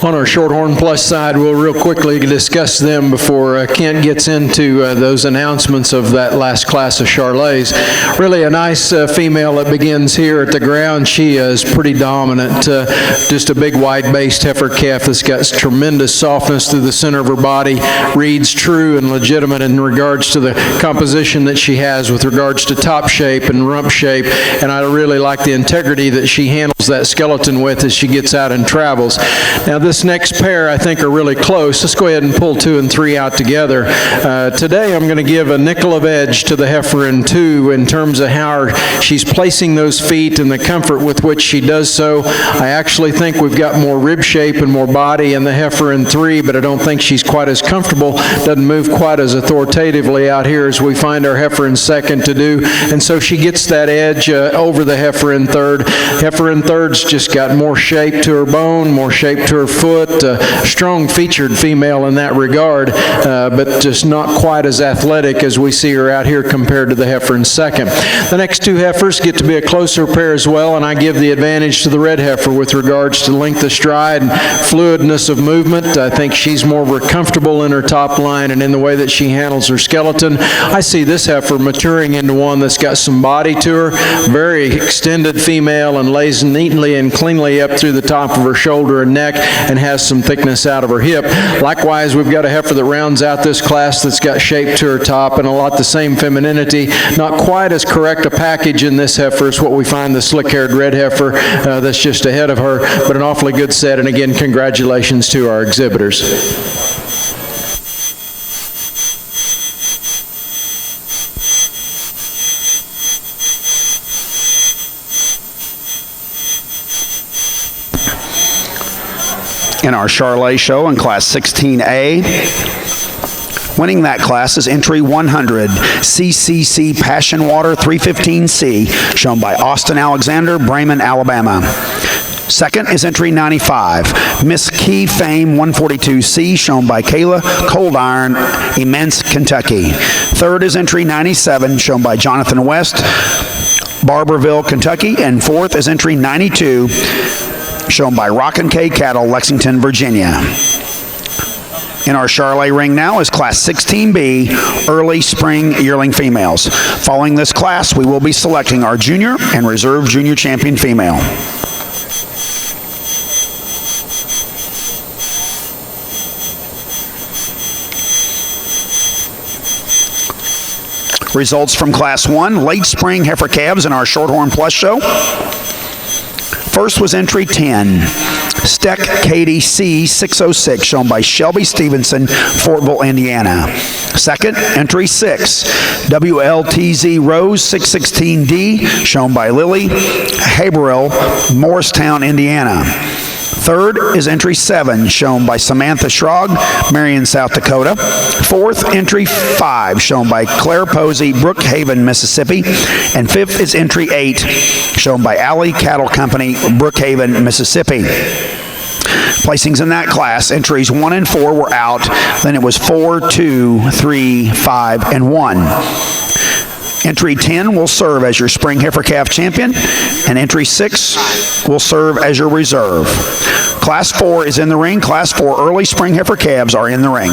On our Shorthorn Plus side, we'll real quickly discuss them before Kent gets into those announcements of that last class of Charlays. Really a nice female that begins here at the ground. She is pretty dominant. Just a big wide-based heifer calf that's got tremendous softness through the center of her body. Reads true and legitimate in regards to the composition that she has with regards to top shape and rump shape. And I really like the integrity that she handles that skeleton with as she gets out and travels. Now, this next pair I think are really close. Let's go ahead and pull 2 and 3 out together. Today I'm going to give a nickel of edge to the heifer in 2 in terms of how she's placing those feet and the comfort with which she does so. I actually think we've got more rib shape and more body in the heifer in 3, but I don't think she's quite as comfortable, doesn't move quite as authoritatively out here as we find our heifer in second to do, and so she gets that edge over the heifer in third. Heifer in third's just got more shape to her bone, more shape to her foot, strong featured female in that regard, but just not quite as athletic as we see her out here compared to the heifer in second. The next 2 heifers get to be a closer pair as well, and I give the advantage to the red heifer with regards to length of stride and fluidness of movement. I think she's more comfortable in her top line and in the way that she handles her skeleton. I see this heifer maturing into one that's got some body to her, very extended female, and lays neatly and cleanly up through the top of her shoulder and neck, and has some thickness out of her hip. Likewise, we've got a heifer that rounds out this class that's got shape to her top and a lot the same femininity. Not quite as correct a package in this heifer as what we find the slick-haired red heifer that's just ahead of her, but an awfully good set, and again, congratulations to our exhibitors. In our Charlay show in Class 16A, winning that class is entry 100, CCC Passion Water 315C, shown by Austin Alexander, Bremen, Alabama. Second is entry 95, Miss Key Fame 142C, shown by Kayla Cold Iron, Immense, Kentucky. Third is entry 97, shown by Jonathan West, Barberville, Kentucky. And fourth is entry 92, shown by Rockin' K Cattle, Lexington, Virginia. In our Charlay ring now is Class 16B, Early Spring Yearling Females. Following this class, we will be selecting our Junior and Reserve Junior Champion Female. Results from Class 1, Late Spring Heifer Calves in our Shorthorn Plus show. First was entry 10, Steck Katie C 606, shown by Shelby Stevenson, Fortville, Indiana. Second, entry 6, WLTZ Rose 616D, shown by Lily Haberell, Morristown, Indiana. Third is entry 7, shown by Samantha Schrog, Marion, South Dakota. Fourth, entry 5, shown by Claire Posey, Brookhaven, Mississippi. And fifth is entry 8, shown by Alley Cattle Company, Brookhaven, Mississippi. Placings in that class, entries 1 and 4 were out. Then it was 4, 2, 3, 5, and 1. Entry 10 will serve as your spring heifer calf champion, and entry 6 will serve as your reserve. Class 4 is in the ring. Class 4 early spring heifer calves are in the ring.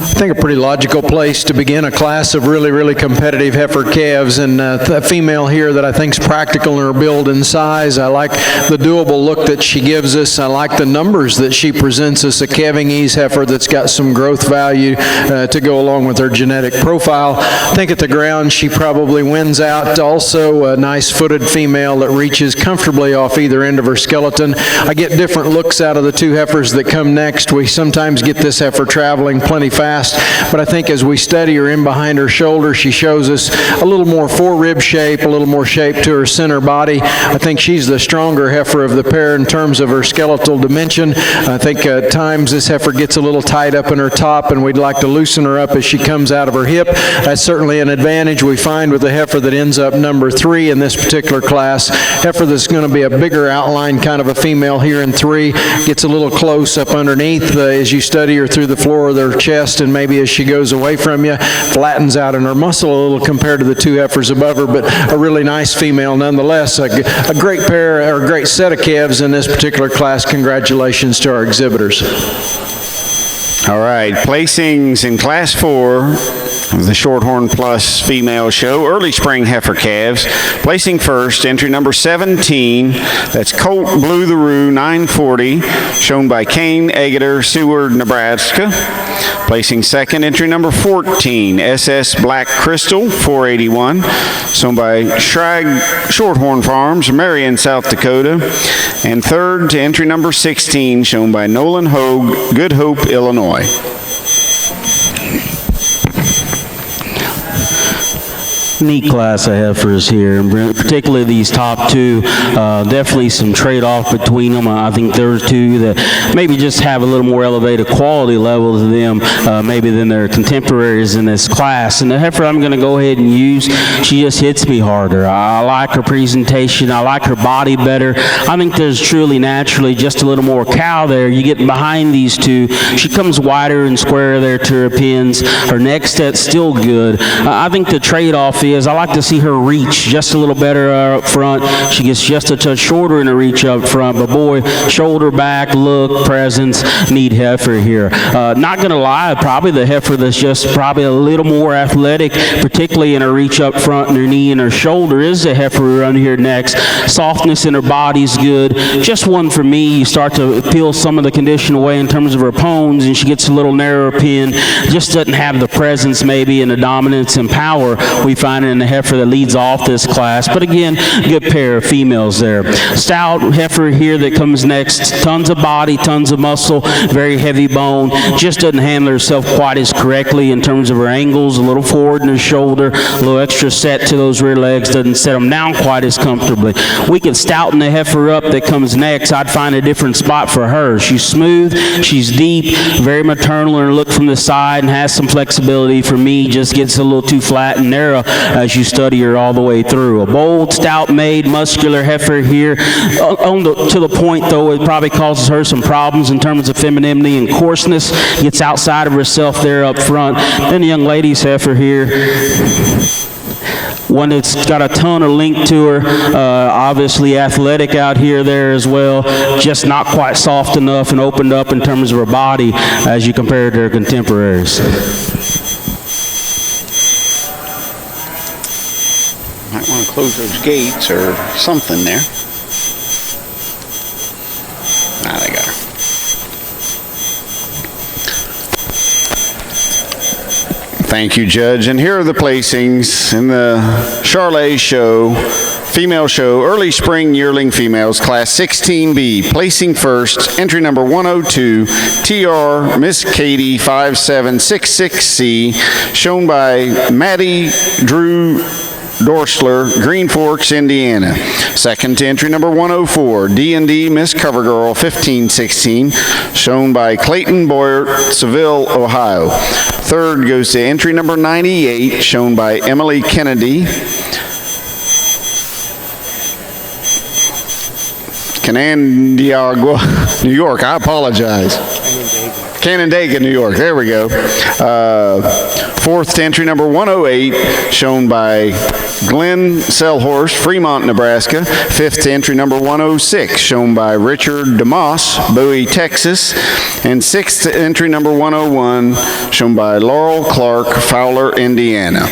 I think a pretty logical place to begin a class of really competitive heifer calves, and a female here that I think is practical in her build and size. I like the doable look that she gives us. I like the numbers that she presents us, a calving ease heifer that's got some growth value to go along with her genetic profile. I think at the ground she probably wins out. Also a nice footed female that reaches comfortably off either end of her skeleton. I get different looks out of the two heifers that come next. We sometimes get this heifer traveling plenty fast, but I think as we study her in behind her shoulder, she shows us a little more fore-rib shape, a little more shape to her center body. I think she's the stronger heifer of the pair in terms of her skeletal dimension. I think at times this heifer gets a little tight up in her top, and we'd like to loosen her up as she comes out of her hip. That's certainly an advantage we find with the heifer that ends up number 3 in this particular class. Heifer that's going to be a bigger outline kind of a female here in 3, gets a little close up underneath as you study her through the floor of their chest, and maybe as she goes away from you, flattens out in her muscle a little compared to the two heifers above her, but a really nice female nonetheless. A great pair, or a great set of calves in this particular class. Congratulations to our exhibitors. All right, placings in Class 4 of the Shorthorn Plus Female Show, early spring heifer calves. Placing first, entry number 17, that's Colt Blue the Roo 940, shown by Kane Egeter, Seward, Nebraska. Placing second, entry number 14, SS Black Crystal 481, shown by Shrag Shorthorn Farms, Marion, South Dakota. And third to entry number 16, shown by Nolan Hogue, Good Hope, Illinois. neat class of heifers here, and particularly these top two. Definitely some trade-off between them. I think there's two that maybe just have a little more elevated quality level to them, maybe than their contemporaries in this class. And the heifer I'm going to go ahead and use, she just hits me harder. I like her presentation. I like her body better. I think there's truly naturally just a little more cow there. You get behind these two, she comes wider and squarer there to her pins. Her neck set's still good. I think the trade-off is I like to see her reach just a little better up front. She gets just a touch shorter in her reach up front, but boy, shoulder back, look, presence, neat heifer here. Not going to lie, probably the heifer that's just probably a little more athletic, particularly in her reach up front and her knee and her shoulder, is the heifer we run here next. Softness in her body's good. Just one for me. You start to peel some of the condition away in terms of her pones, and she gets a little narrower pin. Just doesn't have the presence maybe and the dominance and power we find in the heifer that leads off this class. But again, good pair of females there. Stout heifer here that comes next. Tons of body, tons of muscle, very heavy bone. Just doesn't handle herself quite as correctly in terms of her angles. A little forward in her shoulder, a little extra set to those rear legs. Doesn't set them down quite as comfortably. We could stouten the heifer up that comes next. I'd find a different spot for her. She's smooth, she's deep, very maternal in her look from the side, and has some flexibility. For me, just gets a little too flat and narrow as you study her all the way through. A bold, stout-made, muscular heifer here. To the point, though, it probably causes her some problems in terms of femininity and coarseness. Gets outside of herself there up front. Then the young lady's heifer here. One that's got a ton of length to her, obviously athletic out here there as well, just not quite soft enough and opened up in terms of her body as you compare it to her contemporaries. Might want to close those gates or something there. Ah, they got her. Thank you, Judge. And here are the placings in the Charlay show, female show, early spring yearling females, class 16B. Placing first, entry number 102, TR Miss Katie 5766C, shown by Maddie Drew Dorsler, Green Forks, Indiana. Second to entry number 104, D&D Miss Covergirl 1516, shown by Clayton Boyer, Seville, Ohio. Third goes to entry number 98, shown by Emily Kennedy, Canandaigua, New York. I apologize. Canandaigua, New York. There we go. Fourth to entry number 108, shown by Glenn Selhorst, Fremont, Nebraska. Fifth to entry number 106, shown by Richard DeMoss, Bowie, Texas. And sixth to entry number 101, shown by Laurel Clark, Fowler, Indiana.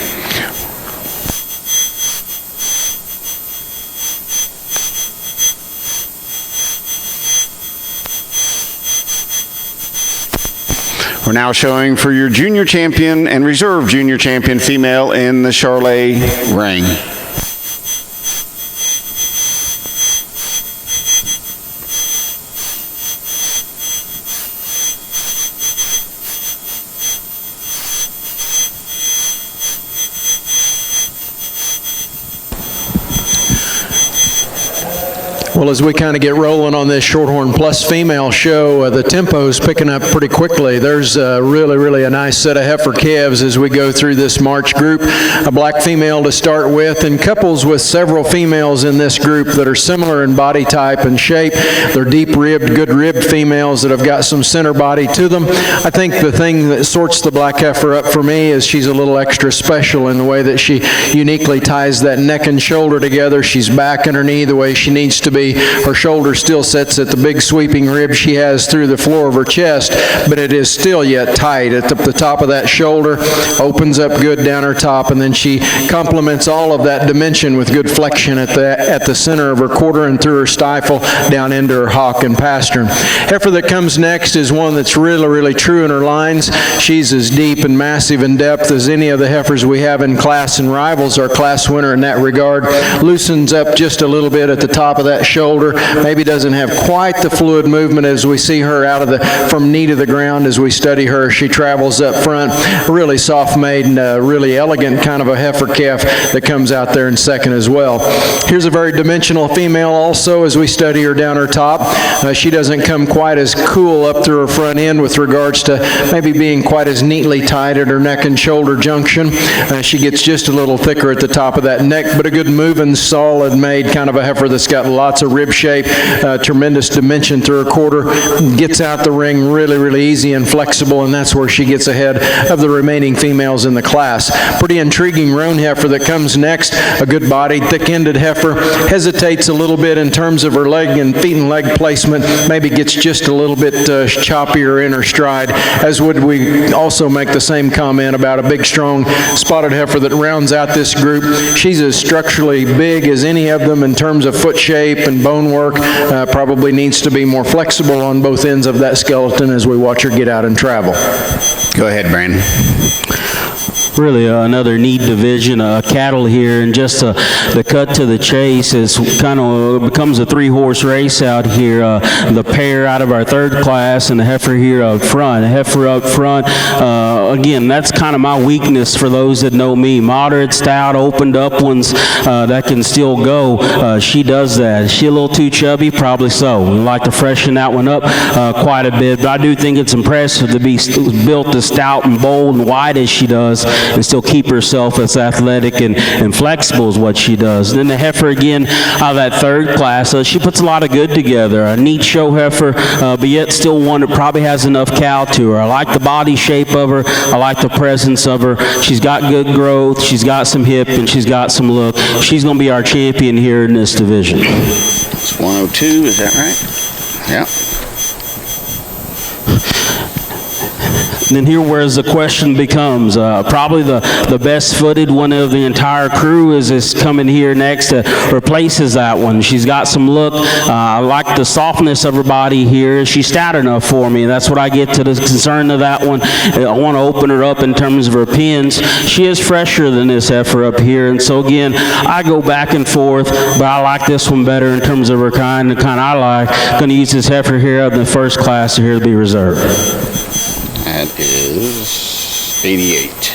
We're now showing for your junior champion and reserve junior champion female in the Charlay ring. Well, as we kind of get rolling on this Shorthorn Plus female show, the tempo's picking up pretty quickly. There's really a nice set of heifer calves as we go through this March group. A black female to start with, and couples with several females in this group that are similar in body type and shape. They're deep-ribbed, good-ribbed females that have got some center body to them. I think the thing that sorts the black heifer up for me is she's a little extra special in the way that she uniquely ties that neck and shoulder together. She's back in her knee the way she needs to be. Her shoulder still sits at the big sweeping rib she has through the floor of her chest, but it is still yet tight at the top of that shoulder, opens up good down her top, and then she complements all of that dimension with good flexion at the center of her quarter and through her stifle down into her hock and pastern. Heifer that comes next is one that's really true in her lines. She's as deep and massive in depth as any of the heifers we have in class, and rivals our class winner in that regard. Loosens up just a little bit at the top of that shoulder, maybe doesn't have quite the fluid movement as we see her out of from knee to the ground as we study her. She travels up front, really soft-made and really elegant kind of a heifer calf that comes out there in second as well. Here's a very dimensional female also as we study her down her top. She doesn't come quite as cool up through her front end with regards to maybe being quite as neatly tied at her neck and shoulder junction. She gets just a little thicker at the top of that neck, but a good moving, solid made kind of a heifer that's got lots of rib shape, tremendous dimension through her quarter, gets out the ring really, really easy and flexible, and that's where she gets ahead of the remaining females in the class. Pretty intriguing roan heifer that comes next, a good bodied, thick-ended heifer, hesitates a little bit in terms of her leg and feet and leg placement, maybe gets just a little bit choppier in her stride, as would we also make the same comment about a big, strong, spotted heifer that rounds out this group. She's as structurally big as any of them in terms of foot shape and bone work, probably needs to be more flexible on both ends of that skeleton as we watch her get out and travel. Go ahead, Brandon. Really another neat division of cattle here, and just the cut to the chase is kind of becomes a three-horse race out here. The pair out of our third class and the heifer here up front. The heifer up front, again, that's kind of my weakness for those that know me. Moderate, stout, opened up ones that can still go. She does that. Is she a little too chubby? Probably so. We'd like to freshen that one up quite a bit, but I do think it's impressive to be built as stout and bold and wide as she does, and still keep herself as athletic and flexible as what she does. And then the heifer again out of that third class, she puts a lot of good together. A neat show heifer, but yet still one that probably has enough cow to her. I like the body shape of her. I like the presence of her. She's got good growth. She's got some hip and she's got some look. She's going to be our champion here in this division. It's 102, is that right? Yeah. And then here where's the question becomes, probably the best footed one of the entire crew is coming here next to replaces that one. She's got some look. I like the softness of her body here. She's stout enough for me. That's what I get to the concern of that one. I want to open her up in terms of her pins. She is fresher than this heifer up here, and so again, I go back and forth, but I like this one better in terms of her kind, the kind I like. Going to use this heifer here up in the first class here to be reserved. That is 88.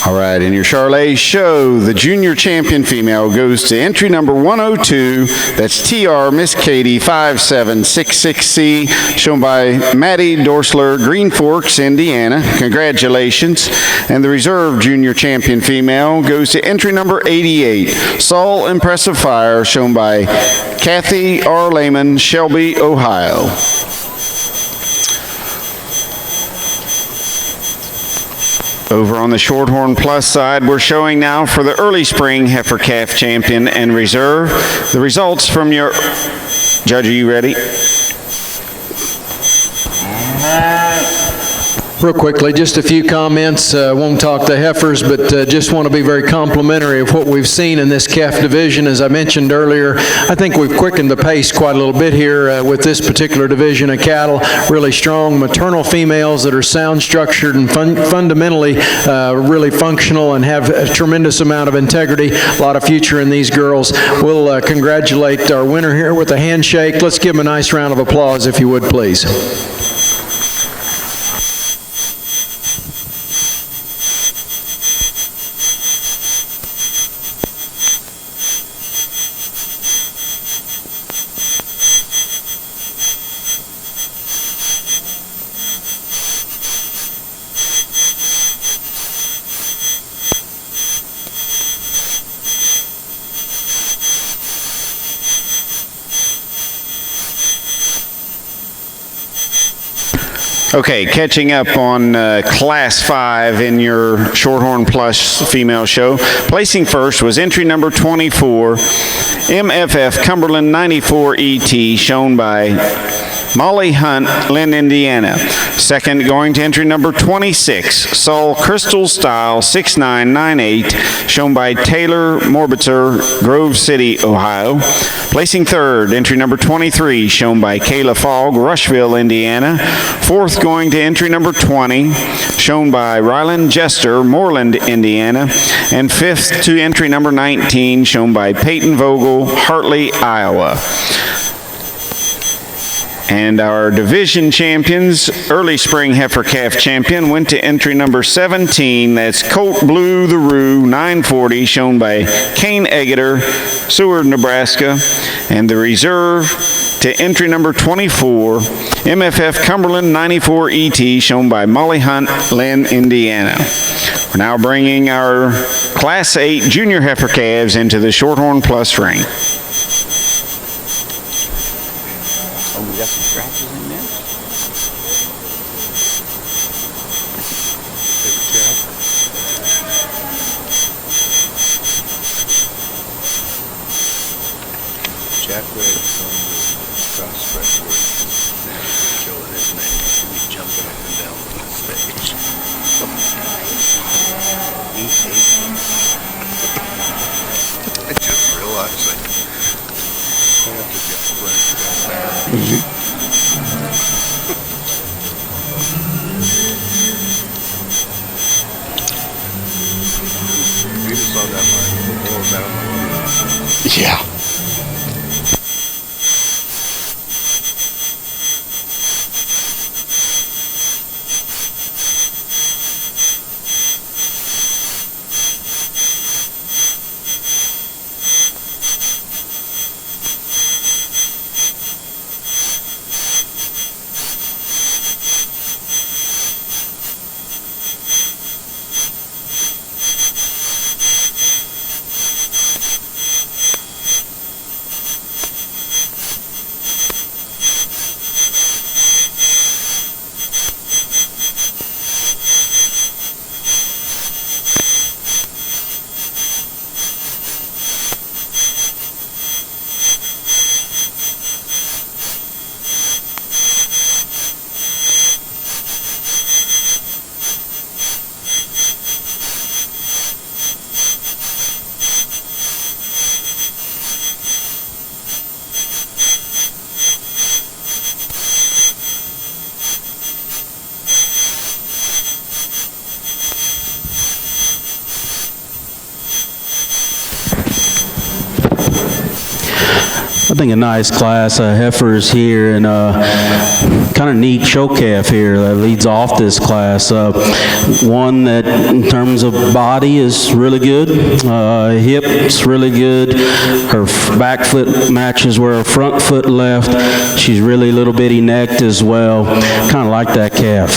All right, in your Charlay show, the junior champion female goes to entry number 102. That's TR Miss Katie 5766C, shown by Maddie Dorsler, Green Forks, Indiana. Congratulations. And the reserve junior champion female goes to entry number 88, Saul Impressive Fire, shown by Kathy R. Lehman, Shelby, Ohio. Over on the Shorthorn Plus side, we're showing now for the early spring heifer calf champion and reserve. The results from your... Judge, are you ready? Real quickly, just a few comments. Won't talk the heifers, but just want to be very complimentary of what we've seen in this calf division. As I mentioned earlier, I think we've quickened the pace quite a little bit here with this particular division of cattle. Really strong maternal females that are sound structured and fundamentally really functional and have a tremendous amount of integrity. A lot of future in these girls. We'll congratulate our winner here with a handshake. Let's give them a nice round of applause, if you would, please. Okay, catching up on Class 5 in your Shorthorn Plus female show. Placing first was entry number 24, MFF Cumberland 94 ET, shown by Molly Hunt, Lynn, Indiana. Second, going to entry number 26, Sol Crystal Style 6998, shown by Taylor Morbitzer, Grove City, Ohio. Placing third, entry number 23, shown by Kayla Fogg, Rushville, Indiana. Fourth, going to entry number 20, shown by Ryland Jester, Moreland, Indiana. And fifth to entry number 19, shown by Peyton Vogel, Hartley, Iowa. And our division champions, early spring heifer calf champion, went to entry number 17. That's Colt Blue the Roo 940, shown by Kane Eggeter, Seward, Nebraska. And the reserve to entry number 24, MFF Cumberland 94 ET, shown by Molly Hunt, Lynn, Indiana. We're now bringing our Class 8 junior heifer calves into the Shorthorn Plus ring. Oh, we got some scratches in there? Jack Red's on the prospect where showing his name. He's jumping up and down on the stage. I just realized that. We just saw that line before that. Yeah. I think a nice class of heifers here, and kind of neat show calf here that leads off this class. One that in terms of body is really good, hips really good, her back foot matches where her front foot left. She's really little bitty necked as well. Kind of like that calf.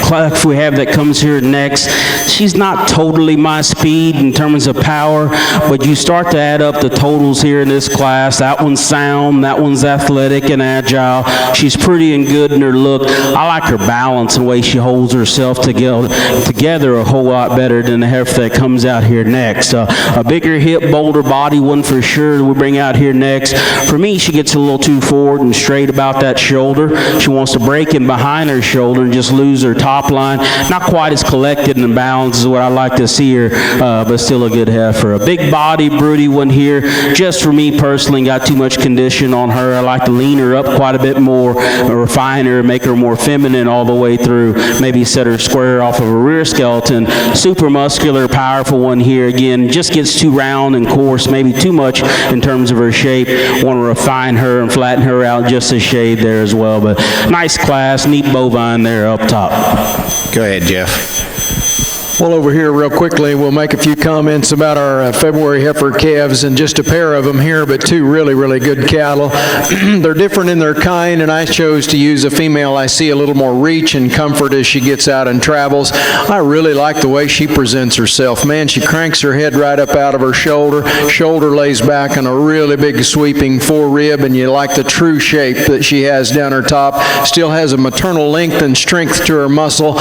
Calf we have that comes here next, she's not totally my speed in terms of power, but you start to add up the totals here in this class. That one's sound, that one's athletic and agile. She's pretty and good in her look. I like her balance and the way she holds herself together a whole lot better than the heifer that comes out here next. A bigger hip, bolder body one for sure we bring out here next. For me, she gets a little too forward and straight about that shoulder. She wants to break in behind her shoulder and just lose her top line. Not quite as collected and balanced as what I like to see her, but still a good heifer. A big body, broody one here. Just for me personally, got too much condition on her. I like to lean her up quite a bit more, refine her, make her more feminine all the way through. Maybe set her square off of a rear skeleton. Super muscular, powerful one here. Again, just gets too round and coarse, maybe too much in terms of her shape. Want to refine her and flatten her out just a shade there as well. But nice class, neat bovine there up top. Go ahead, Jeff. Well, over here real quickly, we'll make a few comments about our February heifer calves, and just a pair of them here, but two really, really good cattle. They're different in their kind, and I chose to use a female I see a little more reach and comfort as she gets out and travels. I really like the way she presents herself. Man, she cranks her head right up out of her shoulder. Shoulder lays back on a really big sweeping forerib, and you like the true shape that she has down her top. Still has a maternal length and strength to her muscle.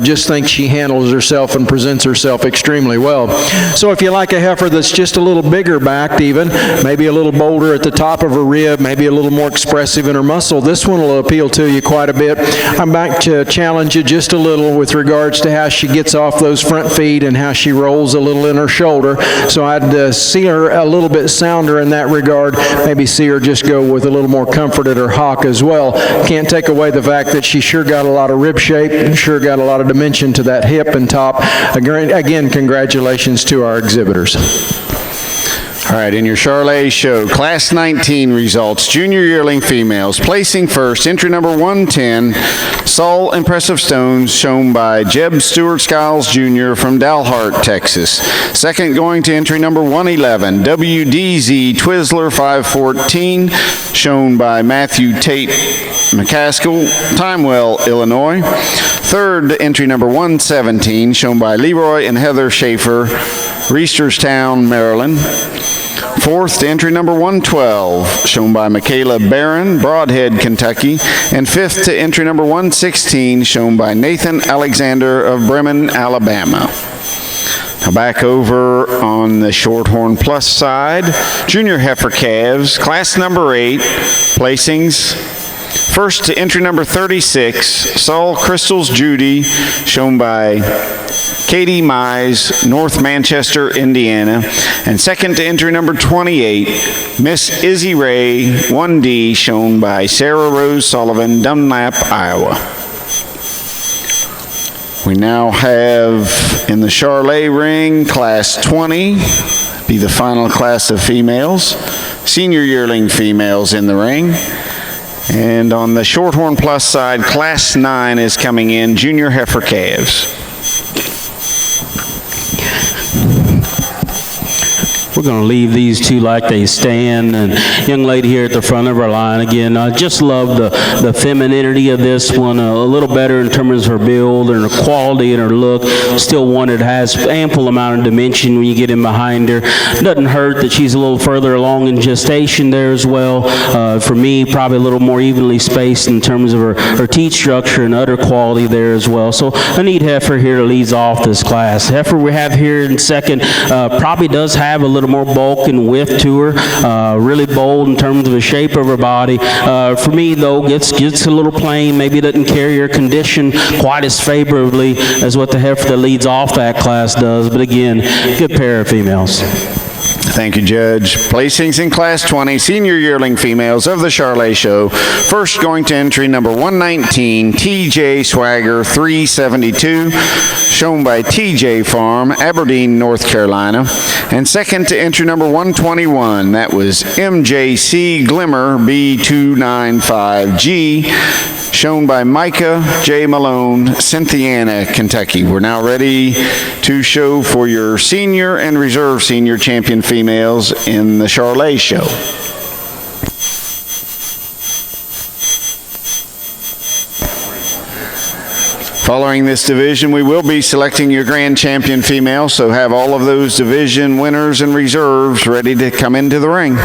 Just think she handles herself in and presents herself extremely well. So if you like a heifer that's just a little bigger backed even, maybe a little bolder at the top of her rib, maybe a little more expressive in her muscle, this one will appeal to you quite a bit. I'm back to challenge you just a little with regards to how she gets off those front feet and how she rolls a little in her shoulder. So I'd see her a little bit sounder in that regard, maybe see her just go with a little more comfort at her hock as well. Can't take away the fact that she sure got a lot of rib shape and sure got a lot of dimension to that hip and top. Again, congratulations to our exhibitors. All right, in your Charlay show, Class 19 results, junior yearling females. Placing first, entry number 110, Saul Impressive Stones, shown by Jeb Stewart Skiles Jr. from Dalhart, Texas. Second, going to entry number 111, WDZ Twizzler 514, shown by Matthew Tate McCaskill, Timewell, Illinois. Third, entry number 117, shown by Leroy and Heather Schaefer, Reisterstown, Maryland. Fourth, entry number 112, shown by Michaela Barron, Broadhead, Kentucky. And fifth to entry number 116, shown by Nathan Alexander of Bremen, Alabama. Now back over on the Shorthorn Plus side, junior heifer calves, class number 8, placings. First to entry number 36, Saul Crystals Judy, shown by Katie Mize, North Manchester, Indiana. And second to entry number 28, Miss Izzy Ray, 1D, shown by Sarah Rose Sullivan, Dunlap, Iowa. We now have in the Charlay ring, class 20, be the final class of females. Senior yearling females in the ring. And on the Shorthorn Plus side, class 9 is coming in, junior heifer calves. We're going to leave these two like they stand. And young lady here at the front of our line, again, I just love the femininity of this one, a little better in terms of her build and her quality and her look. Still one that has ample amount of dimension when you get in behind her. Doesn't hurt that she's a little further along in gestation there as well. For me, probably a little more evenly spaced in terms of her teat structure and udder quality there as well. So a neat heifer here to lead off this class. Heifer we have here in second probably does have a little more bulk and width to her, really bold in terms of the shape of her body. For me though, gets a little plain, maybe doesn't carry her condition quite as favorably as what the heifer that leads off that class does, but again, good pair of females. Thank you, Judge. Placings in class 20, senior yearling females of the Charlay show. First going to entry number 119, TJ Swagger 372, shown by TJ Farm, Aberdeen, North Carolina. And second to entry number 121, that was MJC Glimmer B295G, shown by Micah J. Malone, Cynthiana, Kentucky. We're now ready to show for your senior and reserve senior champion females in the Charlay show. Following this division, we will be selecting your grand champion female, so have all of those division winners and reserves ready to come into the ring.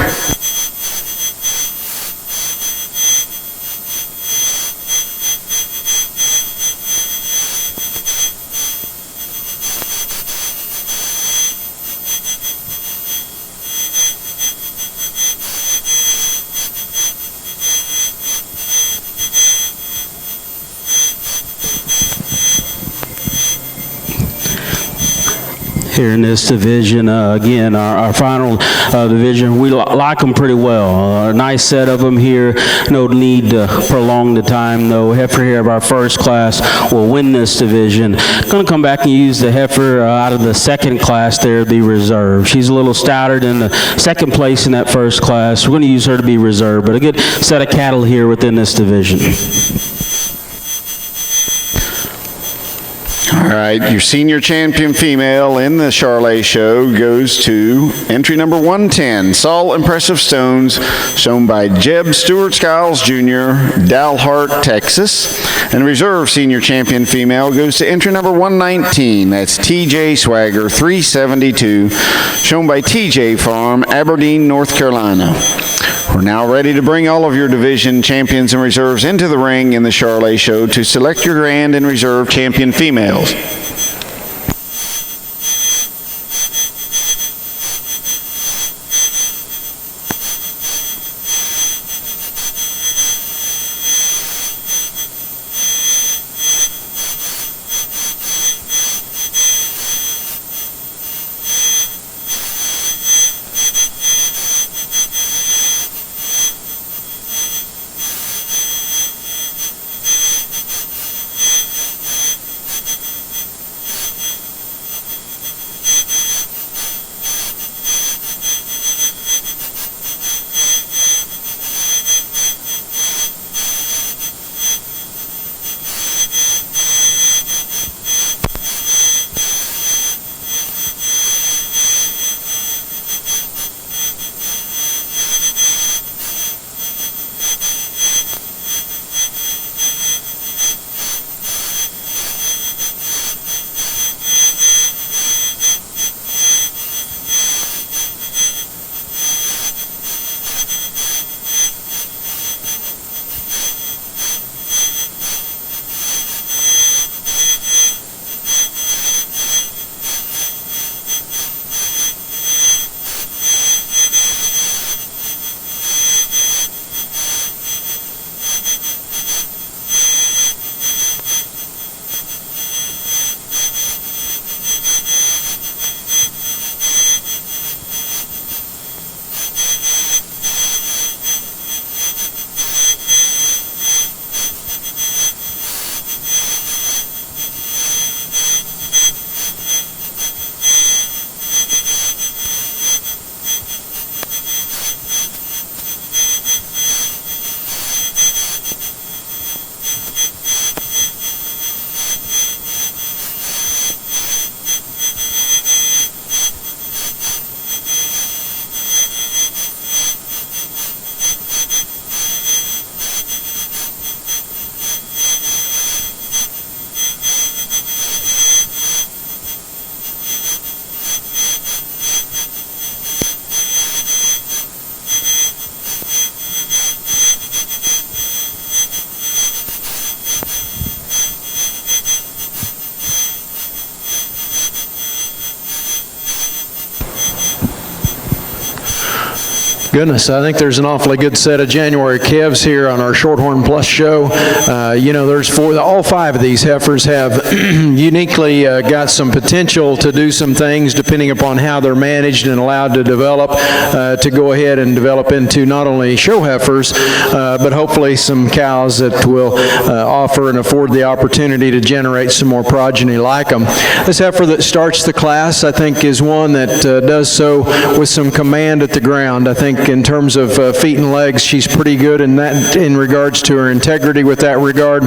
Here in this division, again, our final division, we like them pretty well. A nice set of them here. No need to prolong the time, though. Heifer here of our first class will win this division. Going to come back and use the heifer out of the second class there to be reserved. She's a little stouter than the second place in that first class. We're going to use her to be reserved, but a good set of cattle here within this division. All right, your senior champion female in the Charlay show goes to entry number 110, Saul Impressive Stones, shown by Jeb Stewart Skiles Jr., Dalhart, Texas. And reserve senior champion female goes to entry number 119, that's TJ Swagger 372, shown by TJ Farm, Aberdeen, North Carolina. We're now ready to bring all of your division champions and reserves into the ring in the Charlay show to select your grand and reserve champion females. Goodness, I think there's an awfully good set of January calves here on our Shorthorn Plus show. There's all 5 of these heifers have uniquely got some potential to do some things depending upon how they're managed and allowed to develop, to go ahead and develop into not only show heifers, but hopefully some cows that will offer and afford the opportunity to generate some more progeny like them. This heifer that starts the class, I think, is one that does so with some command at the ground. I think in terms of feet and legs, she's pretty good in regards to her integrity with that regard.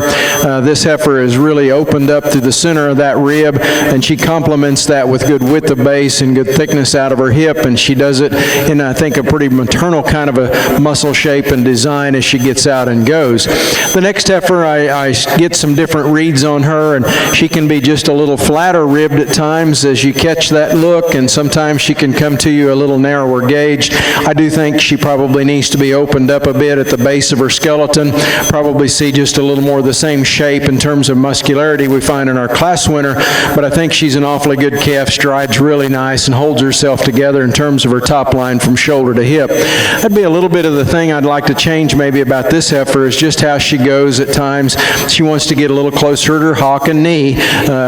This heifer is really opened up through the center of that rib, and she complements that with good width of base and good thickness out of her hip, and she does it in, I think, a pretty maternal kind of a muscle shape and design as she gets out and goes. The next heifer, I get some different reads on her, and she can be just a little flatter ribbed at times as you catch that look, and sometimes she can come to you a little narrower gauged. I do think she probably needs to be opened up a bit at the base of her skeleton, probably see just a little more of the same shape in terms of muscularity we find in our class winner, but I think she's an awfully good calf, strides really nice, and holds herself together in terms of her top line from shoulder to hip. That'd be a little bit of the thing I'd like to change maybe about this heifer is just how she goes at times. She wants to get a little closer to her hock and knee.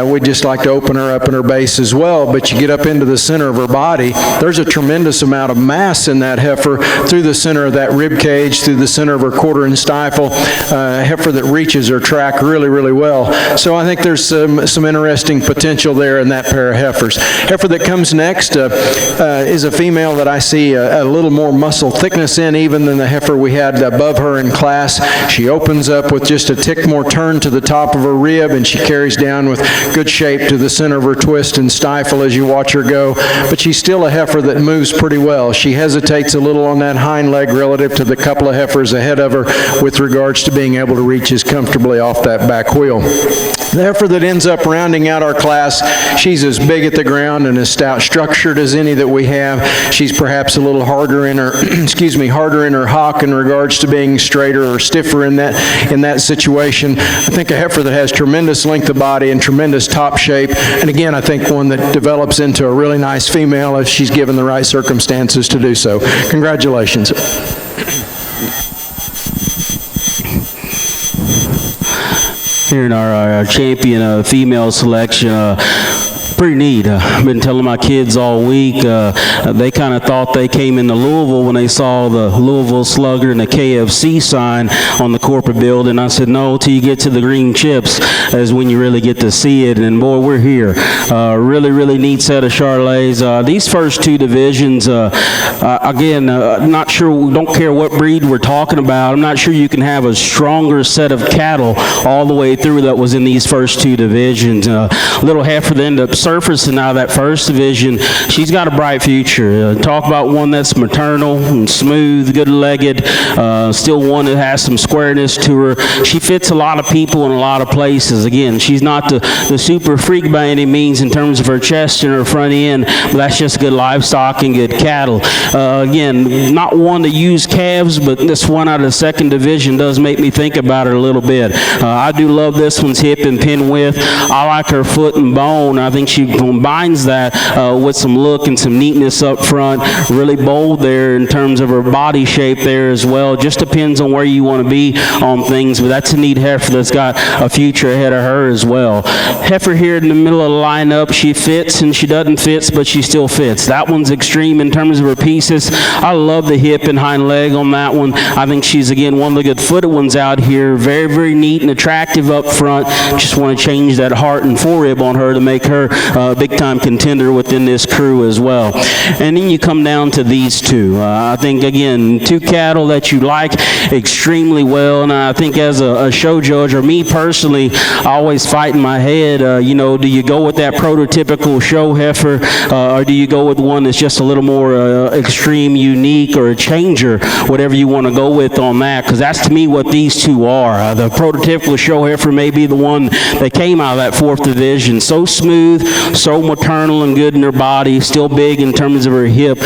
We'd just like to open her up in her base as well, but you get up into the center of her body, there's a tremendous amount of mass in that heifer through the center of that rib cage, through the center of her quarter and stifle, a heifer that reaches her track really, really well. So I think there's some interesting potential there in that pair of heifers. Heifer that comes next is a female that I see a little more muscle thickness in even than the heifer we had above her in class. She opens up with just a tick more turn to the top of her rib, and she carries down with good shape to the center of her twist and stifle as you watch her go. But she's still a heifer that moves pretty well. She hesitates a little on that hind leg relative to the couple of heifers ahead of her with regards to being able to reach as comfortably off that back wheel. The heifer that ends up rounding out our class, she's as big at the ground and as stout structured as any that we have. She's perhaps a little harder in her, harder in her hock in regards to being straighter or stiffer in that situation. I think a heifer that has tremendous length of body and tremendous top shape, and again, I think one that develops into a really nice female if she's given the right circumstances to do so. Congratulations. Here in our champion female selection, pretty neat. I've been telling my kids all week, they kind of thought they came into Louisville when they saw the Louisville Slugger and the KFC sign on the corporate building. I said, no, till you get to the green chips is when you really get to see it. And boy, we're here. Really, really neat set of Charlays. These first 2 divisions, again, not sure, don't care what breed we're talking about. I'm not sure you can have a stronger set of cattle all the way through that was in these first 2 divisions. Little heifer that ended up surfacing out of that first division, she's got a bright future. Talk about one that's maternal and smooth, good-legged, still one that has some squareness to her. She fits a lot of people in a lot of places. Again, she's not the super freak by any means in terms of her chest and her front end, but that's just good livestock and good cattle. Again, not one to use calves, but this one out of the second division does make me think about her a little bit. I do love this one's hip and pin width. I like her foot and bone. I think she combines that with some look and some neatness up front. Really bold there in terms of her body shape there as well. Just depends on where you want to be on things, but that's a neat heifer that's got a future ahead of her as well. Heifer here in the middle of the lineup, she fits and she doesn't fit, but she still fits. That one's extreme in terms of her pieces. I love the hip and hind leg on that one. I think she's, again, one of the good-footed ones out here. Very, very neat and attractive up front. Just want to change that heart and forerib on her to make her big-time contender within this crew as well. And then you come down to these 2. I think, again, 2 cattle that you like extremely well, and I think as a show judge, or me personally, I always fight in my head, do you go with that prototypical show heifer, or do you go with one that's just a little more extreme, unique, or a changer, whatever you want to go with on that, because that's to me what these 2 are. The prototypical show heifer may be the one that came out of that 4th division. So smooth, so maternal and good in her body, still big in terms of her hip,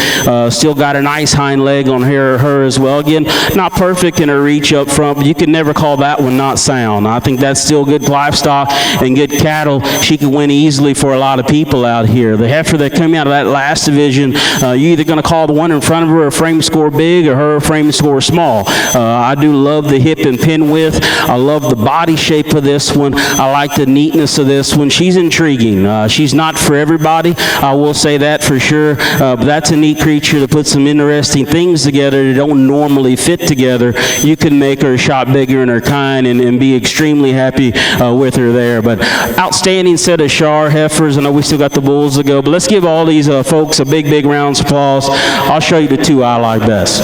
still got a nice hind leg on her as well. Again, not perfect in her reach up front, but you can never call that one not sound. I think that's still good livestock and good cattle. She could win easily for a lot of people out here. The heifer that came out of that last division, you're either going to call the one in front of her a frame score big or her a frame score small. I do love the hip and pin width. I love the body shape of this one. I like the neatness of this one. She's intriguing. She's not for everybody, I will say that for sure, but that's a neat creature to put some interesting things together that don't normally fit together. You can make her a shot bigger in her kind and be extremely happy with her there. But outstanding set of Char heifers. I know we still got the bulls to go, but let's give all these folks a big round of applause. I'll show you the two I like best.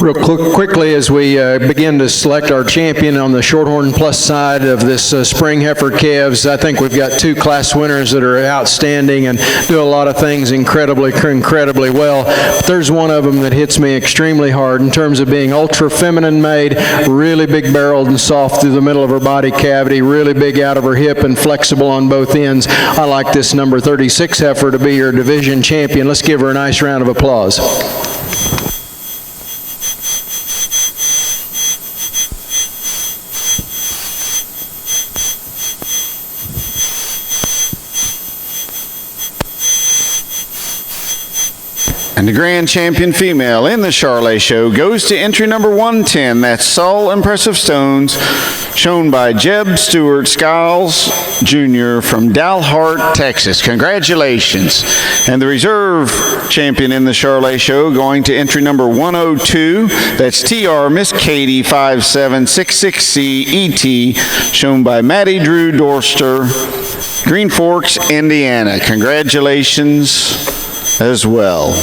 Real quickly, as we begin to select our champion on the Shorthorn Plus side of this spring heifer calves, I think we've got two class winners that are outstanding and do a lot of things incredibly well. But there's one of them that hits me extremely hard in terms of being ultra feminine made, really big barreled and soft through the middle of her body cavity, really big out of her hip and flexible on both ends. I like this number 36 heifer to be your division champion. Let's give her a nice round of applause. And the grand champion female in the Charlay show goes to entry number 110. That's Saul Impressive Stones, shown by Jeb Stewart Skiles Jr. from Dalhart, Texas. Congratulations. And the reserve champion in the Charlay show going to entry number 102. That's TR Miss Katie 5766C ET, shown by Maddie Drew Dorster, Green Forks, Indiana. Congratulations as well.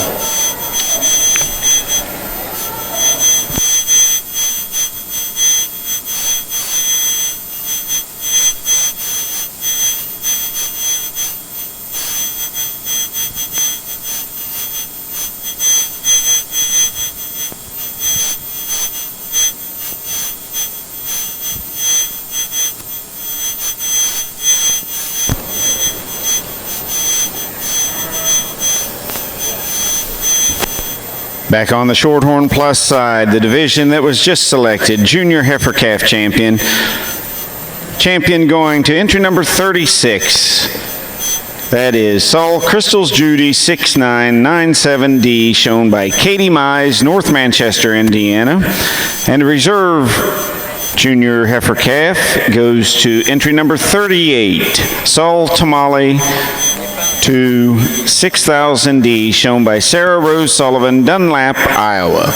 Back on the Shorthorn Plus side, the division that was just selected, Junior Heifer Calf Champion. Champion going to entry number 36. That is Saul Crystals Judy 6997D, shown by Katie Mize, North Manchester, Indiana. And reserve Junior Heifer Calf goes to entry number 38, Saul Tamale to 6000D, shown by Sarah Rose Sullivan, Dunlap, Iowa.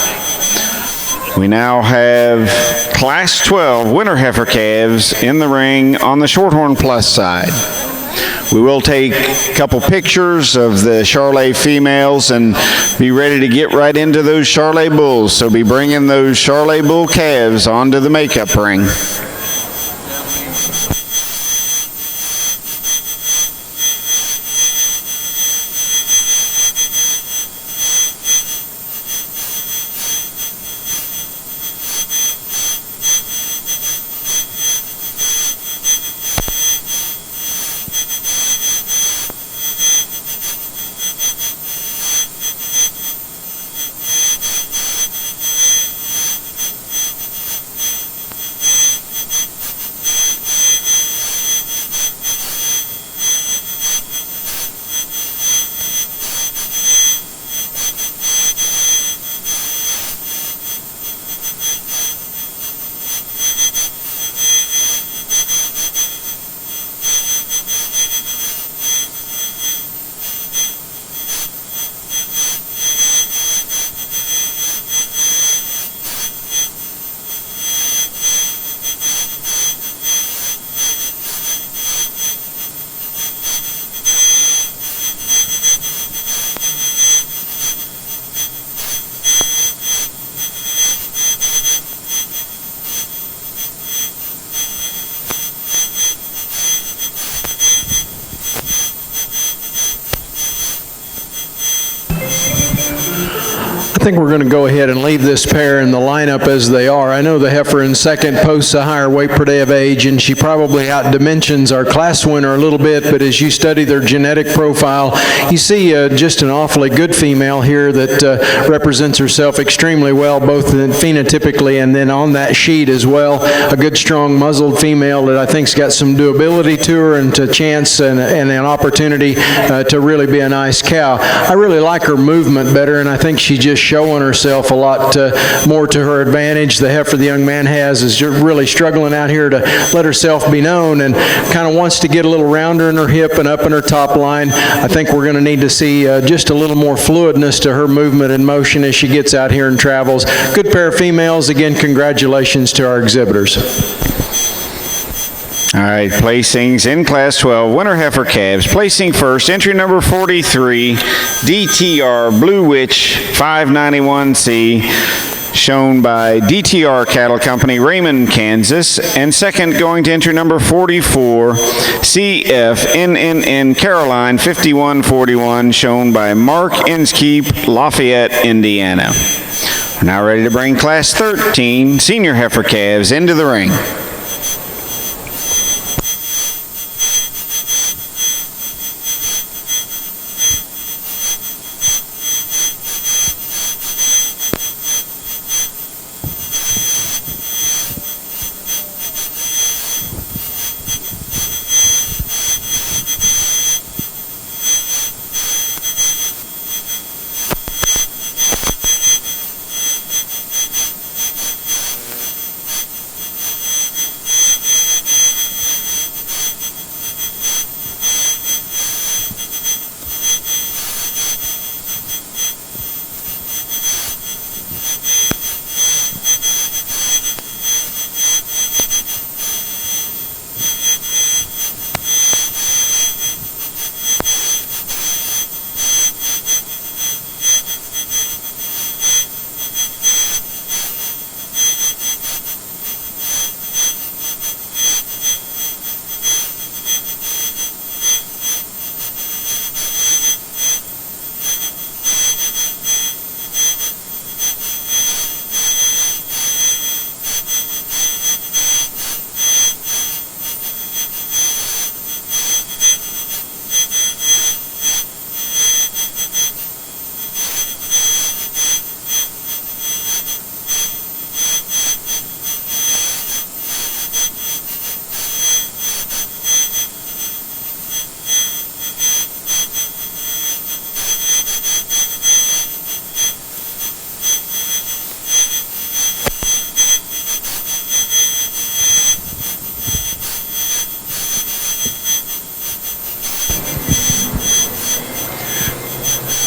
We now have Class 12 winter heifer calves in the ring on the Shorthorn Plus side. We will take a couple pictures of the Charlay females and be ready to get right into those Charlay bulls. So be bringing those Charlay bull calves onto the makeup ring. think we're going to go ahead and leave this pair in the lineup as they are. I know the heifer in second posts a higher weight per day of age, and she probably outdimensions our class winner a little bit, but as you study their genetic profile, you see just an awfully good female here that represents herself extremely well, both phenotypically and then on that sheet as well. A good, strong, muzzled female that I think's got some doability to her and a chance and an opportunity to really be a nice cow. I really like her movement better, and I think she's just showing herself a lot more to her advantage. The heifer the young man has is really struggling out here to let herself be known and kind of wants to get a little rounder in her hip and up in her top line. I think we're going to need to see just a little more fluidness to her movement and motion as she gets out here and travels. Good pair of females. Again, congratulations to our exhibitors. All right, placings in Class 12, winter heifer calves. Placing first, entry number 43, DTR Blue Witch 591C, shown by DTR Cattle Company, Raymond, Kansas. And second, going to entry number 44, CFNNN Caroline 5141, shown by Mark Inskeep, Lafayette, Indiana. We're now ready to bring Class 13, senior heifer calves, into the ring.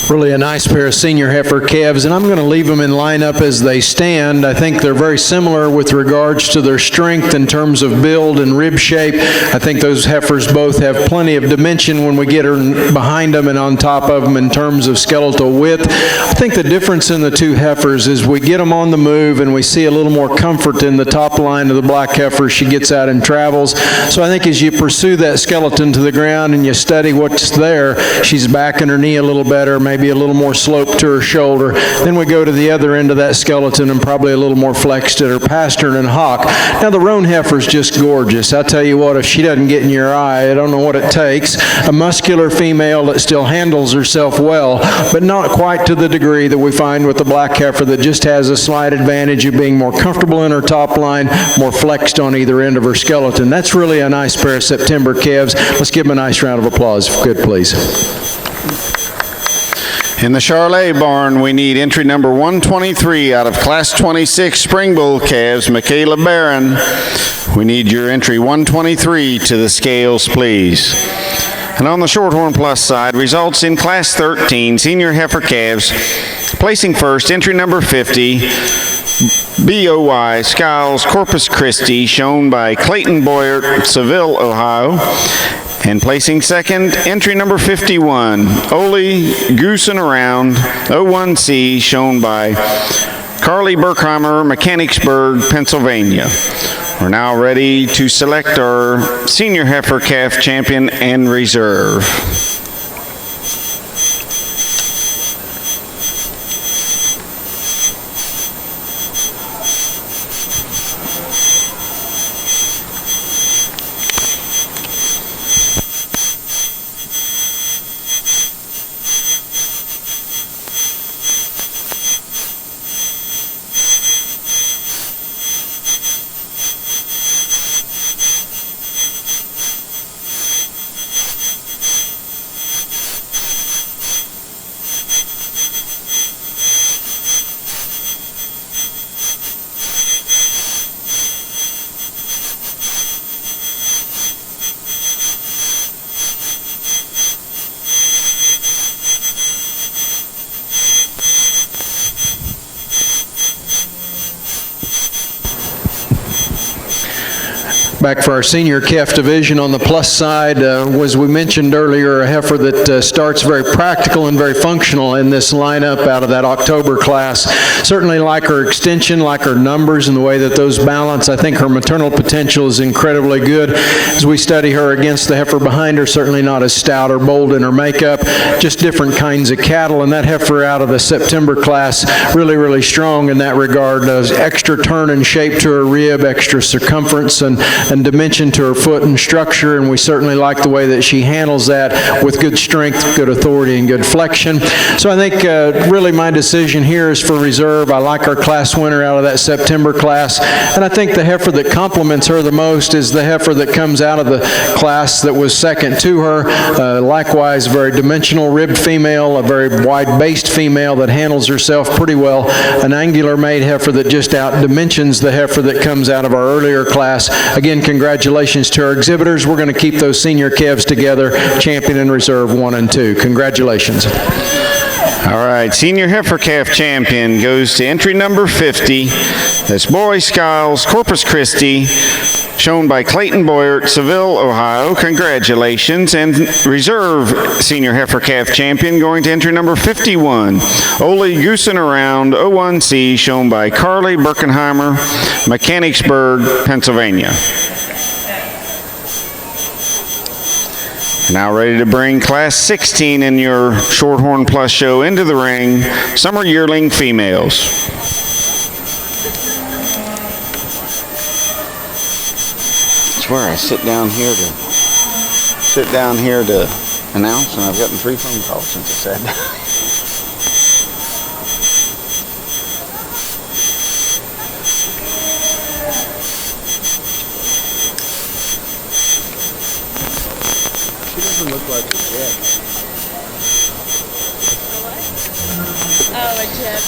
Really a nice pair of senior heifer calves, and I'm going to leave them in lineup as they stand. I think they're very similar with regards to their strength in terms of build and rib shape. I think those heifers both have plenty of dimension when we get her behind them and on top of them in terms of skeletal width. I think the difference in the two heifers is we get them on the move and we see a little more comfort in the top line of the black heifer. She gets out and travels. So I think as you pursue that skeleton to the ground and you study what's there, she's backing her knee a little better, maybe a little more slope to her shoulder. Then we go to the other end of that skeleton and probably a little more flexed at her pastern and hock. Now the roan heifer's just gorgeous. I tell you what, if she doesn't get in your eye, I don't know what it takes. A muscular female that still handles herself well, but not quite to the degree that we find with the black heifer that just has a slight advantage of being more comfortable in her top line, more flexed on either end of her skeleton. That's really a nice pair of September calves. Let's give them a nice round of applause, if you could, please. In the Charlay barn, we need entry number 123 out of Class 26 Spring Bull calves, Michaela Barron. We need your entry 123 to the scales, please. And on the Shorthorn Plus side, results in Class 13 senior heifer calves. Placing first, entry number 50, BOY Skiles Corpus Christi, shown by Clayton Boyer, Seville, Ohio. And placing second, entry number 51, Oli Goosen Around, 01C, shown by Carly Berkheimer, Mechanicsburg, Pennsylvania. We're now ready to select our senior heifer calf champion and reserve. Back for our senior calf division on the plus side, as we mentioned earlier, a heifer that starts very practical and very functional in this lineup out of that October class. Certainly like her extension, like her numbers and the way that those balance. I think her maternal potential is incredibly good. As we study her against the heifer behind her, certainly not as stout or bold in her makeup, just different kinds of cattle. And that heifer out of the September class, really, really strong in that regard. Extra turn and shape to her rib, extra circumference and dimension to her foot and structure, and we certainly like the way that she handles that with good strength, good authority, and good flexion. So I think really my decision here is for reserve. I like our class winner out of that September class, and I think the heifer that complements her the most is the heifer that comes out of the class that was second to her. Likewise, a very dimensional ribbed female, a very wide-based female that handles herself pretty well, an angular-made heifer that just out-dimensions the heifer that comes out of our earlier class. Again, congratulations to our exhibitors. We're going to keep those senior calves together, champion and reserve 1 and 2. Congratulations. All right, senior heifer calf champion goes to entry number 50. That's Boy Skiles, Corpus Christi, shown by Clayton Boyert, Seville, Ohio. Congratulations. And reserve senior heifer calf champion going to entry number 51. Ole Goosen Around, 01C, shown by Carly Birkenheimer, Mechanicsburg, Pennsylvania. Now ready to bring class 16 in your Shorthorn Plus show into the ring, summer yearling females. That's where I sit down here to announce, and I've gotten 3 phone calls since I sat down. Doesn't look like a jet. Oh, a jet.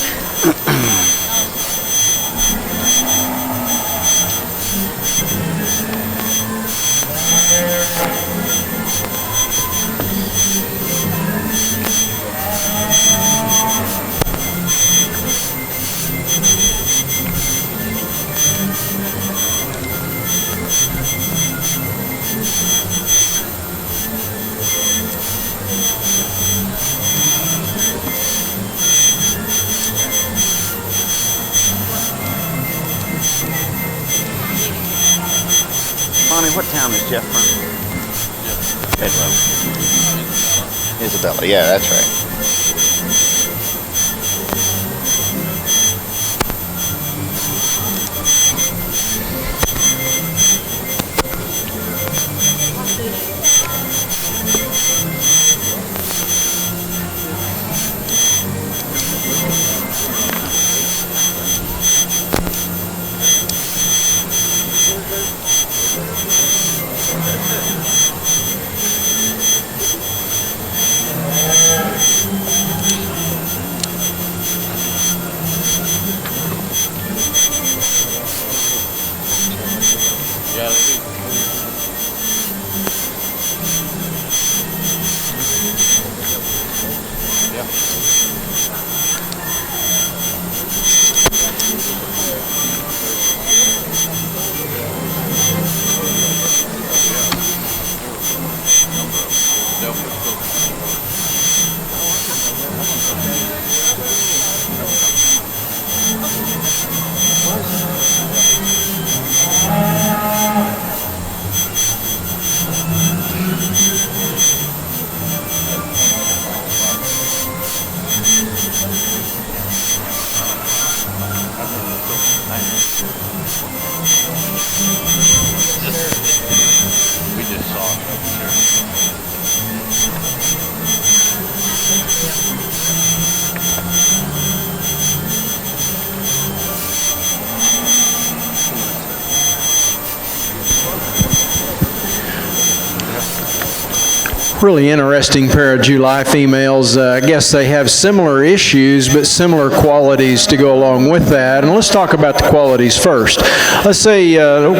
Bonnie, what town is Jeff from? Bedlow. Isabella, yeah, that's right. really interesting pair of July females. I guess they have similar issues, but similar qualities to go along with that. And let's talk about the qualities first. Let's say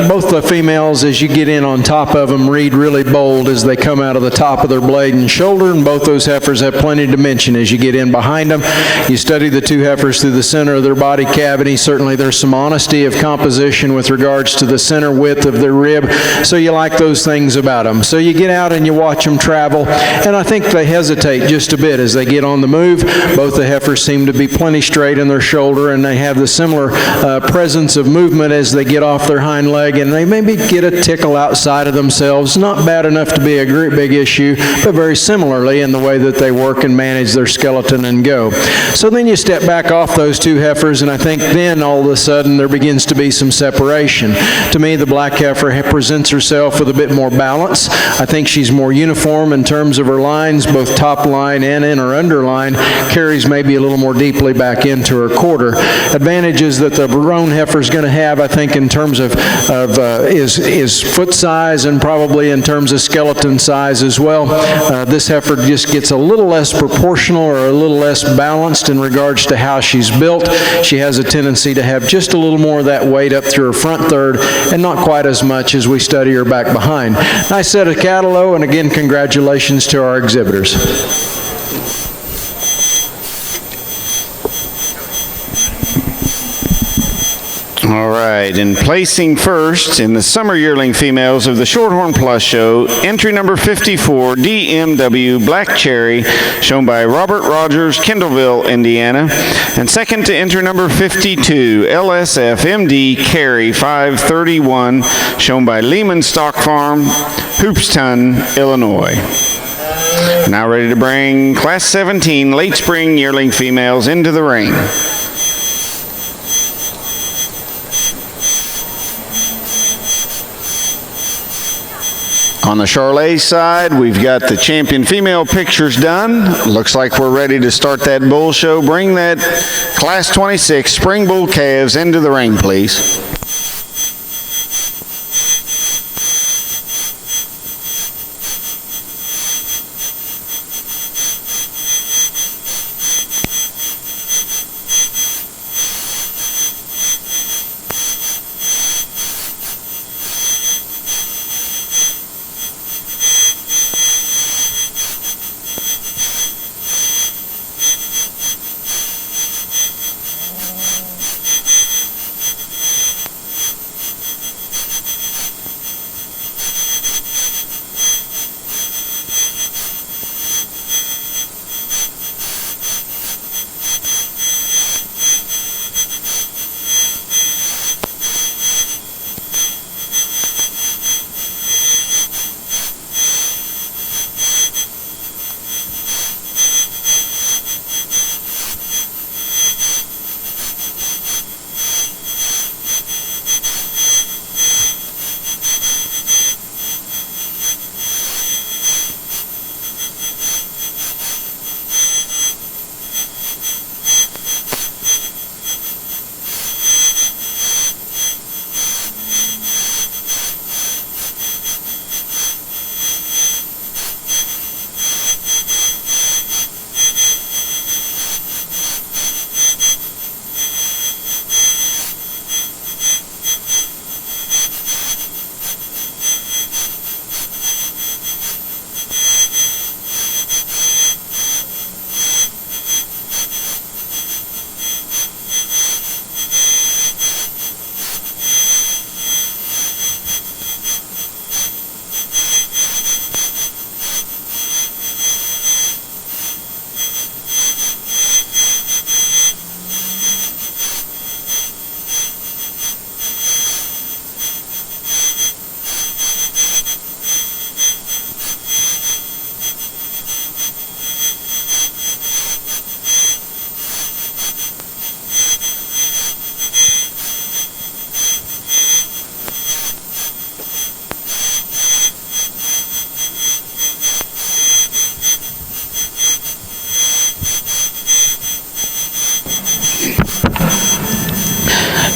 both the females, as you get in on top of them, read really bold as they come out of the top of their blade and shoulder, and both those heifers have plenty of dimension as you get in behind them. You study the two heifers through the center of their body cavity. Certainly there's some honesty of composition with regards to the center width of their rib, so you like those things about them. So you get out and you watch them travel, and I think they hesitate just a bit as they get on the move. Both the heifers seem to be plenty straight in their shoulder, and they have the similar presence of movement as they get off their hind leg, and they maybe get a tickle outside of themselves. Not bad enough to be a great big issue, but very similarly in the way that they work and manage their skeleton and go. So then you step back off those two heifers, and I think then all of a sudden there begins to be some separation. To me, the black heifer presents herself with a bit more balance. I think she's more uniform in terms of her lines, both top line and in her underline, carries maybe a little more deeply back into her quarter. Advantages that the roan heifer is going to have, I think, in terms of is foot size and probably in terms of skeleton size as well. This heifer just gets a little less proportional or a little less balanced in regards to how she's built. She has a tendency to have just a little more of that weight up through her front third and not quite as much as we study her back behind. Nice set of cattle, though, and again, congratulations to our exhibitors. All right, and placing first in the summer yearling females of the Shorthorn Plus Show, entry number 54, DMW Black Cherry, shown by Robert Rogers, Kendallville, Indiana. And second to entry number 52, LSF MD Carey 531, shown by Lehman Stock Farm, Hoopston, Illinois. Now ready to bring Class 17 late spring yearling females into the ring. On the Charlay side, we've got the champion female pictures done. Looks like we're ready to start that bull show. Bring that Class 26 spring bull calves into the ring, please.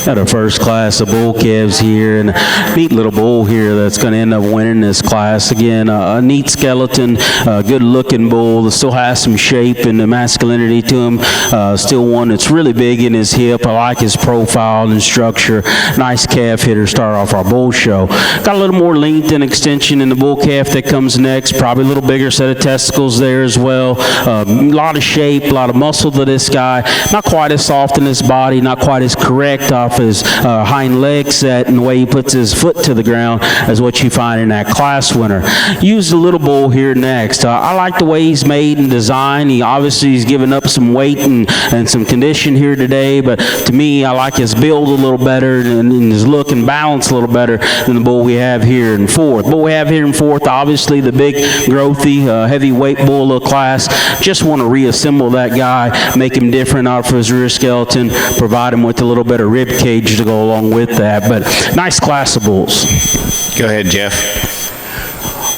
Got a first class of bull calves here, and a neat little bull here that's going to end up winning this class. Again, a neat skeleton, good looking bull that still has some shape and the masculinity to him. Still one that's really big in his hip. I like his profile and structure. Nice calf here to start off our bull show. Got a little more length and extension in the bull calf that comes next. Probably a little bigger set of testicles there as well. A lot of shape, a lot of muscle to this guy. Not quite as soft in his body, not quite as correct off his hind leg set and the way he puts his foot to the ground as what you find in that class winner. Used a little bull here next. I like the way he's made and designed. He obviously is giving up some weight and some condition here today, but to me, I like his build a little better and his look and balance a little better than the bull we have here in fourth. Bull we have here in fourth, obviously the big, growthy, heavyweight bull of class. Just want to reassemble that guy, make him different out of his rear skeleton, provide him with a little bit of rib cage to go along with that, but nice class of bulls. Go ahead, Jeff.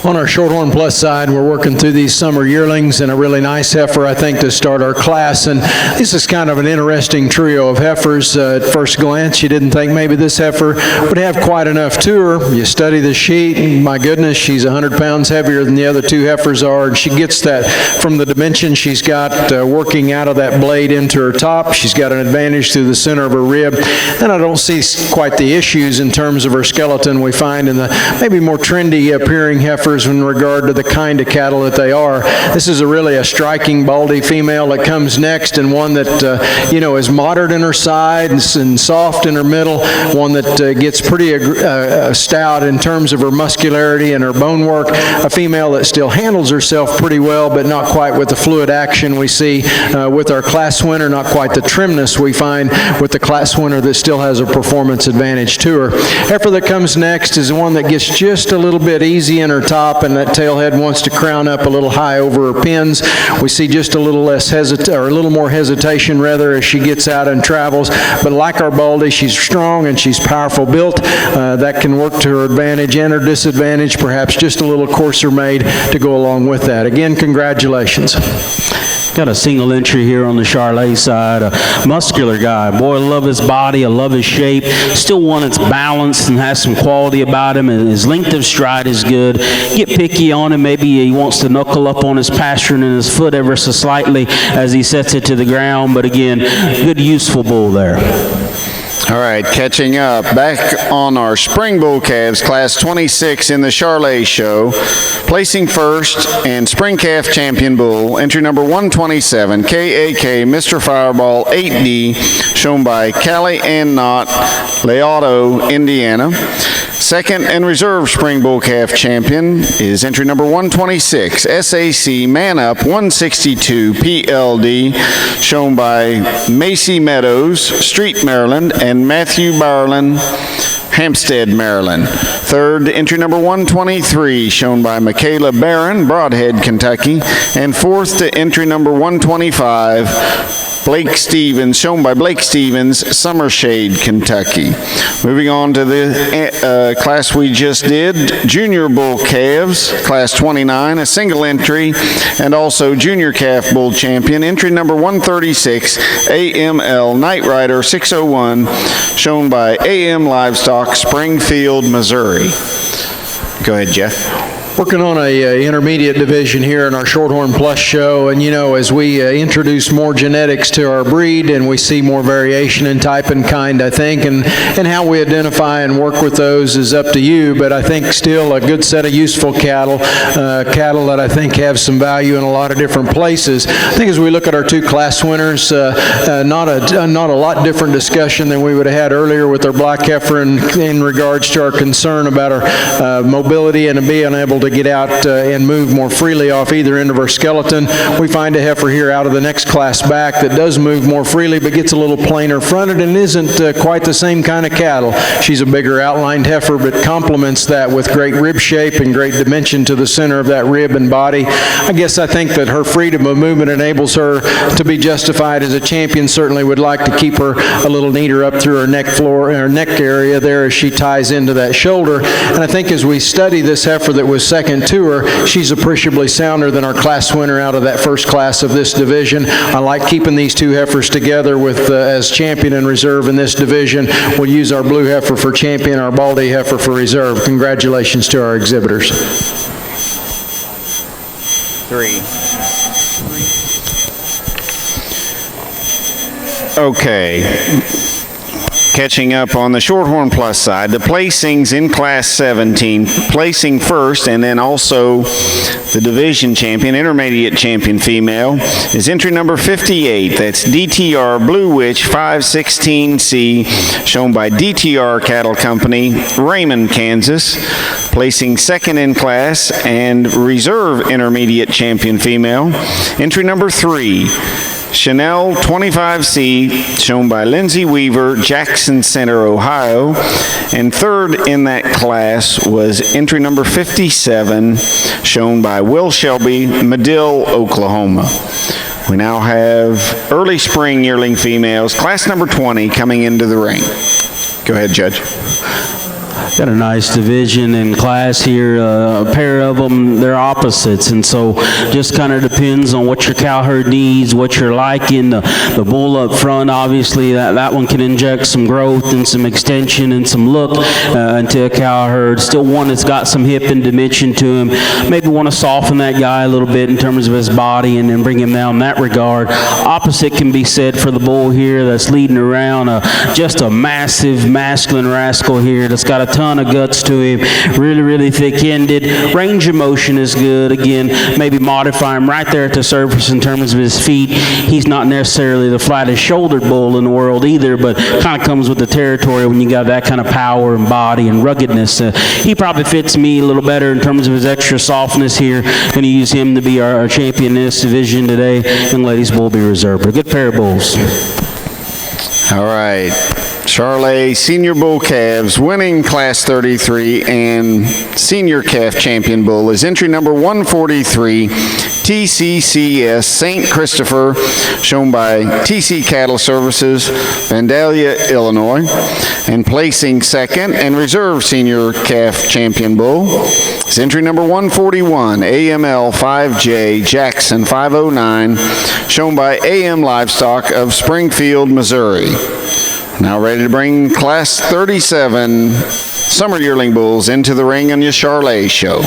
On our Shorthorn Plus side, we're working through these summer yearlings and a really nice heifer, I think, to start our class. And this is kind of an interesting trio of heifers. At first glance, you didn't think maybe this heifer would have quite enough to her. You study the sheet, and my goodness, she's 100 pounds heavier than the other two heifers are, and she gets that from the dimension she's got working out of that blade into her top. She's got an advantage through the center of her rib, and I don't see quite the issues in terms of her skeleton we find in the maybe more trendy appearing heifers in regard to the kind of cattle that they are. This is really a striking baldy female that comes next, and one that is moderate in her sides and soft in her middle, one that gets pretty stout in terms of her muscularity and her bone work, a female that still handles herself pretty well, but not quite with the fluid action we see with our class winner, not quite the trimness we find with the class winner that still has a performance advantage to her. Heifer that comes next is the one that gets just a little bit easy in her top, and that tail head wants to crown up a little high over her pins. We see just a little less a little more hesitation rather as she gets out and travels. But like our baldy, she's strong and she's powerful built. That can work to her advantage and her disadvantage, perhaps just a little coarser made to go along with that. Again, congratulations. Got a single entry here on the Charlay side, a muscular guy. Boy, I love his body, I love his shape. Still one that's balanced and has some quality about him, and his length of stride is good. Get picky on him, maybe he wants to knuckle up on his pastern and his foot ever so slightly as he sets it to the ground, but again, good useful bull there. All right, catching up. Back on our spring bull calves, class 26 in the Charlay show. Placing first and spring calf champion bull, entry number 127, KAK Mr. Fireball 8D, shown by Callie and Knott, Leauto, Indiana. Second and reserve spring bull calf champion is entry number 126, SAC Man Up 162 PLD, shown by Macy Meadows, Street, Maryland, and Matthew Barlin, Hampstead, Maryland. Third, entry number 123, shown by Michaela Barron, Broadhead, Kentucky. And fourth to entry number 125, Blake Stevens, shown by Blake Stevens, Summershade, Kentucky. Moving on to the class we just did, Junior Bull Calves, class 29, a single entry, and also Junior Calf Bull Champion, entry number 136, AML Night Rider 601, shown by AM Livestock, Springfield, Missouri. Go ahead, Jeff. Working on a intermediate division here in our Shorthorn Plus show, and as we introduce more genetics to our breed and we see more variation in type and kind, I think, and how we identify and work with those is up to you, but I think still a good set of useful cattle that I think have some value in a lot of different places. I think as we look at our two class winners, not a lot different discussion than we would have had earlier with our black heifer in regards to our concern about our mobility and being able to get out and move more freely off either end of our skeleton. We find a heifer here out of the next class back that does move more freely but gets a little plainer fronted and isn't quite the same kind of cattle. She's a bigger outlined heifer but complements that with great rib shape and great dimension to the center of that rib and body. I think that her freedom of movement enables her to be justified as a champion. Certainly would like to keep her a little neater up through her neck floor, her neck area there as she ties into that shoulder. And I think as we study this heifer that was second to her, she's appreciably sounder than our class winner out of that first class of this division. I like keeping these two heifers together with as champion and reserve in this division. We'll use our blue heifer for champion, our Baldy heifer for reserve. Congratulations to our exhibitors. 3. Okay. Catching up on the Shorthorn Plus side, the placings in Class 17, placing first and then also the division champion, intermediate champion female, is entry number 58. That's DTR Blue Witch 516C, shown by DTR Cattle Company, Raymond, Kansas. Placing second in class and reserve intermediate champion female, entry number 3. Chanel 25C, shown by Lindsay Weaver, Jackson Center, Ohio. And third in that class was entry number 57, shown by Will Shelby, Medill, Oklahoma. We now have early spring yearling females, class number 20, coming into the ring. Go ahead, Judge. Got a nice division in class here. A pair of them, they're opposites, and so just kind of depends on what your cow herd needs, what you're liking. The bull up front, obviously, that one can inject some growth and some extension and some look into a cow herd. Still one that's got some hip and dimension to him. Maybe want to soften that guy a little bit in terms of his body and then bring him down in that regard. Opposite can be said for the bull here that's leading around. Just a massive masculine rascal here that's got a ton of guts to him, really thick-ended. Range of motion is good. Again, maybe modify him right there at the surface in terms of his feet. He's not necessarily the flattest shouldered bull in the world either, but kind of comes with the territory when you got that kind of power and body and ruggedness. He probably fits me a little better in terms of his extra softness here. Going to use him to be our champion in this division today. Young ladies bull be reserved, but a good pair of bulls. All right. Charlay Senior Bull Calves, winning Class 33 and Senior Calf Champion Bull is entry number 143, TCCS St. Christopher, shown by TC Cattle Services, Vandalia, Illinois. And placing second and reserve Senior Calf Champion Bull is entry number 141, AML 5J Jackson 509, shown by AM Livestock of Springfield, Missouri. Now ready to bring Class 37 Summer Yearling Bulls into the ring on your Charlay show.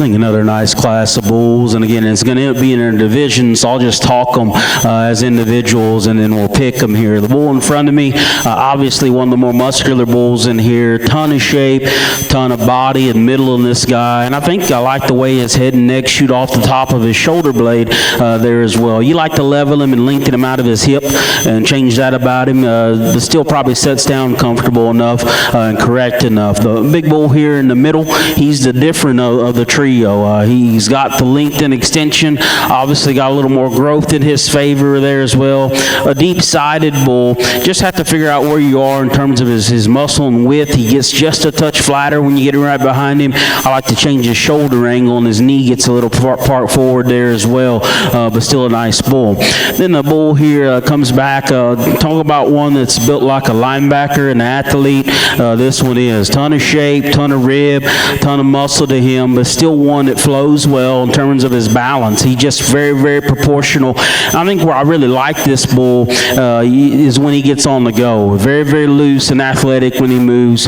think another nice class of bulls, and again, it's going to be in a division, so I'll just talk them as individuals, and then we'll pick them here. The bull in front of me, obviously one of the more muscular bulls in here, ton of shape, ton of body and middle in this guy, and I think I like the way his head and neck shoot off the top of his shoulder blade there as well. You like to level him and lengthen him out of his hip and change that about him, but still probably sets down comfortable enough and correct enough. The big bull here in the middle, he's the different of the trio. He's got the length and extension, obviously got a little more growth in his favor there as well. A deep-sided bull, just have to figure out where you are in terms of his muscle and width. He gets just a touch flatter when you get right behind him. I like to change his shoulder angle, and his knee gets a little part forward there as well, but still a nice bull. Then the bull here comes back, talk about one that's built like a linebacker, an athlete. This one is ton of shape, ton of rib, ton of muscle to him, but still one that flows well in terms of his balance. He's just very, very proportional. I think where I really like this bull is when he gets on the go. Very, very loose and athletic when he moves.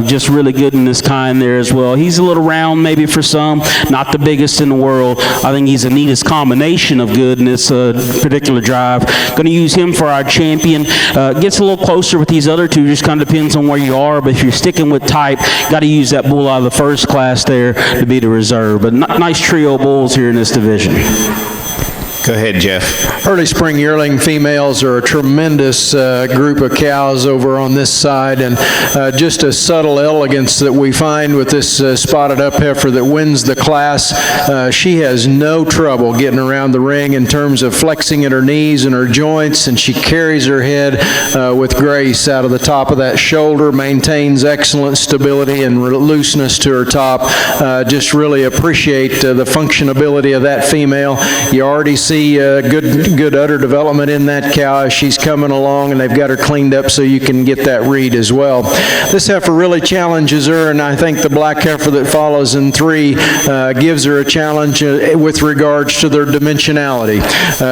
Just really good in this kind there as well. He's a little round maybe for some, not the biggest in the world. I think he's the neatest combination of good in this particular drive. Going to use him for our champion. Gets a little closer with these other two, just kind of depends on where you are, but if you're sticking with type, got to use that bull out of the first class there to be the reserve. But nice trio of bulls here in this division. Go ahead, Jeff. Early spring yearling females are a tremendous group of cows over on this side, and just a subtle elegance that we find with this spotted up heifer that wins the class. She has no trouble getting around the ring in terms of flexing at her knees and her joints, and she carries her head with grace out of the top of that shoulder, maintains excellent stability and looseness to her top. Just really appreciate the functionability of that female. You already see good udder development in that cow as she's coming along, and they've got her cleaned up so you can get that read as well. This heifer really challenges her, and I think the black heifer that follows in 3 gives her a challenge with regards to their dimensionality.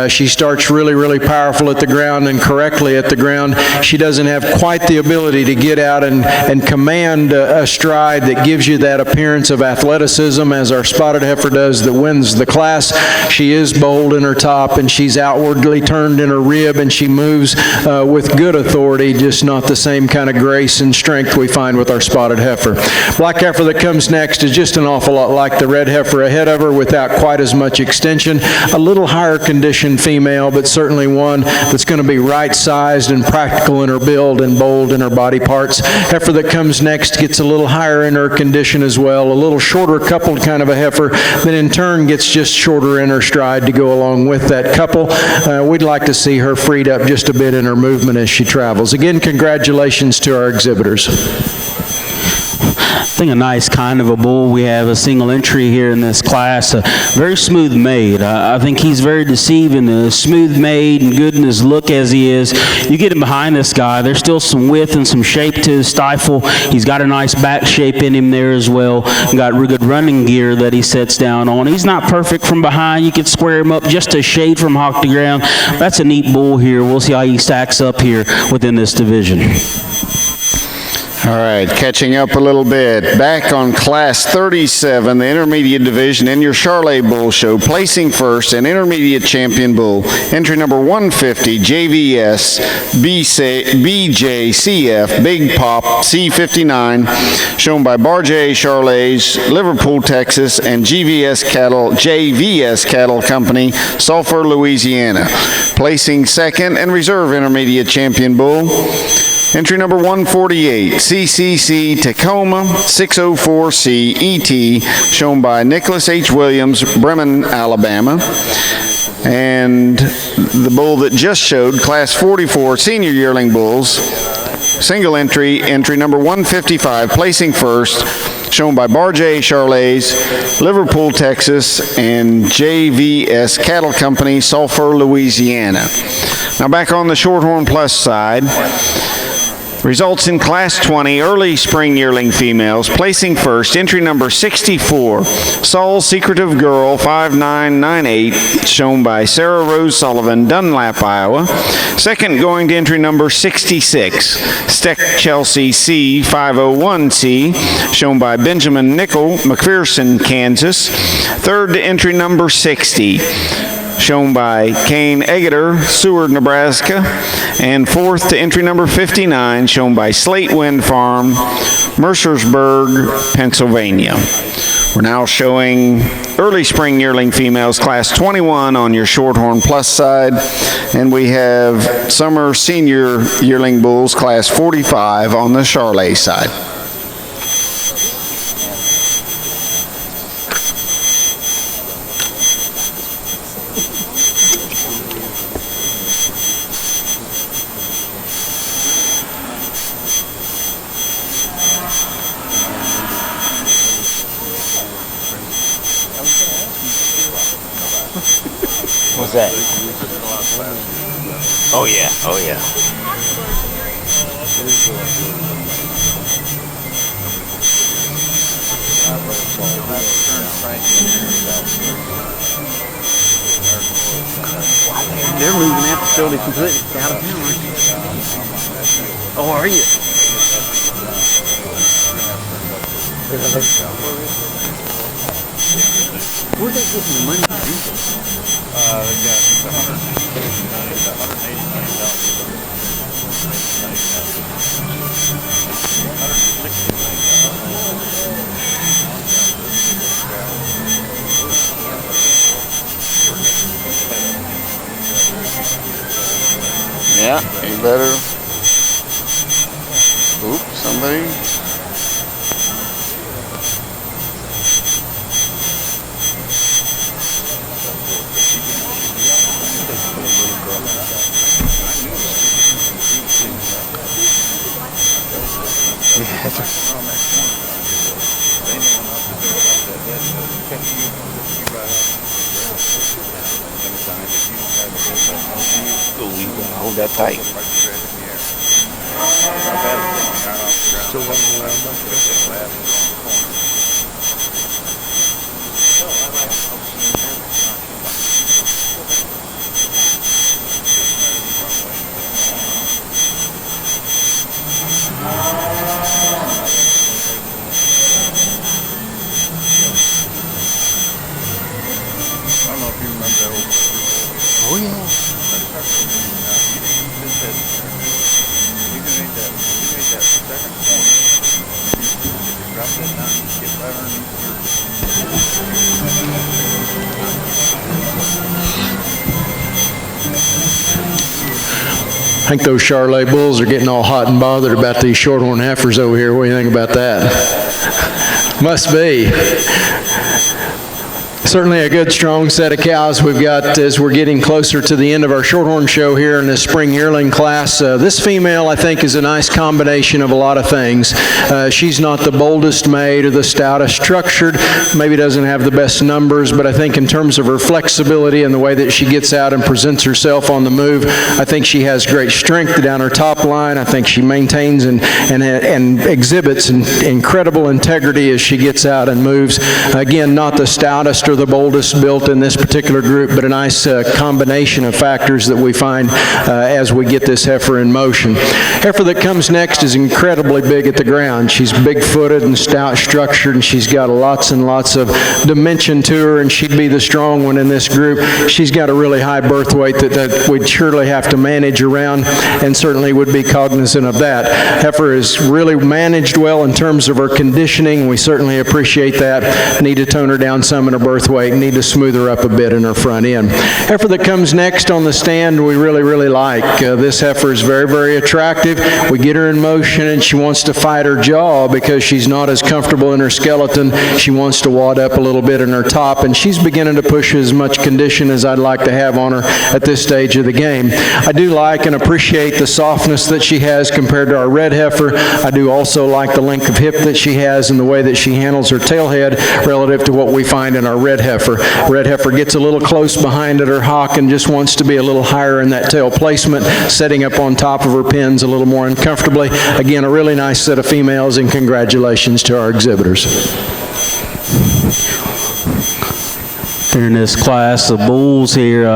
She starts really, really powerful at the ground and correctly at the ground. She doesn't have quite the ability to get out and command a stride that gives you that appearance of athleticism as our spotted heifer does that wins the class. She is bold in her top, and she's outwardly turned in her rib, and she moves with good authority, just not the same kind of grace and strength we find with our spotted heifer. Black heifer that comes next is just an awful lot like the red heifer ahead of her without quite as much extension. A little higher conditioned female, but certainly one that's going to be right-sized and practical in her build and bold in her body parts. Heifer that comes next gets a little higher in her condition as well, a little shorter coupled kind of a heifer that in turn gets just shorter in her stride to go along with that couple. We'd like to see her freed up just a bit in her movement as she travels. Again, congratulations to our exhibitors. I think a nice kind of a bull. We have a single entry here in this class, very smooth made. I think he's very deceiving, smooth made and good in his look as he is. You get him behind this guy, there's still some width and some shape to his stifle. He's got a nice back shape in him there as well. Got good running gear that he sets down on. He's not perfect from behind. You could square him up just a shade from hock to ground. That's a neat bull here. We'll see how he stacks up here within this division. All right, catching up a little bit. Back on Class 37, the intermediate division in your Charlay Bull Show. Placing first, an intermediate champion bull. Entry number 150, JVS, BJCF, Big Pop, C59, shown by Barjay Charlay's, Liverpool, Texas, and JVS Cattle Company, Sulphur, Louisiana. Placing second and reserve intermediate champion bull. Entry number 148, CCC Tacoma 604C ET, shown by Nicholas H. Williams, Bremen, Alabama. And the bull that just showed, Class 44 Senior Yearling Bulls, single entry, entry number 155, placing first, shown by Barjay Charlay's, Liverpool, Texas, and JVS Cattle Company, Sulphur, Louisiana. Now back on the Shorthorn Plus side, Results in Class 20 early spring yearling females. Placing first, entry number 64, Saul Secretive Girl 5998, shown by Sarah Rose Sullivan, Dunlap, Iowa. Second, going to entry number 66, Steck Chelsea C 501C, shown by Benjamin Nickel, McPherson, Kansas. Third to entry number 60, shown by Kane Eggeter, Seward, Nebraska. And fourth to entry number 59, shown by Slate Wind Farm, Mercersburg, Pennsylvania. We're now showing early spring yearling females, Class 21 on your Shorthorn Plus side. And we have summer senior yearling bulls, Class 45 on the Charlay side. What's that? Oh yeah, oh yeah. They're moving that facility completely out of town, aren't they? Oh, are you? Where'd they get the money to do this? They got $180 Yeah, you better. Oops, somebody. Hold that tight. Still running around back there. I don't know if you remember that old. Oh yeah. You can make that second corner. You drop that down, you get right underneath I think those Charlay bulls are getting all hot and bothered about these Shorthorn heifers over here. What do you think about that? Must be. Certainly a good, strong set of cows we've got as we're getting closer to the end of our Shorthorn show here in this spring yearling class. This female, I think, is a nice combination of a lot of things. She's not the boldest made or the stoutest structured, maybe doesn't have the best numbers, but I think in terms of her flexibility and the way that she gets out and presents herself on the move, I think she has great strength down her top line. I think she maintains and exhibits incredible integrity as she gets out and moves. Again, not the stoutest or the boldest built in this particular group, but a nice combination of factors that we find as we get this heifer in motion. Heifer that comes next is incredibly big at the ground. She's big-footed and stout structured, and she's got lots and lots of dimension to her, and she'd be the strong one in this group. She's got a really high birth weight that we'd surely have to manage around, and certainly would be cognizant of that. Heifer is really managed well in terms of her conditioning. We certainly appreciate that. Need to tone her down some in her birth weight, need to smooth her up a bit in her front end. Heifer that comes next on the stand we really like. This heifer is very attractive. We get her in motion and she wants to fight her jaw because she's not as comfortable in her skeleton. She wants to wad up a little bit in her top, and she's beginning to push as much condition as I'd like to have on her at this stage of the game. I do like and appreciate the softness that she has compared to our red heifer. I do also like the length of hip that she has and the way that she handles her tail head relative to what we find in our red Red Heifer. Red Heifer gets a little close behind at her hock and just wants to be a little higher in that tail placement, setting up on top of her pins a little more uncomfortably. Again, a really nice set of females, and congratulations to our exhibitors. In this class of bulls here,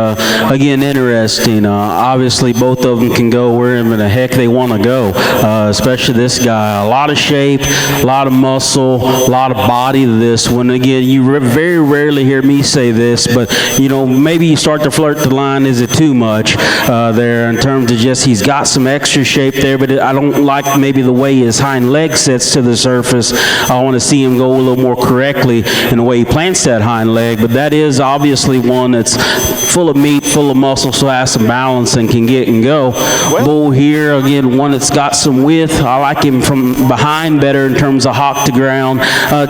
again, interesting. Obviously, both of them can go wherever the heck they want to go, especially this guy. A lot of shape, a lot of muscle, a lot of body to this one. Again, you very rarely hear me say this, but, you know, maybe you start to flirt the line, is it too much there in terms of just he's got some extra shape there, but I don't like maybe the way his hind leg sets to the surface. I want to see him go a little more correctly in the way he plants that hind leg, but that is obviously one that's full of meat, full of muscle, so has some balance and can get and go. Bull here, again, one that's got some width. I like him from behind better in terms of hock to ground.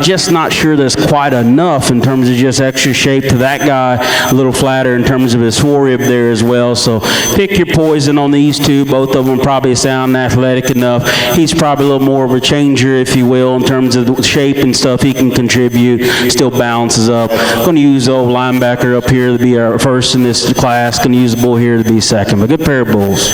Just not sure there's quite enough in terms of just extra shape to that guy. A little flatter in terms of his forerib there as well. So pick your poison on these two. Both of them probably sound athletic enough. He's probably a little more of a changer, if you will, in terms of the shape and stuff he can contribute. Still balances up. Going to use old linebacker up here to be our first in this class. Going to use the bull here to be second. A good pair of bulls.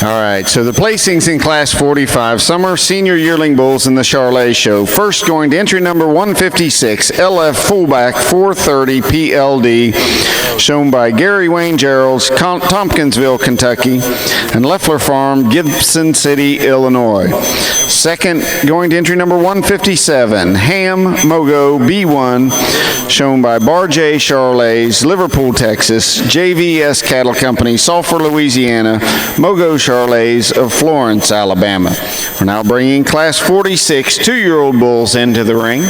All right, so the placings in Class 45, Summer Senior Yearling Bulls in the Charlay Show. First going to entry number 156, LF Fullback 430 PLD, shown by Gary Wayne Geralds, Tompkinsville, Kentucky, and Leffler Farm, Gibson City, Illinois. Second, going to entry number 157, Ham Mogo B1, shown by Bar J Charlays, Liverpool, Texas, JVS Cattle Company, Sulphur, Louisiana, Mogo Charlays of Florence, Alabama. We're now bringing Class 46 two-year-old bulls into the ring.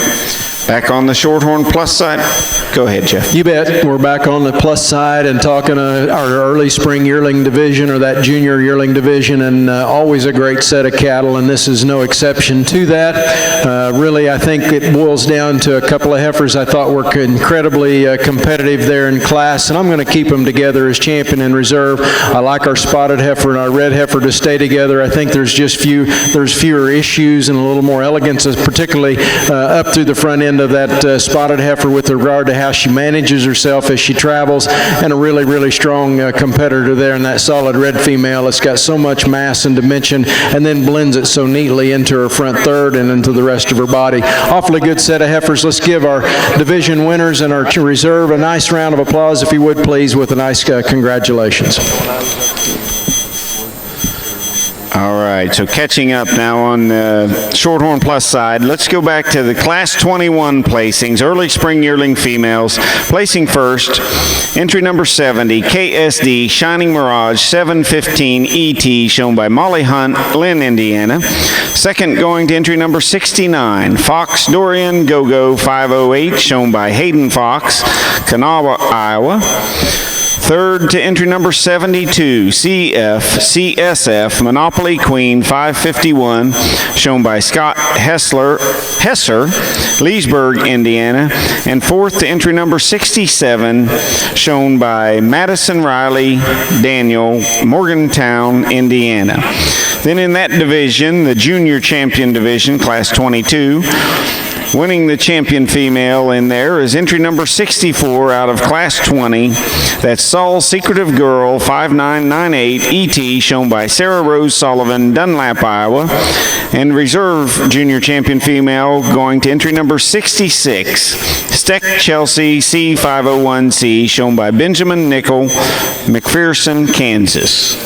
Back on the Shorthorn plus side. Go ahead, Jeff. You bet. We're back on the plus side and talking our early spring yearling division, or that junior yearling division, and always a great set of cattle, and this is no exception to that. Really, I think it boils down to a couple of heifers I thought were incredibly competitive there in class, and I'm going to keep them together as champion and reserve. I like our spotted heifer and our red heifer to stay together. I think there's fewer issues and a little more elegance, particularly up through the front end of that spotted heifer with regard to how she manages herself as she travels, and a really strong competitor there in that solid red female. It's got so much mass and dimension, and then blends it so neatly into her front third and into the rest of her body. Awfully good set of heifers. Let's give our division winners and our reserve a nice round of applause, if you would please, with a nice congratulations. All right, so catching up now on the Shorthorn plus side, let's go back to the Class 21 placings, early spring yearling females. Placing first, entry number 70, KSD Shining Mirage 715 ET, shown by Molly Hunt, Lynn, Indiana. Second, going to entry number 69, Fox Dorian Go-Go 508, shown by Hayden Fox, Kanawha, Iowa. Third to entry number 72, CSF Monopoly Queen 551, shown by Scott Hesser, Leesburg, Indiana. And fourth to entry number 67, shown by Madison Riley Daniel, Morgantown, Indiana. Then in that division, the junior champion division, Class 22, winning the champion female in there is entry number 64 out of Class 20. That's Saul Secretive Girl 5998 ET, shown by Sarah Rose Sullivan, Dunlap, Iowa. And reserve junior champion female going to entry number 66, Steck Chelsea C501C, shown by Benjamin Nickel, McPherson, Kansas.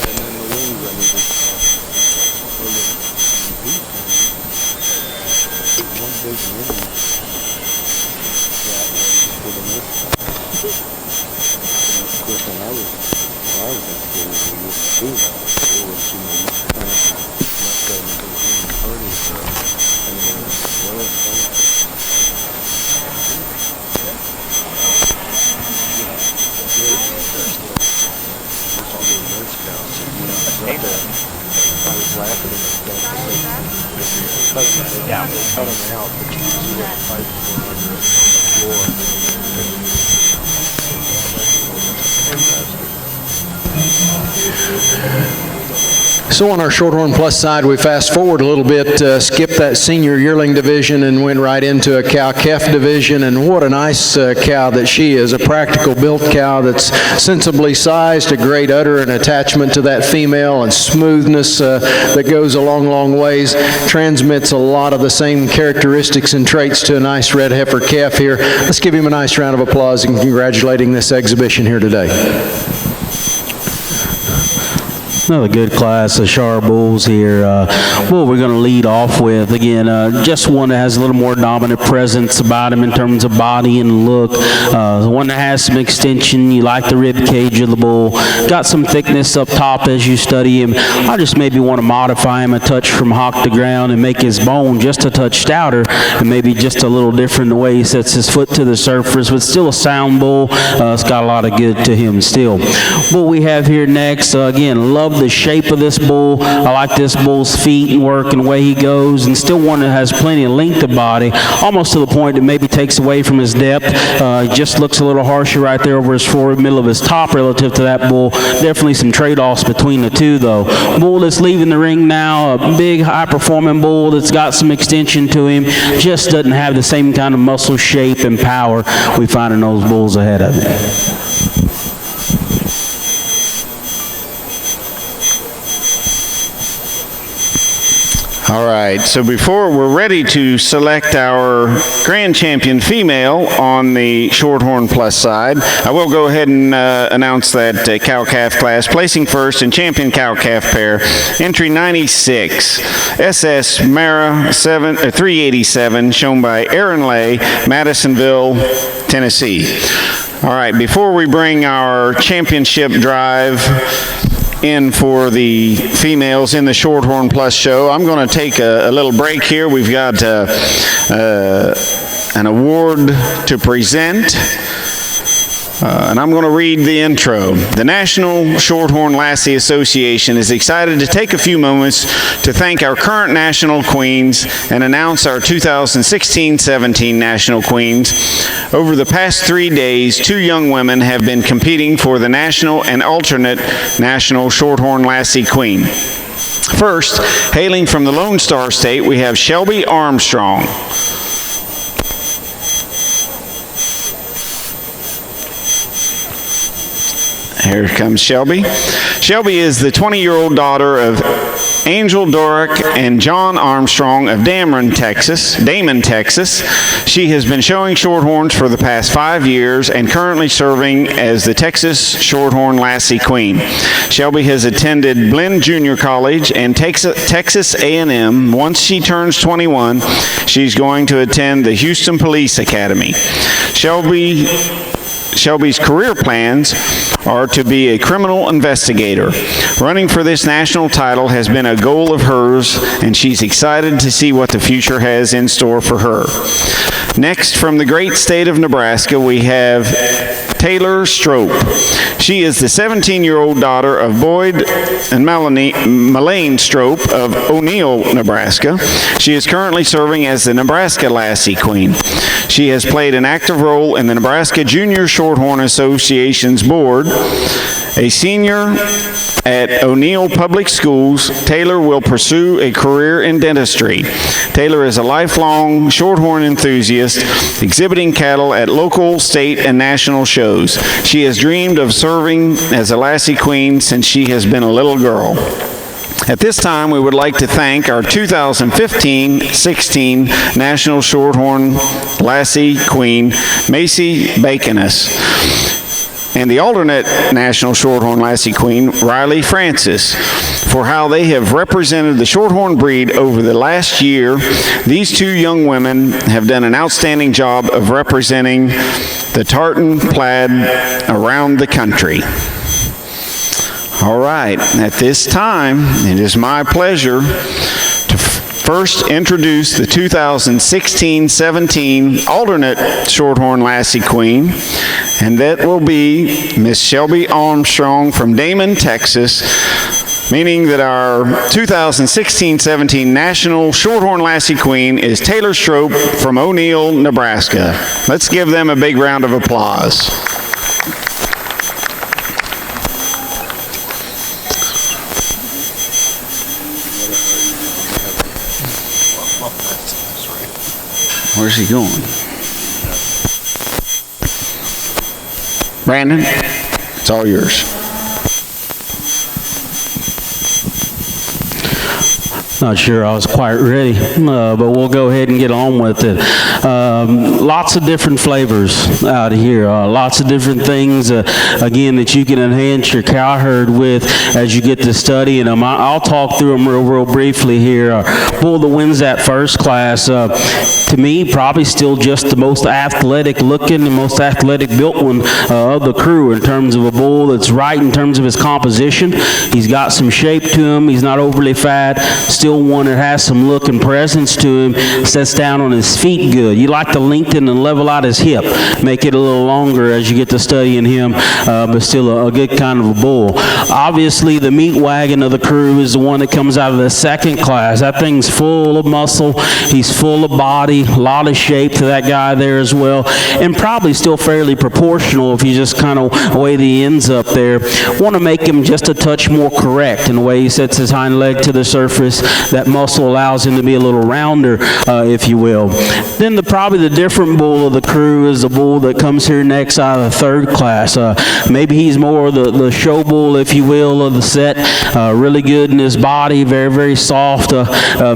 So on our Shorthorn Plus side, we fast forward a little bit, skipped that senior yearling division and went right into a cow-calf division, and what a nice cow that she is, a practical built cow that's sensibly sized, a great udder and attachment to that female, and smoothness that goes a long, long ways, transmits a lot of the same characteristics and traits to a nice red heifer calf here. Let's give him a nice round of applause and congratulating this exhibition here today. Another good class of Shar bulls here. What we're going to lead off with, again, just one that has a little more dominant presence about him in terms of body and look. The one that has some extension. You like the rib cage of the bull. Got some thickness up top as you study him. I just maybe want to modify him a touch from hock to ground and make his bone just a touch stouter and maybe just a little different the way he sets his foot to the surface, but still a sound bull. It's got a lot of good to him still. What we have here next, again, love the shape of this bull. I like this bull's feet and work and the way he goes, and still one that has plenty of length of body, almost to the point that maybe takes away from his depth. Just looks a little harsher right there over his forward middle of his top relative to that bull. Definitely some trade-offs between the two though. Bull that's leaving the ring now, a big high-performing bull that's got some extension to him, just doesn't have the same kind of muscle shape and power we find in those bulls ahead of him. All right, so before we're ready to select our grand champion female on the Shorthorn Plus side, I will go ahead and announce that cow-calf class. Placing first in champion cow-calf pair, entry 96, SS Mara 387, shown by Aaron Lay, Madisonville, Tennessee. All right, before we bring our championship drive in for the females in the Shorthorn Plus show, I'm going to take a little break here. We've got an award to present, and I'm going to read the intro. The National Shorthorn Lassie Association is excited to take a few moments to thank our current national queens and announce our 2016-17 national queens. Over the past 3 days, 2 young women have been competing for the national and alternate national Shorthorn Lassie Queen. First, hailing from the Lone Star State, we have Shelby Armstrong. Here comes Shelby. Shelby is the 20-year-old daughter of Angel Dorick and John Armstrong of Damon, Texas. She has been showing Shorthorns for the past 5 years and currently serving as the Texas Shorthorn Lassie Queen. Shelby has attended Blinn Junior College and Texas A&M. Once she turns 21, she's going to attend the Houston Police Academy. Shelby's career plans are to be a criminal investigator. Running for this national title has been a goal of hers, and she's excited to see what the future has in store for her. Next, from the great state of Nebraska, we have Taylor Strope. She is the 17-year-old daughter of Boyd and Melaine Strope of O'Neill, Nebraska. She is currently serving as the Nebraska Lassie Queen. She has played an active role in the Nebraska Junior Shorthorn Association's board. A senior at O'Neill Public Schools, Taylor will pursue a career in dentistry. Taylor is a lifelong Shorthorn enthusiast, exhibiting cattle at local, state, and national shows. She has dreamed of serving as a Lassie Queen since she has been a little girl. At this time, we would like to thank our 2015-16 National Shorthorn Lassie Queen, Macy Baconus, and the alternate National Shorthorn Lassie Queen, Riley Francis, for how they have represented the Shorthorn breed over the last year. These 2 young women have done an outstanding job of representing the tartan plaid around the country. All right, at this time, it is my pleasure to first introduce the 2016-17 alternate Shorthorn Lassie Queen, and that will be Miss Shelby Armstrong from Damon, Texas, meaning that our 2016-17 National Shorthorn Lassie Queen is Taylor Strope from O'Neill, Nebraska. Let's give them a big round of applause. Where's he going? Brandon, it's all yours. Not sure I was quite ready, but we'll go ahead and get on with it. Lots of different flavors out here. Lots of different things, again, that you can enhance your cow herd with as you get to studying them. I'll talk through them real briefly here. Bull that wins that first class, to me, probably still just the most athletic looking and most athletic built one of the crew in terms of a bull that's right in terms of his composition. He's got some shape to him. He's not overly fat. Still one that has some look and presence to him, sets down on his feet good. You like to lengthen and level out his hip, make it a little longer as you get to studying him, but still a good kind of a bull. Obviously, the meat wagon of the crew is the one that comes out of the second class. That thing's full of muscle. He's full of body, a lot of shape to that guy there as well, and probably still fairly proportional if you just kind of weigh the ends up there. Want to make him just a touch more correct in the way he sets his hind leg to the surface. That muscle allows him to be a little rounder, if you will. Then probably the different bull of the crew is the bull that comes here next out of the third class. Maybe he's more the show bull, if you will, of the set. Really good in his body, very soft,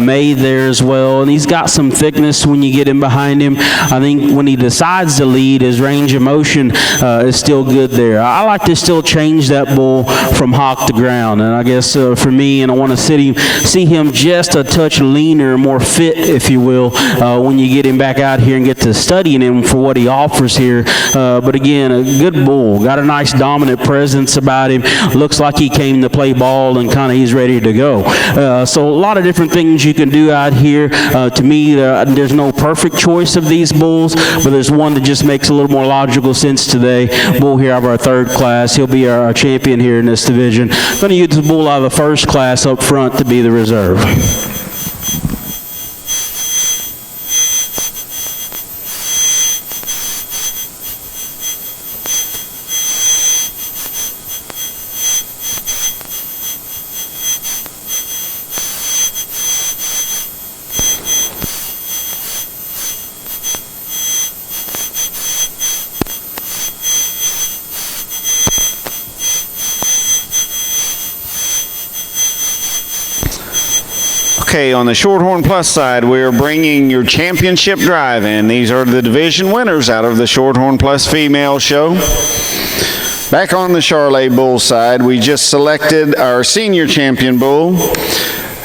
made there as well. And he's got some thickness when you get him behind him. I think when he decides to lead, his range of motion is still good there. I like to still change that bull from hock to ground. And I guess for me, and I want to see him just a touch leaner, more fit, if you will, when you get him back out here and get to studying him for what he offers here. But again, a good bull. Got a nice dominant presence about him. Looks like he came to play ball and kind of he's ready to go. So a lot of different things you can do out here. To me, there's no perfect choice of these bulls, but there's one that just makes a little more logical sense today. Bull here out of our third class. He'll be our champion here in this division. Going to use the bull out of the first class up front to be the reserve. Okay, on the Shorthorn Plus side, we are bringing your championship drive in. These are the division winners out of the Shorthorn Plus female show. Back on the Charlay bull side, we just selected our senior champion bull,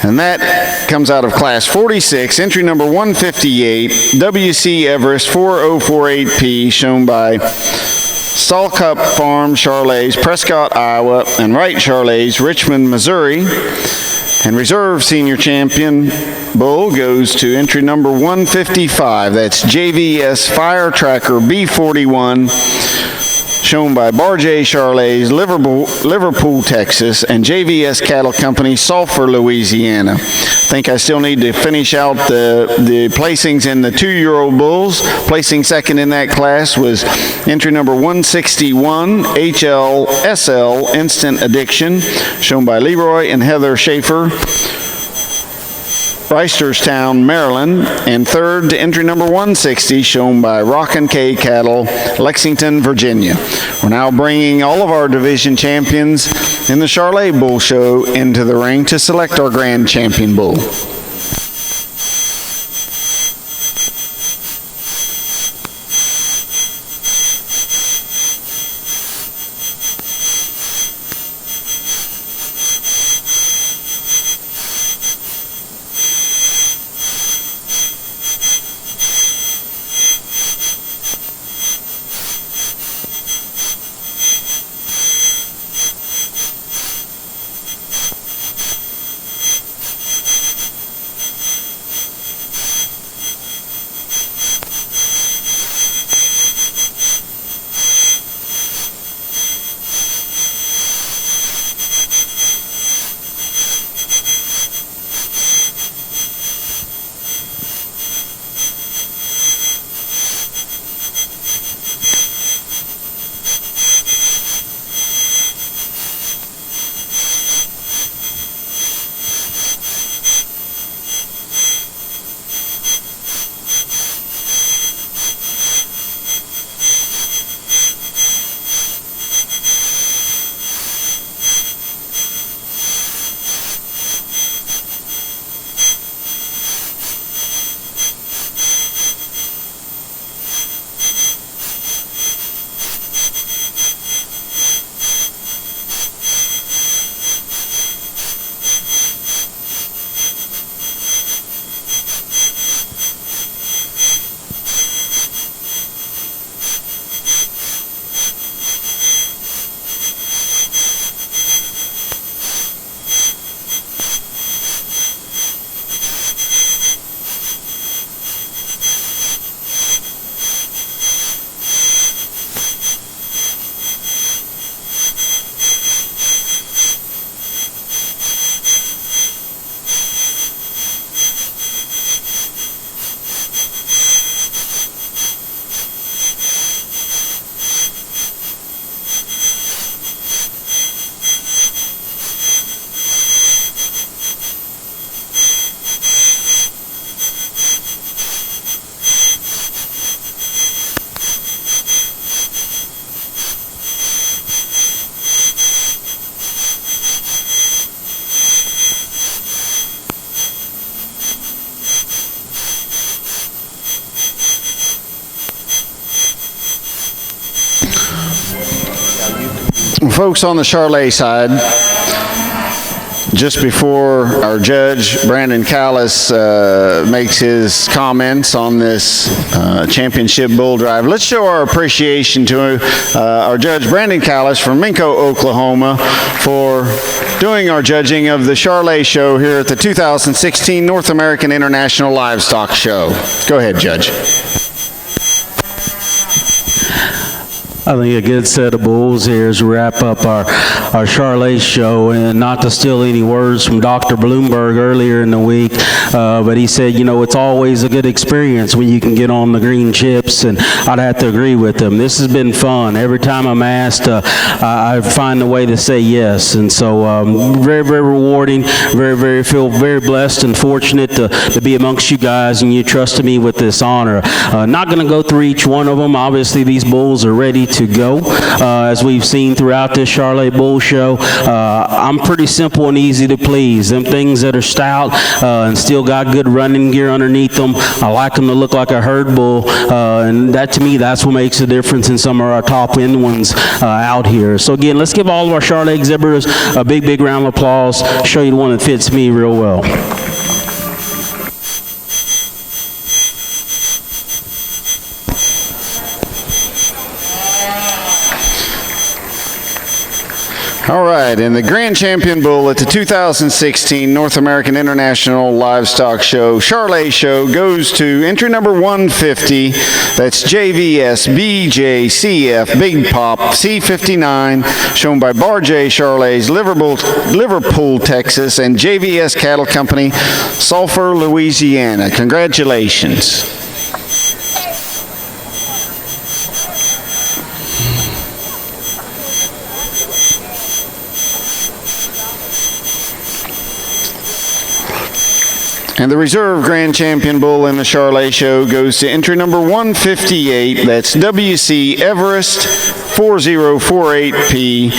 and that comes out of class 46, entry number 158, WC Everest 4048P, shown by Stallcup Farm Charlays, Prescott, Iowa, and Wright Charlays, Richmond, Missouri. And reserve senior champion bull goes to entry number 155. That's JVS Fire Tracker B41, shown by Barjay Charlays, Liverpool, Texas, and JVS Cattle Company, Sulphur, Louisiana. I think I still need to finish out the placings in the 2-year-old bulls. Placing second in that class was entry number 161, HLSL Instant Addiction, shown by Leroy and Heather Schaefer, Reisterstown, Maryland, and third to entry number 160, shown by Rockin' K Cattle, Lexington, Virginia. We're now bringing all of our division champions in the Charlay Bull Show into the ring to select our grand champion bull. folks, on the Charlay side, just before our judge, Brandon Callis, makes his comments on this championship bull drive, let's show our appreciation to our judge, Brandon Callis from Minco, Oklahoma, for doing our judging of the Charlay show here at the 2016 North American International Livestock Show. Go ahead, Judge. I think a good set of bulls here as we wrap up our Charlay show, and not to steal any words from Dr. Bloomberg earlier in the week, but he said, you know, it's always a good experience when you can get on the green chips, and I'd have to agree with him. This has been fun. Every time I'm asked, I find a way to say yes, and so very, very rewarding, feel very blessed and fortunate to be amongst you guys, and you trusted me with this honor. Not going to go through each one of them. Obviously, these bulls are ready to go, as we've seen throughout this Charlay Bull Show. I'm pretty simple and easy to please. Them things that are stout and still got good running gear underneath them, I like them to look like a herd bull, and that, to me, that's what makes a difference in some of our top end ones out here. So again, let's give all of our Charlay exhibitors a big, big round of applause. Show you the one that fits me real well. All right, and the grand champion bull at the 2016 North American International Livestock Show, Charlay Show, goes to entry number 150. That's JVS BJCF Big Pop C59, shown by Bar J Charlays, Liverpool, Texas, and JVS Cattle Company, Sulphur, Louisiana. Congratulations. And the reserve grand champion bull in the Charlay show goes to entry number 158. That's WC Everest 4048P,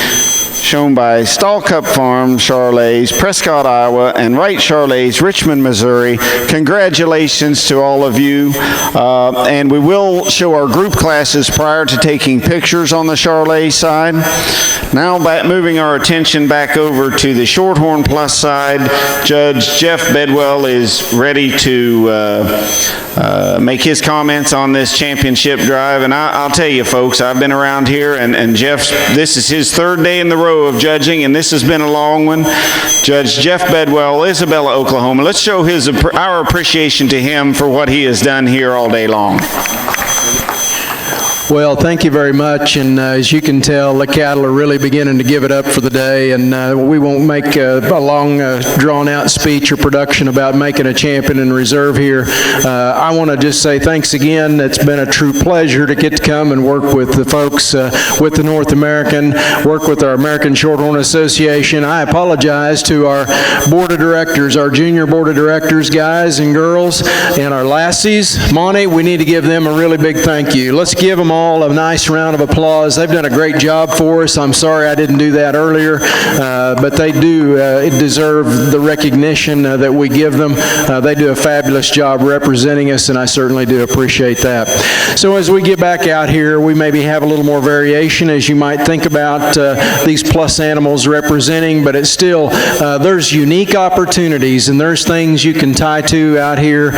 shown by Stall Cup Farm Charlays, Prescott, Iowa, and Wright Charlays, Richmond, Missouri. Congratulations to all of you. And we will show our group classes prior to taking pictures on the Charlay side. Now moving our attention back over to the Shorthorn Plus side, Judge Jeff Bedwell is ready to make his comments on this championship drive. And I'll tell you, folks, I've been around here, and Jeff, this is his third day in the row of judging, and this has been a long one. Judge Jeff Bedwell, Isabella, Oklahoma. Let's show our appreciation to him for what he has done here all day long. Well, thank you very much, and as you can tell, the cattle are really beginning to give it up for the day, and we won't make a long, drawn-out speech or production about making a champion in reserve here. I want to just say thanks again. It's been a true pleasure to get to come and work with the folks with the North American, work with our American Shorthorn Association. I apologize to our board of directors, our junior board of directors, guys and girls, and our lassies. Monty, we need to give them a really big thank you. Let's give them all a nice round of applause. They've done a great job for us. I'm sorry I didn't do that earlier, but they do deserve the recognition that we give them. They do a fabulous job representing us, and I certainly do appreciate that. So as we get back out here, we maybe have a little more variation as you might think about these plus animals representing, but it's still, there's unique opportunities, and there's things you can tie to out here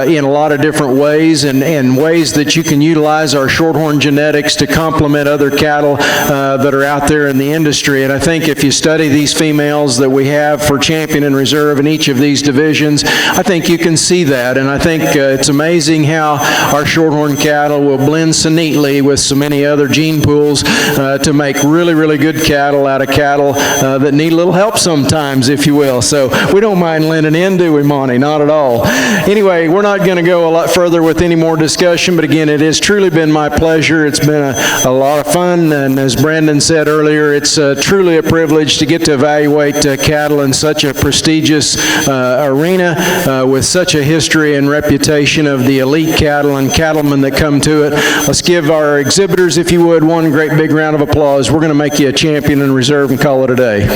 in a lot of different ways, and ways that you can utilize our Shorthorn genetics to complement other cattle that are out there in the industry. And I think if you study these females that we have for champion and reserve in each of these divisions, I think you can see that. And I think it's amazing how our Shorthorn cattle will blend so neatly with so many other gene pools to make really, really good cattle out of cattle that need a little help sometimes, if you will. So we don't mind lending in, do we, Monty? Not at all. Anyway, we're not going to go a lot further with any more discussion, but again, it has truly been my pleasure. It's been a lot of fun, and as Brandon said earlier, it's truly a privilege to get to evaluate cattle in such a prestigious arena with such a history and reputation of the elite cattle and cattlemen that come to it. Let's give our exhibitors, if you would, one great big round of applause. We're going to make you a champion in reserve and call it a day.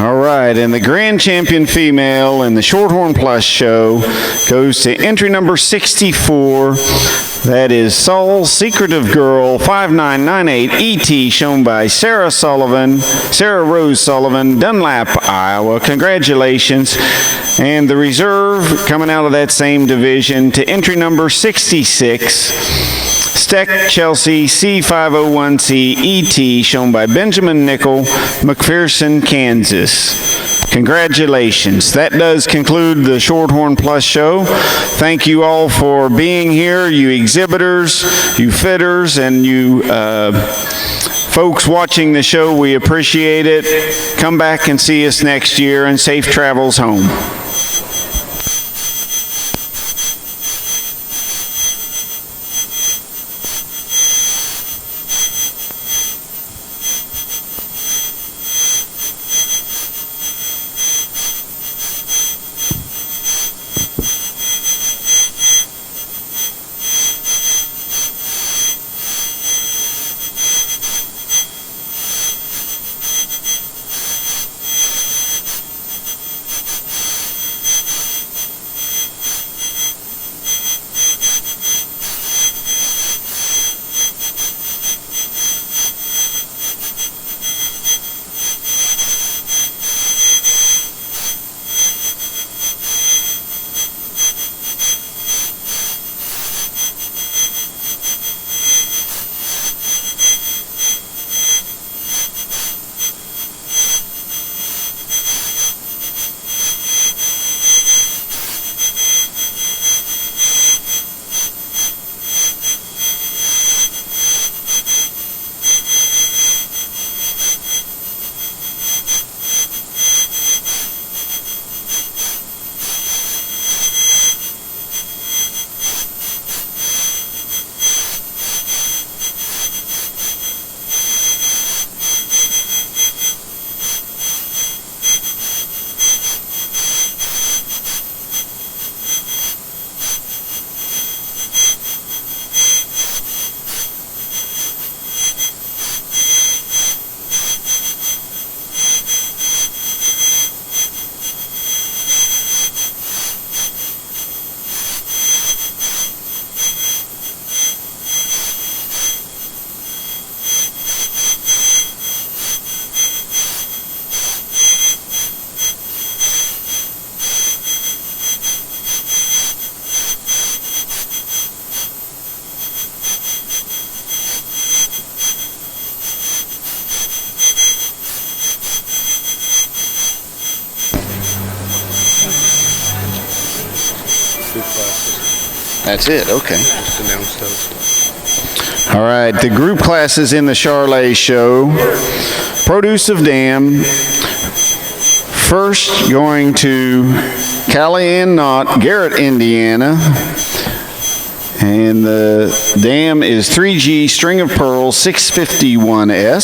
All right, and the grand champion female in the Shorthorn Plus show goes to entry number 64. That is Soul Secretive Girl 5998 ET, shown by Sarah Rose Sullivan, Dunlap, Iowa. Congratulations. And the reserve coming out of that same division to entry number 66. Steck Chelsea C501C ET, shown by Benjamin Nickel, McPherson, Kansas. Congratulations. That does conclude the Shorthorn Plus show. Thank you all for being here, you exhibitors, you fitters, and you folks watching the show. We appreciate it. Come back and see us next year, and safe travels home. That's it, okay. Just announce those. All right, the group classes in the Charlay show. Produce of Dam. First, going to Calais Knott, Garrett, Indiana. And the dam is 3G String of Pearls 651S.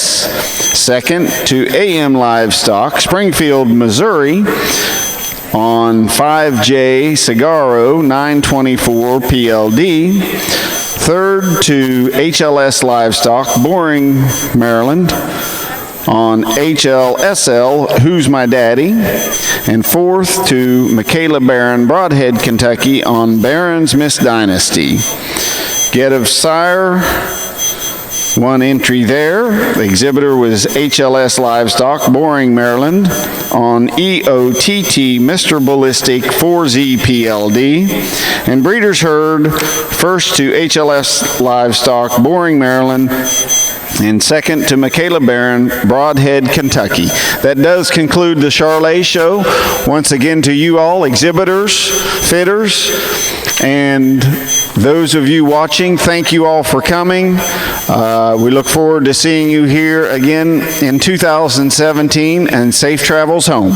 Second, to AM Livestock, Springfield, Missouri, on 5J Cigarro 924 PLD. Third, to HLS Livestock, Boring, Maryland, on HLSL, Who's My Daddy. And fourth, to Michaela Barron, Broadhead, Kentucky, on Barron's Miss Dynasty. Get of Sire, one entry there. The exhibitor was HLS Livestock, Boring, Maryland, on EOTT Mr. Ballistic 4Z PLD. And Breeders' Herd, first to HLS Livestock, Boring, Maryland, and second to Michaela Barron, Broadhead, Kentucky. That does conclude the Charlay show. Once again to you all, exhibitors, fitters, and those of you watching, thank you all for coming. We look forward to seeing you here again in 2017, and safe travels home.